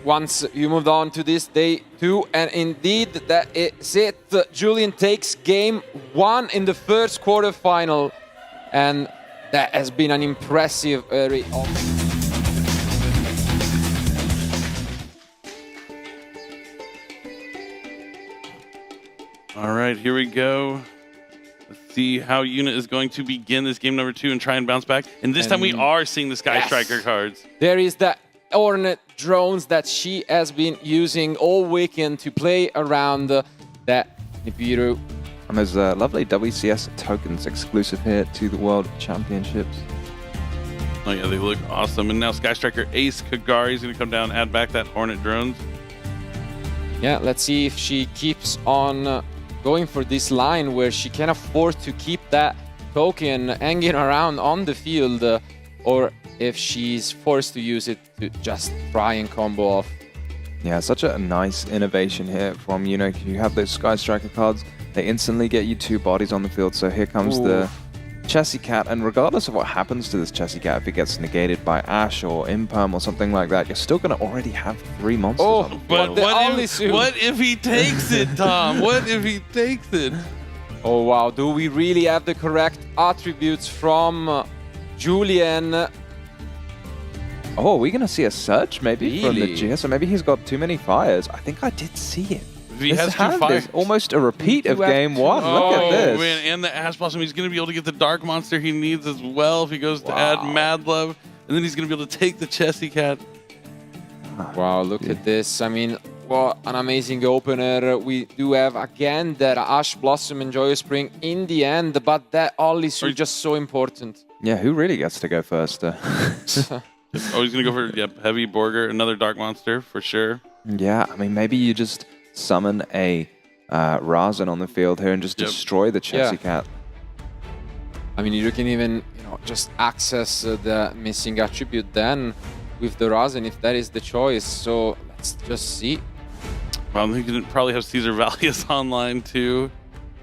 once you moved on to this day 2, and indeed that is it. Julian takes game 1 in the first quarterfinal, and that has been an impressive very All right, here we go. Let's see how Yuna is going to begin this game number 2 and try and bounce back. And this time we are seeing the Sky Striker cards. There is that Hornet drones that she has been using all weekend to play around that Nibiru. And there's lovely WCS tokens exclusive here to the World Championships. Oh yeah, they look awesome. And now Sky Striker Ace Kagari is going to come down and add back that Hornet drones. Yeah, let's see if she keeps on going for this line where she can afford to keep that token hanging around on the field, or if she's forced to use it to just try and combo off. Yeah, such a nice innovation here from Yuna. You have those Sky Striker cards, they instantly get you 2 bodies on the field. So here comes the Chessy Cat, and regardless of what happens to this Chessy Cat, if it gets negated by Ash or Imperm or something like that, you're still going to already have 3 monsters on the field. But what if he takes it, Tom? What if he takes it? Oh wow, do we really have the correct attributes from Julian? Oh, are we going to see a search maybe from the Really? GS? Or maybe he's got too many fires. I think I did see it. If he has 2 fires. Almost a repeat of game 1. Look at this. Man, and the Ash Blossom, he's going to be able to get the Dark Monster he needs as well if he goes to add Mad Love. And then he's going to be able to take the Chessy Cat. Wow, look at this. I mean, what an amazing opener. We do have again that Ash Blossom and Joyous Spring in the end, but that all is just so important. Yeah, who really gets to go first? Oh, he's going to go for Heavy Borger, another Dark Monster for sure. Yeah, I mean, maybe you just summon a Razen on the field here and just destroy the Chessy Cat. I mean, you can even just access the missing attribute then with the Razen if that is the choice. So let's just see. Well, he could probably have Caesar Valius online too,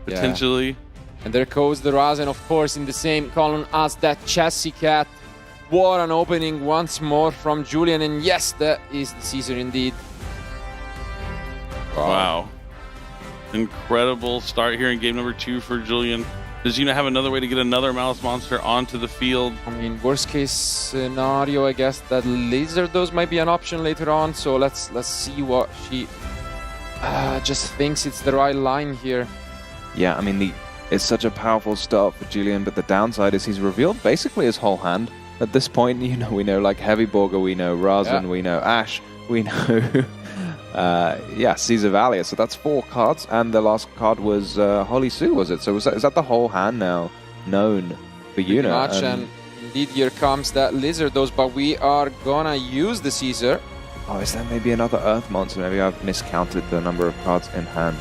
potentially. Yeah. And there goes the Razen, of course, in the same column as that Chessy Cat. What an opening once more from Julian. And yes, that is the Caesar indeed. Wow. Incredible start here in game number 2 for Julian. Does Gina have another way to get another Malice Monster onto the field? I mean, worst case scenario, I guess that Lizard Dose might be an option later on. So let's see what she just thinks it's the right line here. Yeah, I mean, it's such a powerful start for Julian, but the downside is he's revealed basically his whole hand. At this point, we know like Heavy Borger, we know Razen, we know Ash, we know Caesar Valier. So that's 4 cards, and the last card was Holly Sue, was it? So is that the whole hand now known for Yuna? Much, and indeed here comes that Lizard Dose, but we are gonna use the Caesar. Oh, is there maybe another Earth Monster? Maybe I've miscounted the number of cards in hand.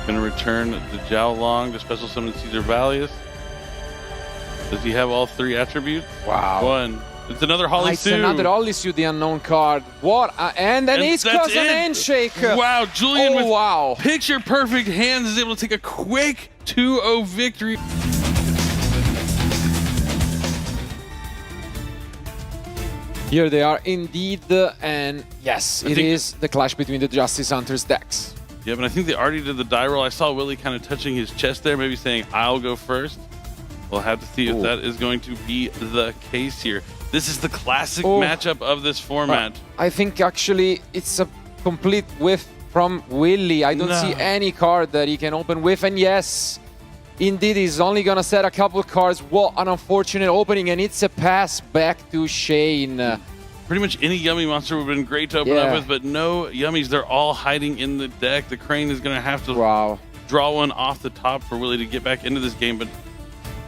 Gonna return the Jiaolong to special summon Caesar Valius. Does he have all 3 attributes? Wow. 1. It's another Holly Sue. It's another Holly Sue, the unknown card. What? And an Ace Cross and Handshake. Wow, Julian with picture perfect hands is able to take a quick 2-0 victory. Here they are indeed, and yes, it is the clash between the Justice Hunters decks. Yeah, but I think they already did the die roll. I saw Willie kind of touching his chest there, maybe saying, I'll go first. We'll have to see if that is going to be the case here. This is the classic matchup of this format. I think actually it's a complete whiff from Willie. I don't see any card that he can open with, and yes, indeed, he's only gonna set a couple cards. What an unfortunate opening, and it's a pass back to Shane. Pretty much any Yummy Monster would have been great to open up with, but no Yummies. They're all hiding in the deck. The Crane is gonna have to draw one off the top for Willie to get back into this game, but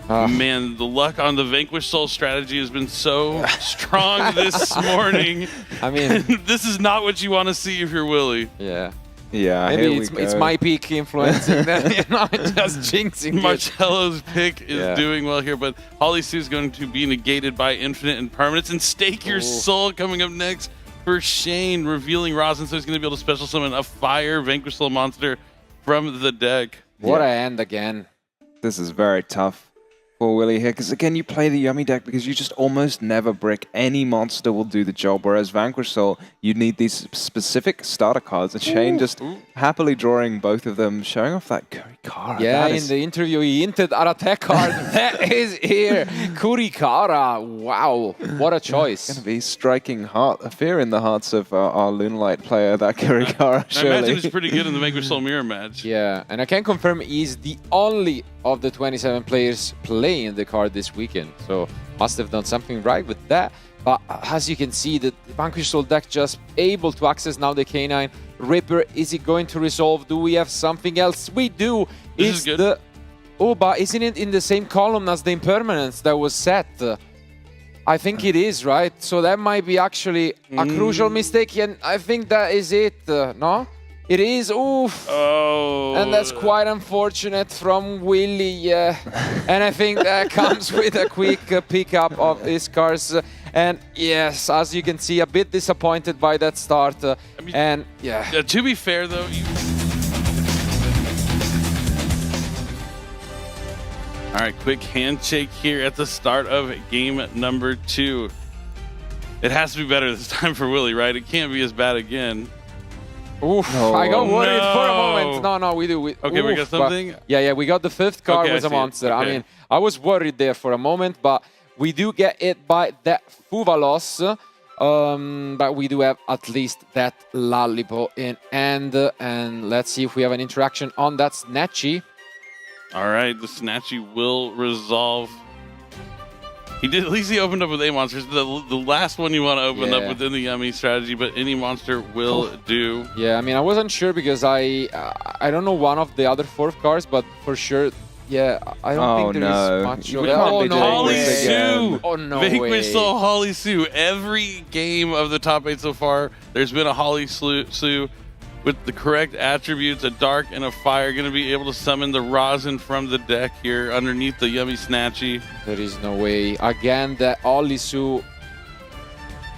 man, the luck on the Vanquish Soul strategy has been so strong this morning. I mean, this is not what you want to see if you're Willie. Yeah. Yeah, maybe it's my peak influencing them, just jinxing Marcello's pick is doing well here, but Holly Sue is going to be negated by Infinite and Permanence, and Stake Your Soul coming up next for Shane, revealing Razen, so he's going to be able to special summon a Fire Vanquish Soul monster from the deck. What a end again. This is very tough for Willie here, because again, you play the Yummy deck because you just almost never brick. Any monster will do the job, whereas Vanquish Soul, you need these specific starter cards, and Shane just happily drawing both of them, showing off that Kurikara. Yeah, in the interview, he hinted at a tech card. That is here. Kurikara. Wow, what a choice. It's going to be striking fear in the hearts of our Lunalight player, that Kurikara, surely. I imagine it's pretty good in the Vanquish Soul Mirror match. Yeah, and I can confirm he's the only of the 27 players playing the card this weekend, so must have done something right with that. But as you can see, the Vanquish Soul deck just able to access now the K9 Ripper. Is it going to resolve? Do we have something else? We do. This is good. But isn't it in the same column as the Impermanence that was set? I think it is, right? So that might be actually a crucial mistake, and I think that is it, no? It is, oof. Oh. And that's quite unfortunate from Willie, yeah. And I think that comes with a quick pickup of his cards. And yes, as you can see, a bit disappointed by that start. I mean, and yeah. To be fair, though, all right, quick handshake here at the start of game number 2. It has to be better this time for Willie, right? It can't be as bad again. Oof, I got worried for a moment. No, we do. Okay, we got something? Yeah, we got the 5th card with a monster. Okay. I mean, I was worried there for a moment, but we do get it by that Fuvalos. But we do have at least that Lollipop in hand. And let's see if we have an interaction on that Snatchy. All right, the Snatchy will resolve. He did. At least he opened up with A monsters. The last one you want to open up within the Yummy strategy, but any monster will do. Yeah, I mean, I wasn't sure because I don't know one of the other 4 cards, but for sure, yeah, I don't think there is much of it. Oh no, Holly Sue! Oh no Vanquish Soul Holly Sue. Every game of the top 8 so far, there's been a Holly Sue with the correct attributes, a dark and a fire, going to be able to summon the rosin from the deck here underneath the Yummy Snatchy. There is no way. Again, that Holly Sue.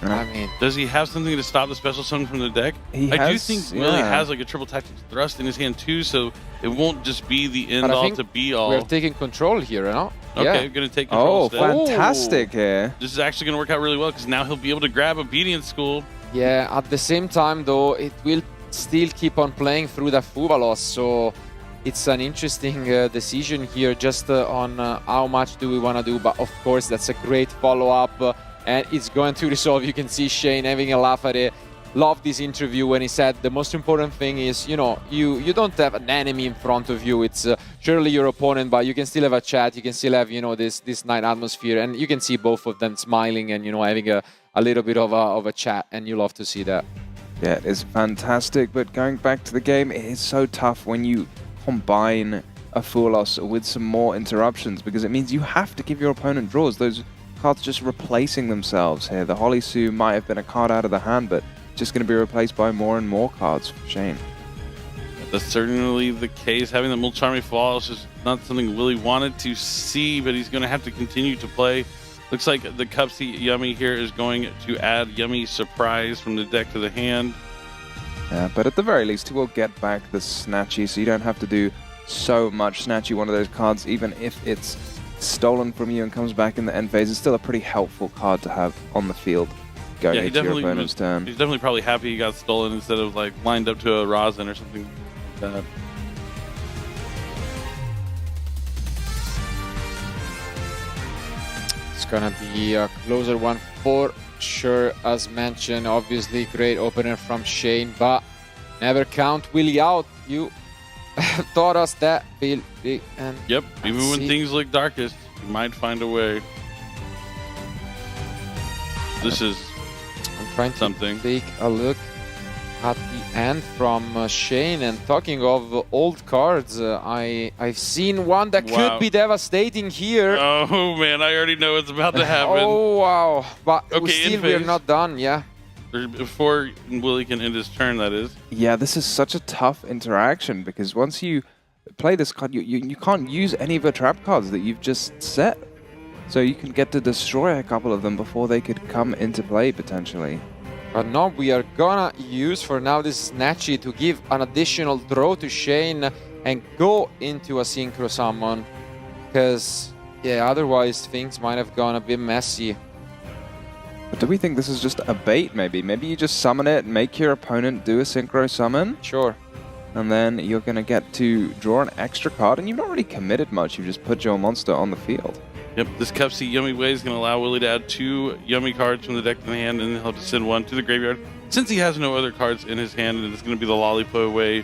I mean, does he have something to stop the special summon from the deck? I do think Willie has like a triple tactics thrust in his hand too, so it won't just be the end all to be all. We're taking control here, you know? Okay, going to take control. Oh, fantastic here. This is actually going to work out really well because now he'll be able to grab Obedience School. Yeah, at the same time though, it will still keep on playing through that Fuvalos, so it's an interesting decision here just on how much do we want to do, but of course that's a great follow-up. And it's going to resolve. You can see Shane having a laugh at it. Loved this interview when he said the most important thing is, you know, you don't have an enemy in front of you. It's surely your opponent, but you can still have a chat. You can still have, you know, this nice atmosphere. And you can see both of them smiling and, you know, having a little bit of a chat. And you love to see that. Yeah, it's fantastic. But going back to the game, it is so tough when you combine a Fuvalos with some more interruptions because it means you have to give your opponent draws. Those cards just replacing themselves here. The Holly Sue might have been a card out of the hand, but just going to be replaced by more and more cards for Shane. That's certainly the case. Having the Mulcharmy Falls is not something Willie wanted to see, but he's going to have to continue to play. Looks like the Cupsy Yummy here is going to add Yummy Surprise from the deck to the hand. Yeah, but at the very least, he will get back the Snatchy, so you don't have to do so much. Snatchy, one of those cards, even if it's stolen from you and comes back in the end phase, is still a pretty helpful card to have on the field going into your opponent's turn. He's definitely probably happy he got stolen instead of like lined up to a rosin or something like that. It's gonna be a closer one for sure, as mentioned. Obviously, great opener from Shane, but never count Willie out. You taught us that, Bill. And yep, even when things look darkest, you might find a way. This is something. Take a look at the end from Shane. And talking of old cards, I've seen one that could be devastating here. Oh man, I already know what's about to happen. Oh wow! But still, we're not done. Yeah. Before Willie can end his turn, that is. Yeah, this is such a tough interaction because once you play this card, you can't use any of the trap cards that you've just set. So you can get to destroy a couple of them before they could come into play, potentially. But no, we are gonna use for now this Snatchy to give an additional draw to Shane and go into a Synchro Summon. Because, yeah, otherwise things might have gone a bit messy. But do we think this is just a bait, maybe? Maybe you just summon it, make your opponent do a Synchro Summon. Sure. And then you're going to get to draw an extra card, and you've not really committed much. You've just put your monster on the field. Yep, this Cupsy Yummy Way is going to allow Willie to add 2 Yummy cards from the deck to the hand, and he'll have to send 1 to the graveyard. Since he has no other cards in his hand, and it's going to be the Lollipo Way,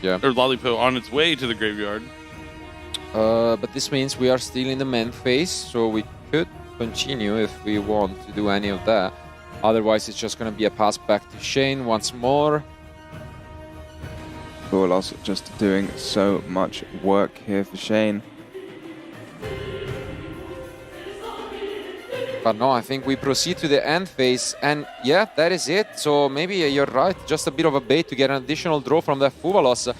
or Lollipo on its way to the graveyard. But this means we are still in the main phase, so we could continue if we want to do any of that. Otherwise, it's just going to be a pass back to Shane once more. Fuvalos just doing so much work here for Shane. But no, I think we proceed to the end phase, and yeah, that is it. So maybe you're right, just a bit of a bait to get an additional draw from that Fuvalos.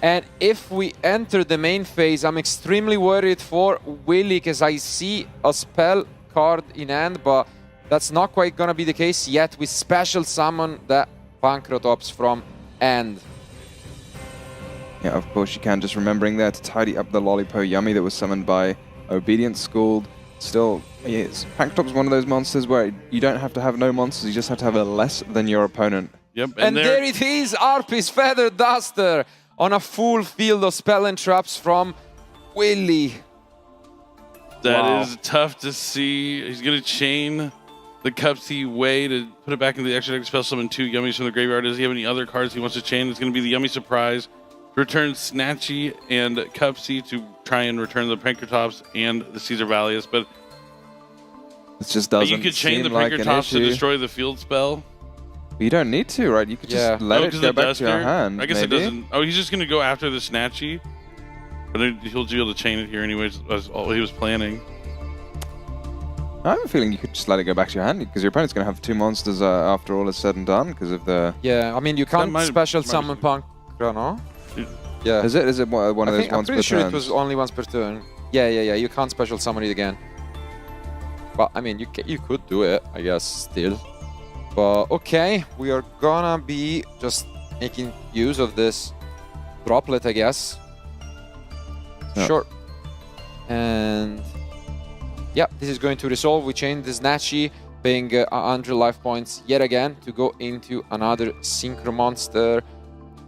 And if we enter the main phase, I'm extremely worried for Willie, because I see a spell card in hand, but that's not quite gonna be the case yet. We special summon that Pancratops from end. Yeah, of course you can. Just remembering there to tidy up the Lollipo Yummy that was summoned by Obedience Schooled. Still, yes, Pancratops is one of those monsters where you don't have to have no monsters, you just have to have a less than your opponent. Yep, and there it is, Arpy's Feather Duster on a full field of spell and traps from Willie. That is tough to see. He's going to chain the Cupsy Way to put it back into the extra deck, special summon 2 Yummies from the graveyard. Does he have any other cards he wants to chain? It's going to be the Yummy Surprise. Return Snatchy and Cupsy to try and return the Pancratops and the Caesar Valius. But It just doesn't You could chain seem the like Pinker an Tops to issue. destroy the field spell. You don't need to, right? You could just let it go back to your hand. I guess maybe. it doesn't. Oh, he's just going to go after the Snatchy. But he'll be able to chain it here anyways, as all he was planning. I have a feeling you could just let it go back to your hand because your opponent's going to have 2 monsters after all is said and done because of the... Yeah, I mean, you can't special summon Punk, no? Yeah. Is it one of those ones per turn? I'm pretty sure it was only once per turn. Yeah. You can't special summon it again. But, I mean, you could do it, I guess, still. But, okay, we are gonna be just making use of this droplet, I guess. Yeah. Sure. And... yeah, this is going to resolve. We chain the Snatchy, paying 100 life points yet again to go into another Synchro monster.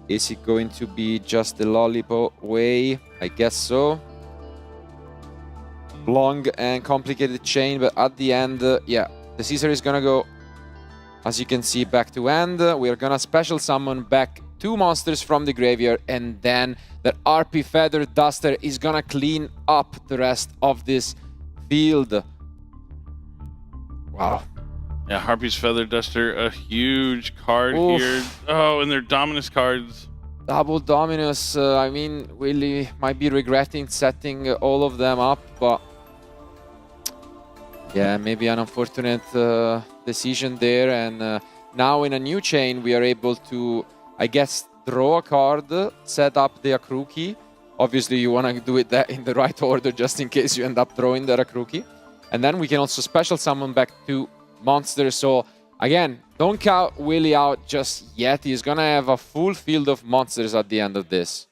Is it going to be just the Lollipop way? I guess so. Long and complicated chain, but at the end, yeah, the Caesar is gonna go, as you can see, back to end. We are gonna special summon back 2 monsters from the graveyard, and then the RP Feather Duster is gonna clean up the rest of this field. Wow. Yeah, Harpy's Feather Duster, a huge card Oof. here. Oh, and they're Dominus cards. Double Dominus, I mean, Willy might be regretting setting all of them up, but yeah, maybe an unfortunate decision there. And now in a new chain, we are able to, I guess, draw a card, set up the Akruki. Obviously, you want to do it in the right order, just in case you end up drawing the Akruki. And then we can also special summon back 2 monsters. So again, don't count Willy out just yet. He's gonna have a full field of monsters at the end of this.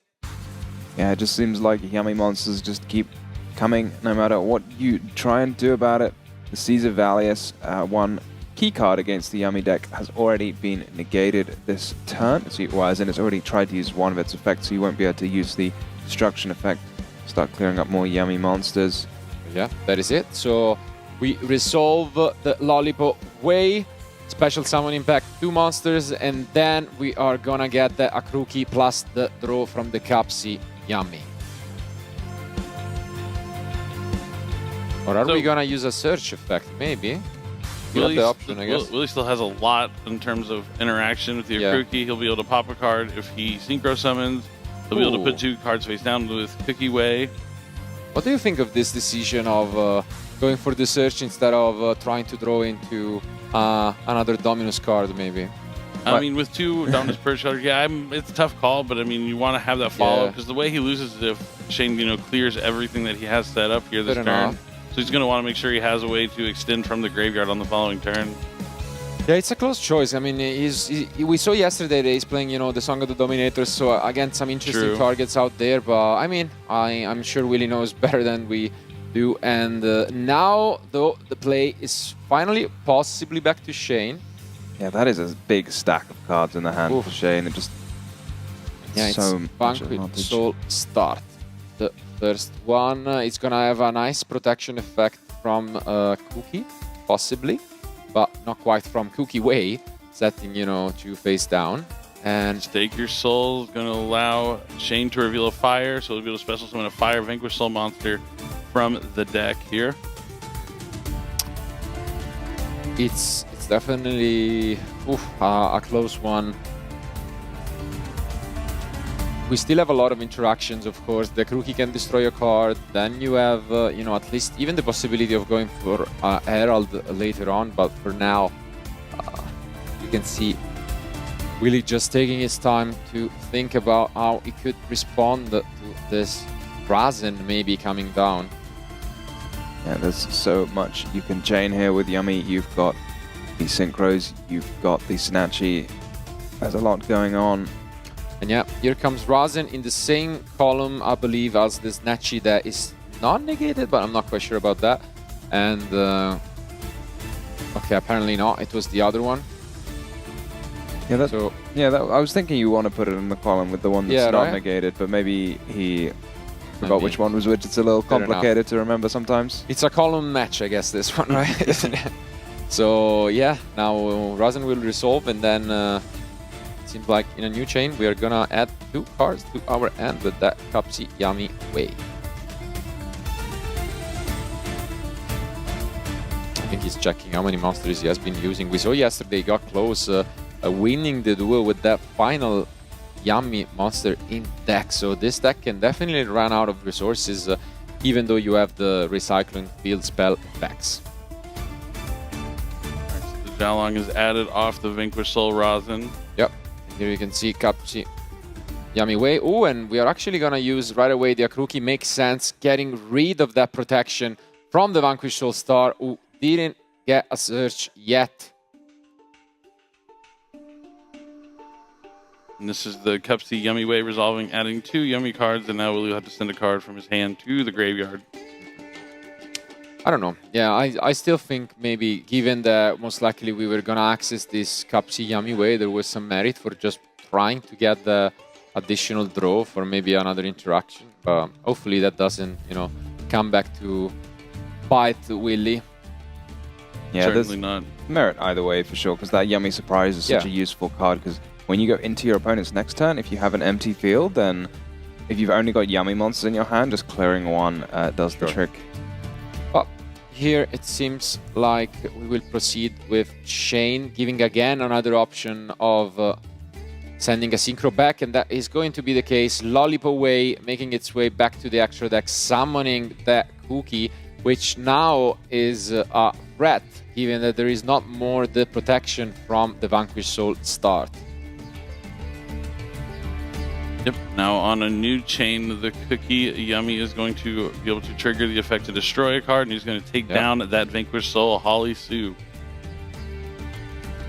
Yeah, it just seems like yummy monsters just keep coming no matter what you try and do about it. The Caesar Valius, one key card against the Yummy deck, has already been negated this turn. Well, as in it's already tried to use one of its effects, so you won't be able to use the destruction effect. Start clearing up more Yummy monsters. Yeah, that is it. So we resolve the Lollipop way, special summoning back 2 monsters, and then we are gonna get the Akruki plus the draw from the Capsi Yummy. Or are we gonna use a search effect? Maybe. Willy, the option, I guess. Willy still has a lot in terms of interaction with the Akruki. He'll be able to pop a card if he synchro summons. He'll be able to put 2 cards face down with Cookie Way. What do you think of this decision of going for the search instead of trying to draw into another Dominus card, maybe? I mean, with 2 Dominus Purge cards, yeah, it's a tough call, but I mean, you want to have that follow because the way he loses is if Shane, clears everything that he has set up here this turn. So he's going to want to make sure he has a way to extend from the graveyard on the following turn. Yeah, it's a close choice. I mean, we saw yesterday that he's playing, the Song of the Dominators, so again, some interesting targets out there. But I mean, I'm sure Willy knows better than we do. And now, though, the play is finally possibly back to Shane. Yeah, that is a big stack of cards in the hand for Shane. It just it's Banquet Soul Start. The first one, it's gonna have a nice protection effect from Cookie, possibly, but not quite from Cookie Way, setting, to face down. And Stake Your Soul is going to allow Shane to reveal a fire, so he'll be able to special summon a Fire Vanquish Soul monster from the deck here. It's definitely a close one. We still have a lot of interactions, of course. The Rookie can destroy a card. Then you have, at least even the possibility of going for Herald later on. But for now, you can see Willy just taking his time to think about how he could respond to this Razen maybe coming down. Yeah, there's so much you can chain here with Yummy. You've got the Synchros, you've got the Snatchy. There's a lot going on. And yeah, here comes Razen in the same column, I believe, as the Snatchy that is not negated, but I'm not quite sure about that. And, okay, apparently not. It was the other one. Yeah, I was thinking you want to put it in the column with the one that's not negated, but maybe he forgot which one was which. It's a little complicated to remember sometimes. It's a column match, I guess, this one, right? So, yeah, now Razen will resolve, and then it seems like in a new chain we are gonna add 2 cards to our hand with that Cupsy Yummy way. I think he's checking how many monsters he has been using. We saw yesterday he got close winning the duel with that final Yummy monster in deck. So this deck can definitely run out of resources even though you have the recycling field spell effects. The Xiaolong is added off the Vanquish Soul Rosin. Yep. Here you can see Capchi Yummy Way. Oh, and we are actually gonna use right away the Akruki. Makes sense, getting rid of that protection from the Vanquish Soul Star, who didn't get a search yet. And this is the Cupsy Yummy Way resolving, adding 2 Yummy cards, and now we'll have to send a card from his hand to the graveyard. I don't know. Yeah, I still think maybe, given that most likely we were gonna access this Cupsy Yummy Way, there was some merit for just trying to get the additional draw for maybe another interaction. But hopefully that doesn't, you know, come back to bite Willy. Yeah, Certainly not. Merit either way for sure, because that Yummy Surprise is such a useful card, because when you go into your opponent's next turn, if you have an empty field, then if you've only got Yummy monsters in your hand, just clearing one does the trick. But here it seems like we will proceed with Shane, giving again another option of sending a Synchro back, and that is going to be the case. Lollipop Way making its way back to the extra deck, summoning that Cookie, which now is a threat, given that there is not more the protection from the Vanquish Soul start. Yep, now on a new chain, the Cookie Yummy is going to be able to trigger the effect to destroy a card, and he's going to take down that Vanquish Soul, Holly Sue.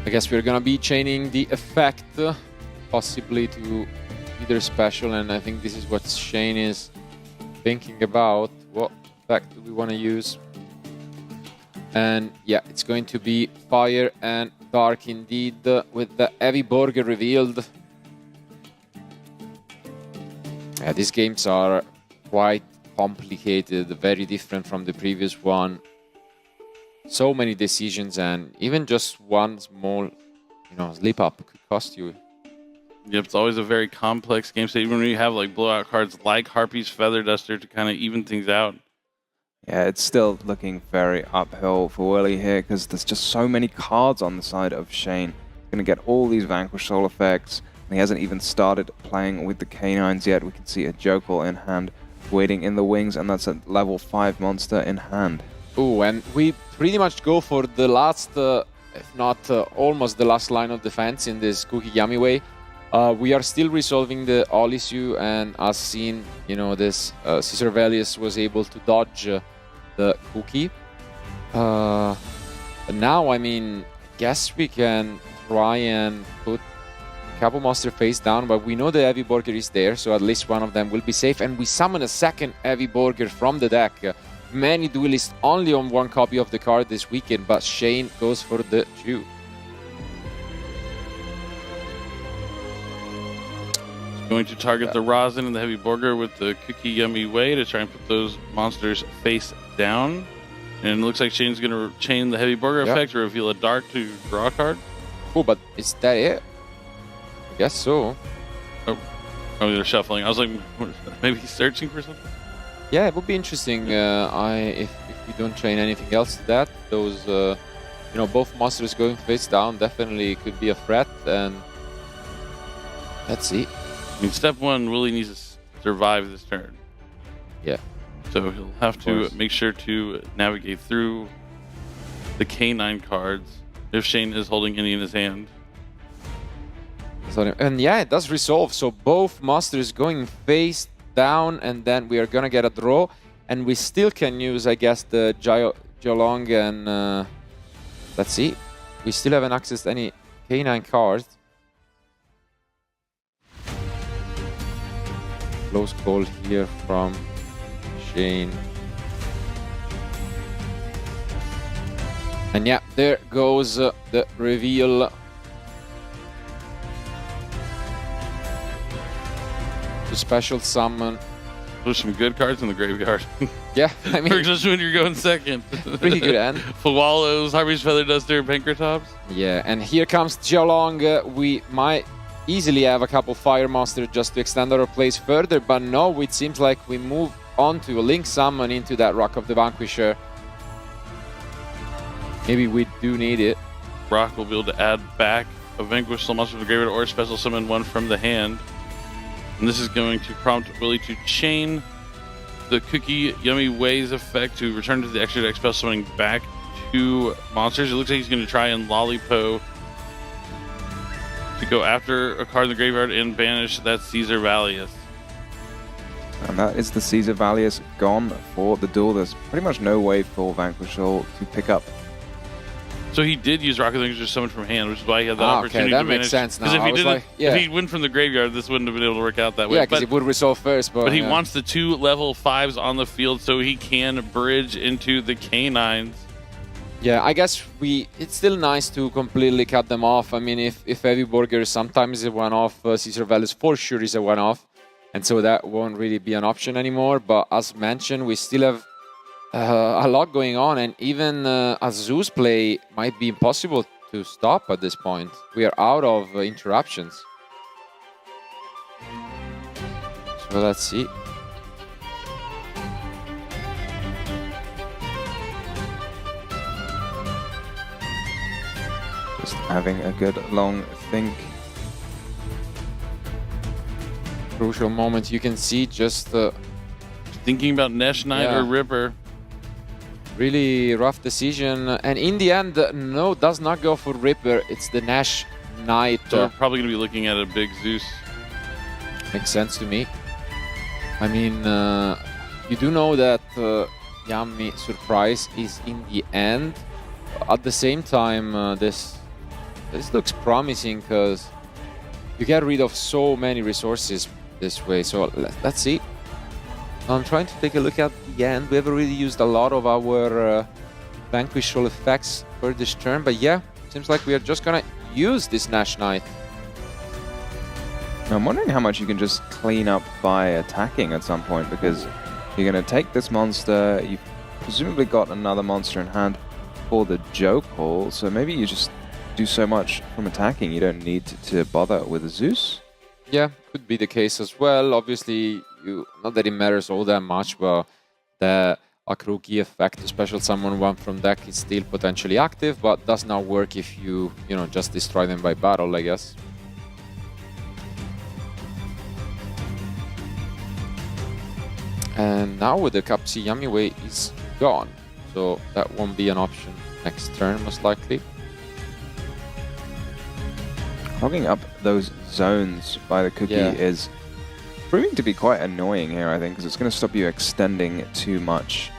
I guess we're going to be chaining the effect, possibly to either special, and I think this is what Shane is thinking about. What effect do we want to use? And yeah, it's going to be Fire and Dark indeed, with the Heavy Burger revealed. Yeah, these games are quite complicated, very different from the previous one. So many decisions, and even just one small, you know, slip up could cost you. Yep, it's always a very complex game state, even when you have like blowout cards like Harpy's Feather Duster to kind of even things out. Yeah, it's still looking very uphill for Willy here, because there's just so many cards on the side of Shane. He's going to get all these Vanquish Soul effects. He hasn't even started playing with the Canines yet. We can see a Jokel in hand, waiting in the wings, and that's a level 5 monster in hand. Oh, and we pretty much go for the last, if not almost the last line of defense in this Cookie Yummy Way. We are still resolving the Olisu, and as seen, you know, this Caesar Velius was able to dodge the Cookie. But now, I mean, guess we can try and put Capo Monster face down, but we know the Heavy Burger is there, so at least one of them will be safe. And we summon a second Heavy Burger from the deck. Many duelists only on 1 copy of the card this weekend, but Shane goes for the 2. Going to target the Rosin and the Heavy Burger with the Cookie Yummy Way to try and put those monsters face down. And it looks like Shane's going to chain the Heavy Burger effect to reveal a Dark to draw a card. Oh, but is that it? I guess so. Oh, they're shuffling. I was like, maybe he's searching for something? Yeah, it would be interesting if we don't train anything else to that. Those, you know, both monsters going face down definitely could be a threat, and let's see. I mean, step 1, Willy needs to survive this turn. Yeah. So he'll have to make sure to navigate through the Canine cards if Shane is holding any in his hand. And yeah, it does resolve. So both monsters going face down, and then we are gonna get a draw, and we still can use, I guess, the Xiaolong, and let's see. We still haven't accessed any Canine cards. Close call here from Shane. And yeah, there goes the reveal. The special summon. There's some good cards in the graveyard. Yeah, I mean, just when you're going second. Pretty good end. Fawallows, Harvey's Feather Duster, Pankratops. Yeah, and here comes Xiaolong. We might easily have a couple Fire Monsters just to extend our plays further, but no, it seems like we move on to a Link Summon into that Rock of the Vanquisher. Maybe we do need it. Brock will be able to add back a Vanquish Soul Monster from the graveyard or special summon one from the hand. And this is going to prompt Willie to chain the Cookie Yummy Ways effect to return to the extra deck special summoning back 2 monsters. It looks like he's going to try and Lollipo to go after a card in the graveyard and banish that Caesar Valius. And that is the Caesar Valius gone for the duel. There's pretty much no way for Vanquish Soul to pick up. So he did use Rocket Vanquisher summon from hand, which is why he had the opportunity that to makes banish. sense now. If he went from the graveyard, this wouldn't have been able to work out that way. Yeah, because it would resolve first. But he wants the 2 level 5s on the field so he can bridge into the K9s. Yeah, I guess it's still nice to completely cut them off. I mean, if Heavy Burger sometimes is a one-off, Caesar Valius for sure is a one-off. And so that won't really be an option anymore. But as mentioned, we still have a lot going on. And even a Zeus play might be impossible to stop at this point. We are out of interruptions. So let's see. Just having a good long think. Crucial moment. You can see just thinking about Nesh Knight or Ripper. Really rough decision. And in the end, no, does not go for Ripper. It's the Nesh Knight. So we're probably going to be looking at a big Zeus. Makes sense to me. I mean, you do know that Yummy Surprise is in the end. At the same time, this looks promising because you get rid of so many resources this way. So let's see. I'm trying to take a look at the end. We have already used a lot of our Vanquish Soul effects for this turn. But yeah, seems like we are just going to use this Nesh Knight. I'm wondering how much you can just clean up by attacking at some point, because you're going to take this monster. You've presumably got another monster in hand for the joke hole, so maybe you just do so much from attacking you don't need to bother with a Zeus. Yeah, could be the case as well. Obviously, not that it matters all that much, but the Akrugi effect to special summon one from deck is still potentially active, but does not work if you just destroy them by battle, I guess. And now with the Capsi Yummy Way is gone, so that won't be an option next turn, most likely. Hogging up those zones by the Cookie is proving to be quite annoying here, I think, because it's going to stop you extending too much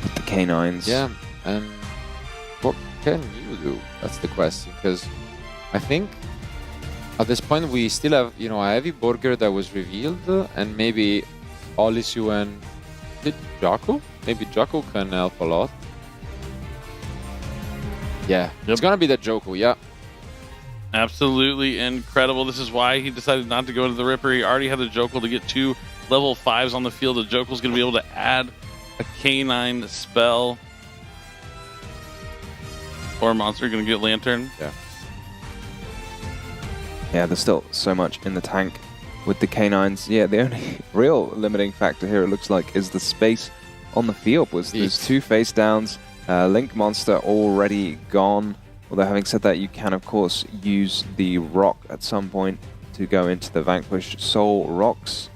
with the K9s. Yeah, and what can you do? That's the question, because I think at this point we still have, a Heavy Burger that was revealed, and maybe Olisu and Jaco? Maybe Jaco can help a lot. Yeah, it's going to be the Jaco, yeah. Absolutely incredible. This is why he decided not to go into the Ripper. He already had the Jokel to get 2 level 5s on the field. The Jokel's going to be able to add a K9 spell. Or monster going to get Lantern. Yeah. Yeah, there's still so much in the tank with the K9s. Yeah, the only real limiting factor here, it looks like, is the space on the field. There's 2 face downs. Link monster already gone. Although having said that, you can of course use the rock at some point to go into the Vanquish Soul rocks.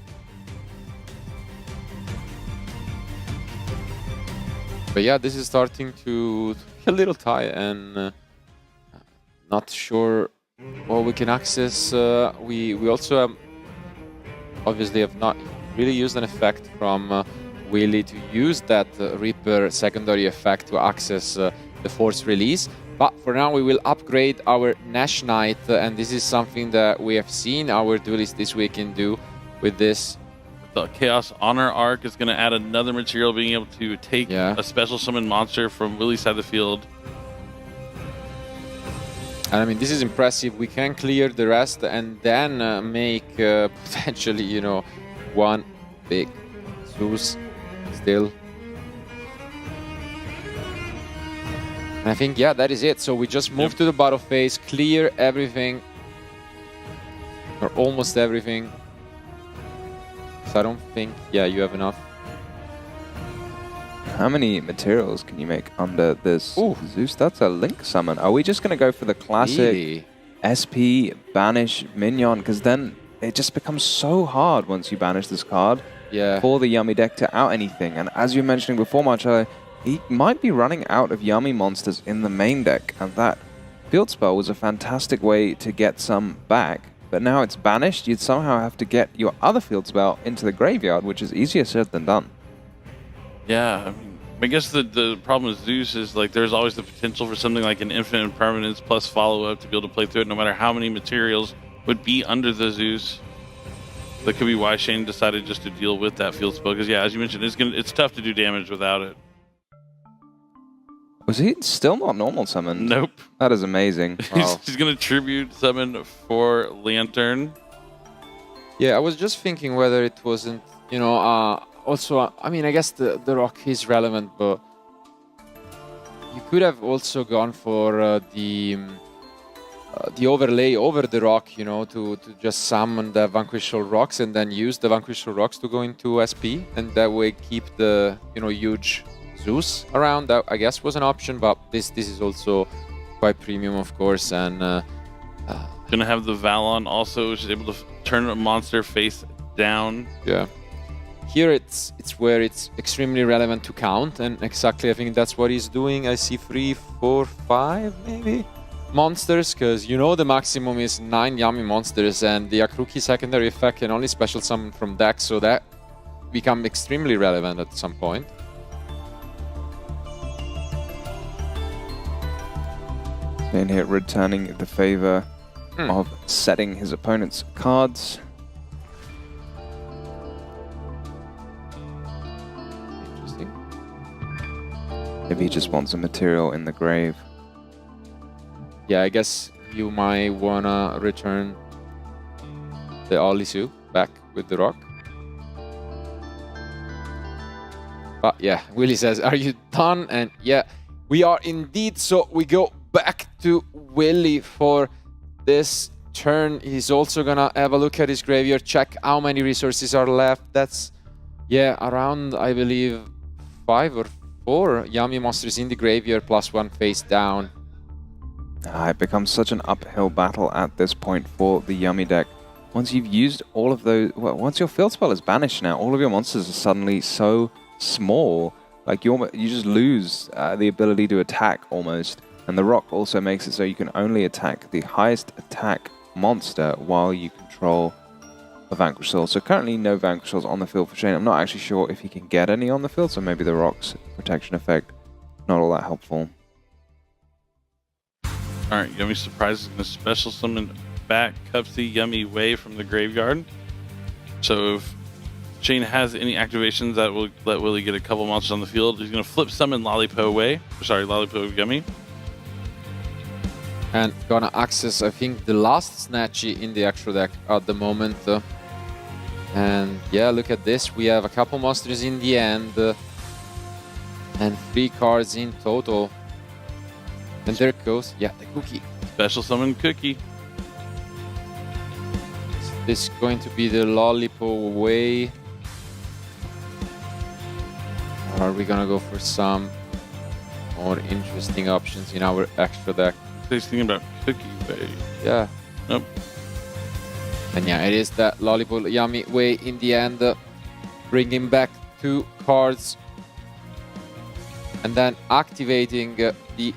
But yeah, this is starting to be a little tight, and not sure what we can access. We also obviously have not really used an effect from Willie to use that Reaper secondary effect to access the force release. But for now, we will upgrade our Nesh Knight, and this is something that we have seen our duelists this weekend do with this. The Chaos Honor Arc is going to add another material, being able to take a special summon monster from Willie's side of the field. And I mean, this is impressive. We can clear the rest and then make potentially, one big Zeus still. And I think, that is it. So we just move to the battle phase, clear everything, or almost everything. So I don't think, you have enough. How many materials can you make under this Zeus? That's a Link summon. Are we just going to go for the classic SP banish minion? Because then it just becomes so hard once you banish this card for the Yummy deck to out anything. And as you were mentioning before, Marcello, he might be running out of Yummy monsters in the main deck. And that field spell was a fantastic way to get some back. But now it's banished, you'd somehow have to get your other field spell into the graveyard, which is easier said than done. Yeah, I guess the problem with Zeus is like there's always the potential for something like an infinite impermanence plus follow-up to be able to play through it no matter how many materials would be under the Zeus. That could be why Shane decided just to deal with that field spell, because yeah, as you mentioned, it's tough to do damage without it. Was he still not normal summoned? Nope. That is amazing. Wow. He's going to tribute summon for Lantern. Yeah, I was just thinking whether it wasn't, you know, also, I mean, I guess the rock is relevant, but you could have also gone for the overlay over the rock, you know, to just summon the Vanquish All Rocks and then use the Vanquish All Rocks to go into SP, and that way keep the, you know, huge Zeus around. That I guess was an option, but this is also quite premium, of course. And gonna have the Valon also, which is able to turn a monster face down. Yeah, here it's where it's extremely relevant to count, and exactly I think that's what he's doing. I see 3, 4, 5 maybe monsters, because you know the maximum is 9 Yummy monsters, and the Akruki secondary effect can only special summon from deck, so that become extremely relevant at some point. In here, returning the favor of setting his opponent's cards. Interesting. Maybe he just wants a material in the grave. Yeah, I guess you might wanna return the Olisu back with the rock. But yeah, Willie says, are you done? And yeah, we are indeed. So we go back to Willie for this turn. He's also gonna have a look at his graveyard, check how many resources are left. That's, yeah, around, I believe, 5 or 4 Yummy monsters in the graveyard plus 1 face down. It becomes such an uphill battle at this point for the Yummy deck. Once you've used all of those, well, once your field spell is banished now, all of your monsters are suddenly so small. Like you just lose the ability to attack almost. And the rock also makes it so you can only attack the highest attack monster while you control a Vanquish Soul. So currently no Vanquish Souls on the field for Shane. I'm not actually sure if he can get any on the field, so maybe the rock's protection effect not all that helpful. Alright, Yummy Surprise is going to special summon back Cupsy Yummy Way from the graveyard. So if Shane has any activations that will let Willie get a couple monsters on the field, he's going to flip summon Lollipo Way. Sorry, Lollipo Yummy. And gonna access, I think, the last Snatchy in the actual deck at the moment. And yeah, look at this. We have a couple monsters in the end. And 3 cards in total. And there it goes. Yeah, the Cookie. Special summon Cookie. So this is going to be the Lollipo Way. Or are we gonna go for some more interesting options in our extra deck? He's thinking about Cookie Way. Yeah. Nope. And yeah, it is that Lollipop Yummy Way in the end. Bringing back 2 cards. And then activating the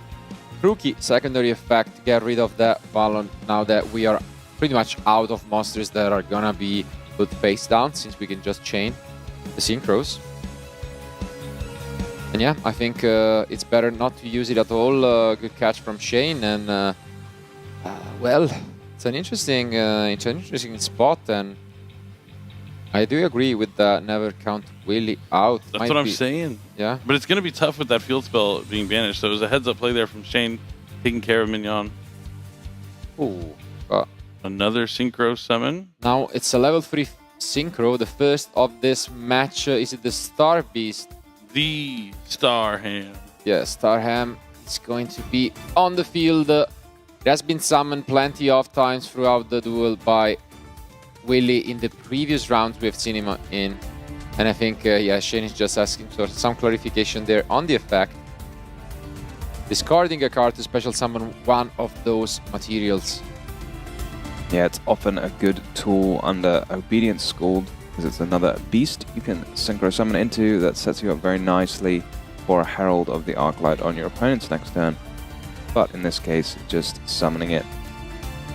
Rookie secondary effect to get rid of that Valon now that we are pretty much out of monsters that are gonna be put face down, since we can just chain the Synchros. And yeah, I think it's better not to use it at all. Good catch from Shane, and well, it's an interesting spot, and I do agree with that. Never count Willie out. That's what I'm saying. Yeah, but it's going to be tough with that field spell being banished. So it was a heads-up play there from Shane, taking care of Mignon. Ooh, another Synchro summon. Now it's a level 3 Synchro. The first of this match. Is it the Star Beast? The Starham. Yeah, Starham is going to be on the field. It has been summoned plenty of times throughout the duel by Willie in the previous rounds we've seen him in. And I think, yeah, Shane is just asking for some clarification there on the effect. Discarding a card to special summon one of those materials. Yeah, it's often a good tool under Obedience School, because it's another beast you can synchro summon into that sets you up very nicely for a Herald of the Arclight on your opponent's next turn. But in this case, just summoning it.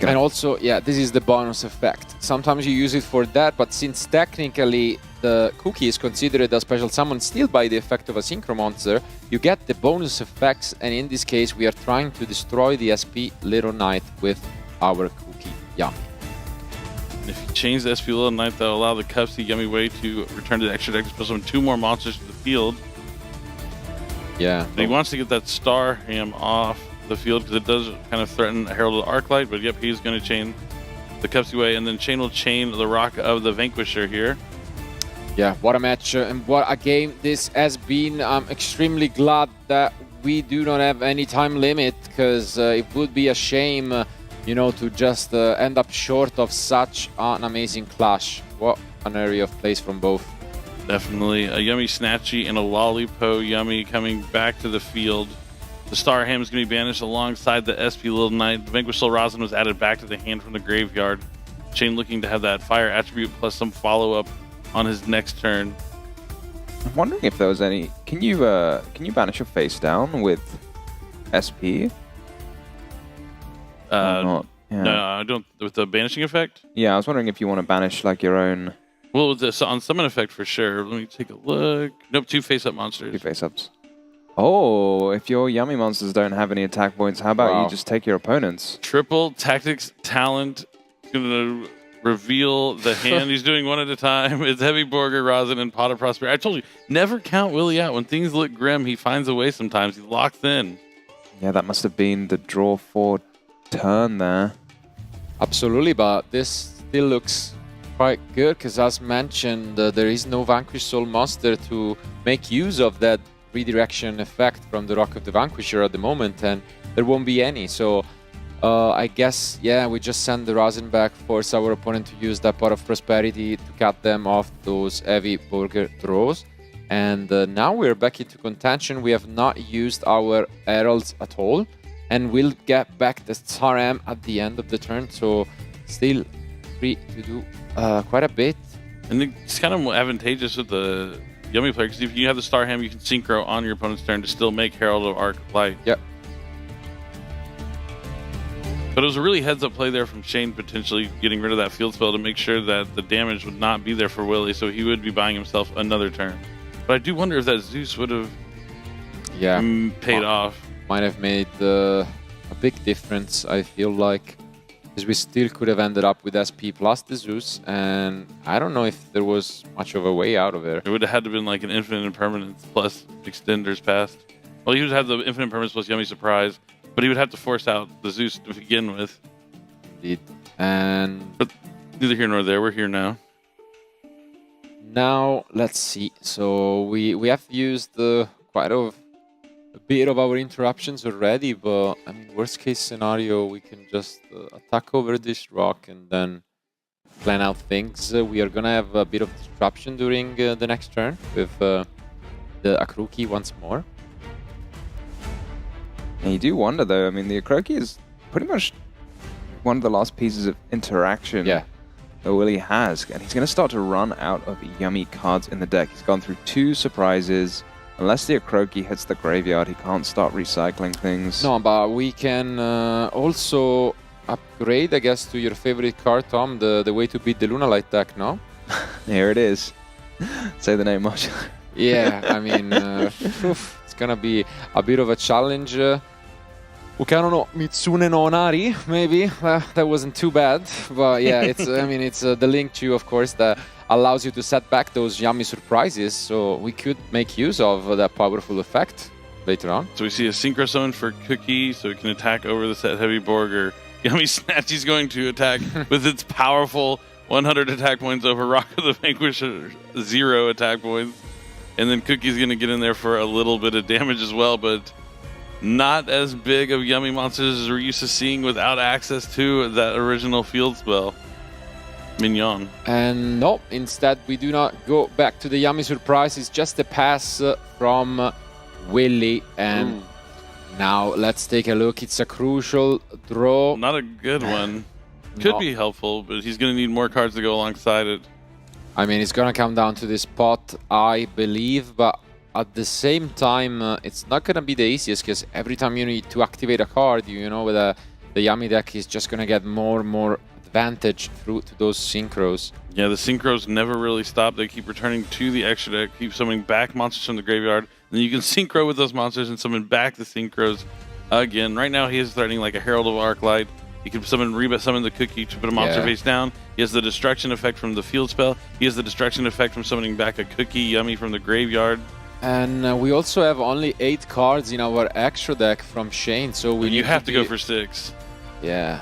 And also, yeah, this is the bonus effect. Sometimes you use it for that, but since technically the cookie is considered a special summon still by the effect of a synchro monster, you get the bonus effects, and in this case we are trying to destroy the SP Little Knight with our cookie Yummy. And if you change the SP Little Knight, that'll allow the Cupsy Yummy Way to return to the extra deck to special summon 2 more monsters to the field. Yeah. But he wants to get that Star Ham off the field because it does kind of threaten a Herald of the Arclight, but yep, he's going to chain the Cupsy Way, and then Shane will chain the Rock of the Vanquisher here. Yeah, what a match and what a game this has been. I'm extremely glad that we do not have any time limit, because it would be a shame, you know, to just end up short of such an amazing clash. What an area of plays from both. Definitely a Yummy Snatchy and a Lollipo Yummy coming back to the field. The Star Ham is going to be banished alongside the SP Little Knight. The Vanquished Soul Rosin was added back to the hand from the graveyard. Shane looking to have that fire attribute plus some follow-up on his next turn. I'm wondering if there was any... Can you banish your face down with SP? Not? Yeah. No, I don't. With the banishing effect? Yeah, I was wondering if you want to banish like your own... Well, with this, on summon effect for sure. Let me take a look. Nope, 2 face-up monsters. 2 face-ups. Oh, if your Yummy monsters don't have any attack points, how about you just take your opponents? Triple Tactics Talent. Gonna reveal the hand. He's doing one at a time. It's Heavy Borger, Rosin, and Pot of Prosperity. I told you, never count Willie out. When things look grim, he finds a way sometimes. He locks in. Yeah, that must have been the draw 4 turn there. Absolutely, but this still looks quite good, because as mentioned, there is no Vanquished Soul Monster to make use of that redirection effect from the Rock of the Vanquisher at the moment, and there won't be any. So I guess, yeah, we just send the Rosin back, force our opponent to use that Pot of Prosperity to cut them off those Heavy Burger draws. And now we're back into contention. We have not used our Heralds at all, and we'll get back the Star Am at the end of the turn, so still free to do quite a bit. And it's kind of advantageous with the Yummy player, because if you have the Star Ham, you can synchro on your opponent's turn to still make Herald of Arclight. Yep. But it was a really heads-up play there from Shane, potentially getting rid of that field spell to make sure that the damage would not be there for Willie, so he would be buying himself another turn. But I do wonder if that Zeus would have paid off. Might have made a big difference, I feel like, because we still could have ended up with SP plus the Zeus, and I don't know if there was much of a way out of it. It would have had to been like an Infinite Impermanence plus Extenders Past. Well, he would have the Infinite Impermanence plus Yummy Surprise, but he would have to force out the Zeus to begin with. Indeed. And but neither here nor there. We're here now. Now, let's see. So we have used quite a bit of our interruptions already, but I mean, worst case scenario, we can just attack over this rock and then plan out things. We are gonna have a bit of disruption during the next turn with the Akruki once more. And you do wonder, though, I mean, the Akruki is pretty much one of the last pieces of interaction that Willie has. And he's going to start to run out of Yummy cards in the deck. He's gone through 2 surprises. Unless the Akruki hits the graveyard, he can't start recycling things. No, but we can also upgrade, I guess, to your favorite card, Tom, the way to beat the Lunalight deck, no? Here it is. Say the name, Marshall. Yeah, I mean, it's going to be a bit of a challenge. Ukano no Mitsune no Onari, maybe. That wasn't too bad. But yeah, it's I mean, it's the Link 2, of course, that allows you to set back those Yummy surprises. So we could make use of that powerful effect later on. So we see a Synchro Summon for Cookie, so it can attack over the set Heavy Borger. Yummy Snatch is going to attack with its powerful 100 attack points over Rock of the Vanquisher, 0 attack points. And then Cookie's going to get in there for a little bit of damage as well, but not as big of Yummy monsters as we're used to seeing without access to that original field spell. Mignon. And no, instead we do not go back to the yummy surprise. It's just a pass from Willy. And now let's take a look. It's a crucial draw. Not a good one. Could be helpful, but he's going to need more cards to go alongside it. I mean, it's going to come down to this pot, I believe, but at the same time, it's not going to be the easiest, because every time you need to activate a card, you know, with the Yummy deck is just going to get more and more advantage through to those synchros. Yeah, the synchros never really stop. They keep returning to the extra deck, keep summoning back monsters from the graveyard. Then you can synchro with those monsters and summon back the synchros again. Right now, he is threatening like a Herald of Arclight. He can summon the cookie to put a monster face down. He has the destruction effect from the field spell. He has the destruction effect from summoning back a cookie Yummy from the graveyard. And we also have only 8 cards in our extra deck from Shane, so you have to go for 6. Yeah.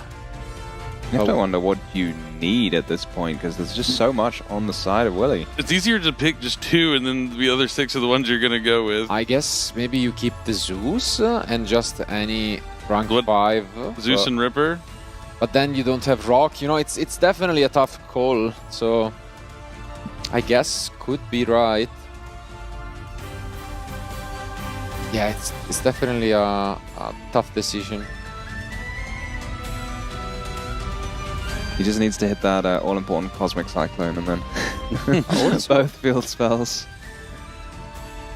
You have to wonder what you need at this point, because there's just so much on the side of Willy. It's easier to pick just 2, and then the other 6 are the ones you're going to go with. I guess maybe you keep the Zeus and just any rank 5. Zeus and Ripper. But then you don't have Rock. You know, it's definitely a tough call. So I guess could be right. Yeah, it's definitely a tough decision. He just needs to hit that all-important Cosmic Cyclone and then both field spells.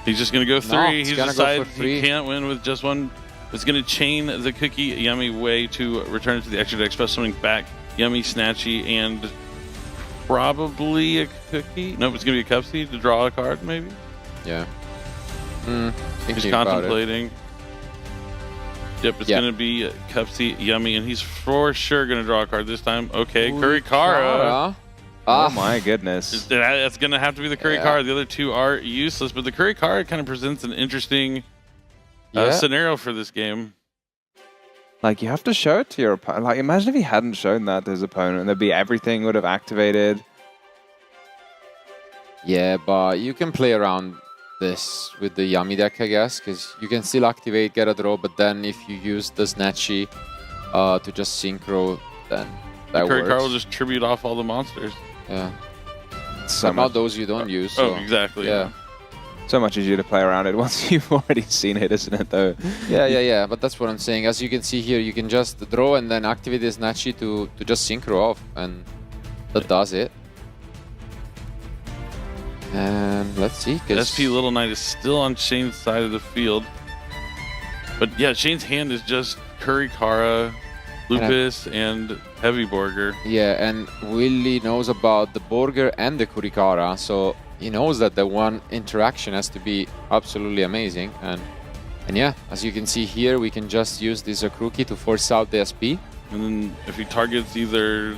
He's just going to go 3. No, He's decided he can't win with just one. It's going to chain the cookie Yummy way to return it to the extra deck, special summoning back Yummy, Snatchy, and probably a cookie. Nope, it's going to be a Cup Seed to draw a card, maybe? Yeah. He's contemplating. Yep, it's going to be a Cup Seed Yummy, and he's for sure going to draw a card this time. Okay, Kurikara. Oh my goodness. That's going to have to be the Kurikara. The other 2 are useless, but the Kurikara kind of presents an interesting scenario for this game. Like, you have to show it to your opponent. Like, imagine if he hadn't shown that to his opponent, there'd be everything would have activated. Yeah, but you can play around this with the Yummy deck, I guess, because you can still activate, get a draw, but then if you use the Snatchy to just synchro, then that works. Kurikara will just tribute off all the monsters. Yeah. Not those you don't use. So. Oh, exactly. Yeah. So much easier to play around it once you've already seen it, isn't it, though? Yeah, but that's what I'm saying. As you can see here, you can just draw and then activate this Snatchy to just synchro off, and that does it. And let's see. SP Little Knight is still on Shane's side of the field. But yeah, Shane's hand is just Kurikara, Lupus, and Heavy Borger. Yeah, and Willy knows about the Borger and the Kurikara, so he knows that the one interaction has to be absolutely amazing. And yeah, as you can see here, we can just use this Akruki to force out the SP. And then if he targets either...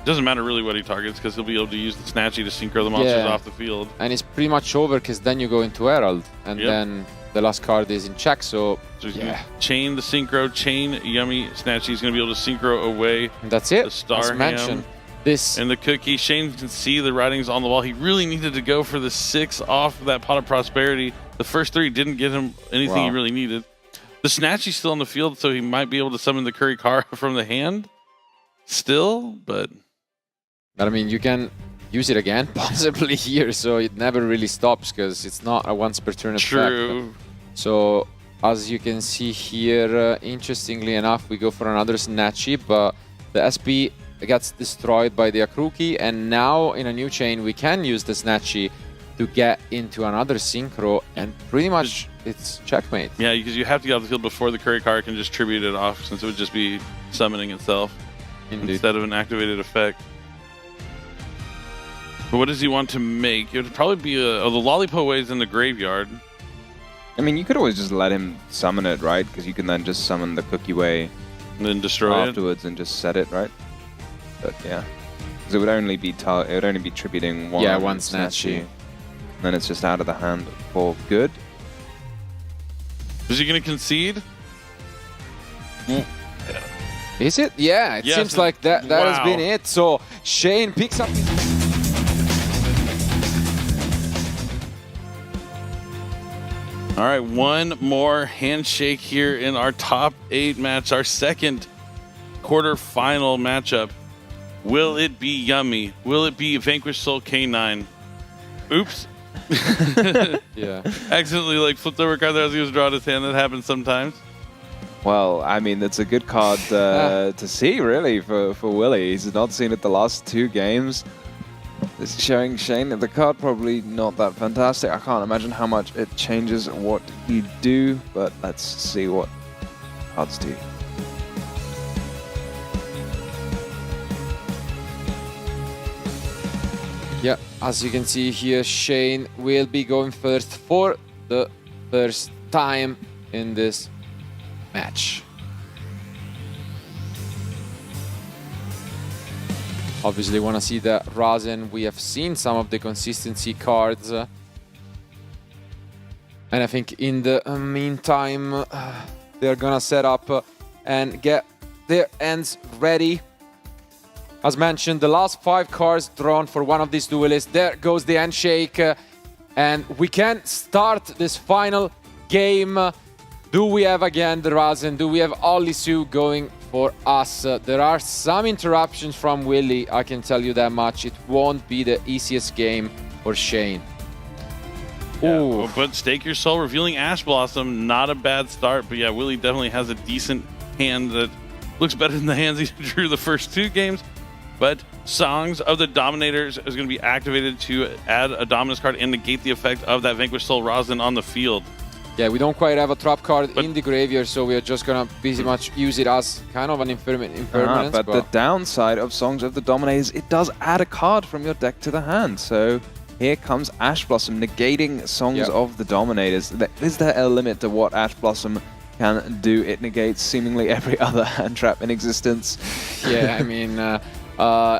Doesn't matter really what he targets, because he'll be able to use the Snatchy to synchro the monsters off the field. And it's pretty much over, because then you go into Herald, and then the last card is in check, so he's gonna chain the synchro, chain Yummy, Snatchy. He's going to be able to synchro away. And that's it. The Star As Ham mentioned, this and the cookie. Shane can see the writings on the wall. He really needed to go for the 6 off of that Pot of Prosperity. The first 3 didn't get him anything he really needed. The Snatchy's still on the field, so he might be able to summon the Kurikara from the hand still, but I mean, you can use it again, possibly here, so it never really stops, because it's not a once per turn effect. True. So, as you can see here, interestingly enough, we go for another Snatchy, but the SP gets destroyed by the Akruki, and now in a new chain, we can use the Snatchy to get into another synchro, and pretty much it's checkmate. Yeah, because you have to get off the field before the Kurikara can just tribute it off, since it would just be summoning itself instead of an activated effect. But what does he want to make? It would probably be the Lollipop Wave's in the graveyard. I mean, you could always just let him summon it, right? Because you can then just summon the Cookie Way and then destroy it afterwards and just set it, right? But yeah, because it would only be tributing one. Yeah, one Snatchy. And then it's just out of the hand for good. Is he going to concede? Is it? Yeah, it seems like that has been it. So Shane picks up his... All right, one more handshake here in our top 8 match, our second quarterfinal matchup. Will it be yummy? Will it be Vanquished Soul K9? Oops. Yeah. Accidentally like flipped over a card that as he was drawing his hand. That happens sometimes. Well, I mean, that's a good card to see, really, for Willie. He's not seen it the last 2 games. It's showing Shane that the card probably not that fantastic. I can't imagine how much it changes what you do, but let's see what cards do. Yeah, as you can see here, Shane will be going first for the first time in this match. Obviously want to see the Rasen. We have seen some of the consistency cards. And I think in the meantime, they're gonna set up and get their ends ready. As mentioned, the last 5 cards drawn for one of these duelists. There goes the handshake. And we can start this final game. Do we have again the Rasen? Do we have Ollisu going for us? There are some interruptions from Willie, I can tell you that much. It won't be the easiest game for Shane. Yeah, but Stake Your Soul, revealing Ash Blossom, not a bad start. But yeah, Willie definitely has a decent hand that looks better than the hands he drew the first 2 games. But Songs of the Dominators is going to be activated to add a Dominus card and negate the effect of that Vanquished Soul Rasen on the field. Yeah, we don't quite have a trap card in the graveyard, so we are just going to pretty much use it as kind of an impermanence. But the downside of Songs of the Dominators, it does add a card from your deck to the hand. So here comes Ash Blossom, negating Songs of the Dominators. Is there a limit to what Ash Blossom can do? It negates seemingly every other hand trap in existence. Yeah, I mean...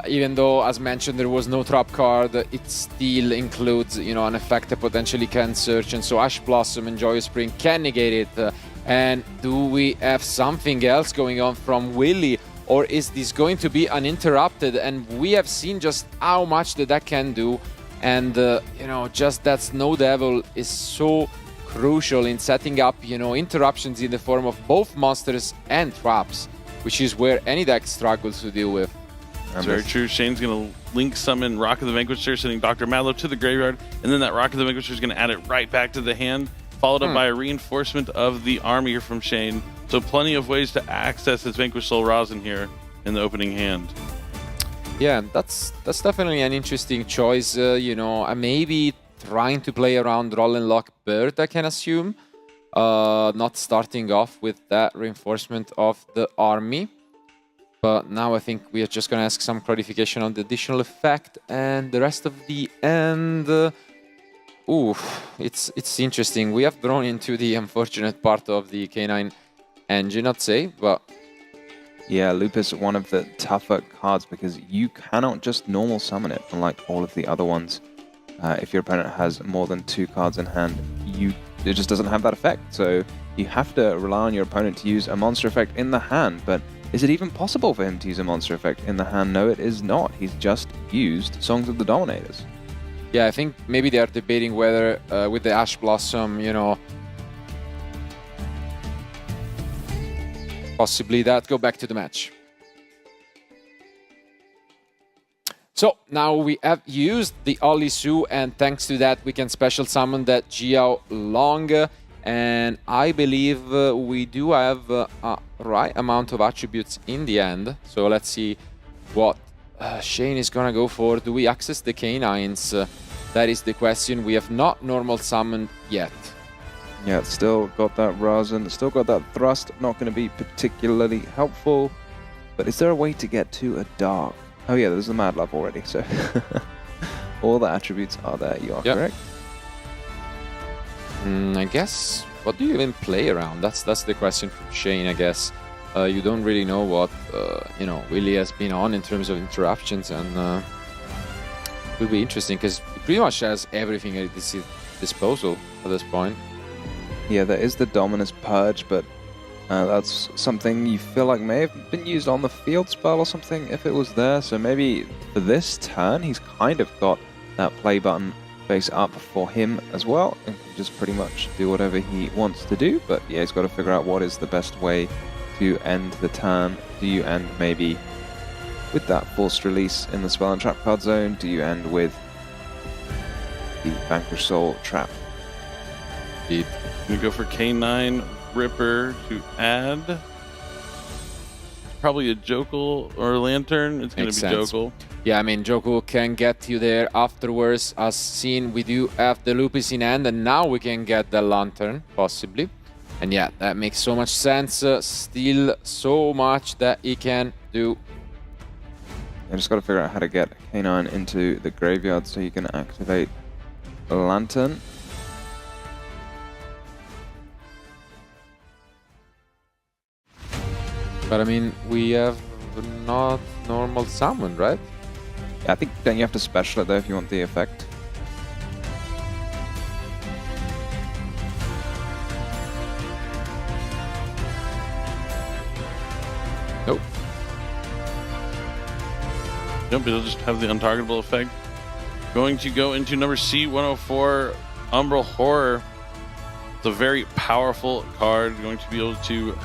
even though, as mentioned, there was no trap card, it still includes, you know, an effect that potentially can search, and so Ash Blossom and Joyous Spring can negate it. And do we have something else going on from Willie, or is this going to be uninterrupted? And we have seen just how much the deck can do, and you know, just that Snow Devil is so crucial in setting up, you know, interruptions in the form of both monsters and traps, which is where any deck struggles to deal with. That's very true. Shane's going to link summon Rock of the Vanquisher, sending Dr. Madlow to the graveyard, and then that Rock of the Vanquisher is going to add it right back to the hand, followed up by a reinforcement of the army here from Shane. So plenty of ways to access his Vanquished Soul Rasen here in the opening hand. Yeah, that's definitely an interesting choice. You know, maybe trying to play around Roll and Lock Bird, I can assume. Not starting off with that reinforcement of the army. But now I think we are just going to ask some clarification on the additional effect and the rest of the end. It's interesting. We have drawn into the unfortunate part of the K9 engine, I'd say, but... Yeah, Lupus, one of the tougher cards because you cannot just normal summon it, unlike all of the other ones. If your opponent has more than 2 cards in hand, it just doesn't have that effect. So you have to rely on your opponent to use a monster effect in the hand, but is it even possible for him to use a monster effect in the hand? No, it is not. He's just used Songs of the Dominators. Yeah, I think maybe they are debating whether with the Ash Blossom, you know, possibly that go back to the match. So now we have used the Ollisu, and thanks to that we can special summon that Jiao Long. And I believe we do have a right amount of attributes in the end. So let's see what Shane is gonna go for. Do we access the K9s? That is the question. We have not normal summoned yet. Yeah, it's still got that Rasen, still got that Thrust. Not going to be particularly helpful. But is there a way to get to a Dark? Oh yeah, there's the Mad Love already. So all the attributes are there. You are correct. I guess, what do you even play around? That's the question from Shane, I guess. You don't really know what, you know, Willie has been on in terms of interruptions, and it will be interesting because he pretty much has everything at his disposal at this point. Yeah, there is the Dominus Purge, but that's something you feel like may have been used on the field spell or something if it was there. So maybe for this turn, he's kind of got that play button face up for him as well, and can just pretty much do whatever he wants to do. But yeah, he's got to figure out what is the best way to end the turn. Do you end maybe with that forced release in the spell and trap card zone, do you end with the Vanquish Soul trap? Indeed. We go for K9 Ripper to add. Probably a Jokel or a Lantern. It's going to be sense. Jokel. Yeah, I mean, Joku can get you there afterwards. As seen, we do have the Lupus in hand, and now we can get the Lantern, possibly. And yeah, that makes so much sense. Still so much that he can do. I just got to figure out how to get K9 into the graveyard so you can activate a Lantern. But I mean, we have not normal summon, right? Yeah, I think then you have to special it though if you want the effect. Nope. Nope, it'll just have the untargetable effect. Going to go into number C104, Umbral Horror. It's a very powerful card. Going to be able to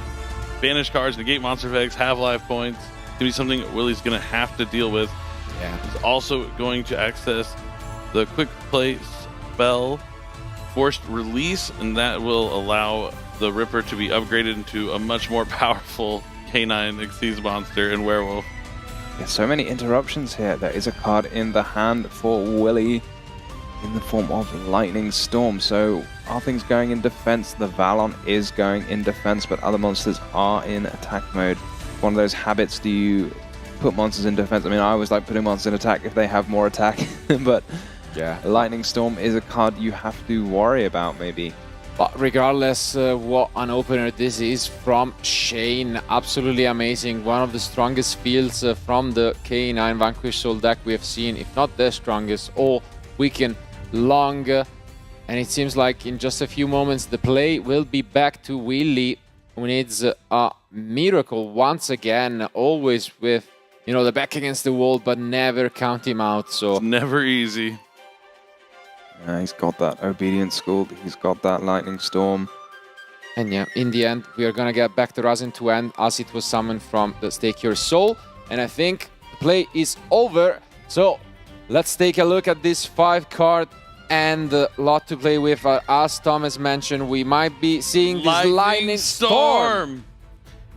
banish cards, negate monster effects, have life points. It's going to be something Willie's going to have to deal with. Yeah. He's also going to access the quick play spell forced release, and that will allow the Ripper to be upgraded into a much more powerful K9 Xyz monster and werewolf. Yeah, so many interruptions here. There is a card in the hand for Willie in the form of Lightning Storm. So are things going in defense? The Valon is going in defense, but other monsters are in attack mode. One of those habits, do you put monsters in defense? I mean, I always like putting monsters in attack if they have more attack, but yeah, Lightning Storm is a card you have to worry about maybe. But regardless what an opener this is from Shane, absolutely amazing. One of the strongest fields from the K9 Vanquish Soul deck we have seen, if not the strongest, all weekend long. And it seems like in just a few moments the play will be back to Willie, who needs a miracle once again, always with, you know, the back against the wall, but never count him out. So it's never easy. He's got that Obedience School, he's got that Lightning Storm. And yeah, in the end, we are gonna get back to Razin to end as it was summoned from the Stake Your Soul. And I think the play is over. So let's take a look at this 5-card and a lot to play with. As Thomas mentioned, we might be seeing this Lightning Storm.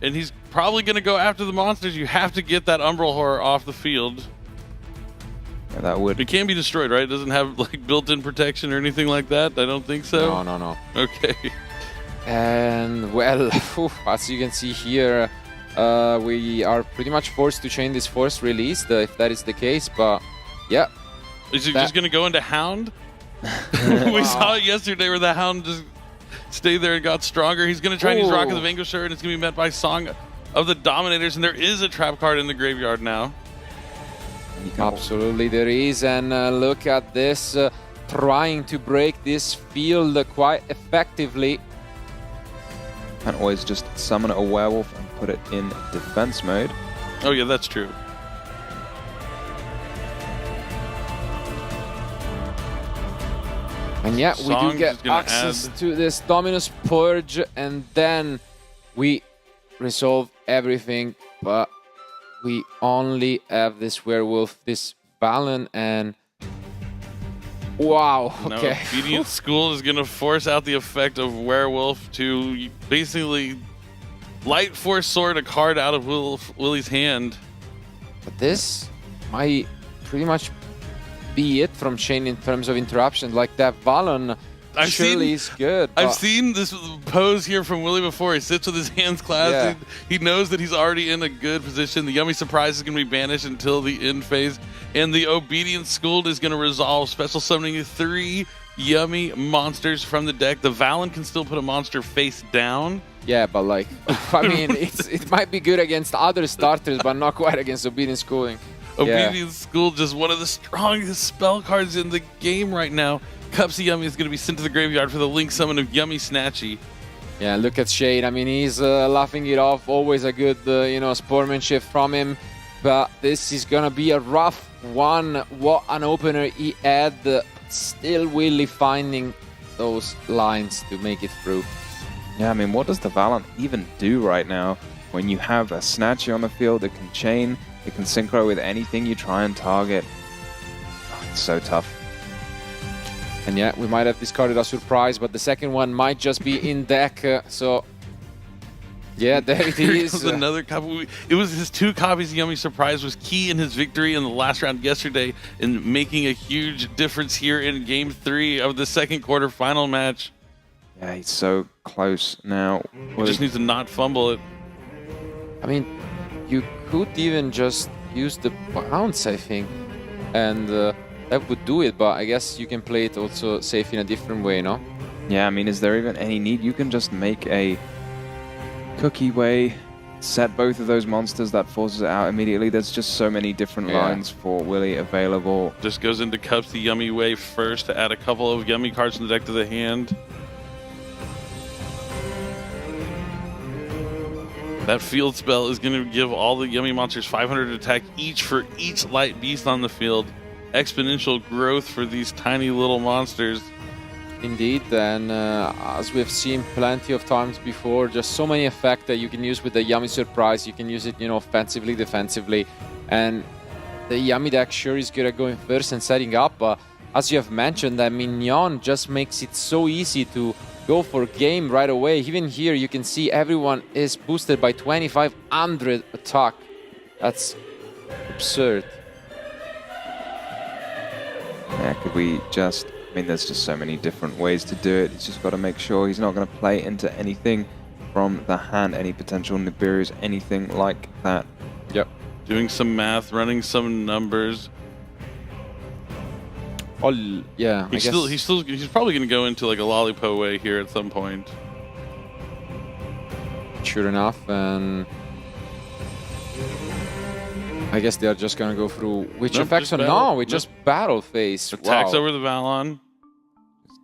And he's probably gonna go after the monsters. You have to get that Umbral Horror off the field. Yeah, that would. It can be destroyed, right? It doesn't have like built-in protection or anything like that. I don't think so. No. Okay. And well, as you can see here, we are pretty much forced to chain this force release, if that is the case. But yeah, is he just gonna go into Hound? We saw it yesterday where the Hound just stayed there and got stronger. He's gonna try and use Rock of the Vanquisher, and it's gonna be met by Song of the Dominators. And there is a trap card in the graveyard now. Absolutely there is, and look at this, trying to break this field quite effectively. Can't always just summon a werewolf and put it in defense mode. Oh yeah, that's true. And yeah, we do get access to this Dominus Purge, and then we resolve everything, but we only have this werewolf, this Valon, and wow, okay. No, Obedience School is going to force out the effect of werewolf to basically light force sword a card out of Willie's hand. But this might pretty much be it from Shane in terms of interruptions. Like that Valon surely is good. I've seen this pose here from Willie before. He sits with his hands clasped. Yeah. He knows that he's already in a good position. The Yummy Surprise is going to be banished until the end phase. And the Obedience Schooled is going to resolve, special summoning 3 Yummy monsters from the deck. The Valon can still put a monster face down. Yeah, but like, I mean, it might be good against other starters, but not quite against Obedience Schooling. Obedience School, just one of the strongest spell cards in the game right now. Cupsy Yummy is going to be sent to the graveyard for the link summon of Yummy Snatchy. Yeah, look at Shane. I mean, he's laughing it off. Always a good, sportsmanship from him. But this is going to be a rough one. What an opener he had. Still Willie finding those lines to make it through. Yeah, I mean, what does the Valon even do right now when you have a Snatchy on the field that can chain? It can synchro with anything you try and target. Oh, it's so tough. And yeah, we might have discarded a surprise, but the second one might just be in deck. So yeah, there it Here is. comes another copy. It was his 2 copies. Yummy Surprise was key in his victory in the last round yesterday and making a huge difference here in Game 3 of the second quarterfinal match. Yeah, he's so close now. He just needs to not fumble it. I mean, you could even just use the bounce, I think, and that would do it, but I guess you can play it also safe in a different way, no? Yeah, I mean, is there even any need? You can just make a cookie way, set both of those monsters, that forces it out immediately. There's just so many different lines for Willy available. Just goes into Cups the Yummy way first to add a couple of Yummy cards in the deck to the hand. That field spell is going to give all the Yummy monsters 500 attack each for each light beast on the field. Exponential growth for these tiny little monsters. Indeed, and as we've seen plenty of times before, just so many effects that you can use with the Yummy Surprise. You can use it, you know, offensively, defensively, and the Yummy deck sure is good at going first and setting up, but as you have mentioned, that Minion just makes it so easy to go for game right away. Even here, you can see everyone is boosted by 2500 attack. That's absurd. Yeah, could we just... I mean, there's just so many different ways to do it. He's just got to make sure he's not going to play into anything from the hand, any potential Nibiru's, anything like that. Yep. Doing some math, running some numbers. Yeah, he's probably going to go into like a Lollipop way here at some point. Sure enough, and I guess they are just going to go through which effects are no, we just battle phase. Attacks over the Valon.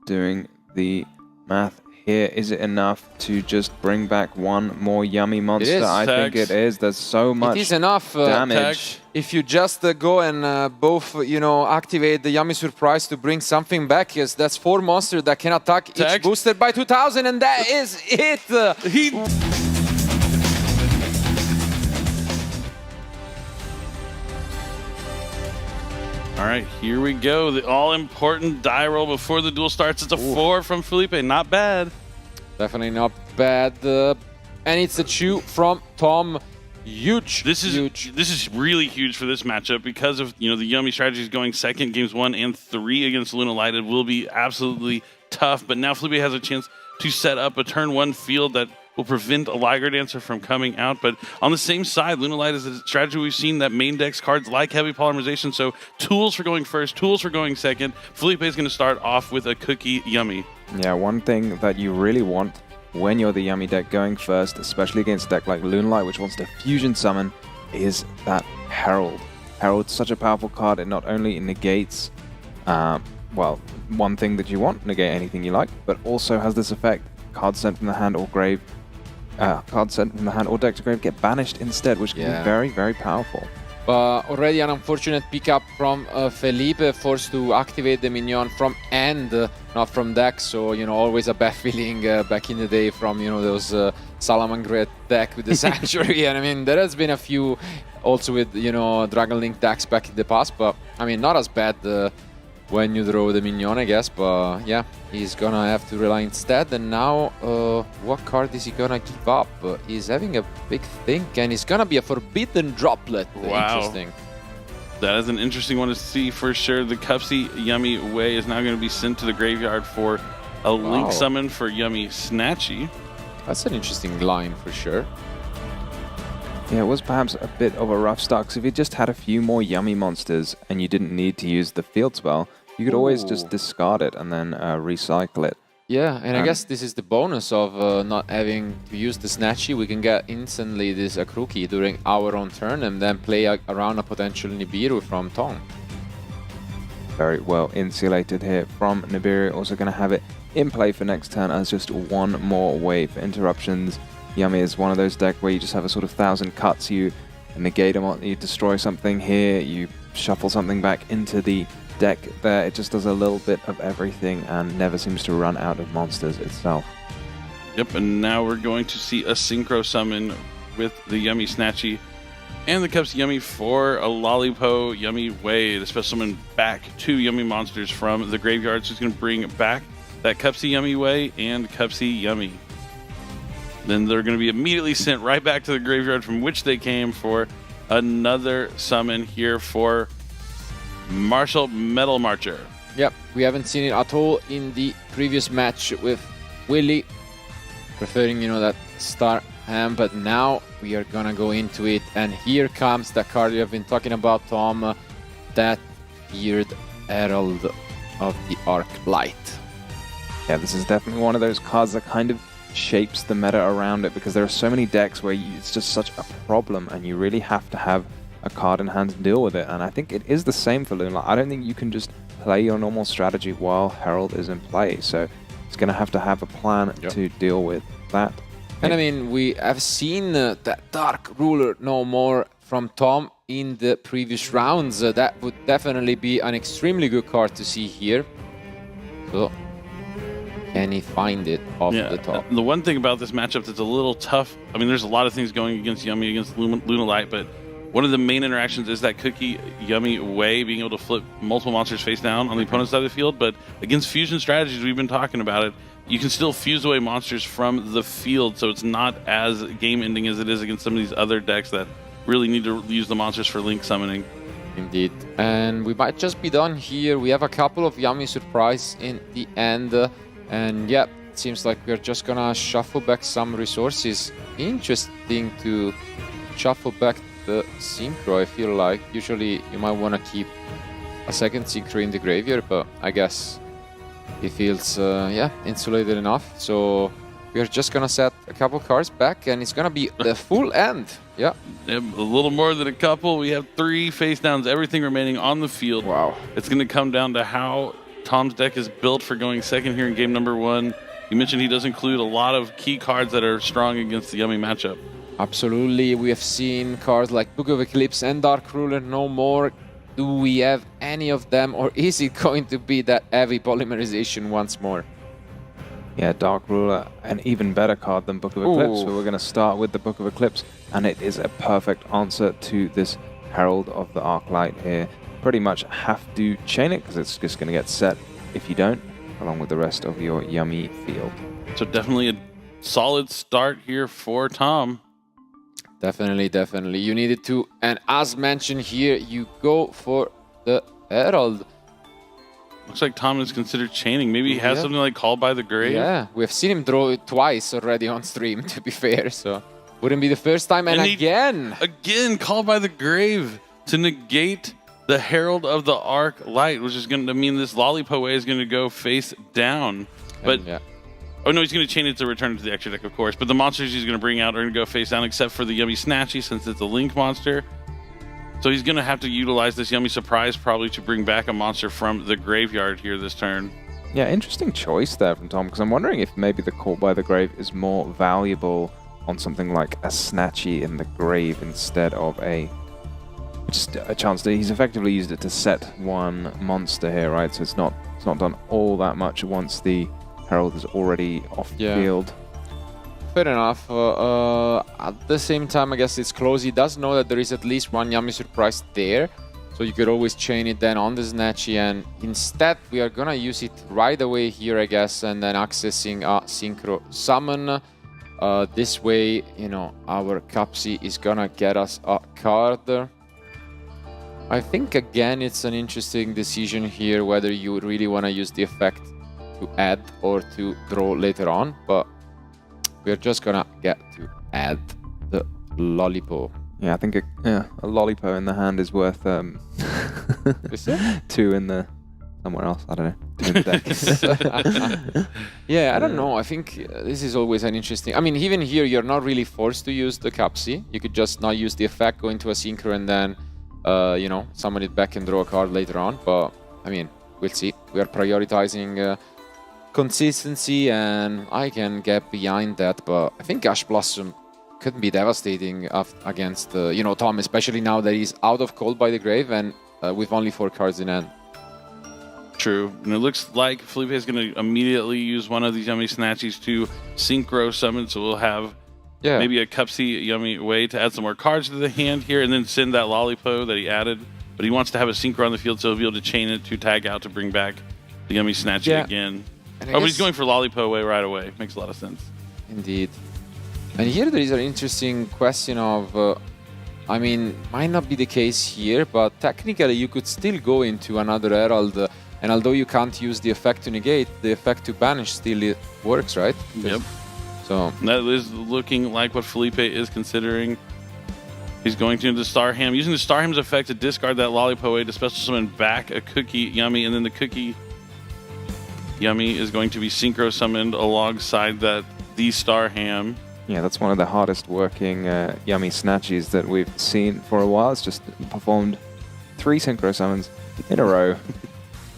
Doing the math here. Is it enough to just bring back one more Yummy monster? I think it is. There's so much it is enough damage. If you just go and both, you know, activate the Yummy Surprise to bring something back. Yes, that's 4 monsters that can attack each boosted by 2000, and that is it. All right, here we go. The all-important die roll before the duel starts. It's a 4 from Felipe. Not bad. Definitely not bad. And it's a 2 from Tom. Huge. This is huge. This is really huge for this matchup because of, you know, the Yummy strategies going second. Games 1 and 3 against Luna Light. It will be absolutely tough. But now Felipe has a chance to set up a turn 1 field that will prevent a Liger Dancer from coming out. But on the same side, Luna Light is a strategy we've seen that main decks cards like Heavy Polymerization. So tools for going first, tools for going second. Felipe is going to start off with a Cookie Yummy. Yeah, one thing that you really want when you're the Yummy deck going first, especially against a deck like Luna Light, which wants to fusion summon, is that Herald. Herald's such a powerful card. It not only negates, well, one thing that you want, negate anything you like, but also has this effect. Cards sent from the hand or grave, cards sent from the hand or deck to grave get banished instead, which can be very, very powerful. Already an unfortunate pickup from Felipe, forced to activate the Minion from end, not from deck. So, you know, always a bad feeling back in the day from, you know, those Salamangreat deck with the Sanctuary. And I mean, there has been a few also with, you know, Dragon Link decks back in the past, but I mean, not as bad when you draw the Minion, I guess. But yeah, he's gonna have to rely instead. And now, what card is he gonna give up? He's having a big think, and it's gonna be a Forbidden Droplet. Wow. Interesting. That is an interesting one to see for sure. The Cupsy Yummy Way is now going to be sent to the graveyard for a Link summon for Yummy Snatchy. That's an interesting line for sure. Yeah, it was perhaps a bit of a rough start, because if you just had a few more Yummy monsters and you didn't need to use the field spell, you could always just discard it and then recycle it. Yeah, and I guess this is the bonus of not having to use the Snatchy. We can get instantly this Akruki during our own turn and then play around a potential Nibiru from Tong. Very well insulated here from Nibiru. Also going to have it in play for next turn as just one more way for interruptions. Yummy is one of those decks where you just have a sort of 1,000 cuts. You negate them, you destroy something here, you shuffle something back into the deck there. It just does a little bit of everything and never seems to run out of monsters itself. Yep, and now we're going to see a Synchro Summon with the Yummy Snatchy. And the Cup's Yummy for a Lollipo Yummy Way to special summon back 2 Yummy monsters from the graveyard. So it's going to bring back that Cupsy Yummy Way and Cupsy Yummy. Then they're going to be immediately sent right back to the graveyard from which they came for another summon here for Martial Metal Marcher. Yep, we haven't seen it at all in the previous match with Willy, preferring, you know, that star hand, but now we are gonna go into it, and here comes the card you have been talking about, Tom, that Beard Herald of the Arc Light. Yeah, this is definitely one of those cards that kind of shapes the meta around it, because there are so many decks where it's just such a problem and you really have to have a card in hand to deal with it. And I think it is the same for Loonlight. I don't think you can just play your normal strategy while Herald is in play, so it's going to have a plan to deal with that. And I mean, we have seen that Dark Ruler no more from Tom in the previous rounds. That would definitely be an extremely good card to see here. So, can he find it off the top? The one thing about this matchup that's a little tough, I mean, there's a lot of things going against Yummy, against Lunalight, but one of the main interactions is that Cookie Yummy Way being able to flip multiple monsters face down on the opponent's side of the field. But against fusion strategies, we've been talking about it, you can still fuse away monsters from the field, so it's not as game-ending as it is against some of these other decks that really need to use the monsters for link summoning. Indeed. And we might just be done here. We have a couple of Yummy Surprise in the end. And yeah, it seems like we're just gonna shuffle back some resources. Interesting to shuffle back the Synchro, I feel like. Usually you might want to keep a second Synchro in the graveyard, but I guess he feels insulated enough. So we are just gonna set a couple cards back, and it's gonna be the full end. Yeah, a little more than a couple. We have 3 face downs, everything remaining on the field. Wow. It's gonna come down to how Tom's deck is built for going second here in game number 1. You mentioned he does include a lot of key cards that are strong against the Yummy matchup. Absolutely. We have seen cards like Book of Eclipse and Dark Ruler no more. Do we have any of them, or is it going to be that heavy polymerization once more? Yeah, Dark Ruler, an even better card than Book of Eclipse. So we're going to start with the Book of Eclipse, and it is a perfect answer to this Herald of the Arc Light here. Pretty much have to chain it, because it's just going to get set if you don't, along with the rest of your Yummy field. So definitely a solid start here for Tom. Definitely, definitely. You needed to. And as mentioned here, you go for the Herald. Looks like Tom is considered chaining. Maybe he has something like Called by the Grave. Yeah, we've seen him draw it twice already on stream, to be fair. So wouldn't be the first time. And again, Called by the Grave to negate the Herald of the Arc Light, which is going to mean this Lollipo Way is going to go face down. But oh no, he's going to chain it to return it to the extra deck, of course. But the monsters he's going to bring out are going to go face down, except for the Yummy Snatchy, since it's a Link monster. So he's going to have to utilize this Yummy Surprise probably to bring back a monster from the graveyard here this turn. Yeah, interesting choice there from Tom, because I'm wondering if maybe the Call by the Grave is more valuable on something like a Snatchy in the grave instead of just a chance to. He's effectively used it to set one monster here, right? So it's not done all that much once the Herald is already off the field. Fair enough. At the same time, I guess it's close. He does know that there is at least one Yummy Surprise there, so you could always chain it then on the Snatchy, and instead we are gonna use it right away here, I guess, and then accessing a Synchro Summon. This way, you know, our Cupsy is gonna get us a card. I think, again, it's an interesting decision here whether you really want to use the effect to add or to draw later on, but we're just gonna get to add the Lollipo. Yeah, I think a Lollipo in the hand is worth Is it? 2 in the somewhere else. I don't know. 2 in the deck. Yeah, I don't know. I think this is always an interesting. I mean, even here you're not really forced to use the Cupsy. You could just not use the effect, go into a Synchro, and then you know, summon it back and draw a card later on. But I mean, we'll see. We are prioritizing consistency, and I can get behind that, but I think Ash Blossom could be devastating against you know, Tom, especially now that he's out of Called by the Grave and with only 4 cards in hand. True, and it looks like Felipe is going to immediately use one of these Yummy Snatchies to Synchro Summon, so we'll have Yeah. Maybe a cupsy Yummy way to add some more cards to the hand here and then send that Lollipo that he added. But he wants to have a synchro on the field so he'll be able to chain it to tag out to bring back the Yummy Snatchy again. Oh, but he's going for Lollipo away right away. Makes a lot of sense. Indeed. And here there is an interesting question of, I mean, might not be the case here, but technically you could still go into another Herald, and although you can't use the effect to negate, the effect to banish still works, right? Yep. So that is looking like what Felipe is considering. He's going to the Starham, using the Starham's effect to discard that Lollipo away to special summon back a Cookie Yummy, and then the Cookie Yummy is going to be synchro summoned alongside the Starham. Yeah, that's one of the hardest working Yummy Snatchies that we've seen for a while. It's just performed 3 synchro summons in a row.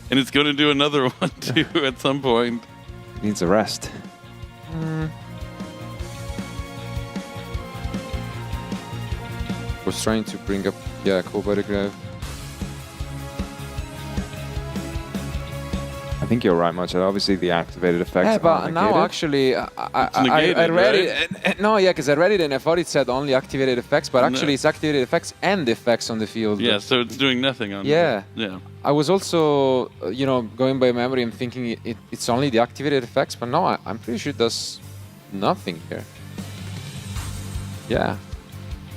And it's going to do another one too at some point. Needs a rest. was trying to bring up, Kobargrave. I think you're right, Macho. Obviously, the activated effects. Yeah, but aren't now negated. actually, I negated, read right? it. No, yeah, because I read it and I thought it said only activated effects, but actually No. it's activated effects and effects on the field. Yeah, so it's doing nothing on Yeah. Yeah. I was also, going by memory and thinking it's only the activated effects, but no, I'm pretty sure it does nothing here. Yeah.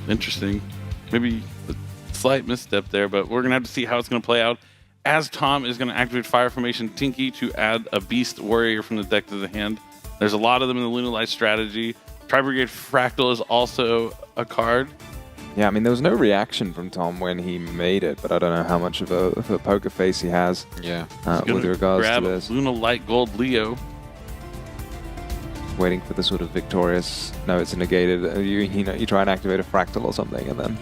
Interesting. Maybe a slight misstep there, but we're going to have to see how it's going to play out. As Tom is going to activate Fire Formation Tinky to add a Beast Warrior from the deck to the hand. There's a lot of them in the Lunalight strategy. Tri-Brigade Fractal is also a card. Yeah, I mean, there was no reaction from Tom when he made it, but I don't know how much of a poker face he has Yeah. with regards grab to this. Lunalight Gold Leo. Waiting for the sort of victorious, no, it's negated. You try and activate a Fractal or something, and then...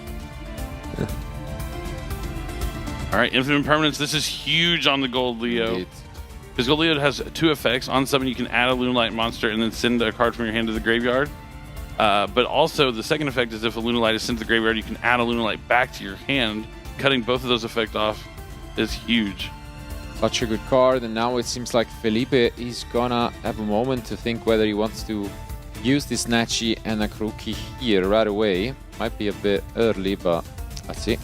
All right, Infinite Impermanence. This is huge on the Gold Leo. Indeed. Because Gold Leo has 2 effects. On summon, you can add a Lunalight monster and then send a card from your hand to the graveyard. But also, the second effect is if a Lunalight is sent to the graveyard, you can add a Lunalight back to your hand. Cutting both of those effects off is huge. Such a good card, and now it seems like Felipe is gonna have a moment to think whether he wants to use this Snatchy and a Crookie here right away. Might be a bit early, but let's see.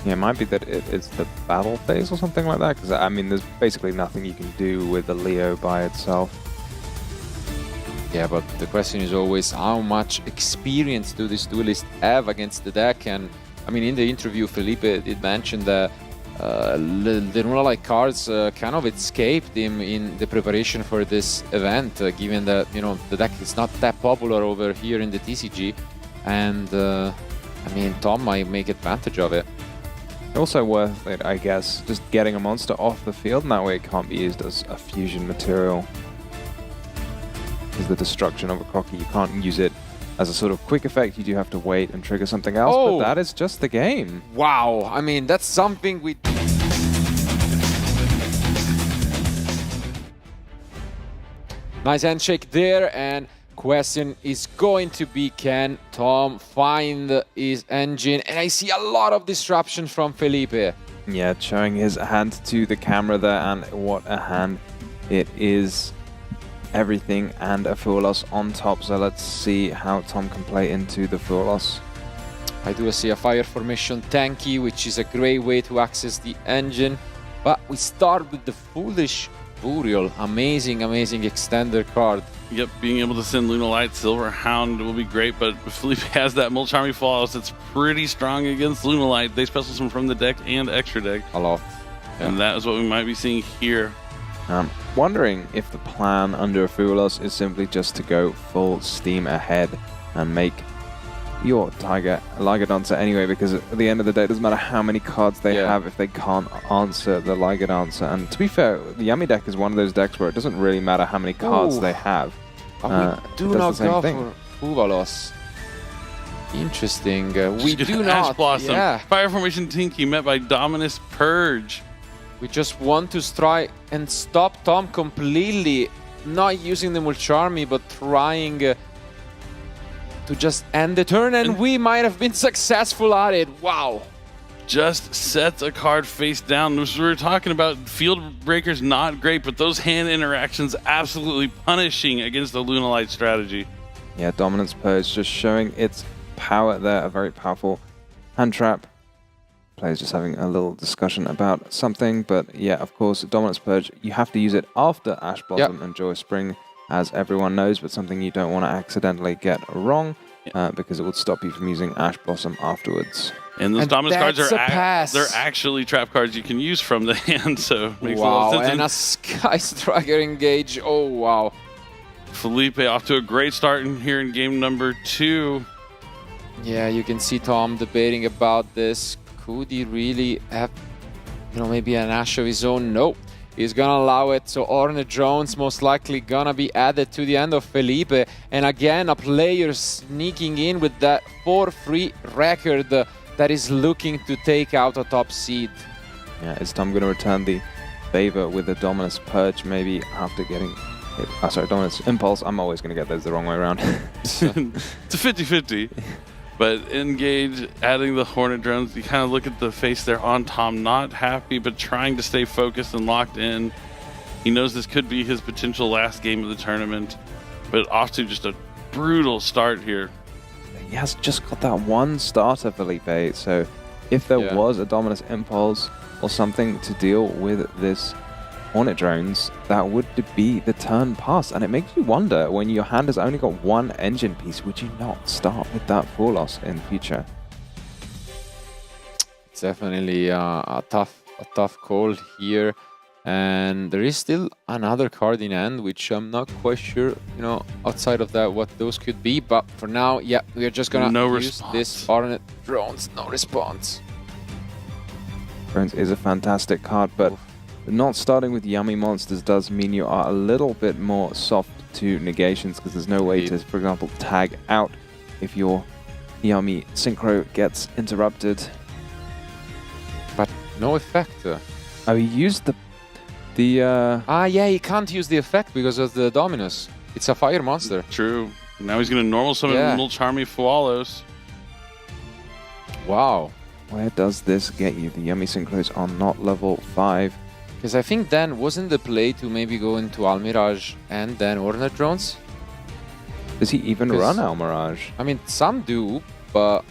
Yeah, it might be that it's the battle phase or something like that, because, I mean, there's basically nothing you can do with the Leo by itself. Yeah, but the question is always how much experience do these duelists have against the deck? And I mean, in the interview, Felipe did mention that the Lunalight cards kind of escaped him in the preparation for this event, given that, the deck is not that popular over here in the TCG. And, I mean, Tom might make advantage of it. Also worth it, I guess, just getting a monster off the field, and that way it can't be used as a fusion material. Because the destruction of a Crocky, you can't use it as a sort of quick effect. You do have to wait and trigger something else, but that is just the game. Wow, I mean, that's something we... Nice handshake there, and question is going to be, can Tom find his engine? And I see a lot of disruption from Felipe. Yeah, showing his hand to the camera there, and what a hand it is. Everything and a Fuelos on top, so let's see how Tom can play into the Fuelos. I do see a Fire Formation Tanky, which is a great way to access the engine. But we start with the Foolish Burial. Amazing, amazing extender card. Yep, being able to send Lunalight, Silver Hound will be great, but if Felipe has that Mulcharmy Fallout, it's pretty strong against Lunalight. They special summon from the deck and extra deck. A lot. Yeah. And that is what we might be seeing here. Wondering if the plan under Fuelos is simply just to go full steam ahead and make your Tiger Lygodoncer anyway, because at the end of the day, it doesn't matter how many cards they have if they can't answer the Lygodoncer. And to be fair, the Yummy deck is one of those decks where it doesn't really matter how many cards they have. We do not go for Fuvalos. Interesting. We do not. Ash Blossom. Yeah. Fire Formation Tinky met by Dominus Purge. We just want to try and stop Tom completely, not using the Mulcharmy, but trying to just end the turn, and we might have been successful at it. Wow. Just sets a card face down. We were talking about field breakers, not great, but those hand interactions absolutely punishing against the Lunalight strategy. Yeah, Dominance Purge just showing its power there, a very powerful hand trap. Players just having a little discussion about something, but yeah, of course, Dominance Purge, you have to use it after Ash Blossom and Joyous Spring, as everyone knows, but something you don't want to accidentally get wrong, because it would stop you from using Ash Blossom afterwards. And those Dominance cards are they're actually trap cards you can use from the hand, so it makes a wow, lot of sense. and a Sky Striker engage. Oh, wow. Felipe off to a great start in here in game number 2. Yeah, you can see Tom debating about this. Could he really have, you know, maybe an Ash of his own? Nope. He's gonna allow it. So Ornate Drones most likely gonna be added to the end of Felipe. And again, a player sneaking in with that 4-3 record that is looking to take out a top seed. Yeah, is Tom gonna return the favor with the Dominus Purge maybe after getting... sorry, Dominus Impulse. I'm always gonna get those the wrong way around. It's a 50-50. But engage, adding the Hornet Drones, you kind of look at the face there on Tom, not happy, but trying to stay focused and locked in. He knows this could be his potential last game of the tournament, but off to just a brutal start here. He has just got that one starter, Felipe, so if there was a Dominus Impulse or something to deal with this Hornet Drones, that would be the turn pass. And it makes you wonder, when your hand has only got one engine piece, would you not start with that Full Loss in future? It's definitely a tough call here. And there is still another card in hand, which I'm not quite sure, you know, outside of that, what those could be. But for now, yeah, we are just gonna use this Hornet Drones. No response. Drones is a fantastic card, but not starting with Yummy Monsters does mean you are a little bit more soft to negations, because there's no way to, for example, tag out if your Yummy Synchro gets interrupted. But no effect. Oh, he used the... yeah, he can't use the effect because of the Dominus. It's a fire monster. True. Now he's going to normal summon little Charmy Fualos. Wow. Where does this get you? The Yummy Synchros are not level 5. Because I think then wasn't the play to maybe go into Almirage and then Hornet Drones? Does he even run Almirage? I mean, some do, but...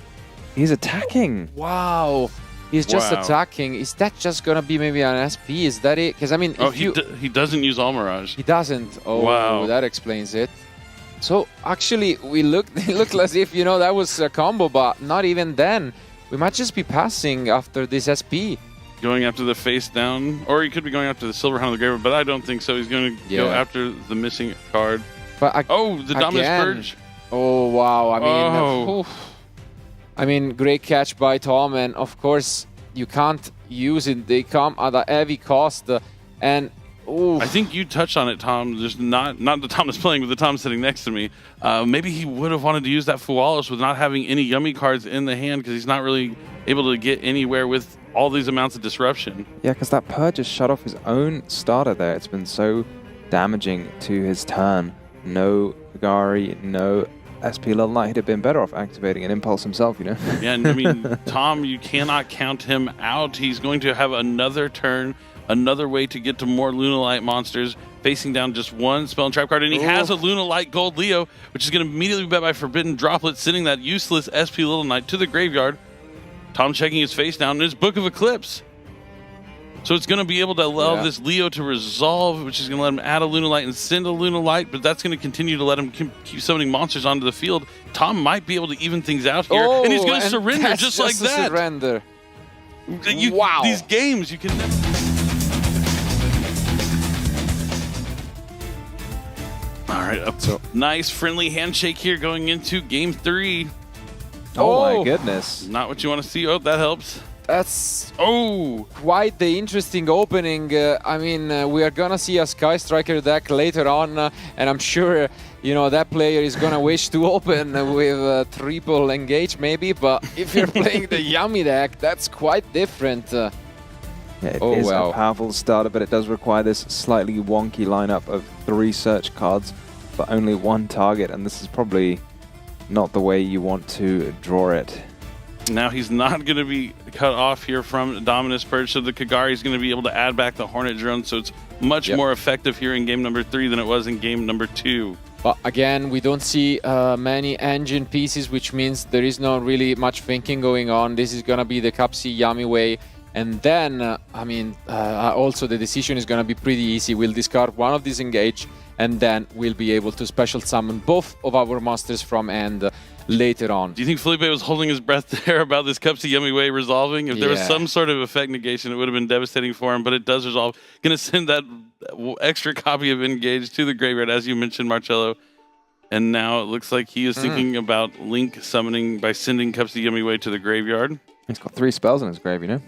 He's attacking! Wow! He's just attacking. Is that just gonna be maybe an SP? Is that it? Because I mean, he doesn't use Almirage. He doesn't. Oh, wow. That explains it. So actually, it looked as if, you know, that was a combo, but not even then. We might just be passing after this SP. Going after the face down, or he could be going after the Silver Hound of the Grave, but I don't think so. He's going to go after the missing card. But the Dominus Purge. Oh, wow. I mean, I mean, great catch by Tom, and of course, you can't use it. They come at a heavy cost, and I think you touched on it, Tom. Just not the Tom that's playing, but the Tom sitting next to me. Maybe he would have wanted to use that Fualos with not having any Yummy cards in the hand, because he's not really able to get anywhere with all these amounts of disruption. Yeah, because that Purge just shut off his own starter there. It's been so damaging to his turn. No Kagari, no SP Little Knight. He'd have been better off activating an Impulse himself, you know? Yeah, and I mean, Tom, you cannot count him out. He's going to have another turn, another way to get to more Lunalight monsters, facing down just one spell and trap card, and he has a Lunalight Gold Leo, which is going to immediately be bet by Forbidden Droplet, sending that useless SP Little Knight to the graveyard. Tom checking his face down in his Book of Eclipse. So it's going to be able to allow this Leo to resolve, which is going to let him add a Lunalight and send a Lunalight, but that's going to continue to let him keep summoning monsters onto the field. Tom might be able to even things out here, and he's going to surrender just like that. Surrender. Wow. These games, you can never... All right, so nice friendly handshake here going into game 3. Oh my goodness. Not what you want to see. Oh, that helps. That's quite the interesting opening. I mean, we are going to see a Sky Striker deck later on, and I'm sure, you know, that player is going to wish to open with triple engage maybe, but if you're playing the Yummy deck, that's quite different. Yeah, it is a powerful starter, but it does require this slightly wonky lineup of 3 search cards for only 1 target, and this is probably not the way you want to draw it. Now he's not going to be cut off here from Dominus Purge, so the Kagari is going to be able to add back the Hornet Drone, so it's much more effective here in game number 3 than it was in game number 2. But again, we don't see many engine pieces, which means there is not really much thinking going on. This is going to be the Capsi Yami way. And then, I mean, also the decision is going to be pretty easy. We'll discard one of these engage, and then we'll be able to special summon both of our monsters from end later on. Do you think Felipe was holding his breath there about this Capsi Yami way resolving? If there was some sort of effect negation, it would have been devastating for him, but it does resolve. Going to send that extra copy of Engage to the graveyard, as you mentioned, Marcello. And now it looks like he is thinking about Link summoning by sending Capsi Yami way to the graveyard. He's got 3 spells in his grave, you know?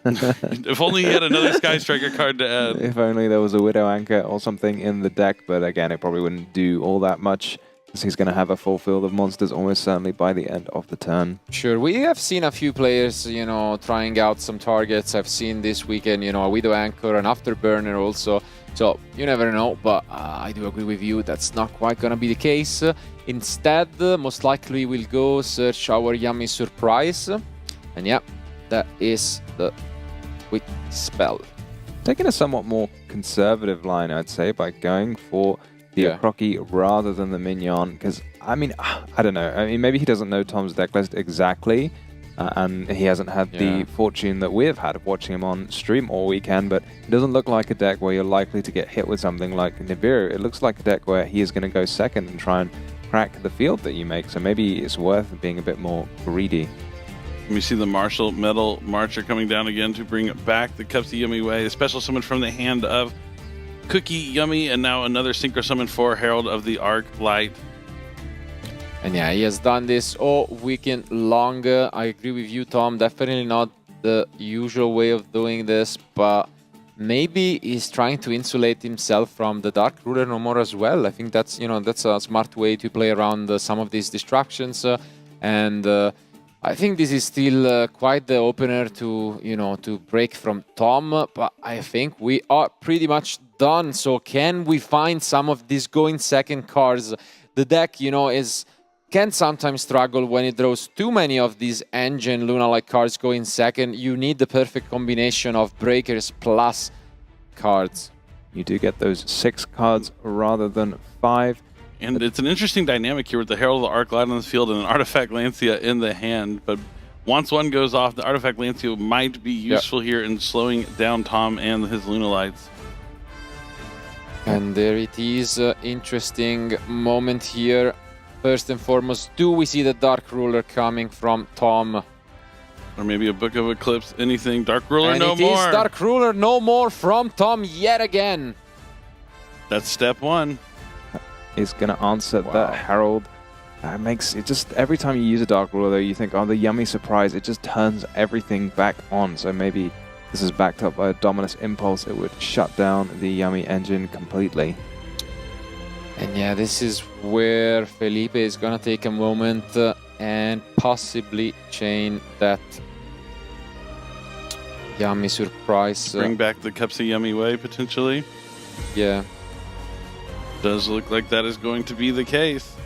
If only he had another Sky Striker card to add. If only there was a Widow Anchor or something in the deck, but again, it probably wouldn't do all that much. He's going to have a full field of monsters almost certainly by the end of the turn. Sure, we have seen a few players, you know, trying out some targets. I've seen this weekend, you know, a Widow Anchor, an Afterburner also. So you never know, but I do agree with you. That's not quite going to be the case. Instead, most likely we'll go search our Yummy Surprise. And yeah, that is the quick spell. Taking a somewhat more conservative line, I'd say, by going for the Crocky rather than the Mignon, because, I mean, I don't know. I mean, maybe he doesn't know Tom's deck list exactly, and he hasn't had the fortune that we've had of watching him on stream all weekend, but it doesn't look like a deck where you're likely to get hit with something like Nibiru. It looks like a deck where he is going to go second and try and crack the field that you make, so maybe it's worth being a bit more greedy. We see the Martial Metal Marcher coming down again to bring back the Capsi Yami way. A special summon from the hand of Cookie Yummy, and now another synchro summon for Herald of the Arc Light. And yeah, he has done this all weekend long. I agree with you, Tom. Definitely not the usual way of doing this, but maybe he's trying to insulate himself from the Dark Ruler no more as well. I think that's, you know, that's a smart way to play around some of these distractions, and I think this is still quite the opener to, you know, to break from Tom, but I think we are pretty much done. So can we find some of these going second cards? The deck, you know, can sometimes struggle when it draws too many of these engine Luna-like cards going second. You need the perfect combination of breakers plus cards. You do get those 6 cards rather than 5. And it's an interesting dynamic here with the Herald of the Arc Light on the field and an Artifact Lancia in the hand. But once one goes off, the Artifact Lancia might be useful here in slowing down Tom and his Luna Lights. And there it is. Interesting moment here. First and foremost, do we see the Dark Ruler coming from Tom? Or maybe a Book of Eclipse, anything. Dark Ruler, no more. And it is Dark Ruler, no more from Tom yet again. That's step 1. Is going to answer that Herald. Makes it just, every time you use a Dark Ruler, you think, oh, the Yummy Surprise, it just turns everything back on. So maybe this is backed up by a Dominus Impulse. It would shut down the Yummy engine completely. And yeah, this is where Felipe is going to take a moment and possibly chain that Yummy Surprise. Bring back the Capsi Yummy way, potentially. Yeah. Does look like that is going to be the case.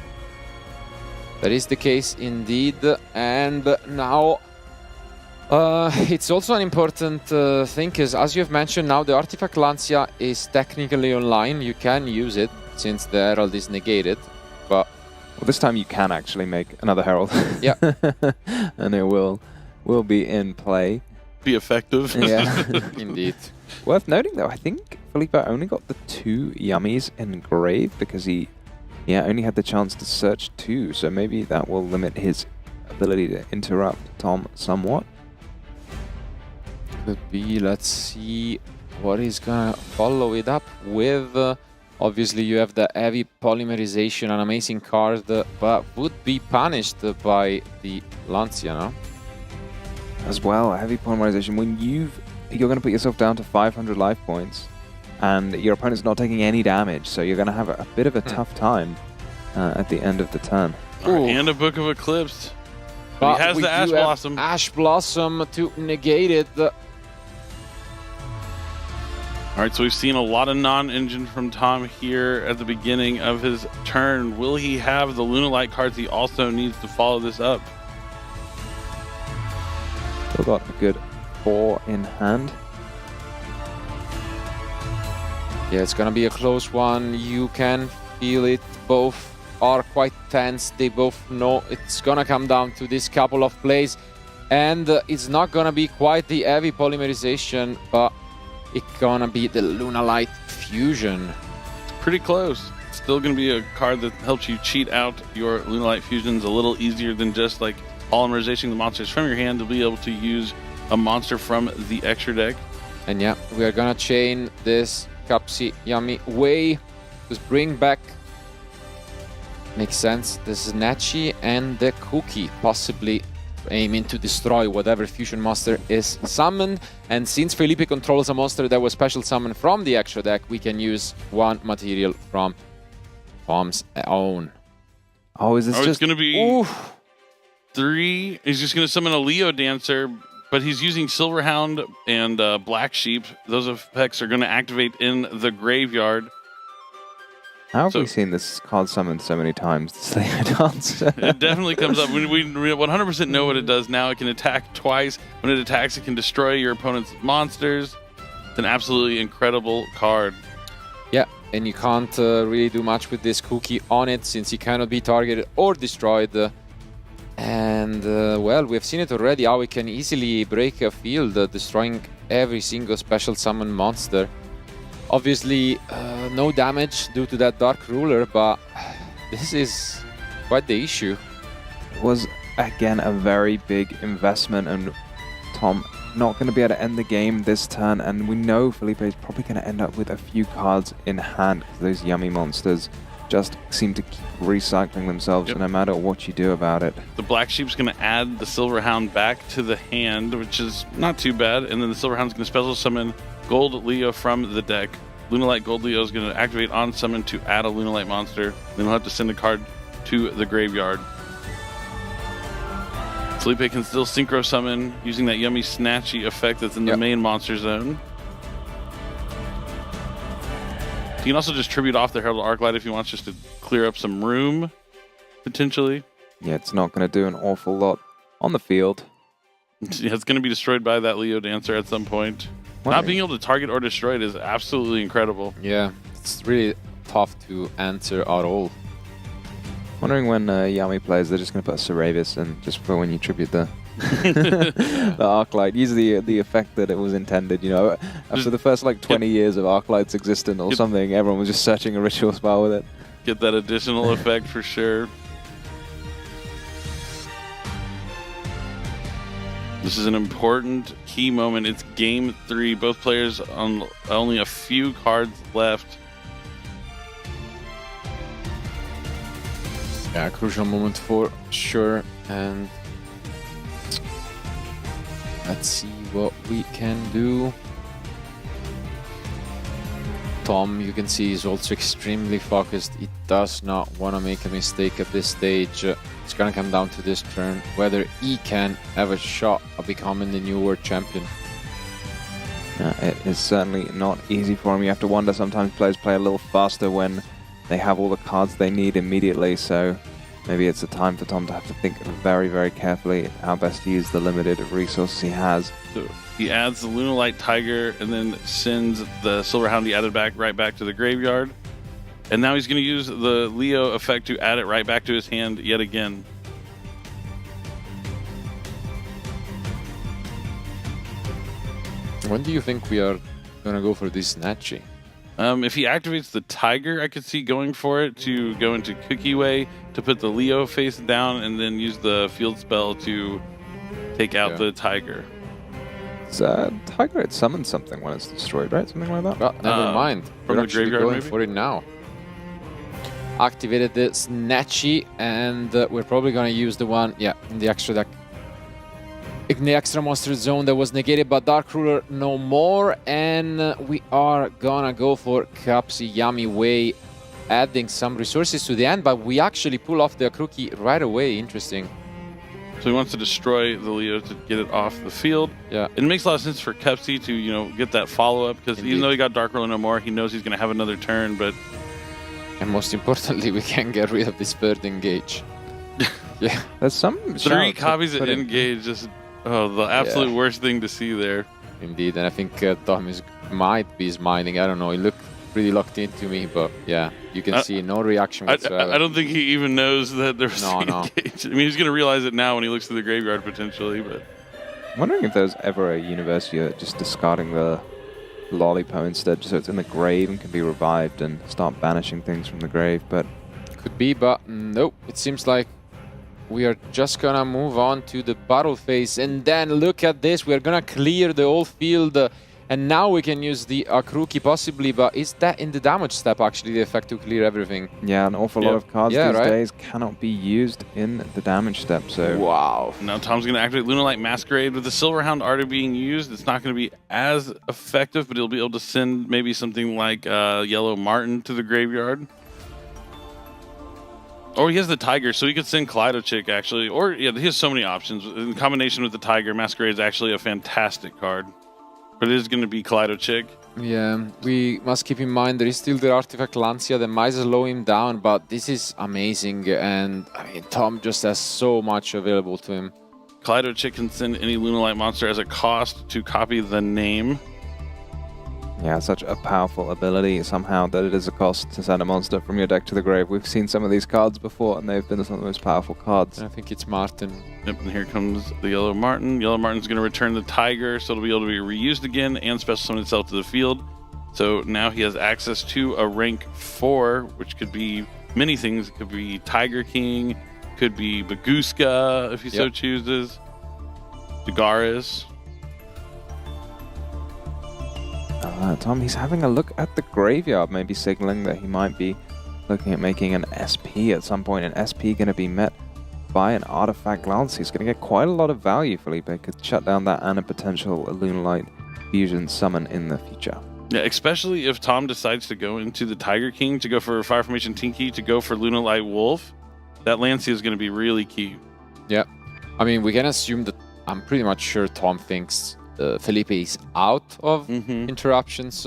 That is the case indeed. And now it's also an important thing, because as you've mentioned, now the Artifact Lancia is technically online. You can use it since the Herald is negated, but well, this time you can actually make another Herald. Yeah. And it will be in play. Be effective. Yeah. Indeed. Worth noting, though, I think Felipe only got the 2 Yummies engraved because he only had the chance to search 2, so maybe that will limit his ability to interrupt Tom somewhat. Could be. Let's see what he's gonna follow it up with. Obviously, you have the heavy polymerization, an amazing card, but would be punished by the Lancia, no? As well, heavy polymerization. When you're going to put yourself down to 500 life points, and your opponent's not taking any damage, so you're going to have a bit of a tough time at the end of the turn. And a Book of Eclipse. But he has the Ash Blossom. Ash Blossom to negate it. All right, so we've seen a lot of non-engine from Tom here at the beginning of his turn. Will he have the Luna Light cards he also needs to follow this up? Still got a good 4 in hand. Yeah, it's gonna be a close one. You can feel it. Both are quite tense. They both know it's gonna come down to this couple of plays, and it's not gonna be quite the heavy polymerization, but it's gonna be the Lunalight Fusion. Pretty close. Still going to be a card that helps you cheat out your Lunalight Fusions a little easier than just like polymerization the monsters from your hand to be able to use a monster from the extra deck. And yeah, we are gonna chain this Cupsy Yummy Way. Just bring back, makes sense, the Snatchy and the Cookie, possibly aiming to destroy whatever fusion monster is summoned. And since Felipe controls a monster that was special summoned from the extra deck, we can use one material from Tom's own. Oh, is this just... It's going to be Oof. 3. He's just going to summon a Leo Dancer, but he's using Silverhound and Black Sheep. Those effects are going to activate in the graveyard. How have we seen this card summoned so many times? This Leo Dancer. It definitely comes up. We 100% know what it does now. It can attack twice. When it attacks, it can destroy your opponent's monsters. It's an absolutely incredible card. Yeah, and you can't really do much with this Cookie on it since he cannot be targeted or destroyed. Well, we've seen it already how we can easily break a field, destroying every single special summon monster. Obviously, no damage due to that Dark Ruler, but this is quite the issue. It was, again, a very big investment, and Tom not going to be able to end the game this turn, and we know Felipe is probably going to end up with a few cards in hand, because those yummy monsters just seem to keep recycling themselves, no matter what you do about it. The Black Sheep's going to add the Silverhound back to the hand, which is not too bad, and then the Silverhound's going to special summon Gold Leo from the deck. Lunalight Gold Leo is going to activate on summon to add a Lunalight monster. Then he'll have to send a card to the graveyard. Felipe can still synchro summon using that yummy Snatchy effect that's in the main monster zone. He can also just tribute off the Herald Arclight if he wants, just to clear up some room, potentially. Yeah, it's not going to do an awful lot on the field. Yeah, it's going to be destroyed by that Leo Dancer at some point. Not being able to target or destroy it is absolutely incredible. Yeah, it's really tough to answer at all. Wondering when Yami plays, they're just going to put a Ceravis and just for when you tribute the the Arclight. Use the effect that it was intended, you know. After the first like 20 years of Arclight's existence or something, everyone was just searching a ritual spell with it. Get that additional effect for sure. This is an important key moment. It's game 3. Both players on only a few cards left. Yeah, crucial moment for sure. And let's see what we can do. Tom, you can see, is also extremely focused. He does not want to make a mistake at this stage. It's going to come down to this turn, whether he can have a shot of becoming the new world champion. It is certainly not easy for him. You have to wonder, sometimes players play a little faster when they have all the cards they need immediately, so maybe it's a time for Tom to have to think very, very carefully how best to use the limited resources he has. So he adds the Lunalight Tiger and then sends the Silverhound he added right back to the graveyard. And now he's going to use the Leo effect to add it right back to his hand yet again. When do you think we are going to go for this Snatchy? If he activates the Tiger, I could see going for it to go into Cookie Way to put the Leo face down and then use the field spell to take out the Tiger. Tiger had summoned something when it's destroyed, right? Something like that? Well, never mind. From We're the graveyard, going maybe? for it now. Activated the Snatchy, and we're probably going to use the one, in the extra deck. In the extra monster zone that was negated by Dark Ruler no more, and we are gonna go for Cupsy Yummy Way, adding some resources to the end, but we actually pull off the Cookie right away. Interesting. So he wants to destroy the Leo to get it off the field. Yeah. It makes a lot of sense for Cupsy to, you know, get that follow-up, because even though he got Dark Ruler no more, he knows he's going to have another turn, but... And most importantly, we can get rid of this third engage. Yeah. There's some... 3 copies of engage, just... Oh, the absolute worst thing to see there. Indeed, and I think Tom might be smiling. I don't know. He looked pretty locked into me, but yeah, you can see no reaction whatsoever. I don't think he even knows that there's engaged. I mean, he's going to realize it now when he looks through the graveyard potentially, but... I'm wondering if there's ever a university just discarding the Lollipop instead, so it's in the grave and can be revived and start banishing things from the grave, but... Could be, but nope. It seems like we are just gonna move on to the battle phase, and then look at this. We are gonna clear the whole field, and now we can use the Akruki possibly, but is that in the damage step actually the effect to clear everything? Yeah, an awful lot of cards these days cannot be used in the damage step, so... Wow. Now Tom's going to activate Lunalight Masquerade. With the Silverhound already being used, it's not going to be as effective, but he'll be able to send maybe something like Yellow Martin to the graveyard. Or he has the Tiger, so he could send Kaleido Chick, actually. Or, yeah, he has so many options. In combination with the Tiger, Masquerade is actually a fantastic card. But it is going to be Kaleido Chick. Yeah, we must keep in mind there is still the Artifact Lancia that might slow him down, but this is amazing. And, I mean, Tom just has so much available to him. Kaleido Chick can send any Lunalight monster as a cost to copy the name. Yeah, such a powerful ability somehow that it is a cost to send a monster from your deck to the grave. We've seen some of these cards before, and they've been some of the most powerful cards. I think it's Martin. Yep, and here comes the Yellow Martin. Yellow Martin's going to return the Tiger, so it'll be able to be reused again and special summon itself to the field. So now he has access to a rank 4, which could be many things. It could be Tiger King, could be Baguska, if he so chooses, Dagaris. Tom, he's having a look at the graveyard, maybe signaling that he might be looking at making an SP at some point. An SP going to be met by an Artifact Lance. He's going to get quite a lot of value. Felipe could shut down that and a potential Lunalight Fusion summon in the future. Yeah, especially if Tom decides to go into the Tiger King, to go for Fire Formation Tinky, to go for Lunalight Wolf. That Lancia is going to be really key. Yeah, I mean, we can assume that I'm pretty much sure Tom thinks Felipe is out of interruptions,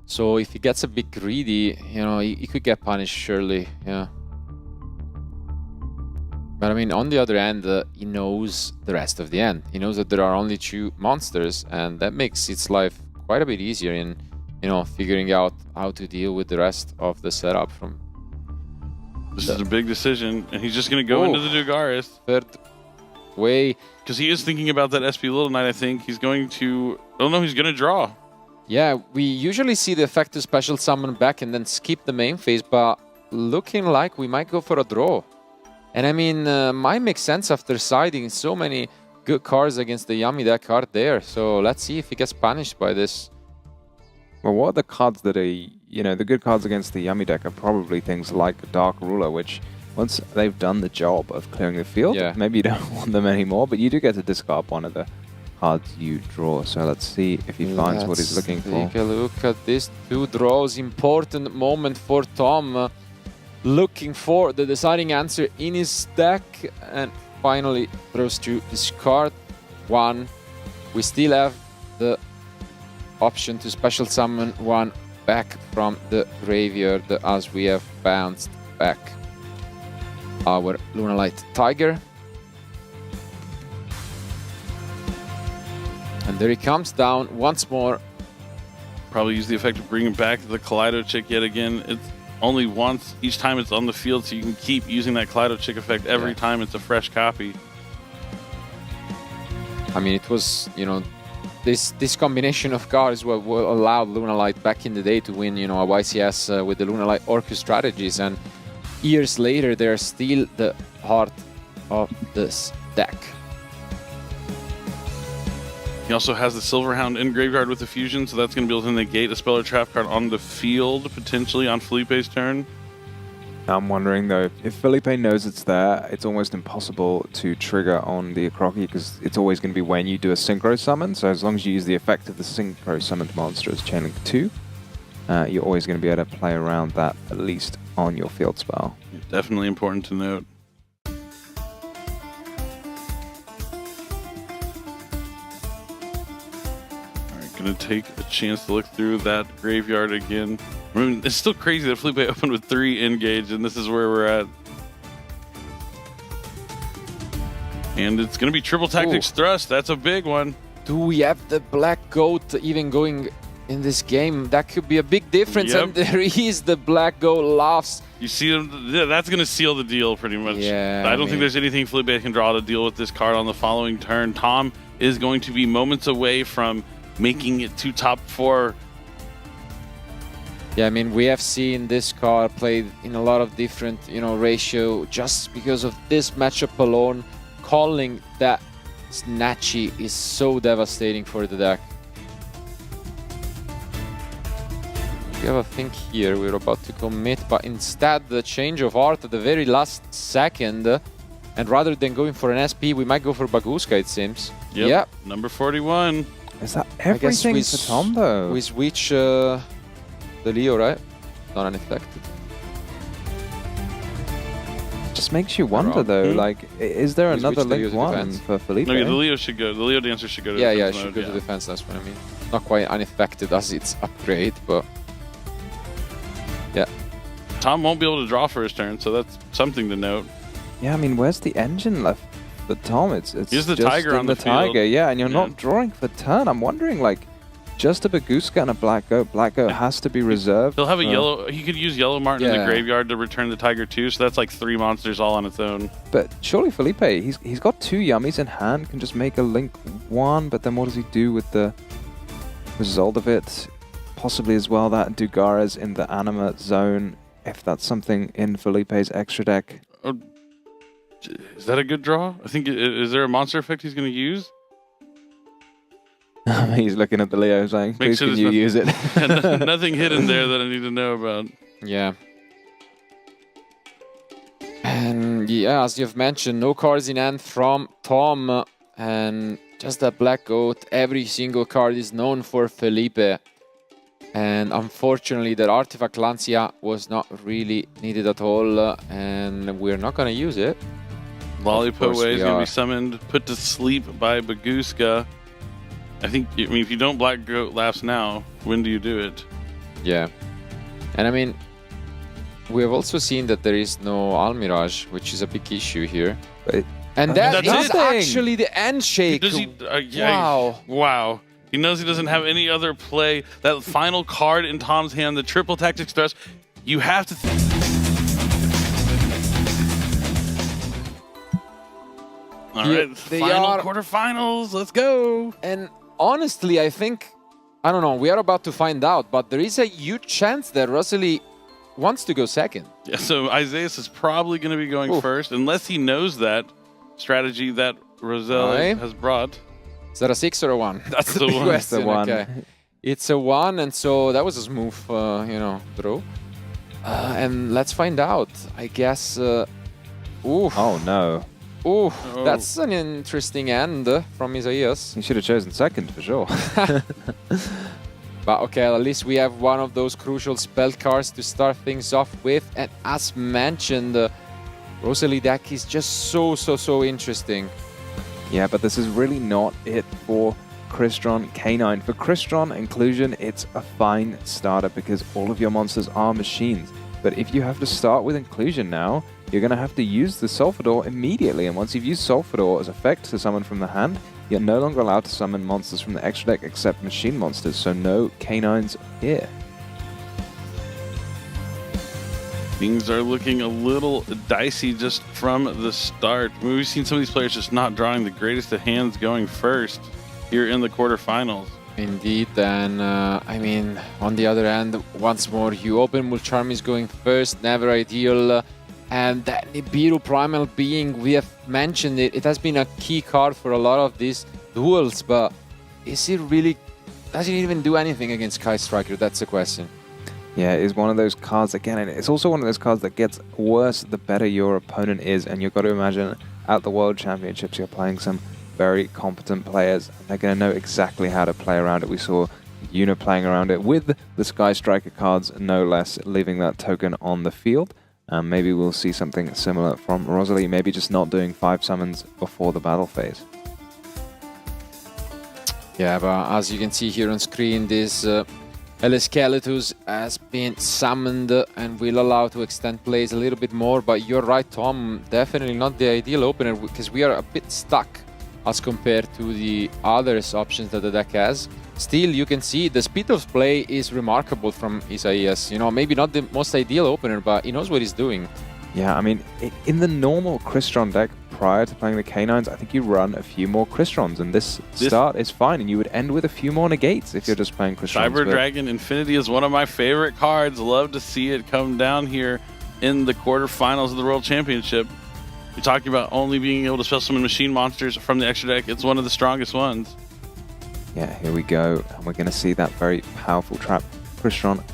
so if he gets a bit greedy, you know, he could get punished surely. Yeah, but I mean, on the other end, he knows the rest of the end. He knows that there are only 2 monsters, and that makes its life quite a bit easier in, you know, figuring out how to deal with the rest of the setup. From this is a big decision, and he's just going to go into the Dagaris. Third way. Because he is thinking about that SP Little Knight, I think. He's going to... Oh, no, he's going to draw. Yeah, we usually see the effect to special summon back and then skip the main phase, but looking like we might go for a draw. And I mean, might make sense after siding so many good cards against the Yami deck card there. So let's see if he gets punished by this. Well, what are the cards that are... You know, the good cards against the Yami deck are probably things like Dark Ruler, which... Once they've done the job of clearing the field, maybe you don't want them anymore, but you do get to discard one of the cards you draw. So let's see if he finds what he's looking for. Take a look at this 2 draws. Important moment for Tom. Looking for the deciding answer in his deck, and finally throws to discard 1. We still have the option to special summon 1 back from the graveyard as we have bounced back our Lunalight Tiger. And there he comes down once more. Probably use the effect of bringing back the Kaleido Chick yet again. It's only once each time it's on the field, so you can keep using that Kaleido Chick effect every time it's a fresh copy. I mean, it was, you know, this combination of cards will allow Lunalight back in the day to win, you know, a YCS with the Lunalight Orcus strategies, and years later, they're still the heart of this deck. He also has the Silverhound in graveyard with the fusion, so that's going to be able to negate a spell or trap card on the field, potentially on Felipe's turn. I'm wondering, though, if Felipe knows it's there, it's almost impossible to trigger on the Akroki, because it's always going to be when you do a Synchro Summon, so as long as you use the effect of the Synchro Summoned monster as Chainlink 2, you're always going to be able to play around that, at least on your field spell. Definitely important to note. Alright, gonna take a chance to look through that graveyard again. I mean, it's still crazy that Felipe opened with 3 engaged, and this is where we're at. And it's gonna be triple tactics thrust. That's a big one. Do we have the Black Goat even going in this game, that could be a big difference. Yep. And there is the black goal laughs. You see him, yeah, that's going to seal the deal pretty much. Yeah, I don't think there's anything Felipe can draw to deal with this card on the following turn. Tom is going to be moments away from making it to top 4. Yeah, I mean, we have seen this card played in a lot of different, ratio. Just because of this matchup alone, calling that Snatchy is so devastating for the deck. We have a think here, we're about to commit, but instead the change of art at the very last second, and rather than going for an SP, we might go for Baguska, it seems. Yep. Yeah. Number 41. Is that everything for Tom, though? We switch the Leo, right? Not unaffected. Just makes you wonder, though, like, is there We another switch the Leo Link to 1 defense. for Felipe? No, yeah, the Leo should go. The Leo Dancer should go to Yeah, defense it should mode, go to defense, that's what I mean. Not quite unaffected as its upgrade, but... Yeah. Tom won't be able to draw for his turn, so that's something to note. Yeah, I mean, where's the engine left for Tom? It's Here's the just Tiger in on the Tiger, field. yeah, and you're Yeah. not drawing for turn. I'm wondering, like, just a Baguska and a Black Goat. Black Goat has to be reserved. He'll have a for- yellow. He could use Yellow Martin in the Yeah. graveyard to return the Tiger too. So that's like 3 monsters all on its own. But surely Felipe, he's got 2 Yummies in hand, can just make a Link 1, but then what does he do with the result of it? Possibly as well that Dugares in the Anima zone, if that's something in Felipe's extra deck. Is that a good draw? I think. Is there a monster effect he's going to use? He's looking at the Leo saying, please sure can there's you use it? Nothing hidden there that I need to know about. Yeah. And yeah, as you've mentioned, no cards in hand from Tom. And just that Black Goat, every single card is known for Felipe. And unfortunately, that Artifact Lancia was not really needed at all. And we're not going to use it. Lollipop course Way we is going to are. be summoned, put to sleep by Baguska. I mean, if you don't Black Goat Laughs now, when do you do it? Yeah. And I mean, we have also seen that there is no Almirage, which is a big issue here. But And that That's is it. actually the end shake. Does he, Wow. Wow. He knows he doesn't have any other play. That final card in Tom's hand, the triple tactics thrust, you have to... All Yeah, right, they final are- quarterfinals. Let's go. And honestly, I think, I don't know, we are about to find out, but there is a huge chance that Rosalie wants to go second. Yeah, so Isaias is probably going to be going Oof. first, unless he knows that strategy that Roselle Right. has brought. Is that a 6 or a 1? That's It's the a big 1. It's the question. 1. Okay. It's a 1, and so that was a smooth, throw. And let's find out. I guess. Oof. oh no, Oof. Oh. That's an interesting end from Isaias. he should have chosen second for sure. But okay, at least we have one of those crucial spell cards to start things off with. And as mentioned, Rosalie deck is just so interesting. Yeah, but this is really not it for Crystron K9. For Crystron Inclusion, it's a fine starter because all of your monsters are machines. But if you have to start with Inclusion now, you're going to have to use the Sulfador immediately. And once you've used Sulfador as effect to summon from the hand, you're no longer allowed to summon monsters from the extra deck except machine monsters. So no K9s here. Things are looking a little dicey just from the start. We've seen some of these players just not drawing the greatest of hands going first here in the quarterfinals. Indeed, and I mean, on the other hand, once more, you open Mulcharm is going first, never ideal. And that Nibiru Primal Being, we have mentioned it, it has been a key card for a lot of these duels, but is it really, does it even do anything against Kite Striker? That's the question. Yeah, it is one of those cards, again, and it's also one of those cards that gets worse the better your opponent is. And you've got to imagine at the World Championships, you're playing some very competent players. And they're going to know exactly how to play around it. We saw Yuna playing around it with the Sky Striker cards, no less, leaving that token on the field. Maybe we'll see something similar from Rosalie, maybe just not doing 5 summons before the battle phase. Yeah, but as you can see here on screen, this Skeletus has been summoned and will allow to extend plays a little bit more. But you're right, Tom, definitely not the ideal opener because we are a bit stuck as compared to the other options that the deck has. still you can see the speed of play is remarkable from Isaias. You know, maybe not the most ideal opener, but he knows what he's doing. Yeah, I mean, in the normal Crystron deck prior to playing the Canines, I think you run a few more Crystrons, and this start is fine, and you would end with a few more negates if you're just playing Crystrons. Cyber Dragon Infinity is one of my favorite cards. Love to see it come down here in the quarterfinals of the World Championship. You're talking about only being able to spell summon machine monsters from the extra deck. It's one of the strongest ones. Yeah, here we go, and we're going to see that very powerful trap Crystron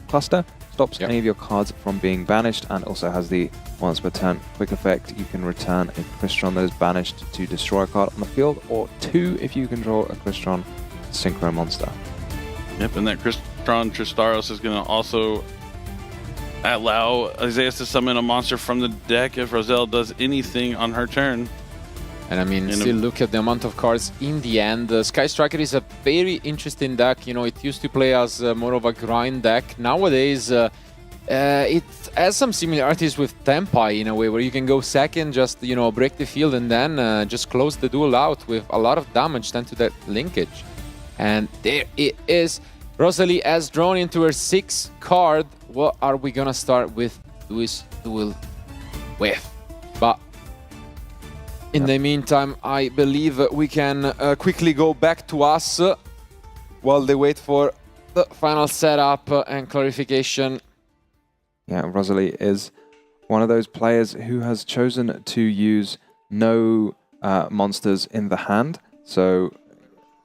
cluster. Stops any of your cards from being banished, and also has the once per turn quick effect. You can return a Crystron that is banished to destroy a card on the field, or 2 if you control a Crystron Synchro monster. Yep, and that Crystron Tristaros is going to also allow Isaias to summon a monster from the deck if Roselle does anything on her turn. And I mean, still look at the amount of cards in the end. Sky Striker is a very interesting deck. You know, it used to play as more of a grind deck. Nowadays, it has some similarities with Tempai in a way, where you can go second, just, you know, break the field, and then just close the duel out with a lot of damage thanks to that linkage. And there it is. Rosalie has drawn into her 6th card. What are we gonna start with this duel with? But in the meantime, I believe we can quickly go back to us while they wait for the final setup and clarification. Yeah, Rosalie is one of those players who has chosen to use no monsters in the hand. So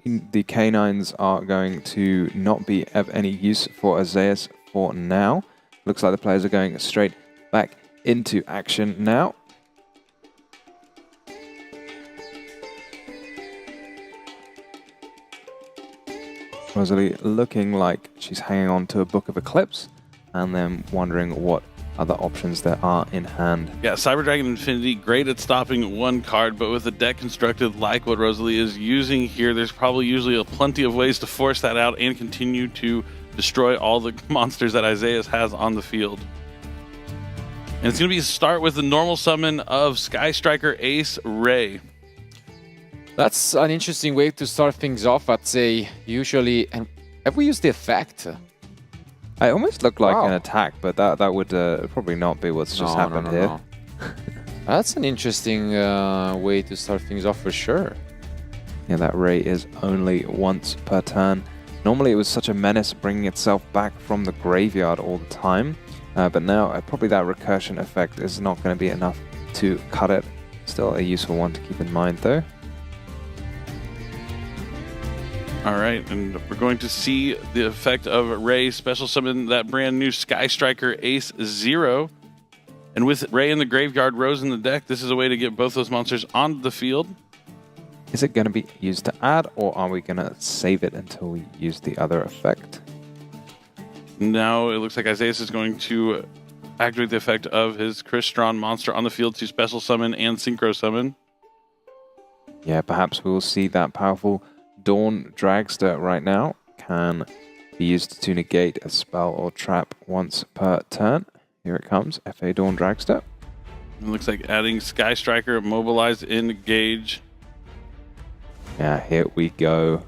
the Canines are going to not be of any use for Isaias for now. Looks like the players are going straight back into action now. Rosalie looking like she's hanging on to a Book of Eclipse, and then wondering what other options there are in hand. Yeah, Cyber Dragon Infinity, great at stopping one card, but with a deck constructed like what Rosalie is using here, there's probably usually plenty of ways to force that out and continue to destroy all the monsters that Isaias has on the field. And it's going to be a start with the normal summon of Sky Striker Ace Ray. That's an interesting way to start things off, I'd say. Usually, and have we used the effect? It almost looked like an attack, but that would probably not be what's just happened here. No. That's an interesting way to start things off for sure. Yeah, that Ray is only once per turn. Normally it was such a menace bringing itself back from the graveyard all the time, but now probably that recursion effect is not going to be enough to cut it. Still a useful one to keep in mind though. Alright, and we're going to see the effect of Ray special summon that brand new Sky Striker Ace 0. And with Ray in the graveyard, Rose in the deck, this is a way to get both those monsters onto the field. Is it going to be used to add, or are we going to save it until we use the other effect? Now it looks like Isaias is going to activate the effect of his Crystron monster on the field to special summon and synchro summon. Yeah, perhaps we will see that powerful Dawn Dragster right now can be used to negate a spell or trap once per turn. Here it comes, FA Dawn Dragster. It looks like adding Sky Striker, Mobilize, Engage. Yeah, here we go.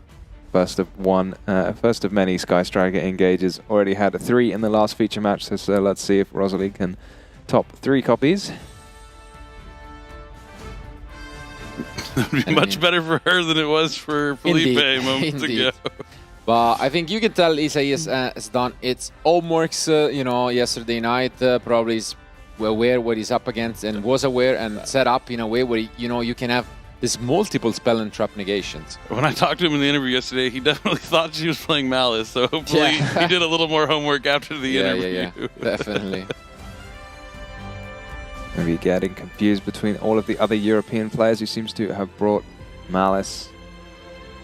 First of many Sky Striker engages. Already had 3 in the last feature match, so let's see if Rosalie can top 3 copies. That would be much better for her than it was for Felipe moments ago. But I think you can tell Isaias has done its homeworks, you know, yesterday night. Probably is aware what he's up against and was aware and set up in a way where, you know, you can have this multiple spell and trap negations. When I talked to him in the interview yesterday, he definitely thought she was playing Malice, so hopefully he did a little more homework after the interview. Yeah, definitely. Maybe getting confused between all of the other European players who seems to have brought Malice.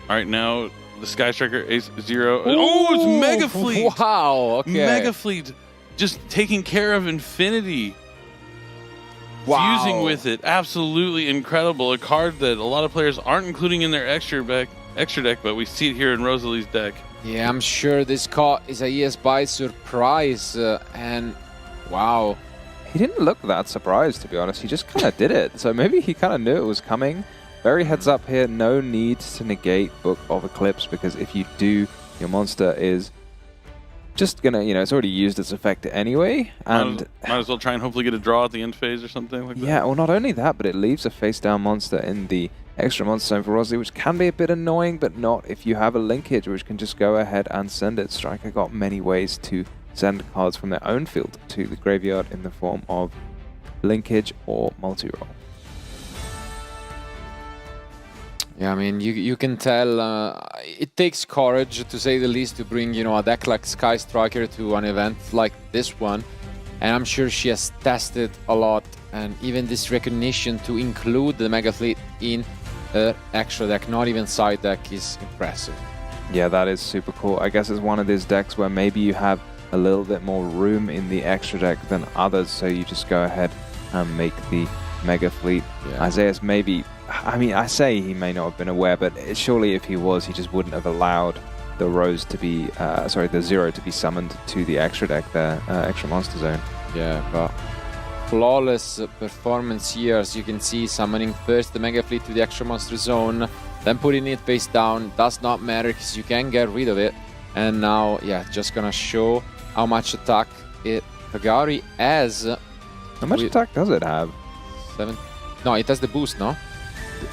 All right, now the Sky Striker Ace 0. Oh, it's Mega Fleet! Wow, okay. Mega Fleet just taking care of Infinity. Wow. Fusing with it. Absolutely incredible. A card that a lot of players aren't including in their extra deck, but we see it here in Rosalie's deck. Yeah, I'm sure this caught Isaias by surprise. And wow. He didn't look that surprised, to be honest. He just kind of did it. So maybe he kind of knew it was coming. Very heads up here, no need to negate Book of Eclipse, because if you do, your monster is just gonna, it's already used its effect anyway. And might as well try and hopefully get a draw at the end phase or something like that. Yeah, well, not only that, but it leaves a face-down monster in the extra monster zone for Rosalie, which can be a bit annoying, but not if you have a linkage, which can just go ahead and send it. Striker got many ways to send cards from their own field to the graveyard in the form of linkage or multi-roll. Yeah, I mean, you can tell it takes courage, to say the least, to bring, a deck like Sky Striker to an event like this one. And I'm sure she has tested a lot, and even this recognition to include the Mega Fleet in her extra deck, not even side deck, is impressive. Yeah, that is super cool. I guess it's one of these decks where maybe you have a little bit more room in the extra deck than others, so you just go ahead and make the Mega Fleet. Yeah. Isaiah's maybe... I mean, I say he may not have been aware, but surely if he was, he just wouldn't have allowed the Rose to be, the Zero to be summoned to the extra deck there, extra monster zone. Yeah, but flawless performance here, as you can see, summoning first the Mega Fleet to the extra monster zone, then putting it face down. Does not matter, because you can get rid of it. And now, yeah, just gonna show how much attack Kagari has. How much attack does it have? 7. No, it has the boost, no?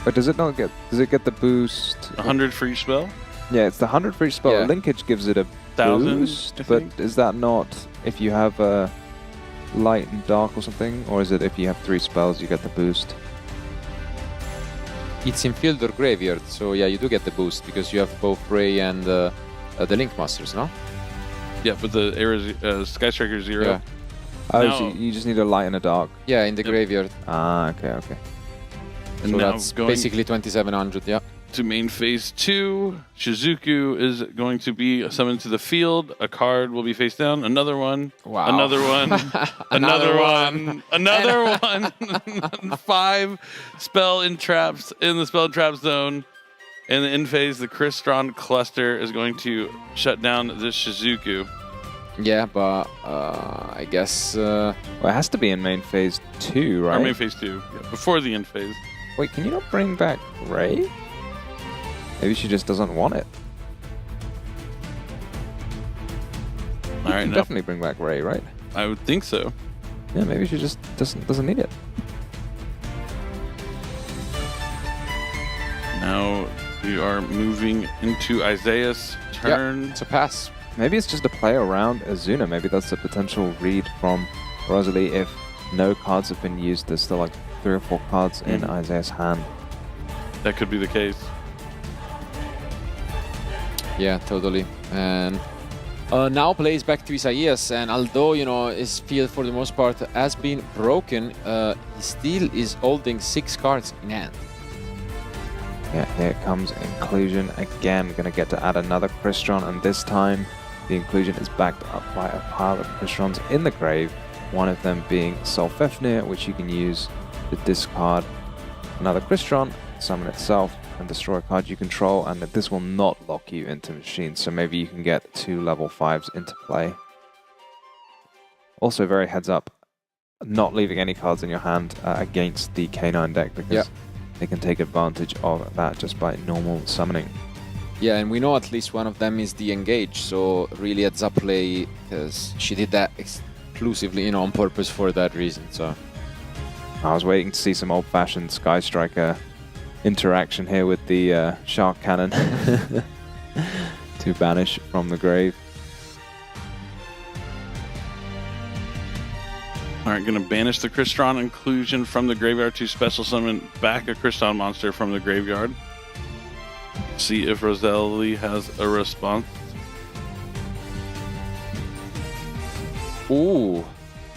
But does it not get? Does it get the boost? 100 for each spell. Yeah, it's the 100 for each spell. Yeah. Linkage gives it a 1,000, boost, but is that not if you have light and dark or something, or is it if you have 3 spells you get the boost? It's in field or graveyard, so yeah, you do get the boost because you have both Ray and the Link Masters, no? Yeah, but the Sky Striker 0. Yeah. Oh, so you just need a light and a dark. Yeah, in the graveyard. Ah, okay. And so now that's going basically 2,700, yeah. to main phase 2, Shizuku is going to be summoned to the field. A card will be face down. Another one. Wow. Another one. another one. Another one. 5 spell entraps in the spell entrap zone. In the end phase, the Crystron cluster is going to shut down this Shizuku. Yeah, but I guess... Well, it has to be in main phase 2, right? Or main phase 2, yeah, before the end phase. Wait, can you not bring back Ray? Maybe she just doesn't want it. All right, now Definitely bring back Ray, right? I would think so. Yeah, maybe she just doesn't need it. Now we are moving into Isaiah's turn. Yep, it's a pass. Maybe it's just a play around Azuna. Maybe that's a potential read from Rosalie. If no cards have been used, there's still like 3 or 4 cards in Isaiah's hand. That could be the case. Yeah, totally. And now plays back to Isaias, and although, his field for the most part has been broken, he still is holding 6 cards in hand. Yeah, here comes Inclusion again. Going to get to add another Crystron, and this time the Inclusion is backed up by a pile of Crystrons in the grave. One of them being Solfefnir, which you can use to discard another Crystron, summon itself, and destroy a card you control, and this will not lock you into machines, so maybe you can get 2 level 5s into play. Also, very heads up, not leaving any cards in your hand against the K9 deck, because they can take advantage of that just by normal summoning. Yeah, and we know at least one of them is the Engage, so really heads up play, because she did that exclusively, on purpose for that reason. So I was waiting to see some old-fashioned Sky Striker interaction here with the Shark Cannon to banish from the grave. Alright, going to banish the Crystron Inclusion from the graveyard to special summon back a Crystron monster from the graveyard. See if Rosalie has a response. ooh,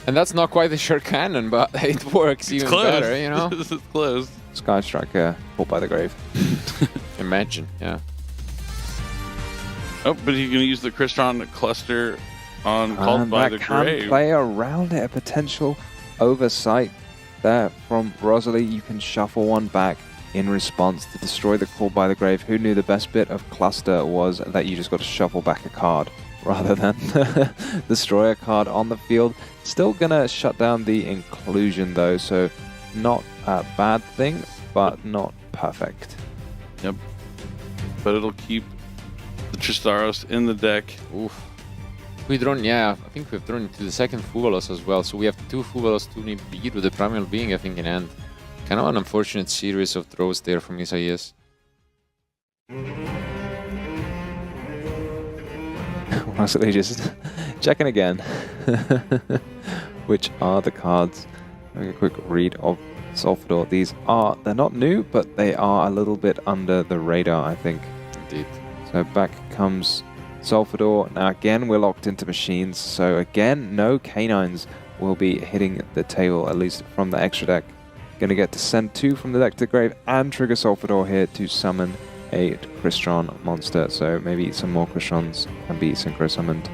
and that's not quite the Shark Cannon, but it works even better, This is close. Sky Striker caught by the grave. Imagine, yeah. Oh, but he's going to use the Crystron cluster on Called by the Grave. Can play around it, a potential oversight there from Rosalie. You can shuffle one back in response to destroy the Called by the Grave. Who knew the best bit of cluster was that you just got to shuffle back a card rather than destroy a card on the field. Still gonna shut down the Inclusion though, so not a bad thing, but not perfect. Yep. But it'll keep the Tristaros in the deck. Oof. We drawn, yeah, I think we've drawn into the second Fuvalos as well. So we have 2 Fuvalos, 2 Nimbir with the Primal Being, I think, in hand. Kind of an unfortunate series of throws there from Isaias. Honestly, just checking again. Which are the cards? Having a quick read of Sulfador. These are, they're not new, but they are a little bit under the radar, I think. Indeed. So back comes Sulfador. Now again, we're locked into machines. So again, no canines will be hitting the table, at least from the extra deck. Going to get to send 2 from the deck to the grave and trigger Sulfador here to summon a Crystron monster. So maybe some more Crystrons can be synchro summoned.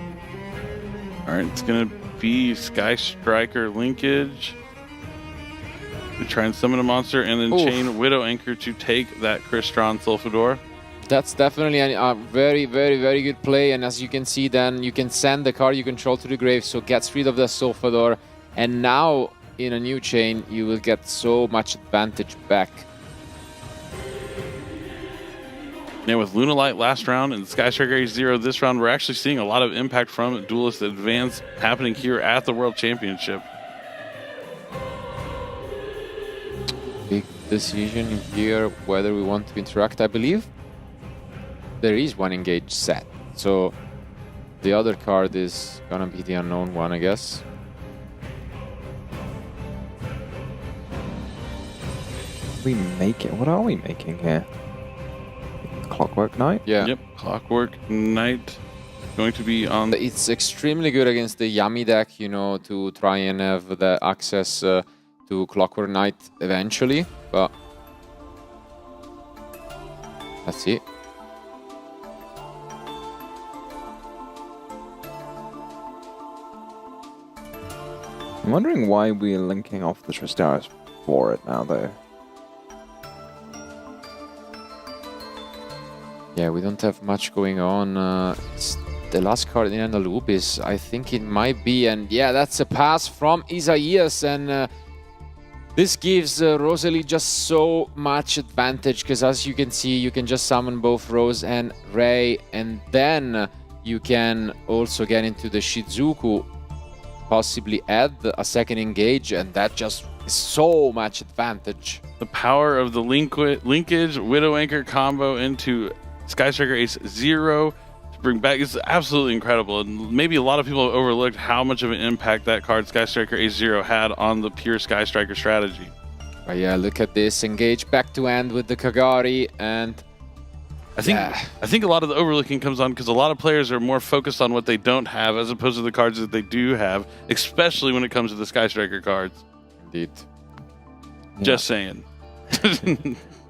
Alright, it's going to be Sky Striker linkage. We try and summon a monster and then chain Widow Anchor to take that Crystron Sulfador. That's definitely a very, very, very good play. And as you can see, then you can send the card you control to the grave, so gets rid of the Sulfador. And now, in a new chain, you will get so much advantage back. Yeah, with Luna Light last round and Sky Striker H0 this round, we're actually seeing a lot of impact from Duelist Advance happening here at the World Championship. Big decision here whether we want to interact. I believe there is one engage set, so the other card is gonna be the unknown one, I guess. We make it. What are we making here? Clockwork Knight? Yeah. Yep, Clockwork Knight going to be on. It's extremely good against the Yami deck, you know, to try and have the access to Clockwork Knight eventually, but let's see. I'm wondering why we're linking off the Tristaros for it now, though. Yeah, we don't have much going on. It's the last card in the loop is, I think it might be, and yeah, that's a pass from Isaias, and this gives Rosalie just so much advantage, because as you can see, you can just summon both Rose and Ray, and then you can also get into the Shizuku, possibly add a second engage, and that just is so much advantage. The power of the linkage Widow Anchor combo into Sky Striker Ace 0 to bring back is absolutely incredible, and maybe a lot of people have overlooked how much of an impact that card Sky Striker Ace 0 had on the pure Sky Striker strategy. But yeah, look at this engage back to end with the Kagari, and I think a lot of the overlooking comes on because a lot of players are more focused on what they don't have as opposed to the cards that they do have, especially when it comes to the Sky Striker cards. Indeed. Yeah. Just saying.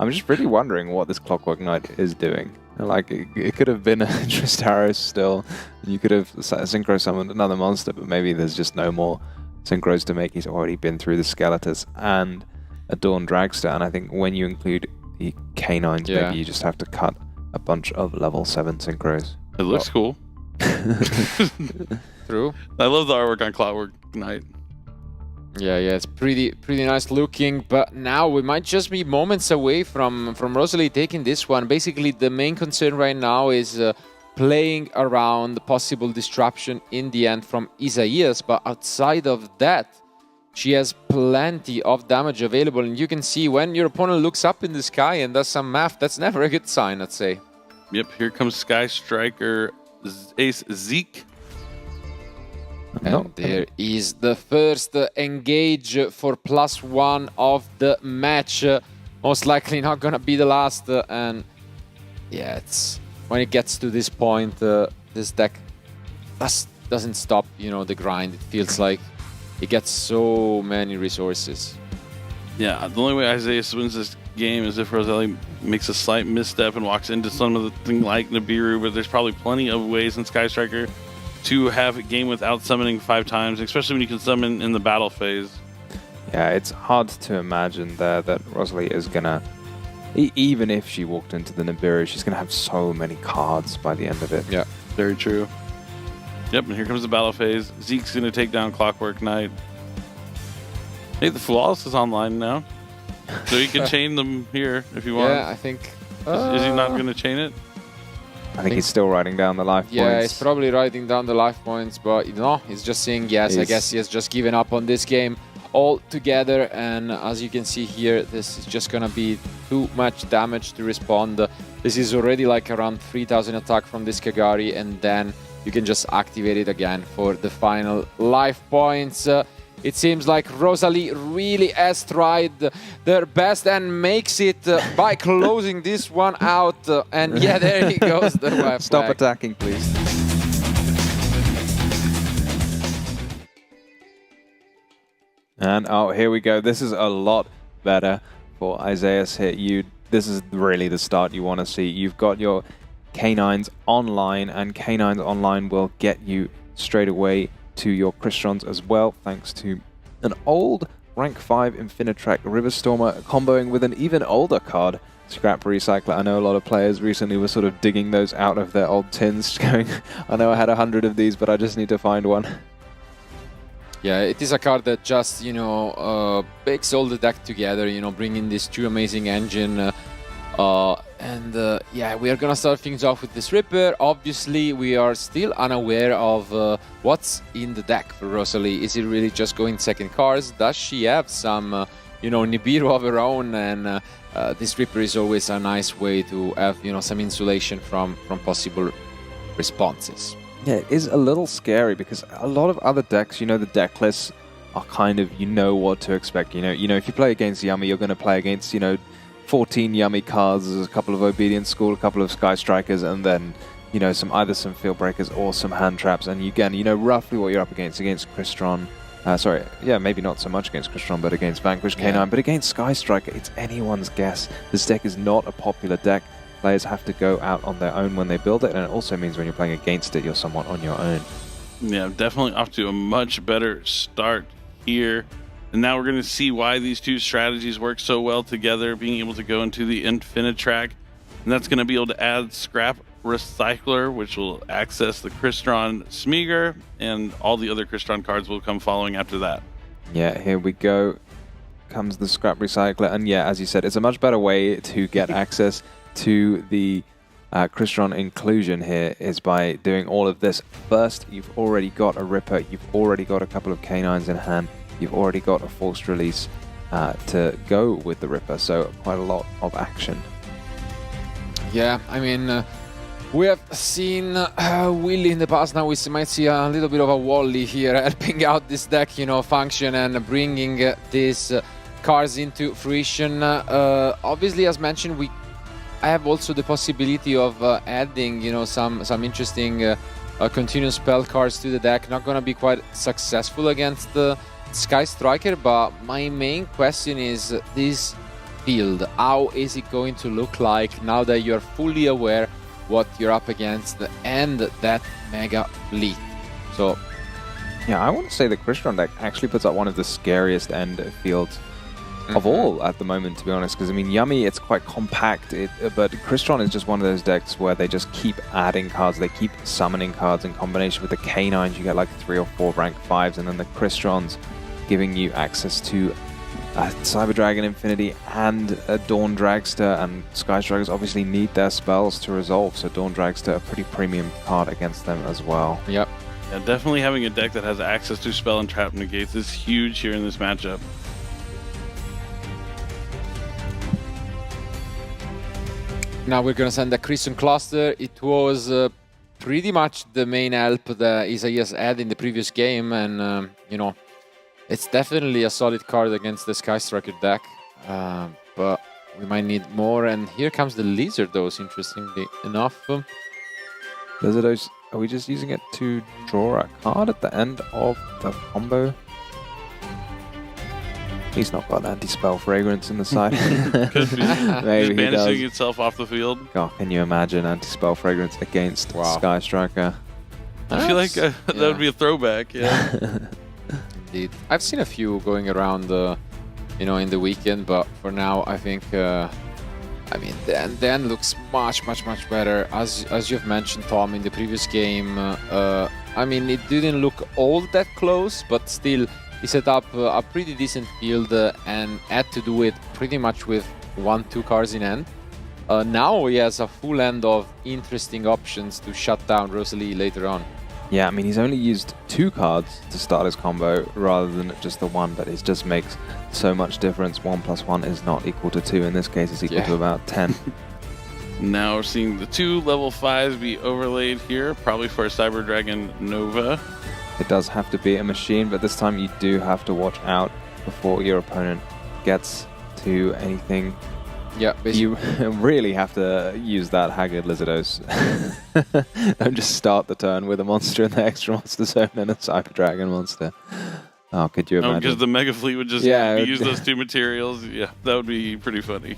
I'm just really wondering what this Clockwork Knight is doing. Like, it could have been a Tristaros still. You could have synchro summoned another monster, but maybe there's just no more synchros to make. He's already been through the Skeletus and a Dawn Dragster, and I think when you include the canines, maybe you just have to cut a bunch of level 7 synchros. It looks cool. True. I love the artwork on Clockwork Knight. Yeah, it's pretty nice looking, but now we might just be moments away from Rosalie taking this one. Basically, the main concern right now is playing around the possible disruption in the end from Isaias, but outside of that, she has plenty of damage available, and you can see when your opponent looks up in the sky and does some math, that's never a good sign, I'd say. Yep, here comes Sky Striker Ace Zeke. And there is the first engage for +1 of the match. Most likely not gonna be the last. And yeah, it's when it gets to this point, this deck doesn't stop, you know, the grind. It feels like it gets so many resources. Yeah, the only way Isaiah wins this game is if Rosalie makes a slight misstep and walks into some of the thing like Nibiru, but there's probably plenty of ways in Sky Striker to have a game without summoning 5 times, especially when you can summon in the battle phase. Yeah, it's hard to imagine there that Rosalie is gonna, even if she walked into the Nibiru, she's gonna have so many cards by the end of it. Yeah, very true. Yep, and here comes the battle phase. Zeke's gonna take down Clockwork Knight. Hey, the Flawless is online now. So you can chain them here if you want. Yeah, I think. Is he not going to chain it? I think he's still writing down the life Yeah, points. he's probably writing down the life points, but you know, he's just saying yes. I guess he has just given up on this game altogether. And as you can see here, this is just gonna be too much damage to respond. This is already like around 3000 attack from this Kagari, and then you can just activate it again for the final life points. It seems like Rosalie really has tried their best and makes it by closing this one out. And yeah, there he goes. The white Stop flag. attacking, please. And oh, here we go. This is a lot better for Isaias here. This is really the start you want to see. You've got your Canines online, and Canines online will get you straight away to your Cristrons as well, thanks to an old rank 5 Infinitrack Riverstormer comboing with an even older card, Scrap Recycler. I know a lot of players recently were sort of digging those out of their old tins, going, I know I had 100 of these, but I just need to find one. Yeah, it is a card that just, you know, bakes all the deck together, you know, bringing this two amazing engine. Yeah, we are gonna start things off with this Ripper. Obviously, we are still unaware of what's in the deck for Rosalie. Is it really just going second cards? Does she have some, you know, Nibiru of her own? And this Ripper is always a nice way to have, you know, some insulation from possible responses. Yeah, it is a little scary because a lot of other decks, you know, the deck lists are kind of, you know what to expect. You know, if you play against Yummy, you're going to play against, you know, 14 Yummy cards, a couple of Obedient School, a couple of Sky Strikers, and then, you know, either some Field Breakers or some Hand Traps. And again, you know roughly what you're up against Crystron. Sorry, yeah, maybe not so much against Crystron, but against Vanquish K9. Yeah. But against Sky Striker, it's anyone's guess. This deck is not a popular deck. Players have to go out on their own when they build it, and it also means when you're playing against it, you're somewhat on your own. Yeah, definitely off to a much better start here. And now we're going to see why these two strategies work so well together, being able to go into the Infinitrack. And that's going to be able to add Scrap Recycler, which will access the Crystron Smeagol, and all the other Crystron cards will come following after that. Yeah, here we go. Comes the Scrap Recycler. And yeah, as you said, it's a much better way to get access to the Crystron inclusion here is by doing all of this. First, you've already got a Ripper, you've already got a couple of Canines in hand, you've already got a forced release to go with the Ripper, so quite a lot of action. Yeah, I mean, we have seen Willy in the past. Now we might see a little bit of a Wally here helping out this deck, you know, function and bringing these cards into fruition. Obviously, as mentioned, I have also the possibility of adding, you know, some interesting continuous spell cards to the deck. Not gonna be quite successful against the Sky Striker, but my main question is this field. How is it going to look like now that you're fully aware what you're up against and that mega fleet? So, yeah, I want to say the Crystron deck actually puts up one of the scariest end fields of all at the moment, to be honest, because I mean, Yummy, it's quite compact, but Crystron is just one of those decks where they just keep adding cards, they keep summoning cards in combination with the Canines. You get like 3 or 4 rank 5s, and then the Crystrons giving you access to Cyber Dragon Infinity and a Dawn Dragster, and Sky Strikers obviously need their spells to resolve, so Dawn Dragster, a pretty premium card against them as well. yep. Yeah, definitely having a deck that has access to spell and trap negates is huge here in this matchup. Now we're gonna send the Crimson Cluster. It was pretty much the main help that Isaias had in the previous game, and you know, it's definitely a solid card against the Sky Striker deck, but we might need more. And here comes the Lizard Dose, interestingly enough. Lizard Dose, are we just using it to draw a card at the end of the combo? He's not got anti-spell fragrance in the side. Could be. Maybe he banishing does. itself off the field. God, can you imagine anti-spell fragrance against Sky Striker? I feel like that would be a throwback. Yeah. Indeed. I've seen a few going around, you know, in the weekend, but for now, I think, I mean, the end looks much better. As you've mentioned, Tom, in the previous game, I mean, it didn't look all that close, but still, he set up a pretty decent field and had to do it pretty much with 1-2 cards in hand. Now he has a full hand of interesting options to shut down Rosalie later on. Yeah, I mean, he's only used 2 cards to start his combo rather than just the 1, but it just makes so much difference. 1 + 1 is not equal to 2. In this case, it's equal to about 10. Now we're seeing the 2 level 5s be overlaid here, probably for a Cyber Dragon Nova. It does have to be a machine, but this time you do have to watch out before your opponent gets to anything. Yeah, you really have to use that Haggard Lizardos. Don't just start the turn with a monster in the extra monster zone and a Cyber Dragon monster. Oh, could you imagine? Because the Mega Fleet would just use those 2 materials. Yeah, that would be pretty funny.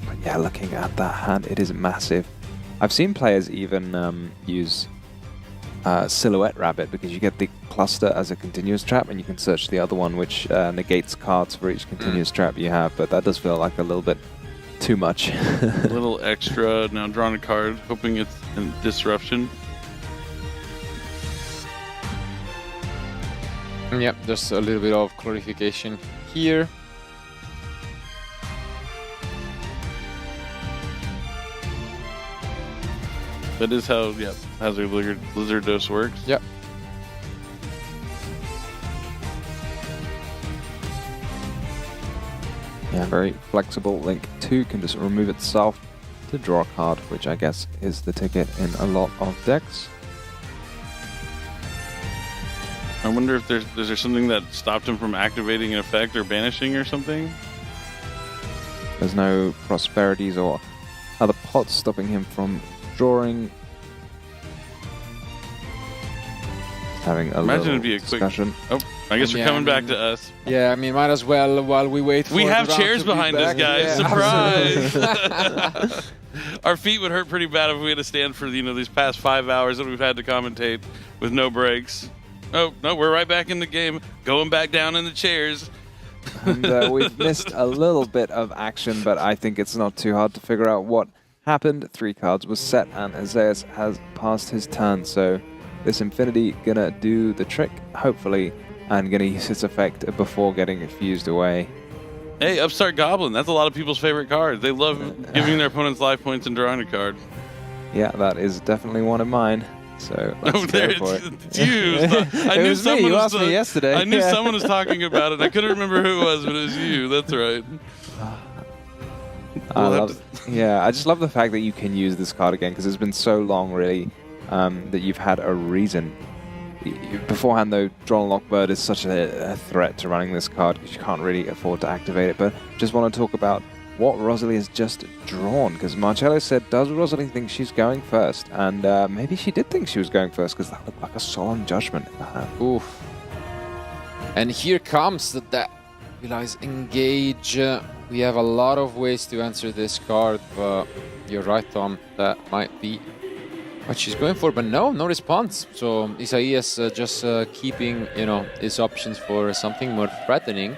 But yeah, looking at that hand, it is massive. I've seen players even use Silhouette Rabbit because you get the cluster as a continuous trap and you can search the other one, which negates cards for each continuous trap you have, but that does feel like a little bit too much. A little extra. Now drawing a card, hoping it's a disruption. Yep, there's a little bit of clarification here. That is how, Hazard Lizardos works. Yep. Yeah, very flexible. Link 2 can just remove itself to draw a card, which I guess is the ticket in a lot of decks. I wonder if is there something that stopped him from activating an effect or banishing or something? There's no prosperities or other pots stopping him from drawing. Having a Imagine it'd little be a quick discussion. Oh, I guess you're coming back to us. Yeah, I mean, might as well while we wait for we have the round chairs to be behind us, back. guys. Yeah. Surprise! Our feet would hurt pretty bad if we had to stand for these past 5 hours that we've had to commentate with no breaks. Oh no, we're right back in the game, going back down in the chairs. And we've missed a little bit of action, but I think it's not too hard to figure out what happened. 3 cards were set, and Isaias has passed his turn, so this Infinity gonna do the trick, hopefully, and gonna use its effect before getting it fused away. Hey, Upstart Goblin, that's a lot of people's favorite card. They love giving their opponents life points and drawing a card. Yeah, that is definitely one of mine. So let's go for it. It's you. I knew someone you asked me yesterday. I knew someone was talking about it. I couldn't remember who it was, but it was you. That's right. I just love the fact that you can use this card again, because it's been so long, really, that you've had a reason. Beforehand, though, Drawn Lockbird is such a threat to running this card because you can't really afford to activate it. But just want to talk about what Rosalie has just drawn, because Marcello said, does Rosalie think she's going first? And maybe she did think she was going first, because that looked like a solemn judgment in the hand. Oof. And here comes the Realize Engage. We have a lot of ways to answer this card, but you're right, Tom. That might be what she's going for, but no response. So Isaias just keeping, his options for something more threatening.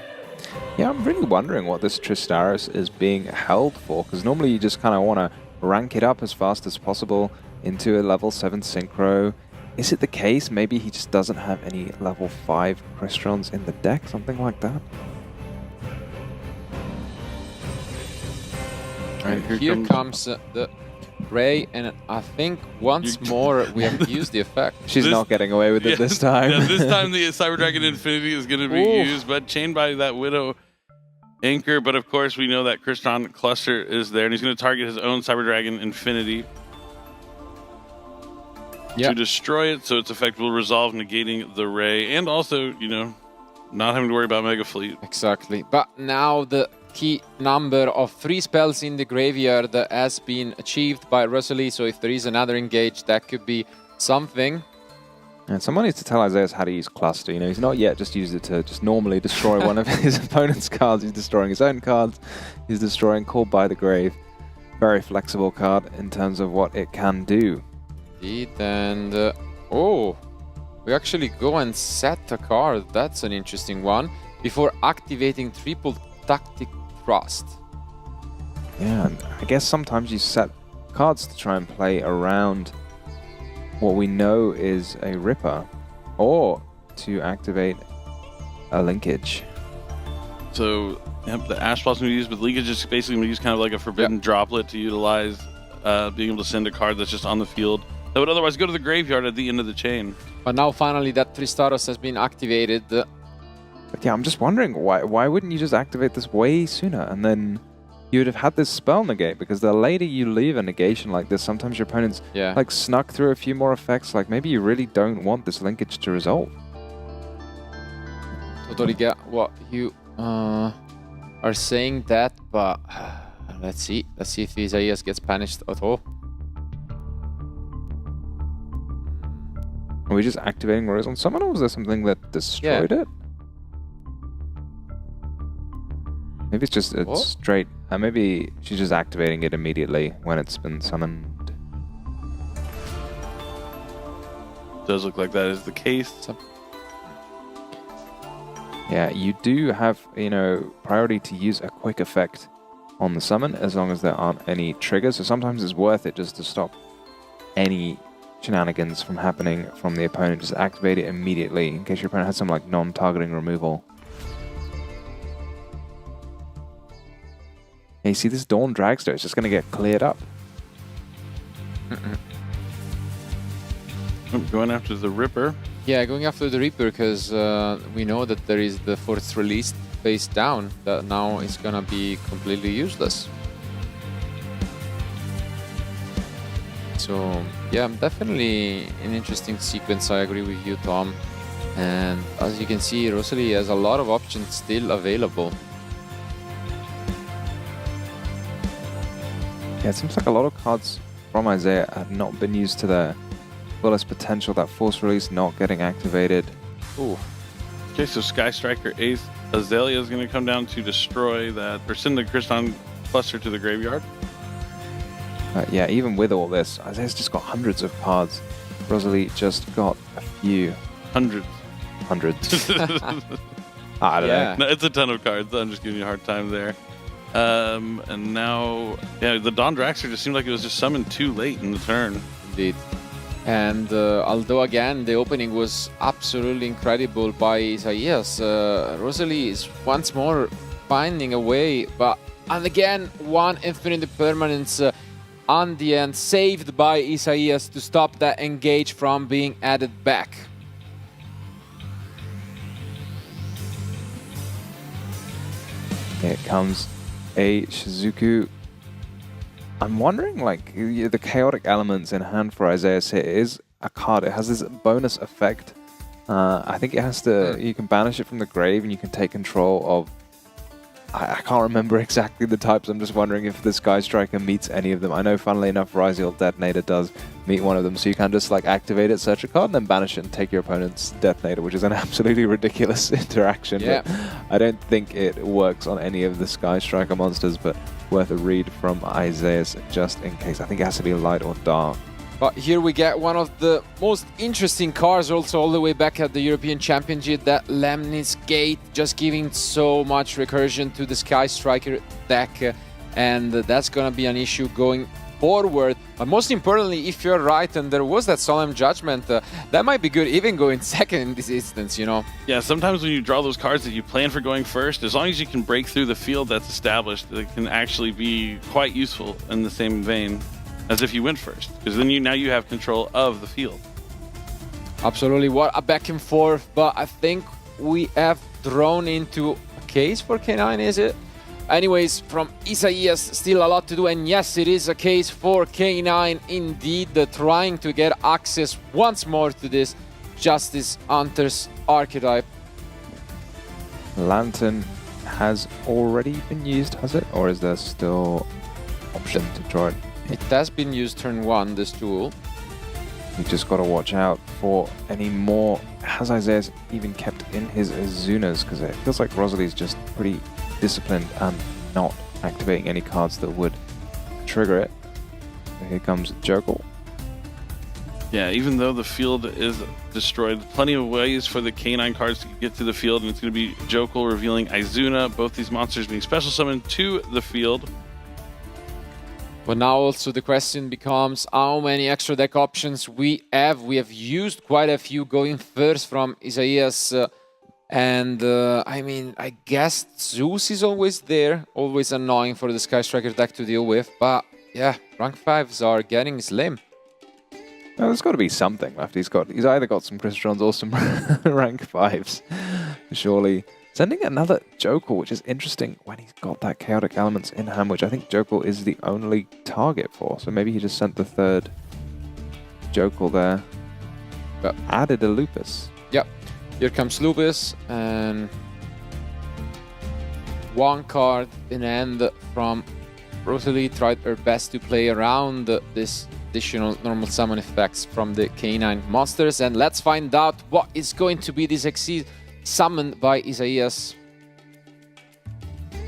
Yeah, I'm really wondering what this Tristaris is being held for, because normally you just kind of want to rank it up as fast as possible into a level 7 Synchro. Is it the case? Maybe he just doesn't have any level 5 Crystons in the deck, something like that. And here comes the Ray, and I think once more we have used the effect. She's not getting away with it this time. Yeah, this time the Cyber Dragon Infinity is going to be used, but chained by that Widow Anchor. But of course, we know that Cryston Cluster is there, and he's going to target his own Cyber Dragon Infinity to destroy it, so its effect will resolve, negating the Ray, and also, not having to worry about Mega Fleet. Exactly. But now the key number of 3 spells in the graveyard has been achieved by Rosalie, so if there is another engage, that could be something. And someone needs to tell Isaias how to use Cluster. He's not yet just used it to just normally destroy one of his opponent's cards. He's destroying his own cards. He's destroying Called by the Grave. Very flexible card in terms of what it can do. Indeed, and we actually go and set a card. That's an interesting one. Before activating triple Tactic Thrust. Yeah, and I guess sometimes you set cards to try and play around what we know is a Ripper. Or to activate a linkage. So, yep, the Ash Blossom we use, but linkage is basically going to use kind of like a forbidden droplet to utilize being able to send a card that's just on the field that would otherwise go to the graveyard at the end of the chain. But now finally that Tristaros has been activated. But yeah, I'm just wondering why wouldn't you just activate this way sooner, and then you would have had this spell negate, because the later you leave a negation like this, sometimes your opponents like snuck through a few more effects. Like maybe you really don't want this linkage to resolve. Totally get what you are saying that, but let's see if Isaias gets punished at all. Are we just activating Rose on someone, or was there something that destroyed it? Maybe it's just straight. Maybe she's just activating it immediately when it's been summoned. Does look like that is the case. Yeah, you do have, you know, priority to use a quick effect on the summon as long as there aren't any triggers. So sometimes it's worth it just to stop any shenanigans from happening from the opponent. Just activate it immediately in case your opponent has some like non-targeting removal. Yeah, you see this Dawn Dragster, it's just going to get cleared up. Going after the Ripper. Yeah, going after the Reaper, because we know that there is the fourth release face down that now is going to be completely useless. So, yeah, definitely an interesting sequence. I agree with you, Tom. And as you can see, Rosalie has a lot of options still available. Yeah, it seems like a lot of cards from Isaiah have not been used to their fullest potential. That force release not getting activated. Ooh. Okay, so Sky Striker Ace Azalea is going to come down to destroy that, or send the Kristan cluster to the graveyard. Yeah, even with all this, Isaiah's just got hundreds of cards. Rosalie just got a few. Hundreds. I don't know. No, it's a ton of cards. I'm just giving you a hard time there. And now, yeah, the Dawn Dragster just seemed like it was just summoned too late in the turn. Indeed. And although, again, the opening was absolutely incredible by Isaias, Rosalie is once more finding a way. And again, one Infinite Permanence on the end, saved by Isaias to stop that engage from being added back. Here comes a Shizuku. I'm wondering, like, the chaotic elements in hand for Isaias here is a card. It has this bonus effect. I think it has to, you can banish it from the grave and you can take control of, I can't remember exactly the types. I'm just wondering if the Sky Striker meets any of them. I know, funnily enough, Ryziel Detonator does meet one of them. So you can just like activate it, search a card, and then banish it and take your opponent's Detonator, which is an absolutely ridiculous interaction. Yeah. But I don't think it works on any of the Sky Striker monsters, but worth a read from Isaias just in case. I think it has to be light or dark. But here we get one of the most interesting cards also all the way back at the European Championship, that Lemnis Gate, just giving so much recursion to the Sky Striker deck, and that's going to be an issue going forward. But most importantly, if you're right and there was that Solemn Judgment, that might be good even going second in this instance, you know? Yeah, sometimes when you draw those cards that you plan for going first, as long as you can break through the field that's established, it can actually be quite useful in the same vein as if you went first, because then now you have control of the field. Absolutely, what a back and forth, but I think we have thrown into a case for K9, is it? Anyways, from Isaias, still a lot to do, and yes, it is a case for K9 indeed, trying to get access once more to this Justice Hunter's archetype. Lantern has already been used, has it? Or is there still option to draw it? It has been used turn 1, this duel. You just got to watch out for any more. Has Isaias even kept in his Azunas? Because it feels like Rosalie's just pretty disciplined and not activating any cards that would trigger it. So here comes Jokel. Yeah, even though the field is destroyed, plenty of ways for the K9 cards to get to the field, and it's going to be Jokel revealing Izuna, both these monsters being special summoned to the field. But now also the question becomes how many extra deck options we have. We have used quite a few going first from Isaias. I mean, I guess Zeus is always there, always annoying for the Sky Striker deck to deal with. But yeah, rank 5s are getting slim. Well, there's got to be something left. He's either got some Christrons or some rank 5s. Surely. Sending another Jokel, which is interesting when he's got that Chaotic Elements in hand, which I think Jokel is the only target for. So maybe he just sent the third Jokel there. But added a Lupus. Yep. Here comes Lupus, and one card in hand from Rosalie. Tried her best to play around this additional normal summon effects from the K9 monsters, and let's find out what is going to be this Exceed summoned by Isaias.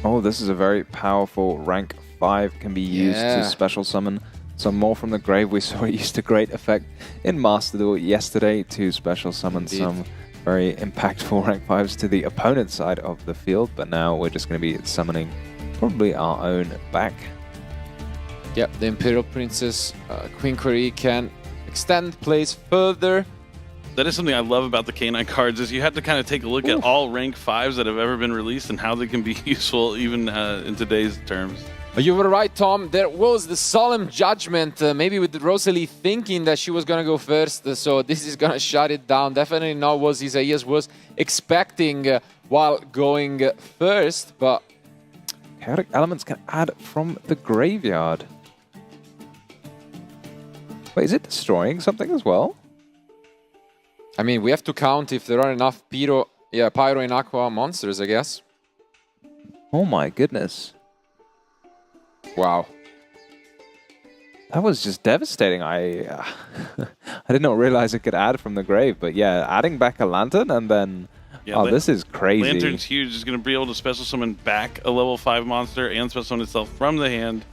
Oh, this is a very powerful rank 5, can be used to special summon some more from the grave. We saw it used to great effect in Master Duel yesterday to special summon some very impactful rank 5s to the opponent's side of the field, but now we're just going to be summoning probably our own back. Yep, the Imperial Princess Queen Query can extend plays further. That is something I love about the K9 cards, is you have to kind of take a look at all rank 5s that have ever been released and how they can be useful even in today's terms. You were right, Tom. There was the solemn judgment, maybe with Rosalie thinking that she was going to go first, so this is going to shut it down. Definitely not what Isaias was expecting while going first, but... Chaotic Elements can add from the graveyard. Wait, is it destroying something as well? I mean, we have to count if there are enough Pyro and Aqua monsters, I guess. Oh my goodness. Wow. That was just devastating. I did not realize it could add from the grave, but yeah, adding back a Lantern and then... Yeah, oh, this is crazy. Lantern's huge. It's going to be able to special summon back a level 5 monster and special summon itself from the hand.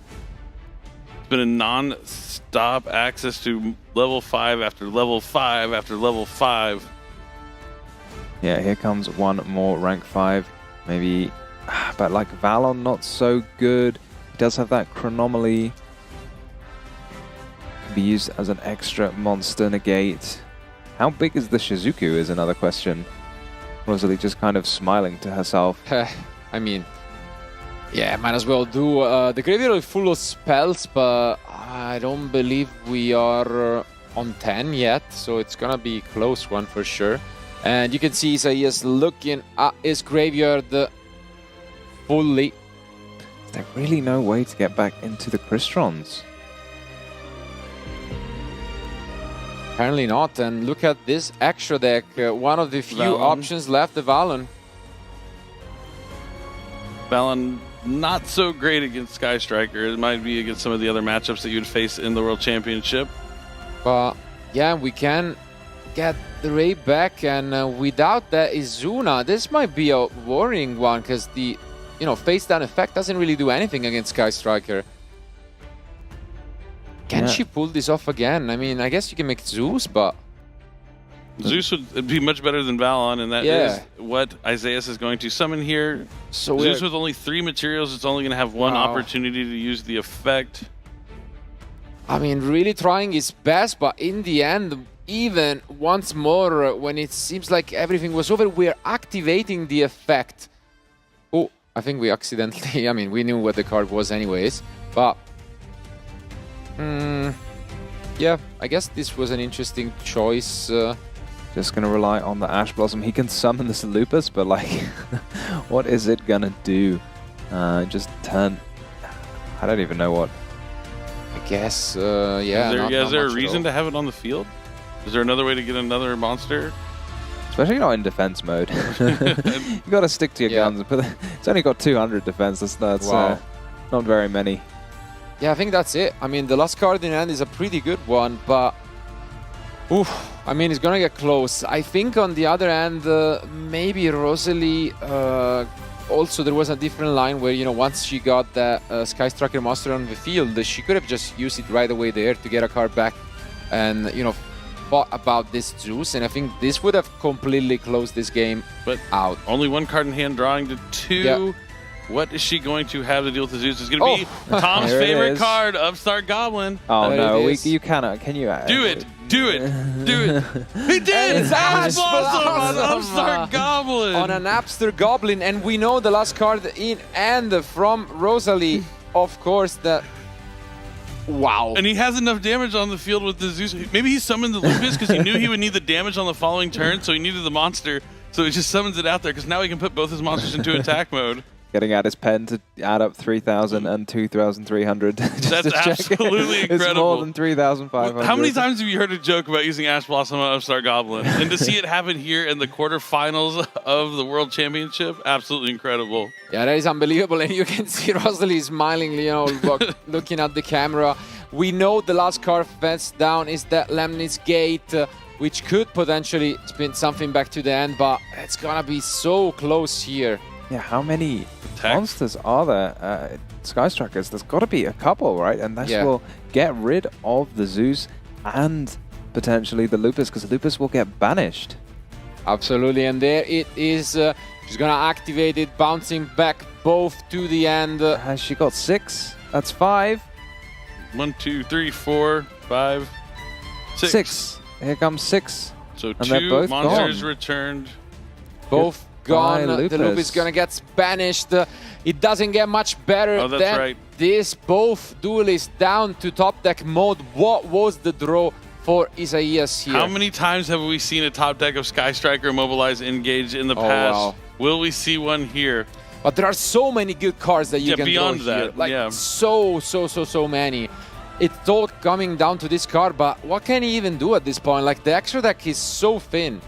It's been a non-stop access to level 5 after level 5 after level 5. Yeah, here comes one more rank 5. Maybe, but like Valon, not so good. He does have that Chronomaly. Can be used as an extra monster negate. How big is the Shizuku is another question. Rosalie just kind of smiling to herself. I mean, yeah, might as well do. The graveyard is full of spells, but I don't believe we are on 10 yet, so it's gonna be a close one for sure. And you can see Isaias looking at his graveyard fully. Is there really no way to get back into the Christrons? Apparently not, and look at this extra deck. One of the few options left, the Valon. Valon, not so great against Sky Striker. It might be against some of the other matchups that you'd face in the World Championship. But yeah, we can get the Ray back, and without that Izuna, this might be a worrying one, because the face down effect doesn't really do anything against Sky Striker. Can she pull this off again? I mean, I guess you can make Zeus, but... Zeus would be much better than Valon, and that is what Isaias is going to summon here. So Zeus with only 3 materials, it's only going to have one opportunity to use the effect. I mean, really trying his best, but in the end, even once more, when it seems like everything was over, we're activating the effect. Oh, I think we accidentally... I mean, we knew what the card was anyways, but... yeah, I guess this was an interesting choice. Just going to rely on the Ash Blossom. He can summon this Lupus, but like, what is it going to do? Just turn... I don't even know what. I guess, yeah. Is there a reason to have it on the field? Is there another way to get another monster? Especially not in defense mode. You got to stick to your guns. But it's only got 200 defense. That's not very many. Yeah, I think that's it. I mean, the last card in hand is a pretty good one, but... Oof, I mean, it's gonna get close. I think on the other hand, maybe Rosalie... also, there was a different line where, once she got that Sky Striker monster on the field, she could have just used it right away there to get a card back and, thought about this Zeus. And I think this would have completely closed this game out. Only one card in hand, drawing to 2. What is she going to have to deal with the Zeus? It's going to be Tom's There it favorite is. card, Upstart Goblin. Oh There no, it is. you cannot. Can you? Do it! Do it! Do it! He did! It's Ash Ash Blossom on Blossom. Upstart Goblin! On an Upstart Goblin, and we know the last card in and from Rosalie, of course, the... Wow. And he has enough damage on the field with the Zeus. Maybe he summoned the Lupus because he knew he would need the damage on the following turn, so he needed the monster. So he just summons it out there because now he can put both his monsters into attack mode. Getting out his pen to add up 3,000 and 2,300. That's absolutely incredible. It's more than 3,500. How many times have you heard a joke about using Ash Blossom on Upstart Goblin? And to see it happen here in the quarterfinals of the World Championship, absolutely incredible. Yeah, that is unbelievable, and you can see Rosalie smiling, you know, looking at the camera. We know the last card fence down is that Lemnis Gate, which could potentially spin something back to the end, but it's gonna be so close here. Yeah, how many monsters are there? Sky Strikers, there's got to be a couple, right? And this will get rid of the Zeus and potentially the Lupus, because Lupus will get banished. Absolutely, and there it is. She's gonna activate it, bouncing back both to the end. Has she got 6? That's 5. 1, 2, 3, 4, 5, 6. 6. Here comes 6. So and they're 2 both monsters gone. returned. Both gone. Lupus. The Lupus is gonna get banished. It doesn't get much better Oh, that's than right. this. Both duelists down to top deck mode. What was the draw for Isaias here? How many times have we seen a top deck of Sky Striker Immobilize engage in the past? Wow. Will we see one here? But there are so many good cards that you can beyond draw that, here. Like yeah. so many. It's all coming down to this card, but what can he even do at this point? Like, the extra deck is so thin.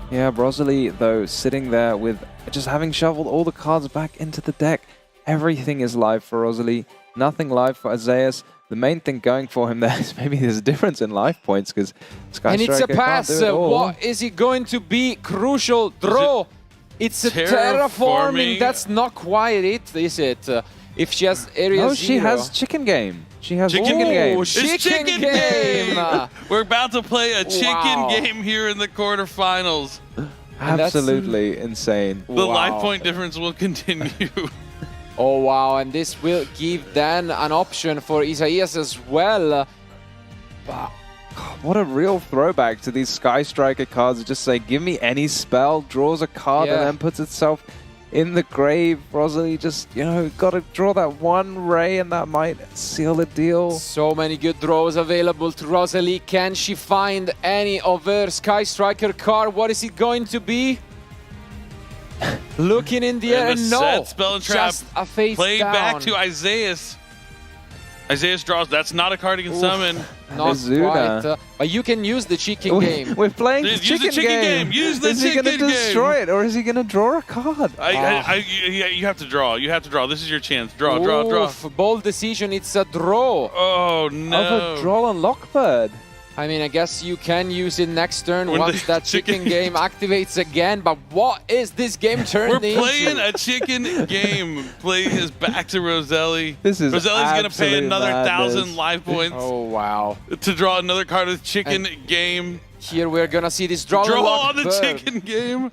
Yeah, Rosalie, though, sitting there with just having shoveled all the cards back into the deck. Everything is live for Rosalie. Nothing live for Isaias. The main thing going for him there is maybe there's a difference in life points because Sky And it's a Striker can't pass. do it all. What is it going to be? Crucial draw. It's a terraforming. That's not quite it, is it? If she has area No, she zero. has chicken game. She has Chicken chicken game. It's Chicken game. We're about to play a chicken Wow. game here in the quarterfinals. Absolutely insane. The Wow. life point difference will continue. Oh, wow. And this will give Dan an option for Isaias as well. But What a real throwback to these Sky Striker cards. Just say, give me any spell, draws a card, and then puts itself in the grave. Rosalie just, you know, got to draw that one ray, and that might seal the deal. so many good draws available to Rosalie. Can she find any of her Sky Striker card? What is it going to be? Looking in the air, And the no. set spell and trap Just a face played down. back to Isaias. Isaias draws. That's not a card he can Oof. summon. Not Azuna. quite. But you can use the chicken game. We're playing the Use the chicken, chicken game. Use the is he chicken gonna destroy it, or is he going to draw a card? You have to draw. You have to draw. This is your chance. Draw, draw. Oof, bold decision. It's a draw. Oh, no. Of a draw on Lockbird. I mean, I guess you can use it next turn When once the that chicken game activates again. But what is this game turned We're into? playing a chicken game. Play is back to Roselli. This is Roselli's going to pay absolute another madness. 1,000 life points Oh, wow. to draw another card of chicken game. Here we're going to see this draw. Draw lock on the bird. chicken game.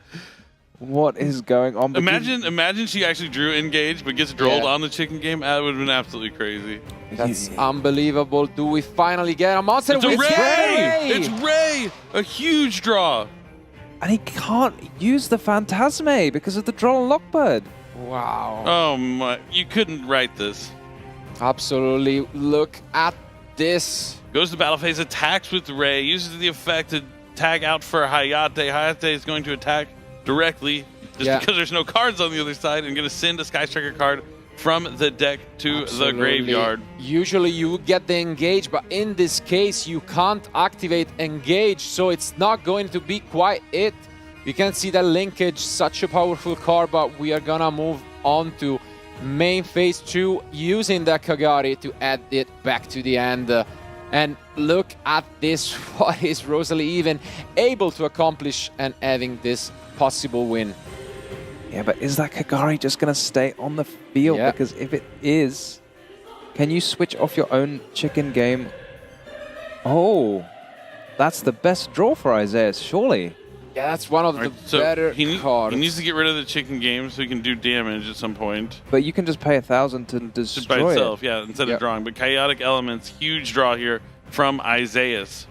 What is going on? Because Imagine she actually drew engage but gets drolled Yeah. on the chicken game. That would have been absolutely crazy. That's unbelievable. Do we finally get a monster? It's a We Ray! get Ray! It's Ray! A huge draw. And he can't use the Phantasme because of the draw on Lockbird. Wow. Oh my, you couldn't write this. Absolutely. Look at this. Goes to battle phase, attacks with Ray, uses the effect to tag out for Hayate. Hayate is going to attack directly just because there's no cards on the other side and going to send a Sky Striker card from the deck to the graveyard. Usually you get the engage, but in this case you can't activate engage, so it's not going to be quite it. You can see that linkage, such a powerful card, but we are gonna move on to main phase 2 using the Kagari to add it back to the end. And look at this, what is Rosalie even able to accomplish and having this possible win. Yeah, but is that Kagari just going to stay on the field? Yeah. Because if it is, can you switch off your own chicken game? Oh, that's the best draw for Isaias, surely. Yeah, that's one of the better cards. He needs to get rid of the chicken game so he can do damage at some point. But you can just pay 1,000 to destroy just by itself, yeah, instead of drawing. But Chaotic Elements, huge draw here from Isaias.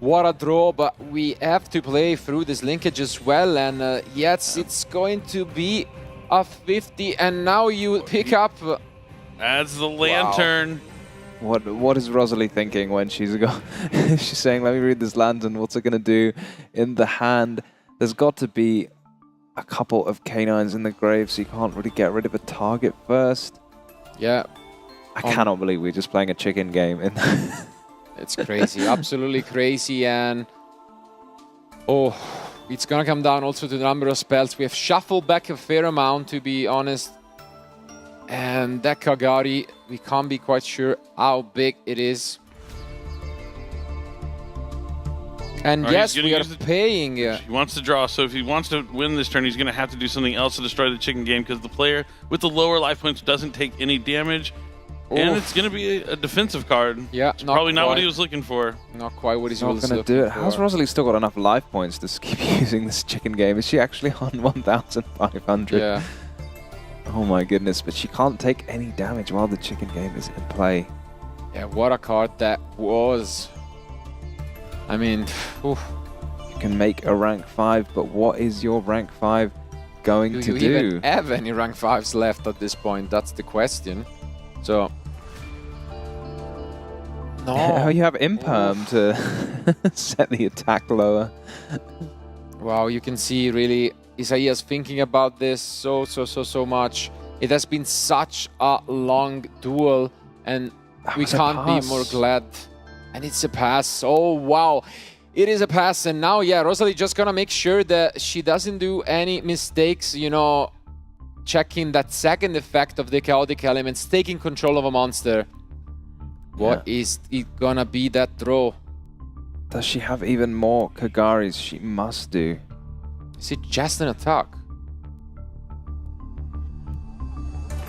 What a draw, but we have to play through this linkage as well. And yes, it's going to be a 50. And now you pick up... Adds the lantern. Wow. What is Rosalie thinking when she's she's saying, let me read this lantern, what's it going to do in the hand? There's got to be a couple of canines in the grave, so you can't really get rid of a target first. Yeah. I cannot believe we're just playing a chicken game. It's crazy, absolutely crazy. And oh, it's going to come down also to the number of spells. We have shuffled back a fair amount, to be honest. And that Kagari, we can't be quite sure how big it is. And yes, we are paying. He wants to draw, so if he wants to win this turn, he's going to have to do something else to destroy the chicken game, because the player with the lower life points doesn't take any damage. Oof. And it's going to be a defensive card. Yeah, it's probably not what he was looking for. Not quite what he was looking for. Not going to do it. How's Rosalie still got enough life points to keep using this chicken game? Is she actually on 1,500? Yeah. Oh my goodness, but she can't take any damage while the chicken game is in play. Yeah, what a card that was. I mean, oof. You can make a rank 5, but what is your rank 5 going to do? Do you even have any rank 5s left at this point? That's the question. So... No. You have Imperm to set the attack lower. Wow, you can see really... Isaias thinking about this so much. It has been such a long duel, and we can't be more glad. And it's a pass. Oh, wow. It is a pass. And now, yeah, Rosalie just gonna make sure that she doesn't do any mistakes, you know, checking that second effect of the chaotic elements, taking control of a monster. What is it gonna be, that throw? Does she have even more Kagaris? She must do. Is it just an attack?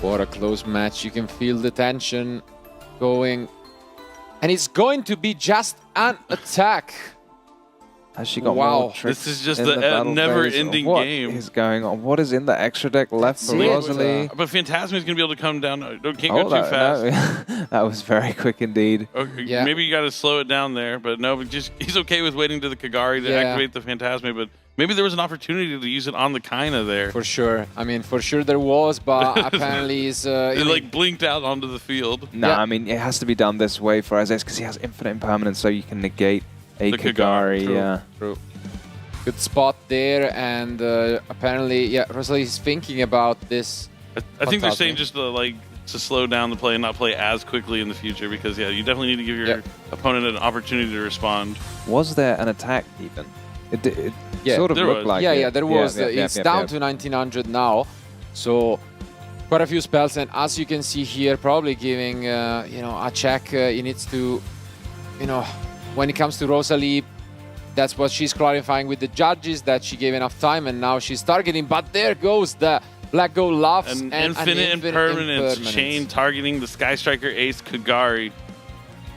What a close match. You can feel the tension going. And it's going to be just an attack. Has she got more tricks? This is just a never-ending game. What is going on? What is in the extra deck left for Rosalie? But Phantasma is going to be able to come down. Can't go too fast. No. That was very quick indeed. Okay, yeah. Maybe you got to slow it down there. But no, he's okay with waiting to the Kagari to activate the Phantasma. But maybe there was an opportunity to use it on the Kaina there. For sure. I mean, for sure there was, but apparently it's... it like blinked out onto the field. No, I mean, it has to be done this way for Isaias because he has infinite impermanence, so you can negate a Kagari. True. True. Good spot there, and apparently, yeah, Rosalie is thinking about this. I think they're saying just to slow down the play and not play as quickly in the future, because you definitely need to give your opponent an opportunity to respond. Was there an attack even? It sort of looked like it. Yeah, there was. It's down to 1900 now, so quite a few spells, and as you can see here, probably giving you know, a check. He needs to, you know, when it comes to Rosalie, that's what she's clarifying with the judges, that she gave enough time, and now she's targeting. But there goes the Black Gold Loves and infinite impermanence chain targeting the Sky Striker Ace Kagari.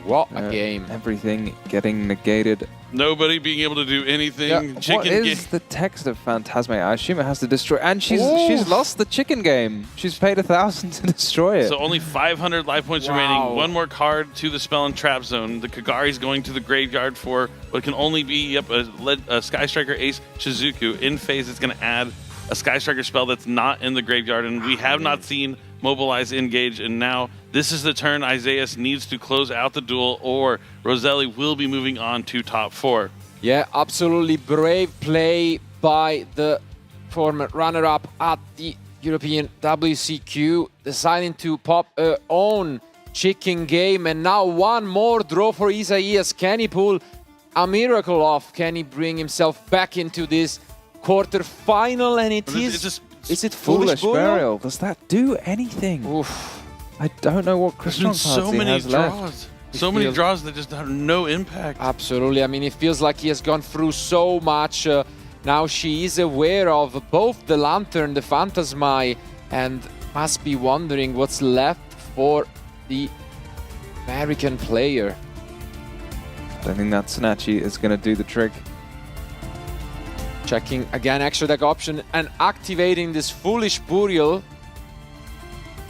What a game. Everything getting negated. Nobody being able to do anything. Yeah. What is the text of Phantasma? I assume it has to destroy. And she's lost the chicken game. She's paid 1,000 to destroy it. So only 500 life points remaining. One more card to the spell and trap zone. The Kagari's going to the graveyard for what can only be a Sky Striker Ace Shizuku. In phase, it's going to add a Sky Striker spell that's not in the graveyard. And we have not seen Mobilize engage, and now this is the turn Isaias needs to close out the duel, or Rosalie will be moving on to top 4. Yeah, absolutely brave play by the former runner-up at the European WCQ, deciding to pop her own chicken game, and now one more draw for Isaias. Can he pull a miracle off? Can he bring himself back into this quarter-final? And is it Foolish Burial? Does that do anything? Oof. I don't know what Crystal so many has draws. left. So many draws that just have no impact. Absolutely. I mean, it feels like he has gone through so much. Now she is aware of both the Lantern, the Phantasma, and must be wondering what's left for the American player. I don't think that Snatchy is going to do the trick. Checking again extra deck option and activating this foolish burial.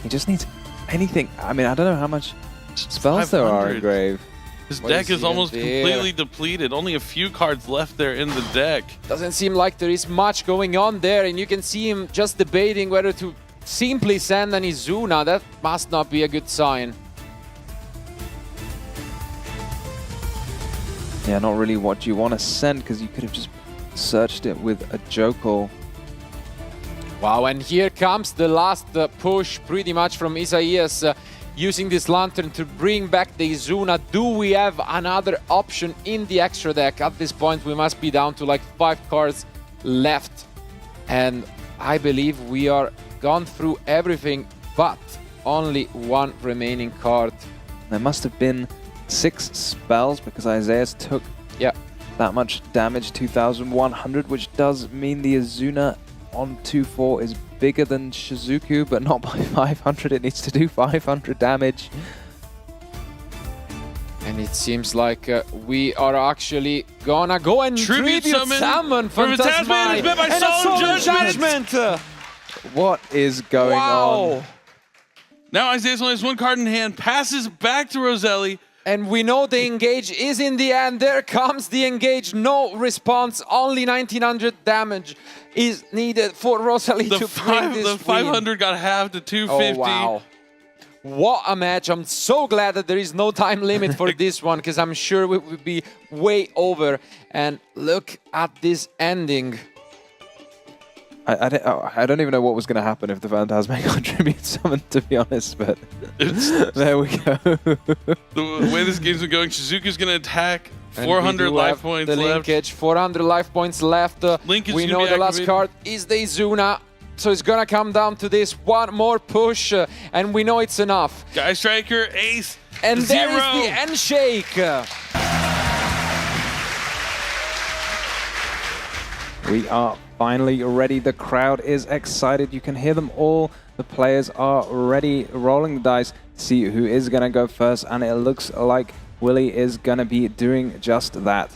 He just needs anything. I mean, I don't know how much spells there are in grave. His deck is almost completely depleted. Only a few cards left there in the deck. Doesn't seem like there is much going on there, and you can see him just debating whether to simply send an Izuna. That must not be a good sign. Yeah, not really what you want to send, because you could have just searched it with a Jokal. Wow, and here comes the last push pretty much from Isaias, using this Lantern to bring back the Izuna. Do we have another option in the extra deck? At this point, we must be down to like 5 cards left. And I believe we are gone through everything, but only 1 remaining card. There must have been 6 spells, because Isaias took that much damage, 2,100, which does mean the Izuna on 2-4 is bigger than Shizuku, but not by 500. It needs to do 500 damage. And it seems like we are actually gonna go and tribute summon Phantasmite and a Solemn Judgment. What is going on? Now Isaias only has 1 card in hand, passes back to Roselli. And we know the engage is in the end. There comes the engage. No response. Only 1900 damage is needed for Rosalie to bring this The 500 got halved to 250. Oh, wow. What a match. I'm so glad that there is no time limit for this one, because I'm sure we would be way over. And look at this ending. I don't even know what was going to happen if the Phantasmic contribute summoned, to be honest, but there we go. The way this game's been going, Shizuku's going to attack. 400 life points the left. Linkage, 400 life points left. We know the last card is the Izuna, so it's going to come down to this. 1 more push, and we know it's enough. Guy Striker, ace, and 0. there is the handshake. We are finally ready. The crowd is excited. You can hear them all. The players are ready, rolling the dice to see who is going to go first. And it looks like Willie is going to be doing just that.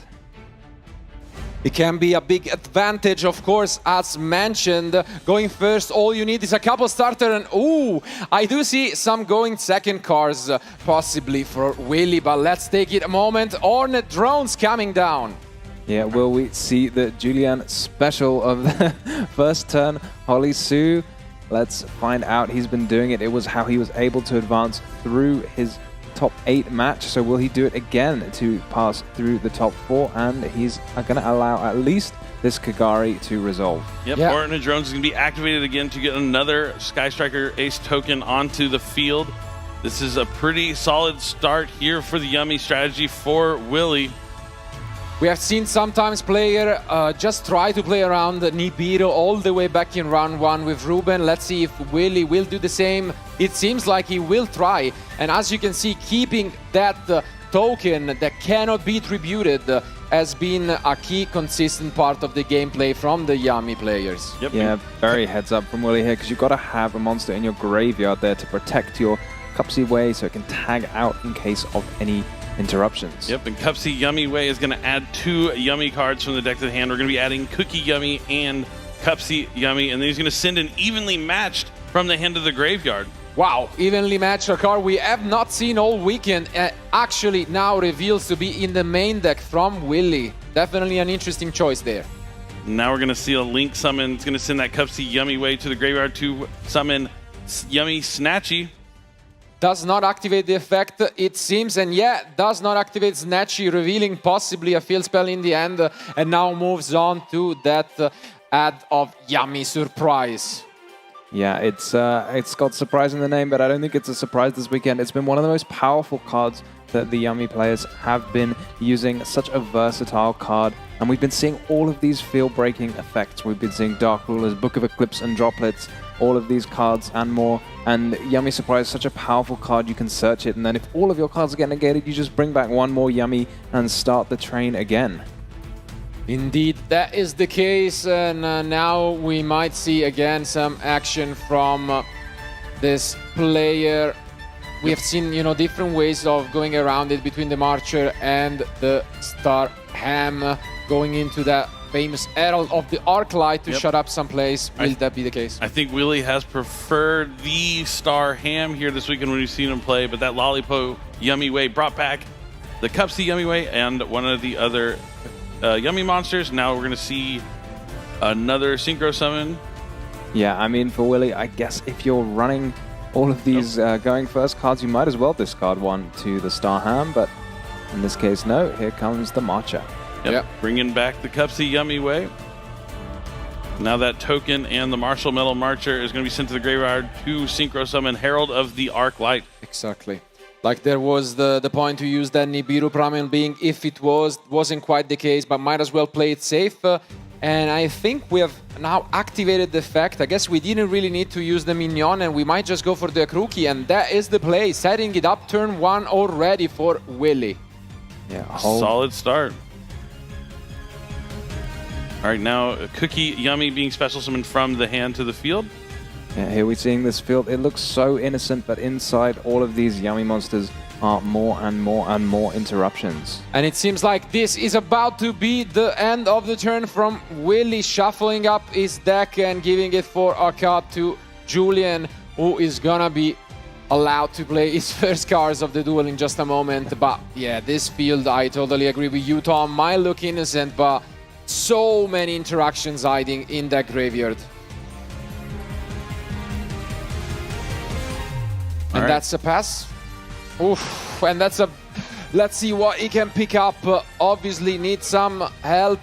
It can be a big advantage, of course, as mentioned. Going first, all you need is a couple starter, and ooh, I do see some going second cards, possibly for Willie, but let's take it a moment. Ornate drones coming down. Yeah, will we see the Julian special of the first turn? Holly Sue, let's find out. He's been doing it. It was how he was able to advance through his top 8 match. So will he do it again to pass through the top 4? And he's going to allow at least this Kagari to resolve. Yep, Ornate Drones is going to be activated again to get another Sky Striker Ace token onto the field. This is a pretty solid start here for the Yummy strategy for Willie. We have seen sometimes player just try to play around Nibiru all the way back in round 1 with Ruben. Let's see if Willie will do the same. It seems like he will try. And as you can see, keeping that token that cannot be tributed has been a key consistent part of the gameplay from the Yummy players. Yep. Yeah, very heads up from Willie here, because you've got to have a monster in your graveyard there to protect your Cupsy Way so it can tag out in case of any interruptions. Yep, and Cupsy Yummy Way is going to add 2 Yummy cards from the deck to the hand. We're going to be adding Cookie Yummy and Cupsy Yummy, and then he's going to send an evenly matched from the hand of the graveyard. Wow, evenly matched a card we have not seen all weekend. Actually now reveals to be in the main deck from Willie. Definitely an interesting choice there. Now we're going to see a Link summon. It's going to send that Cupsy Yummy Way to the graveyard to summon Yummy Snatchy. Does not activate the effect, it seems, and yeah, does not activate Snatchy, revealing possibly a field spell in the end, and now moves on to that ad of Yummy Surprise. Yeah, it's got surprise in the name, but I don't think it's a surprise this weekend. It's been one of the most powerful cards that the Yummy players have been using. Such a versatile card, and we've been seeing all of these field-breaking effects. We've been seeing Dark Rulers, Book of Eclipse, and Droplets, all of these cards and more. And Yummy Surprise is such a powerful card, you can search it, and then if all of your cards get negated, you just bring back 1 more Yummy and start the train again. Indeed, that is the case, and now we might see again some action from this player. We have seen, you know, different ways of going around it between the Marcher and the Star Ham, going into that famous Herald of the Arc Light to shut up some plays. Will that be the case? I think Willie has preferred the Star Ham here this weekend when we've seen him play, but that Lollipo Yummy Way brought back the Cupsy Yummy Way and one of the other Yummy monsters. Now we're going to see another Synchro Summon. Yeah, I mean, for Willie, I guess if you're running all of these going first cards, you might as well discard one to the Star Ham, but in this case, no. Here comes the Marcher. Yep. Bringing back the Cupsy Yummy Way. Now that token and the Martial Metal Marcher is going to be sent to the graveyard to Synchro Summon Herald of the Arc Light. Exactly. Like there was the point to use that Nibiru Primal Being if it wasn't quite the case, but might as well play it safe. And I think we have now activated the effect. I guess we didn't really need to use the Minion, and we might just go for the Kruki, and that is the play. Setting it up turn 1 already for Willie. Yeah, solid start. All right, now Cookie Yummy being special summoned from the hand to the field. Yeah, here we're seeing this field. It looks so innocent, but inside all of these Yummy monsters are more and more and more interruptions. And it seems like this is about to be the end of the turn from Willie, shuffling up his deck and giving it for a card to Julian, who is gonna be allowed to play his first cards of the duel in just a moment. But yeah, this field, I totally agree with you, Tom. Might look innocent, but so many interactions hiding in that graveyard. And that's a pass. Oof, and that's a... Let's see what he can pick up. Obviously needs some help.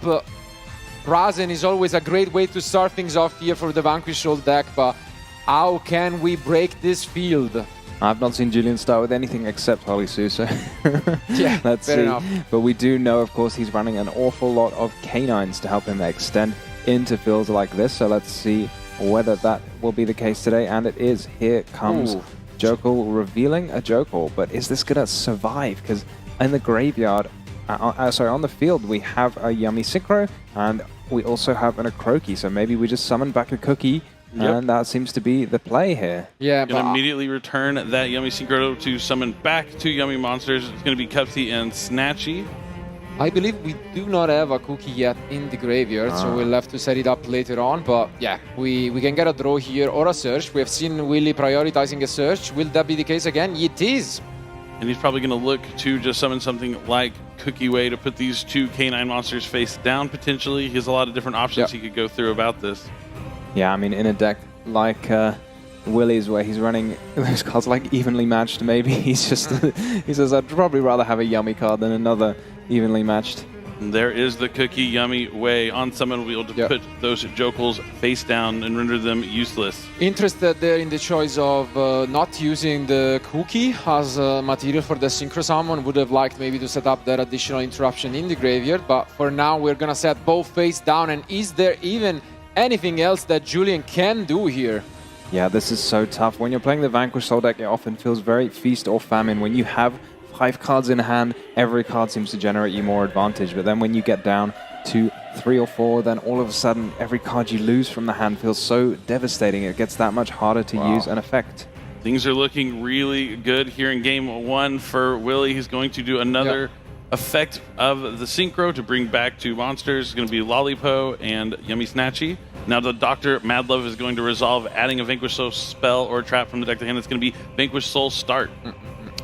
Brazen is always a great way to start things off here for the Vanquish Soul deck, but how can we break this field? I've not seen Julian start with anything except Holy Suso. Yeah, let's fair see. enough. But we do know, of course, he's running an awful lot of canines to help him extend into fields like this. So let's see whether that will be the case today. And it is. Here comes Jokul revealing a Jokul. But is this going to survive? Because in the graveyard, sorry, on the field, we have a Yummy Synchro and we also have an Akroki. So maybe we just summon back a Cookie. And that seems to be the play here. Yeah, gonna immediately return that Yummy Synchro to summon back 2 Yummy monsters. It's going to be Cupsy and Snatchy. I believe we do not have a Cookie yet in the graveyard, so we'll have to set it up later on. But yeah, we can get a draw here or a search. We have seen Willie prioritizing a search. Will that be the case again? It is. And he's probably going to look to just summon something like Cookie Way to put these 2 canine monsters face down potentially. He has a lot of different options he could go through about this. Yeah, I mean, in a deck like Willie's, where he's running those cards like evenly matched, maybe he's just he says, I'd probably rather have a Yummy card than another evenly matched. And there is the Cookie Yummy Way on summon wheel to put those Jokuls face down and render them useless. Interested there in the choice of not using the Cookie as material for the Synchro Summon. Would have liked maybe to set up that additional interruption in the graveyard, but for now we're gonna set both face down. And is there even anything else that Julian can do here? Yeah, this is so tough. When you're playing the Vanquish Soul deck, it often feels very feast or famine. When you have 5 cards in hand, every card seems to generate you more advantage. But then when you get down to 3 or 4, then all of a sudden, every card you lose from the hand feels so devastating. It gets that much harder to use an effect. Things are looking really good here in game 1 for Willie. He's going to do another effect of the Synchro to bring back 2 monsters. It's going to be Lollipo and Yummy Snatchy. Now the Dr. Madlove is going to resolve adding a Vanquish Soul spell or trap from the deck to hand. It's going to be Vanquish Soul Start.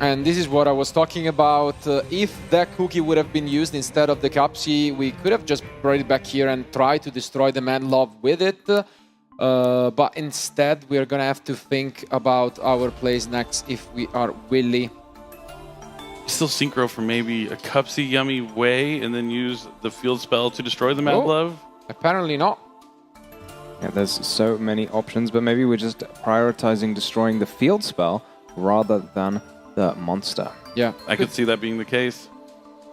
And this is what I was talking about. If that Cookie would have been used instead of the Cupsy, we could have just brought it back here and tried to destroy the Madlove with it. But instead, we're going to have to think about our plays next if we are Willie. Still Synchro for maybe a Cupsy Yummy Way and then use the field spell to destroy the Madlove? Apparently not. Yeah, there's so many options, but maybe we're just prioritizing destroying the field spell rather than the monster. Yeah, I could see that being the case.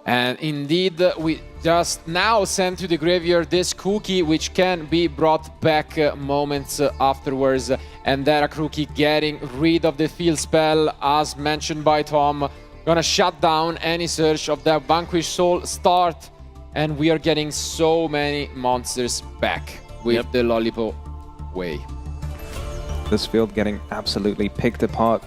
And indeed, we just now sent to the graveyard this Cookie, which can be brought back moments afterwards. And that Cookie getting rid of the field spell, as mentioned by Tom. Gonna shut down any search of that Vanquish Soul Start. And we are getting so many monsters back with the Lollipo Way. This field getting absolutely picked apart,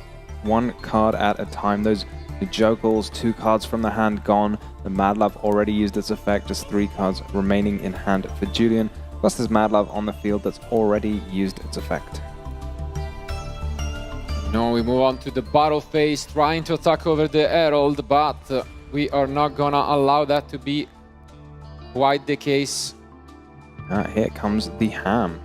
1 card at a time. Those The Jokals, 2 cards from the hand gone. The Mad Love already used its effect, just 3 cards remaining in hand for Julian. Plus there's Mad Love on the field that's already used its effect. Now we move on to the battle phase, trying to attack over the Herald, but we are not gonna allow that to be quite the case. Here comes the Ham.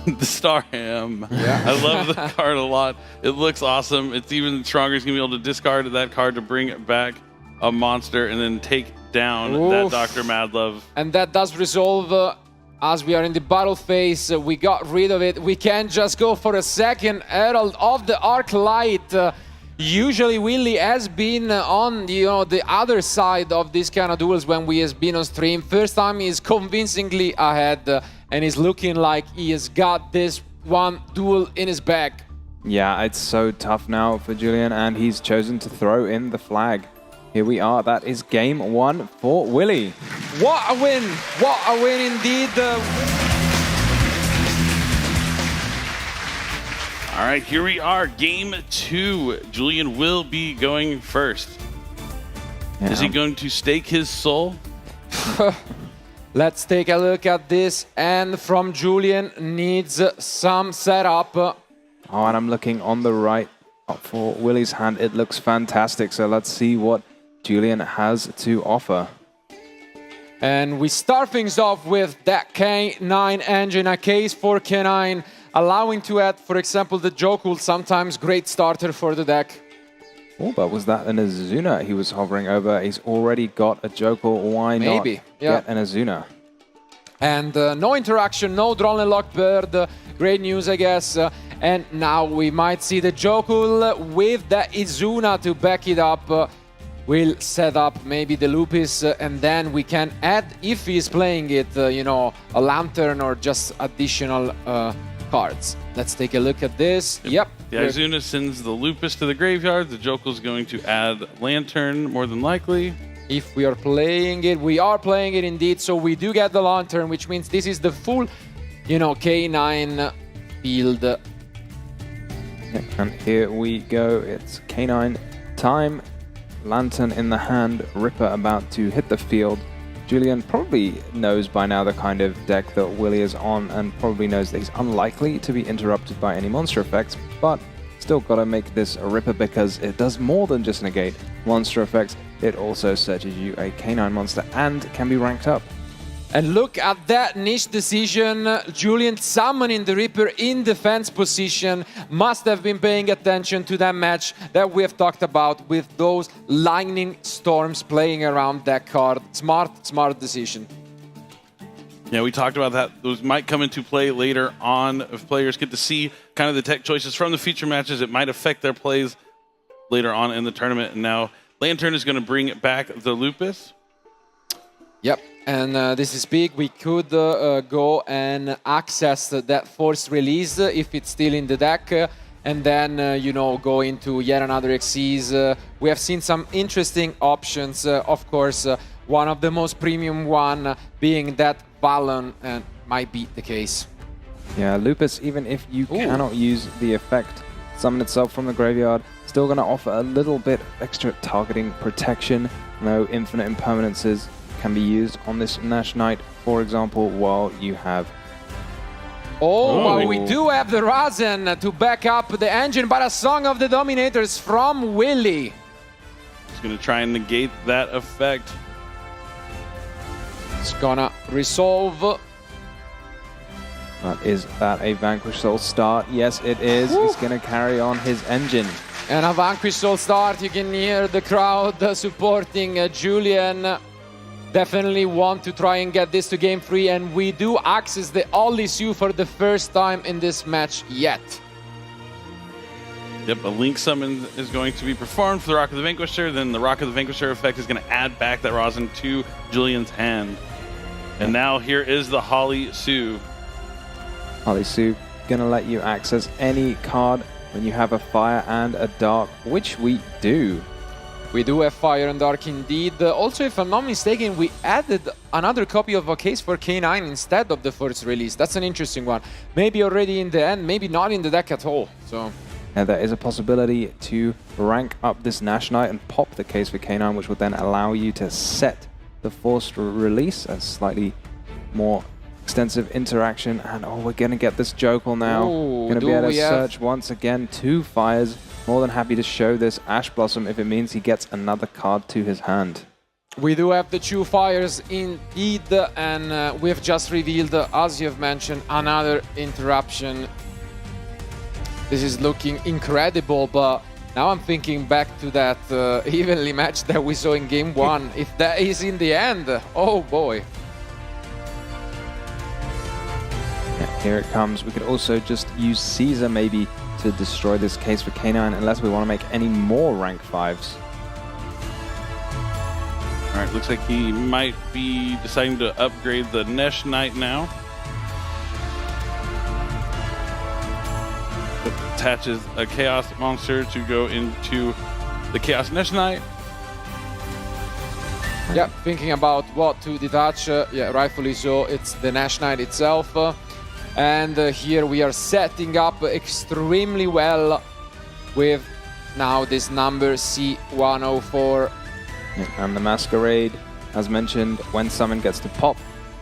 The Star Ham. Yeah. I love the card a lot. It looks awesome. It's even stronger. He's going to be able to discard that card to bring back a monster and then take down that Dr. Madlove. And that does resolve as we are in the battle phase. We got rid of it. We can't just go for a second Herald of the Arc Light. Usually Willy has been on the other side of this kind of duels when we has been on stream. First time he's convincingly ahead and he's looking like he has got this one duel in his bag. Yeah, it's so tough now for Julian, and he's chosen to throw in the flag. Here we are. That is game 1 for Willy. What a win! What a win indeed! All right, here we are, game 2. Julian will be going first. Yeah. Is he going to stake his soul? Let's take a look at this, and from Julian needs some setup. Oh, and I'm looking on the right for Willy's hand. It looks fantastic, so let's see what Julian has to offer. And we start things off with that K9 engine, a case for K9, allowing to add, for example, the Jokul, sometimes great starter for the deck. Oh, but was that an Azuna he was hovering over? He's already got a Jokul. Why not get an Azuna? And no interaction, no drawn and locked bird. Great news, I guess. And now we might see the Jokul with the Izuna to back it up. We'll set up maybe the Lupus, and then we can add, if he's playing it, a Lantern or just additional cards. Let's take a look at this. Yep. The Izuna sends the Lupus to the graveyard. The Jokul's going to add Lantern, more than likely. If we are playing it, we are playing it indeed. So we do get the Lantern, which means this is the full, K9 field. Yep, and here we go. It's K9 time. Lantern in the hand. Ripper about to hit the field. Julian probably knows by now the kind of deck that Willy is on, and probably knows that he's unlikely to be interrupted by any monster effects, but still gotta make this a Ripper because it does more than just negate monster effects. It also searches you a K9 monster and can be ranked up. And look at that niche decision. Julian summoning the Ripper in defense position. Must have been paying attention to that match that we have talked about with those lightning storms playing around that card. Smart decision. Yeah, we talked about that. Those might come into play later on if players get to see kind of the tech choices from the feature matches. It might affect their plays later on in the tournament. And now Lantern is going to bring back the Lupus. Yep, and this is big. We could go and access that forced release if it's still in the deck, and then, go into yet another Xyz. We have seen some interesting options. Of course, one of the most premium one being that Balon, and might be the case. Yeah, Lupus, even if you cannot use the effect, summon itself from the graveyard, still going to offer a little bit extra targeting protection. No infinite impermanences can be used on this Nash Knight, for example, while you have... But we do have the Razen to back up the engine, but a Song of the Dominators from Willy. He's going to try and negate that effect. It's gonna resolve. But is that a Vanquish Soul start? Yes, it is. He's going to carry on his engine. And a Vanquish Soul start. You can hear the crowd supporting Julian. Definitely want to try and get this to game 3, and we do access the Ollie Sue for the first time in this match yet. Yep, a Link Summon is going to be performed for the Rock of the Vanquisher. Then the Rock of the Vanquisher effect is going to add back that rosin to Julian's hand. And now here is the Holly Sue. Holly Sue going to let you access any card when you have a Fire and a Dark, which we do. We do have Fire and Dark indeed. Also, if I'm not mistaken, we added another copy of a case for K9 instead of the first release. That's an interesting one. Maybe already in the end, maybe not in the deck at all. So there is a possibility to rank up this Nash Knight and pop the case for K9, which would then allow you to set the forced release, a slightly more extensive interaction. And oh, we're going to get this Jokel now. Going to be able to search once again. 2 fires. More than happy to show this Ash Blossom if it means he gets another card to his hand. We do have the 2 fires indeed, and we've just revealed, as you've mentioned, another interruption. This is looking incredible, but now I'm thinking back to that evenly match that we saw in game 1. If that is in the end, oh boy. Yeah, here it comes. We could also just use Caesar maybe to destroy this case for K9, unless we want to make any more rank 5s. All right, looks like he might be deciding to upgrade the Nash Knight now. Attaches a Chaos Monster to go into the Chaos Nash Knight. Yeah, thinking about what to detach. Yeah, rightfully so. It's the Nash Knight itself. And here we are setting up extremely well with now this number C104. And the Masquerade, as mentioned, when summon gets to pop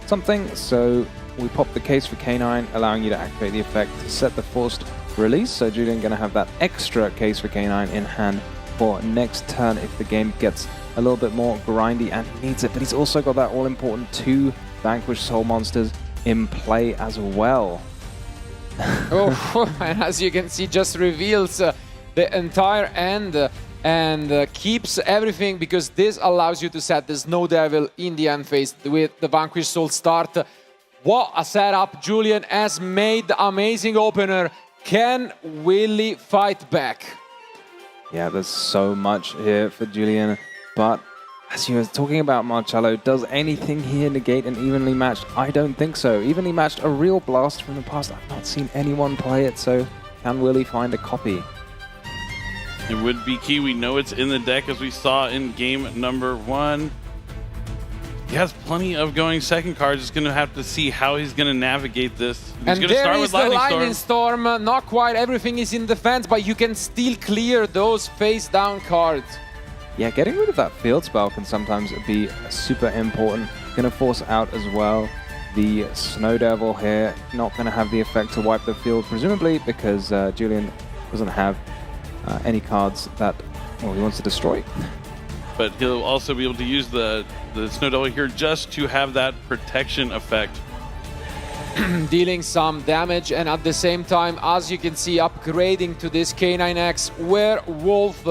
something. So we pop the case for K9, allowing you to activate the effect to set the forced release. So Julian going to have that extra case for K9 in hand for next turn if the game gets a little bit more grindy, and he needs it. But he's also got that all-important 2 Vanquished Soul Monsters in play as well. Oh, and as you can see, just reveals the entire end and keeps everything, because this allows you to set the Snow Devil in the end phase with the Vanquished Soul start. What a setup. Julian has made the amazing opener. Can Willy fight back? Yeah, there's so much here for Julian, but as you were talking about, Marcello, does anything here negate an evenly matched? I don't think so. Evenly matched, a real blast from the past. I've not seen anyone play it, so can Willy find a copy? It would be key. We know it's in the deck, as we saw in game number 1. He has plenty of going second cards. Just going to have to see how he's going to navigate this. He's And going to there start is with the Lightning Storm. Lightning Storm. Not quite everything is in defense, but you can still clear those face down cards. Yeah, getting rid of that field spell can sometimes be super important. Going to force out as well the Snow Devil here. Not going to have the effect to wipe the field, presumably because Julian doesn't have any cards that he wants to destroy. But he'll also be able to use the Snow Devil here just to have that protection effect. Dealing some damage, and at the same time, as you can see, upgrading to this K9X Werewolf,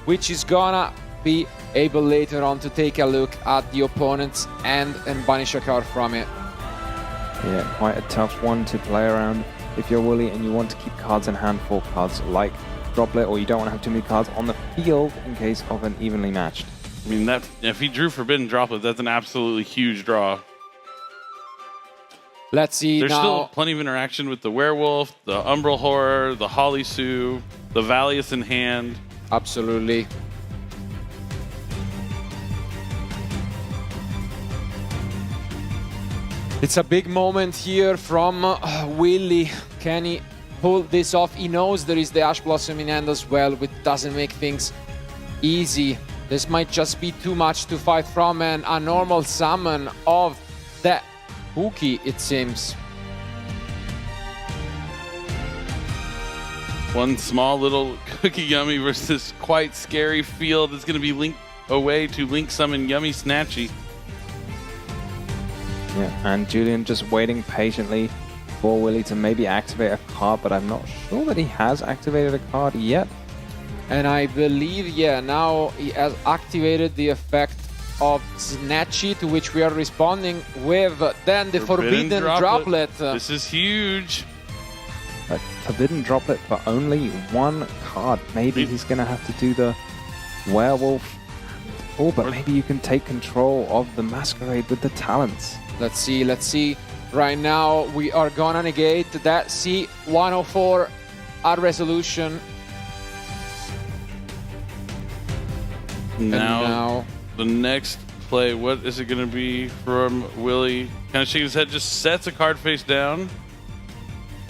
which is gonna be able later on to take a look at the opponent's end and banish a card from it. Yeah, quite a tough one to play around if you're Willy and you want to keep cards in hand for cards like Droplet, or you don't want to have too many cards on the field in case of an evenly matched. I mean, that if he drew Forbidden Droplet, that's an absolutely huge draw. Let's see. There's now still plenty of interaction with the Werewolf, the Umbral Horror, the Holly Sue, the Valius in hand. Absolutely. It's a big moment here from Willy. Can he pull this off? He knows there is the Ash Blossom in hand as well, which doesn't make things easy. This might just be too much to fight from, and a normal summon of that Pookie, it seems. One small little Cookie Yummy versus quite scary field is going to be linked away to Link Summon Yummy Snatchy. Yeah, and Julian just waiting patiently for Willy to maybe activate a card, but I'm not sure that he has activated a card yet. And I believe, yeah, now he has activated the effect of Snatchy, to which we are responding with then the Forbidden Droplet. This is huge. But Forbidden Droplet for only 1 card. Maybe he's going to have to do the Werewolf. Oh, but maybe you can take control of the Masquerade with the talents. Let's see, let's see. Right now, we are gonna negate that C104 at resolution. Now, the next play, what is it going to be from Willy? Kind of shaking his head, just sets a card face down.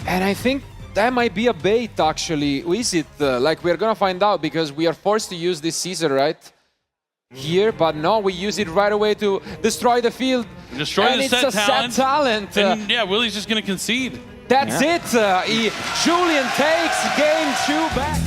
And I think that might be a bait, actually. Is it? Like, we're gonna find out, because we are forced to use this Caesar, right? Here, but no, we use it right away to destroy the field. Destroy and the it's a set talent. And yeah, Willie's just going to concede. That's it. Julian takes game 2 back.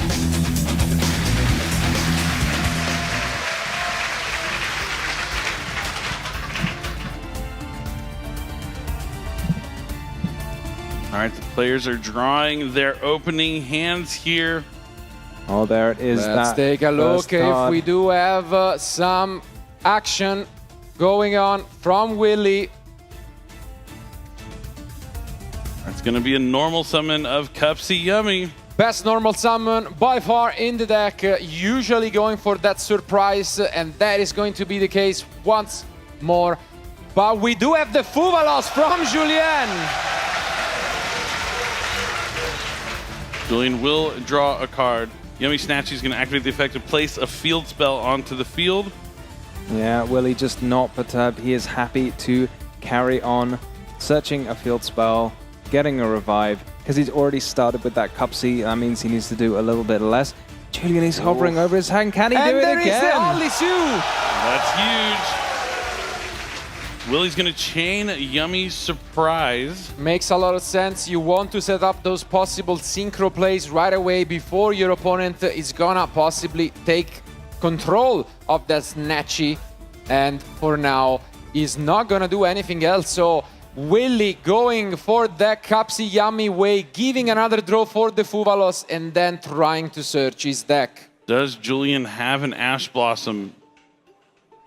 All right, the players are drawing their opening hands here. Oh, there it is. Let's take a look if we do have some action going on from Willie. It's going to be a normal summon of Cupsy Yummy. Best normal summon by far in the deck, usually going for that surprise, and that is going to be the case once more. But we do have the Fuvalos from Julien. Julian will draw a card. Yummy Snatchy is going to activate the effect to place a field spell onto the field. Yeah, Willie just not perturbed. He is happy to carry on searching a field spell, getting a revive, because he's already started with that Cupsy. That means he needs to do a little bit less. Julian is hovering over his hand. Can he do it again? And there is the Only Sue. That's huge. Willie's going to chain Yummy's Surprise. Makes a lot of sense. You want to set up those possible synchro plays right away before your opponent is gonna possibly take control of that Snatchy. And for now, he's not gonna do anything else. So Willie going for that Cupsy Yummy way, giving another draw for the Fuvalos, and then trying to search his deck. Does Julian have an Ash Blossom?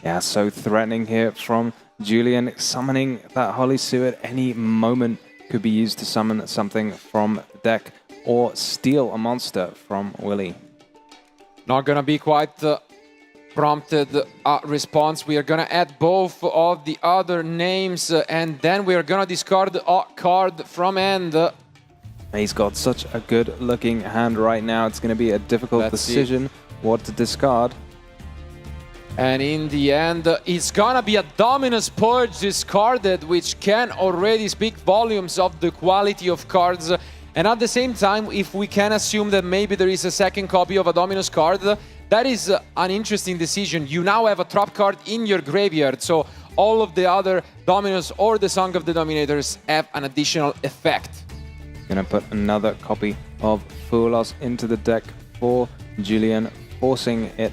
Yeah, so threatening here from Julian. Summoning that Holly Sue at any moment could be used to summon something from the deck or steal a monster from Willie. Not gonna be quite prompted response. We are gonna add both of the other names and then we are gonna discard a card from end. He's got such a good looking hand right now. It's gonna be a difficult decision what to discard. And in the end, it's gonna be a Dominus Purge discarded, which can already speak volumes of the quality of cards. And at the same time, if we can assume that maybe there is a second copy of a Dominus card, that is an interesting decision. You now have a trap card in your graveyard, so all of the other Dominus or the Song of the Dominators have an additional effect. Gonna put another copy of Fuvalos into the deck for Julian, forcing it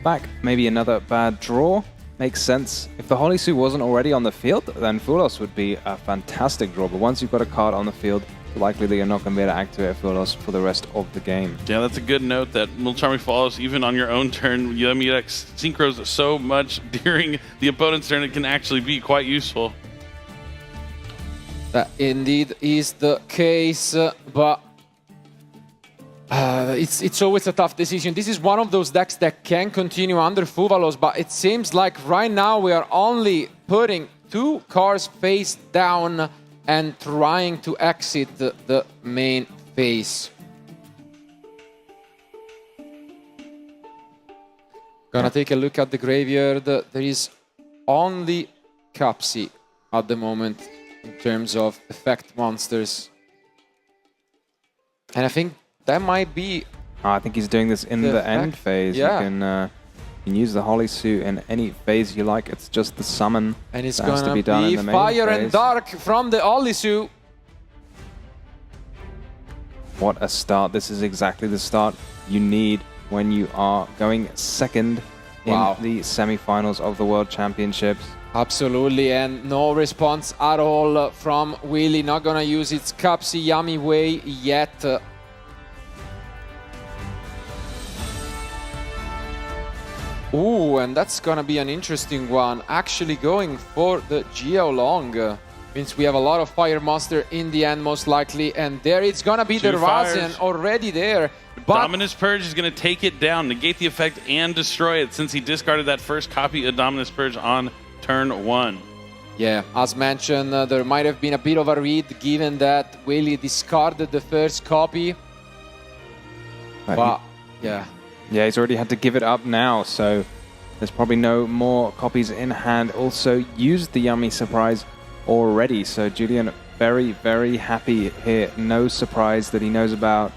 back. Maybe another bad draw. Makes sense. If the Holly Sue wasn't already on the field, then Fuvalos would be a fantastic draw. But once you've got a card on the field, it's likely that you're not going to be able to activate Fuvalos for the rest of the game. Yeah, that's a good note that Little Charming Follows, even on your own turn, Yummy deck synchros so much during the opponent's turn, it can actually be quite useful. That indeed is the case, but it's always a tough decision. This is one of those decks that can continue under Fuvalos, but it seems like right now we are only putting 2 cards face down and trying to exit the main phase. Gonna take a look at the graveyard. There is only Cupsy at the moment in terms of effect monsters. And I think that might be... I think he's doing this in the end phase. Yeah. You can use the Holly Sue in any phase you like. It's just the summon and it's that has to be done in the main Fire phase. and Dark from the Holly Sue. What a start. This is exactly the start you need when you are going second in the semi-finals of the World Championships. Absolutely, and no response at all from Willie. Not gonna use its Cupsy Yummy way yet. Ooh, and that's gonna be an interesting one. Actually going for the Geolong. Means we have a lot of Fire Monster in the end, most likely. And there it's gonna be the Razen already there. But Dominus Purge is going to take it down, negate the effect, and destroy it since he discarded that first copy of Dominus Purge on turn 1. Yeah, as mentioned, there might have been a bit of a read given that Willie discarded the first copy. But, yeah. Yeah, he's already had to give it up now, so there's probably no more copies in hand. Also used the Yummy Surprise already. So Julian very, very happy here. No surprise that he knows about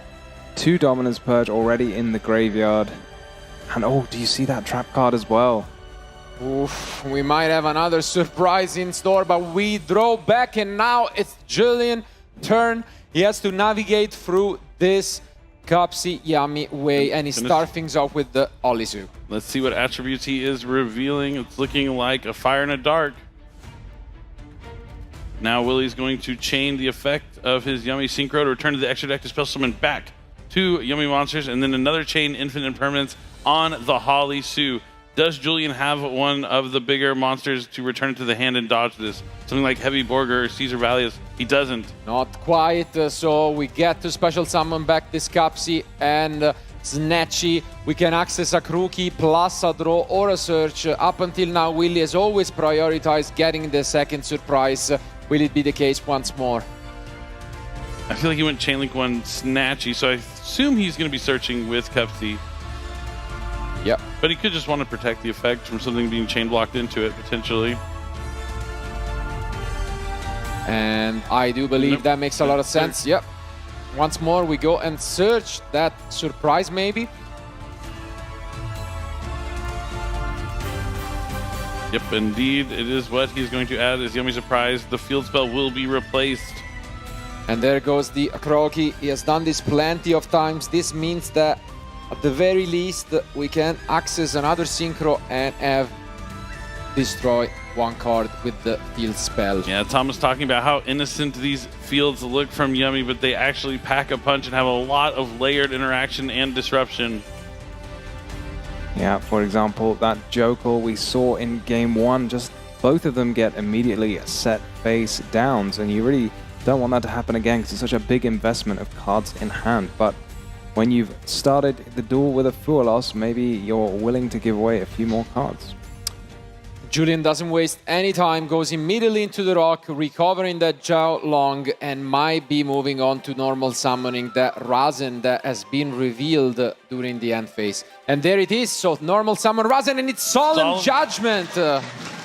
2 Dominance Purge already in the graveyard. And oh, do you see that trap card as well? Oof, we might have another surprise in store, but we draw back and now it's Julian's turn. He has to navigate through this Cupsy Yummy way and he starts things off with the Olisu. Let's see what attributes he is revealing. It's looking like a Fire and a Dark. Now Willie's going to chain the effect of his Yummy Synchro to return to the extra deck to spell summon back 2 Yummy monsters, and then another chain Infinite Impermanence on the Hollysu. Does Julian have one of the bigger monsters to return it to the hand and dodge this? Something like Heavy Borger or Caesar Valius? He doesn't. Not quite, so we get to special summon back this Cupsy and Snatchy. We can access a Crookie plus a draw or a search. Up until now, Willie has always prioritized getting the second surprise. Will it be the case once more? I feel like he went Chainlink 1 Snatchy, so I assume he's going to be searching with Cupsy. Yep. But he could just want to protect the effect from something being chain blocked into it, potentially. And I do believe that makes a lot of sense. Yep. Once more, we go and search that surprise, maybe. Yep, indeed, it is what he's going to add as Yummy Surprise. The field spell will be replaced. And there goes the Croaky. He has done this plenty of times. This means that at the very least, we can access another Synchro and have destroy 1 card with the field spell. Yeah, Tom was talking about how innocent these fields look from Yummy, but they actually pack a punch and have a lot of layered interaction and disruption. Yeah, for example, that Joker we saw in game 1, just both of them get immediately set face downs, and you really don't want that to happen again because it's such a big investment of cards in hand. But when you've started the duel with a Fualos, maybe you're willing to give away a few more cards. Julian doesn't waste any time, goes immediately into the rock, recovering that Zhao Long, and might be moving on to normal summoning that Razen that has been revealed during the end phase. And there it is, so normal summon Razen, and it's Solemn Judgment.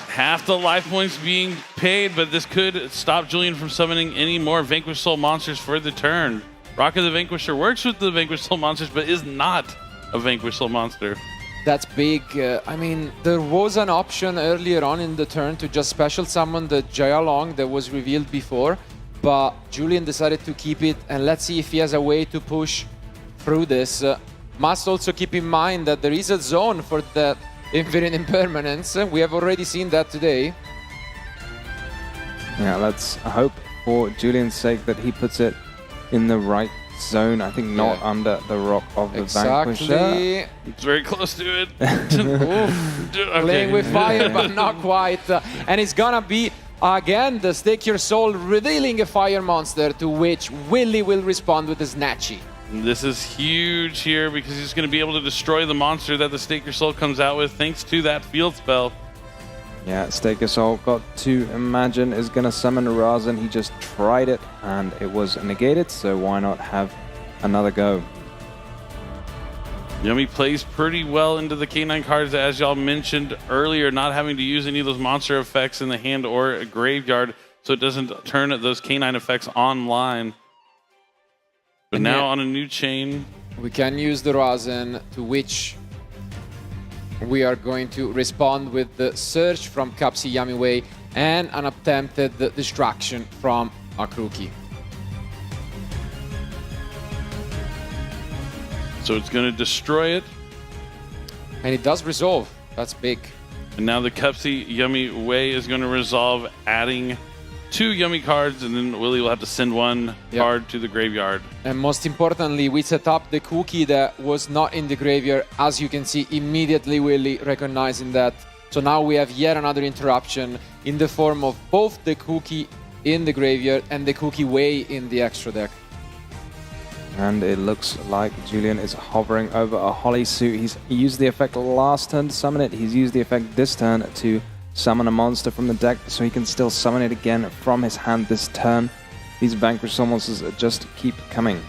Half the life points being paid, but this could stop Julian from summoning any more Vanquished Soul monsters for the turn. Rock of the Vanquisher works with the Vanquished Soul monsters, but is not a Vanquished Soul monster. That's big. I mean, there was an option earlier on in the turn to just special summon the Jaya Long that was revealed before, but Julian decided to keep it, and let's see if he has a way to push through this. Must also keep in mind that there is a zone for that Infinite Impermanence. We have already seen that today. Yeah, let's hope for Julian's sake that he puts it in the right zone. I think not under the rock of the Vanquisher. It's very close to it. Playing with fire, but not quite. And it's gonna be, again, the Stake Your Soul revealing a fire monster, to which Willie will respond with a Snatchy. This is huge here because he's going to be able to destroy the monster that the Stake Your Soul comes out with thanks to that field spell. Yeah, Stake Your Soul got to imagine is going to summon Razen. He just tried it and it was negated, so why not have another go? Yummy plays pretty well into the K9 cards, as y'all mentioned earlier, not having to use any of those monster effects in the hand or a graveyard, so it doesn't turn those K9 effects online. But and now on a new chain, we can use the Razen, to which we are going to respond with the search from Cupsy Yummy Way and an attempted distraction from Akruki. So it's going to destroy it. And it does resolve. That's big. And now the Cupsy Yummy Way is going to resolve, adding 2 Yummy cards, and then Willie will have to send 1 card to the graveyard. And most importantly, we set up the cookie that was not in the graveyard. As you can see, immediately Willie recognizing that. So now we have yet another interruption in the form of both the cookie in the graveyard and the cookie way in the extra deck. And it looks like Julian is hovering over a Holly suit. He's used the effect last turn to summon it. He's used the effect this turn to summon a monster from the deck, so he can still summon it again from his hand this turn. These Vanquished Soul monsters just keep coming.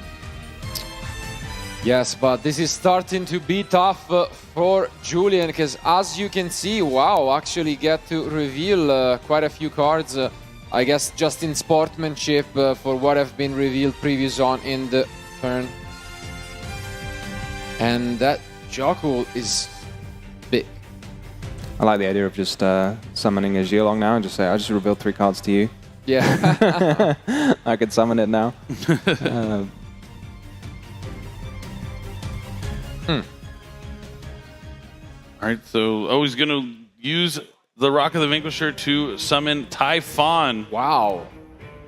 Yes, but this is starting to be tough for Julian, because as you can see, wow, actually get to reveal quite a few cards I guess just in sportsmanship for what have been revealed previous on in the turn. And that Jokul is big. I like the idea of just summoning a Geolong now and just say, I just revealed 3 cards to you. Yeah. I could summon it now. All right, so he's going to use the Rock of the Vanquisher to summon Typhon. Wow.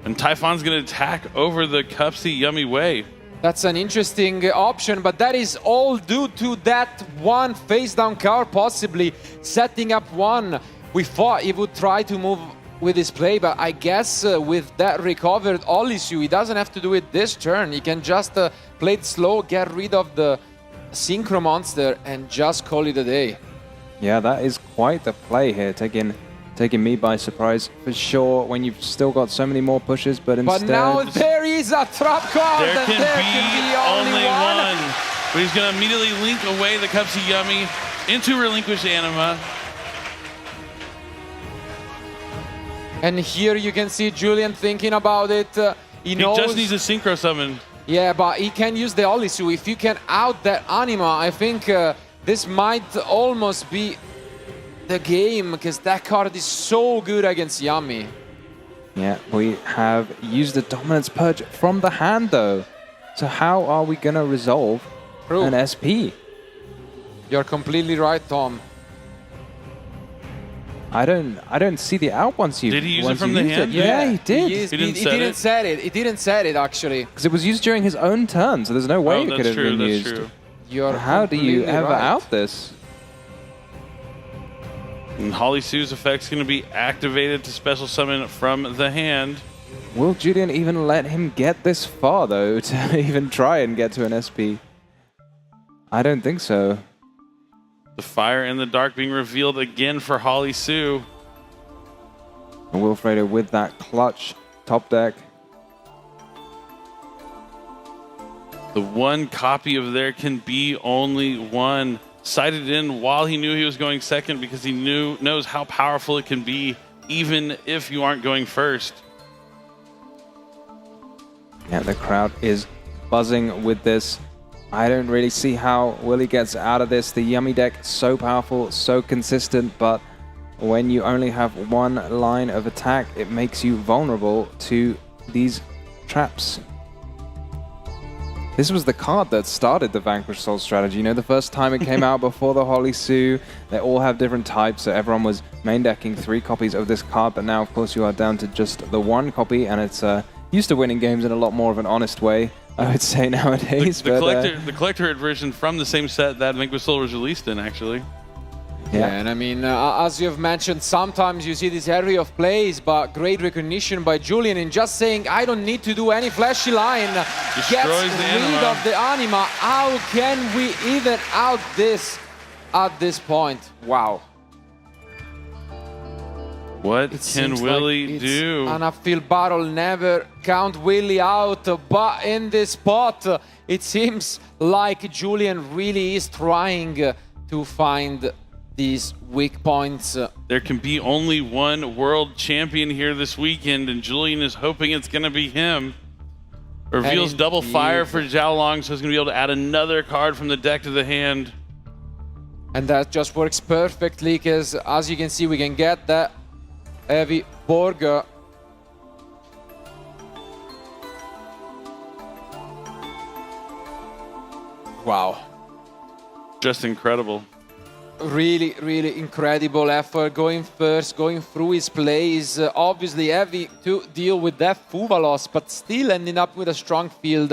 And Typhon's going to attack over the Cupsy Yummy Way. That's an interesting option, but that is all due to that one face-down card, possibly setting up one. We thought he would try to move with his play, but I guess with that recovered Olisu, he doesn't have to do it this turn. He can just play it slow, get rid of the Synchro Monster, and just call it a day. Yeah, that is quite the play here, taking me by surprise for sure when you've still got so many more pushes, but instead... But now there is a trap card, There and can there be can be only one. But he's going to immediately link away the Cupsy Yummy into Relinquish Anima. And here you can see Julian thinking about it. He knows... just needs a Synchro Summon. Yeah, but he can use the Olisu. If you can out that Anima, I think this might almost be the game, because that card is so good against Yummy. Yeah, we have used the Dominance Purge from the hand, though. So how are we going to resolve an SP? You're completely right, Tom. I don't see the out once you. Did he use it from the hand? Yeah, he did. He didn't set it. He didn't set it, actually. Because it was used during his own turn, so there's no way it could have been used. That's true. You're How do you ever right. out this? And Holly Sue's effect's going to be activated to special summon from the hand. Will Julian even let him get this far, though, to even try and get to an SP? I don't think so. The Fire in the Dark being revealed again for Holly Sue. And Wilfredo with that clutch top deck. The one copy of There Can Be Only One. Sighted in while he knew he was going second, because he knows how powerful it can be, even if you aren't going first. Yeah, the crowd is buzzing with this. I don't really see how Willie gets out of this. The Yummy deck, so powerful, so consistent, but when you only have one line of attack, it makes you vulnerable to these traps. This was the card that started the Vanquish Soul strategy. You know, the first time it came out before the Holly Sue, they all have different types, so everyone was main decking 3 copies of this card, but now, of course, you are down to just the 1 copy, and it's used to winning games in a lot more of an honest way, I would say, nowadays. The collector version from the same set that Vanquish Soul was released in, actually. Yeah, and I mean, as you've mentioned, sometimes you see this area of plays, but great recognition by Julian in just saying, I don't need to do any flashy line. Gets rid of the Anima. How can we even out this at this point? Wow. What can Willie do? An upfield battle, never count Willie out, but in this spot, it seems like Julian really is trying to find these weak points. There can be only one world champion here this weekend, and Julian is hoping it's going to be him. Reveals double fire for Zhao Long, so he's going to be able to add another card from the deck to the hand. And that just works perfectly, because as you can see, we can get that heavy Borg. Wow. Just incredible. Really, really incredible effort. Going first, going through his plays. Obviously heavy to deal with that Fuvalos, but still ending up with a strong field.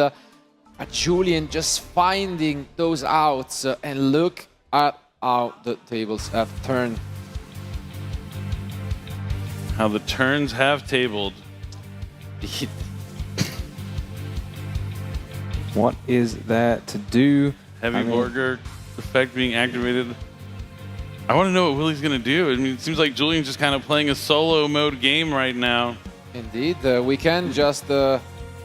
Julian just finding those outs. And look at how the tables have turned. How the turns have tabled. What is there to do? Heavy Borger effect being activated. I want to know what Willie's going to do. I mean, it seems like Julian's just kind of playing a solo mode game right now. Indeed, we can just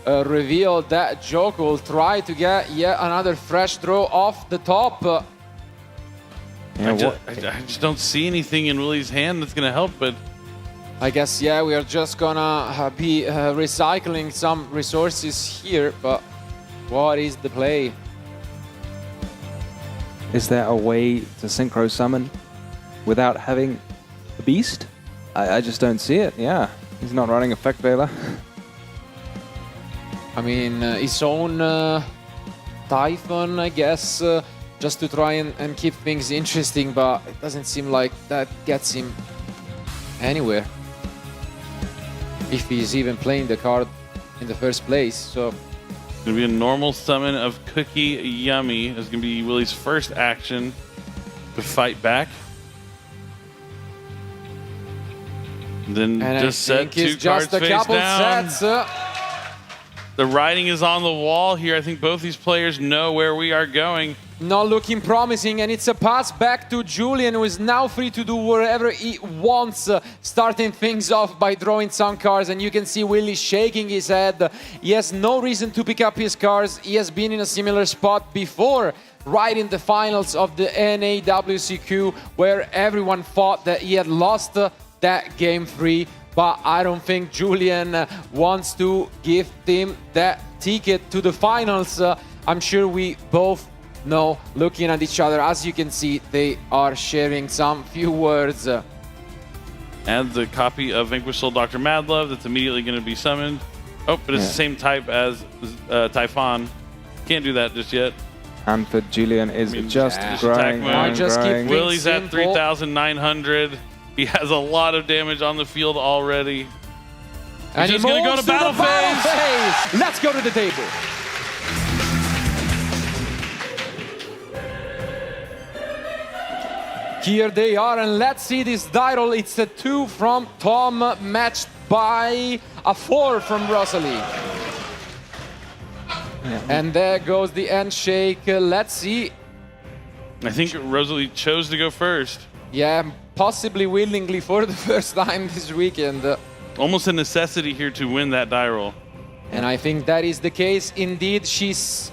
reveal that Joke will try to get yet another fresh draw off the top. I just don't see anything in Willie's hand that's going to help, but I guess, yeah, we are just gonna be recycling some resources here, but what is the play? Is there a way to synchro summon without having a beast? I just don't see it, yeah. He's not running Effect Veiler. I mean, his own Typhon, I guess, just to try and keep things interesting, but it doesn't seem like that gets him anywhere. If he's even playing the card in the first place, so... It's going to be a normal summon of Cookie Yummy. It's going to be Willie's first action to fight back. Then and just set 2 cards face down. Sets, The writing is on the wall here. I think both these players know where we are going. Not looking promising, and it's a pass back to Julian, who is now free to do whatever he wants, starting things off by drawing some cards, and you can see Willie shaking his head. He has no reason to pick up his cards. He has been in a similar spot before, right in the finals of the NAWCQ, where everyone thought that he had lost that game 3, but I don't think Julian wants to give him that ticket to the finals. I'm sure we both know, looking at each other, as you can see, they are sharing some few words. And the copy of Vanquish Soul Dr. Madlove that's immediately going to be summoned. Oh, but it's the same type as Typhon. Can't do that just yet. And for Julian is just growing and growing. Willie's at 3,900. He has a lot of damage on the field already. And he's just going to go to battle phase. Let's go to the table. Here they are, and let's see this die roll. It's a 2 from Tom, matched by a 4 from Rosalie. Yeah. And there goes the handshake. Let's see. I think Rosalie chose to go first. Yeah, possibly willingly for the first time this weekend. Almost a necessity here to win that die roll. And I think that is the case. Indeed, she's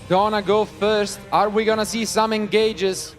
gonna go first. Are we gonna see some engages?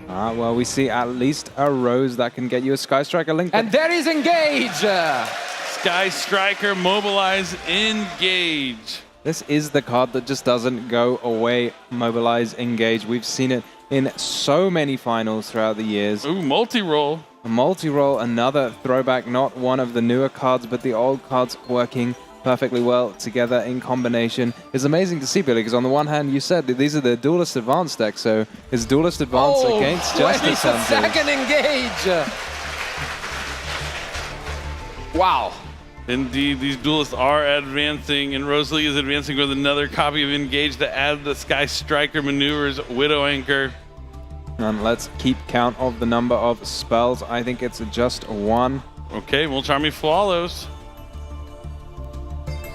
Well, we see at least a rose that can get you a Sky Striker link. And there is engage! Sky Striker, mobilize, engage. This is the card that just doesn't go away. Mobilize, engage. We've seen it in so many finals throughout the years. Ooh, multi-roll. A multi-roll, another throwback, not one of the newer cards, but the old cards working perfectly well together in combination. It's amazing to see, Billy, because on the one hand, you said that these are the Duelist Advance decks, so it's Duelist Advance against Justice Hunters. Second engage! Wow. Indeed, these duelists are advancing, and Rosalie is advancing with another copy of Engage to add the Sky Striker maneuvers, Widow Anchor. And let's keep count of the number of spells. I think it's just 1. Okay, well, Charmy follows.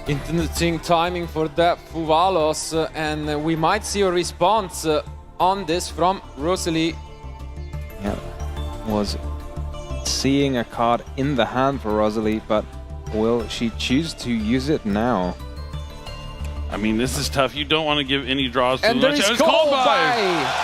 Interesting timing for that Fuvalos, and we might see a response on this from Rosalie. Yeah, was seeing a card in the hand for Rosalie, but will she choose to use it now? I mean, this is tough. You don't want to give any draws to and there is Cold Buy.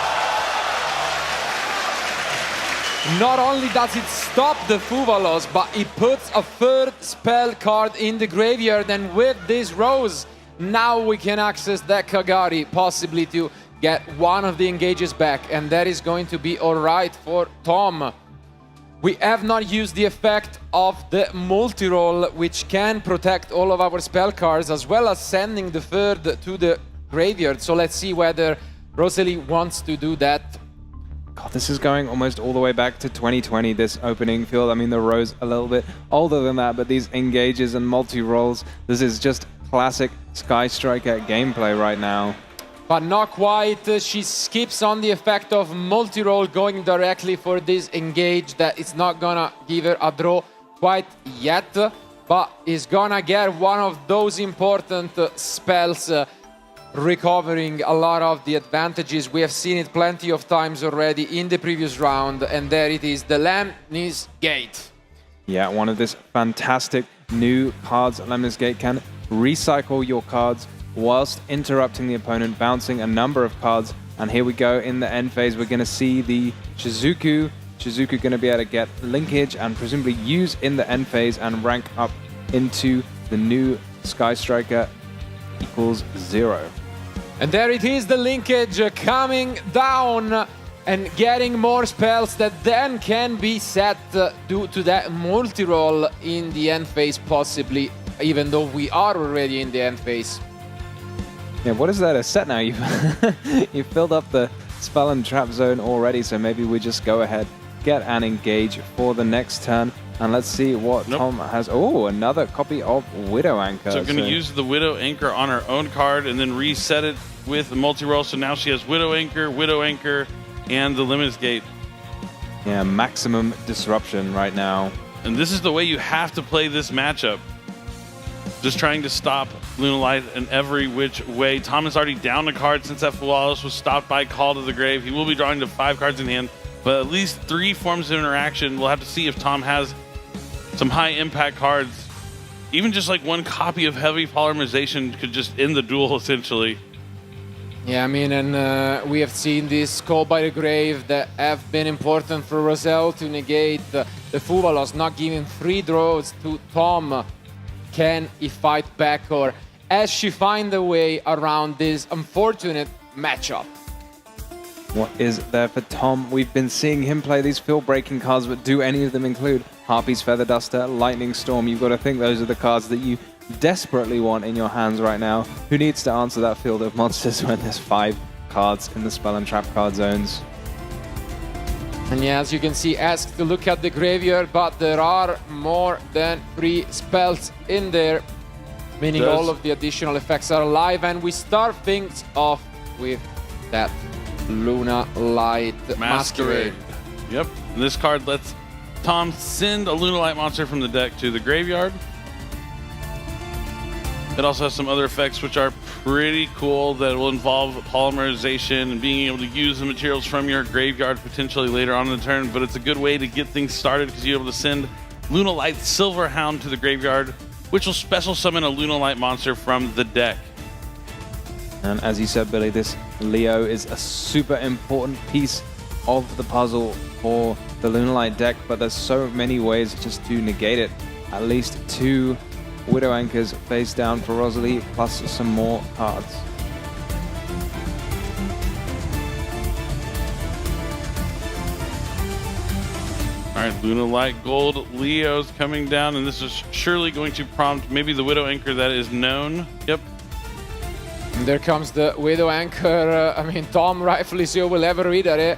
Not only does it stop the Fuvalos, but it puts a third spell card in the graveyard, and with this Rose, now we can access that Kagari, possibly to get one of the engages back, and that is going to be all right for Tom. We have not used the effect of the multi-roll, which can protect all of our spell cards, as well as sending the third to the graveyard. So let's see whether Rosalie wants to do that. God, this is going almost all the way back to 2020, this opening field. I mean, the Rose a little bit older than that, but these engages and multi-rolls, this is just classic Sky Striker gameplay right now. But not quite. She skips on the effect of multi-roll, going directly for this engage that is not gonna give her a draw quite yet, but is gonna get one of those important spells, recovering a lot of the advantages. We have seen it plenty of times already in the previous round, and there it is, the Lemnis Gate. Yeah, one of this fantastic new cards. Lemnis Gate can recycle your cards whilst interrupting the opponent, bouncing a number of cards. And here we go in the end phase. We're going to see the Shizuku Shizuku going to be able to get linkage and presumably use in the end phase and rank up into the new Sky Striker equals 0. And there it is, the linkage coming down and getting more spells that then can be set due to that multi-roll in the end phase, possibly, even though we are already in the end phase. Yeah, what is that a set now? You've filled up the spell and trap zone already, so maybe we just go ahead, get an engage for the next turn, and let's see what Tom has. Oh, another copy of Widow Anchor. So we're going to use the Widow Anchor on her own card and then reset it with the multi-roll. So now she has Widow Anchor, and the Limit's Gate. Yeah, maximum disruption right now. And this is the way you have to play this matchup. Just trying to stop Lunalight in every which way. Tom is already down a card since that Fualos was stopped by Call to the Grave. He will be drawing to 5 cards in hand, but at least 3 forms of interaction. We'll have to see if Tom has some high impact cards. Even just like 1 copy of Heavy Polymerization could just end the duel essentially. Yeah, I mean, and we have seen this Call by the Grave that have been important for Roselle to negate the Fuvalos, not giving free draws to Tom. Can he fight back, or as she find a way around this unfortunate matchup? What is there for Tom? We've been seeing him play these field-breaking cards, but do any of them include Harpy's Feather Duster, Lightning Storm? You've got to think those are the cards that you desperately want in your hands right now. Who needs to answer that field of monsters when there's 5 cards in the spell and trap card zones? And yeah, as you can see, asked to look at the graveyard, but there are more than 3 spells in there, meaning all of the additional effects are alive, and we start things off with that Luna Light Masquerade. Yep, and this card lets Tom send a Luna Light monster from the deck to the graveyard. It also has some other effects which are pretty cool that will involve polymerization and being able to use the materials from your graveyard potentially later on in the turn, but it's a good way to get things started because you're able to send Luna Light Silver Hound to the graveyard, which will special summon a Luna Light monster from the deck. And as you said, Billy, this Leo is a super important piece of the puzzle for the Luna Light deck, but there's so many ways just to negate it. At least 2 Widow Anchors face down for Rosalie, plus some more cards. All right, Luna Light Gold Leo's coming down, and this is surely going to prompt maybe the Widow Anchor that is known. Yep. And there comes the Widow Anchor. I mean, Tom, rightfully so, will ever read at it.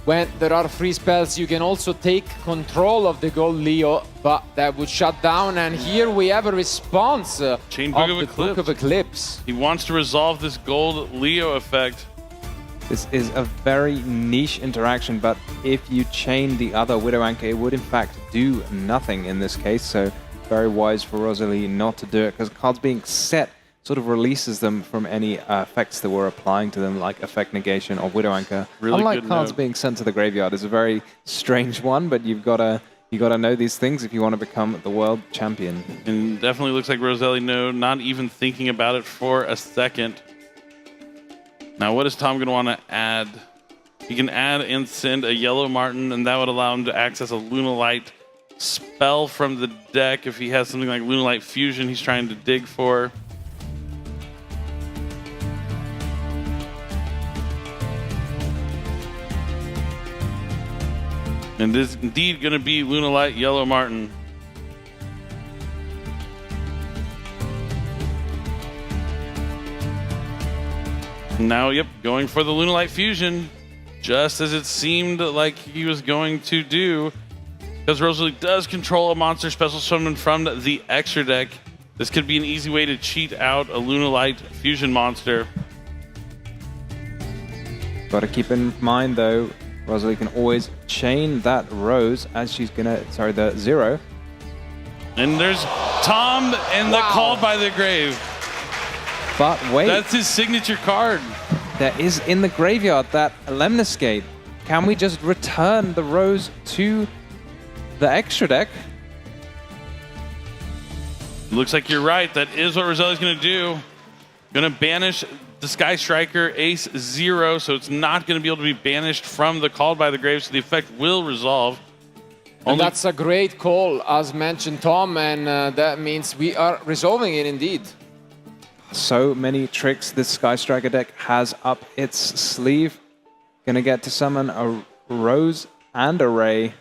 When there are 3 spells, you can also take control of the Gold Leo, but that would shut down. And here we have a response Chain of Book the Book of Eclipse. He wants to resolve this Gold Leo effect. This is a very niche interaction, but if you chain the other Widow Anchor, it would in fact do nothing in this case. So very wise for Rosalie not to do it, because cards being set sort of releases them from any effects that we're applying to them, like effect negation or Widow Anchor. Really Unlike cards being sent to the graveyard, is a very strange one, but you've got to know these things if you want to become the world champion. And definitely looks like Rosalie not even thinking about it for a second. Now, what is Tom going to want to add? He can add and send a Yellow Martin, and that would allow him to access a Luna Light spell from the deck if he has something like Luna Light Fusion he's trying to dig for. And this is indeed going to be Luna Light Yellow Martin. Now, yep, going for the Luna Light Fusion, just as it seemed like he was going to do, because Rosalie does control a monster special summon from the extra deck. This could be an easy way to cheat out a Luna Light Fusion monster. Got to keep in mind, though, Rosalie can always chain that Rose as she's gonna, sorry, the 0. And there's Tom and the Called by the Grave. But wait. That's his signature card. There is in the graveyard that Lemniscate. Can we just return the Rose to the extra deck? Looks like you're right. That is what Rosalie's gonna do. Gonna banish the Sky Striker Ace 0, so it's not gonna be able to be banished from the Called by the Grave, so the effect will resolve. And that's a great call, as mentioned, Tom, and that means we are resolving it indeed. So many tricks this Sky Striker deck has up its sleeve. Gonna get to summon a Rose and a Ray,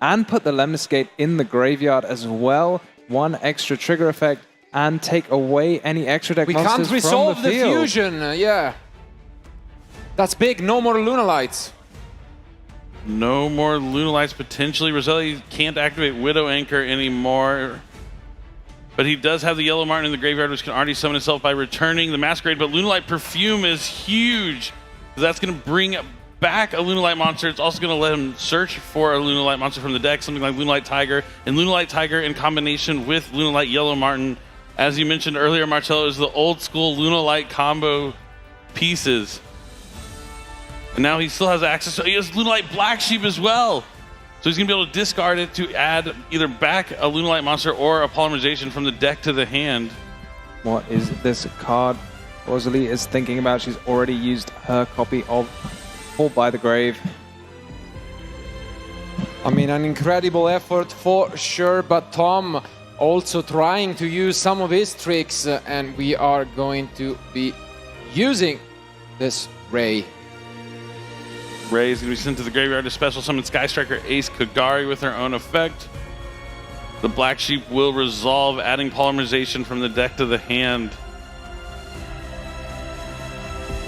and put the Lemniscate in the graveyard as well. One extra trigger effect, and take away any extra deck monsters from the field. We can't resolve the fusion, yeah. That's big, no more Lunalights. No more Lunalights potentially. Roselli can't activate Widow Anchor anymore. But he does have the Yellow Martin in the graveyard, which can already summon itself by returning the Masquerade. But Lunalight Perfume is huge. That's going to bring back a Lunalight monster. It's also going to let him search for a Lunalight monster from the deck, something like Lunalight Tiger. And Lunalight Tiger in combination with Lunalight Yellow Martin, as you mentioned earlier, Marcello, is the old school Lunalight combo pieces. And now he still has access to, he has Lunalight Black Sheep as well. So he's gonna be able to discard it to add either back a Lunalight monster or a polymerization from the deck to the hand. What is this card Rosalie is thinking about? She's already used her copy of Called by the Grave. I mean, an incredible effort for sure, but Tom also trying to use some of his tricks, and we are going to be using this Ray. Ray is going to be sent to the graveyard to special summon Sky Striker Ace Kagari with her own effect. The Black Sheep will resolve, adding polymerization from the deck to the hand.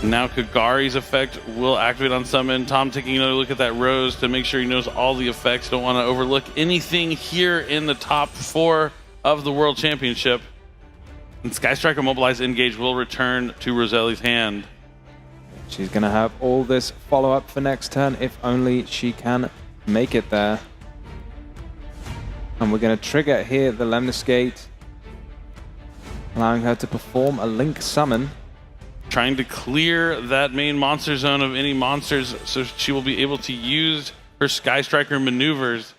Now Kagari's effect will activate on summon. Tom taking another look at that Rose to make sure he knows all the effects. Don't want to overlook anything here in the top 4 of the World Championship. And Sky Striker Mobilize Engage will return to Roselli's hand. She's going to have all this follow-up for next turn, if only she can make it there. And we're going to trigger here the Lemniscate, allowing her to perform a Link Summon. Trying to clear that main monster zone of any monsters so she will be able to use her Sky Striker maneuvers.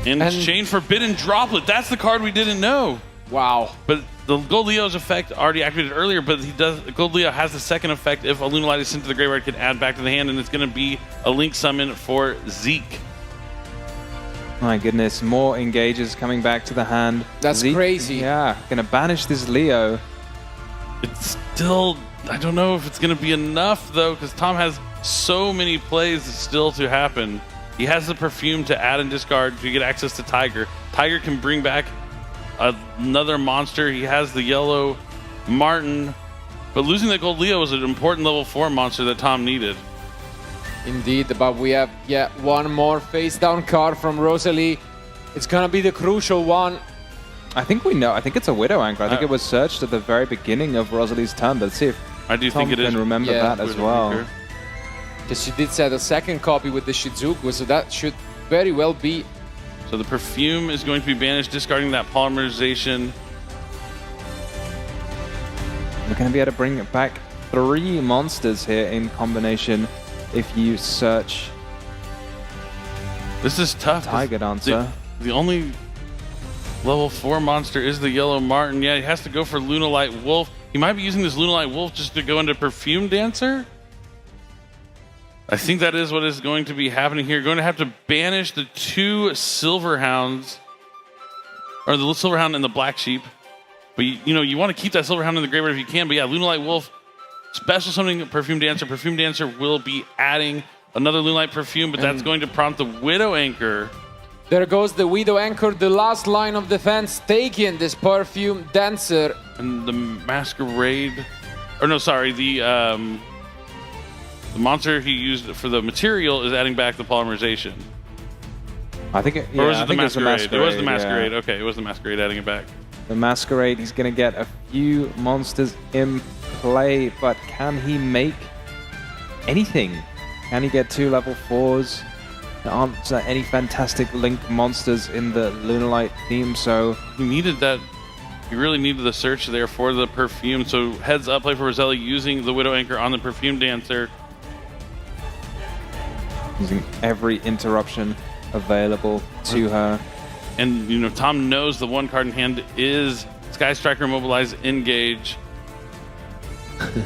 And Chain Forbidden Droplet, that's the card we didn't know. Wow. But the Gold Leo's effect already activated earlier, but Gold Leo has the second effect. If a Lunalight is sent to the graveyard, it can add back to the hand, and it's going to be a Link Summon for Zeke. My goodness, more engages coming back to the hand. That's Zeke, crazy. Yeah, going to banish this Leo. It's still, I don't know if it's going to be enough, though, because Tom has so many plays still to happen. He has the Perfume to add and discard to get access to Tiger. Tiger can bring back another monster. He has the Yellow Martin, but losing that Gold Leo was an important level 4 monster that Tom needed. Indeed, but we have yet one more face down card from Rosalie. It's gonna be the crucial one. I think we know. I think it's a Widow Anchor. I think it was searched at the very beginning of Rosalie's turn, but let's see if I do Tom think it is. can remember that as well. Because she did set a second copy with the Shizuku, so that should very well be. So the Perfume is going to be banished, discarding that polymerization. We're going to be able to bring back 3 monsters here in combination if you search. This is tough. Tiger Dancer. The only level 4 monster is the Yellow Martin. Yeah, he has to go for Lunalight Wolf. He might be using this Lunalight Wolf just to go into Perfume Dancer. I think that is what is going to be happening here. Going to have to banish the 2 Silver Hounds, or the Silver Hound and the Black Sheep. But you want to keep that Silver Hound in the graveyard if you can. But yeah, Lunalight Wolf, special summoning Perfume Dancer. Perfume Dancer will be adding another Lunalight Perfume, but that's going to prompt the Widow Anchor. There goes the Widow Anchor, the last line of defense, taking this Perfume Dancer. And the Masquerade, or no, sorry, the monster he used for the material is adding back the polymerization. I think it, or was it the Masquerade? Masquerade? It was the Masquerade. Yeah. Okay, it was the Masquerade adding it back. The Masquerade, he's going to get a few monsters in play, but can he make anything? Can he get 2 level 4s? There aren't any fantastic Link monsters in the Lunalight theme, so he needed that. He really needed the search there for the Perfume. So heads up play for Roselli using the Widow Anchor on the Perfume Dancer. Using every interruption available to her. And, you know, Tom knows the one card in hand is Sky Striker Mobilize Engage.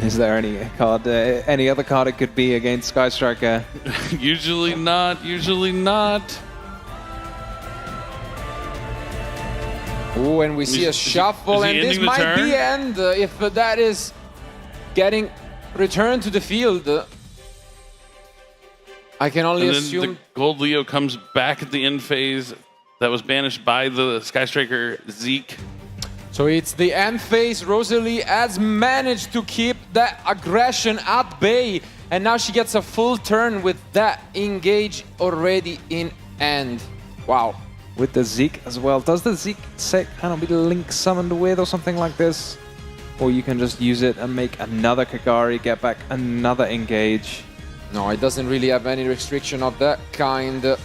Is there any card, any other card it could be against Sky Striker? Usually not, usually not. Oh, and we see a shuffle, and this might be end if that is getting returned to the field. I can only assume the Gold Leo comes back at the end phase that was banished by the Sky Striker Zeke. so it's the end phase. Rosalie has managed to keep that aggression at bay, and now she gets a full turn with that engage already in end. Wow. With the Zeke as well. Does the Zeke set kind of be link summoned with or something like this? Or you can just use it and make another Kagari, get back another engage. No, it doesn't really have any restriction of that kind.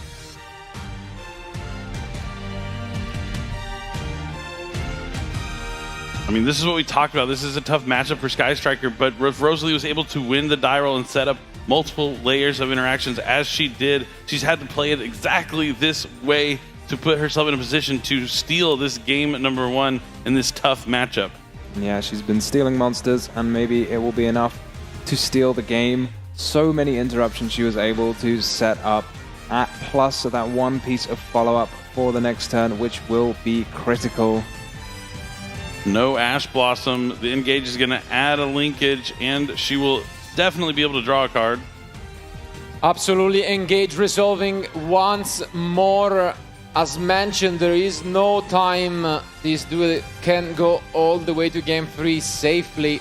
I mean, this is what we talked about. This is a tough matchup for Sky Striker, but if Rosalie was able to win the die roll and set up multiple layers of interactions as she did, she's had to play it exactly this way to put herself in a position to steal this game number 1 in this tough matchup. Yeah, she's been stealing monsters, and maybe it will be enough to steal the game. So many interruptions she was able to set up, at plus that one piece of follow-up for the next turn, which will be critical. No Ash Blossom. The engage is going to add a linkage, and she will definitely be able to draw a card. Absolutely, engage resolving once more. As mentioned, there is no time. This duel can go all the way to game 3 safely.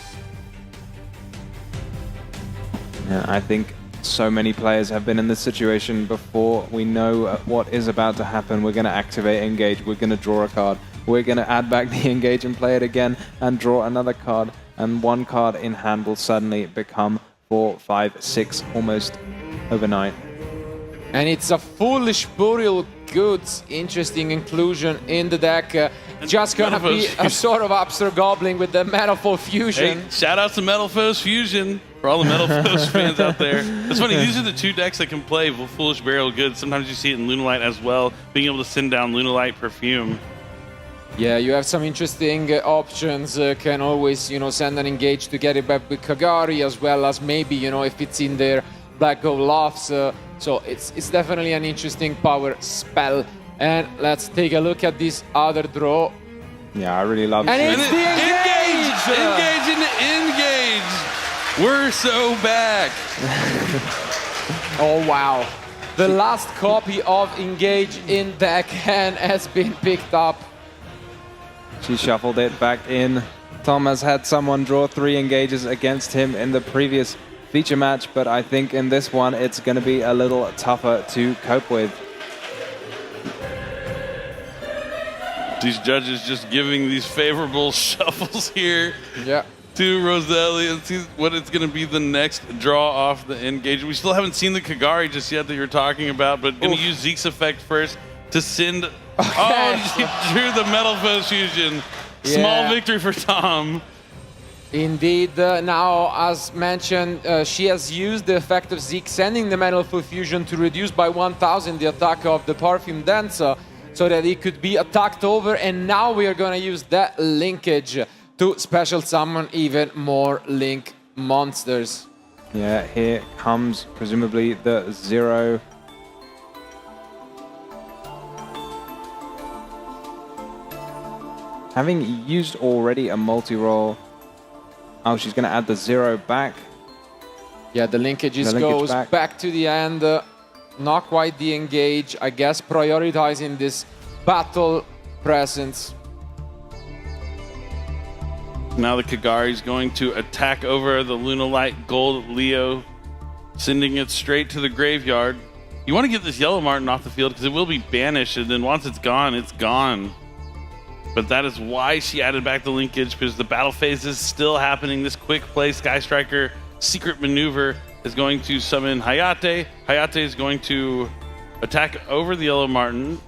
Yeah, I think so many players have been in this situation before. We know what is about to happen. We're going to activate engage. We're going to draw a card. We're going to add back the engage and play it again and draw another card. And one card in hand will suddenly become 4, 5, 6 almost overnight. And it's a foolish burial goods. Interesting inclusion in the deck. Just gonna be a sort of Upster Goblin with the Metalfoes Fusion. Hey, shout out to Metalfoes Fusion for all the Metalfoes fans out there. It's funny, these are the 2 decks that can play Foolish Burial Goods. Sometimes you see it in Lunalight as well, being able to send down Lunalight Perfume. Yeah, you have some interesting options. Can always, you know, send an engage to get it back with Kagari, as well as maybe, you know, if it's in their Black Gold Lofts. So it's definitely an interesting power spell. And let's take a look at this other draw. Yeah, I really love it. And it's the engage! Engage into engage! We're so back! Oh, wow. The last copy of engage in deckhand has been picked up. She shuffled it back in. Tom has had someone draw 3 engages against him in the previous feature match, but I think in this one it's going to be a little tougher to cope with. These judges just giving these favorable shuffles here Yeah. to Rosalie, and see what it's going to be the next draw off the engage. We still haven't seen the Kagari just yet that you're talking about, but going to use Zeke's effect first to send... Oh, she drew the Metalfoes Fusion. Yeah. Small victory for Tom. Indeed, now as mentioned, she has used the effect of Zeke sending the Metalfoes Fusion to reduce by 1000 the attack of the Perfume Dancer, so that it could be attacked over, and now we are going to use that linkage to special summon even more link monsters. Yeah, here comes presumably the 0. Having used already a multi-roll. Oh, she's going to add the 0 back. Yeah, the linkage goes back to the end. Not quite the engage, I guess, prioritizing this battle presence. Now the Kagari is going to attack over the Lunalight Gold Leo, sending it straight to the graveyard. You want to get this Yellow Martin off the field because it will be banished, and then once it's gone, it's gone. But that is why she added back the linkage, because the battle phase is still happening. This quick play Sky Striker secret maneuver is going to summon Hayate. Hayate is going to attack over the Yellow Martin.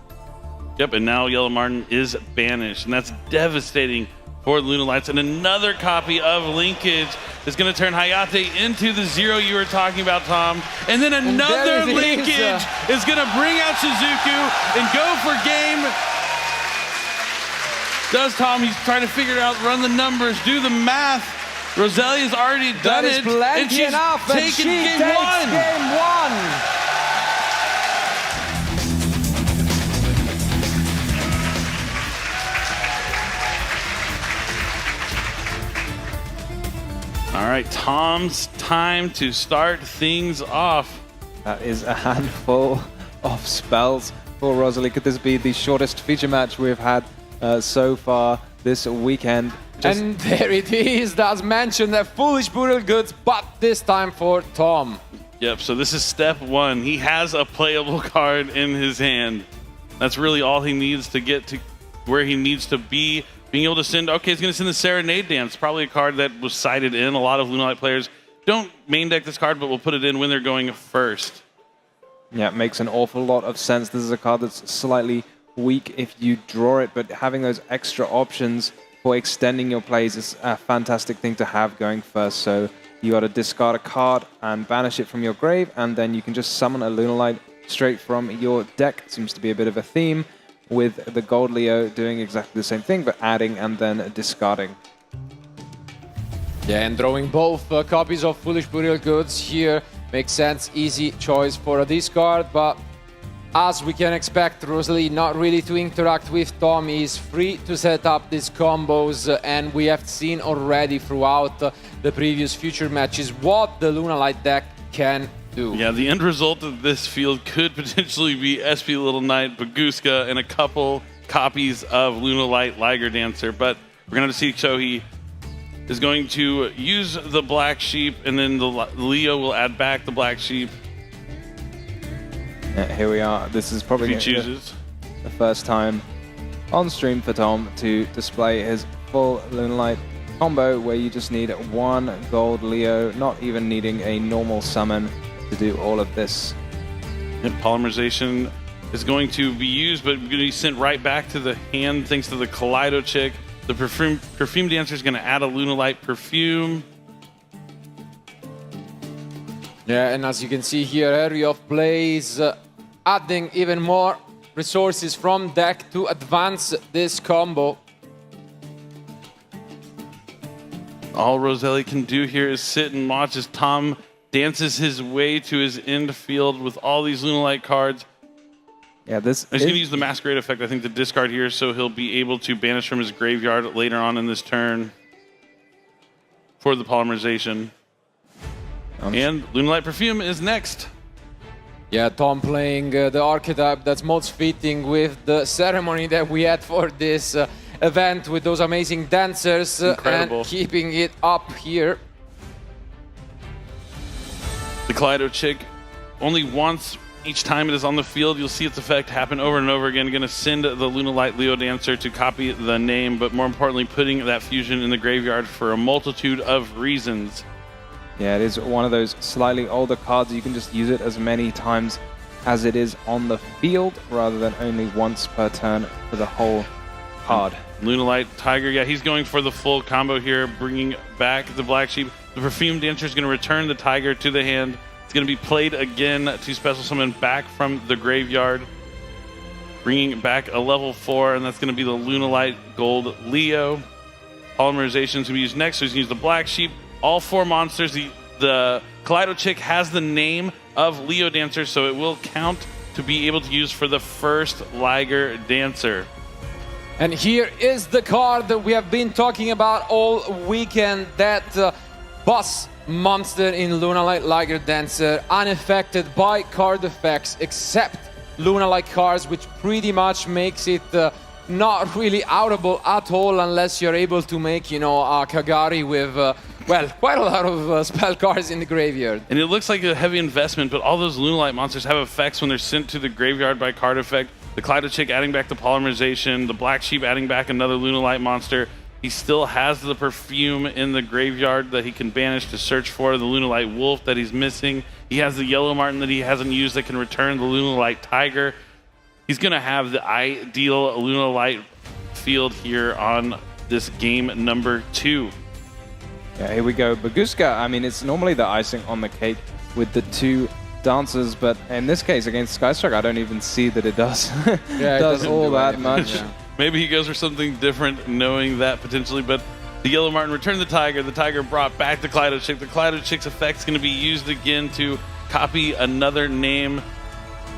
Yep, and now Yellow Martin is banished, and that's devastating for Lunalights. And another copy of linkage is going to turn Hayate into the 0 you were talking about, Tom. And then another linkage is going to bring out Shizuku and go for game Does Tom? He's trying to figure it out, run the numbers, do the math. Rosalia's already done it, and she's taken game one. Game one. All right, Tom's time to start things off. That is a handful of spells for Rosalie. Could this be the shortest feature match we've had so far this weekend? And there it is, as mentioned, the foolish burial goods, but this time for Tom. Yep, so this is step one. He has a playable card in his hand. That's really all he needs to get to where he needs to be. Being able to send, okay, he's going to send the Serenade Dance, probably a card that was sided in. A lot of Lunalight players don't main deck this card, but will put it in when they're going first. Yeah, it makes an awful lot of sense. This is a card that's slightly weak if you draw it, but having those extra options for extending your plays is a fantastic thing to have going first. So you got to discard a card and banish it from your grave, and then you can just summon a Lunalight straight from your deck. Seems to be a bit of a theme, with the Gold Leo doing exactly the same thing, but adding and then discarding. Yeah, and drawing both copies of Foolish Burial Goods here makes sense. Easy choice for a discard, but as we can expect, Rosalie not really to interact with Tom. He's free to set up these combos, and we have seen already throughout the previous future matches what the Lunalight deck can do. Yeah, the end result of this field could potentially be SP Little Knight, Baguska, and a couple copies of Lunalight Liger Dancer, but we're going to see Shohei is going to use the Black Sheep, and then the Leo will add back the Black Sheep. Here we are. This is probably the first time on stream for Tom to display his full Lunalight combo, where you just need one Gold Leo, not even needing a normal summon to do all of this. And polymerization is going to be used, but going to be sent right back to the hand thanks to the Kaleido Chick. The perfume Dancer is going to add a Lunalight perfume. Yeah, and as you can see here, area of plays, adding even more resources from deck to advance this combo. All Rosalie can do here is sit and watch as Tom dances his way to his end field with all these Lunalight cards. Yeah, this he's going to use the Masquerade effect, I think, to discard here, so he'll be able to banish from his graveyard later on in this turn for the polymerization. And Lunalight Perfume is next. Yeah, Tom playing the archetype that's most fitting with the ceremony that we had for this event with those amazing dancers and keeping it up here. The Kaleido Chick only once each time it is on the field. You'll see its effect happen over and over again. Going to send the Lunalight Leo Dancer to copy the name, but more importantly, putting that fusion in the graveyard for a multitude of reasons. Yeah, it is one of those slightly older cards. You can just use it as many times as it is on the field, rather than only once per turn for the whole card. Lunalight Tiger, yeah, he's going for the full combo here, bringing back the Black Sheep. The Perfume Dancer is going to return the Tiger to the hand. It's going to be played again to special summon back from the graveyard, bringing back a level 4, and that's going to be the Lunalight Gold Leo. Polymerization is going to be used next, so he's going to use the Black Sheep. All 4 monsters, the Kaleido Chick has the name of Leo Dancer, so it will count to be able to use for the first Liger Dancer. And here is the card that we have been talking about all weekend, that boss monster in Lunalight Liger Dancer, unaffected by card effects except Lunalight cards, which pretty much makes it not really outable at all unless you're able to make, you know, a Kagari with, well, quite a lot of spell cards in the graveyard. And it looks like a heavy investment, but all those Lunalight monsters have effects when they're sent to the graveyard by card effect. The Kaleido Chick adding back the polymerization, the Black Sheep adding back another Lunalight monster. He still has the Perfume in the graveyard that he can banish to search for the Lunalight Wolf that he's missing. He has the Yellow Marten that he hasn't used that can return the Lunalight Tiger. He's going to have the ideal Lunalight field here on this game number 2. Yeah, here we go. Baguska, I mean, it's normally the icing on the cake with the 2 dancers, but in this case against Skystruck, I don't even see that it does, yeah, does all that much. Yeah. Maybe he goes for something different, knowing that potentially, but the Yellow Martin returned the Tiger brought back the Kaleido Chick. The Kaleido Chick's effect's going to be used again to copy another name.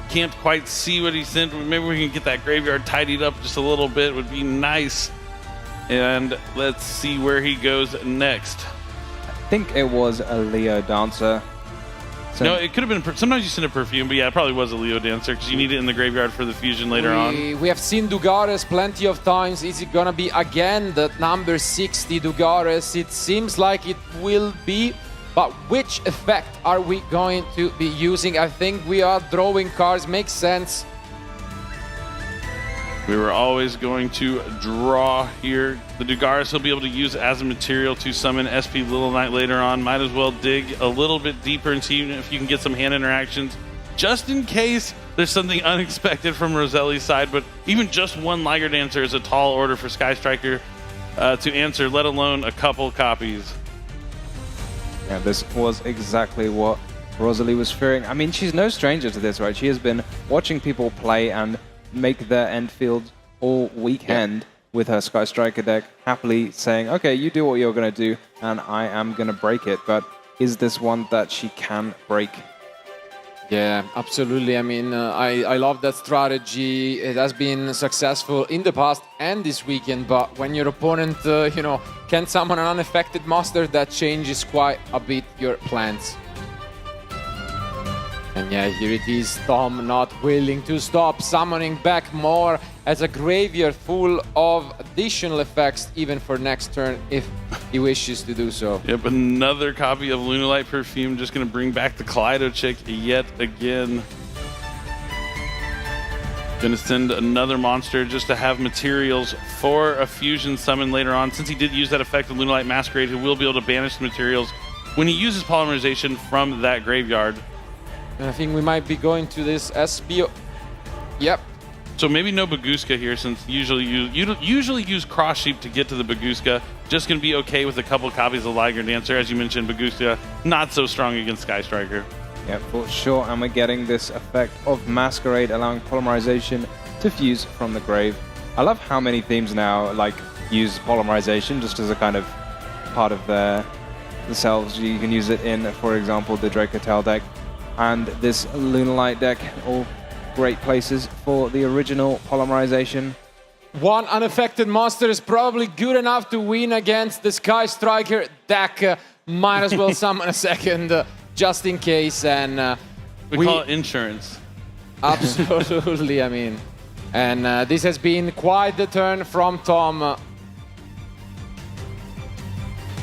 Can't quite see what he sent. Maybe we can get that graveyard tidied up just a little bit. Would be nice. And let's see where he goes next. I think it was a Leo Dancer. No, it could have been. Sometimes you send a Perfume, but yeah, it probably was a Leo Dancer because you need it in the graveyard for the fusion later on. We have seen Dugares plenty of times. Is it gonna be again the number 60 Dugares? It seems like it will be. But which effect are we going to be using? I think we are drawing cards. Makes sense. We were always going to draw here. The Dugares will be able to use as a material to summon SP Little Knight later on. Might as well dig a little bit deeper and see if you can get some hand interactions, just in case there's something unexpected from Roselli's side. But even just one Liger Dancer is a tall order for Sky Striker to answer, let alone a couple copies. Yeah, this was exactly what Rosalie was fearing. I mean, she's no stranger to this, right? She has been watching people play and make their end field all weekend with her Sky Striker deck, happily saying, okay, you do what you're going to do, and I am going to break it. But is this one that she can break? Yeah, absolutely. I mean, I love that strategy. It has been successful in the past and this weekend, but when your opponent, you know, can summon an unaffected monster, that changes quite a bit your plans. And yeah, here it is, Tom not willing to stop, summoning back more as a graveyard full of additional effects, even for next turn, if he wishes to do so. Yep, another copy of Lunalight Perfume, just going to bring back the Kaleido Chick yet again. Going to send another monster just to have materials for a fusion summon later on. Since he did use that effect of Lunalight Masquerade, he will be able to banish the materials when he uses Polymerization from that graveyard. And I think we might be going to this SBO. Yep. So maybe no Baguska here, since usually you usually use Cross Sheep to get to the Baguska. Just going to be okay with a couple copies of Liger Dancer. As you mentioned, Baguska not so strong against Sky Striker. Yeah, for sure. And we're getting this effect of Masquerade, allowing Polymerization to fuse from the grave. I love how many themes now like use Polymerization just as a kind of part of themselves. You can use it in, for example, the Dracotel deck and this Lunalight deck. All great places for the original Polymerization. One unaffected monster is probably good enough to win against the Sky Striker deck. Might as well summon a second just in case. And we call it insurance. Absolutely, I mean. And this has been quite the turn from Tom.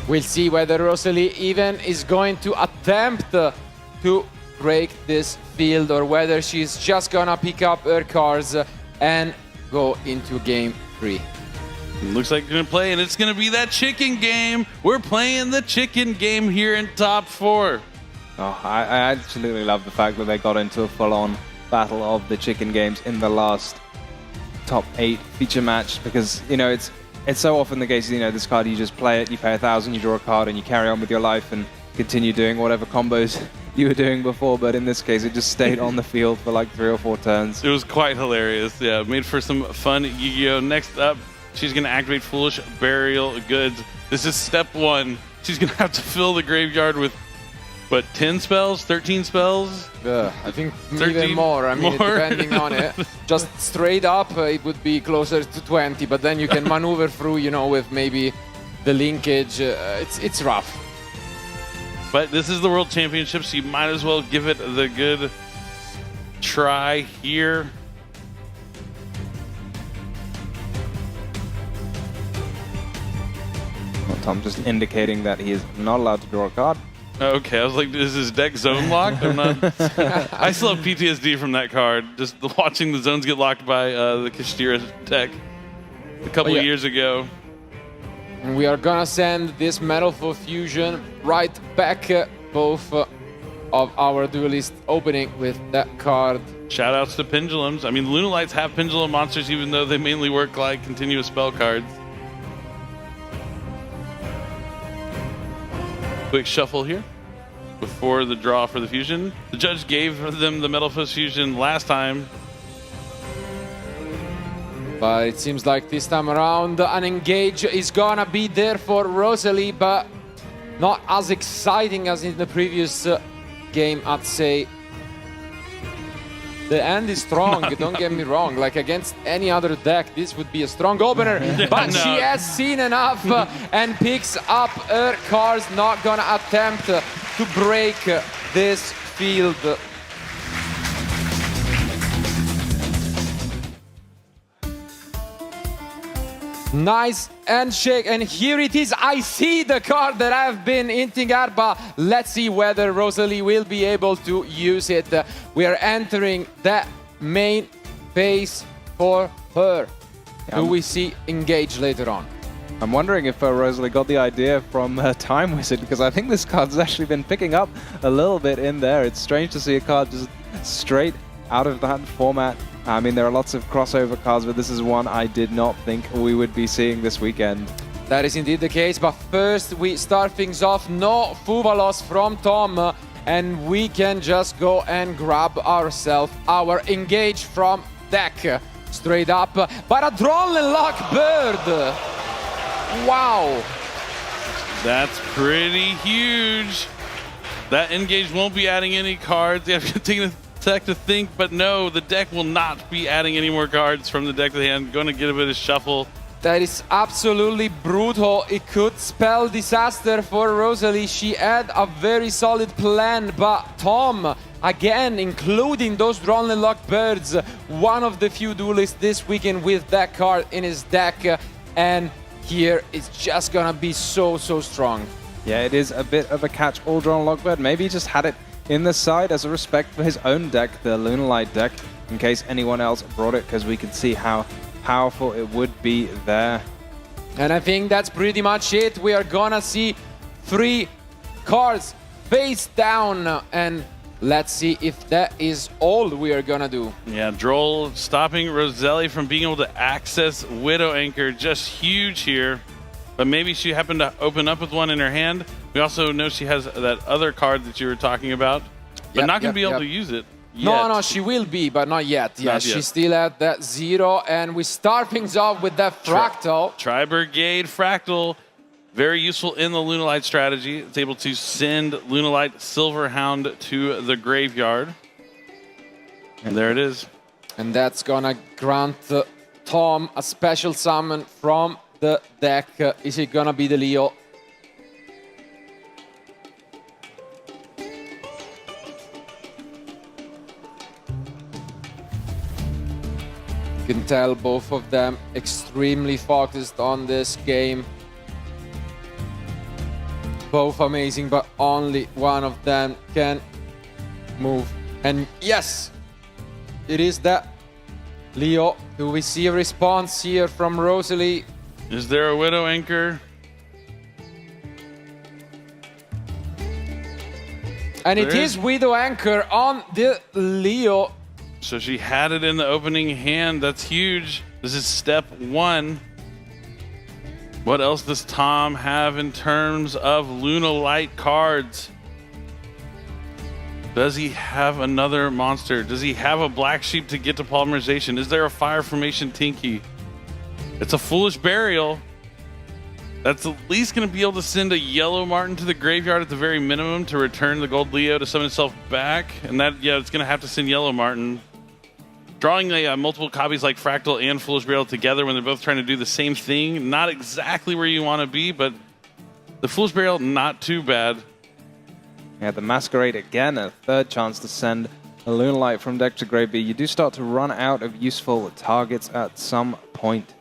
We'll see whether Rosalie even is going to attempt to break this field, or whether she's just gonna pick up her cards and go into game 3. Looks like we're gonna play, and it's gonna be that chicken game. We're playing the chicken game here in top 4. Oh, I absolutely love the fact that they got into a full-on battle of the chicken games in the last top 8 feature match, because you know it's so often the case. You know, this card, you just play it, you pay 1,000, you draw a card, and you carry on with your life and continue doing whatever combos you were doing before. But in this case, it just stayed on the field for like 3 or 4 turns. It was quite hilarious. Yeah, made for some fun Yu-Gi-Oh! Next up, she's going to activate Foolish Burial Goods. This is step 1. She's going to have to fill the graveyard with, what, 10 spells? 13 spells? I think even more. I mean, depending on it. Just straight up, it would be closer to 20, but then you can maneuver through, you know, with maybe the linkage. It's rough. But this is the World Championship, so you might as well give it the good try here. Well, Tom just indicating that he is not allowed to draw a card. Okay, I was like, is his deck zone locked? I'm not. I still have PTSD from that card. Just watching the zones get locked by the Kashtira deck a couple of years ago. And we are gonna send this Metalful Fusion right back, both of our duelists opening with that card. Shoutouts to Pendulums. I mean, Lunalights have Pendulum monsters, even though they mainly work like continuous spell cards. Quick shuffle here before the draw for the fusion. The judge gave them the Metalful Fusion last time. But it seems like this time around, an engage is gonna be there for Rosalie, but not as exciting as in the previous game, I'd say. The end is strong, don't get me wrong. Like against any other deck, this would be a strong opener. But she has seen enough and picks up her cards. Not gonna attempt to break this field. Nice handshake, and here it is. I see the card that I've been hinting at, but let's see whether Rosalie will be able to use it. We are entering the main phase for her. Do we see engage later on? I'm wondering if Rosalie got the idea from Time Wizard, because I think this card's actually been picking up a little bit in there. It's strange to see a card just straight out of that format. I mean, there are lots of crossover cards, but this is one I did not think we would be seeing this weekend. That is indeed the case, but first we start things off. No Fuvalos from Tom, and we can just go and grab ourselves our engage from deck. Straight up, but a Drawn and Lock Bird. Wow. That's pretty huge. That engage won't be adding any cards. You have to take a sec to think, but no, the deck will not be adding any more cards from the deck to the hand. Going to get a bit of shuffle. That is absolutely brutal. It could spell disaster for Rosalie. She had a very solid plan, but Tom, again, including those Drawn and Locked Birds, one of the few duelists this weekend with that card in his deck, and here it's just gonna be so strong. Yeah, it is a bit of a catch all Drawn Locked Bird. Maybe he just had it in the side as a respect for his own deck, the Lunalight deck, in case anyone else brought it, because we can see how powerful it would be there. And I think that's pretty much it. We are gonna see 3 cards face down, and let's see if that is all we are gonna do. Yeah, Droll stopping Rosalie from being able to access Widow Anchor, just huge here. But maybe she happened to open up with one in her hand. We also know she has that other card that you were talking about, but not going to be able to use it yet. No, she will be, but not yet. Yeah, Not yet. she's still at that 0, and we start things off with that Fractal. Tri-Brigade Fractal, very useful in the Lunalight strategy. It's able to send Lunalight Silverhound to the graveyard. And there it is. And that's going to grant Tom a special summon from the deck. Is it going to be the Leo? You can tell both of them extremely focused on this game. Both amazing, but only one of them can move. And yes, it is that Leo. Do we see a response here from Rosalie? Is there a Widow Anchor? And it is Widow Anchor on the Leo. So she had it in the opening hand. That's huge. This is step 1. What else does Tom have in terms of Lunalight cards? Does he have another monster? Does he have a Black Sheep to get to polymerization? Is there a Fire Formation Tinky? It's a Foolish Burial. That's at least going to be able to send a Yellow Martin to the graveyard at the very minimum to return the Gold Leo to summon itself back. And that, yeah, it's going to have to send Yellow Martin. Drawing multiple copies like Fractal and Foolish Burial together when they're both trying to do the same thing, not exactly where you want to be, but the Foolish Burial, not too bad. Yeah, the Masquerade again, a third chance to send a Lunalight from deck to graveyard. You do start to run out of useful targets at some point.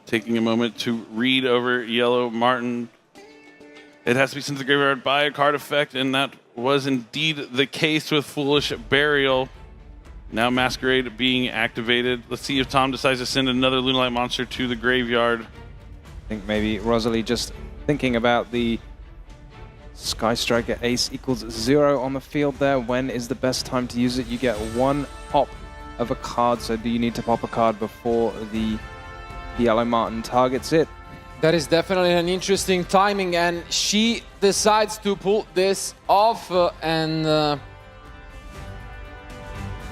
Taking a moment to read over Yellow Martin. It has to be sent to the graveyard by a card effect, and that was indeed the case with Foolish Burial. Now Masquerade being activated. Let's see if Tom decides to send another Lunalight monster to the graveyard. I think maybe Rosalie just thinking about the Sky Striker Ace equals 0 on the field there. When is the best time to use it? You get 1 pop of a card, so do you need to pop a card before the Yellow Martin targets it? That is definitely an interesting timing, and she decides to pull this off, and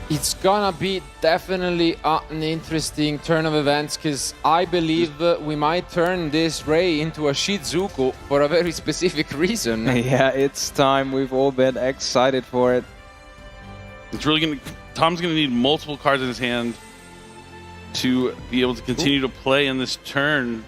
It's gonna be definitely an interesting turn of events, because I believe we might turn this Ray into a Shizuku for a very specific reason. Yeah, it's time. We've all been excited for it. It's really going to... Tom's going to need multiple cards in his hand to be able to continue to play in this turn.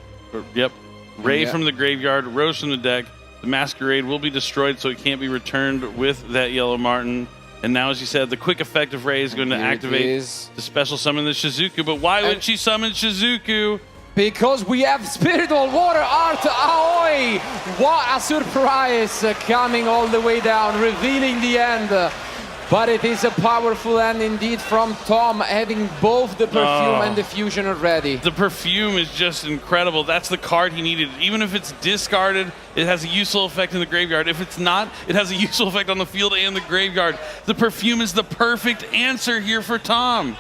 Yep. Ray from the graveyard, Rose from the deck. The Masquerade will be destroyed, so it can't be returned with that Yellow Martin. And now, as you said, the quick effect of Ray is going to activate the special summon the Shizuku. But why would she summon Shizuku? Because we have Spiritual Water Art Aoi! What a surprise coming all the way down, revealing the end. But it is a powerful end indeed from Tom, having both the Perfume and the Fusion already. The Perfume is just incredible. That's the card he needed. Even if it's discarded, it has a useful effect in the graveyard. If it's not, it has a useful effect on the field and the graveyard. The Perfume is the perfect answer here for Tom.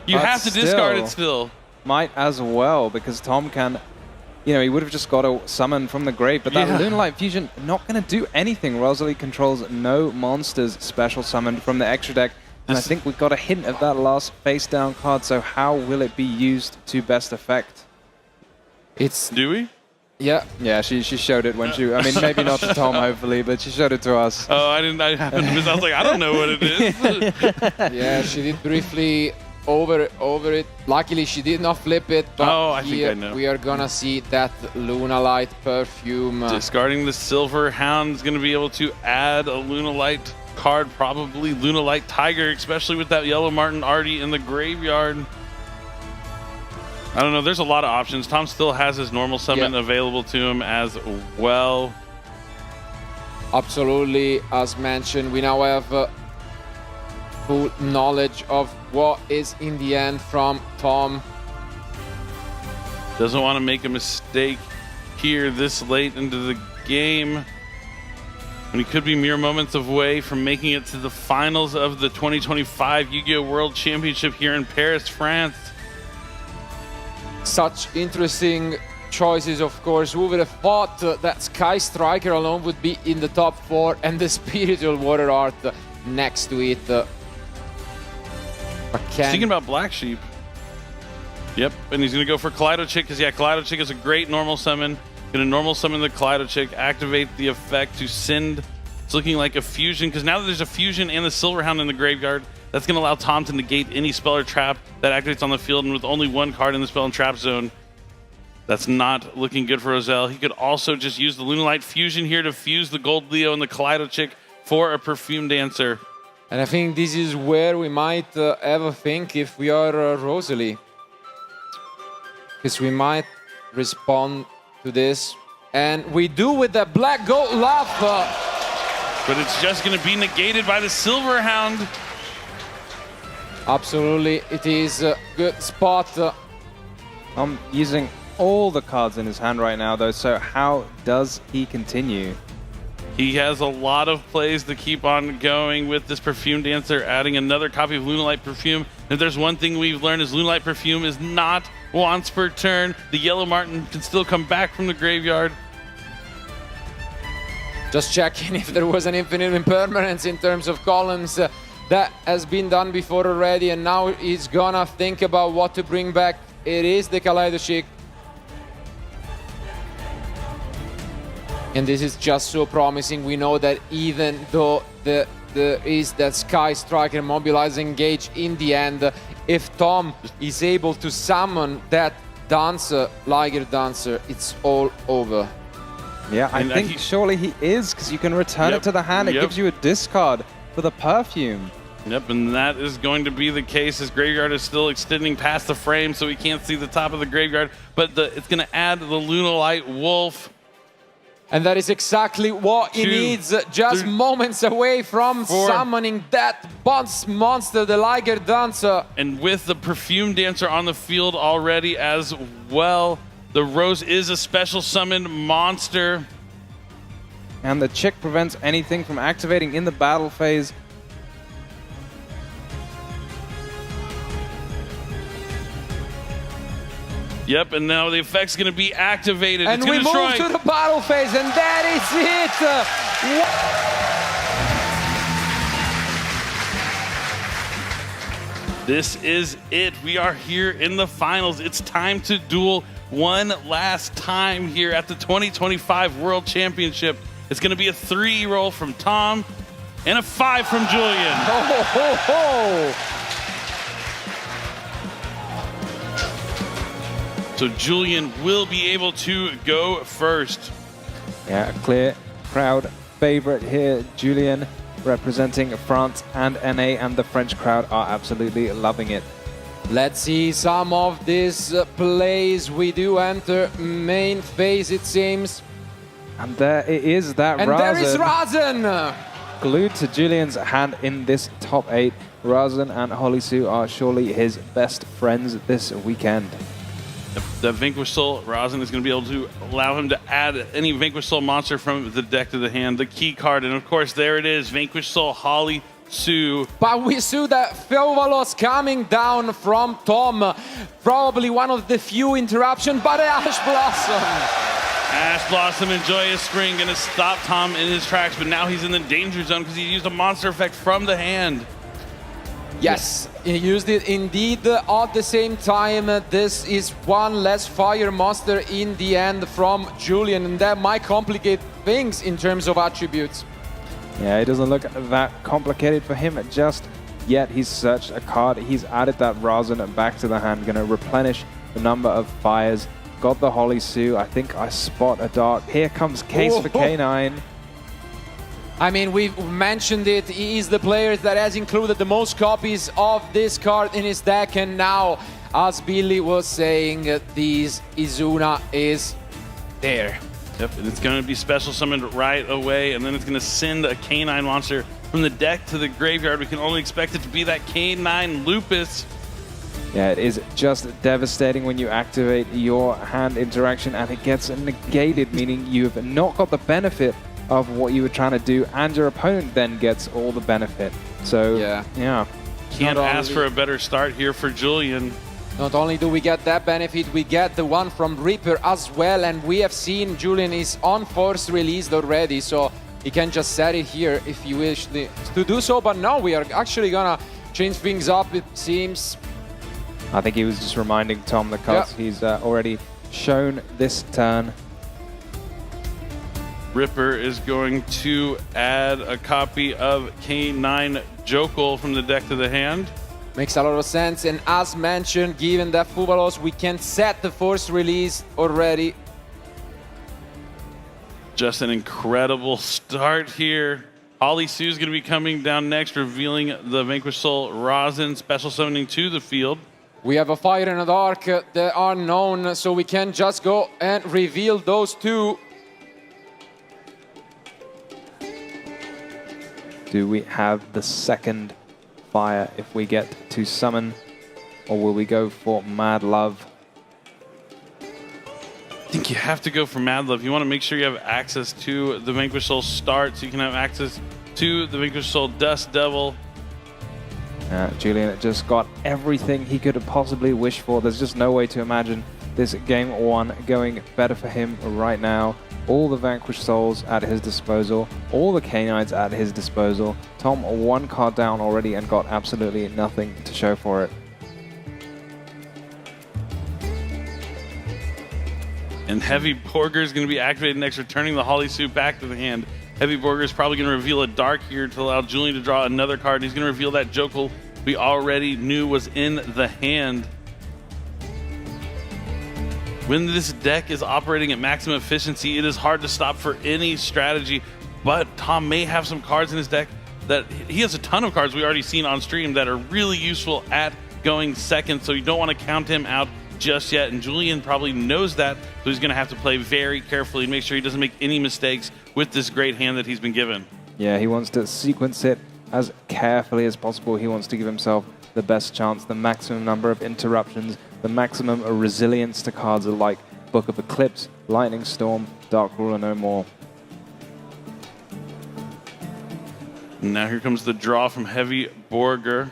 You have to discard it still. Might as well, because Tom can... You know, he would have just got a summon from the grave, but that Lunalight Fusion not going to do anything. Rosalie controls no monsters special summoned from the extra deck. And I think we've got a hint of that last face down card, so how will it be used to best effect? Do we? Yeah. Yeah, she showed it when she... I mean, maybe not to Tom, hopefully, but she showed it to us. Oh, I didn't... I happened to miss. I was like, I don't know what it is. Yeah, she did briefly over it. Luckily, she did not flip it, but I think I know. We are gonna see that Lunalight Perfume. Discarding the Silver Hound is going to be able to add a Lunalight card, probably Lunalight Tiger, especially with that Yellow Martin already in the graveyard. I don't know. There's a lot of options. Tom still has his normal summon available to him as well. Absolutely. As mentioned, we now have full knowledge of what is in the end from Tom. Doesn't want to make a mistake here this late into the game. And he could be mere moments away from making it to the finals of the 2025 Yu-Gi-Oh! World Championship here in Paris, France. Such interesting choices, of course. Who would have thought that Sky Striker alone would be in the top 4 and the Spiritual Water Art next to it. Thinking about Black Sheep. Yep, and he's going to go for Kaleido Chick, because Kaleido Chick is a great normal summon. Going to normal summon the Kaleido Chick, activate the effect to send. It's looking like a fusion, because now that there's a fusion and the Silverhound in the graveyard, that's going to allow Tom to negate any spell or trap that activates on the field, and with only one card in the spell and trap zone, that's not looking good for Roselle. He could also just use the Lunalight Fusion here to fuse the Gold Leo and the Kaleido Chick for a Perfume Dancer. And I think this is where we might ever think if we are Rosalie. Because we might respond to this. And we do with the Black Gold Laugh. But it's just going to be negated by the Silverhound. Absolutely, it is a good spot. I'm using all the cards in his hand right now, though, so how does he continue? He has a lot of plays to keep on going with this Perfume Dancer, adding another copy of Lunalight Perfume. If there's one thing we've learned is Lunalight Perfume is not once per turn. The Yellow Martin can still come back from the graveyard. Just checking if there was an infinite impermanence in terms of columns. That has been done before already, and now he's gonna think about what to bring back. It is the Kaleido Chick. And this is just so promising. We know that even though there is that Sky Striker Mobilize Engage in the end, if Tom is able to summon that Dancer, Liger Dancer, it's all over. Yeah, I think surely he is, because you can return it to the hand. It gives you a discard for the Perfume. Yep, and that is going to be the case. His graveyard is still extending past the frame, so we can't see the top of the graveyard. But it's going to add the Lunalight Wolf. And that is exactly what he needs, just moments away from summoning that boss monster, the Liger Dancer. And with the Perfume Dancer on the field already as well, the Rose is a special summoned monster. And the Chick prevents anything from activating in the battle phase. Yep, and now the effect's going to be activated. And we move to the battle phase, and that is it! This is it. We are here in the finals. It's time to duel one last time here at the 2025 World Championship. It's going to be a 3 roll from Tom and a 5 from Julian. Ho, ho, ho. So Julian will be able to go first. Yeah, a clear crowd favorite here. Julian representing France and NA, and the French crowd are absolutely loving it. Let's see some of these plays. We do enter main phase, it seems. And there it is, that And Razen. there is Razen! Glued to Julian's hand in this top 8. Razen and Hollysu are surely his best friends this weekend. The Vanquished Soul Razen is going to be able to allow him to add any Vanquished Soul monster from the deck to the hand, the key card, and of course there it is, Vanquished Soul Hollysu. But we saw that Feovalos coming down from Tom. Probably one of the few interruptions, but Ash Blossom. Ash Blossom and Joyous Spring going to stop Tom in his tracks, but now he's in the danger zone because he used a monster effect from the hand. Yes, he used it indeed at the same time. This is one less fire monster in the end from Julian, and that might complicate things in terms of attributes. Yeah, it doesn't look that complicated for him just yet. He's searched a card, he's added that Razen back to the hand, going to replenish the number of fires. Got the Hollysu, I think I spot a dark. Here comes Case for K9. I mean, we've mentioned it, he is the player that has included the most copies of this card in his deck, and now, as Billy was saying, this Izuna is there. Yep, it's going to be special summoned right away, and then it's going to send a K9 monster from the deck to the graveyard. We can only expect it to be that K9 Lupus. Yeah, it is just devastating when you activate your hand interaction and it gets negated, meaning you've not got the benefit of what you were trying to do, and your opponent then gets all the benefit. So, yeah. Can't ask for a better start here for Julian. Not only do we get that benefit, we get the one from Reaper as well, and we have seen Julian is on force released already, so he can just set it here if you wish to do so, but no, we are actually gonna change things up, it seems. I think he was just reminding Tom the cards he's already shown this turn. Ripper is going to add a copy of K9 Jokul from the deck to the hand. Makes a lot of sense, and as mentioned, given that Feovalos, we can set the force release already. Just an incredible start here. Hollysu is going to be coming down next, revealing the Vanquished Soul Razen, special summoning to the field. We have a fire and a dark that are known, so we can just go and reveal those two. Do we have the second fire if we get to summon, or will we go for Mad Love? I think you have to go for Mad Love. You want to make sure you have access to the Vanquished Soul start, so you can have access to the Vanquished Soul Dust Devil. Julian just got everything he could have possibly wished for. There's just no way to imagine this game one going better for him right now. All the Vanquished Souls at his disposal, all the K9s at his disposal. Tom one card down already and got absolutely nothing to show for it. And Heavy Borger is going to be activated next, returning the Hollysu back to the hand. Heavy Borger is probably going to reveal a Dark here to allow Julian to draw another card. He's going to reveal that Jokul we already knew was in the hand. When this deck is operating at maximum efficiency, it is hard to stop for any strategy, but Tom may have some cards in his deck that he has a ton of cards we already seen on stream that are really useful at going second, so you don't want to count him out just yet, and Julian probably knows that, so he's going to have to play very carefully and make sure he doesn't make any mistakes with this great hand that he's been given. Yeah, he wants to sequence it as carefully as possible. He wants to give himself the best chance, the maximum number of interruptions, the maximum resilience to cards like Book of Eclipse, Lightning Storm, Dark Ruler No More. Now here comes the draw from Heavy Borger.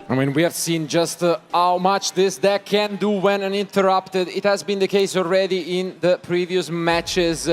I mean, we have seen just how much this deck can do when uninterrupted. It has been the case already in the previous matches.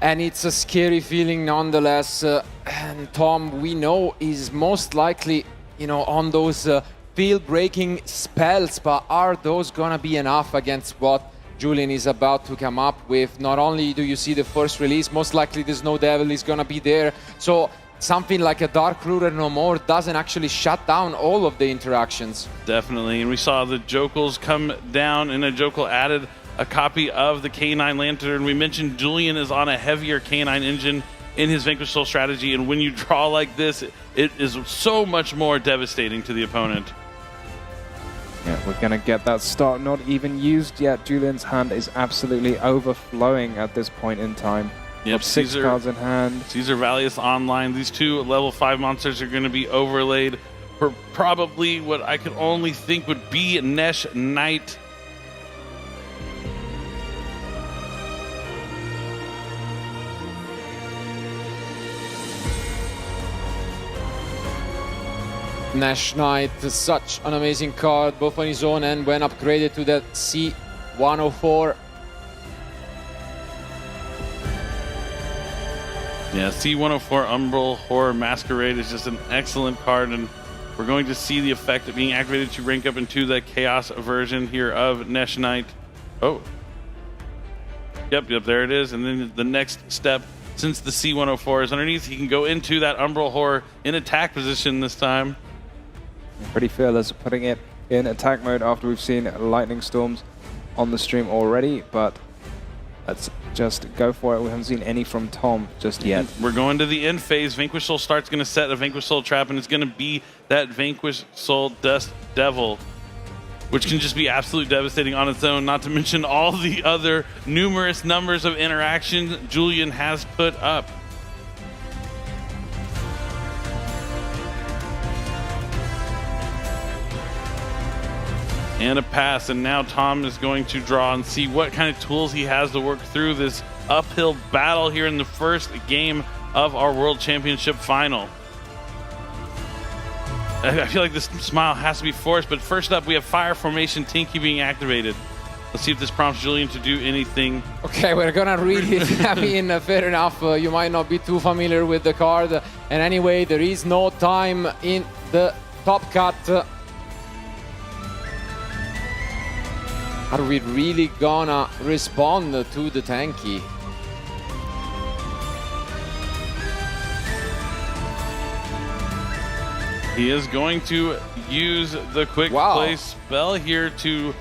And it's a scary feeling nonetheless. And Tom, we know, is most likely, you know, on those field-breaking spells, but are those gonna be enough against what Julian is about to come up with? Not only do you see the first release, most likely the Snow Devil is gonna be there. So something like a Dark Ruler No More doesn't actually shut down all of the interactions. Definitely, and we saw the Jokels come down, and a Jokel added a copy of the K9 Lantern. We mentioned Julian is on a heavier K9 engine in his Vanquish Soul strategy, and when you draw like this, it is so much more devastating to the opponent. Yeah, we're going to get that start not even used yet. Julian's hand is absolutely overflowing at this point in time. Yep, 6 cards in hand. Caesar Valius online. These 2 level 5 monsters are going to be overlaid for probably what I could only think would be Nesh Knight. Nesh Knight, such an amazing card, both on his own and when upgraded to that C104. Yeah, C104 Umbral Horror Masquerade is just an excellent card, and we're going to see the effect of being activated to rank up into the Chaos version here of Nesh Knight. Oh. Yep, there it is. And then the next step, since the C104 is underneath, he can go into that Umbral Horror in attack position this time. Pretty fearless, putting it in attack mode after we've seen Lightning Storms on the stream already, but let's just go for it. We haven't seen any from Tom just yet. We're going to the end phase. Vanquish Soul start's going to set a Vanquish Soul trap, and it's going to be that Vanquish Soul Dust Devil, which can just be absolutely devastating on its own, not to mention all the other numerous numbers of interactions Julian has put up. And a pass, and now Tom is going to draw and see what kind of tools he has to work through this uphill battle here in the first game of our World Championship final. I feel like this smile has to be forced, but first up we have Fire Formation Tinky being activated. Let's see if this prompts Julian to do anything. Okay, we're gonna read it. I mean, fair enough. You might not be too familiar with the card. And anyway, there is no time in the top cut. Are we really gonna respond to the tanky? He is going to use the quick play spell here to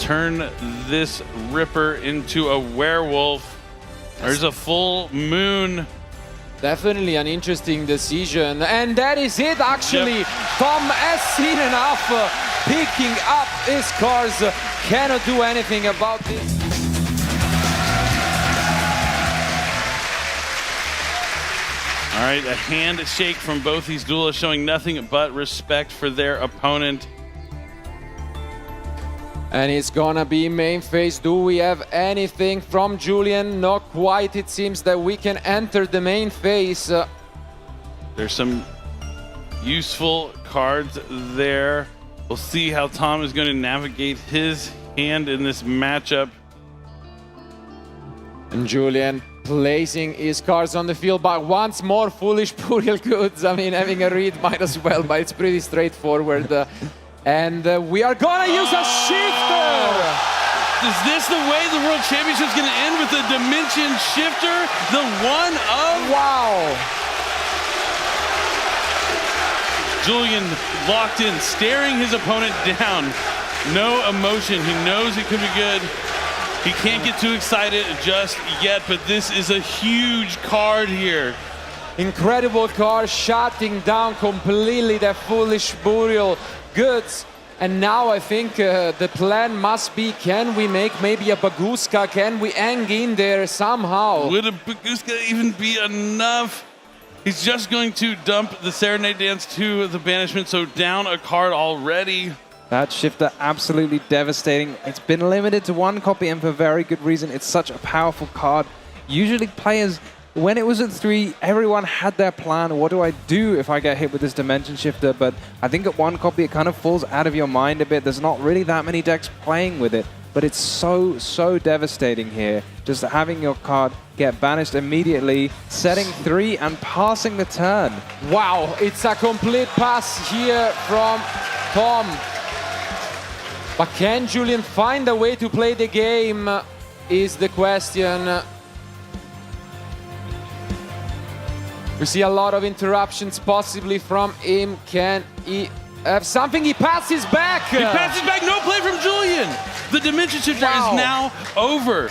turn this Ripper into a werewolf. There's a full moon. Definitely an interesting decision. And that is it, actually. Yep. Tom has seen enough. Picking up his cards. Cannot do anything about this. All right, a handshake from both these duelists showing nothing but respect for their opponent. And it's gonna be main phase. Do we have anything from Julian? Not quite. It seems that we can enter the main phase. There's some useful cards there. We'll see how Tom is going to navigate his hand in this matchup. And Julian placing his cards on the field, but once more Foolish Burial Goods. I mean, having a read might as well, but it's pretty straightforward. And we are gonna use a shifter! Is this the way the World Championship is going to end, with a Dimension Shifter? The one of... Wow! Julian locked in, staring his opponent down. No emotion. He knows it could be good. He can't get too excited just yet, but this is a huge card here. Incredible card, shutting down completely the Foolish Burial Goods. And now I think the plan must be, can we make maybe a Baguska? Can we hang in there somehow? Would a Baguska even be enough? He's just going to dump the Serenade Dance to the banishment, so down a card already. That shifter absolutely devastating. It's been limited to 1 copy, and for very good reason. It's such a powerful card. Usually players, when it was at 3, everyone had their plan. What do I do if I get hit with this Dimension Shifter? But I think at 1 copy, it kind of falls out of your mind a bit. There's not really that many decks playing with it. but it's so devastating here. Just having your card get banished immediately, setting 3 and passing the turn. Wow, it's a complete pass here from Tom. But can Julian find a way to play the game is the question. We see a lot of interruptions possibly from him. Can he have something? He passes back. He passes back. No play from Julian. The Dimension Shifter is now over.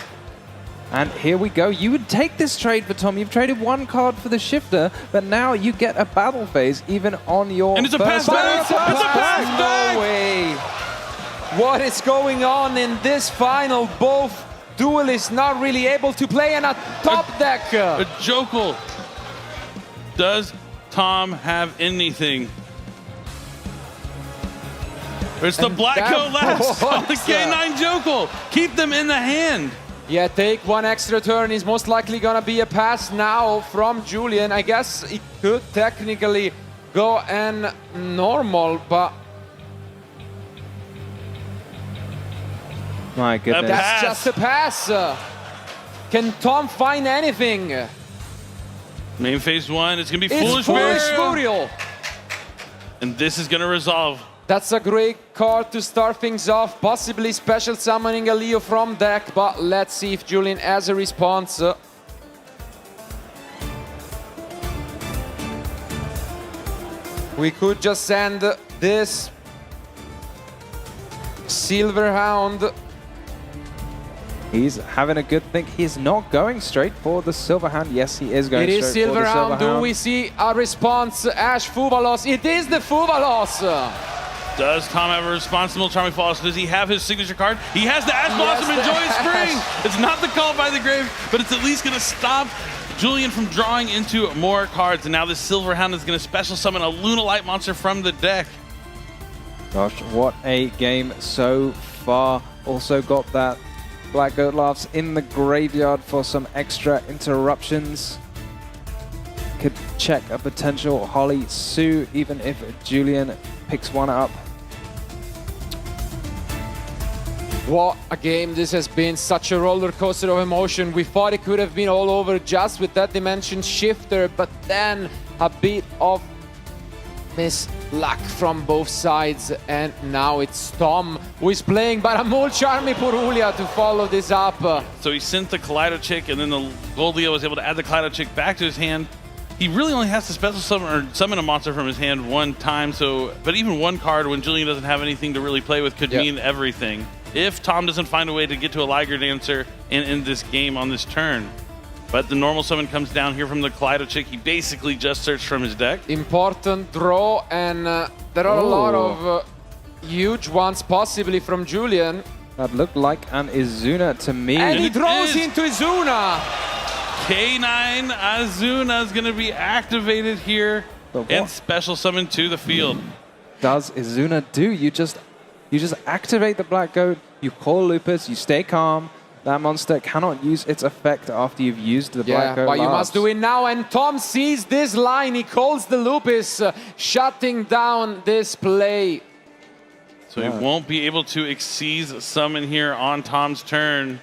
And here we go. You would take this trade for Tom. You've traded 1 card for the Shifter, but now you get a battle phase even on your And it's a pass back. It's a pass back. No way. What is going on in this final? Both duelists not really able to play in a top deck. A Jokel. Does Tom have anything? It's the Black Coat last on the K9 Jokel. Keep them in the hand. Yeah, take 1 extra turn is most likely gonna be a pass now from Julian. I guess it could technically go and normal, but my goodness. that's just a pass. Can Tom find anything? Main phase 1, it's gonna be It's Foolish Burial. And this is gonna resolve. That's a great card to start things off, possibly special summoning a Leo from deck, but let's see if Julian has a response. We could just send this Silver Hound. He's having a good think. He's not going straight for the Silver Hand. Yes, he is going It is straight for the Silver Silver Hound. Hound. Do we see a response? Ash Fuvalos. It is the Fuvalos. Does Tom have a responsible Charming Falls? Does he have his signature card? He has the Ash Blossom and Joyous Spring. It's not the Call by the Grave, but it's at least going to stop Julian from drawing into more cards. And now this Silver Hound is going to special summon a Luna Light monster from the deck. Gosh, what a game so far. Also got that Black Goat Laughs in the graveyard for some extra interruptions. Could check a potential Holly Sue, even if Julian picks one up. What a game this has been, such a roller coaster of emotion. We thought it could have been all over just with that Dimension Shifter, but then a bit of misluck from both sides, and now it's Tom who is playing Baramul Charmi Purulia to follow this up. So he sent the Kaleido Chick, and then the Gold Leo was able to add the Kaleido Chick back to his hand. He really only has to special summon or summon a monster from his hand 1 time, so but even 1 card when Julian doesn't have anything to really play with could mean everything. If Tom doesn't find a way to get to a Liger Dancer in this game on this turn. But the normal summon comes down here from the Kaleido Chick. He basically just searched from his deck. Important draw, and there are a lot of huge ones possibly from Julian. That looked like an Izuna to me. And he draws into Izuna. K9 Azuna is going to be activated here and special summon to the field. Does Izuna do? You just activate the Black Goat, you call Lupus, you stay calm. That monster cannot use its effect after you've used the Black Goat. But you must do it now, and Tom sees this line. He calls the Lupus, shutting down this play. So he won't be able to Xyz summon here on Tom's turn.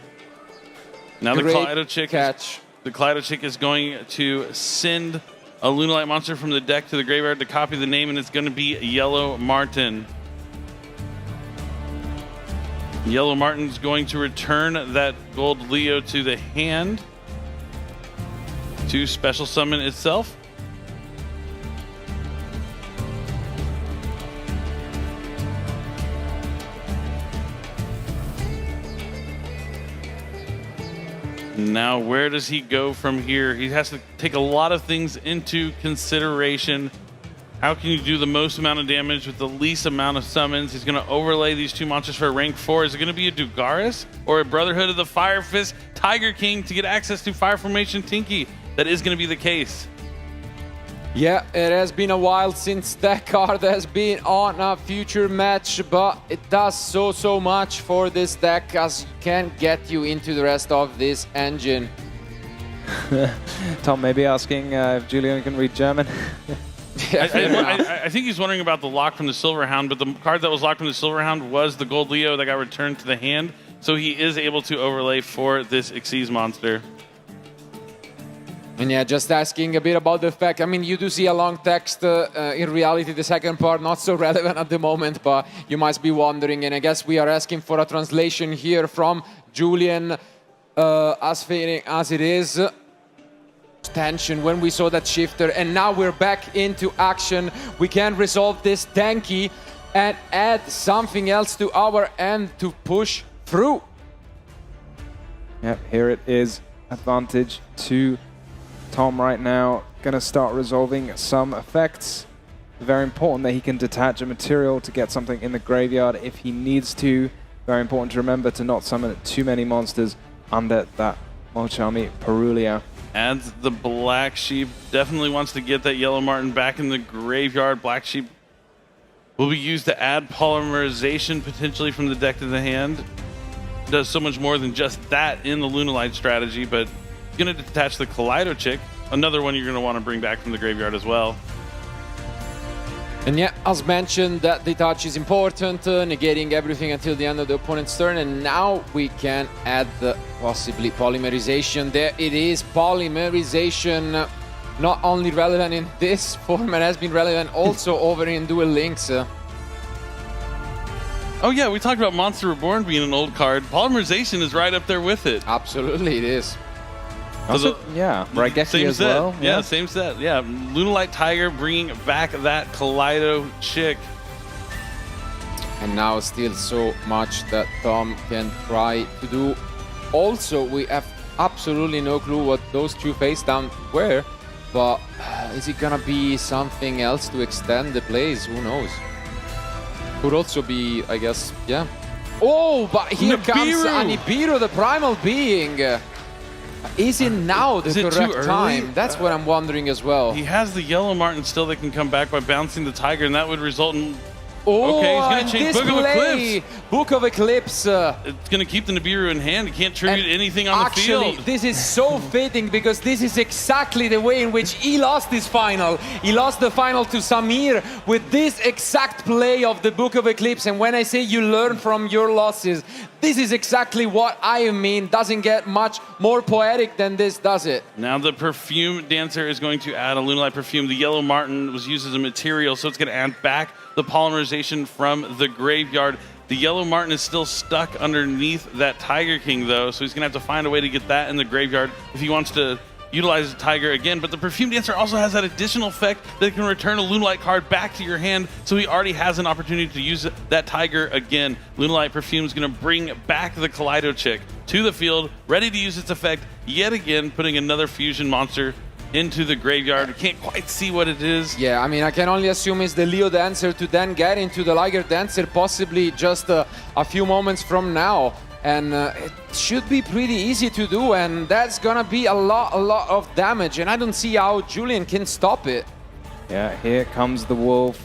Now the Kaleido Chick catch. The Kaleido Chick is going to send a Lunalight monster from the deck to the graveyard to copy the name, and it's going to be Yellow Martin. Yellow Martin's going to return that Gold Leo to the hand to special summon itself. Now, where does he go from here? He has to take a lot of things into consideration. How can you do the most amount of damage with the least amount of summons? He's going to overlay these 2 monsters for a rank 4. Is it going to be a Dugaris or a Brotherhood of the Fire Fist Tiger King to get access to Fire Formation Tinky? That is going to be the case. Yeah, it has been a while since that card has been on a future match, but it does so much for this deck as can get you into the rest of this engine. Tom maybe asking if Julian can read German. I think he's wondering about the lock from the Silver Hound, but the card that was locked from the Silver Hound was the Gold Leo that got returned to the hand. so he is able to overlay for this Xyz monster. And yeah, just asking a bit about the fact, I mean, you do see a long text. In reality, the second part, not so relevant at the moment, but you must be wondering. And I guess we are asking for a translation here from Julian, as fading as it is. Tension when we saw that shifter, and now we're back into action. We can resolve this tanky and add something else to our end to push through. Yep, here it is. Advantage to Tom right now. Gonna start resolving some effects. Very important that he can detach a material to get something in the graveyard if he needs to. Very important to remember to not summon too many monsters under that Mochami Perulia. And the Black Sheep definitely wants to get that Yellow Marten back in the graveyard. Black Sheep will be used to add polymerization potentially from the deck to the hand. Does so much more than just that in the Lunalight strategy, but going to detach the Kaleido Chick, another one you're going to want to bring back from the graveyard as well. And yeah, as mentioned, that detach is important, negating everything until the end of the opponent's turn. And now we can add possibly polymerization. There it is, polymerization. Not only relevant in this format, has been relevant also over in Duel Links. Oh yeah, we talked about Monster Reborn being an old card. Polymerization is right up there with it. Absolutely, it is. Also, yeah, Raigeki as well. Yeah, same set. Yeah, Lunalight Tiger bringing back that Kaleido Chick. And now still so much that Tom can try to do. Also, we have absolutely no clue what those two face down were, but is it gonna be something else to extend the plays? Who knows? Could also be, I guess, yeah. Oh, but here comes Nibiru, the primal being. Is it now the correct time? That's what I'm wondering as well. He has the Yellow Marten still that can come back by bouncing the Tiger, and that would result in... Oh, okay, he's going to change Book of Eclipse. Book of Eclipse. It's going to keep the Nibiru in hand. He can't tribute anything on the field. Actually, this is so fitting because this is exactly the way in which he lost his final. He lost the final to Samir with this exact play of the Book of Eclipse. And when I say you learn from your losses, this is exactly what I mean. Doesn't get much more poetic than this, does it? Now the Perfume Dancer is going to add a Lunalight Perfume. The Yellow Marten was used as a material, so it's going to add back the polymerization from the graveyard. The Yellow Marten is still stuck underneath that Tiger King, though, so he's going to have to find a way to get that in the graveyard if he wants to utilize the Tiger again. But the Perfume Dancer also has that additional effect that can return a Lunalight card back to your hand, so he already has an opportunity to use that Tiger again. Lunalight Perfume is going to bring back the Kaleido Chick to the field, ready to use its effect yet again, putting another fusion monster into the graveyard. We can't quite see what it is. Yeah, I mean, I can only assume it's the Leo Dancer to then get into the Liger Dancer, possibly just a few moments from now. And it should be pretty easy to do, and that's gonna be a lot of damage, and I don't see how Julian can stop it. Yeah, here comes the Wolf.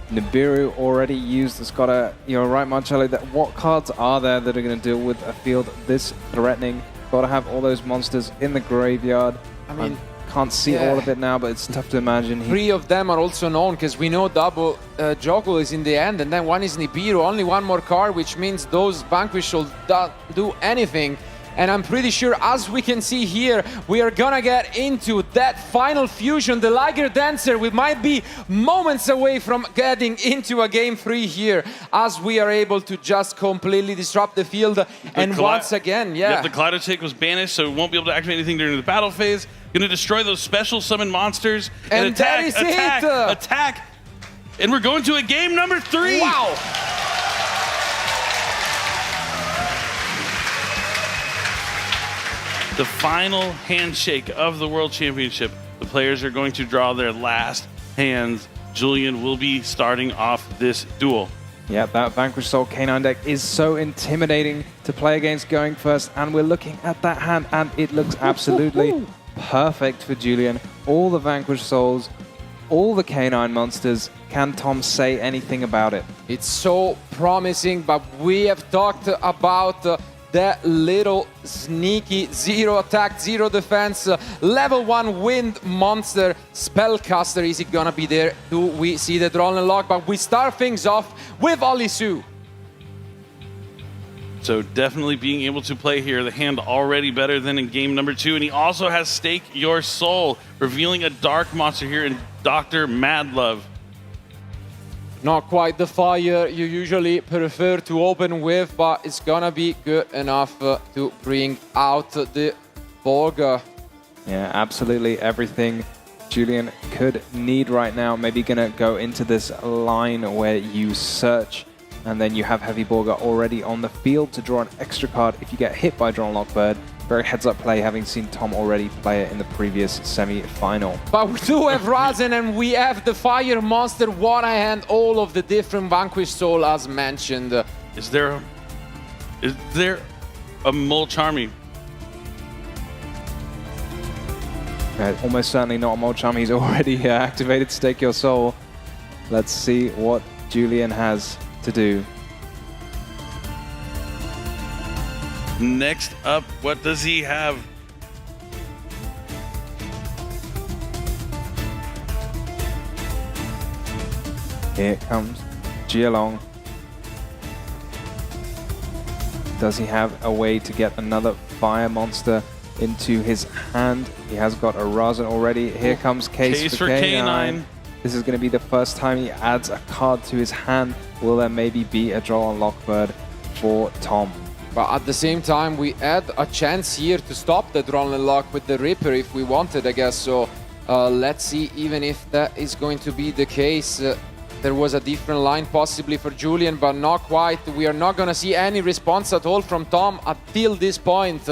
Nibiru already used. It's got a, you're right, Marcello, that what cards are there that are going to deal with a field this threatening? Got to have all those monsters in the graveyard. I mean, can't see all of it now, but it's tough to imagine. 3 of them are also known, because we know double Joggle is in the end, and then one is Nibiru, only one more card, which means those Vanquish will not do anything. And I'm pretty sure, as we can see here, we are gonna get into that final fusion. The Liger Dancer, we might be moments away from getting into a game 3 here, as we are able to just completely disrupt the field. And once again, the Kaleido Chick was banished, so it won't be able to activate anything during the battle phase. Gonna destroy those special summon monsters and attack, attack. And we're going to a game number 3. Wow. The final handshake of the World Championship. The players are going to draw their last hands. Julian will be starting off this duel. Yeah, that Vanquish Soul Canine deck is so intimidating to play against going first, and we're looking at that hand, and it looks absolutely perfect for Julian. All the Vanquish Souls, all the Canine monsters. Can Tom say anything about it? It's so promising, but we have talked about that little sneaky 0 attack, 0 defense, level 1 wind monster spellcaster. Is it gonna be there? Do we see the draw and lock? But we start things off with Olisu. So definitely being able to play here. The hand already better than in game number 2. And he also has Stake Your Soul, revealing a dark monster here in Dr. Madlove. Not quite the fire you usually prefer to open with, but it's gonna be good enough to bring out the Borg. Yeah, absolutely everything Julian could need right now. Maybe gonna go into this line where you search and then you have Heavy Borga already on the field to draw an extra card if you get hit by Drawn Lockbird. Very heads-up play, having seen Tom already play it in the previous semi-final. But we do have Razen and we have the Fire Monster, one hand, all of the different Vanquished Soul as mentioned. Is there a Mole Charmy? Almost certainly not a Molcham. He's already activated Stake Your Soul. Let's see what Julian has to do. Next up, what does he have? Here comes Jialong. Does he have a way to get another fire monster into his hand? He has got a Razen already. Here comes Case for K9. This is going to be the first time he adds a card to his hand. Will there maybe be a draw on Lockbird for Tom? But at the same time, we had a chance here to stop the drawn lock with the Ripper if we wanted, I guess. So let's see, even if that is going to be the case. There was a different line possibly for Julian, but not quite. We are not going to see any response at all from Tom until this point.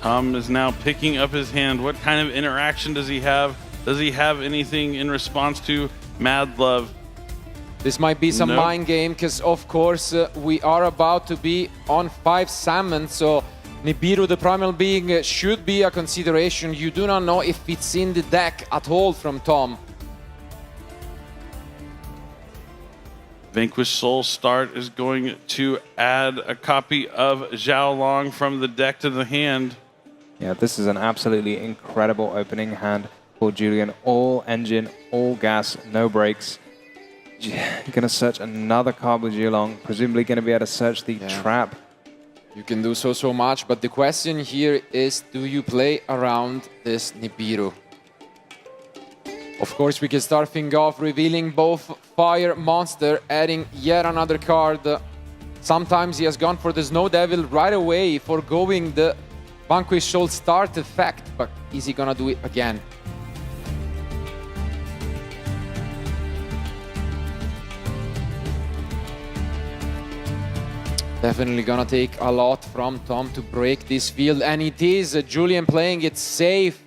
Tom is now picking up his hand. What kind of interaction does he have? Does he have anything in response to Madlove? This might be some mind game, because of course we are about to be on 5 summons, so Nibiru, the Primal Being, should be a consideration. You do not know if it's in the deck at all from Tom. Vanquished Soul start is going to add a copy of Zhao Long from the deck to the hand. Yeah, this is an absolutely incredible opening hand for Julian. All engine, all gas, no brakes. Going to search another card with Jialong, presumably going to be able to search the trap. You can do so much, but the question here is, do you play around this Nibiru? Of course, we can start things off revealing both Fire Monster, adding yet another card. Sometimes he has gone for the Snow Devil right away, foregoing the Vanquished Soul start effect, but is he going to do it again? Definitely gonna take a lot from Tom to break this field, and it is Julian playing it safe,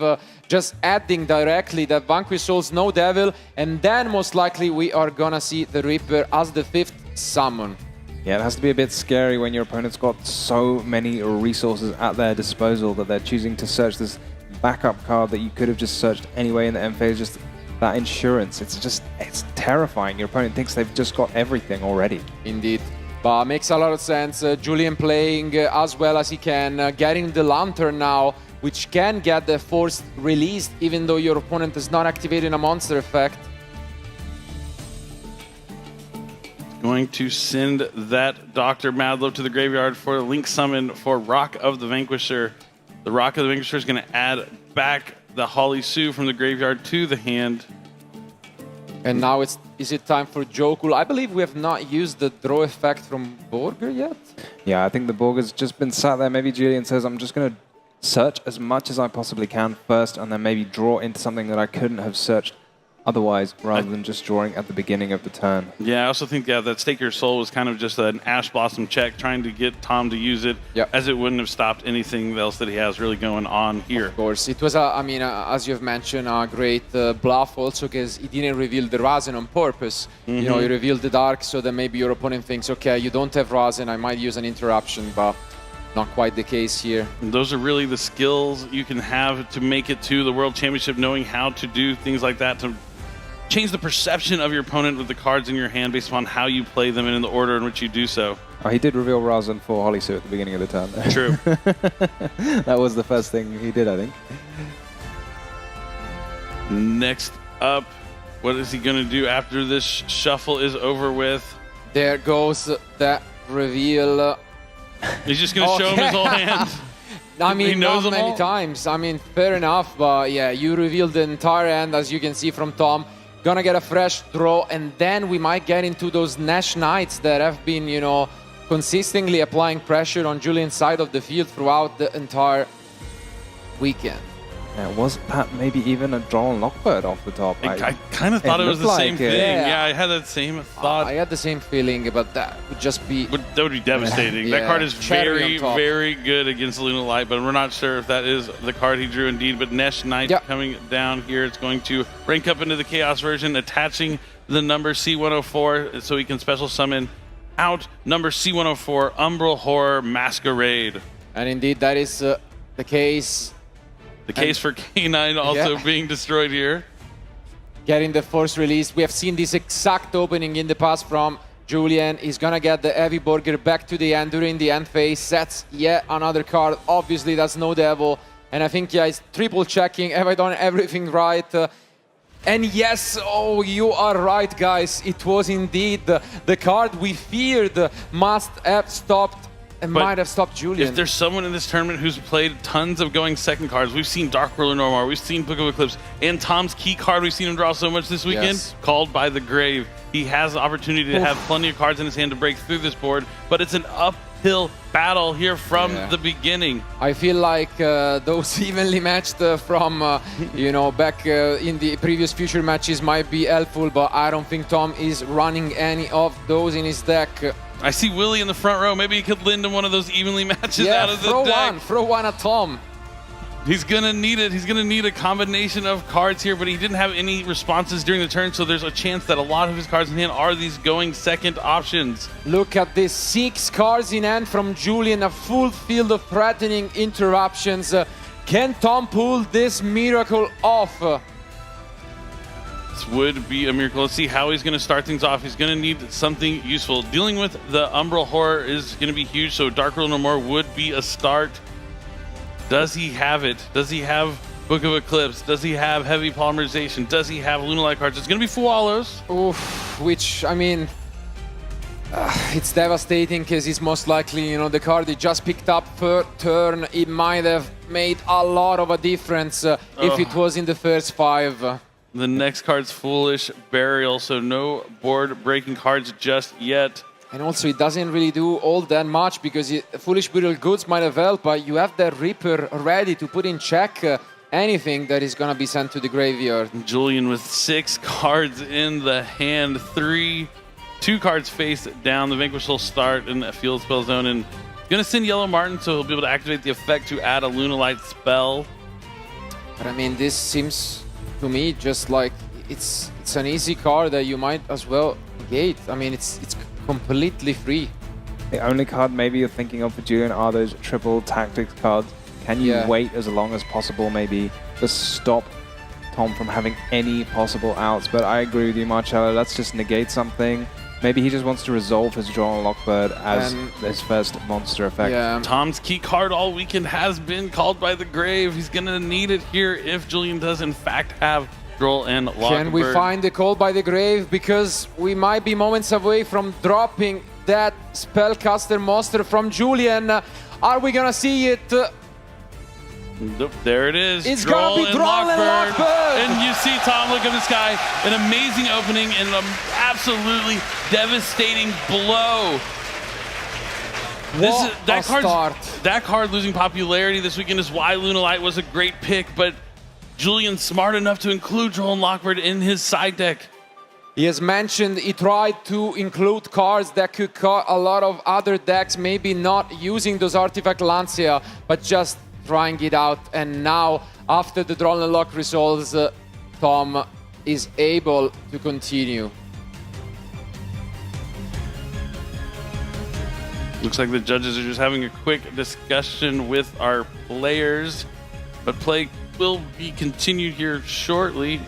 just adding directly the Vanquished Soul Snow Devil, and then most likely we are gonna see the Reaper as the 5th summon. Yeah, it has to be a bit scary when your opponent's got so many resources at their disposal that they're choosing to search this backup card that you could have just searched anyway in the end phase, just that insurance. It's terrifying. Your opponent thinks they've just got everything already. Indeed. But makes a lot of sense. Julian playing as well as he can, getting the Lantern now, which can get the Force released even though your opponent is not activating a monster effect. Going to send that Dr. Madlove to the graveyard for a Link Summon for Rock of the Vanquisher. The Rock of the Vanquisher is going to add back the Holly Sue from the graveyard to the hand. And now is it time for Jokul? I believe we have not used the draw effect from Borger yet. Yeah, I think the Borger's just been sat there. Maybe Julian says, I'm just going to search as much as I possibly can first, and then maybe draw into something that I couldn't have searched otherwise, rather than just drawing at the beginning of the turn. Yeah, I also think that Stake Your Soul was kind of just an Ash Blossom check, trying to get Tom to use it, as it wouldn't have stopped anything else that he has really going on here. Of course, it was, I mean, as you've mentioned, a great bluff also, because he didn't reveal the Razen on purpose. You know, he revealed the Dark so that maybe your opponent thinks, okay, you don't have Razen, I might use an interruption, but not quite the case here. And those are really the skills you can have to make it to the World Championship, knowing how to do things like that to change the perception of your opponent with the cards in your hand based upon how you play them and in the order in which you do so. Oh, he did reveal Razen for Holly Sue at the beginning of the turn. True. That was the first thing he did, I think. Next up, what is he going to do after this shuffle is over with? There goes that reveal. He's just going to show him his whole hand. I mean, knows not them many all. times. I mean, fair enough, but yeah, you revealed the entire hand, as you can see from Tom. Gonna get a fresh draw, and then we might get into those Nash Knights that have been, you know, consistently applying pressure on Julian's side of the field throughout the entire weekend. Yeah, was that maybe even a draw and lockbird off the top? I kind of thought it was the looked same like it. thing. Yeah. Yeah, I had that same thought. I had the same feeling, but that would just be... That would be devastating. That Yeah, card is cherry very, on top. very good against Luna Light, but we're not sure if that is the card he drew indeed. But Nesh Knight Yep. coming down here, it's going to rank up into the Chaos version, attaching the number C104 so he can special summon out number C104, Umbral Horror Masquerade. And indeed, that is the case. The case for K9 also Yeah. being destroyed here. Getting the first release. We have seen this exact opening in the past from Julian. He's gonna get the heavy burger back to the end during the end phase. Sets yet another card. Obviously, that's no devil. And I think, yeah, he's triple checking. Have I done everything right? And yes, oh, you are right, guys. It was indeed the card we feared must have stopped and But might have stopped Julian. If there's someone in this tournament who's played tons of going second cards, we've seen Dark Ruler Normar, we've seen Book of Eclipse, and Tom's key card, we've seen him draw so much this weekend, Yes. Called by the Grave. He has the opportunity to have plenty of cards in his hand to break through this board, but it's an uphill battle here from Yeah. the beginning. I feel like those evenly matched from, you know, back in the previous future matches might be helpful, but I don't think Tom is running any of those in his deck. I see Willie in the front row. Maybe he could lend him one of those evenly matches Yeah, out of the deck. throw one at Tom. He's going to need it. He's going to need a combination of cards here, but he didn't have any responses during the turn, so there's a chance that a lot of his cards in hand are these going second options. Look at this, 6 cards in hand from Julian, a full field of threatening interruptions. Can Tom pull this miracle off? This would be a miracle. Let's see how he's going to start things off. He's going to need something useful. Dealing with the Umbral Horror is going to be huge, so Dark Ruler No More would be a start. Does he have it? Does he have Book of Eclipse? Does he have Heavy Polymerization? Does he have Luna Light cards? It's going to be full hollows. Oof, which, I mean, it's devastating because it's most likely, you know, the card he just picked up per turn. It might have made a lot of a difference if it was in the first 5. The next card's Foolish Burial, so no board-breaking cards just yet. And also, it doesn't really do all that much because Foolish Burial Goods might have helped, but you have the Reaper ready to put in check anything that is going to be sent to the graveyard. Julian with 6 cards in the hand, 2 cards face down. The Vanquish will start in a field spell zone, and going to send Yellow Martin, so he'll be able to activate the effect to add a Luna Light spell. But I mean, this seems to me just like it's an easy card that you might as well negate. I mean, it's completely free. The only card maybe you're thinking of for Julian are those triple tactics cards. Can you wait as long as possible, maybe to stop Tom from having any possible outs? But I agree with you, Marcello. Let's just negate something. Maybe he just wants to resolve his draw on Lockbird as his first monster effect. Yeah. Tom's key card all weekend has been Called by the Grave. He's going to need it here if Julian does in fact have Droll and Lockbird. Can we find the Call by the Grave? Because we might be moments away from dropping that Spellcaster monster from Julian. Are we gonna see it? Nope, there it is. It's gonna be Droll and Lockbird. And you see Tom look at the sky. An amazing opening and an absolutely devastating blow. That card losing popularity this weekend is why Luna Light was a great pick, but Julian's smart enough to include Droll and Lockbird in his side deck. He has mentioned he tried to include cards that could cut a lot of other decks, maybe not using those Artifact Lancia, but just trying it out. And now, after the Droll and Lock resolves, Tom is able to continue. Looks like the judges are just having a quick discussion with our players, but play will be continued here shortly.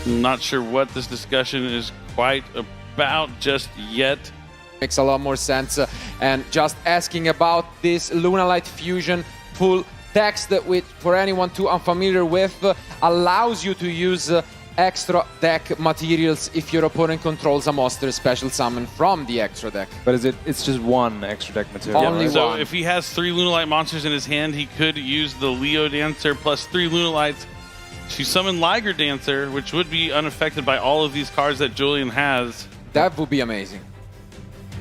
I'm not sure what this discussion is quite about just yet. Makes a lot more sense. And just asking about this Luna Light Fusion full text, which for anyone too unfamiliar with, allows you to use extra deck materials if your opponent controls a monster special summon from the extra deck. But it's just one extra deck material. Only right? So one. if he has 3 Lunalight monsters in his hand, he could use the Leo Dancer plus 3 Lunalights to summon Liger Dancer, which would be unaffected by all of these cards that Julian has. That would be amazing.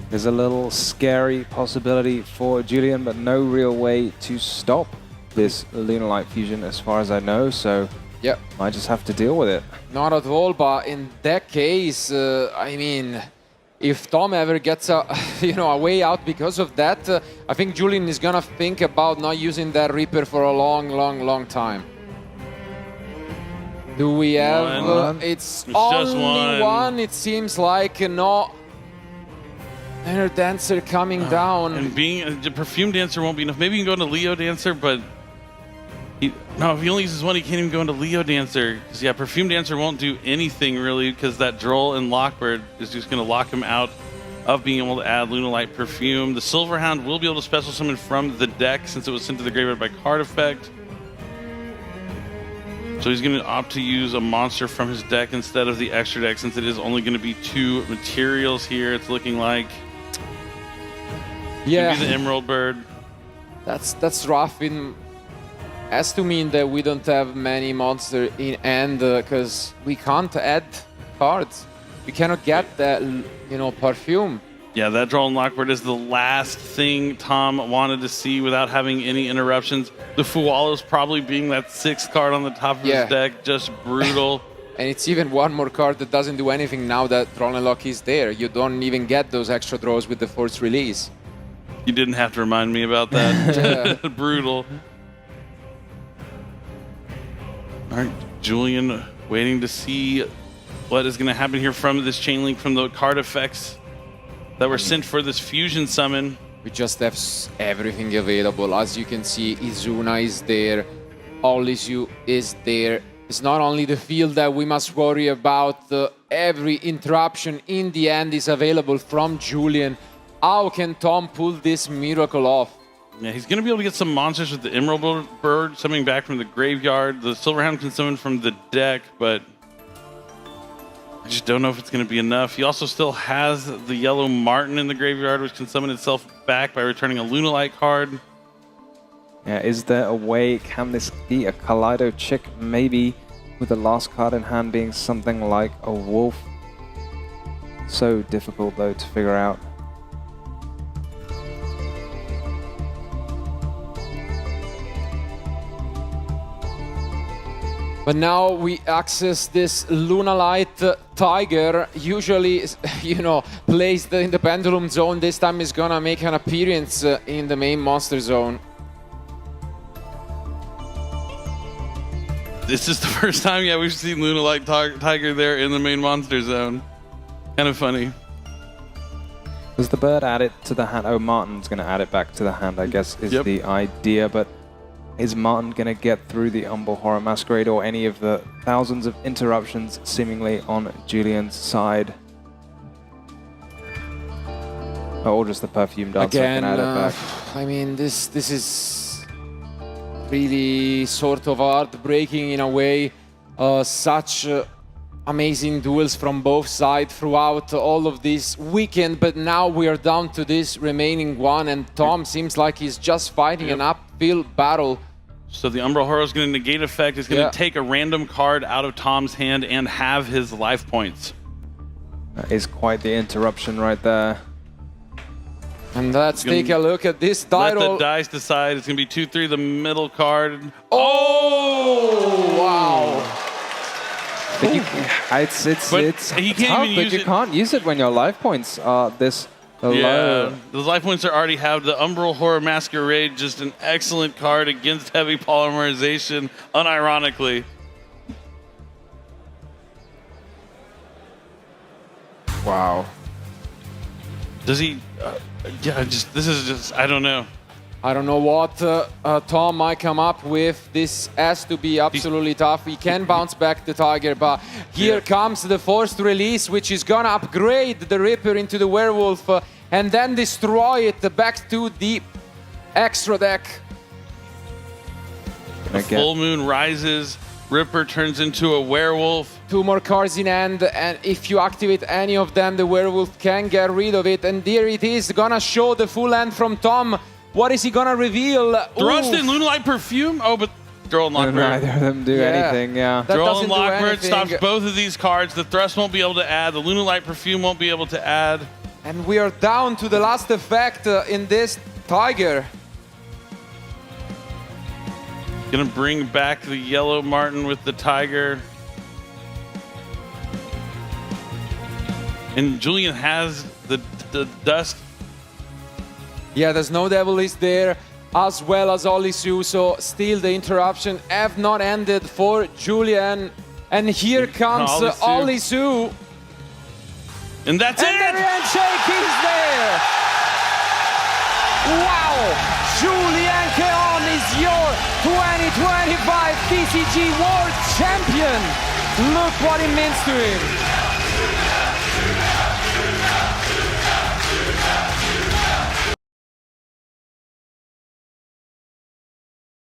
There's a little scary possibility for Julian, but no real way to stop this Lunalight fusion as far as I know, so Yep. I just have to deal with it. Not at all, but in that case, I mean, if Tom ever gets a, a way out because of that, I think Julian is gonna think about not using that Reaper for a long time. Do we have? One. It's just only one. It seems like no. Inner Dancer coming down. And being the Perfume Dancer won't be enough. Maybe you can go into Leo Dancer, but if he only uses one, he can't even go into Leo Dancer. Because yeah, Perfume Dancer won't do anything really, because that Droll and Lockbird is just going to lock him out of being able to add Lunalight Perfume. The Silverhound will be able to special summon from the deck since it was sent to the graveyard by card effect. So he's going to opt to use a monster from his deck instead of the extra deck, since it is only going to be 2 materials here. It's looking like. Yeah, Maybe the Emerald Bird. that's rough. Has to mean that we don't have many monsters in hand because we can't add cards. We cannot get that, Perfume. Yeah, that Droll and Lockbird is the last thing Tom wanted to see without having any interruptions. The Fuwalos probably being that 6th card on the top of his deck, just brutal. And it's even one more card that doesn't do anything now that Droll and Lock is there. You don't even get those extra draws with the force release. You didn't have to remind me about that. Brutal. All right, Julian waiting to see what is going to happen here from this chain link from the card effects that were sent for this fusion summon. We just have everything available. As you can see, Izuna is there. Olisu is there. It's not only the field that we must worry about. Every interruption in the end is available from Julian. How can Tom pull this miracle off? Yeah, he's going to be able to get some monsters with the Emerald Bird summoning back from the graveyard. The Silverhound can summon from the deck, but I just don't know if it's going to be enough. He also still has the Yellow Martin in the graveyard, which can summon itself back by returning a Lunalight card. Yeah, is there a way? Can this be a Kaleido Chick? Maybe with the last card in hand being something like a wolf. So difficult though to figure out. But now we access this Lunalight Tiger, usually, placed in the Pendulum Zone. This time is gonna make an appearance in the main monster zone. This is the first time, we've seen Lunalight Tiger there in the main monster zone. Kind of funny. Does the bird add it to the hand? Oh, Martin's going to add it back to the hand, I guess, is the idea. But is Martin going to get through the Umbral Horror Masquerade or any of the thousands of interruptions seemingly on Julian's side? Or just the Perfume Dancer Again, can add it back? I mean, this is really sort of heartbreaking in a way. Such amazing duels from both sides throughout all of this weekend, but now we are down to this remaining one, and Tom seems like he's just fighting an uphill battle. So the Umbral Horror is going to negate effect. It's going to take a random card out of Tom's hand and have his life points. That is quite the interruption right there. And let's take a look at this title. Let the dice decide. It's going to be 2-3, the middle card. Oh, wow. But it's he can't tough, even but use you it. can't use it when your life points are this low. The life points are already have. The Umbral Horror Masquerade, just an excellent card against heavy polymerization, unironically. Wow. Does he? This is just, I don't know. I don't know what Tom might come up with. This has to be absolutely tough. He can bounce back the Tiger, but here comes the forced release, which is gonna upgrade the Ripper into the Werewolf and then destroy it back to the extra deck. The full moon rises. Ripper turns into a werewolf. 2 more cards in hand, and if you activate any of them, the werewolf can get rid of it. And there it is, gonna show the full hand from Tom. What is he gonna reveal? Thrust in Lunalight Perfume? Oh, but Droll and Lockbird. Neither of them do anything, yeah. Droll and Lockbird stops both of these cards. The Thrust won't be able to add. The Lunalight Perfume won't be able to add. And we are down to the last effect in this Tiger. Gonna bring back the Yellow Martin with the Tiger. And Julian has the Dust. Yeah, there's no Devil is there, as well as Olisu, so still the interruption have not ended for Julian. And here comes Olisu. And that's it! And the handshake is there! Wow! Julian Keon is your 2025 TCG World Champion! Look what it means to him!